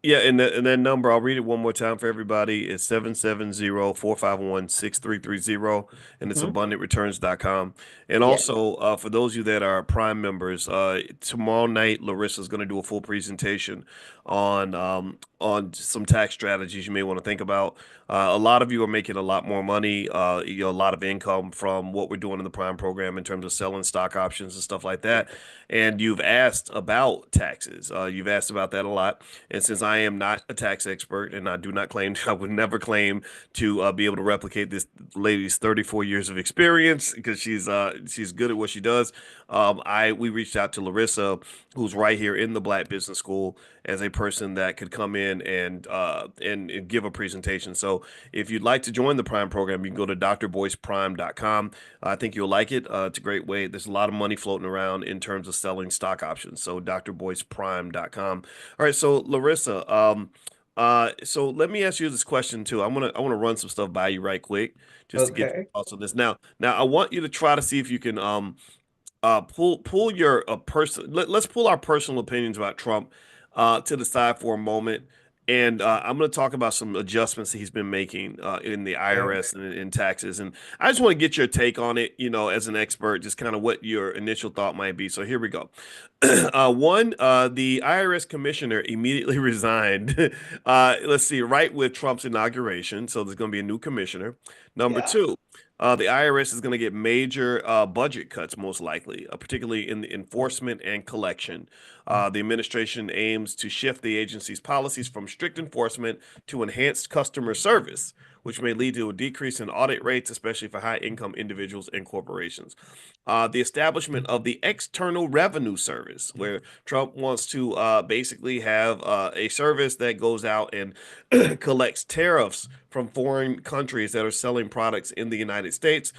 Yeah, and that number, I'll read it one more time for everybody. It's 770-451-6330, and it's Mhm. abundantreturns.com. And Yeah. also, for those of you that are Prime members, tomorrow night Larissa's going to do a full presentation on some tax strategies you may want to think about. A lot of you are making a lot more money, a lot of income from what we're doing in the Prime program in terms of selling stock options and stuff like that. And you've asked about taxes. You've asked about that a lot. And since I am not a tax expert, and I do not claim, I would never claim to be able to replicate this lady's 34 years of experience because she's good at what she does. We reached out to Larissa, who's right here in the Black Business School, as a person that could come in and give a presentation. So if you'd like to join the Prime program, you can go to drboyceprime.com. I think you'll like it. It's a great way. There's a lot of money floating around in terms of selling stock options. So drboyceprime.com. All right, so Larissa, so let me ask you this question too. I want to run some stuff by you right quick just to get your Okay. thoughts on this. Now I want you to try to see if you can pull your person. Let's pull our personal opinions about Trump to the side for a moment, and I'm going to talk about some adjustments that he's been making in the Okay. IRS and in taxes. And I just want to get your take on it, as an expert, just kind of what your initial thought might be. So here we go. One, the IRS commissioner immediately resigned. Let's see, right with Trump's inauguration. So there's going to be a new commissioner. Number Yeah. two, the IRS is going to get major budget cuts, most likely, particularly in the enforcement and collection. The administration aims to shift the agency's policies from strict enforcement to enhanced customer service, which may lead to a decrease in audit rates, especially for high income individuals and corporations. The establishment of the External Revenue Service, where Trump wants to basically have a service that goes out and collects tariffs from foreign countries that are selling products in the United States.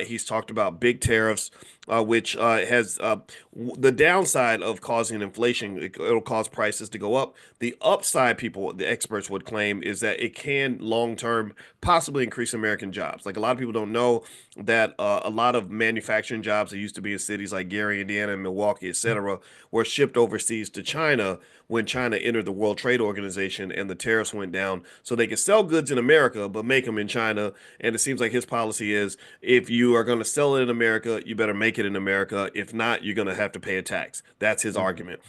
He's talked about big tariffs, which has the downside of causing inflation. It'll cause prices to go up. The upside, the experts would claim, is that it can long term possibly increase American jobs. Like a lot of people don't know that a lot of manufacturing jobs that used to be in cities like Gary, Indiana, and Milwaukee, etc., were shipped overseas to China when China entered the World Trade Organization and the tariffs went down, so they could sell goods in America but make them in China. And it seems like his policy is if you are going to sell it in America, you better make it in America. If not, you're going to have to pay a tax. That's his argument.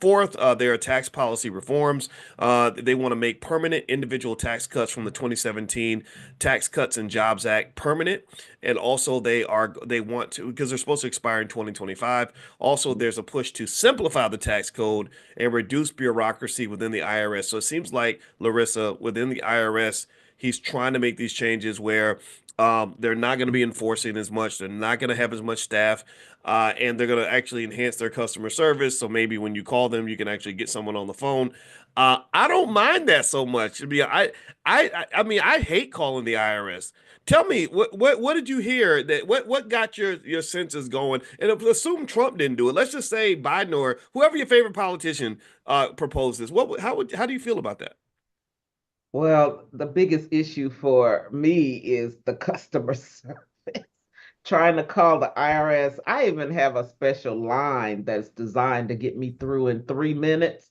Fourth, there are tax policy reforms. They want to make permanent individual tax cuts from the 2017 Tax Cuts and Jobs Act permanent, and also they want to, because they're supposed to expire in 2025. Also, there's a push to simplify the tax code and reduce bureaucracy within the IRS. So it seems like, Larissa, within the IRS, he's trying to make these changes where they're not going to be enforcing as much. They're not going to have as much staff, and they're going to actually enhance their customer service. So maybe when you call them, you can actually get someone on the phone. I don't mind that so much. I mean, I hate calling the IRS. Tell me, what did you hear that what got your senses going? And assume Trump didn't do it. Let's just say Biden or whoever your favorite politician proposed this. How do you feel about that? Well, the biggest issue for me is the customer service. Trying to call the IRS. I even have a special line that's designed to get me through in 3 minutes.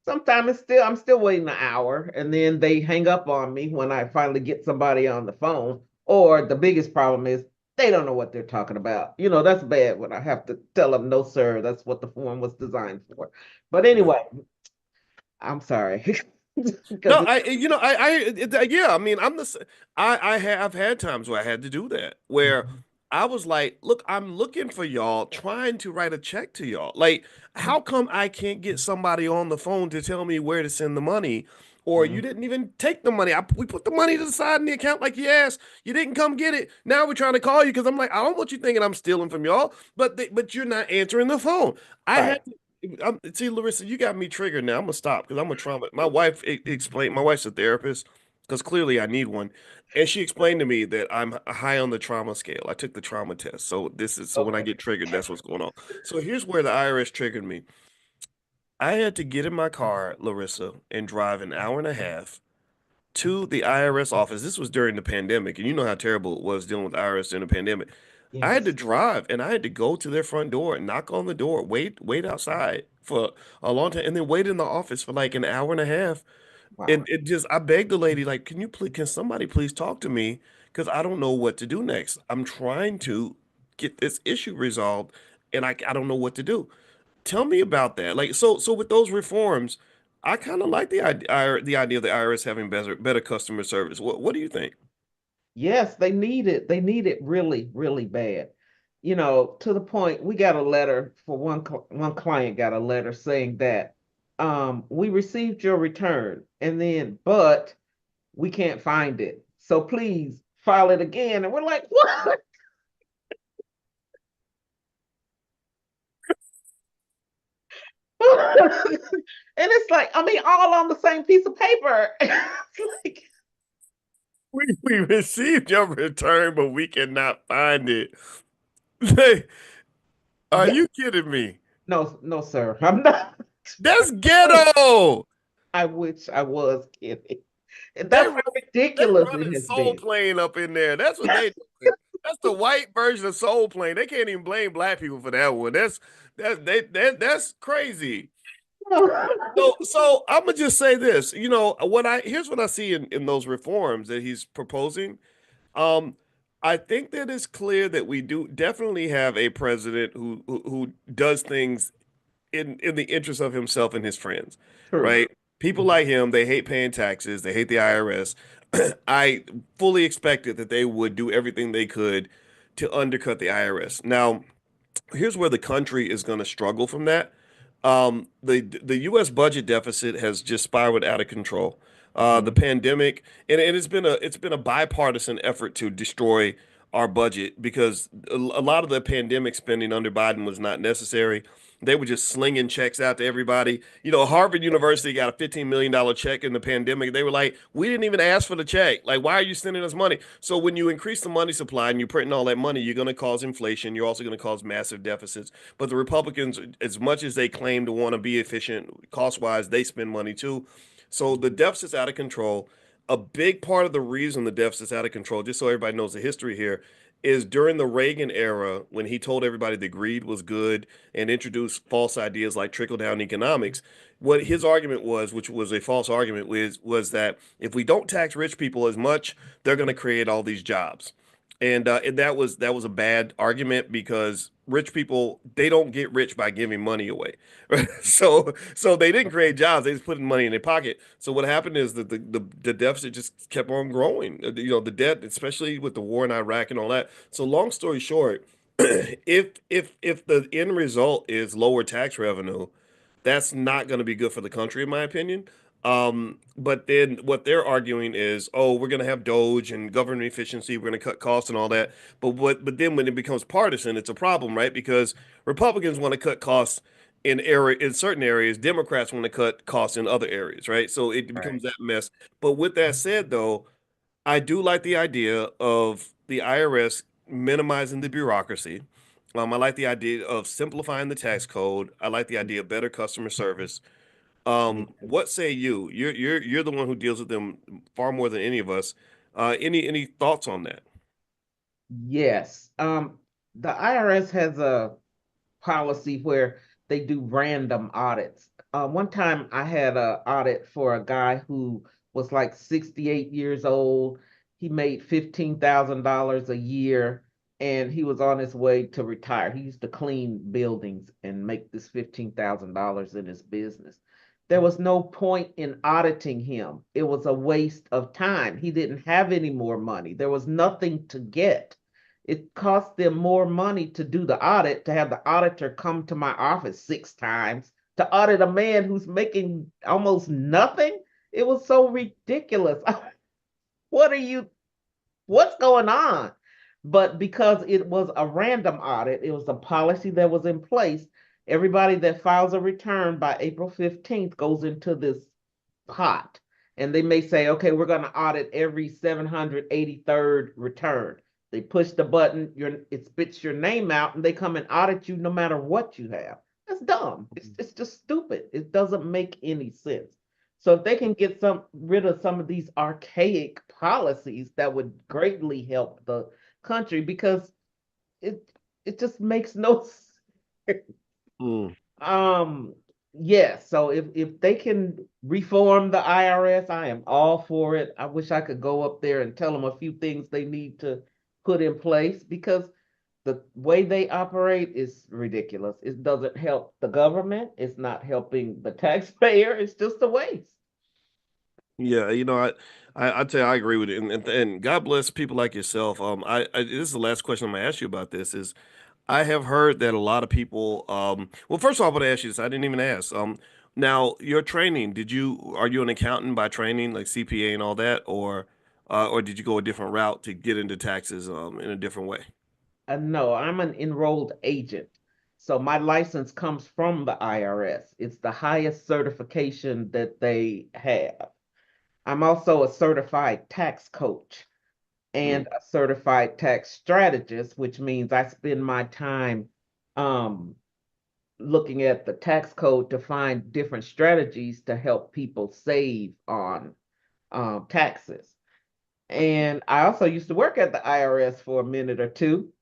Sometimes I'm still waiting an hour, and then they hang up on me when I finally get somebody on the phone. Or the biggest problem is they don't know what they're talking about. That's bad when I have to tell them, no, sir, that's what the form was designed for. But Yeah. anyway, I'm sorry. No, Because yeah. I mean, I have had times where I had to do that, where I was like, look, I'm looking for y'all, trying to write a check to y'all. Like, how come I can't get somebody on the phone to tell me where to send the money? Or you didn't even take the money. We put the money to the side in the account like you asked. You didn't come get it. Now we're trying to call you because I'm like, I don't want you thinking I'm stealing from y'all, but you're not answering the phone. I right. had See, Larissa, you got me triggered now. I'm gonna stop because I'm a trauma. My wife explained. My wife's a therapist because clearly I need one, and she explained to me that I'm high on the trauma scale. I took the trauma test, so when I Okay. get triggered, that's what's going on. So here's where the IRS triggered me. I had to get in my car, Larissa, and drive an hour and a half to the IRS office. This was during the pandemic, and you know how terrible it was dealing with the IRS during the pandemic. I had to Yes. drive and I had to go to their front door and knock on the door, wait outside for a long time, and then wait in the office for like an hour and a half. Wow. And it just, I begged the lady, like, can somebody please talk to me? Because I don't know what to do next. I'm trying to get this issue resolved and I don't know what to do. Tell me about that. Like, so with those reforms, I kind of like the idea of the IRS having better customer service. What do you think? Yes, they need it. They need it really, really bad. To the point we got a letter for one client got a letter saying that we received your return, and then, but we can't find it. So please file it again. And we're like, what? And it's like, I mean, all on the same piece of paper. Like, We received your return, but we cannot find it. Are yeah, you kidding me? no, no, sir. I'm not. That's I wish ghetto. I wish I was kidding. And They that's run, how they ridiculous it running has Soul been. Plane up in there. That's what they doing. That's the white version of Soul Plane. They can't even blame black people for that one. That's crazy. So I'm gonna just say this. Here's what I see in those reforms that he's proposing. Um, I think that it's clear that we do definitely have a president who does things in the interest of himself and his friends, True. right? People like him, they hate paying taxes, they hate the IRS. I fully expected that they would do everything they could to undercut the IRS. Now, here's where the country is going to struggle from that. The U.S. budget deficit has just spiraled out of control. The Mhm. pandemic, and it's been a bipartisan effort to destroy our budget because a lot of the pandemic spending under Biden was not necessary. They were just slinging checks out to everybody. Harvard University got a $15 million check in the pandemic. They were like, we didn't even ask for the check. Like, why are you sending us money? So when you increase the money supply and you're printing all that money, you're going to cause inflation. You're also going to cause massive deficits. But the Republicans, as much as they claim to want to be efficient cost wise, they spend money too. So the deficit's out of control. A big part of the reason the deficit's out of control, just so everybody knows the history here, is during the Reagan era when he told everybody that greed was good and introduced false ideas like trickle down economics. What his argument was, which was a false argument, was that if we don't tax rich people as much, they're going to create all these jobs. And that was a bad argument because rich people, they don't get rich by giving money away. Right? So they didn't create jobs, they just put in money in their pocket. So what happened is that the deficit just kept on growing. The debt, especially with the war in Iraq and all that. So long story short, if the end result is lower tax revenue, that's not going to be good for the country, in my opinion. But then what they're arguing is, oh, we're going to have Doge and government efficiency, we're going to cut costs and all that. But then when it becomes partisan, it's a problem, right? Because Republicans want to cut costs in certain areas, Democrats want to cut costs in other areas, right? So it Right. becomes that mess. But with that said, though, I do like the idea of the IRS minimizing the bureaucracy. I like the idea of simplifying the tax code. I like the idea of better customer service. Me too. What say you? You're the one who deals with them far more than any of us. Any thoughts on that? Yes. The IRS has a policy where they do random audits. One time I had an audit for a guy who was like 68 years old. He made $15,000 a year and he was on his way to retire. He used to clean buildings and make this $15,000 in his business. There was no point in auditing him. It was a waste of time. He didn't have any more money. There was nothing to get. It cost them more money to do the audit, to have the auditor come to my office 6 times to audit a man who's making almost nothing. It was so ridiculous. What are you, what's going on? But because it was a random audit, it was a policy that was in place. Everybody that files a return by April 15th goes into this pot. And they may say, okay, we're going to audit every 783rd return. They push the button, it spits your name out, and they come and audit you no matter what you have. That's dumb. It's just stupid. It doesn't make any sense. So if they can get rid of some of these archaic policies, that would greatly help the country because it it just makes no sense. Mm. Um, yes, so if they can reform the IRS, I am all for it. I wish I could go up there and tell them a few things they need to put in place because the way they operate is ridiculous. It doesn't help the government, it's not helping the taxpayer, it's just a waste. Yeah, I tell you, I agree with it, and God bless people like yourself. This is the last question I'm gonna ask you about this. Is I have heard that a lot of people, well, first of all, I want to ask you this. I didn't even ask. Now, your training, are you an accountant by training, like CPA and all that, or did you go a different route to get into taxes in a different way? No, I'm an enrolled agent. So my license comes from the IRS. It's the highest certification that they have. I'm also a certified tax coach and Mm. a certified tax strategist, which means I spend my time um, looking at the tax code to find different strategies to help people save on taxes. And I also used to work at the IRS for a minute or two,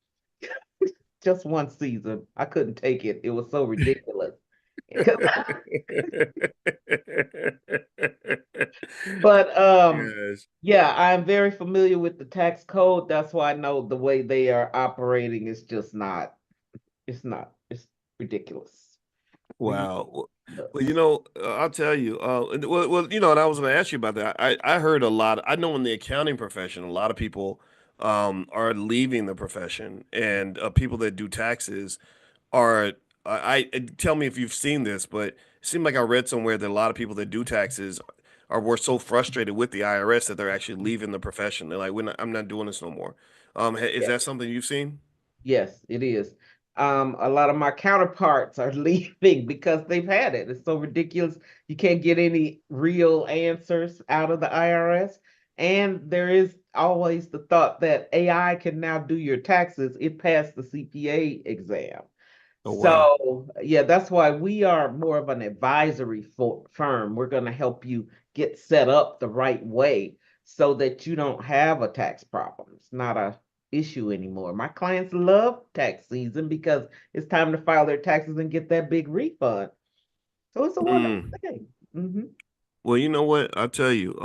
just one season. I couldn't take it. It was so ridiculous. But Yes. yeah, I'm very familiar with the tax code. That's why I know the way they are operating is just not, it's ridiculous. Wow. Well, Ridiculous. I'll tell you. And I was going to ask you about that. I heard a lot. I know in the accounting profession, a lot of people are leaving the profession, and people that do taxes are. Tell me if you've seen this, but it seemed like I read somewhere that a lot of people that do taxes were so frustrated with the IRS that they're actually leaving the profession. They're like, I'm not doing this no more. Is that something you've seen? Yes, it is. A lot of my counterparts are leaving because they've had it. It's so ridiculous. You can't get any real answers out of the IRS. And there is always the thought that AI can now do your taxes. It passed the CPA exam. Oh, wow. So, yeah, that's why we are more of an advisory firm. We're going to help you get set up the right way so that you don't have a tax problem. It's not a issue anymore. My clients love tax season because it's time to file their taxes and get that big refund. So it's a wonderful Mm. thing. Hmm. Well, you know what? I'll tell you.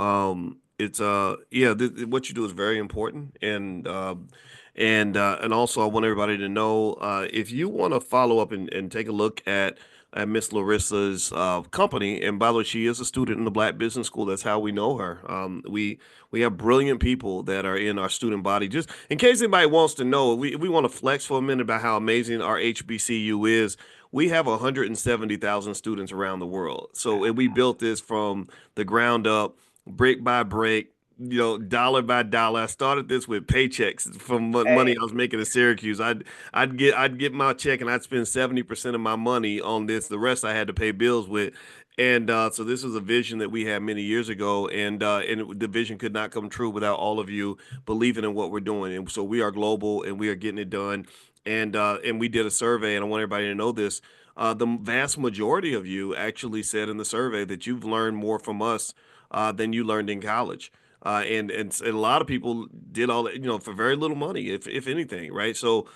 It's yeah, what you do is very important, and also I want everybody to know if you want to follow up and take a look at Miss Larissa's company. And by the way, she is a student in the Black Business School. That's how we know her. We have brilliant people that are in our student body. Just in case anybody wants to know, we want to flex for a minute about how amazing our HBCU is. We have 170,000 students around the world. So, and we built this from the ground up, brick by brick, dollar by dollar. I started this with paychecks from money I was making in Syracuse. I'd get my check and I'd spend 70% of my money on this. The rest I had to pay bills with. And so this was a vision that we had many years ago, and the vision could not come true without all of you believing in what we're doing. And so we are global, and we are getting it done. And we did a survey, and I want everybody to know this. The vast majority of you actually said in the survey that you've learned more from us than you learned in college. And a lot of people did all that, for very little money, if anything, right? So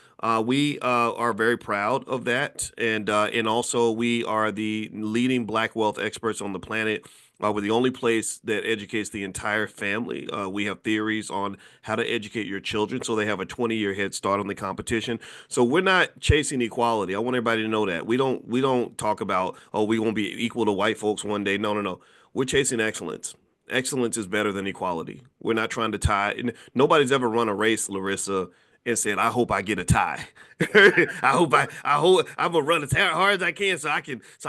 we are very proud of that, and also we are the leading Black wealth experts on the planet. We're the only place that educates the entire family. We have theories on how to educate your children so they have a 20-year head start on the competition. So we're not chasing equality. I want everybody to know that. We don't talk about, oh, we won't be equal to white folks one day. No, no, no. We're chasing excellence. Excellence is better than equality. We're not trying to tie. Nobody's ever run a race, Larissa, and said, "I hope I get a tie." I hope I'm gonna run as hard as I can so I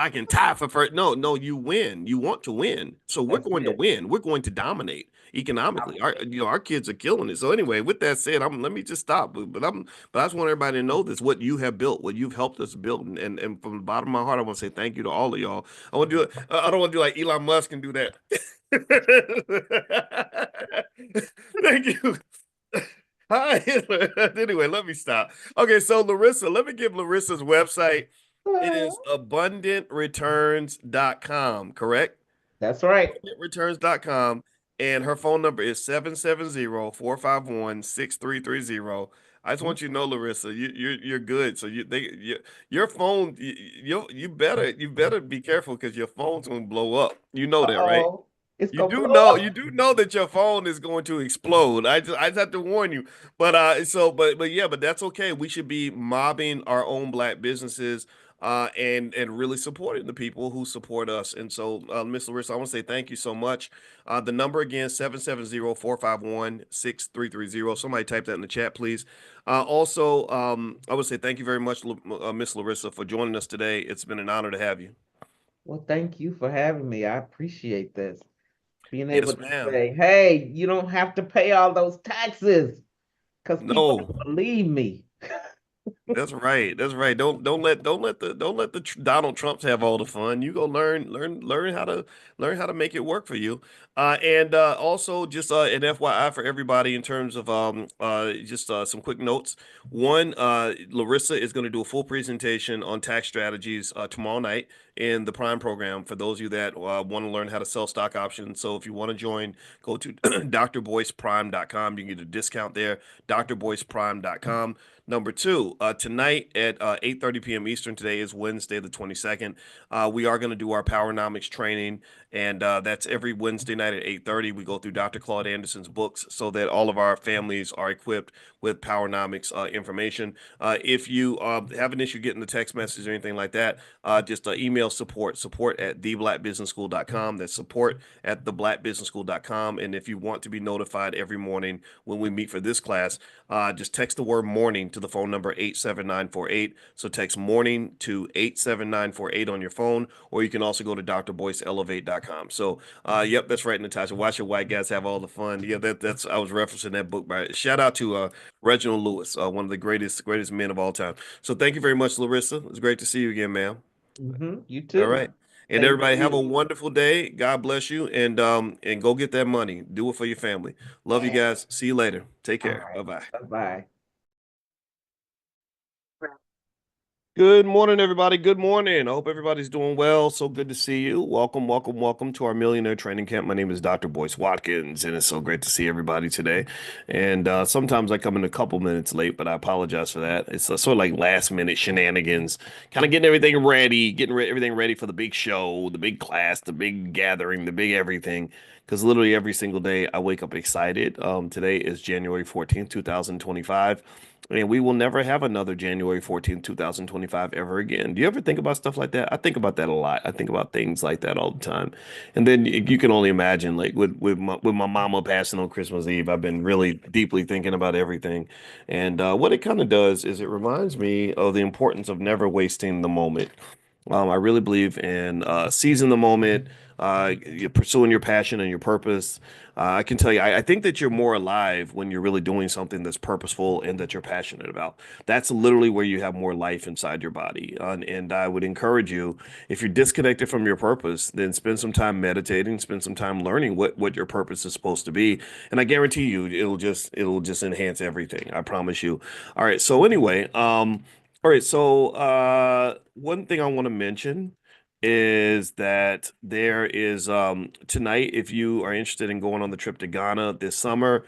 can tie for first. No, no, you win. You want to win, so we're That's going to it. win. We're going to dominate economically. Our kids are killing it. So anyway, with that said, let me just stop. But I just want everybody to know this: what you have built, what you've helped us build, and from the bottom of my heart, I want to say thank you to all of y'all. I want to do it. I don't want to do like Elon Musk and do that. Thank you. Hi. Anyway, let me stop. Okay, so Larissa, let me give Larissa's website. It is abundantreturns.com, correct? That's right. Returns.com, and her phone number is 770-451-6330. I just want you to know, Larissa, you're good. So your phone, you better be careful because your phone's gonna blow up. You know that, right? Uh-oh. It's You gonna do blow know, you up. do know that your phone is going to explode. I just have to warn you. But yeah, but that's okay. We should be mobbing our own Black businesses and really supporting the people who support us. And so Miss Larissa, I want to say thank you so much. The number again, 770-451-6330. Somebody type that in the chat, please. Also, I would say thank you very much, Miss Larissa, for joining us today. It's been an honor to have you. Well, thank you for having me. I appreciate this. Being able Yes, to ma'am. say, hey, you don't have to pay all those taxes because people No. don't believe me. That's right. That's right. Don't let the Donald Trumps have all the fun. You go learn how to make it work for you. And also just an FYI for everybody in terms of just some quick notes. One, Larissa is going to do a full presentation on tax strategies tomorrow night in the Prime program for those of you that want to learn how to sell stock options. So if you want to join, go to drboyceprime.com. You can get a discount there. drboyceprime.com. Number two, tonight at 8:30 p.m. Eastern, today is Wednesday, the 22nd. We are going to do our Powernomics training, and that's every Wednesday night at 8:30. We go through Dr. Claude Anderson's books so that all of our families are equipped with Powernomics information. If you have an issue getting the text message or anything like that, just email support at theblackbusinessschool.com. That's support at theblackbusinessschool.com. And if you want to be notified every morning when we meet for this class, just text the word morning to the phone number 87948. So text morning to 87948 on your phone, or you can also go to drboyceelevate.com. So, yep, that's right, Natasha. Watch your white guys have all the fun. Yeah, that's I was referencing that book. By shout out to Reginald Lewis, one of the greatest men of all time. So thank you very much, Larissa. It's great to see you again, ma'am. You All too. right. And Thank everybody have a you. wonderful day. God bless you and go get that money. Do it for your family. Love you guys. See you later. Take All care. right. Bye-bye. Bye-bye. Good morning, everybody. Good morning. I hope everybody's doing well. So good to see you. Welcome, welcome, welcome to our Millionaire Training Camp. My name is Dr. Boyce Watkins, and it's so great to see everybody today. And sometimes I come in a couple minutes late, but I apologize for that. It's sort of like last minute shenanigans, kind of getting everything ready, everything ready for the big show, the big class, the big gathering, the big everything. Because literally every single day I wake up excited. Today is January 14th, 2025. And we will never have another January 14th, 2025 ever again. Do you ever think about stuff like that? I think about that a lot. I think about things like that all the time. And then you can only imagine, like with my mama passing on Christmas Eve, I've been really deeply thinking about everything. And what it kind of does is it reminds me of the importance of never wasting the moment. I really believe in seizing the moment, you're pursuing your passion and your purpose. I can tell you, I think that you're more alive when you're really doing something that's purposeful and that you're passionate about. That's literally where you have more life inside your body. And I would encourage you, if you're disconnected from your purpose, then spend some time meditating, spend some time learning what your purpose is supposed to be. And I guarantee you, it'll just enhance everything. I promise you. All right. So anyway, all right, so one thing I want to mention is that there is tonight, if you are interested in going on the trip to Ghana this summer,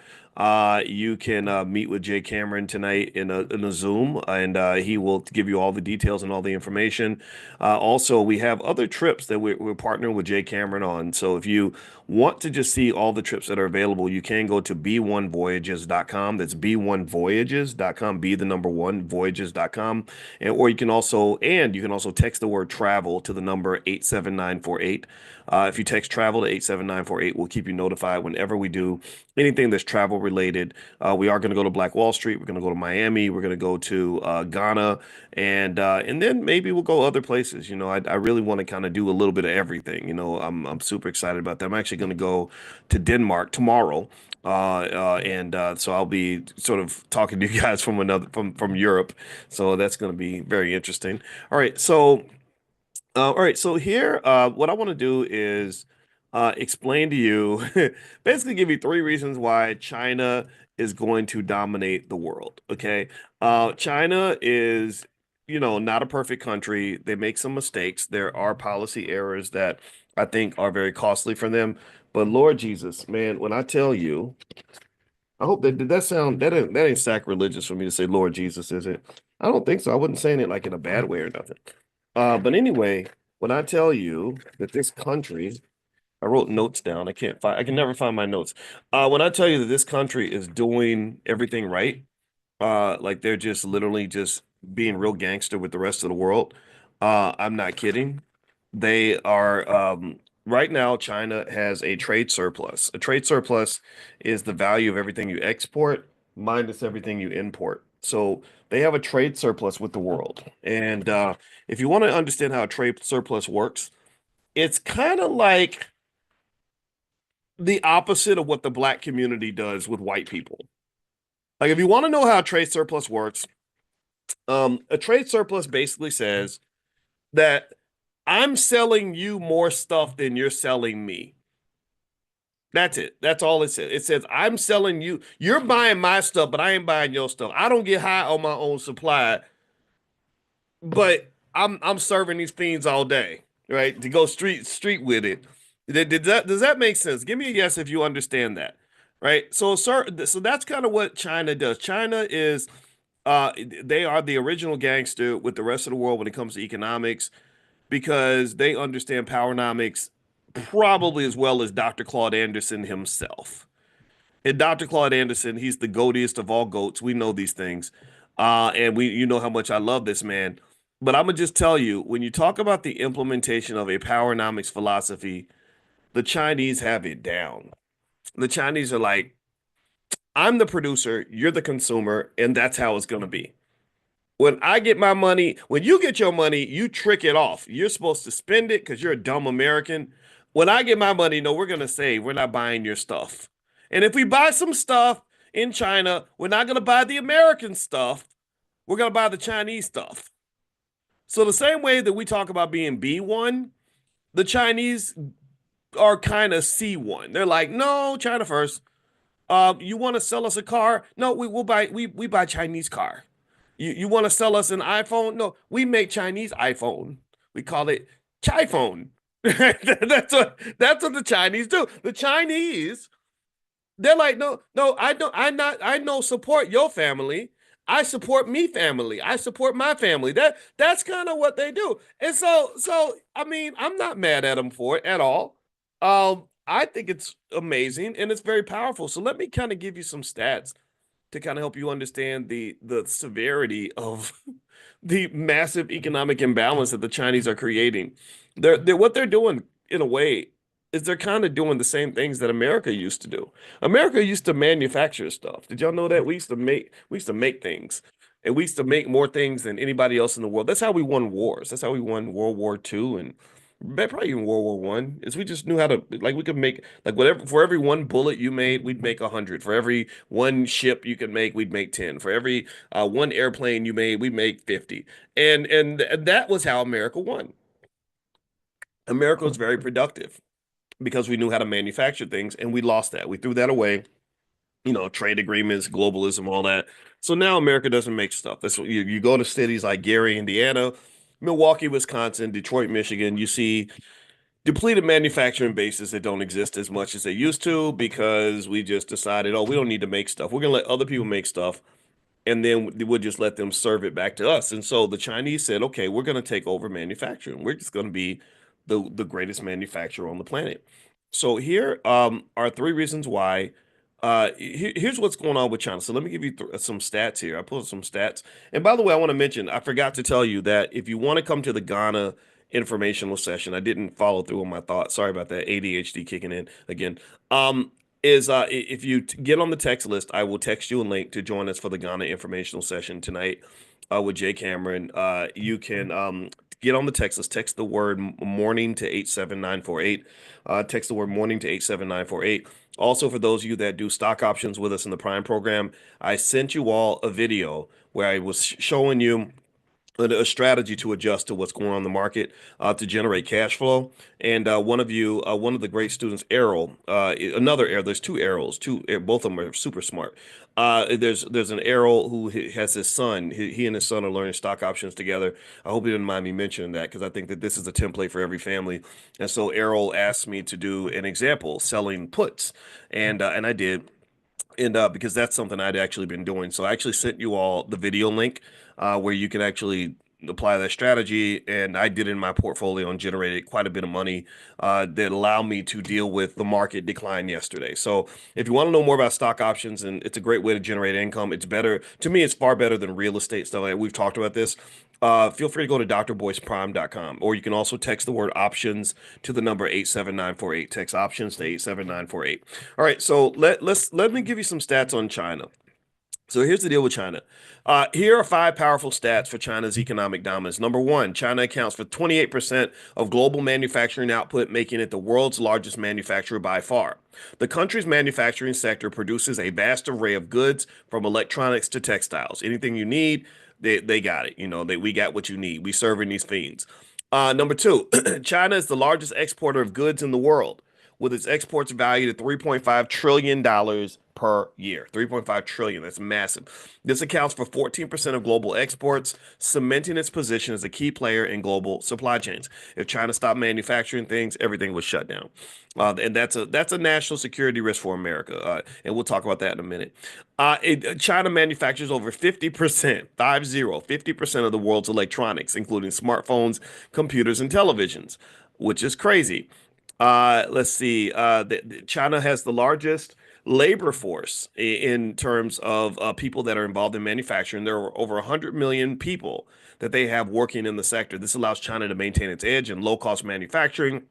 you can meet with Jay Cameron tonight in a Zoom, and he will give you all the details and all the information. Also, we have other trips that we're partnering with Jay Cameron on. So if you want to just see all the trips that are available, you can go to b1voyages.com. That's b1voyages.com, be the number one voyages.com. And you can also text the word travel to the number 87948. If you text travel to 87948, we'll keep you notified whenever we do anything that's travel related. We are going to go to Black Wall Street. We're going to go to Miami. We're going to go to Ghana, and then maybe we'll go other places. I really want to kind of do a little bit of everything. I'm super excited about that. I'm actually going to go to Denmark tomorrow. And so I'll be sort of talking to you guys from Europe. So that's going to be very interesting. All right. So here, what I want to do is explain to you, basically give you three reasons why China is going to dominate the world. Okay. China is, not a perfect country. They make some mistakes. There are policy errors that I think are very costly for them. But Lord Jesus, man, when I tell you, I hope that did that sound that ain't sacrilegious for me to say Lord Jesus, is it? I don't think so. I wasn't saying it like in a bad way or nothing. But anyway, when I tell you that this country, I wrote notes down. I can never find my notes. When I tell you that this country is doing everything right, like they're just literally just being real gangster with the rest of the world. I'm not kidding. They are right now, China has a trade surplus. A trade surplus is the value of everything you export minus everything you import. So they have a trade surplus with the world. And if you want to understand how a trade surplus works, it's kind of like the opposite of what the black community does with white people. Like, if you want to know how a trade surplus works, a trade surplus basically says that I'm selling you more stuff than you're selling me. That's it. That's all it says. It says I'm selling you. You're buying my stuff, but I ain't buying your stuff. I don't get high on my own supply, but I'm serving these fiends all day, right? To go street with it. Does that make sense? Give me a yes if you understand that, right? So that's kind of what China does. China is uh they are the original gangster with the rest of the world when it comes to economics because they understand powernomics probably as well as Dr. Claude Anderson himself. And Dr. Claude Anderson, he's the goatiest of all goats. We know these things. And you know how much I love this man. But I'm gonna just tell you, when you talk about the implementation of a powernomics philosophy, the Chinese have it down. The Chinese are like, I'm the producer, you're the consumer, and that's how it's gonna be. When I get my money, when you get your money, you trick it off. You're supposed to spend it because you're a dumb American. When I get my money, no, we're going to save. We're not buying your stuff. And if we buy some stuff in China, we're not going to buy the American stuff. We're going to buy the Chinese stuff. So, the same way that we talk about being B1, the Chinese are kind of C1. They're like, no, China first. You want to sell us a car? No, will buy we buy Chinese car. You want to sell us an iPhone? No, we make Chinese iPhone. We call it Chai phone. That's what the Chinese do. The Chinese, they're like, no, no, I don't support your family. I support me family. I support my family. That's kind of what they do. And so I mean, I'm not mad at them for it at all. I think it's amazing and it's very powerful. So let me kind of give you some stats to kind of help you understand the severity of the massive economic imbalance that the Chinese are creating. They're what they're doing in a way is they're kind of doing the same things that America used to do. America used to manufacture stuff. Did y'all know that? We used to make things. And we used to make more things than anybody else in the world. That's how we won wars. That's how we won World War II and probably even World War One. Is we just knew how to like we could make like whatever for every one bullet you made, we'd make 100. For every one ship you could make, we'd make 10. For every one airplane you made, we'd make 50. And that was how America won. America was very productive because we knew how to manufacture things, and we lost that. We threw that away. You know, trade agreements, globalism, all that. So now America doesn't make stuff. That's what you go to cities like Gary, Indiana, Milwaukee, Wisconsin, Detroit, Michigan. You see depleted manufacturing bases that don't exist as much as they used to because we just decided, oh, we don't need to make stuff. We're gonna let other people make stuff, and then we'll just let them serve it back to us. And so the Chinese said, okay, we're gonna take over manufacturing. We're just gonna be the greatest manufacturer on the planet. So here are three reasons why. Here's what's going on with China. So let me give you some stats here. I pulled some stats. And by the way, I want to mention, I forgot to tell you that if you want to come to the Ghana informational session, I didn't follow through on my thoughts. Sorry about that. ADHD kicking in again. Is if you get on the text list, I will text you a link to join us for the Ghana informational session tonight with Jay Cameron. You can get on the text list, text the word morning to 87948. Text the word morning to 87948. Also, for those of you that do stock options with us in the Prime program, I sent you all a video where I was showing you a strategy to adjust to what's going on in the market to generate cash flow. And one of the great students, Errol, another Errol, there's two Errols, both of them are super smart. There's an Errol who has his son. He and his son are learning stock options together. I hope he didn't mind me mentioning that because I think that this is a template for every family. And so Errol asked me to do an example selling puts, and I did and because that's something I'd actually been doing. So I actually sent you all the video link where you can actually apply that strategy, and I did it in my portfolio and generated quite a bit of money that allowed me to deal with the market decline yesterday. So if you want to know more about stock options, and it's a great way to generate income, it's better to me. It's far better than real estate stuff. Like we've talked about this. Feel free to go to drboyceprime.com, or you can also text the word options to the number 87948. Text options to 87948. All right, so let me give you some stats on China. So here's the deal with China. Here are five powerful stats for China's economic dominance. Number one, China accounts for 28% of global manufacturing output, making it the world's largest manufacturer by far. The country's manufacturing sector produces a vast array of goods from electronics to textiles. Anything you need, they got it. We got what you need. We serving these fiends. Number two, China is the largest exporter of goods in the world, with its exports valued at $3.5 trillion per year. 3.5 trillion. That's massive. This accounts for 14% of global exports, cementing its position as a key player in global supply chains. If China stopped manufacturing things, everything was shut down. And that's a national security risk for America. And we'll talk about that in a minute. China manufactures over 50%, 50% of the world's electronics, including smartphones, computers, and televisions, which is crazy. Let's see. China has the largest labor force in terms of people that are involved in manufacturing. There are over 100 million people that they have working in the sector. This allows China to maintain its edge in low-cost manufacturing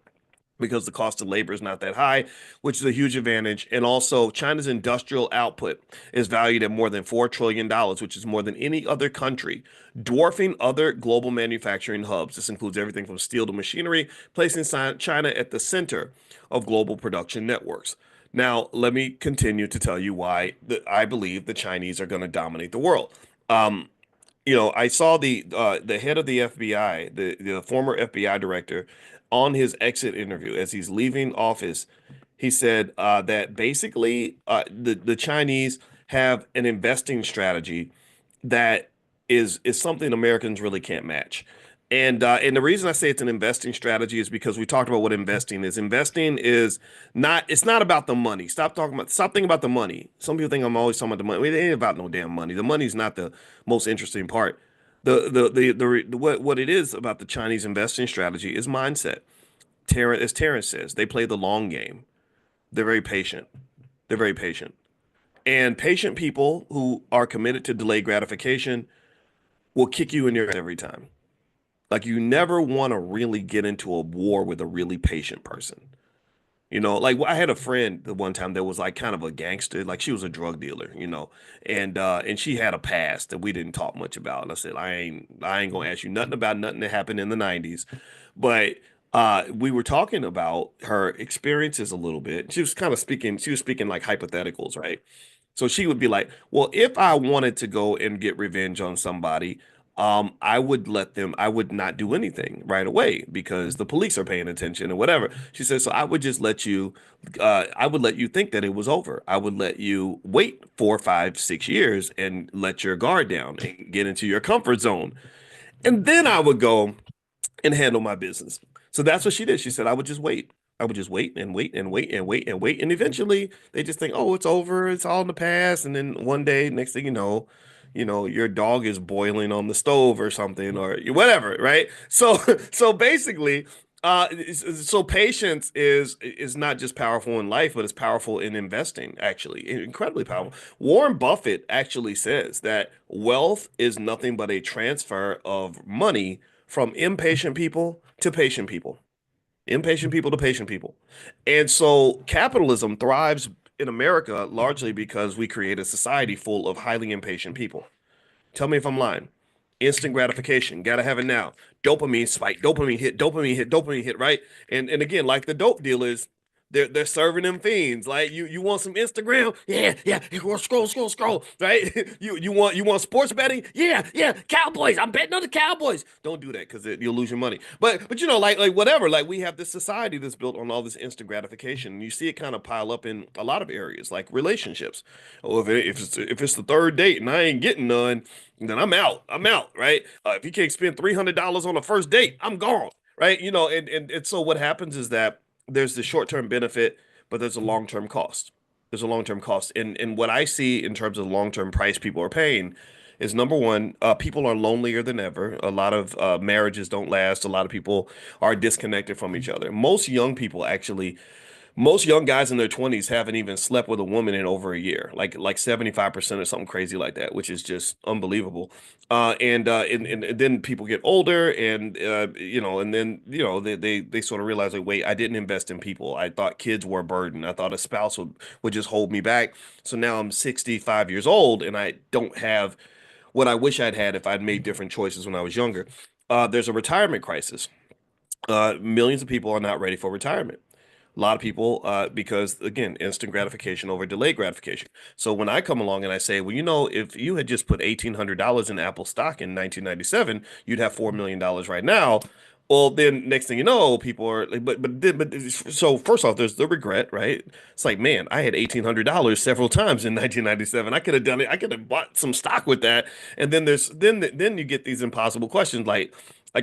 because the cost of labor is not that high, which is a huge advantage. And also, China's industrial output is valued at more than $4 trillion, which is more than any other country, dwarfing other global manufacturing hubs. This includes everything from steel to machinery, placing China at the center of global production networks. Now, let me continue to tell you why I believe the Chinese are going to dominate the world. Um, I saw the head of the FBI, the former FBI director, on his exit interview as he's leaving office. He said that basically the Chinese have an investing strategy that is something Americans really can't match. And the reason I say it's an investing strategy is because we talked about what investing is. Investing is not it's not about the money. Stop thinking about the money. Some people think I'm always talking about the money. It ain't about no damn money. The money's not the most interesting part. What it is about the Chinese investing strategy is mindset. As Terrence says, they play the long game. They're very patient. They're very patient. And patient people who are committed to delayed gratification will kick you in your head every time. Like you never want to really get into a war with a really patient person. Like I had a friend the one time that was like kind of a gangster, like she was a drug dealer, and she had a past that we didn't talk much about. And I said, I ain't gonna ask you nothing about nothing that happened in the 90s. But we were talking about her experiences a little bit. She was speaking like hypotheticals, right? So she would be like, well, if I wanted to go and get revenge on somebody, I would not do anything right away because the police are paying attention or whatever. She says, so I would let you think that it was over. I would let you wait 4, 5, 6 years and let your guard down and get into your comfort zone. And then I would go and handle my business. So that's what she did. She said, I would just wait. I would just wait and wait and wait and wait and wait. And eventually they just think, oh, it's over. It's all in the past. And then one day, next thing your dog is boiling on the stove or something or whatever, right? So, so basically, so patience is not just powerful in life, but it's powerful in investing, actually, incredibly powerful. Warren Buffett actually says that wealth is nothing but a transfer of money from impatient people to patient people, impatient people to patient people. And so capitalism thrives in America largely because we create a society full of highly impatient people. Tell me if I'm lying. Instant gratification, gotta have it now. Dopamine spike, dopamine hit, dopamine hit, right? And again, like the dope dealers, they're serving them fiends. Like you want some Instagram? Yeah, yeah. Scroll, right? You want sports betting? Yeah, yeah. Cowboys. I'm betting on the Cowboys. Don't do that because you'll lose your money. But like whatever. Like we have this society that's built on all this instant gratification. And you see it kind of pile up in a lot of areas, like relationships. Oh, if it's the third date and I ain't getting none, then I'm out. I'm out, right? If you can't spend $300 on a first date, I'm gone, right? And so what happens is that there's the short-term benefit, but there's a long-term cost. There's a long-term cost. And what I see in terms of the long-term price people are paying is number one, people are lonelier than ever. A lot of marriages don't last. A lot of people are disconnected from each other. Most young people actually Most young guys in their 20s haven't even slept with a woman in over a year, like 75% or something crazy like that, which is just unbelievable. And then people get older, and and then they sort of realize, like, wait, I didn't invest in people. I thought kids were a burden. I thought a spouse would just hold me back. So now I'm 65 years old and I don't have what I wish I'd had if I'd made different choices when I was younger. There's a retirement crisis. Millions of people are not ready for retirement. A lot of people, because again, instant gratification over delayed gratification. So when I come along and I say, well, if you had just put $1,800 in Apple stock in 1997, you'd have $4 million right now. Well, then next thing you know, people are like, so first off, there's the regret, right? It's like, man, I had $1,800 several times in 1997. I could have done it. I could have bought some stock with that. And then you get these impossible questions like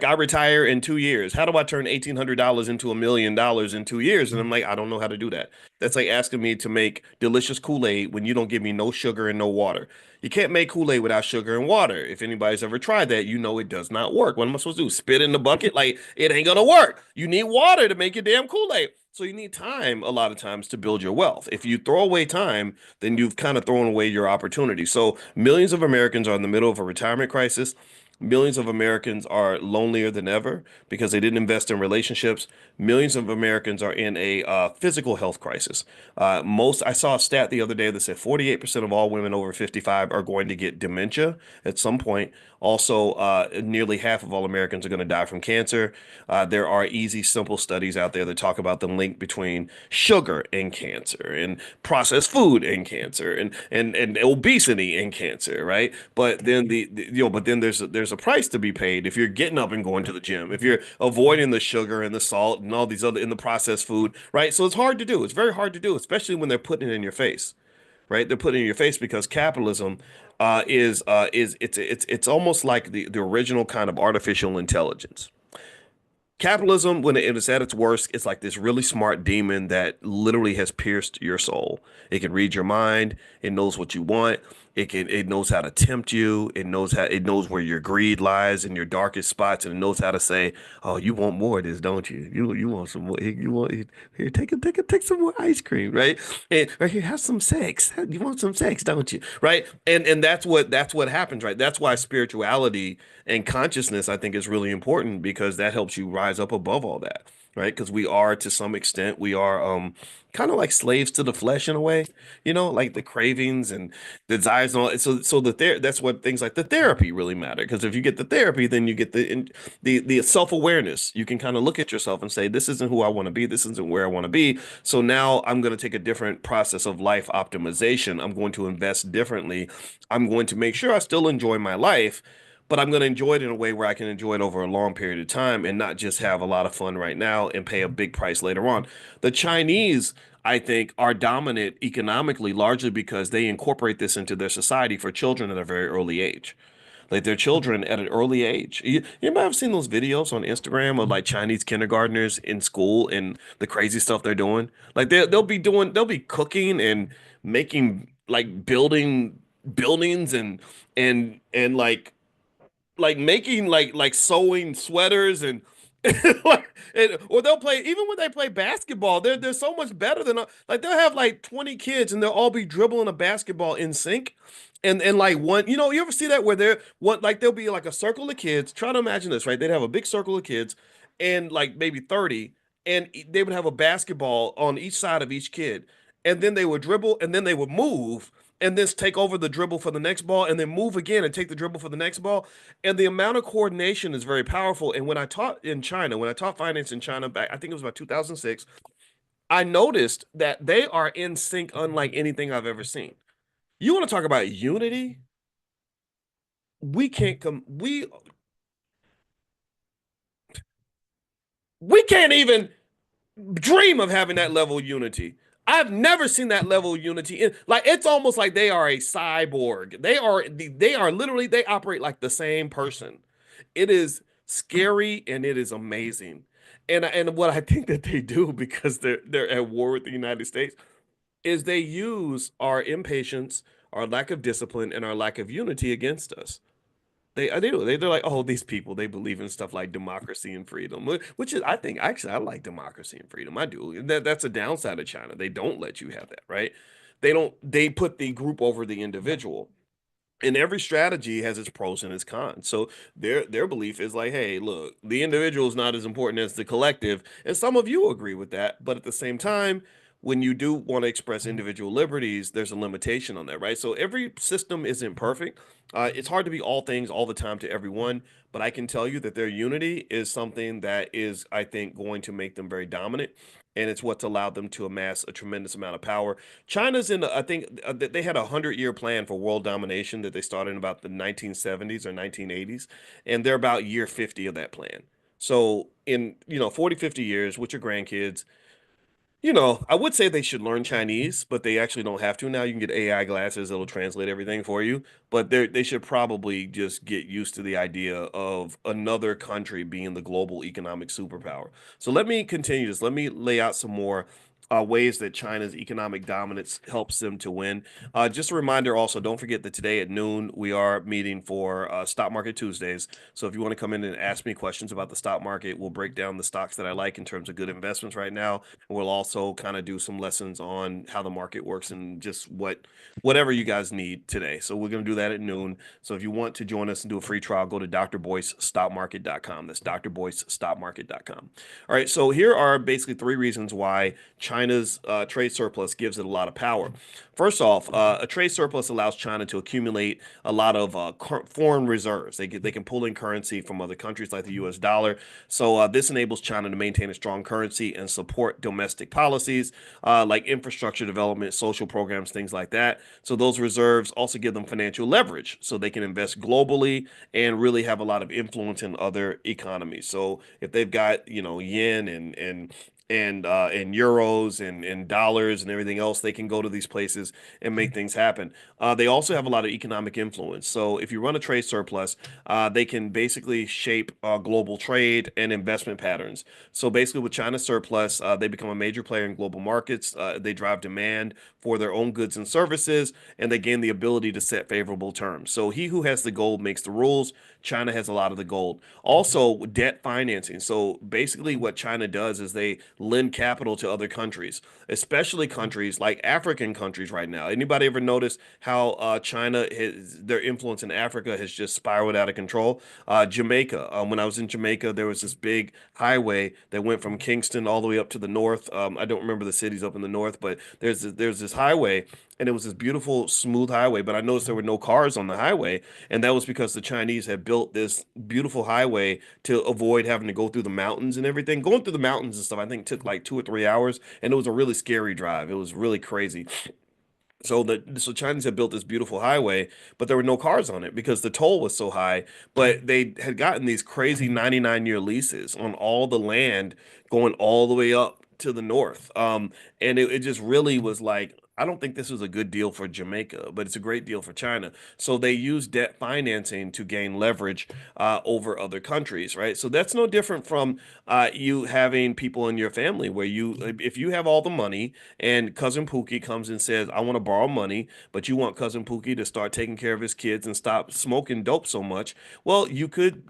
I retire in 2 years. How do I turn $1,800 into $1 million in 2 years? And I'm like, I don't know how to do that. That's like asking me to make delicious Kool-Aid when you don't give me no sugar and no water. You can't make Kool-Aid without sugar and water. If anybody's ever tried that, you know it does not work. What am I supposed to do? Spit in the bucket? Like, it ain't gonna work. You need water to make your damn Kool-Aid. So you need time a lot of times to build your wealth. If you throw away time, then you've kind of thrown away your opportunity. So millions of Americans are in the middle of a retirement crisis. Millions of Americans are lonelier than ever because they didn't invest in relationships. Millions of Americans are in a physical health crisis. I saw a stat the other day that said 48% of all women over 55 are going to get dementia at some point. Also, nearly half of all Americans are going to die from cancer. There are easy, simple studies out there that talk about the link between sugar and cancer, and processed food and cancer, and obesity and cancer, right? But then there's a price to be paid if you're getting up and going to the gym, if you're avoiding the sugar and the salt and all these other in the processed food, right? So it's hard to do. It's very hard to do, especially when they're putting it in your face, right? They're putting it in your face because capitalism is it's almost like the original kind of artificial intelligence. Capitalism, when it is at its worst, it's like this really smart demon that literally has pierced your soul. It can read your mind. It knows what you want. It knows how to tempt you. It knows where your greed lies in your darkest spots, and it knows how to say, "Oh, you want more of this, don't you? You want some more? You want here? Take some more ice cream, right? And right here, have some sex. You want some sex, don't you? Right? And that's what happens, right? That's why spirituality and consciousness, I think, is really important because that helps you rise up above all that, right? Because we are, to some extent, we are kind of like slaves to the flesh in a way, like the cravings and the desires and all. That's what things like the therapy really matter. Because if you get the therapy, then you get the self-awareness. You can kind of look at yourself and say, this isn't who I want to be. This isn't where I want to be. So now I'm going to take a different process of life optimization. I'm going to invest differently. I'm going to make sure I still enjoy my life, but I'm going to enjoy it in a way where I can enjoy it over a long period of time and not just have a lot of fun right now and pay a big price later on. The Chinese, I think, are dominant economically largely because they incorporate this into their society for children at a very early age. Like their children at an early age. You might have seen those videos on Instagram of like Chinese kindergartners in school and the crazy stuff they're doing. Like they'll be cooking and making like building buildings and like making like sewing sweaters and or they'll play even when they play basketball. They're so much better than like they'll have like 20 kids and they'll all be dribbling a basketball in sync. And like one, you ever see that where they're what like there'll be like a circle of kids. Try to imagine this, right? They'd have a big circle of kids and like maybe 30, and they would have a basketball on each side of each kid. And then they would dribble and then they would move and then take over the dribble for the next ball and then move again and take the dribble for the next ball. And the amount of coordination is very powerful. And when I taught in China, when I taught finance in China back, I think it was about 2006, I noticed that they are in sync unlike anything I've ever seen. You want to talk about unity? We can't come we can't even dream of having that level of unity. I've never seen that level of unity. Like it's almost like they are a cyborg. They are literally they operate like the same person. It is scary and it is amazing. And what I think that they do because they're at war with the United States is they use our impatience, our lack of discipline, and our lack of unity against us. They do. They're like, oh, these people, they believe in stuff like democracy and freedom, which is, I think, actually, I like democracy and freedom. I do. That's a downside of China. They don't let you have that, right? They put the group over the individual. And every strategy has its pros and its cons. So their belief is like, hey, look, the individual is not as important as the collective, and some of you agree with that. But at the same time, when you do want to express individual liberties, there's a limitation on that, right? So every system isn't perfect. It's hard to be all things all the time to everyone, but I can tell you that their unity is something that is, I think, going to make them very dominant. And it's what's allowed them to amass a tremendous amount of power. China's in, I think they had a 100-year plan for world domination that they started in about the 1970s or 1980s, and they're about year 50 of that plan. So in, 40, 50 years with your grandkids, I would say they should learn Chinese, but they actually don't have to now. You can get AI glasses that'll translate everything for you, but they should probably just get used to the idea of another country being the global economic superpower. So let me continue this. Let me lay out some more ways that China's economic dominance helps them to win. Just a reminder also, don't forget that today at noon, we are meeting for Stock Market Tuesdays. So if you want to come in and ask me questions about the stock market, we'll break down the stocks that I like in terms of good investments right now. We'll also kind of do some lessons on how the market works and just whatever you guys need today. So we're going to do that at noon. So if you want to join us and do a free trial, go to drboycestockmarket.com. That's drboycestockmarket.com. All right. So here are basically three reasons why China's trade surplus gives it a lot of power. First off, a trade surplus allows China to accumulate a lot of foreign reserves. They can pull in currency from other countries like the U.S. dollar. So this enables China to maintain a strong currency and support domestic policies like infrastructure development, social programs, things like that. So those reserves also give them financial leverage, so they can invest globally and really have a lot of influence in other economies. So if they've got yen and euros and dollars and everything else, they can go to these places and make things happen. They also have a lot of economic influence. So if you run a trade surplus, they can basically shape global trade and investment patterns. So basically, with China's surplus, they become a major player in global markets. They drive demand for their own goods and services, and they gain the ability to set favorable terms. So he who has the gold makes the rules. China has a lot of the gold. Also, debt financing. So basically, what China does is they lend capital to other countries, especially countries like African countries right now. Anybody ever notice how their influence in Africa has just spiraled out of control? Jamaica. When I was in Jamaica, there was this big highway that went from Kingston all the way up to the north. I don't remember the cities up in the north, but there's this highway, and it was this beautiful, smooth highway. But I noticed there were no cars on the highway, and that was because the Chinese had built this beautiful highway to avoid having to go through the mountains and everything. Going through the mountains and stuff, I think took like 2 or 3 hours, and it was a really scary drive. It was really crazy. So Chinese had built this beautiful highway, but there were no cars on it because the toll was so high. But they had gotten these crazy 99-year leases on all the land going all the way up to the north. And it just really was like, I don't think this was a good deal for Jamaica, but it's a great deal for China. So they use debt financing to gain leverage over other countries, right? So that's no different from you having people in your family where if you have all the money and cousin Pookie comes and says, I want to borrow money, but you want cousin Pookie to start taking care of his kids and stop smoking dope so much. Well, you could,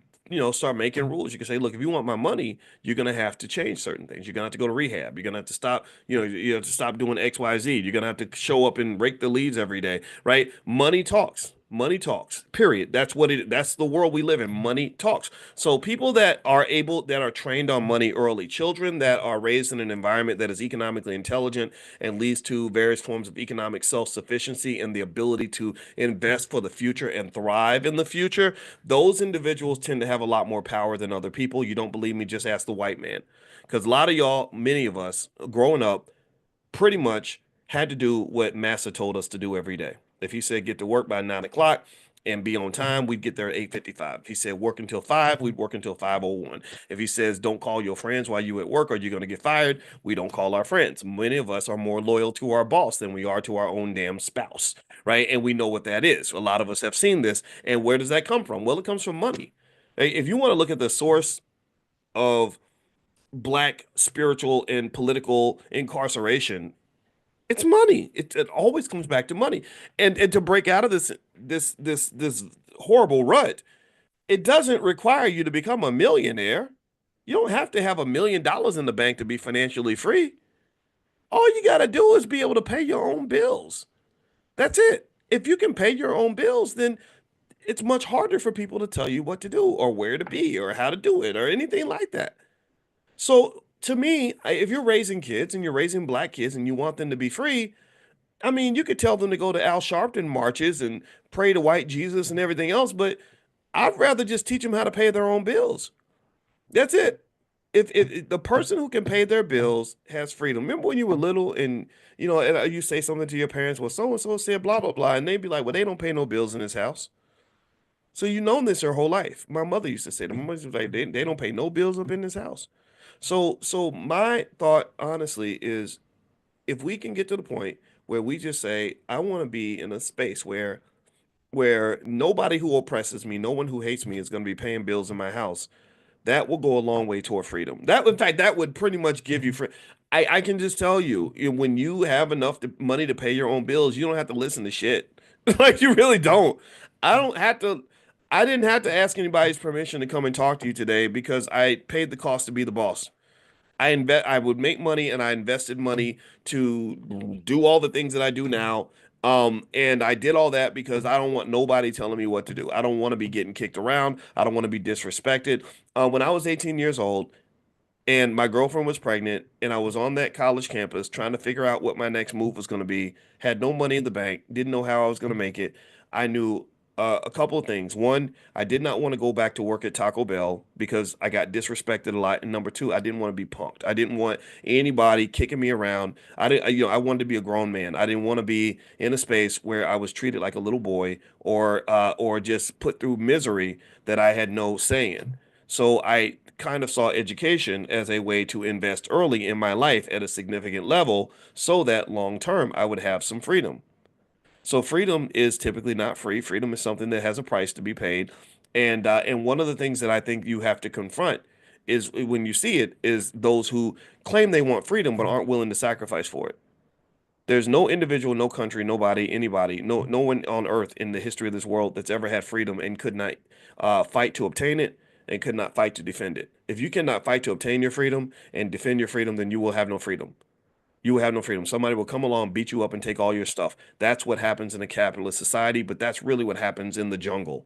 start making rules. You can say, look, if you want my money, you're going to have to change certain things. You're going to have to go to rehab. You're going to have to stop, you have to stop doing X, Y, Z. You're going to have to show up and rake the leaves every day, right? Money talks. Money talks. Period. That's the world we live in. Money talks. So people that are trained on money early, children that are raised in an environment that is economically intelligent and leads to various forms of economic self-sufficiency and the ability to invest for the future and thrive in the future, those individuals tend to have a lot more power than other people. You don't believe me? Just ask the white man. Because a lot of y'all, many of us growing up, pretty much had to do what Massa told us to do every day. If he said get to work by 9 o'clock and be on time, we'd get there at 8:55. If he said work until 5, we'd work until 5:01. If he says don't call your friends while you at work or you're going to get fired, we don't call our friends. Many of us are more loyal to our boss than we are to our own damn spouse, right? And we know what that is. A lot of us have seen this. And where does that come from? Well, it comes from money. If you want to look at the source of black spiritual and political incarceration, it's money. It always comes back to money. And to break out of this horrible rut, It doesn't require you to become a millionaire. You don't have to have $1 million in the bank to be financially free. All you got to do is be able to pay your own bills. That's it. If you can pay your own bills, then it's much harder for people to tell you what to do or where to be or how to do it or anything like that. So to me, if you're raising kids and you're raising black kids and you want them to be free, I mean, you could tell them to go to Al Sharpton marches and pray to white Jesus and everything else, but I'd rather just teach them how to pay their own bills. That's it. If the person who can pay their bills has freedom. Remember when you were little and you say something to your parents, well, so and so said blah blah blah, and they'd be like, well, they don't pay no bills in this house. So you known this her whole life. My mother used to say that. My mother was like, they don't pay no bills up in this house. So my thought, honestly, is if we can get to the point where we just say, I want to be in a space where nobody who oppresses me, no one who hates me is going to be paying bills in my house, that will go a long way toward freedom. That, in fact, that would pretty much give you free. I can just tell you, when you have enough money to pay your own bills, you don't have to listen to shit. Like you really don't. I don't have to. I didn't have to ask anybody's permission to come and talk to you today because I paid the cost to be the boss. I would make money and I invested money to do all the things that I do now. And I did all that because I don't want nobody telling me what to do. I don't want to be getting kicked around. I don't want to be disrespected. When I was 18 years old, and my girlfriend was pregnant and I was on that college campus trying to figure out what my next move was going to be, had no money in the bank, didn't know how I was going to make it. I knew a couple of things. One, I did not want to go back to work at Taco Bell because I got disrespected a lot. And number two, I didn't want to be punked. I didn't want anybody kicking me around. I didn't, I wanted to be a grown man. I didn't want to be in a space where I was treated like a little boy or just put through misery that I had no say in. So I kind of saw education as a way to invest early in my life at a significant level so that long term I would have some freedom. So freedom is typically not free. Freedom is something that has a price to be paid. And one of the things that I think you have to confront is when you see it is those who claim they want freedom but aren't willing to sacrifice for it. There's no individual, no country, nobody, anybody, no one on earth in the history of this world that's ever had freedom and could not fight to obtain it and could not fight to defend it. If you cannot fight to obtain your freedom and defend your freedom, then you will have no freedom. You will have no freedom. Somebody will come along, beat you up, and take all your stuff. That's what happens in a capitalist society, but that's really what happens in the jungle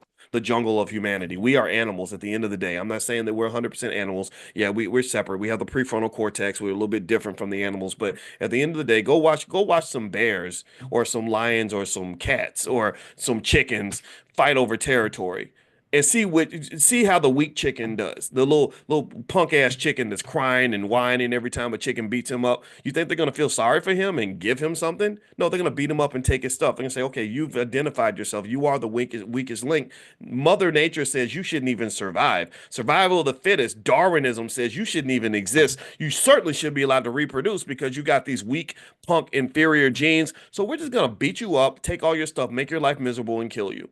of humanity. We are animals at the end of the day. I'm not saying that we're 100% animals. Yeah, we're separate. We have the prefrontal cortex. We're a little bit different from the animals, but at the end of the day, go watch some bears or some lions or some cats or some chickens fight over territory and see how the weak chicken does. The little punk ass chicken that's crying and whining every time a chicken beats him up. You think they're gonna feel sorry for him and give him something? No, they're gonna beat him up and take his stuff. They're gonna say, okay, you've identified yourself. You are the weakest link. Mother Nature says you shouldn't even survive. Survival of the fittest. Darwinism says you shouldn't even exist. You certainly should be allowed to reproduce because you got these weak, punk, inferior genes. So we're just gonna beat you up, take all your stuff, make your life miserable, and kill you.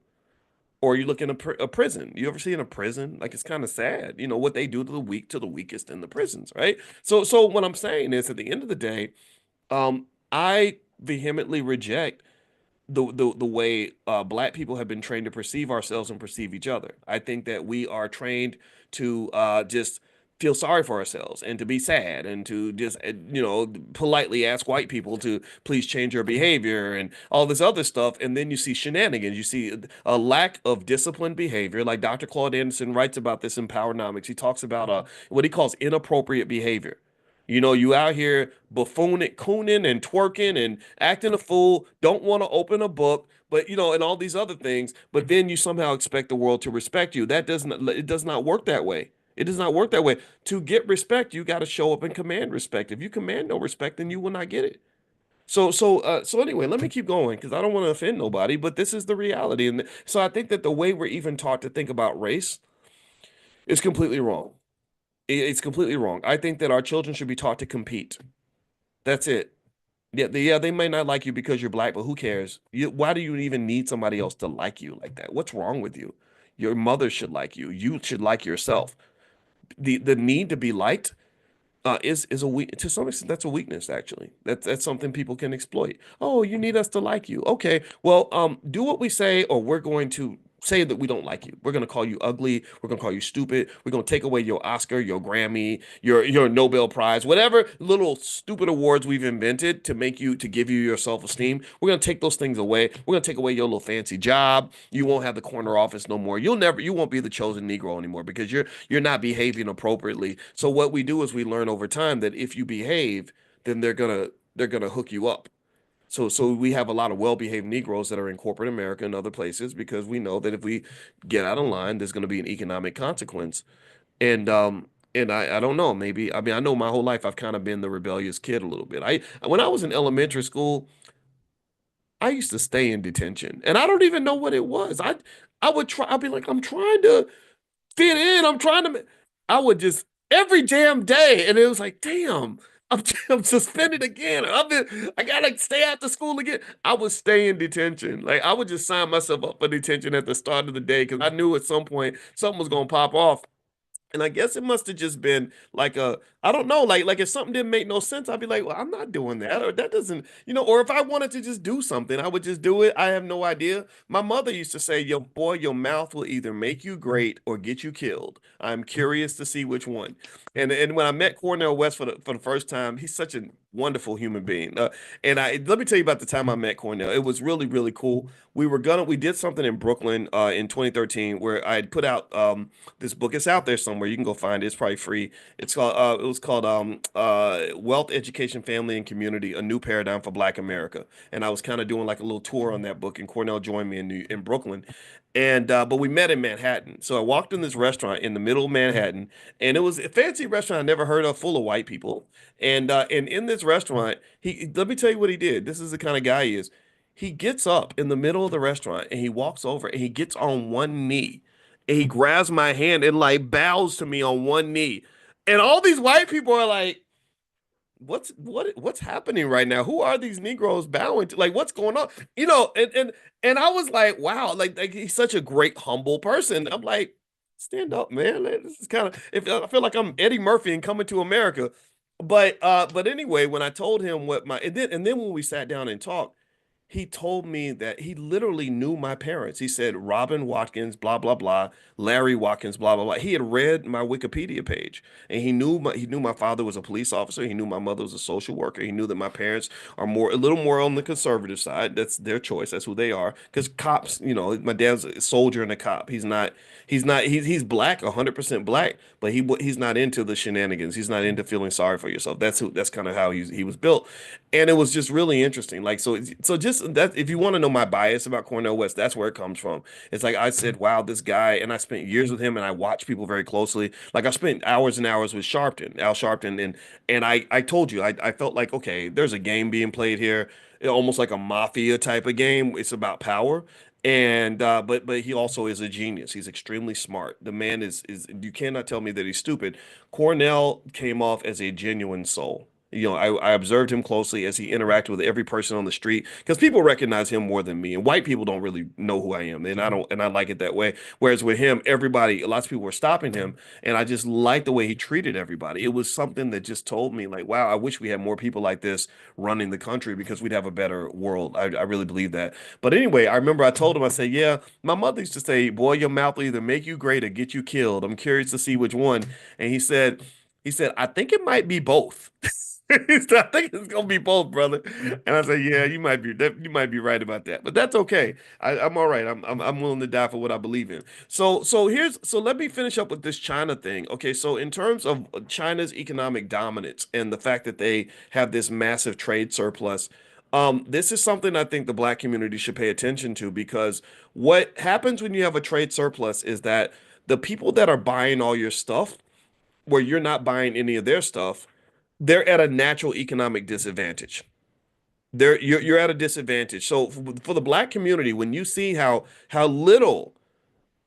Or you look in a prison. You ever see in a prison? Like it's kind of sad, what they do to the weak, to the weakest in the prisons, right? So what I'm saying is, at the end of the day, I vehemently reject the way black people have been trained to perceive ourselves and perceive each other. I think that we are trained to just feel sorry for ourselves and to be sad and to just politely ask white people to please change your behavior and all this other stuff. And then you see shenanigans. You see a lack of disciplined behavior. Like Dr. Claude Anderson writes about this in Powernomics. He talks about what he calls inappropriate behavior. You out here buffooning, cooning, and twerking and acting a fool, don't want to open a book, but and all these other things, but then you somehow expect the world to respect you. It does not work that way. It does not work that way. To get respect, you got to show up and command respect. If you command no respect, then you will not get it. So anyway, let me keep going because I don't want to offend nobody, but this is the reality. And so I think that the way we're even taught to think about race is completely wrong. It's completely wrong. I think that our children should be taught to compete. That's it. Yeah, they may not like you because you're black, but who cares? Why do you even need somebody else to like you like that? What's wrong with you? Your mother should like you. You should like yourself. The need to be liked is a weak to some extent. That's a weakness, actually. That's something people can exploit. Oh, you need us to like you. Okay, well, do what we say, or we're going to say that we don't like you. We're going to call you ugly. We're going to call you stupid. We're going to take away your Oscar, your Grammy, your Nobel Prize, whatever little stupid awards we've invented to make you to give you your self-esteem. We're going to take those things away. We're going to take away your little fancy job. You won't have the corner office no more. You won't be the chosen Negro anymore because you're not behaving appropriately. So what we do is we learn over time that if you behave, then they're gonna hook you up. So we have a lot of well-behaved Negroes that are in corporate America and other places because we know that if we get out of line, there's going to be an economic consequence. And I don't know, maybe I mean I know my whole life I've kind of been the rebellious kid a little bit. I when I was in elementary school, I used to stay in detention, and I don't even know what it was. I would try. I'd be like, I'm trying to fit in. I'm trying to. I would just every damn day, and it was like, damn, I'm, I'm suspended again. I gotta stay after school again. I would stay in detention. Like I would just sign myself up for detention at the start of the day because I knew at some point something was gonna pop off. And I guess it must have just been like I don't know, like if something didn't make no sense, I'd be like, well, I'm not doing that, or that doesn't, or if I wanted to just do something, I would just do it. I have no idea. My mother used to say, "Yo, boy, your mouth will either make you great or get you killed. I'm curious to see which one." And when I met Cornell West for the first time, he's such a wonderful human being. And I let me tell you about the time I met Cornell. It was really, really cool. We did something in Brooklyn in 2013 where I had put out this book. It's out there somewhere. You can go find it. It's probably free. It was called Wealth, Education, Family, and Community: A New Paradigm for Black America. And I was kind of doing like a little tour on that book, and Cornell joined me in Brooklyn. And but we met in Manhattan. So I walked in this restaurant in the middle of Manhattan, and it was a fancy restaurant I never heard of, full of white people. And in this restaurant, he let me tell you what he did. This is the kind of guy he is. He gets up in the middle of the restaurant and he walks over and he gets on one knee and he grabs my hand and like bows to me on one knee. And all these white people are like, what's happening right now? Who are these Negroes bowing to? Like, what's going on? And I was like, wow, like he's such a great, humble person. I'm like, stand up, man. Like, this is kind of if I feel like I'm Eddie Murphy and Coming to America. But anyway, when I told him what my and then when we sat down and talked, he told me that he literally knew my parents. He said Robin Watkins, blah blah blah, Larry Watkins, blah blah blah. He had read my Wikipedia page, and he knew my father was a police officer. He knew my mother was a social worker. He knew that my parents are a little more on the conservative side. That's their choice. That's who they are. Because cops, my dad's a soldier and a cop. He's black, 100% black, but he's not into the shenanigans. He's not into feeling sorry for yourself. That's kind of how he was built. And it was just really interesting. Like, so just that, if you want to know my bias about Cornel West, that's where it comes from. It's like I said, wow, this guy, and I spent years with him and I watched people very closely. Like I spent hours and hours with Al Sharpton, and I told you, I felt like, okay, there's a game being played here, almost like a mafia type of game. It's about power. And but he also is a genius. He's extremely smart. The man is you cannot tell me that he's stupid. Cornell came off as a genuine soul. I observed him closely as he interacted with every person on the street because people recognize him more than me, and white people don't really know who I am, and I don't, and I like it that way. Whereas with him, lots of people were stopping him, and I just liked the way he treated everybody. It was something that just told me, like, wow, I wish we had more people like this running the country because we'd have a better world. I really believe that. But anyway, I remember I told him, I said, yeah, my mother used to say, boy, your mouth will either make you great or get you killed. I'm curious to see which one. And he said, I think it might be both. He said, I think it's gonna be both, brother. And I said, yeah, you might be right about that, but that's okay. I'm all right. I'm willing to die for what I believe in. So let me finish up with this China thing. Okay, so in terms of China's economic dominance and the fact that they have this massive trade surplus, this is something I think the black community should pay attention to because what happens when you have a trade surplus is that the people that are buying all your stuff, where you're not buying any of their stuff, they're at a natural economic disadvantage. You're at a disadvantage. So for the black community, when you see how little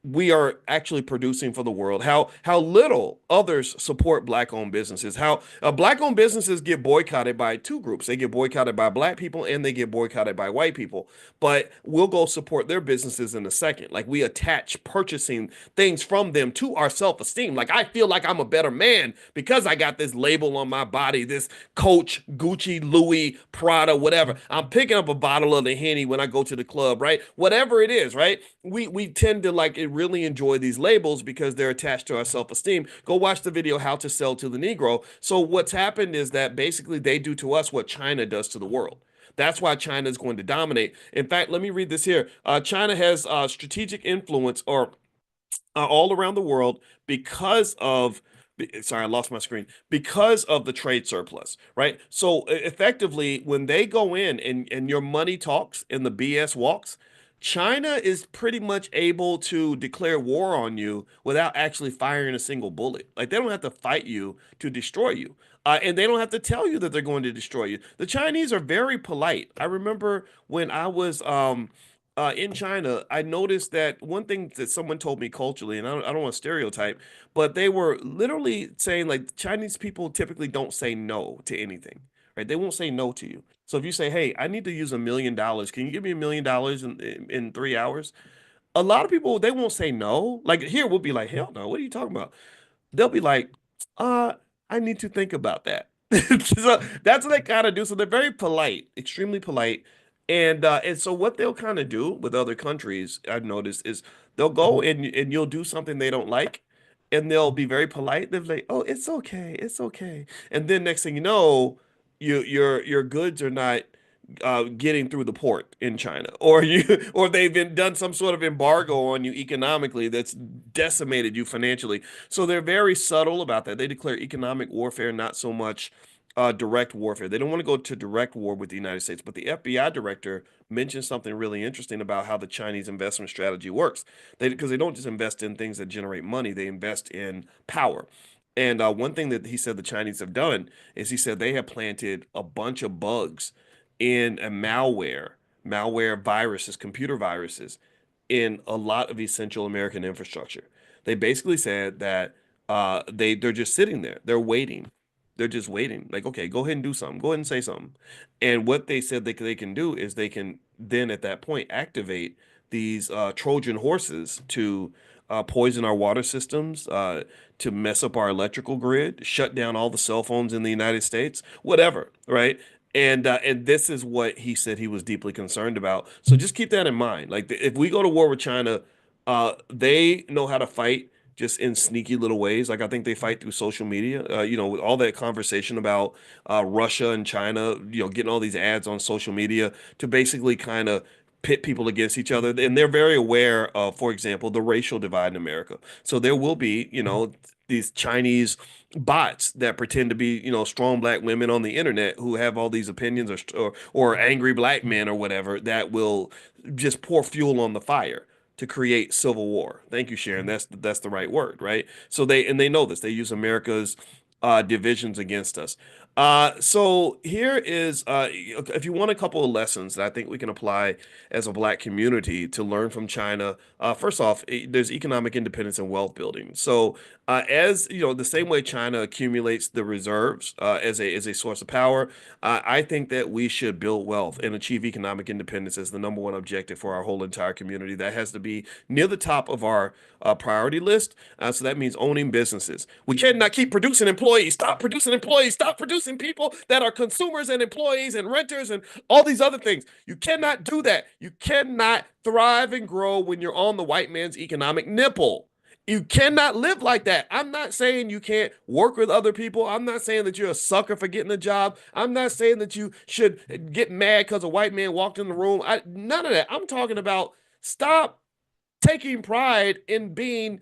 we are actually producing for the world, how little others support black-owned businesses, how black-owned businesses get boycotted by two groups. They get boycotted by black people and they get boycotted by white people. But we'll go support their businesses in a second. Like we attach purchasing things from them to our self-esteem. Like I feel like I'm a better man because I got this label on my body, this Coach, Gucci, Louis, Prada, whatever. I'm picking up a bottle of the Henny when I go to the club, right? Whatever it is, right? We tend to like really enjoy these labels because they're attached to our self-esteem. Go watch the video How to Sell to the Negro. So what's happened is that basically they do to us what China does to the world. That's why China is going to dominate. In fact, let me read this here. China has strategic influence or all around the world because of sorry, I lost my screen, because of the trade surplus, right? So effectively, when they go in and your money talks and the BS walks, China is pretty much able to declare war on you without actually firing a single bullet. Like they don't have to fight you to destroy you. And they don't have to tell you that they're going to destroy you. The Chinese are very polite. I remember when I was in China, I noticed that one thing that someone told me culturally, and I don't want to stereotype, but they were literally saying like Chinese people typically don't say no to anything, right? They won't say no to you. So if you say, "Hey, I need to use $1 million. Can you give me $1 million in 3 hours?" A lot of people they won't say no. Like here, we'll be like, "Hell no! What are you talking about?" They'll be like, uh, I need to think about that. So that's what they kind of do. So they're very polite, extremely polite. And so what they'll kind of do with other countries, I've noticed, is they'll go and you'll do something they don't like, and they'll be very polite. They'll be like, "Oh, it's okay, it's okay." And then next thing you know, your goods are not getting through the port in China, or you or they've been done some sort of embargo on you economically that's decimated you financially. So they're very subtle about that. They declare economic warfare, not so much direct warfare. They don't want to go to direct war with the United States. But the FBI director mentioned something really interesting about how the Chinese investment strategy works. Because they don't just invest in things that generate money, they invest in power. And one thing that he said the Chinese have done is he said they have planted a bunch of bugs in a malware viruses, computer viruses, in a lot of essential American infrastructure. They basically said that they're just sitting there. They're waiting. They're just waiting. Like, okay, go ahead and do something. Go ahead and say something. And what they said they can do is they can then at that point activate these Trojan horses to poison our water systems, to mess up our electrical grid, shut down all the cell phones in the United States, whatever, right? And this is what he said he was deeply concerned about. So just keep that in mind. Like if we go to war with China, they know how to fight just in sneaky little ways. Like I think they fight through social media. With all that conversation about Russia and China, getting all these ads on social media to basically kind of pit people against each other. And they're very aware of, for example, the racial divide in America. So there will be, these Chinese bots that pretend to be, strong black women on the internet who have all these opinions, or angry black men or whatever that will just pour fuel on the fire to create civil war. Thank you, Sharon. That's the right word, right? So they know this. They use America's divisions against us. So here is if you want a couple of lessons that I think we can apply as a black community to learn from China. First off, there's economic independence and wealth building. So as you know, the same way China accumulates the reserves as a source of power, I think that we should build wealth and achieve economic independence as the number one objective for our whole entire community. That has to be near the top of our priority list. So that means owning businesses. We cannot keep producing employees. Stop producing employees. Stop producing people that are consumers and employees and renters and all these other things. You cannot do that. You cannot thrive and grow when you're on the white man's economic nipple. You cannot live like that. I'm not saying you can't work with other people. I'm not saying that you're a sucker for getting a job. I'm not saying that you should get mad because a white man walked in the room. None of that. I'm talking about stop taking pride in being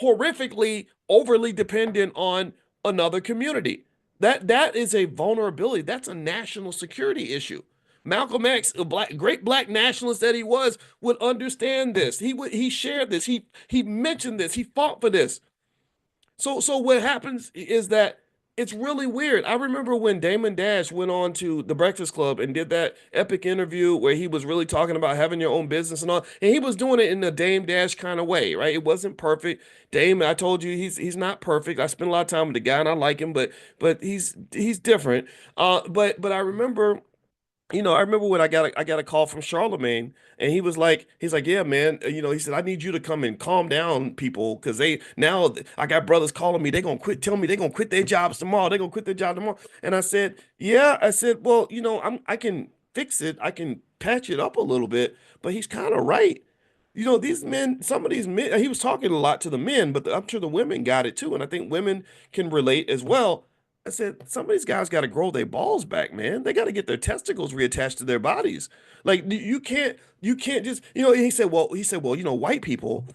horrifically overly dependent on another community. That is a vulnerability. That's a national security issue. Malcolm X, great black nationalist that he was, would understand this. He shared this. He mentioned this. He fought for this. So what happens is that It's really weird. I remember when Damon Dash went on to The Breakfast Club and did that epic interview where he was really talking about having your own business and all, and he was doing it in a Dame Dash kind of way, right? It wasn't perfect. Dame, I told you he's not perfect. I spent a lot of time with the guy and I like him, but he's different. But I remember I remember when I got a call from Charlemagne, and he's like, yeah, man, he said, I need you to come and calm down people because I got brothers calling me, they gonna quit, telling me they gonna quit their jobs tomorrow, they gonna quit their job tomorrow, and I said, yeah, I said, well, I can fix it, I can patch it up a little bit, but he's kind of right. These men, some of these men, he was talking a lot to the men, but I'm sure the women got it too, and I think women can relate as well. I said, some of these guys got to grow their balls back, man. They got to get their testicles reattached to their bodies. Like you can't just, he said, well, white people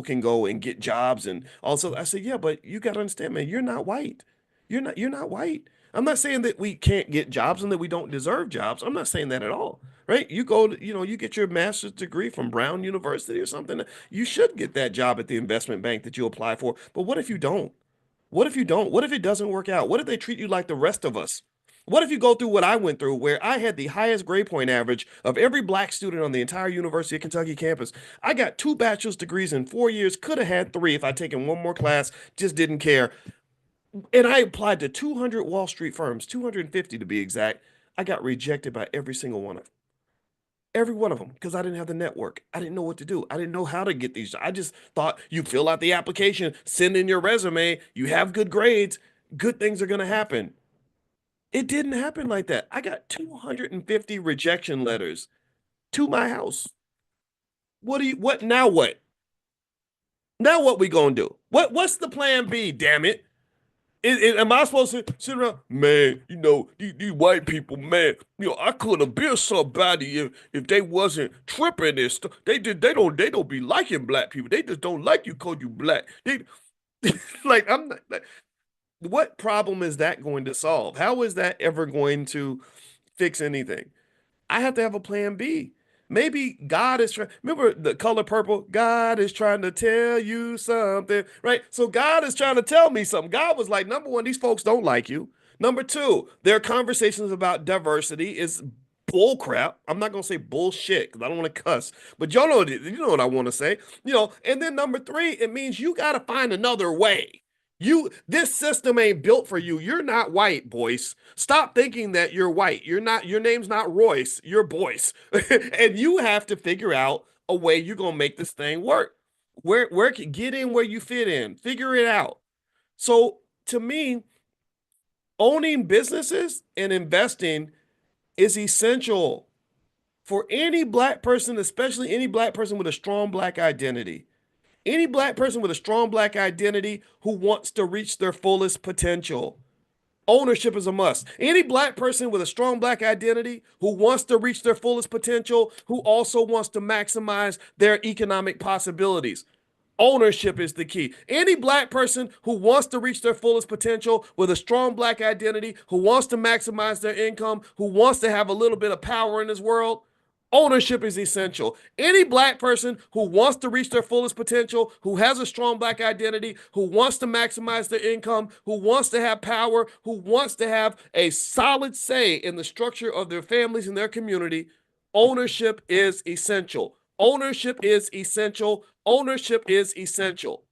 can go and get jobs and also. I said, yeah, but you got to understand, man, you're not white. You're not white. I'm not saying that we can't get jobs and that we don't deserve jobs. I'm not saying that at all. Right? You go to, you get your master's degree from Brown University or something. You should get that job at the investment bank that you apply for. But what if you don't? What if you don't? What if it doesn't work out? What if they treat you like the rest of us? What if you go through what I went through, where I had the highest grade point average of every black student on the entire University of Kentucky campus? I got 2 bachelor's degrees in 4 years, could have had three if I'd taken one more class, just didn't care. And I applied to 200 Wall Street firms, 250 to be exact. I got rejected by every single one of them. Every one of them, because I didn't have the network. I didn't know what to do. I didn't know how to get these. I just thought you fill out the application, send in your resume, you have good grades, good things are going to happen. It didn't happen like that. I got 250 rejection letters to my house. What now what? Now what we going to do? What's the plan B, damn it? Am I supposed to sit around, man? These white people, man. I could have been somebody if they wasn't tripping and stuff. They don't be liking black people. They just don't like you cause you black. They like I'm not. Like, what problem is that going to solve? How is that ever going to fix anything? I have to have a plan B. Maybe God is trying. Remember the color purple? God is trying to tell you something, right? So God is trying to tell me something. God was like, number one, these folks don't like you. Number two, their conversations about diversity is bull crap. I'm not gonna say bullshit because I don't want to cuss, but you know what I want to say. And then number three, it means you got to find another way. This system ain't built for you. You're not white, Boyce. Stop thinking that you're white. You're not, your name's not Royce, you're Boyce. And you have to figure out a way you're gonna make this thing work. Where get in where you fit in. Figure it out. So to me, owning businesses and investing is essential for any black person, especially any black person with a strong black identity. Any black person with a strong black identity who wants to reach their fullest potential. Ownership is a must. Any black person with a strong black identity who wants to reach their fullest potential, who also wants to maximize their economic possibilities. Ownership is the key. Any black person who wants to reach their fullest potential with a strong black identity, who wants to maximize their income, who wants to have a little bit of power in this world, ownership is essential. Any black person who wants to reach their fullest potential, who has a strong black identity, who wants to maximize their income, who wants to have power, who wants to have a solid say in the structure of their families and their community, ownership is essential. Ownership is essential. Ownership is essential.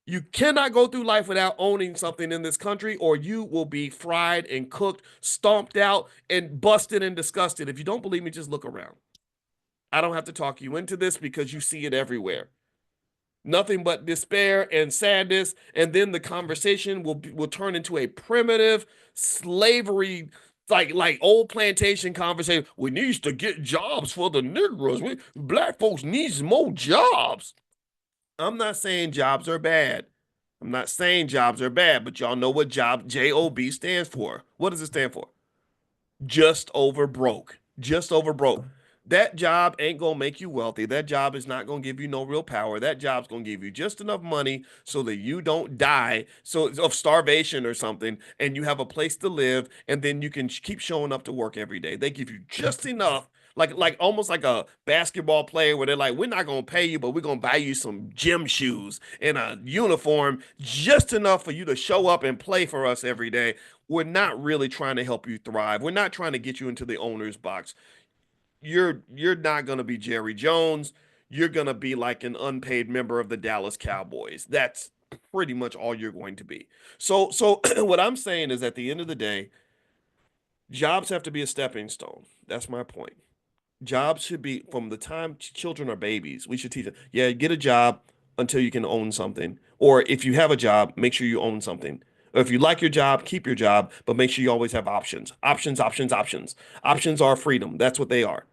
You cannot go through life without owning something in this country, or you will be fried and cooked, stomped out, and busted and disgusted. If you don't believe me, just look around. I don't have to talk you into this because you see it everywhere. Nothing but despair and sadness, and then the conversation will turn into a primitive slavery, like old plantation conversation. We need to get jobs for the Negroes. Black folks needs more jobs. I'm not saying jobs are bad. I'm not saying jobs are bad, but y'all know what job stands for. What does it stand for? Just over broke. Just over broke. That job ain't gonna make you wealthy. That job is not gonna give you no real power. That job's gonna give you just enough money so that you don't die of starvation or something, and you have a place to live, and then you can keep showing up to work every day. They give you just enough, like almost like a basketball player where they're like, we're not gonna pay you, but we're gonna buy you some gym shoes and a uniform, just enough for you to show up and play for us every day. We're not really trying to help you thrive. We're not trying to get you into the owner's box. You're not going to be Jerry Jones. You're going to be like an unpaid member of the Dallas Cowboys. That's pretty much all you're going to be. So what I'm saying is at the end of the day, jobs have to be a stepping stone. That's my point. Jobs should be from the time children are babies. We should teach them, yeah, get a job until you can own something. Or if you have a job, make sure you own something. Or if you like your job, keep your job, but make sure you always have options. Options, options, options. Options are freedom. That's what they are.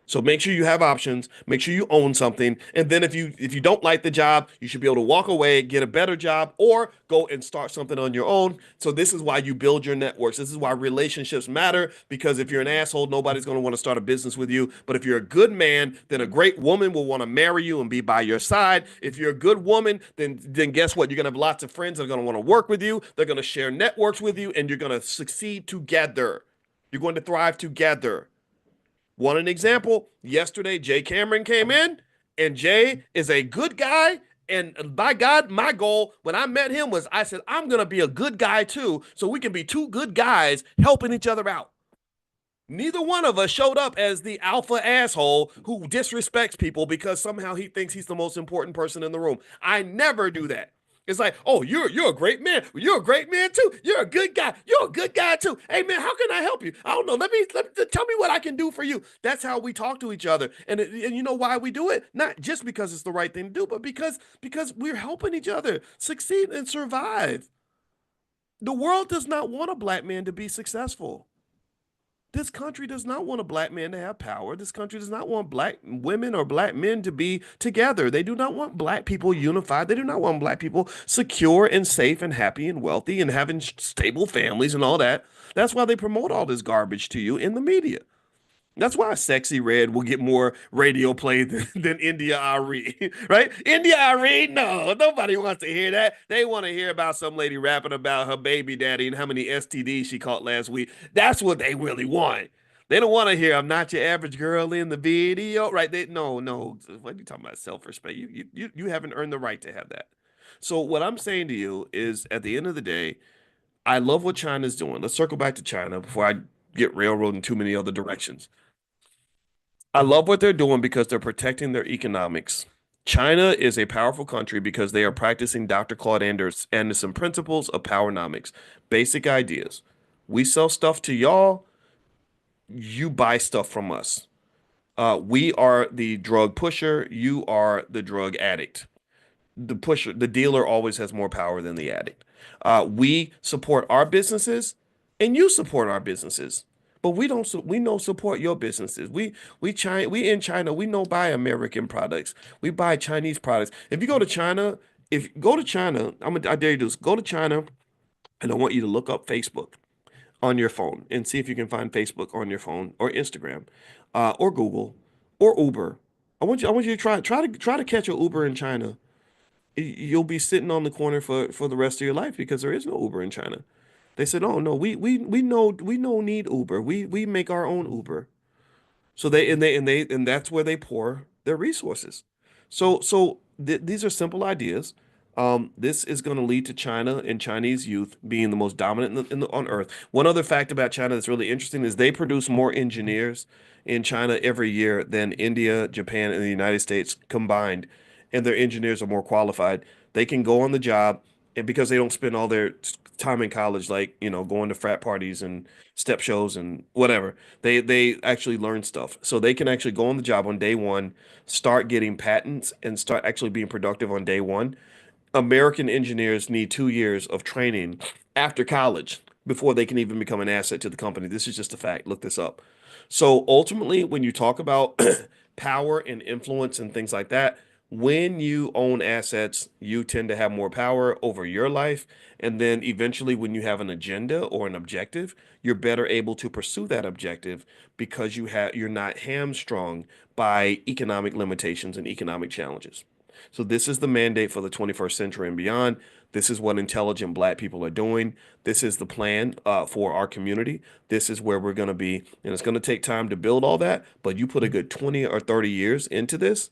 So make sure you have options, make sure you own something, and then if you don't like the job, you should be able to walk away, get a better job, or go and start something on your own. So this is why you build your networks. This is why relationships matter, because if you're an asshole, nobody's going to want to start a business with you. But if you're a good man, then a great woman will want to marry you and be by your side. If you're a good woman, then guess what? You're going to have lots of friends that are going to want to work with you. They're going to share networks with you, and you're going to succeed together. You're going to thrive together. Want an example? Yesterday, Jay Cameron came in, and Jay is a good guy. And by God, my goal when I met him was I said, I'm going to be a good guy too, so we can be two good guys helping each other out. Neither one of us showed up as the alpha asshole who disrespects people because somehow he thinks he's the most important person in the room. I never do that. It's like, oh, you're a great man. You're a great man too. You're a good guy. You're a good guy too. Hey man, how can I help you? I don't know. Let me tell me what I can do for you. That's how we talk to each other. And you know why we do it? Not just because it's the right thing to do, but because we're helping each other succeed and survive. The world does not want a black man to be successful. This country does not want a black man to have power. This country does not want black women or black men to be together. They do not want black people unified. They do not want black people secure and safe and happy and wealthy and having stable families and all that. That's why they promote all this garbage to you in the media. That's why Sexy Red will get more radio play than India Ari, right? India Ari, no, nobody wants to hear that. They want to hear about some lady rapping about her baby daddy and how many STDs she caught last week. That's what they really want. They don't want to hear I'm not your average girl in the video, right? No. What are you talking about? Self-respect. You haven't earned the right to have that. So what I'm saying to you is, at the end of the day, I love what China's doing. Let's circle back to China before I get railroaded in too many other directions. I love what they're doing because they're protecting their economics. China is a powerful country because they are practicing Dr. Claude Anderson principles of powernomics, basic ideas. We sell stuff to y'all, you buy stuff from us. We are the drug pusher, you are the drug addict. The dealer always has more power than the addict. We support our businesses and you support our businesses. But we don't we don't support your businesses. We in China, we don't buy American products. We buy Chinese products. If you go to China, I dare you to go to China and I want you to look up Facebook on your phone and see if you can find Facebook on your phone or Instagram, or Google or Uber. I want you to try to catch an Uber in China. You'll be sitting on the corner for the rest of your life because there is no Uber in China. They said, "Oh no, we no need Uber. We make our own Uber." So and that's where they pour their resources. These are simple ideas. This is going to lead to China and Chinese youth being the most dominant on earth. One other fact about China that's really interesting is they produce more engineers in China every year than India, Japan, and the United States combined, and their engineers are more qualified. They can go on the job, and because they don't spend all their time in college, like going to frat parties and step shows and whatever, they actually learn stuff. So they can actually go on the job on day one, start getting patents, and start actually being productive on day one. American engineers need 2 years of training after college before they can even become an asset to the company. This is just a fact. Look this up. So ultimately, when you talk about power and influence and things like that, when you own assets, you tend to have more power over your life. And then eventually, when you have an agenda or an objective, you're better able to pursue that objective because you're not hamstrung by economic limitations and economic challenges. So this is the mandate for the 21st century and beyond. This is what intelligent Black people are doing. This is the plan for our community. This is where we're going to be. And it's going to take time to build all that, but you put a good 20 or 30 years into this,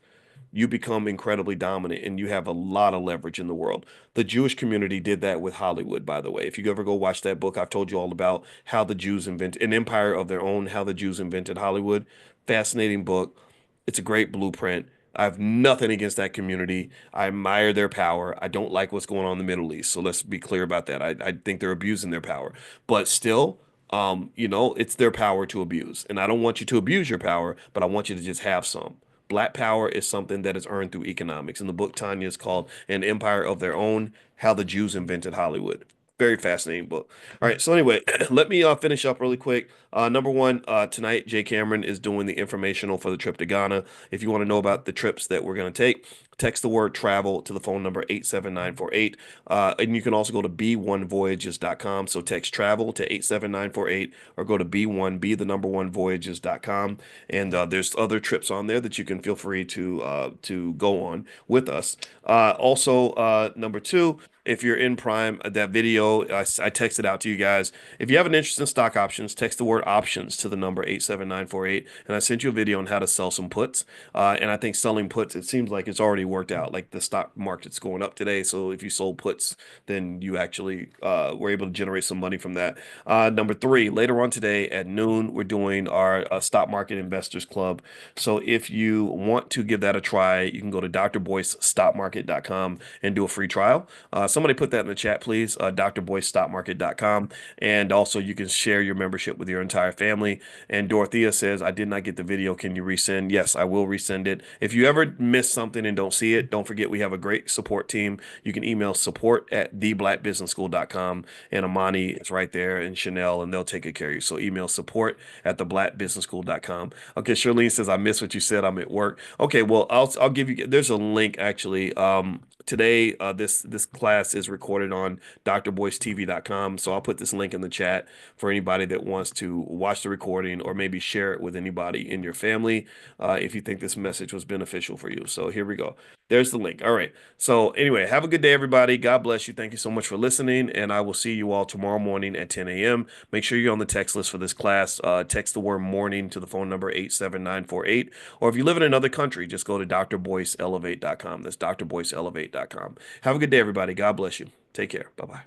you become incredibly dominant and you have a lot of leverage in the world. The Jewish community did that with Hollywood, by the way. If you ever go watch that book, I've told you all about how the Jews invented an empire of their own, how the Jews invented Hollywood. Fascinating book. It's a great blueprint. I have nothing against that community. I admire their power. I don't like what's going on in the Middle East. So let's be clear about that. I think they're abusing their power. But still, it's their power to abuse. And I don't want you to abuse your power, but I want you to just have some. Black power is something that is earned through economics. And the book, Tanya, is called An Empire of Their Own: How the Jews Invented Hollywood. Very fascinating book. All right. So anyway, let me finish up really quick. Number one, tonight, Jay Cameron is doing the informational for the trip to Ghana. If you want to know about the trips that we're going to take, text the word travel to the phone number 87948. And you can also go to b1voyages.com. So text travel to 87948 or go to b1, the number one voyages.com. And there's other trips on there that you can feel free to go on with us. Also, number two, if you're in Prime, that video I texted out to you guys. If you have an interest in stock options, text the word options to the number 87948. And I sent you a video on how to sell some puts. And I think selling puts, it seems like it's already worked out. Like the stock market's going up today. So if you sold puts, then you actually were able to generate some money from that. Number three, later on today at noon, we're doing our Stock Market Investors Club. So if you want to give that a try, you can go to drboycestockmarket.com and do a free trial. Somebody put that in the chat, please, drboycestockmarket.com. And also you can share your membership with your entire family. And Dorothea says, I did not get the video. Can you resend? Yes, I will resend it. If you ever miss something and don't see it, don't forget we have a great support team. You can email support@theblackbusinessschool.com, and Amani is right there, and Chanel, and they'll take good care of you. So email support@theblackbusinessschool.com. Okay, Charlene says, I missed what you said. I'm at work. Okay, well, I'll give you, there's a link actually. Today, this class is recorded on drboycetv.com. So I'll put this link in the chat for anybody that wants to watch the recording or maybe share it with anybody in your family if you think this message was beneficial for you. So here we go. There's the link. All right. So anyway, have a good day, everybody. God bless you. Thank you so much for listening. And I will see you all tomorrow morning at 10 a.m. Make sure you're on the text list for this class. Text the word morning to the phone number 87948. Or if you live in another country, just go to drboyceelevate.com. That's drboyceelevate.com. Have a good day, everybody. God bless you. Take care. Bye-bye.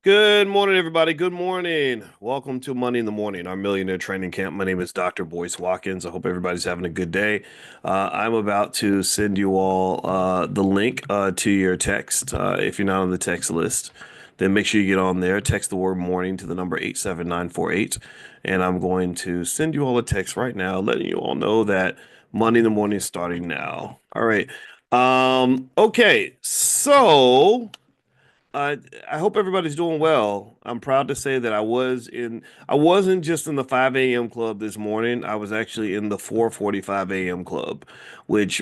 Good morning, everybody. Good morning. Welcome to Money in the Morning, our millionaire training camp. My name is Dr. Boyce Watkins. I hope everybody's having a good day. I'm about to send you all the link to your text. If you're not on the text list, then make sure you get on there. Text the word morning to the number 87948. And I'm going to send you all a text right now, letting you all know that Money in the Morning is starting now. All right. Okay. So I hope everybody's doing well. I'm proud to say that I wasn't just in the 5 a.m. club this morning. I was actually in the 4:45 a.m. club, which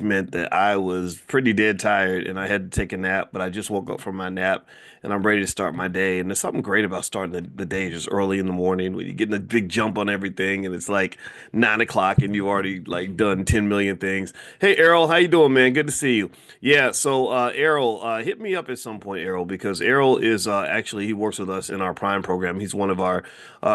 meant that I was pretty dead tired and I had to take a nap, but I just woke up from my nap and I'm ready to start my day. And there's something great about starting the day just early in the morning when you're getting a big jump on everything and it's like 9 o'clock and you've already like done 10 million things. Hey, Errol, how you doing, man? Good to see you. Yeah, so Errol, hit me up at some point, Errol, because Errol is actually, he works with us in our Prime program. He's one of our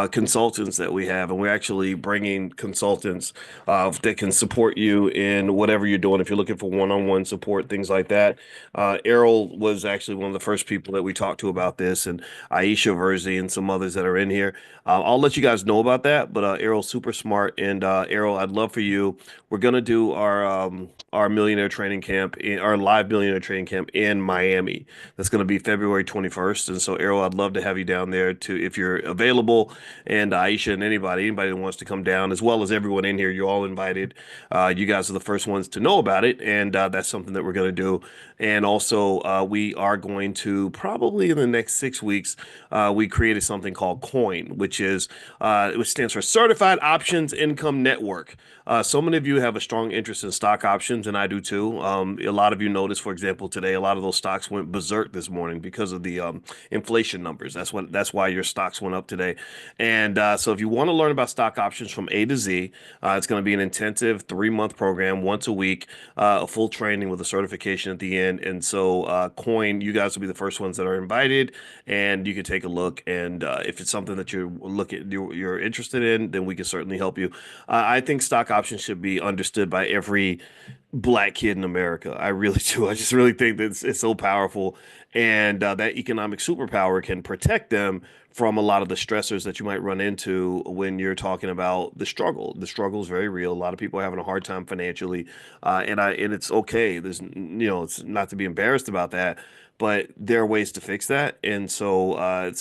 consultants that we have, and we're actually bringing consultants that can support you in whatever you're doing. If you're looking for one-on-one support, things like that. Errol was actually one of the first people that we talked to about this, and Aisha Verzi and some others that are in here. I'll let you guys know about that, but Errol's super smart, and Errol, I'd love for you. We're gonna do our millionaire training camp, our live millionaire training camp in Miami. That's going to be February 21st. And so, Errol, I'd love to have you down there to if you're available. And Aisha and anybody that wants to come down, as well as everyone in here, you're all invited. You guys are the first ones to know about it, and that's something that we're going to do. And also, we are going to probably probably in the next 6 weeks, we created something called COIN, which stands for Certified Options Income Network. So many of you have a strong interest in stock options, and I do too. A lot of you noticed, for example, today a lot of those stocks went berserk this morning because of the inflation numbers. That's why your stocks went up today. And so, if you want to learn about stock options from A to Z, it's going to be an intensive 3-month program, once a week, a full training with a certification at the end. And so, Coin, you guys will be the first ones that are invited, and you can take a look. And if it's something that you're interested in, then we can certainly help you. I think stock options should be understood by every black kid in America. I really do. I just really think that it's so powerful, and that economic superpower can protect them from a lot of the stressors that you might run into when you're talking about the struggle. The struggle is very real. A lot of people are having a hard time financially, and it's okay. It's not to be embarrassed about that. But there are ways to fix that, and so I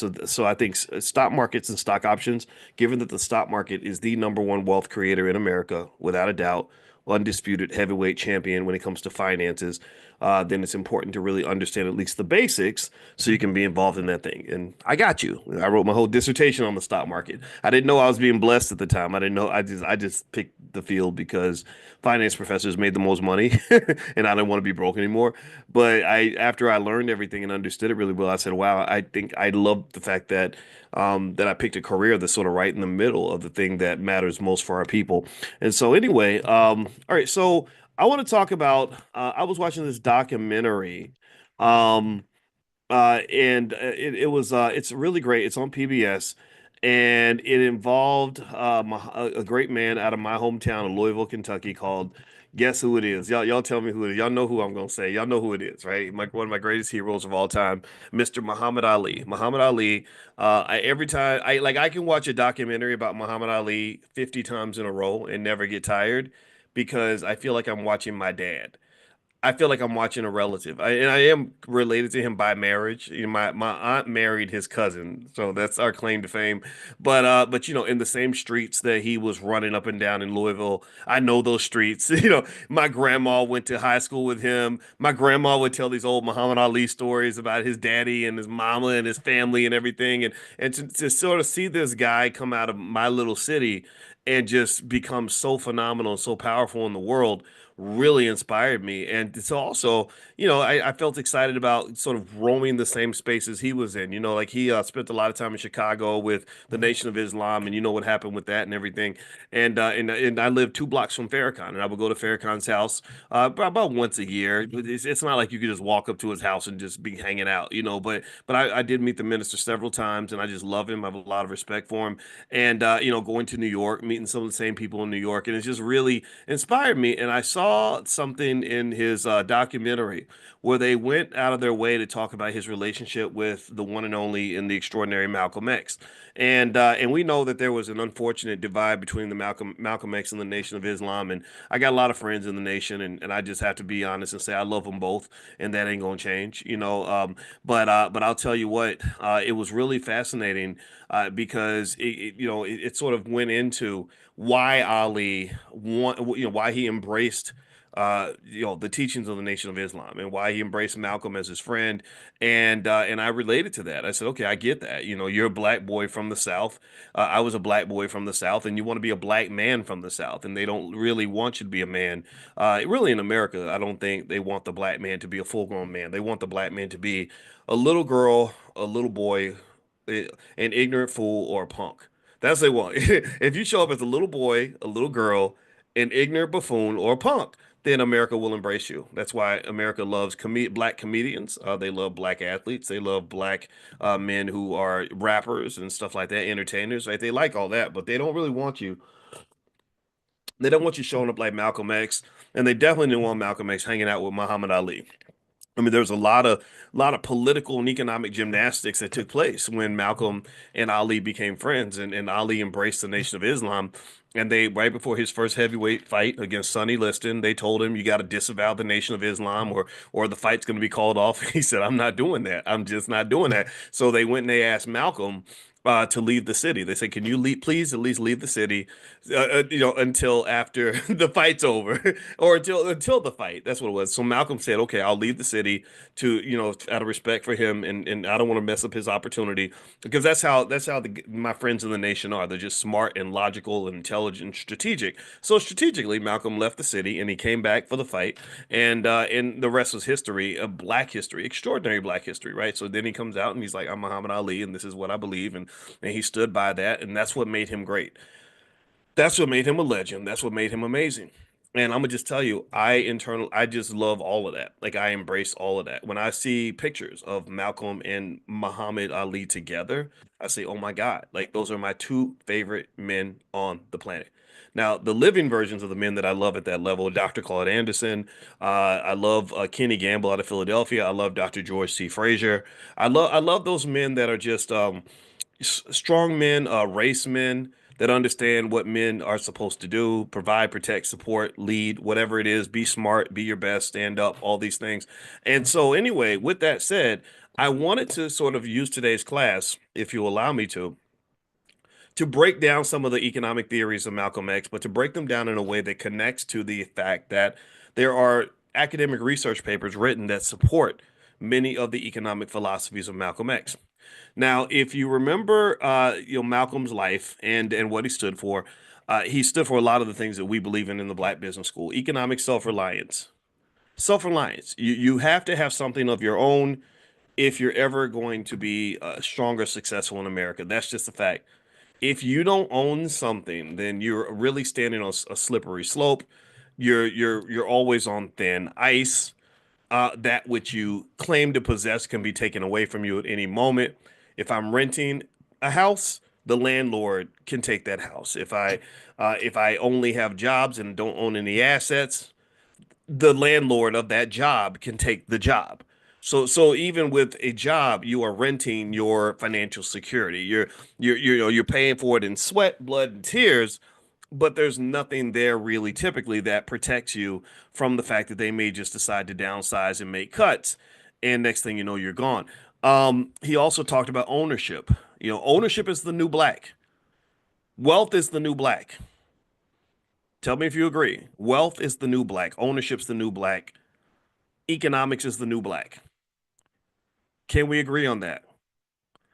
think stock markets and stock options, given that the stock market is the number one wealth creator in America, without a doubt, undisputed heavyweight champion when it comes to finances, then it's important to really understand at least the basics so you can be involved in that thing. And I got you. I wrote my whole dissertation on the stock market. I didn't know I was being blessed at the time. I didn't know. I just picked the field because finance professors made the most money, and I didn't want to be broke anymore. But after I learned everything and understood it really well, I said, "Wow, I think I love the fact that I picked a career that's sort of right in the middle of the thing that matters most for our people." And so, anyway, all right. So I want to talk about. I was watching this documentary, um, and it's really great. It's on PBS, and it involved a great man out of my hometown of Louisville, Kentucky, called. Guess who it is? Y'all tell me who it is. Y'all know who I'm gonna say. Y'all know who it is, right? One of my greatest heroes of all time, Mr. Muhammad Ali. Muhammad Ali. Every time I can watch a documentary about Muhammad Ali 50 times in a row and never get tired because I feel like I'm watching my dad. I feel like I'm watching a relative. And I am related to him by marriage. My aunt married his cousin, so that's our claim to fame. But in the same streets that he was running up and down in Louisville, I know those streets. My grandma went to high school with him. My grandma would tell these old Muhammad Ali stories about his daddy and his mama and his family and everything. And to sort of see this guy come out of my little city and just become so phenomenal and so powerful in the world really inspired me. And so also, I felt excited about sort of roaming the same spaces he was in. Like he spent a lot of time in Chicago with the Nation of Islam, and you know what happened with that and everything. And I lived 2 blocks from Farrakhan, and I would go to Farrakhan's house about once a year. It's not like you could just walk up to his house and just be hanging out, But I did meet the minister several times, and I just love him. I have a lot of respect for him. And going to New York, meeting some of the same people in New York, and it's just really inspired me. And I saw something in his documentary where they went out of their way to talk about his relationship with the one and only and the extraordinary Malcolm X. And we know that there was an unfortunate divide between the Malcolm X and the Nation of Islam. And I got a lot of friends in the nation, and I just have to be honest and say I love them both, and that ain't gonna change, But I'll tell you what, it was really fascinating because it sort of went into why Ali why he embraced the teachings of the Nation of Islam and why he embraced Malcolm as his friend. And I related to that. I said, okay, I get that. You're a black boy from the South. I was a black boy from the South, and you want to be a black man from the South, and they don't really want you to be a man. Really, in America, I don't think they want the black man to be a full-grown man. They want the black man to be a little girl, a little boy, an ignorant fool, or a punk. That's what they want. If you show up as a little boy, a little girl, an ignorant buffoon, or a punk, then America will embrace you. That's why America loves black comedians. They love black athletes. They love black men who are rappers and stuff like that, entertainers, right? They like all that, but they don't really want you. They don't want you showing up like Malcolm X, and they definitely didn't want Malcolm X hanging out with Muhammad Ali. I mean, there's a lot of political and economic gymnastics that took place when Malcolm and Ali became friends, and Ali embraced the Nation of Islam. And they, right before his first heavyweight fight against Sonny Liston, they told him, "You got to disavow the Nation of Islam, or the fight's going to be called off." He said, "I'm not doing that. I'm just not doing that." So they went and they asked Malcolm, to leave the city. They say, "Can you leave, please, at least leave the city, until after the fight's over, or until the fight." That's what it was. So Malcolm said, "Okay, I'll leave the city to, out of respect for him, and I don't want to mess up his opportunity because that's how my friends in the nation are. They're just smart and logical and intelligent and strategic. So strategically, Malcolm left the city and he came back for the fight, and the rest was history, a black history, extraordinary black history, right? So then he comes out and he's like, "I'm Muhammad Ali, and this is what I believe," and he stood by that, and that's what made him great. That's what made him a legend. That's what made him amazing. And I'm gonna just tell you, I just love all of that. Like I embrace all of that. When I see pictures of Malcolm and Muhammad Ali together, I say, "Oh my God!" Like those are my two favorite men on the planet. Now, the living versions of the men that I love at that level, Dr. Claude Anderson, I love Kenny Gamble out of Philadelphia. I love Dr. George C. Frazier. I love those men that are just strong men, race men that understand what men are supposed to do, provide, protect, support, lead, whatever it is, be smart, be your best, stand up, all these things. And so, anyway, with that said, I wanted to sort of use today's class, if you allow me to break down some of the economic theories of Malcolm X, but to break them down in a way that connects to the fact that there are academic research papers written that support many of the economic philosophies of Malcolm X. Now, if you remember, Malcolm's life and what he stood for a lot of the things that we believe in the Black Business School: economic self-reliance. Self-reliance. You have to have something of your own if you're ever going to be stronger, successful in America. That's just a fact. If you don't own something, then you're really standing on a slippery slope. You're always on thin ice. That which you claim to possess can be taken away from you at any moment. If I'm renting a house, the landlord can take that house. If I only have jobs and don't own any assets, the landlord of that job can take the job. So even with a job, you are renting your financial security. You're paying for it in sweat, blood, and tears, but there's nothing there really typically that protects you from the fact that they may just decide to downsize and make cuts, and next thing you know, you're gone. He also talked about ownership. Ownership is the new black. Wealth is the new black. Tell me if you agree. Wealth is the new black. Ownership's the new black. Economics is the new black. Can we agree on that?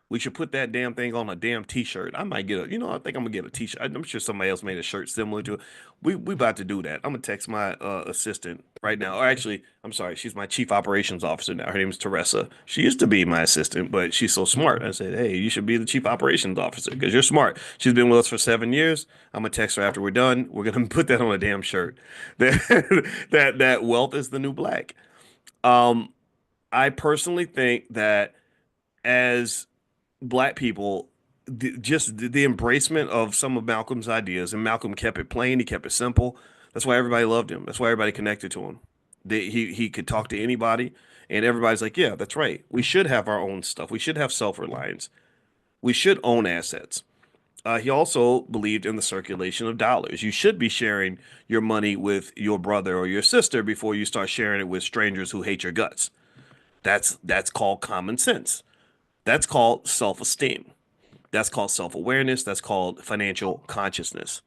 We should put that damn thing on a damn t-shirt. I might I think I'm gonna get a t-shirt. I'm sure somebody else made a shirt similar to it. We about to do that. I'm gonna text my assistant right now. Or actually, I'm sorry, she's my chief operations officer now. Her name is Teresa. She used to be my assistant, but she's so smart. I said, "Hey, you should be the chief operations officer because you're smart." She's been with us for 7 years. I'm gonna text her after we're done. We're gonna put that on a damn shirt. That wealth is the new black. Um, I personally think that as black people, just the embracement of some of Malcolm's ideas, and Malcolm kept it plain, he kept it simple. That's why everybody loved him. That's why everybody connected to him. He could talk to anybody, and everybody's like, "Yeah, that's right. We should have our own stuff. We should have self-reliance. We should own assets." He also believed in the circulation of dollars. You should be sharing your money with your brother or your sister before you start sharing it with strangers who hate your guts. That's called common sense. That's called self-esteem. That's called self-awareness. That's called financial consciousness.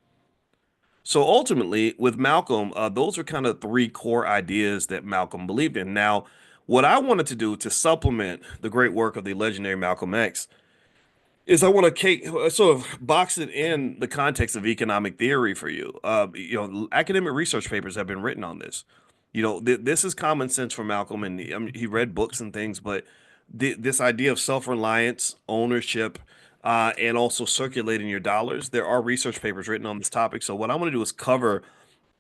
So ultimately, with Malcolm, those are kind of three core ideas that Malcolm believed in. Now, what I wanted to do to supplement the great work of the legendary Malcolm X is I want to sort of box it in the context of economic theory for you. Academic research papers have been written on this. This is common sense for Malcolm, and he read books and things, but this idea of self-reliance, ownership, and also circulating your dollars, there are research papers written on this topic. So what I want to do is cover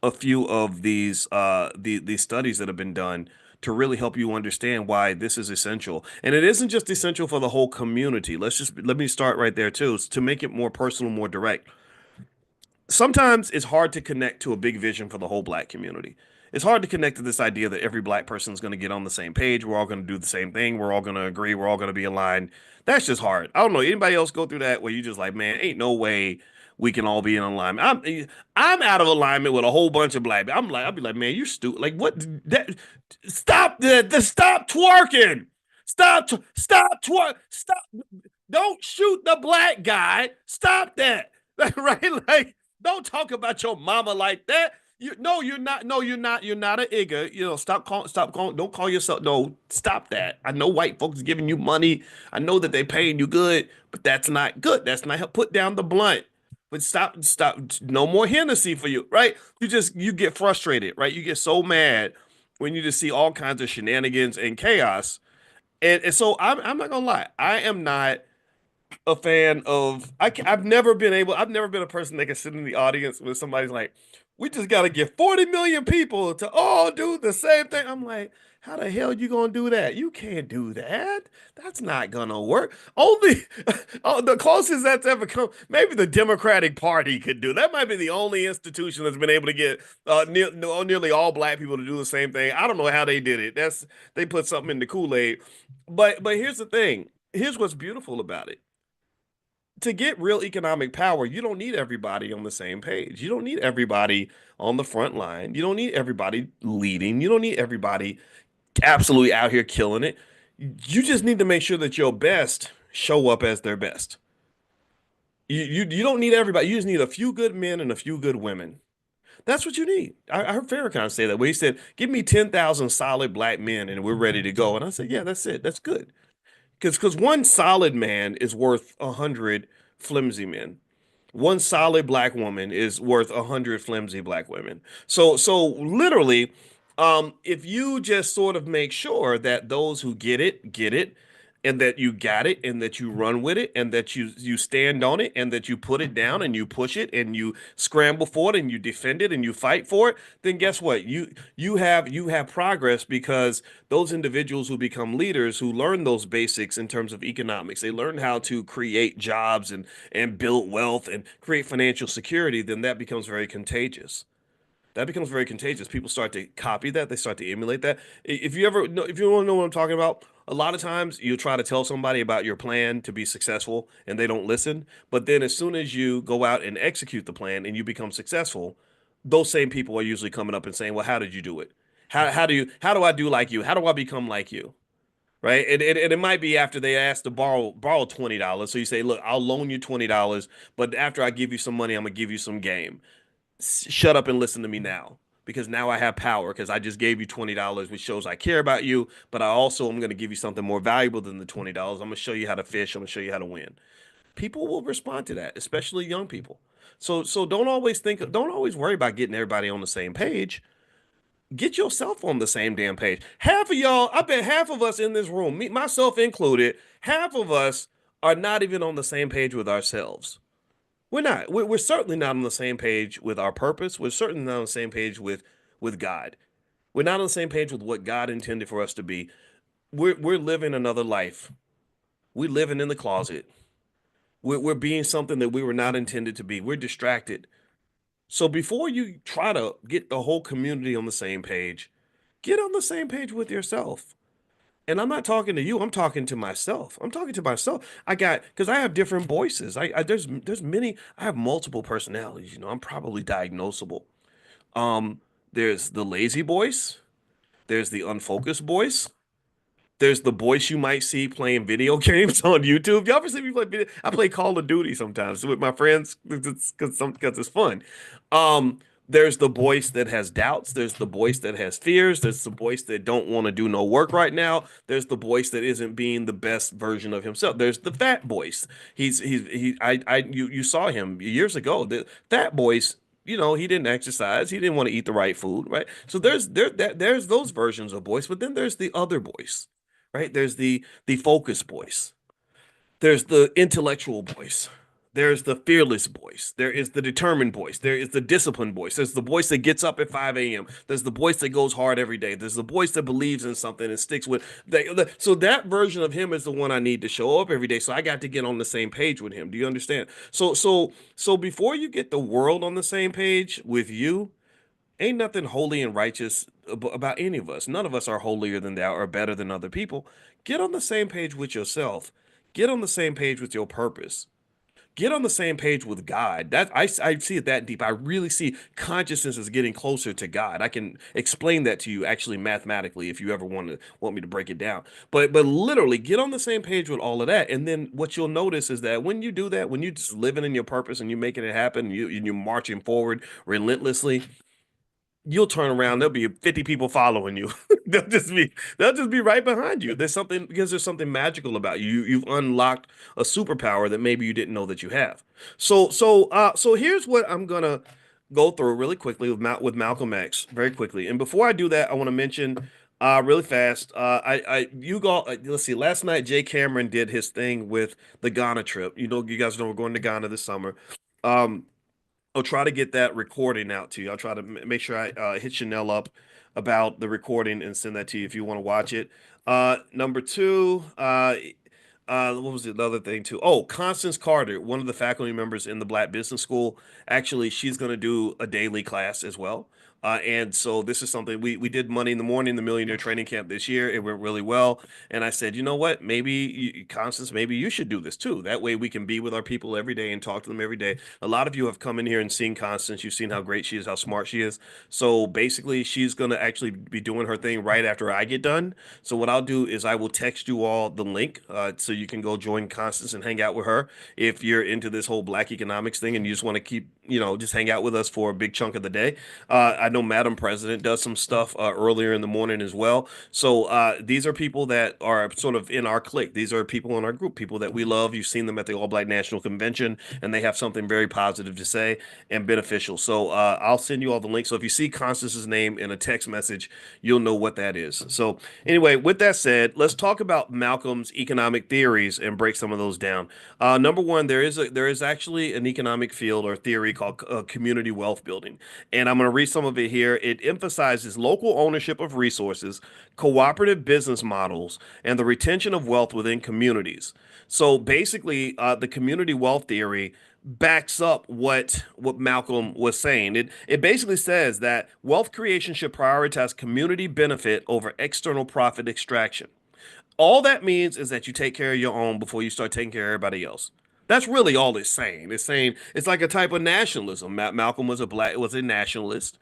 a few of these studies that have been done to really help you understand why this is essential. And it isn't just essential for the whole community. Let me start right there too, to make it more personal, more direct. Sometimes it's hard to connect to a big vision for the whole black community. It's hard to connect to this idea that every black person is going to get on the same page. We're all going to do the same thing. We're all going to agree. We're all going to be aligned. That's just hard. I don't know. Anybody else go through that where you just like, man, ain't no way we can all be in alignment. I'm out of alignment with a whole bunch of black people. I'll be like, man, you're stupid. Like what? Stop stop twerking. Stop twerk. Stop. Don't shoot the black guy. Stop that. Right? Like, don't talk about your mama like that. No, you're not. No, you're not. You're not an igga. Stop calling. Don't call yourself. No, stop that. I know white folks giving you money. I know that they paying you good, but that's not good. That's not. Put down the blunt. But stop. No more Hennessy for you, right? You get frustrated, right? You get so mad when you just see all kinds of shenanigans and chaos. And so I'm not gonna lie. I am not a fan of I've never been a person that can sit in the audience when somebody's like, we just got to get 40 million people to all do the same thing. I'm like, how the hell you gonna do that? You can't do that. That's not gonna work. Only oh, the closest that's ever come, maybe the Democratic Party could do. That might be the only institution that's been able to get nearly all black people to do the same thing. I don't know how they did it. They put something in the Kool-Aid. But here's the thing. Here's what's beautiful about it. To get real economic power, you don't need everybody on the same page. You don't need everybody on the front line. You don't need everybody leading. You don't need everybody absolutely out here killing it. You just need to make sure that your best show up as their best. You don't need everybody. You just need a few good men and a few good women. That's what you need. I heard Farrakhan say that, where he said, "Give me 10,000 solid black men and we're ready to go." And I said, "Yeah, that's it. That's good." Because one solid man is worth 100 flimsy men. One solid black woman is worth 100 flimsy black women. So literally, if you just sort of make sure that those who get it, and that you got it, and that you run with it, and that you stand on it, and that you put it down, and you push it, and you scramble for it, and you defend it, and you fight for it, then guess what? You have progress, because those individuals who become leaders, who learn those basics in terms of economics, they learn how to create jobs and build wealth and create financial security, then that becomes very contagious. That becomes very contagious. People start to copy that. They start to emulate that. If you want to know what I'm talking about, a lot of times you try to tell somebody about your plan to be successful and they don't listen. But then as soon as you go out and execute the plan and you become successful, those same people are usually coming up and saying, well, how did you do it? How do I do like you? How do I become like you? Right. And it might be after they ask to borrow $20. So you say, look, I'll loan you $20, but after I give you some money, I'm gonna give you some game. Shut up and listen to me now, because now I have power, because I just gave you $20, which shows I care about you, but I also am going to give you something more valuable than the $20. I'm going to show you how to fish. I'm going to show you how to win. People will respond to that, especially young people. So don't always worry about getting everybody on the same page. Get yourself on the same damn page. Half of y'all, I bet half of us in this room, me, myself included, half of us are not even on the same page with ourselves. We're not. We're certainly not on the same page with our purpose. We're certainly not on the same page with God. We're not on the same page with what God intended for us to be. We're living another life. We're living in the closet. We're being something that we were not intended to be. We're distracted. So before you try to get the whole community on the same page, get on the same page with yourself. And I'm not talking to you. I'm talking to myself. I'm talking to myself. Because I have different voices. There's many. I have multiple personalities. I'm probably diagnosable. Um, there's the lazy voice. There's the unfocused voice. There's the voice you might see playing video games on YouTube. Y'all ever see me play video? I play Call of Duty sometimes with my friends because it's fun. Um, there's the voice that has doubts. There's the voice that has fears. There's the voice that don't want to do no work right now. There's the voice that isn't being the best version of himself. There's the fat voice. You saw him years ago. The fat voice. He didn't exercise. He didn't want to eat the right food, right? So there's those versions of voice, but then there's the other voice, right? There's the focus voice. There's the intellectual voice. There's the fearless voice. There is the determined voice. There is the disciplined voice. There's the voice that gets up at 5 a.m. There's the voice that goes hard every day. There's the voice that believes in something and sticks with. So that version of him is the one I need to show up every day. So I got to get on the same page with him. Do you understand? So before you get the world on the same page with you, ain't nothing holy and righteous about any of us. None of us are holier than thou or better than other people. Get on the same page with yourself. Get on the same page with your purpose. get on the same page with God. I see it that deep. I really see consciousness as getting closer to God. I can explain that to you actually mathematically if you ever want me to break it down. But literally get on the same page with all of that. And then what you'll notice is that when you do that, when you just living in your purpose and you're making it happen, you're marching forward relentlessly, you'll turn around, there'll be 50 people following you. They'll just be right behind you. There's something because there's something magical about you. You've unlocked a superpower that maybe you didn't know that you have. So here's what I'm gonna go through really quickly with Malcolm X, very quickly. And before I do that, I want to mention really fast. I you go. Let's see. Last night, Jay Cameron did his thing with the Ghana trip. You guys know we're going to Ghana this summer. Um, I'll try to get that recording out to you. I'll try to make sure I hit Chanel up about the recording and send that to you if you want to watch it. Number two, what was the other thing too? Oh, Constance Carter, one of the faculty members in the Black Business School. Actually, she's going to do a daily class as well. And so this is something we did Monday in the Morning, the Millionaire Training Camp this year. It went really well. And I said, you know what? Maybe Constance, maybe you should do this too. That way we can be with our people every day and talk to them every day. A lot of you have come in here and seen Constance. You've seen how great she is, how smart she is. So basically, she's going to actually be doing her thing right after I get done. So what I'll do is I will text you all the link so you can go join Constance and hang out with her if you're into this whole Black economics thing and you just want to keep, just hang out with us for a big chunk of the day. I know Madam President does some stuff earlier in the morning as well. So these are people that are sort of in our clique. These are people in our group, people that we love. You've seen them at the All Black National Convention, and they have something very positive to say and beneficial. So I'll send you all the links. So if you see Constance's name in a text message, you'll know what that is. So anyway, with that said, let's talk about Malcolm's economic theories and break some of those down. Number one, there is actually an economic field or theory called community wealth building, and I'm going to read some of it here. It emphasizes local ownership of resources, cooperative business models, and the retention of wealth within communities. So basically, the community wealth theory backs up what Malcolm was saying. It basically says that wealth creation should prioritize community benefit over external profit extraction. All that means is that you take care of your own before you start taking care of everybody else. That's really all it's saying. It's saying it's like a type of nationalism. Malcolm was a nationalist,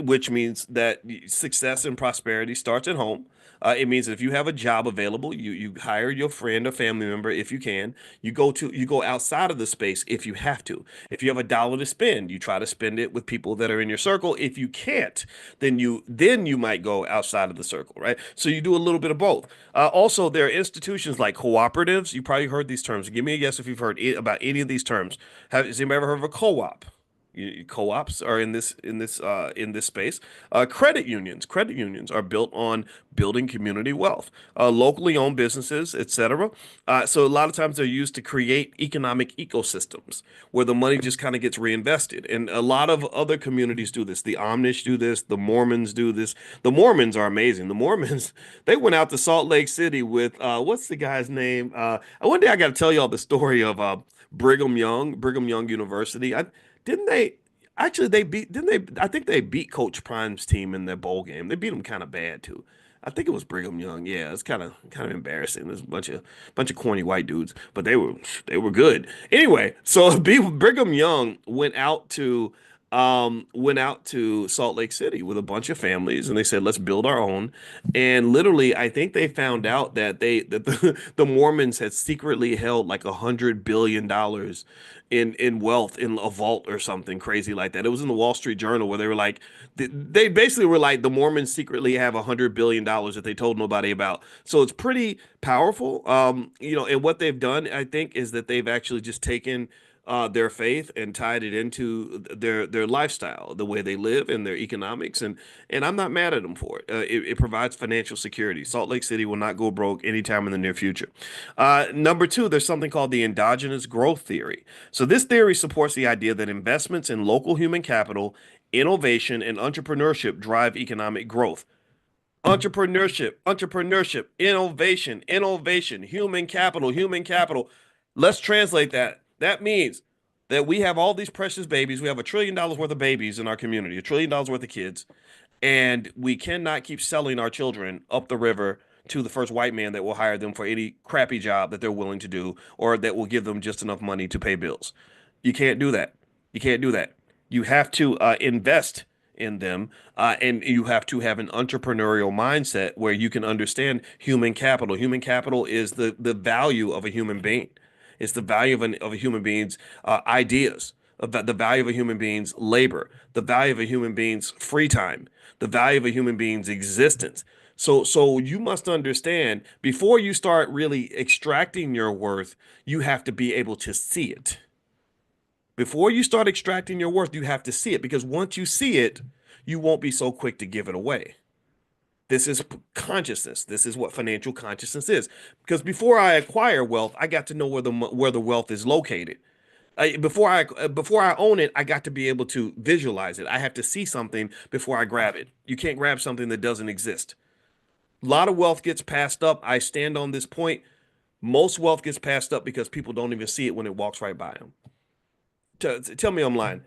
which means that success and prosperity starts at home. It means that if you have a job available, you hire your friend or family member if you can. You go outside of the space if you have to. If you have $1 to spend, you try to spend it with people that are in your circle. If you can't, then you might go outside of the circle, right? So you do a little bit of both. Also, there are institutions like cooperatives. You probably heard these terms. Give me a guess if you've heard about any of these terms. Has anybody ever heard of a co-op? Co-ops are in this space. Credit unions are built on building community wealth, locally owned businesses, etc. So a lot of times they're used to create economic ecosystems where the money just kind of gets reinvested. And a lot of other communities do this. The Amish do this. The Mormons do this. The Mormons are amazing. The Mormons, they went out to Salt Lake City with what's the guy's name? One day I got to tell y'all the story of Brigham Young University. Didn't they actually they beat didn't they I think they beat Coach Prime's team in their bowl game. They beat them kind of bad too. I think it was Brigham Young. Yeah, it's kind of embarrassing. There's a bunch of corny white dudes, but they were good. Anyway, so Brigham Young went out to Salt Lake City with a bunch of families, and they said, "Let's build our own." And literally, I think they found out that the Mormons had secretly held like $100 billion in wealth in a vault or something crazy like that. It was in the Wall Street Journal where they were like, they basically were like, the Mormons secretly have $100 billion that they told nobody about. So it's pretty powerful. And what they've done, I think, is that they've actually just taken their faith and tied it into their lifestyle, the way they live and their economics, and I'm not mad at them for it. It provides financial security. Salt Lake City will not go broke anytime in the near future. Number two, there's something called the endogenous growth theory. So this theory supports the idea that investments in local human capital, innovation, and entrepreneurship drive economic growth. Entrepreneurship, innovation, human capital, human capital. Let's translate that. That means that we have all these precious babies. We have $1 trillion worth of babies in our community, $1 trillion worth of kids, and we cannot keep selling our children up the river to the first white man that will hire them for any crappy job that they're willing to do or that will give them just enough money to pay bills. You can't do that. You can't do that. You have to invest in them, and you have to have an entrepreneurial mindset where you can understand human capital. Human capital is the value of a human being. It's the value of a human being's ideas, the value of a human being's labor, the value of a human being's free time, the value of a human being's existence. So you must understand before you start really extracting your worth, you have to be able to see it. Before you start extracting your worth, you have to see it because once you see it, you won't be so quick to give it away. This is consciousness. This is what financial consciousness is. Because before I acquire wealth, I got to know where the wealth is located. Before I own it, I got to be able to visualize it. I have to see something before I grab it. You can't grab something that doesn't exist. A lot of wealth gets passed up. I stand on this point. Most wealth gets passed up because people don't even see it when it walks right by them. Tell me I'm lying.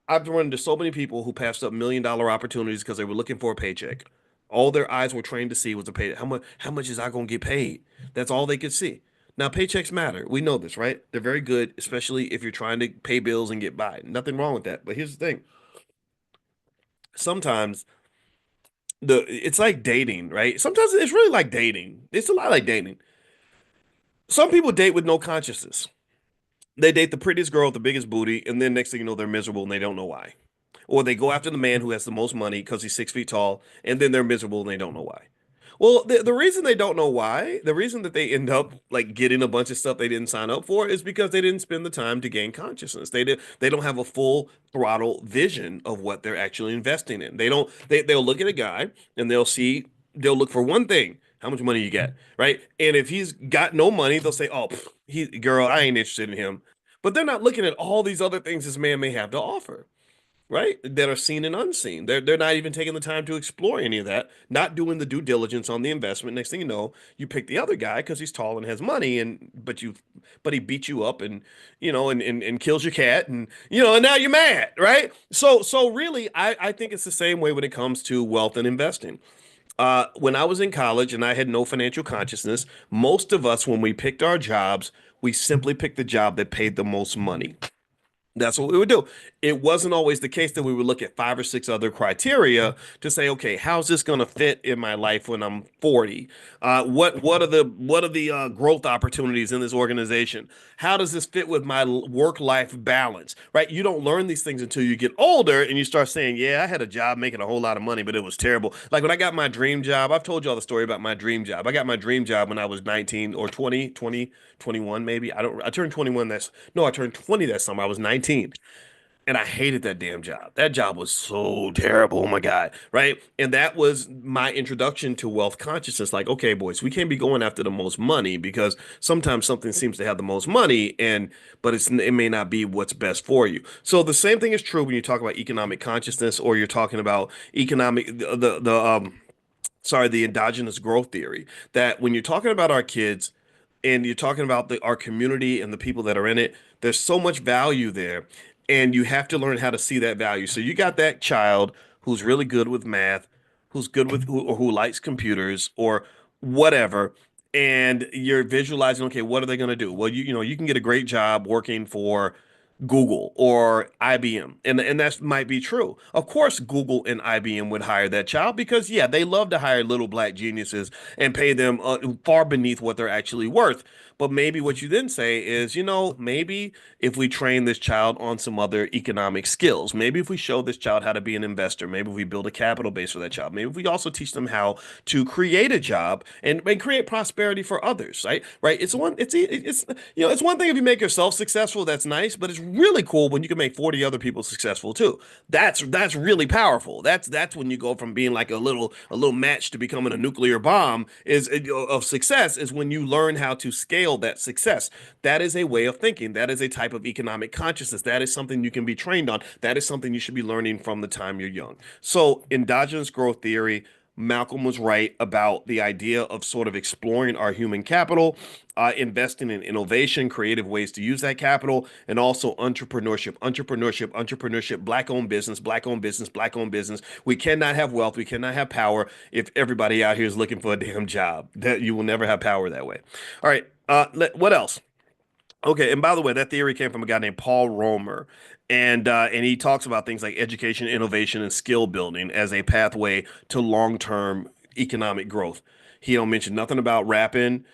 I've run into so many people who passed up $1 million opportunities because they were looking for a paycheck. All their eyes were trained to see was a paycheck. How much is I gonna get paid? That's all they could see. Now paychecks matter. We know this, right? They're very good, especially if you're trying to pay bills and get by. Nothing wrong with that. But here's the thing. Sometimes it's like dating, right? Sometimes it's really like dating. It's a lot like dating. Some people date with no consciousness. They date the prettiest girl with the biggest booty, and then next thing you know, they're miserable and they don't know why. Or they go after the man who has the most money because he's 6 feet tall, and then they're miserable and they don't know why. Well, the reason they don't know why, the reason that they end up like getting a bunch of stuff they didn't sign up for is because they didn't spend the time to gain consciousness. They don't have a full throttle vision of what they're actually investing in. They'll look at a guy and they'll look for one thing. How much money you got, right? And if he's got no money, they'll say, "Oh, girl, I ain't interested in him." But they're not looking at all these other things this man may have to offer, right? That are seen and unseen. They're not even taking the time to explore any of that, not doing the due diligence on the investment. Next thing you know, you pick the other guy because he's tall and has money, and but he beats you up and and kills your cat, and and now you're mad, right? So really, I think it's the same way when it comes to wealth and investing. When I was in college and I had no financial consciousness, most of us, when we picked our jobs, we simply picked the job that paid the most money. That's what we would do. It wasn't always the case that we would look at 5 or 6 other criteria to say, okay, how's this going to fit in my life when I'm 40? What are the growth opportunities in this organization? How does this fit with my work-life balance? Right? You don't learn these things until you get older and you start saying, yeah, I had a job making a whole lot of money, but it was terrible. Like when I got my dream job, I've told you all the story about my dream job. I got my dream job when I was 19 or 21 maybe. I turned 21 no, I turned 20 that summer. I was 19 and I hated that damn job. That job was so terrible. Oh my God. Right. And that was my introduction to wealth consciousness. Like, okay, boys, we can't be going after the most money because sometimes something seems to have the most money but it may not be what's best for you. So the same thing is true when you talk about economic consciousness or you're talking about the endogenous growth theory, that when you're talking about our kids and you're talking about our community and the people that are in it, there's so much value there. And you have to learn how to see that value. So you got that child who's really good with math, who's good with who likes computers or whatever. And you're visualizing, okay, what are they going to do? Well, you can get a great job working for Google or IBM. And that might be true. Of course, Google and IBM would hire that child because, yeah, they love to hire little black geniuses and pay them far beneath what they're actually worth. But maybe what you then say is, maybe if we train this child on some other economic skills, maybe if we show this child how to be an investor, maybe if we build a capital base for that child, maybe if we also teach them how to create a job and create prosperity for others, right? Right. It's one thing if you make yourself successful, that's nice, but it's really cool when you can make 40 other people successful too. That's really powerful. That's when you go from being like a little match to becoming a nuclear bomb of success is when you learn how to scale that success. That is a way of thinking. That is a type of economic consciousness. That is something you can be trained on. That is something you should be learning from the time you're young. So endogenous growth theory, Malcolm was right about the idea of sort of exploring our human capital, investing in innovation, creative ways to use that capital, and also entrepreneurship, black owned business, black owned business, black owned business. We cannot have wealth, we cannot have power if everybody out here is looking for a damn job. That you will never have power that way. All right, what else? Okay, and by the way, that theory came from a guy named Paul Romer, and he talks about things like education, innovation, and skill building as a pathway to long-term economic growth. He don't mention nothing about rapping,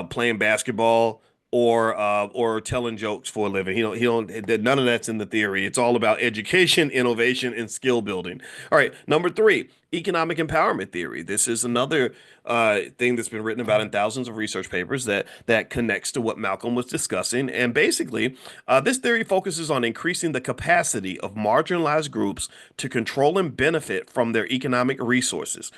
playing basketball, or telling jokes for a living. He don't none of that's in the theory. It's all about education, innovation, and skill building. All right, number three, economic empowerment theory. This is another thing that's been written about in thousands of research papers that connects to what Malcolm was discussing. And basically, this theory focuses on increasing the capacity of marginalized groups to control and benefit from their economic resources.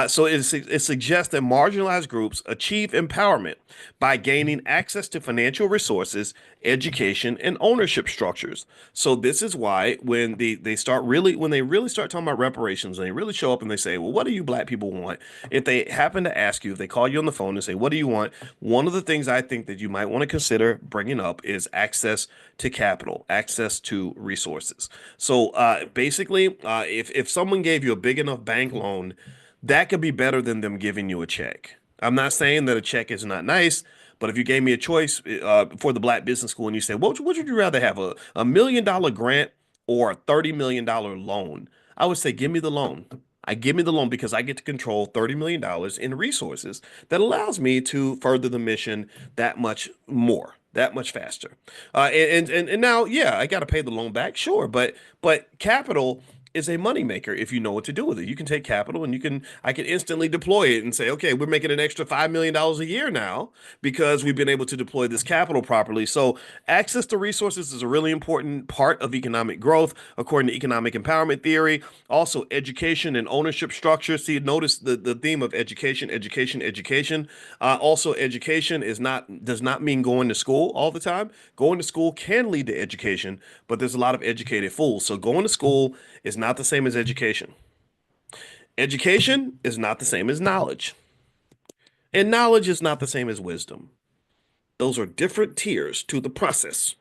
So it suggests that marginalized groups achieve empowerment by gaining access to financial resources, education, and ownership structures. So this is why when they really start talking about reparations, and they really show up and they say, well, what do you black people want? If they happen to ask you, if they call you on the phone and say, what do you want? One of the things I think that you might want to consider bringing up is access to capital, access to resources. So basically, if someone gave you a big enough bank loan, that could be better than them giving you a check. I'm not saying that a check is not nice, but if you gave me a choice for the Black Business School and you said, what would you rather have, a $1 million grant or a $30 million loan? I would say, give me the loan. Give me the loan because I get to control $30 million in resources that allows me to further the mission that much more, that much faster. And now, yeah, I got to pay the loan back, sure, but capital is a moneymaker if you know what to do with it. You can take capital and I can instantly deploy it and say, okay, we're making an extra $5 million a year now because we've been able to deploy this capital properly. So access to resources is a really important part of economic growth, according to economic empowerment theory. Also, education and ownership structure. See, notice the theme of education, education, education. Also, education does not mean going to school all the time. Going to school can lead to education, but there's a lot of educated fools. So going to school is not the same as education. Education is not the same as knowledge. And knowledge is not the same as wisdom. Those are different tiers to the process.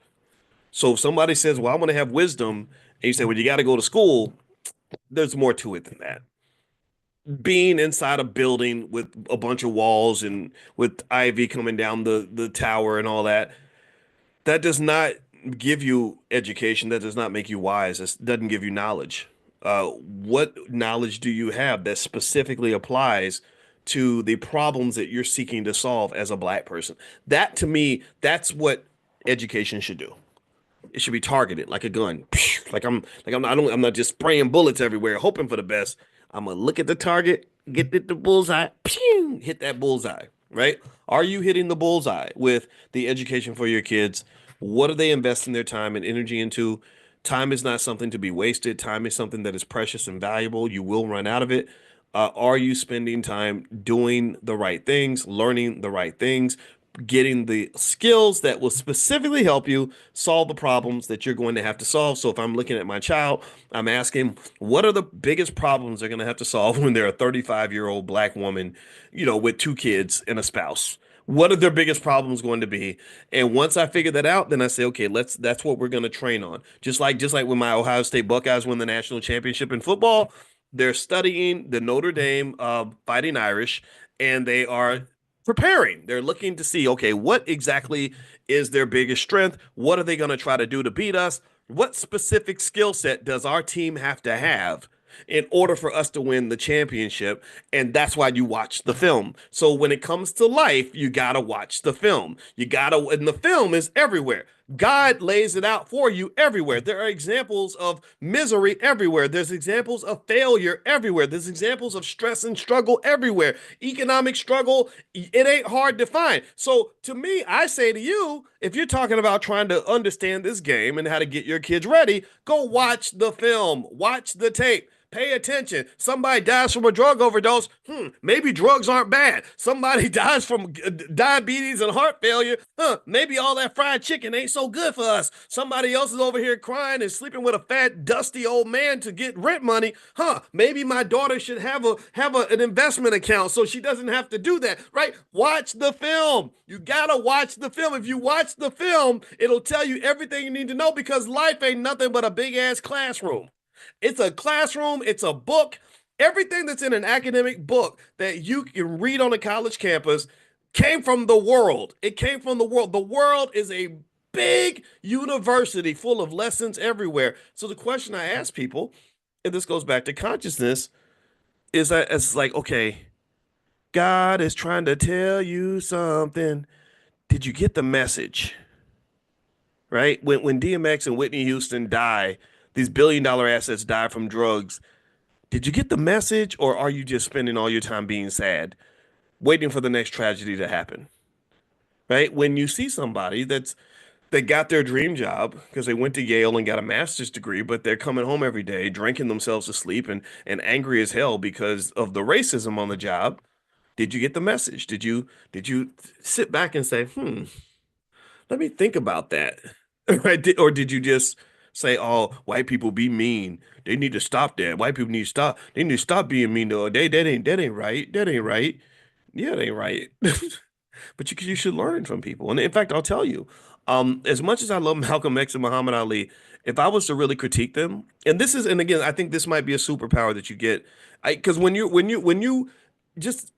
So if somebody says, well, I want to have wisdom, and you say, well, you got to go to school, there's more to it than that. Being inside a building with a bunch of walls and with ivy coming down the tower and all that, that does not give you education. That does not make you wise. It doesn't give you knowledge. What knowledge do you have that specifically applies to the problems that you're seeking to solve as a black person? That to me, that's what education should do. It should be targeted like a gun. I'm not just spraying bullets everywhere, hoping for the best. I'm gonna look at the target, get the bullseye, pew, hit that bullseye, right? Are you hitting the bullseye with the education for your kids? What are they investing their time and energy into? Time is not something to be wasted. Time is something that is precious and valuable. You will run out of it. Are you spending time doing the right things, learning the right things, getting the skills that will specifically help you solve the problems that you're going to have to solve? So if I'm looking at my child, I'm asking, what are the biggest problems they're going to have to solve when they're a 35-year-old black woman, with two kids and a spouse? What are their biggest problems going to be? And once I figure that out, then I say, okay, that's what we're going to train on. Just like when my Ohio State Buckeyes won the national championship in football, they're studying the Notre Dame Fighting Irish, and they are preparing. They're looking to see, okay, what exactly is their biggest strength? What are they going to try to do to beat us? What specific skill set does our team have to have in order for us to win the championship? And that's why you watch the film. So when it comes to life, you got to watch the film. And the film is everywhere. God lays it out for you everywhere. There are examples of misery everywhere. There's examples of failure everywhere. There's examples of stress and struggle everywhere. Economic struggle, it ain't hard to find. So to me, I say to you, if you're talking about trying to understand this game and how to get your kids ready, go watch the film, watch the tape. pay attention. Somebody dies from a drug overdose. Maybe drugs aren't bad. Somebody dies from diabetes and heart failure. Maybe all that fried chicken ain't so good for us. Somebody else is over here crying and sleeping with a fat, dusty old man to get rent money. Maybe my daughter should have an investment account so she doesn't have to do that, right? Watch the film. You gotta watch the film. If you watch the film, it'll tell you everything you need to know, because life ain't nothing but a big ass classroom. It's a classroom, it's a book. Everything that's in an academic book that you can read on a college campus came from the world. It came from the world. The world is a big university full of lessons everywhere. So the question I ask people, and this goes back to consciousness, is that it's like, okay, God is trying to tell you something. Did you get the message? Right? When DMX and Whitney Houston die, these billion-dollar assets die from drugs. Did you get the message, or are you just spending all your time being sad, waiting for the next tragedy to happen? Right? When you see somebody that got their dream job because they went to Yale and got a master's degree, but they're coming home every day, drinking themselves to sleep and angry as hell because of the racism on the job. Did you get the message? Did you sit back and say, let me think about that? Right? Or did you just say, oh, white people be mean. They need to stop that. White people need to stop. They need to stop being mean to us. That ain't right. That ain't right. Yeah, it ain't right. But you should learn from people. And in fact, I'll tell you, as much as I love Malcolm X and Muhammad Ali, if I was to really critique them, and again, I think this might be a superpower that you get, because just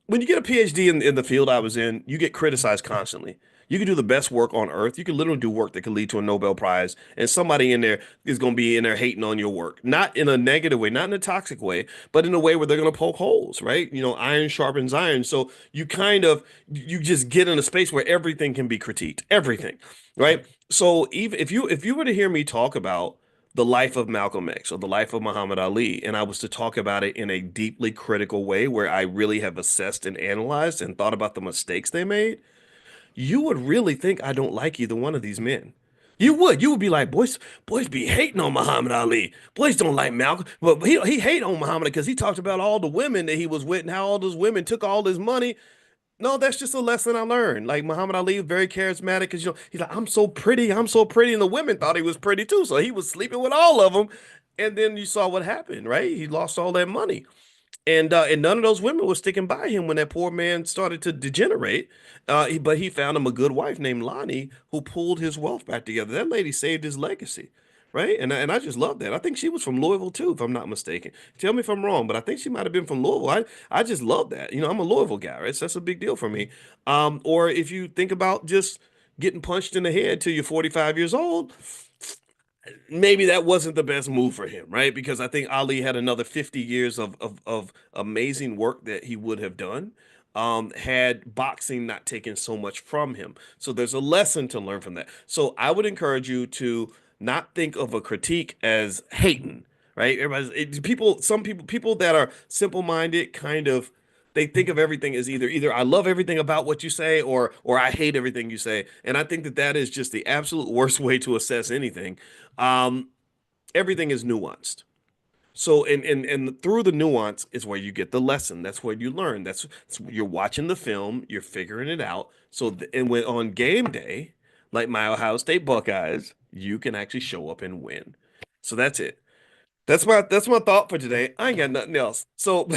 when you get a PhD in the field I was in, you get criticized constantly. You can do the best work on earth. You can literally do work that could lead to a Nobel Prize, and somebody in there is going to be in there hating on your work. Not in a negative way, not in a toxic way, but in a way where they're going to poke holes, right? Iron sharpens iron. So you just get in a space where everything can be critiqued, everything, right? So even if you were to hear me talk about the life of Malcolm X or the life of Muhammad Ali, and I was to talk about it in a deeply critical way where I really have assessed and analyzed and thought about the mistakes they made, you would really think I don't like either one of these men. You would be like, boys be hating on Muhammad Ali. Boys don't like Malcolm, but he hate on Muhammad because he talked about all the women that he was with and how all those women took all his money. No, that's just a lesson I learned. Like Muhammad Ali was very charismatic because he's like, I'm so pretty, and the women thought he was pretty too, so he was sleeping with all of them. And then you saw what happened, right? He lost all that money. And none of those women were sticking by him when that poor man started to degenerate. But he found him a good wife named Lonnie who pulled his wealth back together. That lady saved his legacy, right? And I just love that. I think she was from Louisville too, if I'm not mistaken. Tell me if I'm wrong, but I think she might have been from Louisville. I just love that. I'm a Louisville guy, right? So that's a big deal for me. Or if you think about just getting punched in the head till you're 45 years old, maybe that wasn't the best move for him, right? Because I think Ali had another 50 years of amazing work that he would have done, had boxing not taken so much from him. So there's a lesson to learn from that. So I would encourage you to not think of a critique as hating, right? Some people that are simple-minded kind of they think of everything as either I love everything about what you say or I hate everything you say. And I think that is just the absolute worst way to assess anything. Um, Everything is nuanced. So and through the nuance is where you get the lesson. That's where you learn. That's you're watching the film, you're figuring it out. And when on game day, like my Ohio State Buckeyes, you can actually show up and win. So that's it. That's my thought for today. I ain't got nothing else. So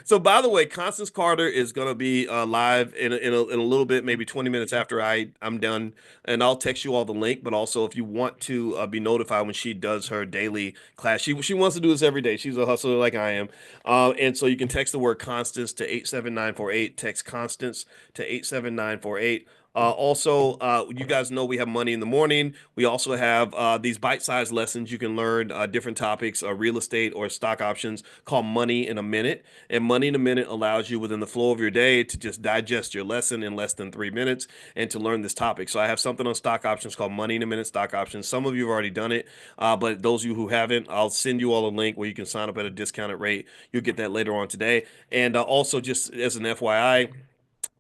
so by the way, Constance Carter is gonna be live in a little bit, maybe 20 minutes after I'm done, and I'll text you all the link. But also, if you want to be notified when she does her daily class, she wants to do this every day. She's a hustler like I am, and so you can text the word Constance to 87948. Text Constance to 87948. Also, you guys know we have Money in the Morning. We also have these bite-sized lessons you can learn different topics, real estate or stock options, called Money in a Minute. And Money in a Minute allows you within the flow of your day to just digest your lesson in less than 3 minutes and to learn this topic. So I have something on stock options called Money in a Minute stock options. Some of you have already done it, but those of you who haven't, I'll send you all a link where you can sign up at a discounted rate. You'll get that later on today. And also, just as an FYI,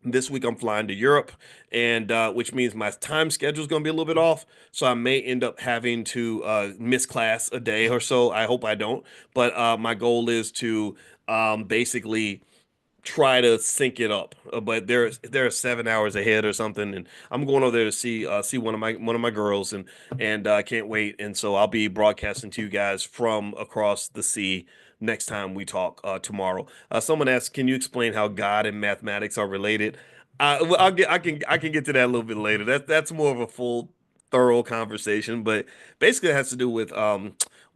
This week I'm flying to Europe, and which means my time schedule is going to be a little bit off. So I may end up having to miss class a day or so. I hope I don't. But my goal is to basically try to sync it up. But they're 7 hours ahead or something, and I'm going over there to see one of my girls, and I can't wait. And so I'll be broadcasting to you guys from across the sea next time we talk tomorrow. Someone asked, "Can you explain how God and mathematics are related?" Well, I can get to that a little bit later. That's more of a full, thorough conversation, but basically it has to do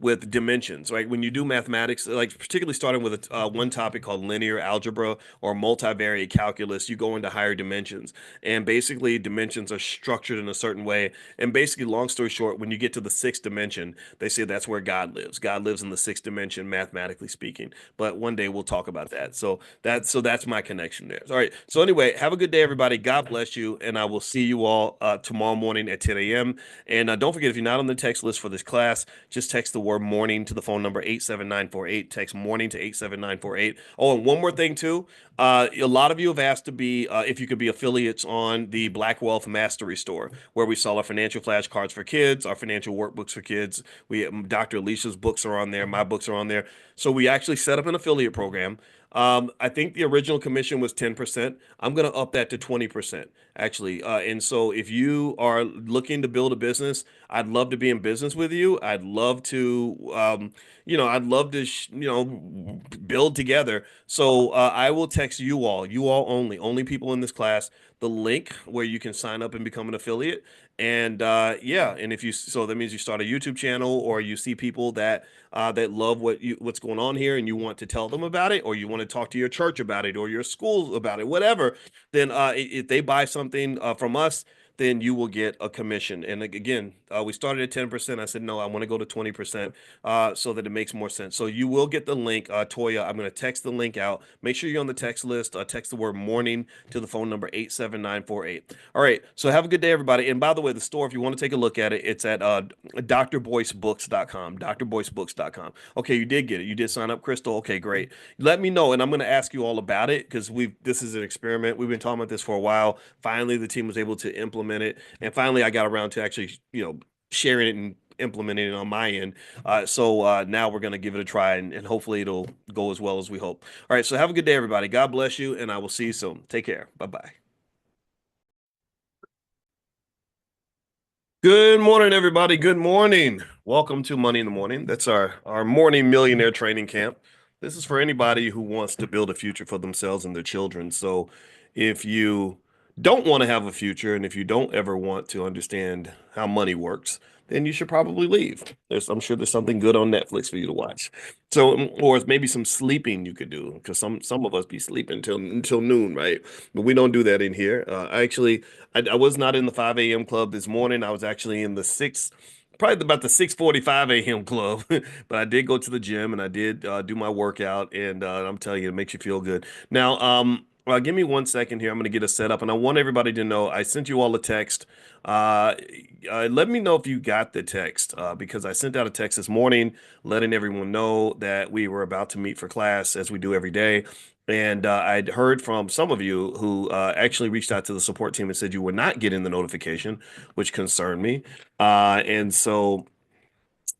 with dimensions, right? When you do mathematics, like particularly starting with one topic called linear algebra or multivariate calculus, you go into higher dimensions, and basically dimensions are structured in a certain way. And basically, long story short, when you get to the sixth dimension, they say that's where God lives. God lives in the sixth dimension, mathematically speaking. But one day we'll talk about that. So that's my connection there. All right. So anyway, have a good day, everybody. God bless you, and I will see you all tomorrow morning at 10 a.m. And don't forget, if you're not on the text list for this class, just text the word morning to the phone number 87948. Text morning to 87948. Oh, and one more thing too. A lot of you have asked to be, if you could be affiliates on the Black Wealth Mastery Store, where we sell our financial flashcards for kids, our financial workbooks for kids. Dr. Alicia's books are on there. My books are on there. So we actually set up an affiliate program. I think the original commission was 10%. I'm going to up that to 20%, actually. And so if you are looking to build a business, I'd love to be in business with you. I'd love to, I'd love to, build together. So I will text you all only people in this class, the link where you can sign up and become an affiliate. And yeah, and if you so that means you start a YouTube channel, or you see people that love what's going on here, and you want to tell them about it, or you want to talk to your church about it, or your school about it, whatever. Then if they buy something from us, then you will get a commission. And again, we started at 10%. I said, no, I want to go to 20% so that it makes more sense. So you will get the link, Toya. I'm going to text the link out. Make sure you're on the text list. Text the word morning to the phone number 87948. All right. So have a good day, everybody. And by the way, the store, if you want to take a look at it, it's at drboycebooks.com, drboycebooks.com. Okay, you did get it. You did sign up, Crystal. Okay, great. Let me know, and I'm going to ask you all about it, because this is an experiment. We've been talking about this for a while. Finally, the team was able to implement it, and finally, I got around to actually, sharing it and implementing it on my end. So now we're going to give it a try, and hopefully it'll go as well as we hope. All right, so have a good day, everybody. God bless you, and I will see you soon. Take care. Bye-bye. Good morning, everybody. Good morning. Welcome to Money in the Morning. That's our morning millionaire training camp. This is for anybody who wants to build a future for themselves and their children. So if you don't want to have a future, and if you don't ever want to understand how money works, then you should probably leave. I'm sure there's something good on Netflix for you to watch. So, or maybe some sleeping you could do, because some of us be sleeping until noon, right? But we don't do that in here. I was not in the 5 a.m. club this morning. I was actually in the probably about the 6:45 a.m. club. But I did go to the gym, and I did do my workout, and I'm telling you, it makes you feel good. Now, give me 1 second here. I'm going to get us set up, and I want everybody to know I sent you all a text. Uh, Let me know if you got the text, because I sent out a text this morning letting everyone know that we were about to meet for class, as we do every day. And I'd heard from some of you who actually reached out to the support team and said you were not getting the notification, which concerned me. And so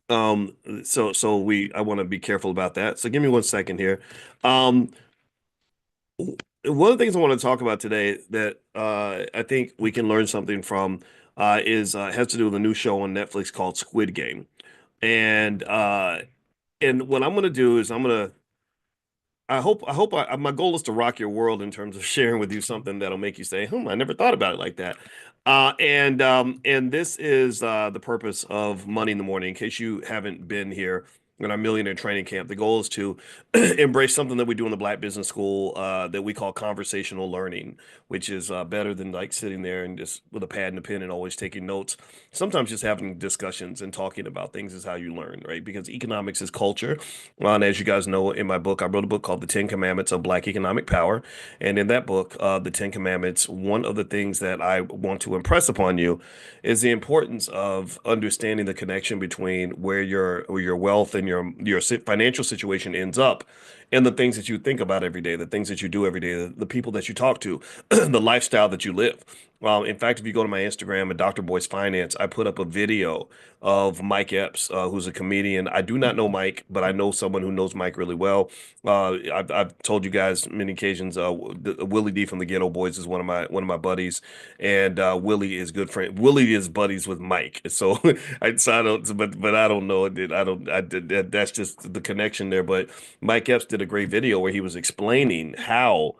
I want to be careful about that. So give me 1 second here. Um, one of the things I want to talk about today that I think we can learn something from is has to do with a new show on Netflix called Squid Game. And what I'm going to do is my goal is to rock your world in terms of sharing with you something that'll make you say, I never thought about it like that. And this is the purpose of Money in the Morning. In case you haven't been here in our millionaire training camp, the goal is to embrace something that we do in the Black Business School that we call conversational learning, which is better than like sitting there and just with a pad and a pen and always taking notes. Sometimes just having discussions and talking about things is how you learn, right? Because economics is culture. And as you guys know, in my book, I wrote a book called The 10 Commandments of Black Economic Power. And in that book, The 10 Commandments, one of the things that I want to impress upon you is the importance of understanding the connection between where your wealth and your financial situation ends up, and the things that you think about every day, the things that you do every day, the people that you talk to, the lifestyle that you live. In fact, if you go to my Instagram at Dr. Boyce Finance, I put up a video of Mike Epps, who's a comedian. I do not know Mike, but I know someone who knows Mike really well. I've told you guys many occasions. Willie D from the Ghetto Boys is one of my buddies, and Willie is good friend. Willie is buddies with Mike, so I don't, but I don't know. I did that. That's just the connection there. But Mike Epps did a great video where he was explaining how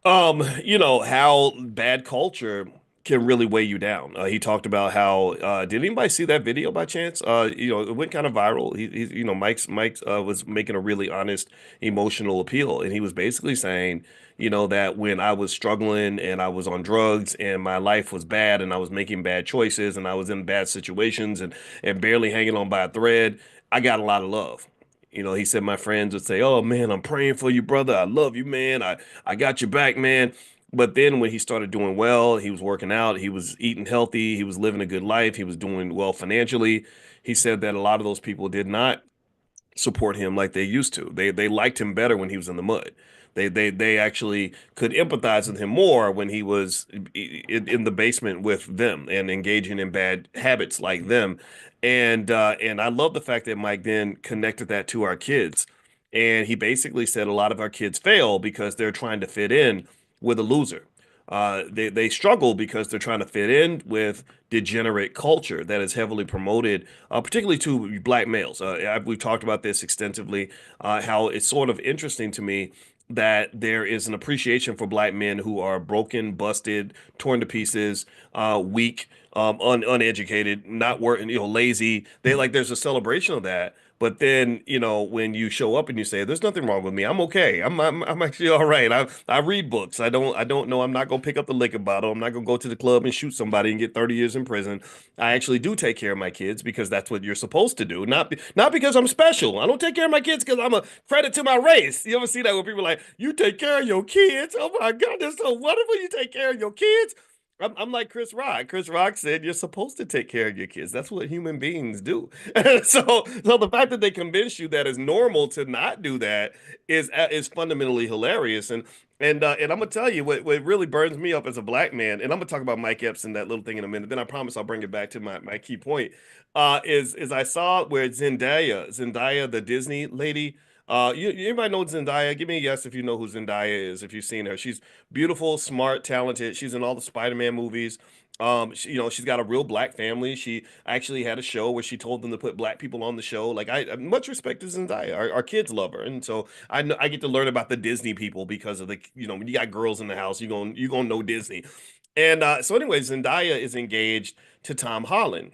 bad culture can really weigh you down. He talked about how did anybody see that video by chance? It went kind of viral. Mike was making a really honest emotional appeal, and he was basically saying, that when I was struggling and I was on drugs and my life was bad and I was making bad choices and I was in bad situations and barely hanging on by a thread, I got a lot of love. He said my friends would say, "Oh man, I'm praying for you, brother. I love you, man. I got your back, man." But then when he started doing well, he was working out, he was eating healthy, he was living a good life, he was doing well financially. He said that a lot of those people did not support him like they used to. They liked him better when he was in the mud. They actually could empathize with him more when he was in the basement with them and engaging in bad habits like them. And I love the fact that Mike then connected that to our kids. And he basically said a lot of our kids fail because they're trying to fit in with a loser. They struggle because they're trying to fit in with degenerate culture that is heavily promoted, particularly to black males. We've talked about this extensively, how it's sort of interesting to me that there is an appreciation for black men who are broken, busted, torn to pieces, weak, uneducated, not working, lazy. There's a celebration of that. But then, when you show up and you say, "There's nothing wrong with me. I'm okay. I'm actually all right. I read books. I don't know. I'm not gonna pick up the liquor bottle. I'm not gonna go to the club and shoot somebody and get 30 years in prison. I actually do take care of my kids because that's what you're supposed to do. Not because I'm special. I don't take care of my kids because I'm a credit to my race." You ever see that when people are like, "You take care of your kids? Oh my God, that's so wonderful. You take care of your kids." I'm like Chris Rock. Chris Rock said you're supposed to take care of your kids. That's what human beings do. So the fact that they convince you that it's normal to not do that is fundamentally hilarious. And I'm gonna tell you what really burns me up as a black man. And I'm gonna talk about Mike Epps and that little thing in a minute. Then I promise I'll bring it back to my key point. Is I saw where Zendaya, the Disney lady. Anybody know Zendaya? Give me a yes if you know who Zendaya is, if you've seen her. She's beautiful, smart, talented. She's in all the Spider-Man movies. She's got a real black family. She actually had a show where she told them to put black people on the show. Like I much respect to Zendaya. Our kids love her, and so I know I get to learn about the Disney people because of when you got girls in the house, you gonna know Disney. And so anyway, Zendaya is engaged to Tom Holland,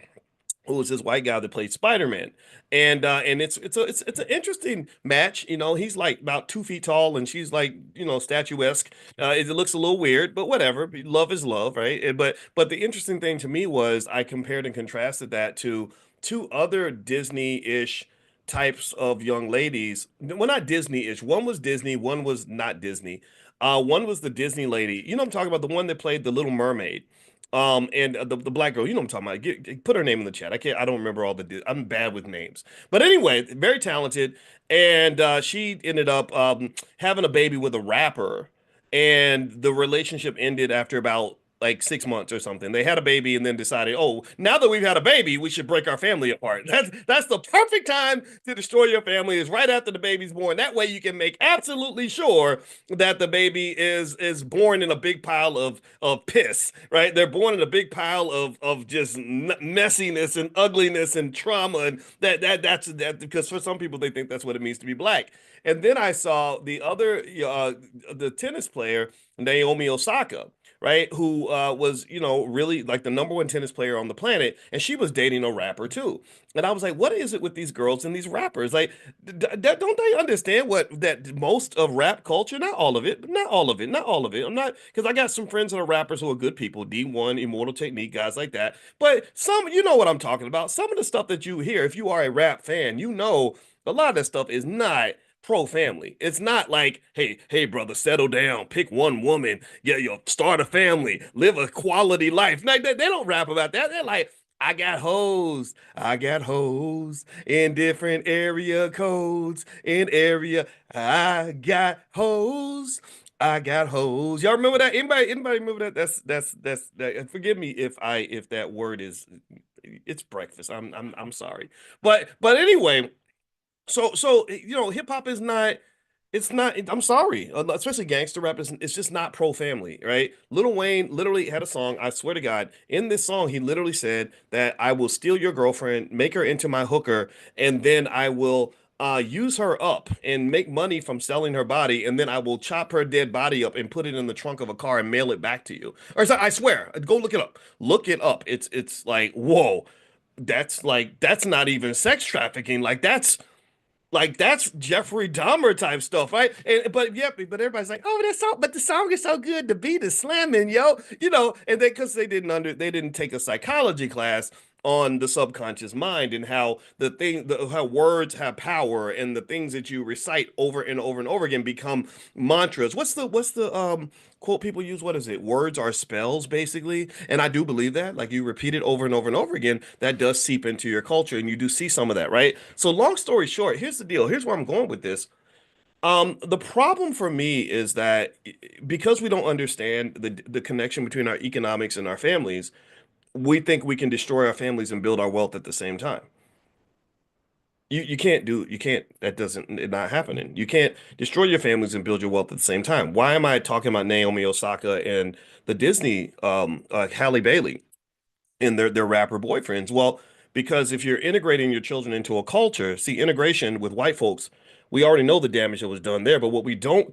who was this white guy that played Spider-Man. And it's an interesting match. He's like about 2 feet tall and she's like, statuesque. It looks a little weird, but whatever. Love is love, right? But the interesting thing to me was I compared and contrasted that to two other Disney-ish types of young ladies. Well, not Disney-ish. One was Disney, one was not Disney. One was the Disney lady. I'm talking about the one that played the Little Mermaid. And the black girl, I'm talking about. Put her name in the chat. I don't remember all I'm bad with names. But anyway, very talented. And she ended up having a baby with a rapper. And the relationship ended after about like 6 months or something. They had a baby and then decided, oh, now that we've had a baby, we should break our family apart. That's the perfect time to destroy your family is right after the baby's born. That way you can make absolutely sure that the baby is born in a big pile of piss, right? They're born in a big pile of just messiness and ugliness and trauma, and that's because for some people they think that's what it means to be black. And then I saw the tennis player Naomi Osaka, right? Who was, really like the number one tennis player on the planet, and she was dating a rapper too. And I was like, what is it with these girls and these rappers? Like, don't they understand that most of rap culture, not all of it, but not all of it, not all of it. I'm not because I got some friends that are rappers who are good people, D1, Immortal Technique, guys like that. But some, you know what I'm talking about. Some of the stuff that you hear, if you are a rap fan, a lot of that stuff is not pro family. It's not like, hey, brother, settle down, pick one woman, yeah, you start a family, live a quality life. Like they don't rap about that. They're like, I got hoes in different area codes. In area, I got hoes. I got hoes. Y'all remember that? Anybody remember that? That's that. Forgive me if that word is it's breakfast. I'm sorry. But anyway, so hip hop is not. It's not. I'm sorry, especially gangster rap. It's just not pro family, right? Lil Wayne literally had a song. I swear to God, in this song, he literally said that I will steal your girlfriend, make her into my hooker, and then I will use her up and make money from selling her body, and then I will chop her dead body up and put it in the trunk of a car and mail it back to you. Or I swear, go look it up. Look it up. It's like whoa, that's not even sex trafficking. Like that's Jeffrey Dahmer type stuff, right? But yeah, but everybody's like, oh, that song, but the song is so good, the beat is slamming, yo, and they because they didn't take a psychology class on the subconscious mind and how how words have power and the things that you recite over and over and over again become mantras. What's the quote people use? What is it? Words are spells, basically. And I do believe that. Like you repeat it over and over and over again, that does seep into your culture, and you do see some of that, right? So long story short, here's the deal. Here's where I'm going with this. The problem for me is that because we don't understand the connection between our economics and our families, we think we can destroy our families and build our wealth at the same time. You can't that doesn't it's not happening. You can't destroy your families and build your wealth at the same time. Why am I talking about Naomi Osaka and the Disney Halle Bailey and their rapper boyfriends? Well, because if you're integrating your children into a culture, see integration with white folks, we already know the damage that was done there, but what we don't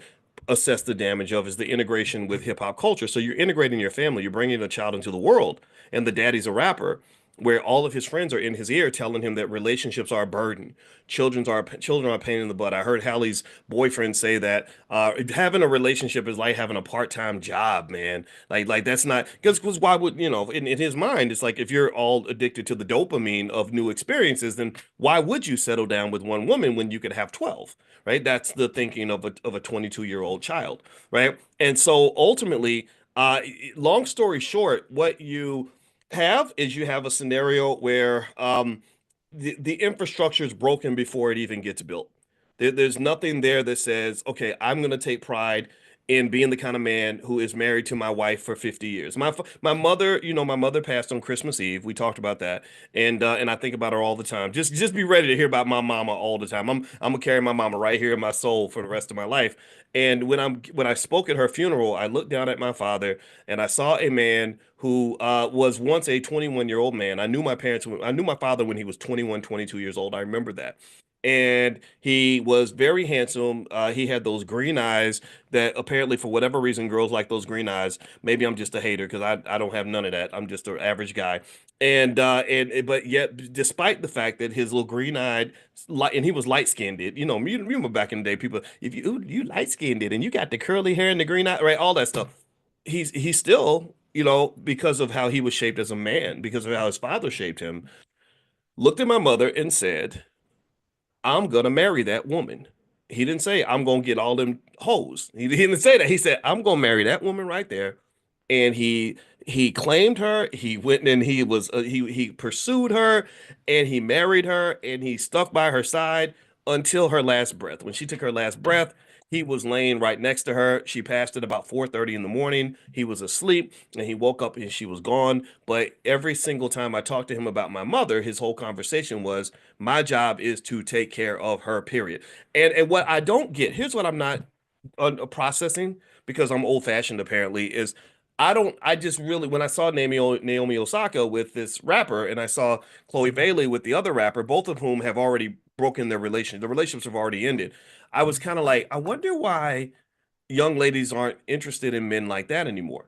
assess the damage of is the integration with hip hop culture. So you're integrating your family, you're bringing a child into the world, and the daddy's a rapper, where all of his friends are in his ear telling him that relationships are a burden. Children are a pain in the butt. I heard Hallie's boyfriend say that having a relationship is like having a part-time job, man. Like that's not because why would in his mind it's like if you're all addicted to the dopamine of new experiences, then why would you settle down with one woman when you could have 12? Right? That's the thinking of a 22-year-old child, right? And so ultimately, long story short, what you have is you have a scenario where the infrastructure is broken before it even gets built. There's nothing there that says, okay, I'm going to take pride in being the kind of man who is married to my wife for 50 years. My mother, my mother passed on Christmas Eve. We talked about that, and I think about her all the time. Just be ready to hear about my mama all the time. I'm gonna carry my mama right here in my soul for the rest of my life. And when I spoke at her funeral, I looked down at my father and I saw a man who was once a 21-year-old man. I knew my father when he was 21, 22 years old. I remember that. And he was very handsome. He had those green eyes that apparently, for whatever reason, girls like those green eyes. Maybe I'm just a hater because I don't have none of that. I'm just an average guy. But yet, despite the fact that his little green eyed, light, and he was light skinned, you remember back in the day, people, if you light skinned it and you got the curly hair and the green eye, right, all that stuff. He's still, because of how he was shaped as a man, because of how his father shaped him, looked at my mother and said, I'm gonna marry that woman. He didn't say I'm gonna get all them hoes. He didn't say that. He said I'm gonna marry that woman right there. And he claimed her. He went and he pursued her, and he married her, and he stuck by her side until her last breath. When she took her last breath, he was laying right next to her. She passed at about 4:30 in the morning. He was asleep, and he woke up and she was gone. But every single time I talked to him about my mother, his whole conversation was, my job is to take care of her, period. And what I don't get, here's what I'm not processing because I'm old fashioned apparently, is I just really, when I saw Naomi Osaka with this rapper and I saw Chloe Bailey with the other rapper, both of whom have already broken the relationships have already ended. I was kind of like, I wonder why young ladies aren't interested in men like that anymore.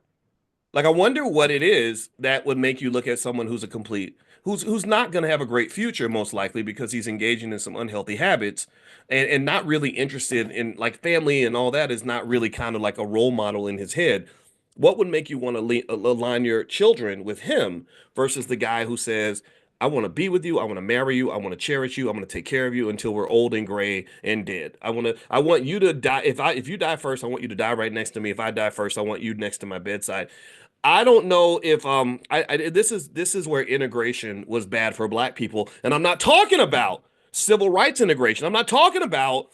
Like I wonder what it is that would make you look at someone who's a complete who's not going to have a great future most likely because he's engaging in some unhealthy habits and not really interested in like family and all that is not really kind of like a role model in his head. What would make you want to align your children with him versus the guy who says, I want to be with you, I want to marry you, I want to cherish you, I'm going to take care of you until we're old and gray and dead. I want you to die if you die first, I want you to die right next to me. If I die first, I want you next to my bedside. I don't know if this is where integration was bad for black people, and I'm not talking about civil rights integration. I'm not talking about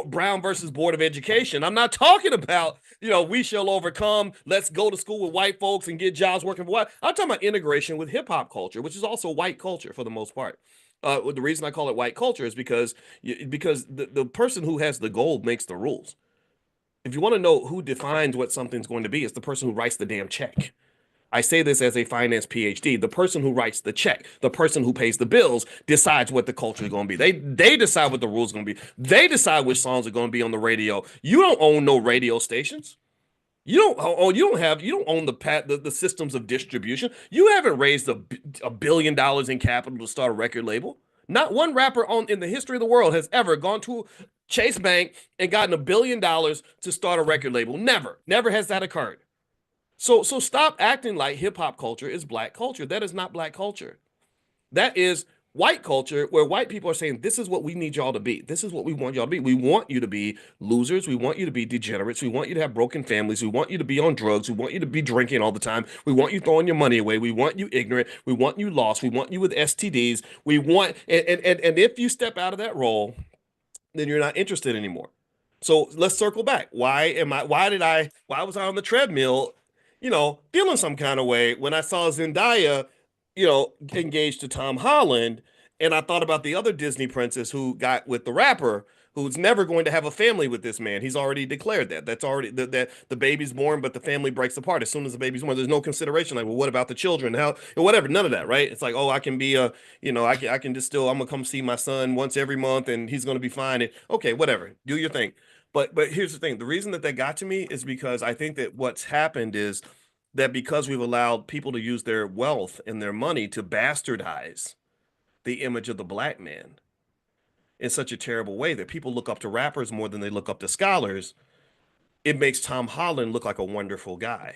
Brown versus Board of Education. I'm not talking about we shall overcome. Let's go to school with white folks and get jobs working for white. I'm talking about integration with hip hop culture, which is also white culture for the most part. The reason I call it white culture is because the person who has the gold makes the rules. If you want to know who defines what something's going to be, it's the person who writes the damn check. I say this as a finance PhD. The person who writes the check, the person who pays the bills, decides what the culture is going to be. They decide what the rules are going to be. They decide which songs are going to be on the radio. You don't own no radio stations. You don't own the systems of distribution. You haven't raised $1 billion in capital to start a record label. Not one rapper in the history of the world has ever gone to Chase Bank and gotten $1 billion to start a record label. Never has that occurred. So stop acting like hip hop culture is black culture. That is not black culture. That is white culture, where white people are saying, this is what we need y'all to be. This is what we want y'all to be. We want you to be losers. We want you to be degenerates. We want you to have broken families. We want you to be on drugs. We want you to be drinking all the time. We want you throwing your money away. We want you ignorant. We want you lost. We want you with STDs. And if you step out of that role, then you're not interested anymore. So let's circle back. Why was I on the treadmill, feeling some kind of way when I saw Zendaya, engaged to Tom Holland, and I thought about the other Disney princess who got with the rapper, who's never going to have a family with this man. He's already declared that. That's already that the baby's born, but the family breaks apart as soon as the baby's born. There's no consideration like, well, what about the children? How, whatever, none of that, right? It's like, oh, I can be I can just still, I'm gonna come see my son once every month and he's gonna be fine. And okay, whatever, do your thing. But here's the thing: the reason that got to me is because I think that what's happened is that because we've allowed people to use their wealth and their money to bastardize the image of the black man in such a terrible way that people look up to rappers more than they look up to scholars. It makes Tom Holland look like a wonderful guy,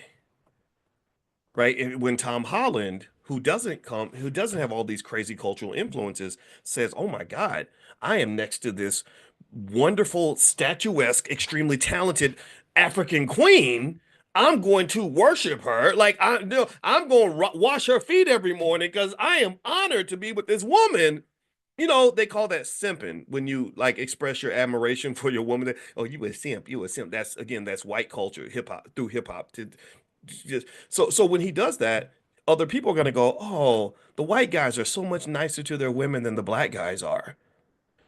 right? And when Tom Holland, who doesn't have all these crazy cultural influences, says, "Oh my God, I am next to this wonderful, statuesque, extremely talented African queen. I'm going to worship her. Like I'm going to wash her feet every morning because I am honored to be with this woman." They call that simping when you like express your admiration for your woman. Oh, you a simp, you a simp. That's white culture, hip hop through hip hop. To just so when he does that, other people are gonna go, oh, the white guys are so much nicer to their women than the black guys are.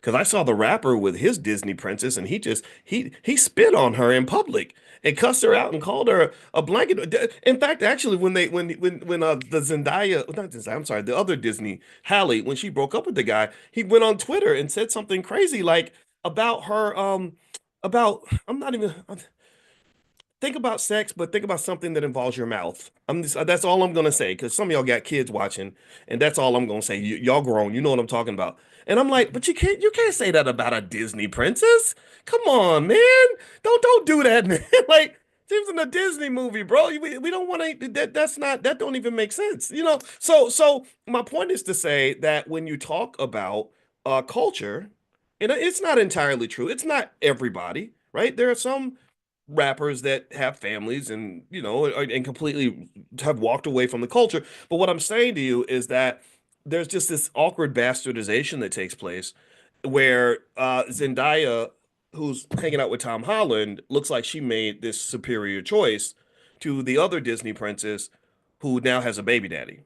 Because I saw the rapper with his Disney princess, and he spit on her in public and cussed her out and called her a blanket. In fact, actually, when the Zendaya, not Zendaya, I'm sorry, the other Disney Halle, when she broke up with the guy, he went on Twitter and said something crazy like about her, about I'm not even think about sex, but think about something that involves your mouth. That's all I'm gonna say because some of y'all got kids watching, and that's all I'm gonna say. Y'all grown, you know what I'm talking about. And I'm like, but you can't say that about a Disney princess. Come on, man, don't do that, man. Like, seems in a Disney movie, bro. We don't want to. That don't even make sense, So my point is to say that when you talk about culture, and it's not entirely true. It's not everybody, right? There are some rappers that have families and and completely have walked away from the culture. But what I'm saying to you is that there's just this awkward bastardization that takes place where Zendaya, who's hanging out with Tom Holland, looks like she made this superior choice to the other Disney princess who now has a baby daddy,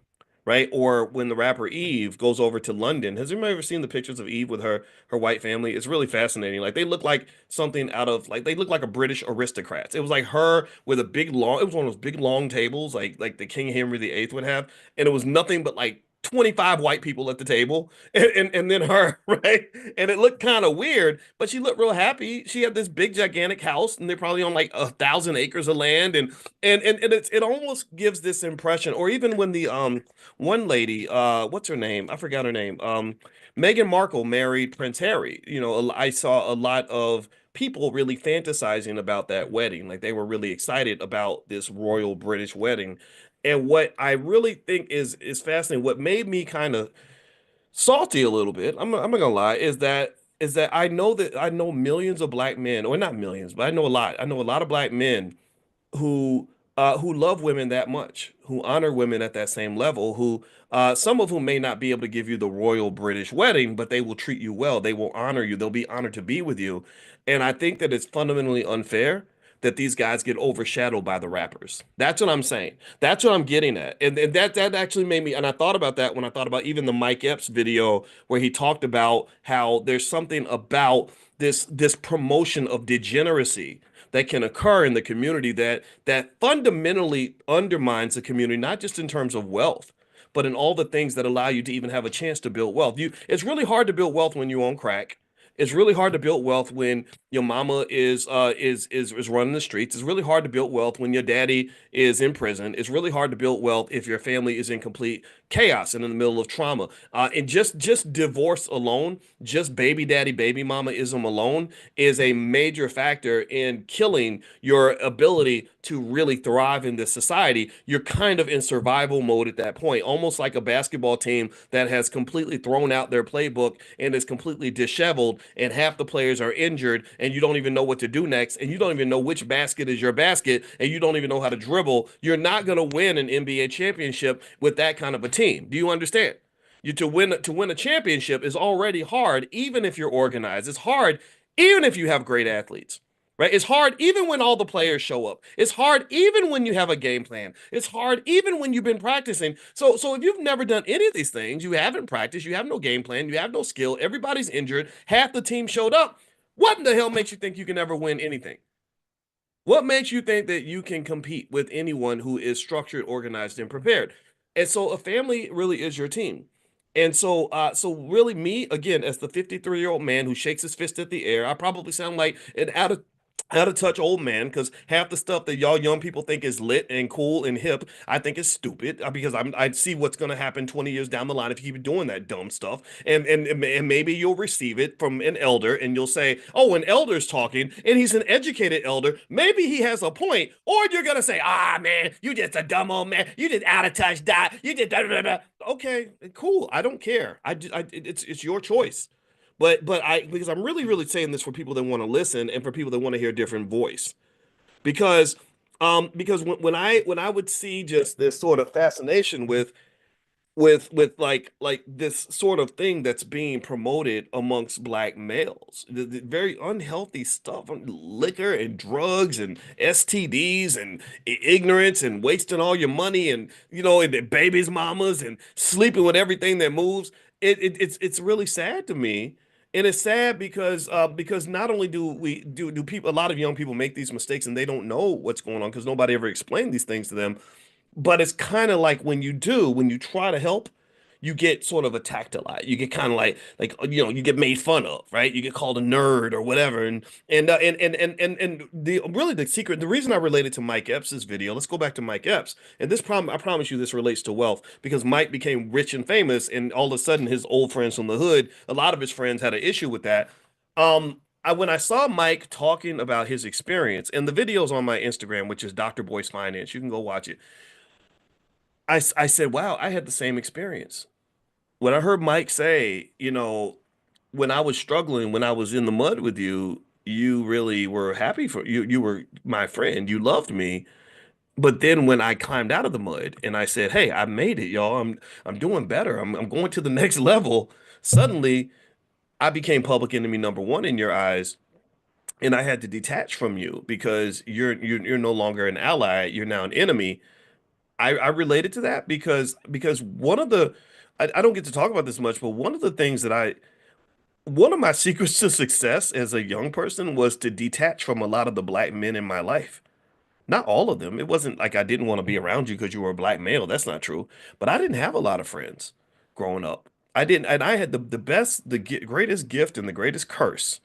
right? Or when the rapper Eve goes over to London. Has anyone ever seen the pictures of Eve with her white family? It's really fascinating. Like they look like something out of like they look like a British aristocrats. It was like her with a big long. It was one of those big long tables like the King Henry VIII would have, and it was nothing but like 25 white people at the table and then her, right? And it looked kind of weird, but she looked real happy. She had this big gigantic house and they're probably on like 1,000 acres of land and it almost gives this impression. Or even when the one lady, what's her name? I forgot her name. Meghan Markle married Prince Harry. I saw a lot of people really fantasizing about that wedding. Like they were really excited about this royal British wedding. And what I really think is fascinating, what made me kind of salty a little bit, I'm not gonna lie, is that I know millions of black men, or not millions, but I know a lot. I know a lot of black men who who love women that much, who honor women at that same level, who some of whom may not be able to give you the royal British wedding, but they will treat you well. They will honor you. They'll be honored to be with you. And I think that it's fundamentally unfair that these guys get overshadowed by the rappers. That's what I'm saying. That's what I'm getting at. And that actually made me, and I thought about that when I thought about even the Mike Epps video where he talked about how there's something about this promotion of degeneracy that can occur in the community that fundamentally undermines the community, not just in terms of wealth, but in all the things that allow you to even have a chance to build wealth. It's really hard to build wealth when you own crack. It's really hard to build wealth when your mama is running the streets. It's really hard to build wealth when your daddy is in prison. It's really hard to build wealth if your family is in complete chaos and in the middle of trauma. And just divorce alone, just baby daddy, baby mama-ism alone is a major factor in killing your ability to really thrive in this society. You're kind of in survival mode at that point, almost like a basketball team that has completely thrown out their playbook and is completely disheveled, and half the players are injured, and you don't even know what to do next, and you don't even know which basket is your basket, and you don't even know how to dribble. You're not going to win an NBA championship with that kind of a team. Do you understand? You to win a championship is already hard, even if you're organized. It's hard, even if you have great athletes. Right? It's hard even when all the players show up. It's hard even when you have a game plan. It's hard even when you've been practicing. So if you've never done any of these things, you haven't practiced, you have no game plan, you have no skill, everybody's injured, half the team showed up. What in the hell makes you think you can ever win anything? What makes you think that you can compete with anyone who is structured, organized, and prepared? And so a family really is your team. And so really me, again, as the 53-year-old man who shakes his fist at the air, I probably sound like an out of touch old man because half the stuff that y'all young people think is lit and cool and hip, I think is stupid because I see what's going to happen 20 years down the line if you keep doing that dumb stuff. And maybe you'll receive it from an elder and you'll say, oh, an elder's talking and he's an educated elder. Maybe he has a point. Or you're going to say, ah, man, you just a dumb old man. You just out of touch, die. You just, blah, blah, blah. Okay, cool. I don't care. It's your choice. But I because I'm really saying this for people that want to listen and for people that want to hear a different voice. Because when I would see just this sort of fascination with like this sort of thing that's being promoted amongst black males, the very unhealthy stuff, liquor and drugs and STDs and ignorance and wasting all your money and and babies mamas and sleeping with everything that moves. It's really sad to me. And it's sad because not only do people, a lot of young people make these mistakes and they don't know what's going on because nobody ever explained these things to them, but it's kind of like when you try to help, you get sort of attacked a lot. You get kind of like you get made fun of, right? You get called a nerd or whatever. And the really the secret, the reason I related to Mike Epps' video, let's go back to Mike Epps. And this problem, I promise you, this relates to wealth because Mike became rich and famous, and all of a sudden his old friends from the hood, a lot of his friends had an issue with that. When I saw Mike talking about his experience, and the video's on my Instagram, which is Dr. Boyce Finance, you can go watch it. I said, wow, I had the same experience. When I heard Mike say, when I was struggling, when I was in the mud with you, you really were happy for you. You were my friend. You loved me. But then when I climbed out of the mud and I said, hey, I made it, y'all. I'm doing better. I'm going to the next level. Suddenly, I became public enemy number one in your eyes. And I had to detach from you because you're no longer an ally. You're now an enemy. I related to that because one of the I don't get to talk about this much, but one of the things that one of my secrets to success as a young person was to detach from a lot of the black men in my life. Not all of them. It wasn't like I didn't want to be around you because you were a black male. That's not true. But I didn't have a lot of friends growing up. I didn't, and I had the best, greatest gift and the greatest curse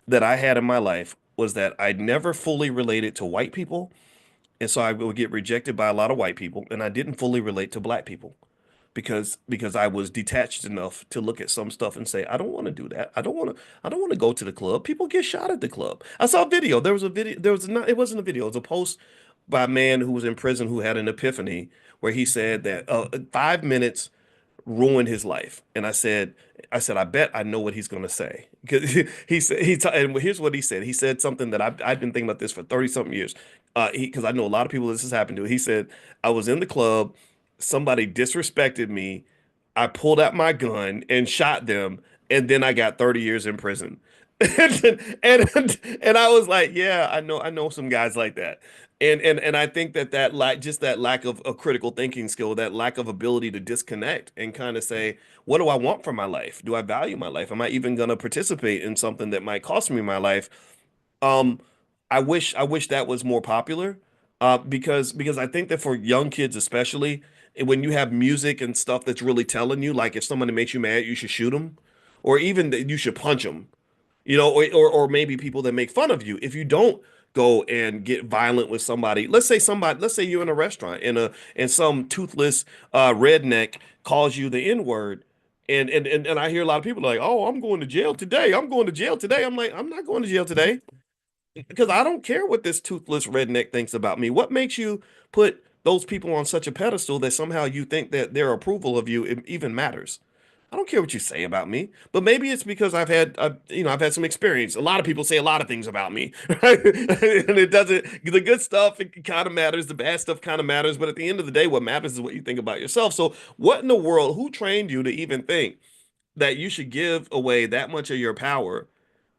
that I had in my life was that I never fully related to white people, and so I would get rejected by a lot of white people, and I didn't fully relate to black people because I was detached enough to look at some stuff and say, I don't want to do that. I don't want to go to the club. People get shot at the club. I saw a video. There was a video. There was not. It wasn't a video. It was a post by a man who was in prison who had an epiphany where he said that 5 minutes ruined his life. And I said, I bet I know what he's going to say. Because he said, and here's what he said. He said something that I've been thinking about this for 30 something years. Because I know a lot of people this has happened to. He said, I was in the club, somebody disrespected me. I pulled out my gun and shot them, and then I got 30 years in prison. And I was like, yeah, I know some guys like that. And I think that just that lack of a critical thinking skill, that lack of ability to disconnect and kind of say, what do I want from my life? Do I value my life? Am I even going to participate in something that might cost me my life? Um, I wish that was more popular, because I think that for young kids especially, when you have music and stuff that's really telling you, like if somebody makes you mad, you should shoot them, or even that you should punch them, or maybe people that make fun of you. If you don't go and get violent with somebody, let's say you're in a restaurant and some toothless redneck calls you the N-word. And I hear a lot of people like, oh, I'm going to jail today. I'm going to jail today. I'm like, I'm not going to jail today because I don't care what this toothless redneck thinks about me. What makes you put those people on such a pedestal that somehow you think that their approval of you even matters? I don't care what you say about me, but maybe it's because I've had some experience. A lot of people say a lot of things about me, right? And it doesn't. The good stuff it kind of matters. The bad stuff kind of matters. But at the end of the day, what matters is what you think about yourself. So, what in the world? Who trained you to even think that you should give away that much of your power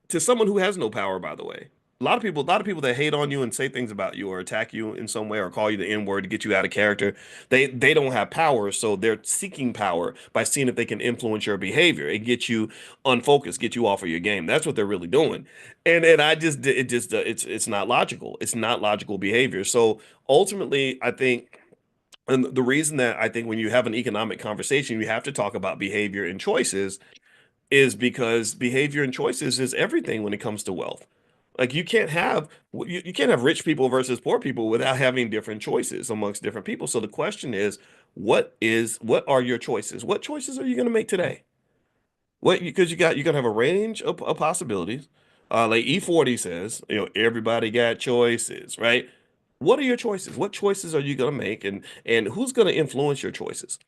to someone who has no power, by the way? A lot of people that hate on you and say things about you or attack you in some way or call you the N-word to get you out of character, they don't have power, so they're seeking power by seeing if they can influence your behavior and get you unfocused, get you off of your game. That's what they're really doing. And I just it just it's not logical. It's not logical behavior. So ultimately, I think, and the reason that I think when you have an economic conversation, you have to talk about behavior and choices is because behavior and choices is everything when it comes to wealth. Like you can't have rich people versus poor people without having different choices amongst different people. So the question is, what are your choices? What choices are you going to make today? What because you're gonna have a range of possibilities. Like E40 says, everybody got choices, right? What are your choices? What choices are you gonna make, and who's gonna influence your choices?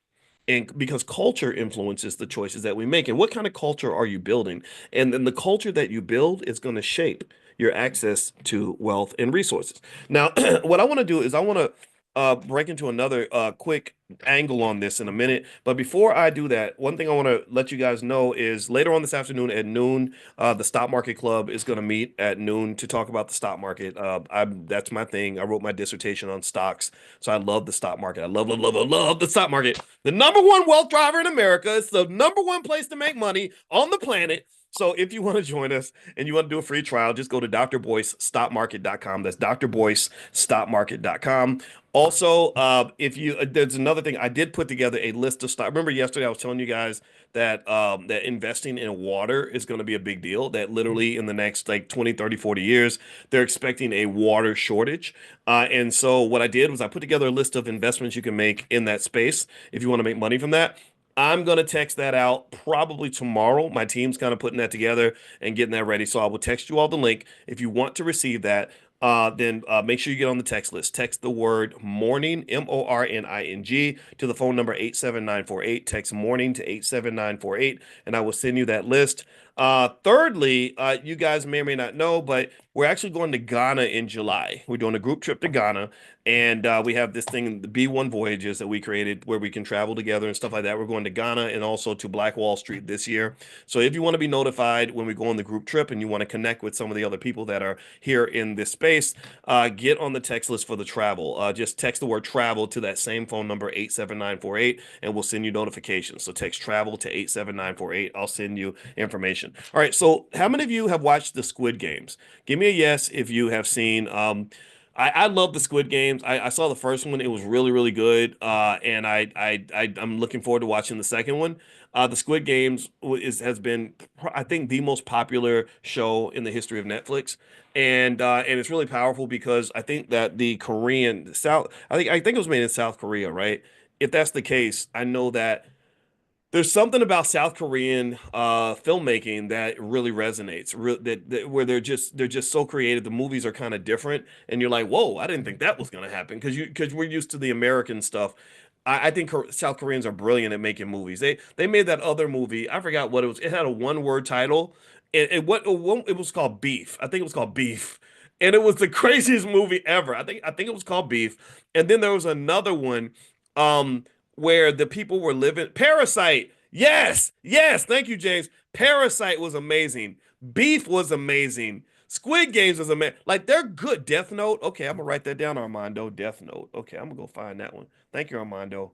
And because culture influences the choices that we make, and what kind of culture are you building? And then the culture that you build is going to shape your access to wealth and resources. Now, what I want to do is I want to break into another quick angle on this in a minute. But before I do that, one thing I want to let you guys know is later on this afternoon at noon, the Stock Market Club is going to meet at noon to talk about the stock market. That's my thing. I wrote my dissertation on stocks, so I love the stock market. I love, love, love, love, love the stock market. The number one wealth driver in America. It's the number one place to make money on the planet. So if you want to join us and you want to do a free trial, just go to drboycestockmarket.com. That's drboycestockmarket.com. Also, if you there's another thing I did put together a list of stock. Remember yesterday I was telling you guys that investing in water is going to be a big deal. That literally in the next like 20, 30, 40 years, they're expecting a water shortage. And so what I did was I put together a list of investments you can make in that space if you want to make money from that. I'm gonna text that out probably tomorrow. My team's kind of putting that together and getting that ready. So I will text you all the link. If you want to receive that, then make sure you get on the text list. Text the word morning, MORNING, to the phone number 87948. Text morning to 87948, and I will send you that list. Thirdly, you guys may or may not know, but we're actually going to Ghana in July. We're doing a group trip to Ghana, and we have this thing, the B1 Voyages that we created where we can travel together and stuff like that. We're going to Ghana and also to Black Wall Street this year. So if you want to be notified when we go on the group trip and you want to connect with some of the other people that are here in this space, get on the text list for the travel. Just text the word travel to that same phone number, 87948, and we'll send you notifications. So text travel to 87948. I'll send you information. All right. So how many of you have watched the Squid Games? Give me a yes if you have seen. I love the Squid Games. I saw the first one; it was really, really good. And I'm looking forward to watching the second one. The Squid Games has been, I think, the most popular show in the history of Netflix, and it's really powerful because I think that the Korean South, I think it was made in South Korea, right? If that's the case, I know that there's something about South Korean filmmaking that really resonates. Where they're just so creative. The movies are kind of different, and you're like, "Whoa, I didn't think that was going to happen," because we're used to the American stuff. I think South Koreans are brilliant at making movies. They made that other movie. I forgot what it was. It had a one word title. It was called Beef. I think it was called Beef, and it was the craziest movie ever. I think it was called Beef. And then there was another one, um, where the people were living Parasite. Yes, yes. Thank you, James. Parasite was amazing. Beef was amazing. Squid Games was amazing. Like they're good. Death Note. Okay, I'm gonna write that down, Armando. Death Note. Okay, I'm gonna go find that one. Thank you, Armando.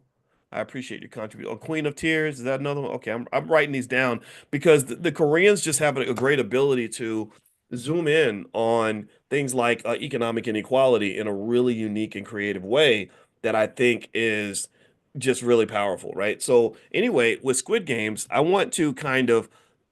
I appreciate your contribution. Oh, Queen of Tears, is that another one? Okay, I'm writing these down because the Koreans just have a great ability to zoom in on things like economic inequality in a really unique and creative way that I think is just really powerful, right? So anyway, with Squid Games, I want to kind of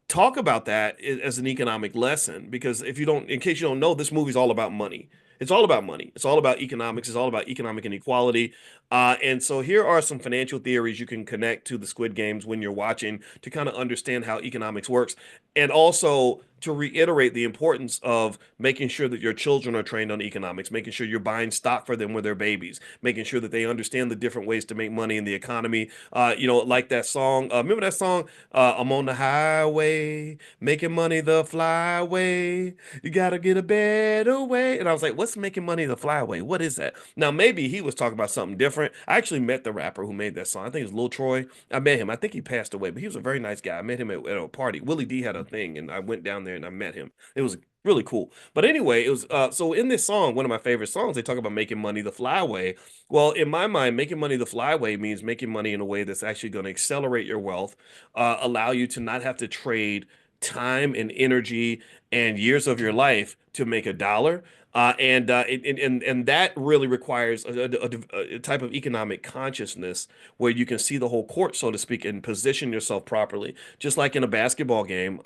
talk about that as an economic lesson because if you don't, in case you don't know, this movie's all about money. It's all about money. It's all about economics. It's all about economic inequality. And so here are some financial theories you can connect to the Squid Games when you're watching to kind of understand how economics works, and also to reiterate the importance of making sure that your children are trained on economics, making sure you're buying stock for them when they're babies, making sure that they understand the different ways to make money in the economy. Like that song. Remember that song? I'm on the highway, making money the flyway. You gotta get a better way. And I was like, what's making money the flyway? What is that? Now, maybe he was talking about something different. I actually met the rapper who made that song. I think it was Lil Troy. I met him. I think he passed away, but he was a very nice guy. I met him at a party. Willie D had a thing, and I went down there and I met him. It was really cool. But anyway, it was so in this song, one of my favorite songs, they talk about making money the flyway. Well, in my mind, making money the flyway means making money in a way that's actually going to accelerate your wealth, allow you to not have to trade time and energy and years of your life to make a dollar. And that really requires a type of economic consciousness where you can see the whole court, so to speak, and position yourself properly. Just like in a basketball game,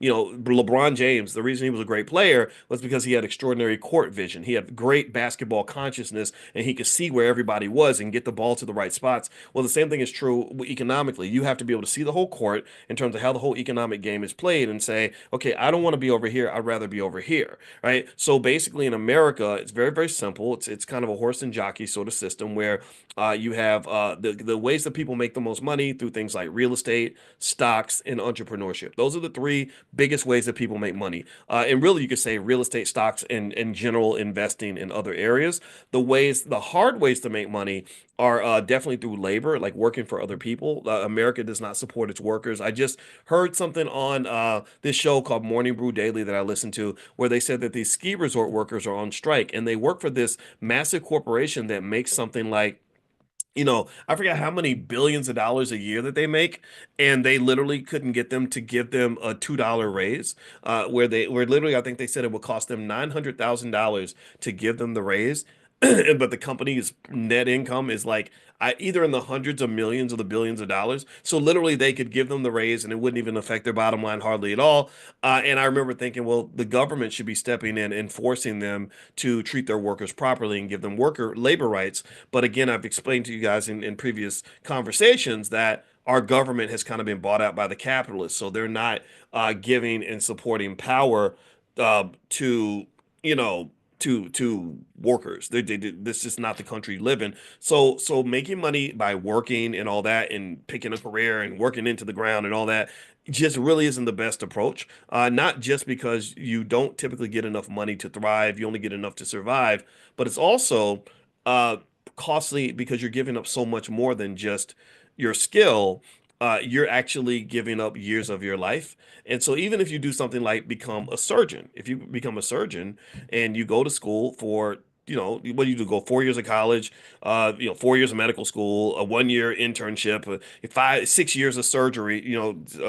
LeBron James, the reason he was a great player was because he had extraordinary court vision. He had great basketball consciousness, and he could see where everybody was and get the ball to the right spots. Well, the same thing is true economically. You have to be able to see the whole court in terms of how the whole economic game is played and say, okay, I don't want to be over here. I'd rather be over here, right? So basically, in America, it's very, very simple. It's kind of a horse and jockey sort of system where you have the ways that people make the most money through things like real estate, stocks, and entrepreneurship. Those are the three biggest ways that people make money. And really, you could say real estate, stocks, and general investing in other areas. The hard ways to make money are definitely through labor, like working for other people. America does not support its workers. I just heard something on this show called Morning Brew Daily that I listened to, where they said that these ski resort workers are on strike and they work for this massive corporation that makes something like I forgot how many billions of dollars a year that they make, and they literally couldn't get them to give them a $2 raise. Where literally, I think they said it would cost them $900,000 to give them the raise, but the company's net income is like either in the hundreds of millions or the billions of dollars. So literally, they could give them the raise, and it wouldn't even affect their bottom line hardly at all. And I remember thinking, well, the government should be stepping in and forcing them to treat their workers properly and give them worker labor rights. But again, I've explained to you guys in previous conversations that our government has kind of been bought out by the capitalists. So they're not giving and supporting power to, you know, to workers. This is not the country you live in. So making money by working and all that and picking a career and working into the ground and all that just really isn't the best approach. Not just because you don't typically get enough money to thrive, you only get enough to survive, but it's also uh, costly because you're giving up so much more than just your skill. You're actually giving up years of your life. And so even if you do something like become a surgeon, if you become a surgeon and you go to school for what do you do? Go 4 years of college, 4 years of medical school, a 1 year internship, 6 years of surgery,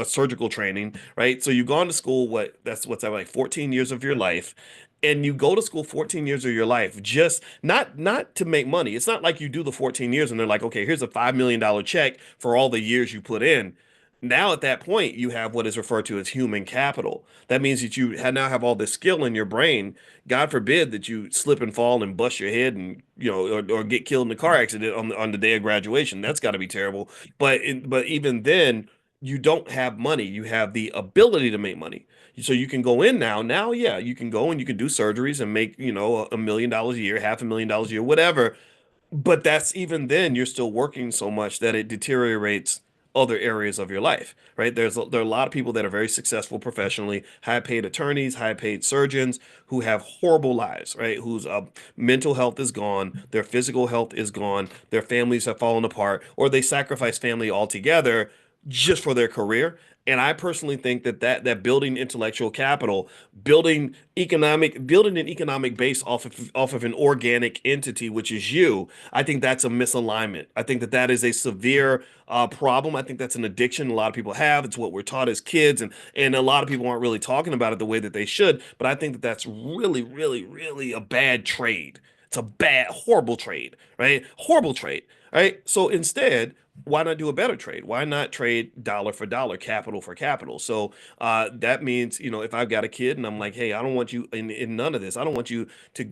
surgical training, right? So you've gone to school, what's that, like 14 years of your life, and you go to school 14 years of your life, just not to make money. It's not like you do the 14 years and they're like, okay, here's a $5 million check for all the years you put in. Now at that point, you have what is referred to as human capital. That means that now have all this skill in your brain. God forbid that you slip and fall and bust your head and or get killed in a car accident on the day of graduation. That's got to be terrible. But even then, you don't have money. You have the ability to make money. So you can go in now. Now, yeah, you can go and you can do surgeries and make $1 million a year, $500,000 a year, whatever. but that's even then you're still working so much that it deteriorates other areas of your life, right? There are a lot of people that are very successful professionally, high paid attorneys, high paid surgeons who have horrible lives, right? Whose mental health is gone, their physical health is gone, their families have fallen apart, or they sacrifice family altogether just for their career. And I personally think that building intellectual capital, building an economic base off of an organic entity, which is you, I think that's a misalignment. I think that is a severe problem. I think that's an addiction a lot of people have. It's what we're taught as kids, and a lot of people aren't really talking about it the way that they should. But I think that's really, really, really a bad trade. It's a bad, horrible trade, right? Horrible trade, right? So instead, why not do a better trade? Why not trade dollar for dollar, capital for capital? So that means, if I've got a kid and I'm like, hey, I don't want you in none of this. I don't want you to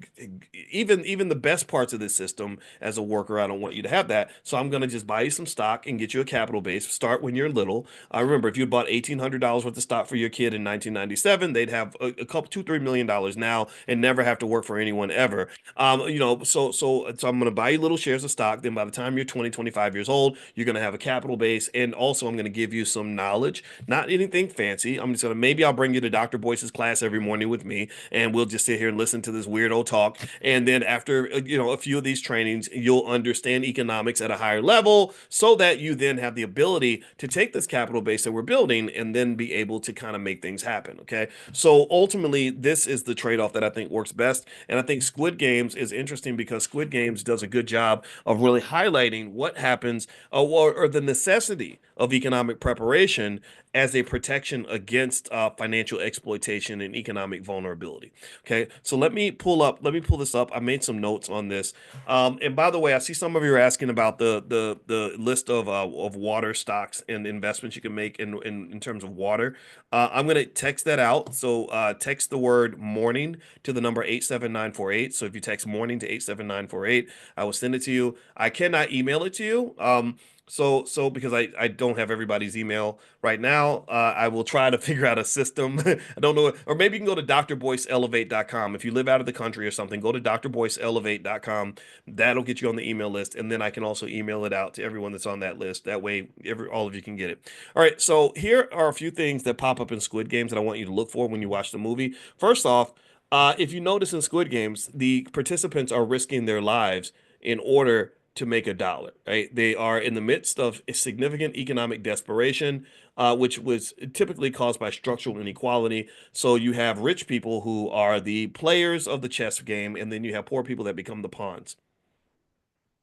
even the best parts of this system as a worker. I don't want you to have that. So I'm going to just buy you some stock and get you a capital base. Start when you're little. I remember if you bought $1,800 worth of stock for your kid in 1997, they'd have a couple, $2, $3 million now and never have to work for anyone ever. So I'm going to buy you little shares of stock. Then by the time you're 20, 25 years old, you're going to have a capital base. And also I'm going to give you some knowledge, not anything fancy. I'm just going to, maybe I'll bring you to Dr. Boyce's class every morning with me and we'll just sit here and listen to this weirdo talk. And then after, a few of these trainings, you'll understand economics at a higher level so that you then have the ability to take this capital base that we're building and then be able to kind of make things happen. Okay. So ultimately, this is the trade-off that I think works best. And I think Squid Games is interesting because Squid Games does a good job of really highlighting what happens or the necessity of economic preparation as a protection against financial exploitation and economic vulnerability. Okay, so let me pull this up. I made some notes on this. And by the way, I see some of you are asking about the list of water stocks and investments you can make in terms of water. I'm gonna text that out. So text the word morning to the number 87948. So if you text morning to 87948, I will send it to you. I cannot email it to you. So because I don't have everybody's email right now, I will try to figure out a system. I don't know, or maybe you can go to drboyceelevate.com. If you live out of the country or something, go to drboyceelevate.com. That'll get you on the email list, and then I can also email it out to everyone that's on that list. That way, all of you can get it. All right, so here are a few things that pop up in Squid Games that I want you to look for when you watch the movie. First off, if you notice in Squid Games, the participants are risking their lives in order to make a dollar, right? They are in the midst of a significant economic desperation, which was typically caused by structural inequality. So you have rich people who are the players of the chess game, and then you have poor people that become the pawns.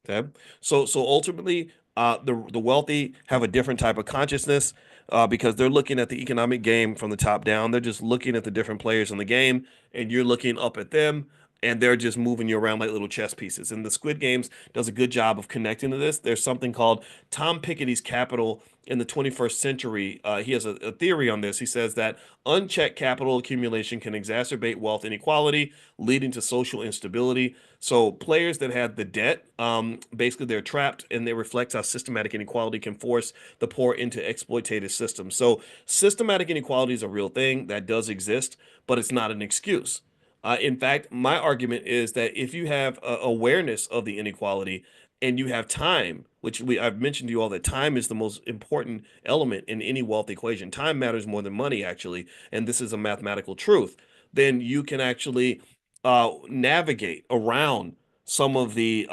Okay, so ultimately, the wealthy have a different type of consciousness because they're looking at the economic game from the top down. They're just looking at the different players in the game, and you're looking up at them, and they're just moving you around like little chess pieces. And the Squid Games does a good job of connecting to this. There's something called Tom Piketty's Capital in the 21st century. He has a theory on this. He says that unchecked capital accumulation can exacerbate wealth inequality, leading to social instability. So players that have the debt, basically they're trapped, and they reflect how systematic inequality can force the poor into exploitative systems. So systematic inequality is a real thing that does exist, but it's not an excuse. In fact, my argument is that if you have awareness of the inequality and you have time, which I've mentioned to you all that time is the most important element in any wealth equation. Time matters more than money, actually, and this is a mathematical truth. Then you can actually navigate around some of the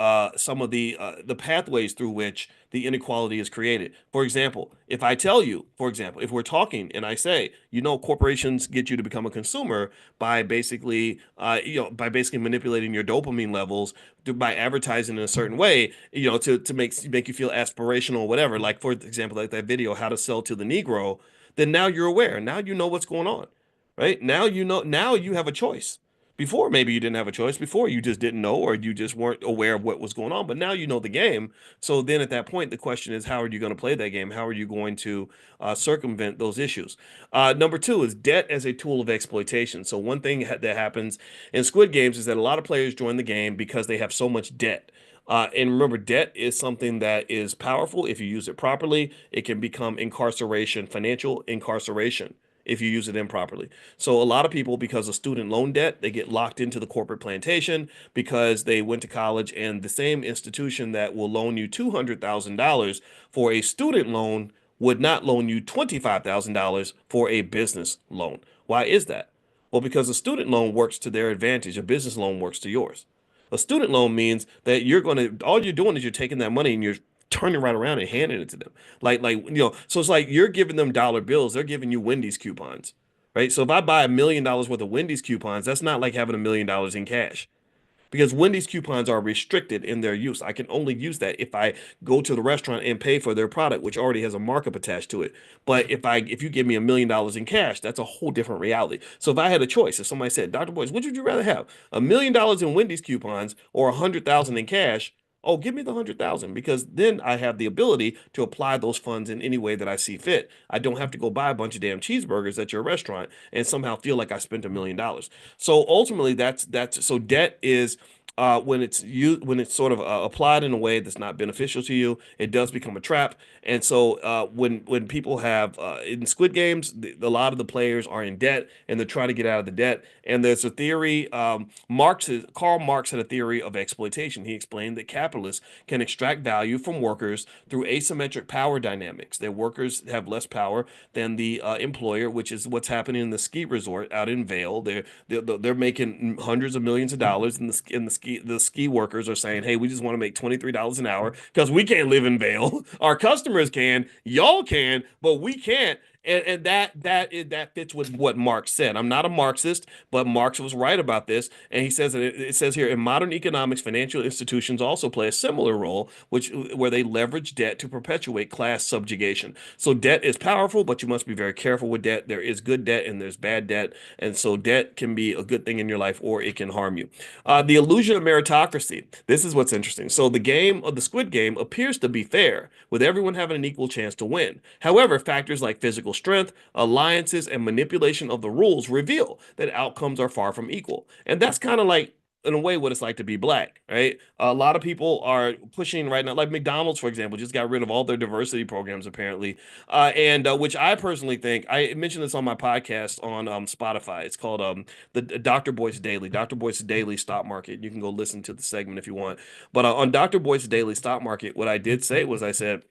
pathways through which the inequality is created. For example, if I tell you, for example, if we're talking and I say, corporations get you to become a consumer by basically manipulating your dopamine levels by advertising in a certain way, to make you feel aspirational or whatever. Like for example, like that video, how to sell to the Negro. Then now you're aware. Now you know what's going on, right? Now you know. Now you have a choice. Before, maybe you didn't have a choice. Before, you just didn't know, or you just weren't aware of what was going on. But now you know the game. So then at that point, the question is, how are you going to play that game? How are you going to circumvent those issues? Number two is debt as a tool of exploitation. So one thing that happens in Squid Games is that a lot of players join the game because they have so much debt. And remember, debt is something that is powerful if you use it properly. It can become incarceration, financial incarceration. if you use it improperly. So a lot of people, because of student loan debt, they get locked into the corporate plantation because they went to college, and the same institution that will loan you $200,000 for a student loan would not loan you $25,000 for a business loan. Why is that? Well, because a student loan works to their advantage, a business loan works to yours. A student loan means that all you're doing is you're taking that money and you're turning right around and handing it to them. So it's like you're giving them dollar bills, they're giving you Wendy's coupons, right? So if I buy $1 million worth of Wendy's coupons, that's not like having $1 million in cash, because Wendy's coupons are restricted in their use. I can only use that if I go to the restaurant and pay for their product, which already has a markup attached to it. But if you give me $1 million in cash, that's a whole different reality. So if I had a choice, if somebody said, Dr. Boyce, which would you rather have? $1 million in Wendy's coupons or 100,000 in cash? Oh, give me the 100,000, because then I have the ability to apply those funds in any way that I see fit. I don't have to go buy a bunch of damn cheeseburgers at your restaurant and somehow feel like I spent $1 million. So ultimately, that's so debt is when it's sort of applied in a way that's not beneficial to you, it does become a trap. And so when people have in Squid Games, a lot of the players are in debt and they're trying to get out of the debt. And there's a theory. Karl Marx had a theory of exploitation. He explained that capitalists can extract value from workers through asymmetric power dynamics. Their workers have less power than the employer, which is what's happening in the ski resort out in Vail. They're making hundreds of millions of dollars, and the ski workers are saying, "Hey, we just want to make $23 an hour because we can't live in Vail. Our customers can, y'all can, but we can't." And that fits with what Marx said. I'm not a Marxist, but Marx was right about this, and he says that it says here in modern economics, financial institutions also play a similar role, which where they leverage debt to perpetuate class subjugation. So debt is powerful, but you must be very careful with debt. There is good debt and there's bad debt, and so debt can be a good thing in your life or it can harm you. The illusion of meritocracy. This is what's interesting. So the game of the Squid Game appears to be fair, with everyone having an equal chance to win. However, factors like physical strength, alliances, and manipulation of the rules reveal that outcomes are far from equal. And that's kind of like, in a way, what it's like to be black, right? A lot of people are pushing right now, like McDonald's, for example, just got rid of all their diversity programs apparently, and which I personally think, I mentioned this on my podcast on Spotify. It's called the Dr. Boyce Daily, Dr. Boyce Daily Stock Market. You can go listen to the segment if you want. But on Dr. Boyce Daily Stock Market, what I did say was I said,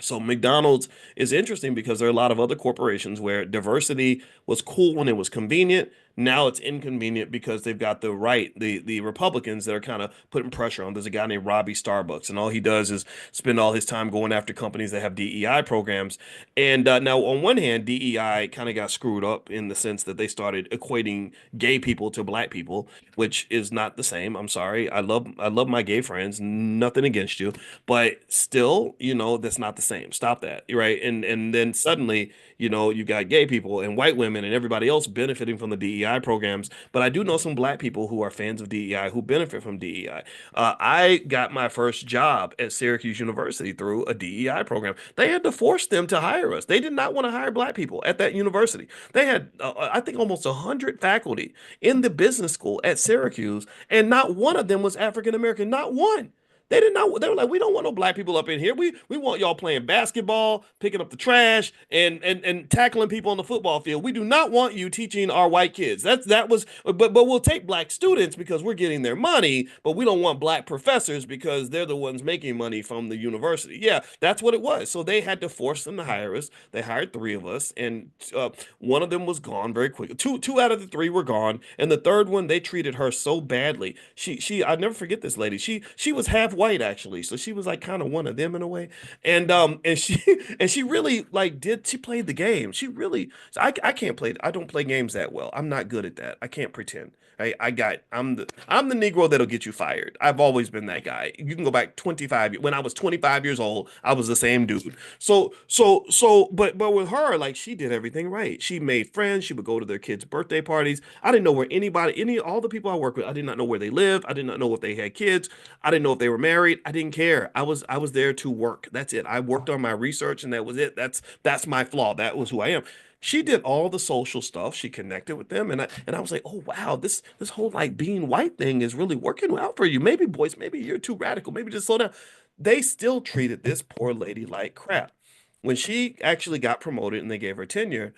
so McDonald's is interesting because there are a lot of other corporations where diversity was cool when it was convenient. Now it's inconvenient because they've got the Republicans that are kind of putting pressure on. There's a guy named Robbie Starbucks, and all he does is spend all his time going after companies that have DEI programs. And now, on one hand, DEI kind of got screwed up in the sense that they started equating gay people to black people, which is not the same. I'm sorry. I love my gay friends. Nothing against you, but still, that's not the same. Stop that, right? And then suddenly, you got gay people and white women and everybody else benefiting from the DEI programs. But I do know some black people who are fans of DEI who benefit from DEI. I got my first job at Syracuse University through a DEI program. They had to force them to hire us. They did not want to hire black people at that university. They had, I think, almost 100 faculty in the business school at Syracuse, and not one of them was African American. Not one. They did not. They were like, we don't want no black people up in here. We want y'all playing basketball, picking up the trash, and tackling people on the football field. We do not want you teaching our white kids. That was. But we'll take black students because we're getting their money. But we don't want black professors because they're the ones making money from the university. Yeah, that's what it was. So they had to force them to hire us. They hired three of us, and one of them was gone very quickly. Two out of the three were gone, and the third one, they treated her so badly. I never forget this lady. She was half white actually, so she was like kind of one of them in a way. And she and she really like did she played the game. She really so I can't play. I don't play games that well. I'm not good at that. I can't pretend. I'm the Negro that'll get you fired. I've always been that guy. You can go back 25 years. When I was 25 years old, I was the same dude. But with her, like she did everything right. She made friends. She would go to their kids' birthday parties. I didn't know where all the people I work with, I did not know where they lived. I did not know if they had kids. I didn't know if they were married. I didn't care. I was there to work. That's it. I worked on my research and that was it. That's my flaw. That was who I am. She did all the social stuff. She connected with them, and I was like, oh wow, this whole like being white thing is really working out for you. Maybe boys, maybe you're too radical. Maybe just slow down. They still treated this poor lady like crap. When she actually got promoted and they gave her tenure,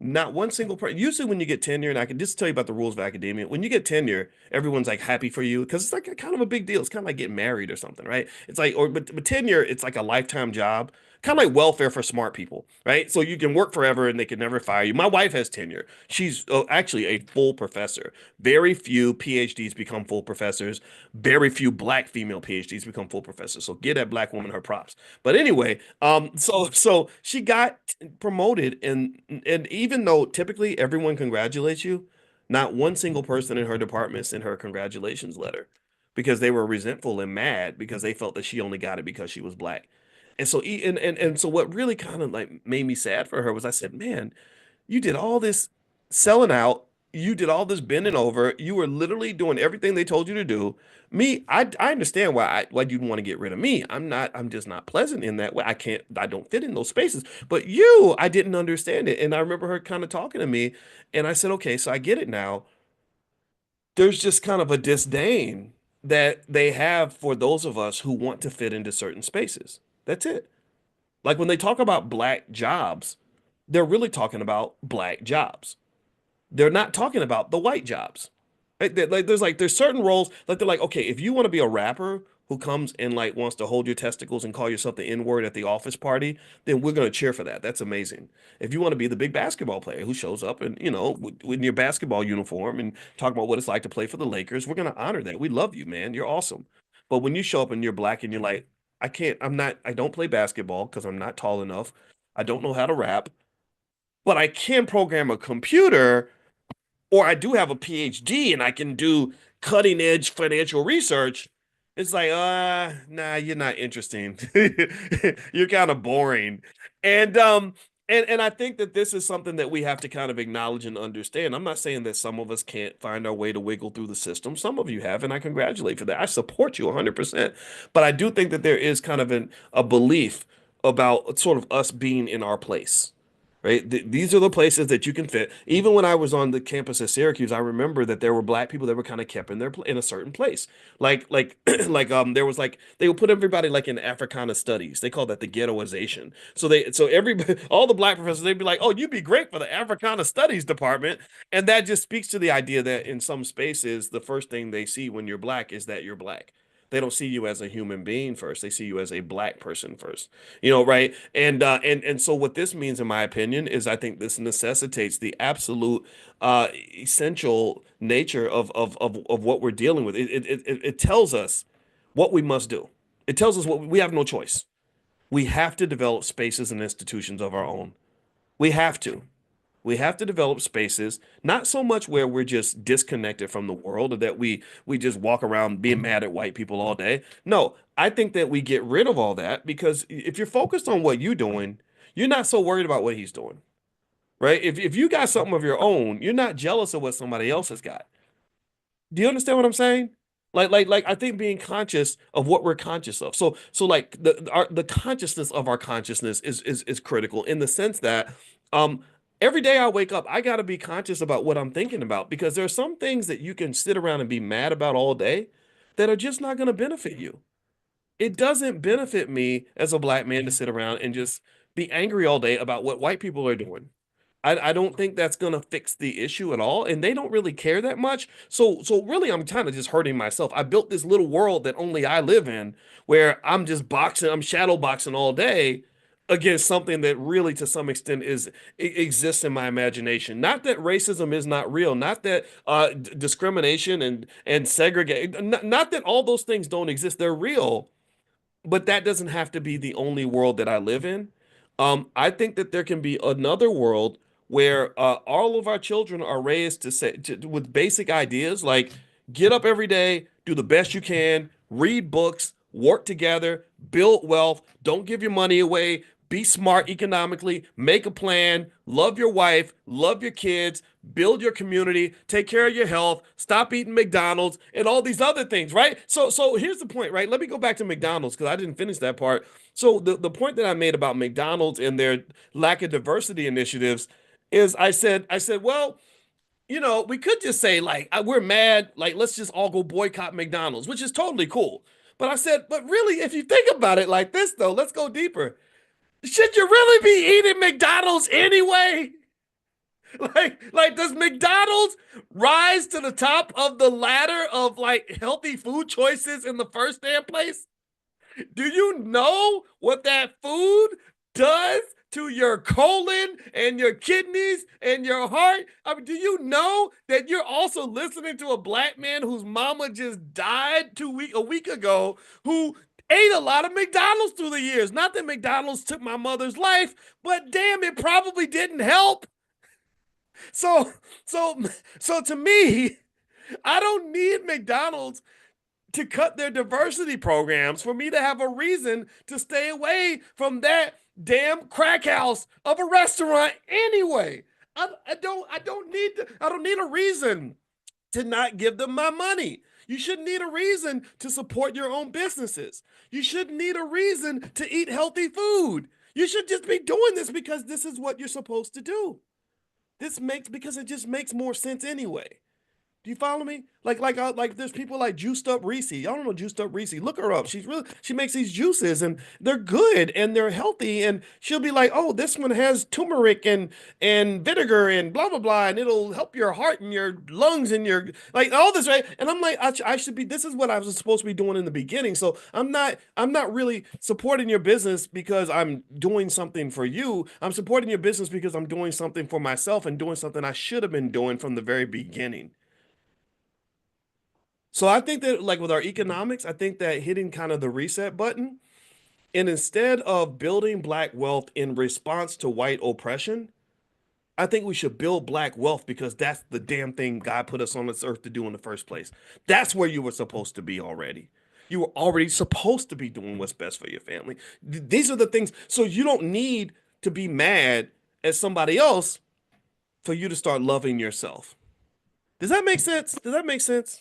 Not one single person. Usually, when you get tenure, and I can just tell you about the rules of academia, when you get tenure, everyone's like happy for you because it's like a kind of a big deal. It's kind of like getting married or something, right? It's like, but tenure, it's like a lifetime job, kind of like welfare for smart people, right? So you can work forever and they can never fire you. My wife has tenure. She's actually a full professor. Very few PhDs become full professors. Very few black female PhDs become full professors. So give that black woman her props. But anyway, so she got promoted, and even though typically everyone congratulates you, not one single person in her department sent her a congratulations letter because they were resentful and mad because they felt that she only got it because she was black. And so and so what really kind of like made me sad for her was I said, man, you did all this selling out. You did all this bending over. You were literally doing everything they told you to do. Me, I understand why you'd want to get rid of me. I'm just not pleasant in that way. I don't fit in those spaces. But you, I didn't understand it. And I remember her kind of talking to me, and I said, okay, so I get it now. There's just kind of a disdain that they have for those of us who want to fit into certain spaces. That's it. Like when they talk about black jobs, they're really talking about black jobs. They're not talking about the white jobs. Right? There's certain roles like they're like, okay, if you want to be a rapper who comes and like wants to hold your testicles and call yourself the N-word at the office party, then we're gonna cheer for that. That's amazing. If you want to be the big basketball player who shows up and in your basketball uniform and talk about what it's like to play for the Lakers, we're gonna honor that. We love you, man. You're awesome. But when you show up and you're black and you're like, I don't play basketball because I'm not tall enough. I don't know how to rap, but I can program a computer, or I do have a PhD and I can do cutting edge financial research. It's like, nah, you're not interesting. You're kind of boring. And and I think that this is something that we have to kind of acknowledge and understand. I'm not saying that some of us can't find our way to wiggle through the system. Some of you have, and I congratulate for that. I support you 100%. But I do think that there is kind of a belief about sort of us being in our place, right? These are the places that you can fit. Even when I was on the campus at Syracuse, I remember that there were black people that were kind of kept in in a certain place. Like there was like they would put everybody like in Africana studies. They call that the ghettoization. So every all the black professors, they'd be like, "Oh, you'd be great for the Africana studies department." And that just speaks to the idea that in some spaces, the first thing they see when you're black is that you're black. They don't see you as a human being first. They see you as a black person first. Right? And so what this means, in my opinion, is I think this necessitates the absolute essential nature of what we're dealing with. It tells us what we must do. It tells us what we have no choice. We have to develop spaces and institutions of our own. We have to. We have to develop spaces, not so much where we're just disconnected from the world or that we just walk around being mad at white people all day. No, I think that we get rid of all that because if you're focused on what you're doing, you're not so worried about what he's doing, right? If you got something of your own, you're not jealous of what somebody else has got. Do you understand what I'm saying? Like I think being conscious of what we're conscious of. So like the consciousness of our consciousness is critical in the sense that um every day I wake up, I got to be conscious about what I'm thinking about because there are some things that you can sit around and be mad about all day that are just not going to benefit you. It doesn't benefit me as a black man to sit around and just be angry all day about what white people are doing. I don't think that's gonna fix the issue at all, and they don't really care that much. So really, I'm kind of just hurting myself. I built this little world that only I live in, where I'm just boxing, I'm shadow boxing all day against something that really, to some extent, exists in my imagination. Not that racism is not real, not that discrimination and segregate, not that all those things don't exist. They're real, but that doesn't have to be the only world that I live in. I think that there can be another world where all of our children are raised with basic ideas like get up every day, do the best you can, read books, work together, build wealth, don't give your money away, be smart economically, make a plan, love your wife, love your kids, build your community, take care of your health, stop eating McDonald's, and all these other things, right? So here's the point, right? Let me go back to McDonald's because I didn't finish that part. So the point that I made about McDonald's and their lack of diversity initiatives is I said, well, we could just say like we're mad, like let's just all go boycott McDonald's, which is totally cool. But I said, but really, if you think about it like this, though, let's go deeper. Should you really be eating McDonald's anyway? Like does McDonald's rise to the top of the ladder of like healthy food choices in the first damn place? Do you know what that food does to your colon and your kidneys and your heart? I mean, do you know that you're also listening to a black man whose mama just died a week ago, who ate a lot of McDonald's through the years? Not that McDonald's took my mother's life, but damn, it probably didn't help. So, so, so to me, I don't need McDonald's to cut their diversity programs for me to have a reason to stay away from that damn crack house of a restaurant anyway. I don't need a reason to not give them my money. You shouldn't need a reason to support your own businesses. You shouldn't need a reason to eat healthy food. You should just be doing this because this is what you're supposed to do. Because it just makes more sense anyway. Do you follow me? Like there's people like Juiced Up Reese. I don't know Juiced Up Reese. Look her up. She makes these juices and they're good and they're healthy. And she'll be like, oh, this one has turmeric and vinegar and blah blah blah, and it'll help your heart and your lungs and your like all this, right? And I'm like, I should be. This is what I was supposed to be doing in the beginning. So I'm not really supporting your business because I'm doing something for you. I'm supporting your business because I'm doing something for myself and doing something I should have been doing from the very beginning. So I think that like with our economics, I think that hitting kind of the reset button and instead of building black wealth in response to white oppression, I think we should build black wealth because that's the damn thing God put us on this earth to do in the first place. That's where you were supposed to be already. You were already supposed to be doing what's best for your family. These are the things. So you don't need to be mad at somebody else for you to start loving yourself. Does that make sense? Does that make sense?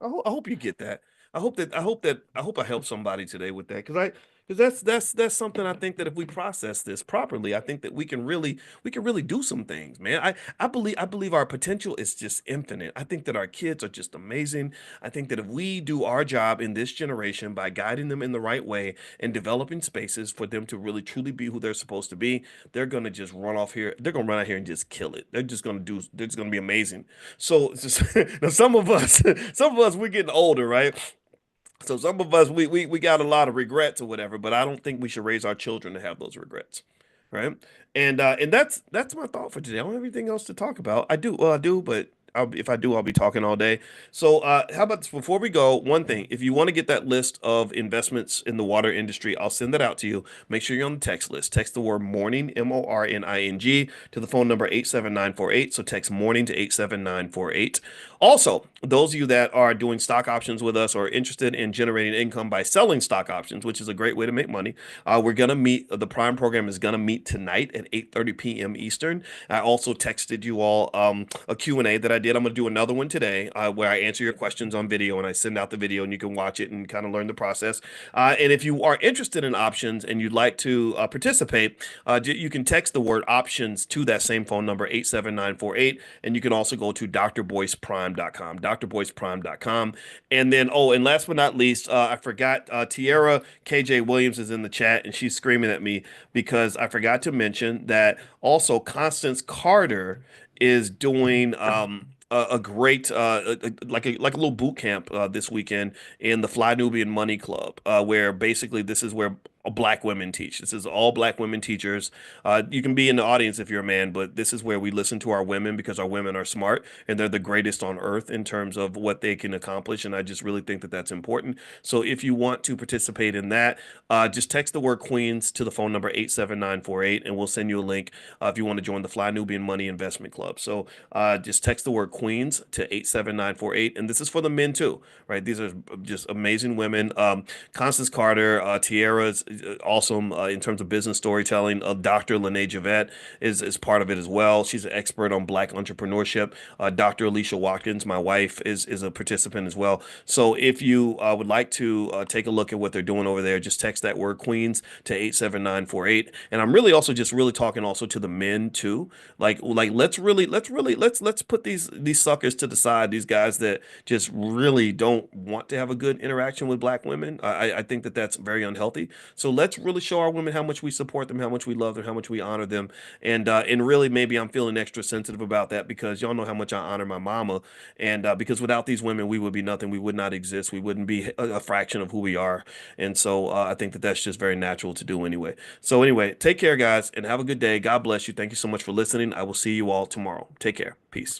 I hope you get that. I hope I help somebody today with that because that's something I think that if we process this properly, I think that we can really do some things, man. I believe our potential is just infinite. I think that our kids are just amazing. I think that if we do our job in this generation by guiding them in the right way and developing spaces for them to really truly be who they're supposed to be, they're gonna just run off here. They're gonna run out here and just kill it. They're just gonna be amazing. So it's just, now some of us, we're getting older, right? So some of us, we got a lot of regrets or whatever, but I don't think we should raise our children to have those regrets, right? And that's my thought for today. I don't have anything else to talk about. I do, but if I do, I'll be talking all day. So, how about this? Before we go, one thing, if you want to get that list of investments in the water industry, I'll send that out to you. Make sure you're on the text list. Text the word morning, MORNING, to the phone number 87948. So text morning to 87948. Also, those of you that are doing stock options with us or interested in generating income by selling stock options, which is a great way to make money, we're gonna meet. The Prime program is gonna meet tonight at 8:30 p.m. Eastern. I also texted you all a Q&A that I did. I'm going to do another one today where I answer your questions on video and I send out the video and you can watch it and kind of learn the process. And if you are interested in options and you'd like to participate, you can text the word options to that same phone number, 87948. And you can also go to drboyceprime.com, drboyceprime.com. And then, oh, and last but not least, I forgot Tierra KJ Williams is in the chat and she's screaming at me because I forgot to mention that also Constance Carter is doing a great like a little boot camp this weekend in the Fly Nubian Money Club, where basically this is where black women teach. This is all black women teachers. You can be in the audience if you're a man, but this is where we listen to our women because our women are smart and they're the greatest on earth in terms of what they can accomplish. And I just really think that that's important. So if you want to participate in that, just text the word Queens to the phone number 87948 and we'll send you a link if you want to join the Fly Nubian Money Investment Club. So just text the word Queens to 87948. And this is for the men too, right? These are just amazing women. Constance Carter, Tierra's awesome in terms of business storytelling. Dr. Lene Javette is part of it as well. She's an expert on black entrepreneurship. Dr. Alicia Watkins, my wife, is a participant as well. So if you would like to take a look at what they're doing over there, just text that word Queens to 87948. And I'm really also just really talking also to the men too. Like let's put these suckers to the side. These guys that just really don't want to have a good interaction with black women. I think that that's very unhealthy. So So let's really show our women how much we support them, how much we love them, how much we honor them. And really maybe I'm feeling extra sensitive about that because y'all know how much I honor my mama. And because without these women, we would be nothing. We would not exist. We wouldn't be a fraction of who we are. And so I think that that's just very natural to do anyway. So anyway, take care, guys, and have a good day. God bless you. Thank you so much for listening. I will see you all tomorrow. Take care. Peace.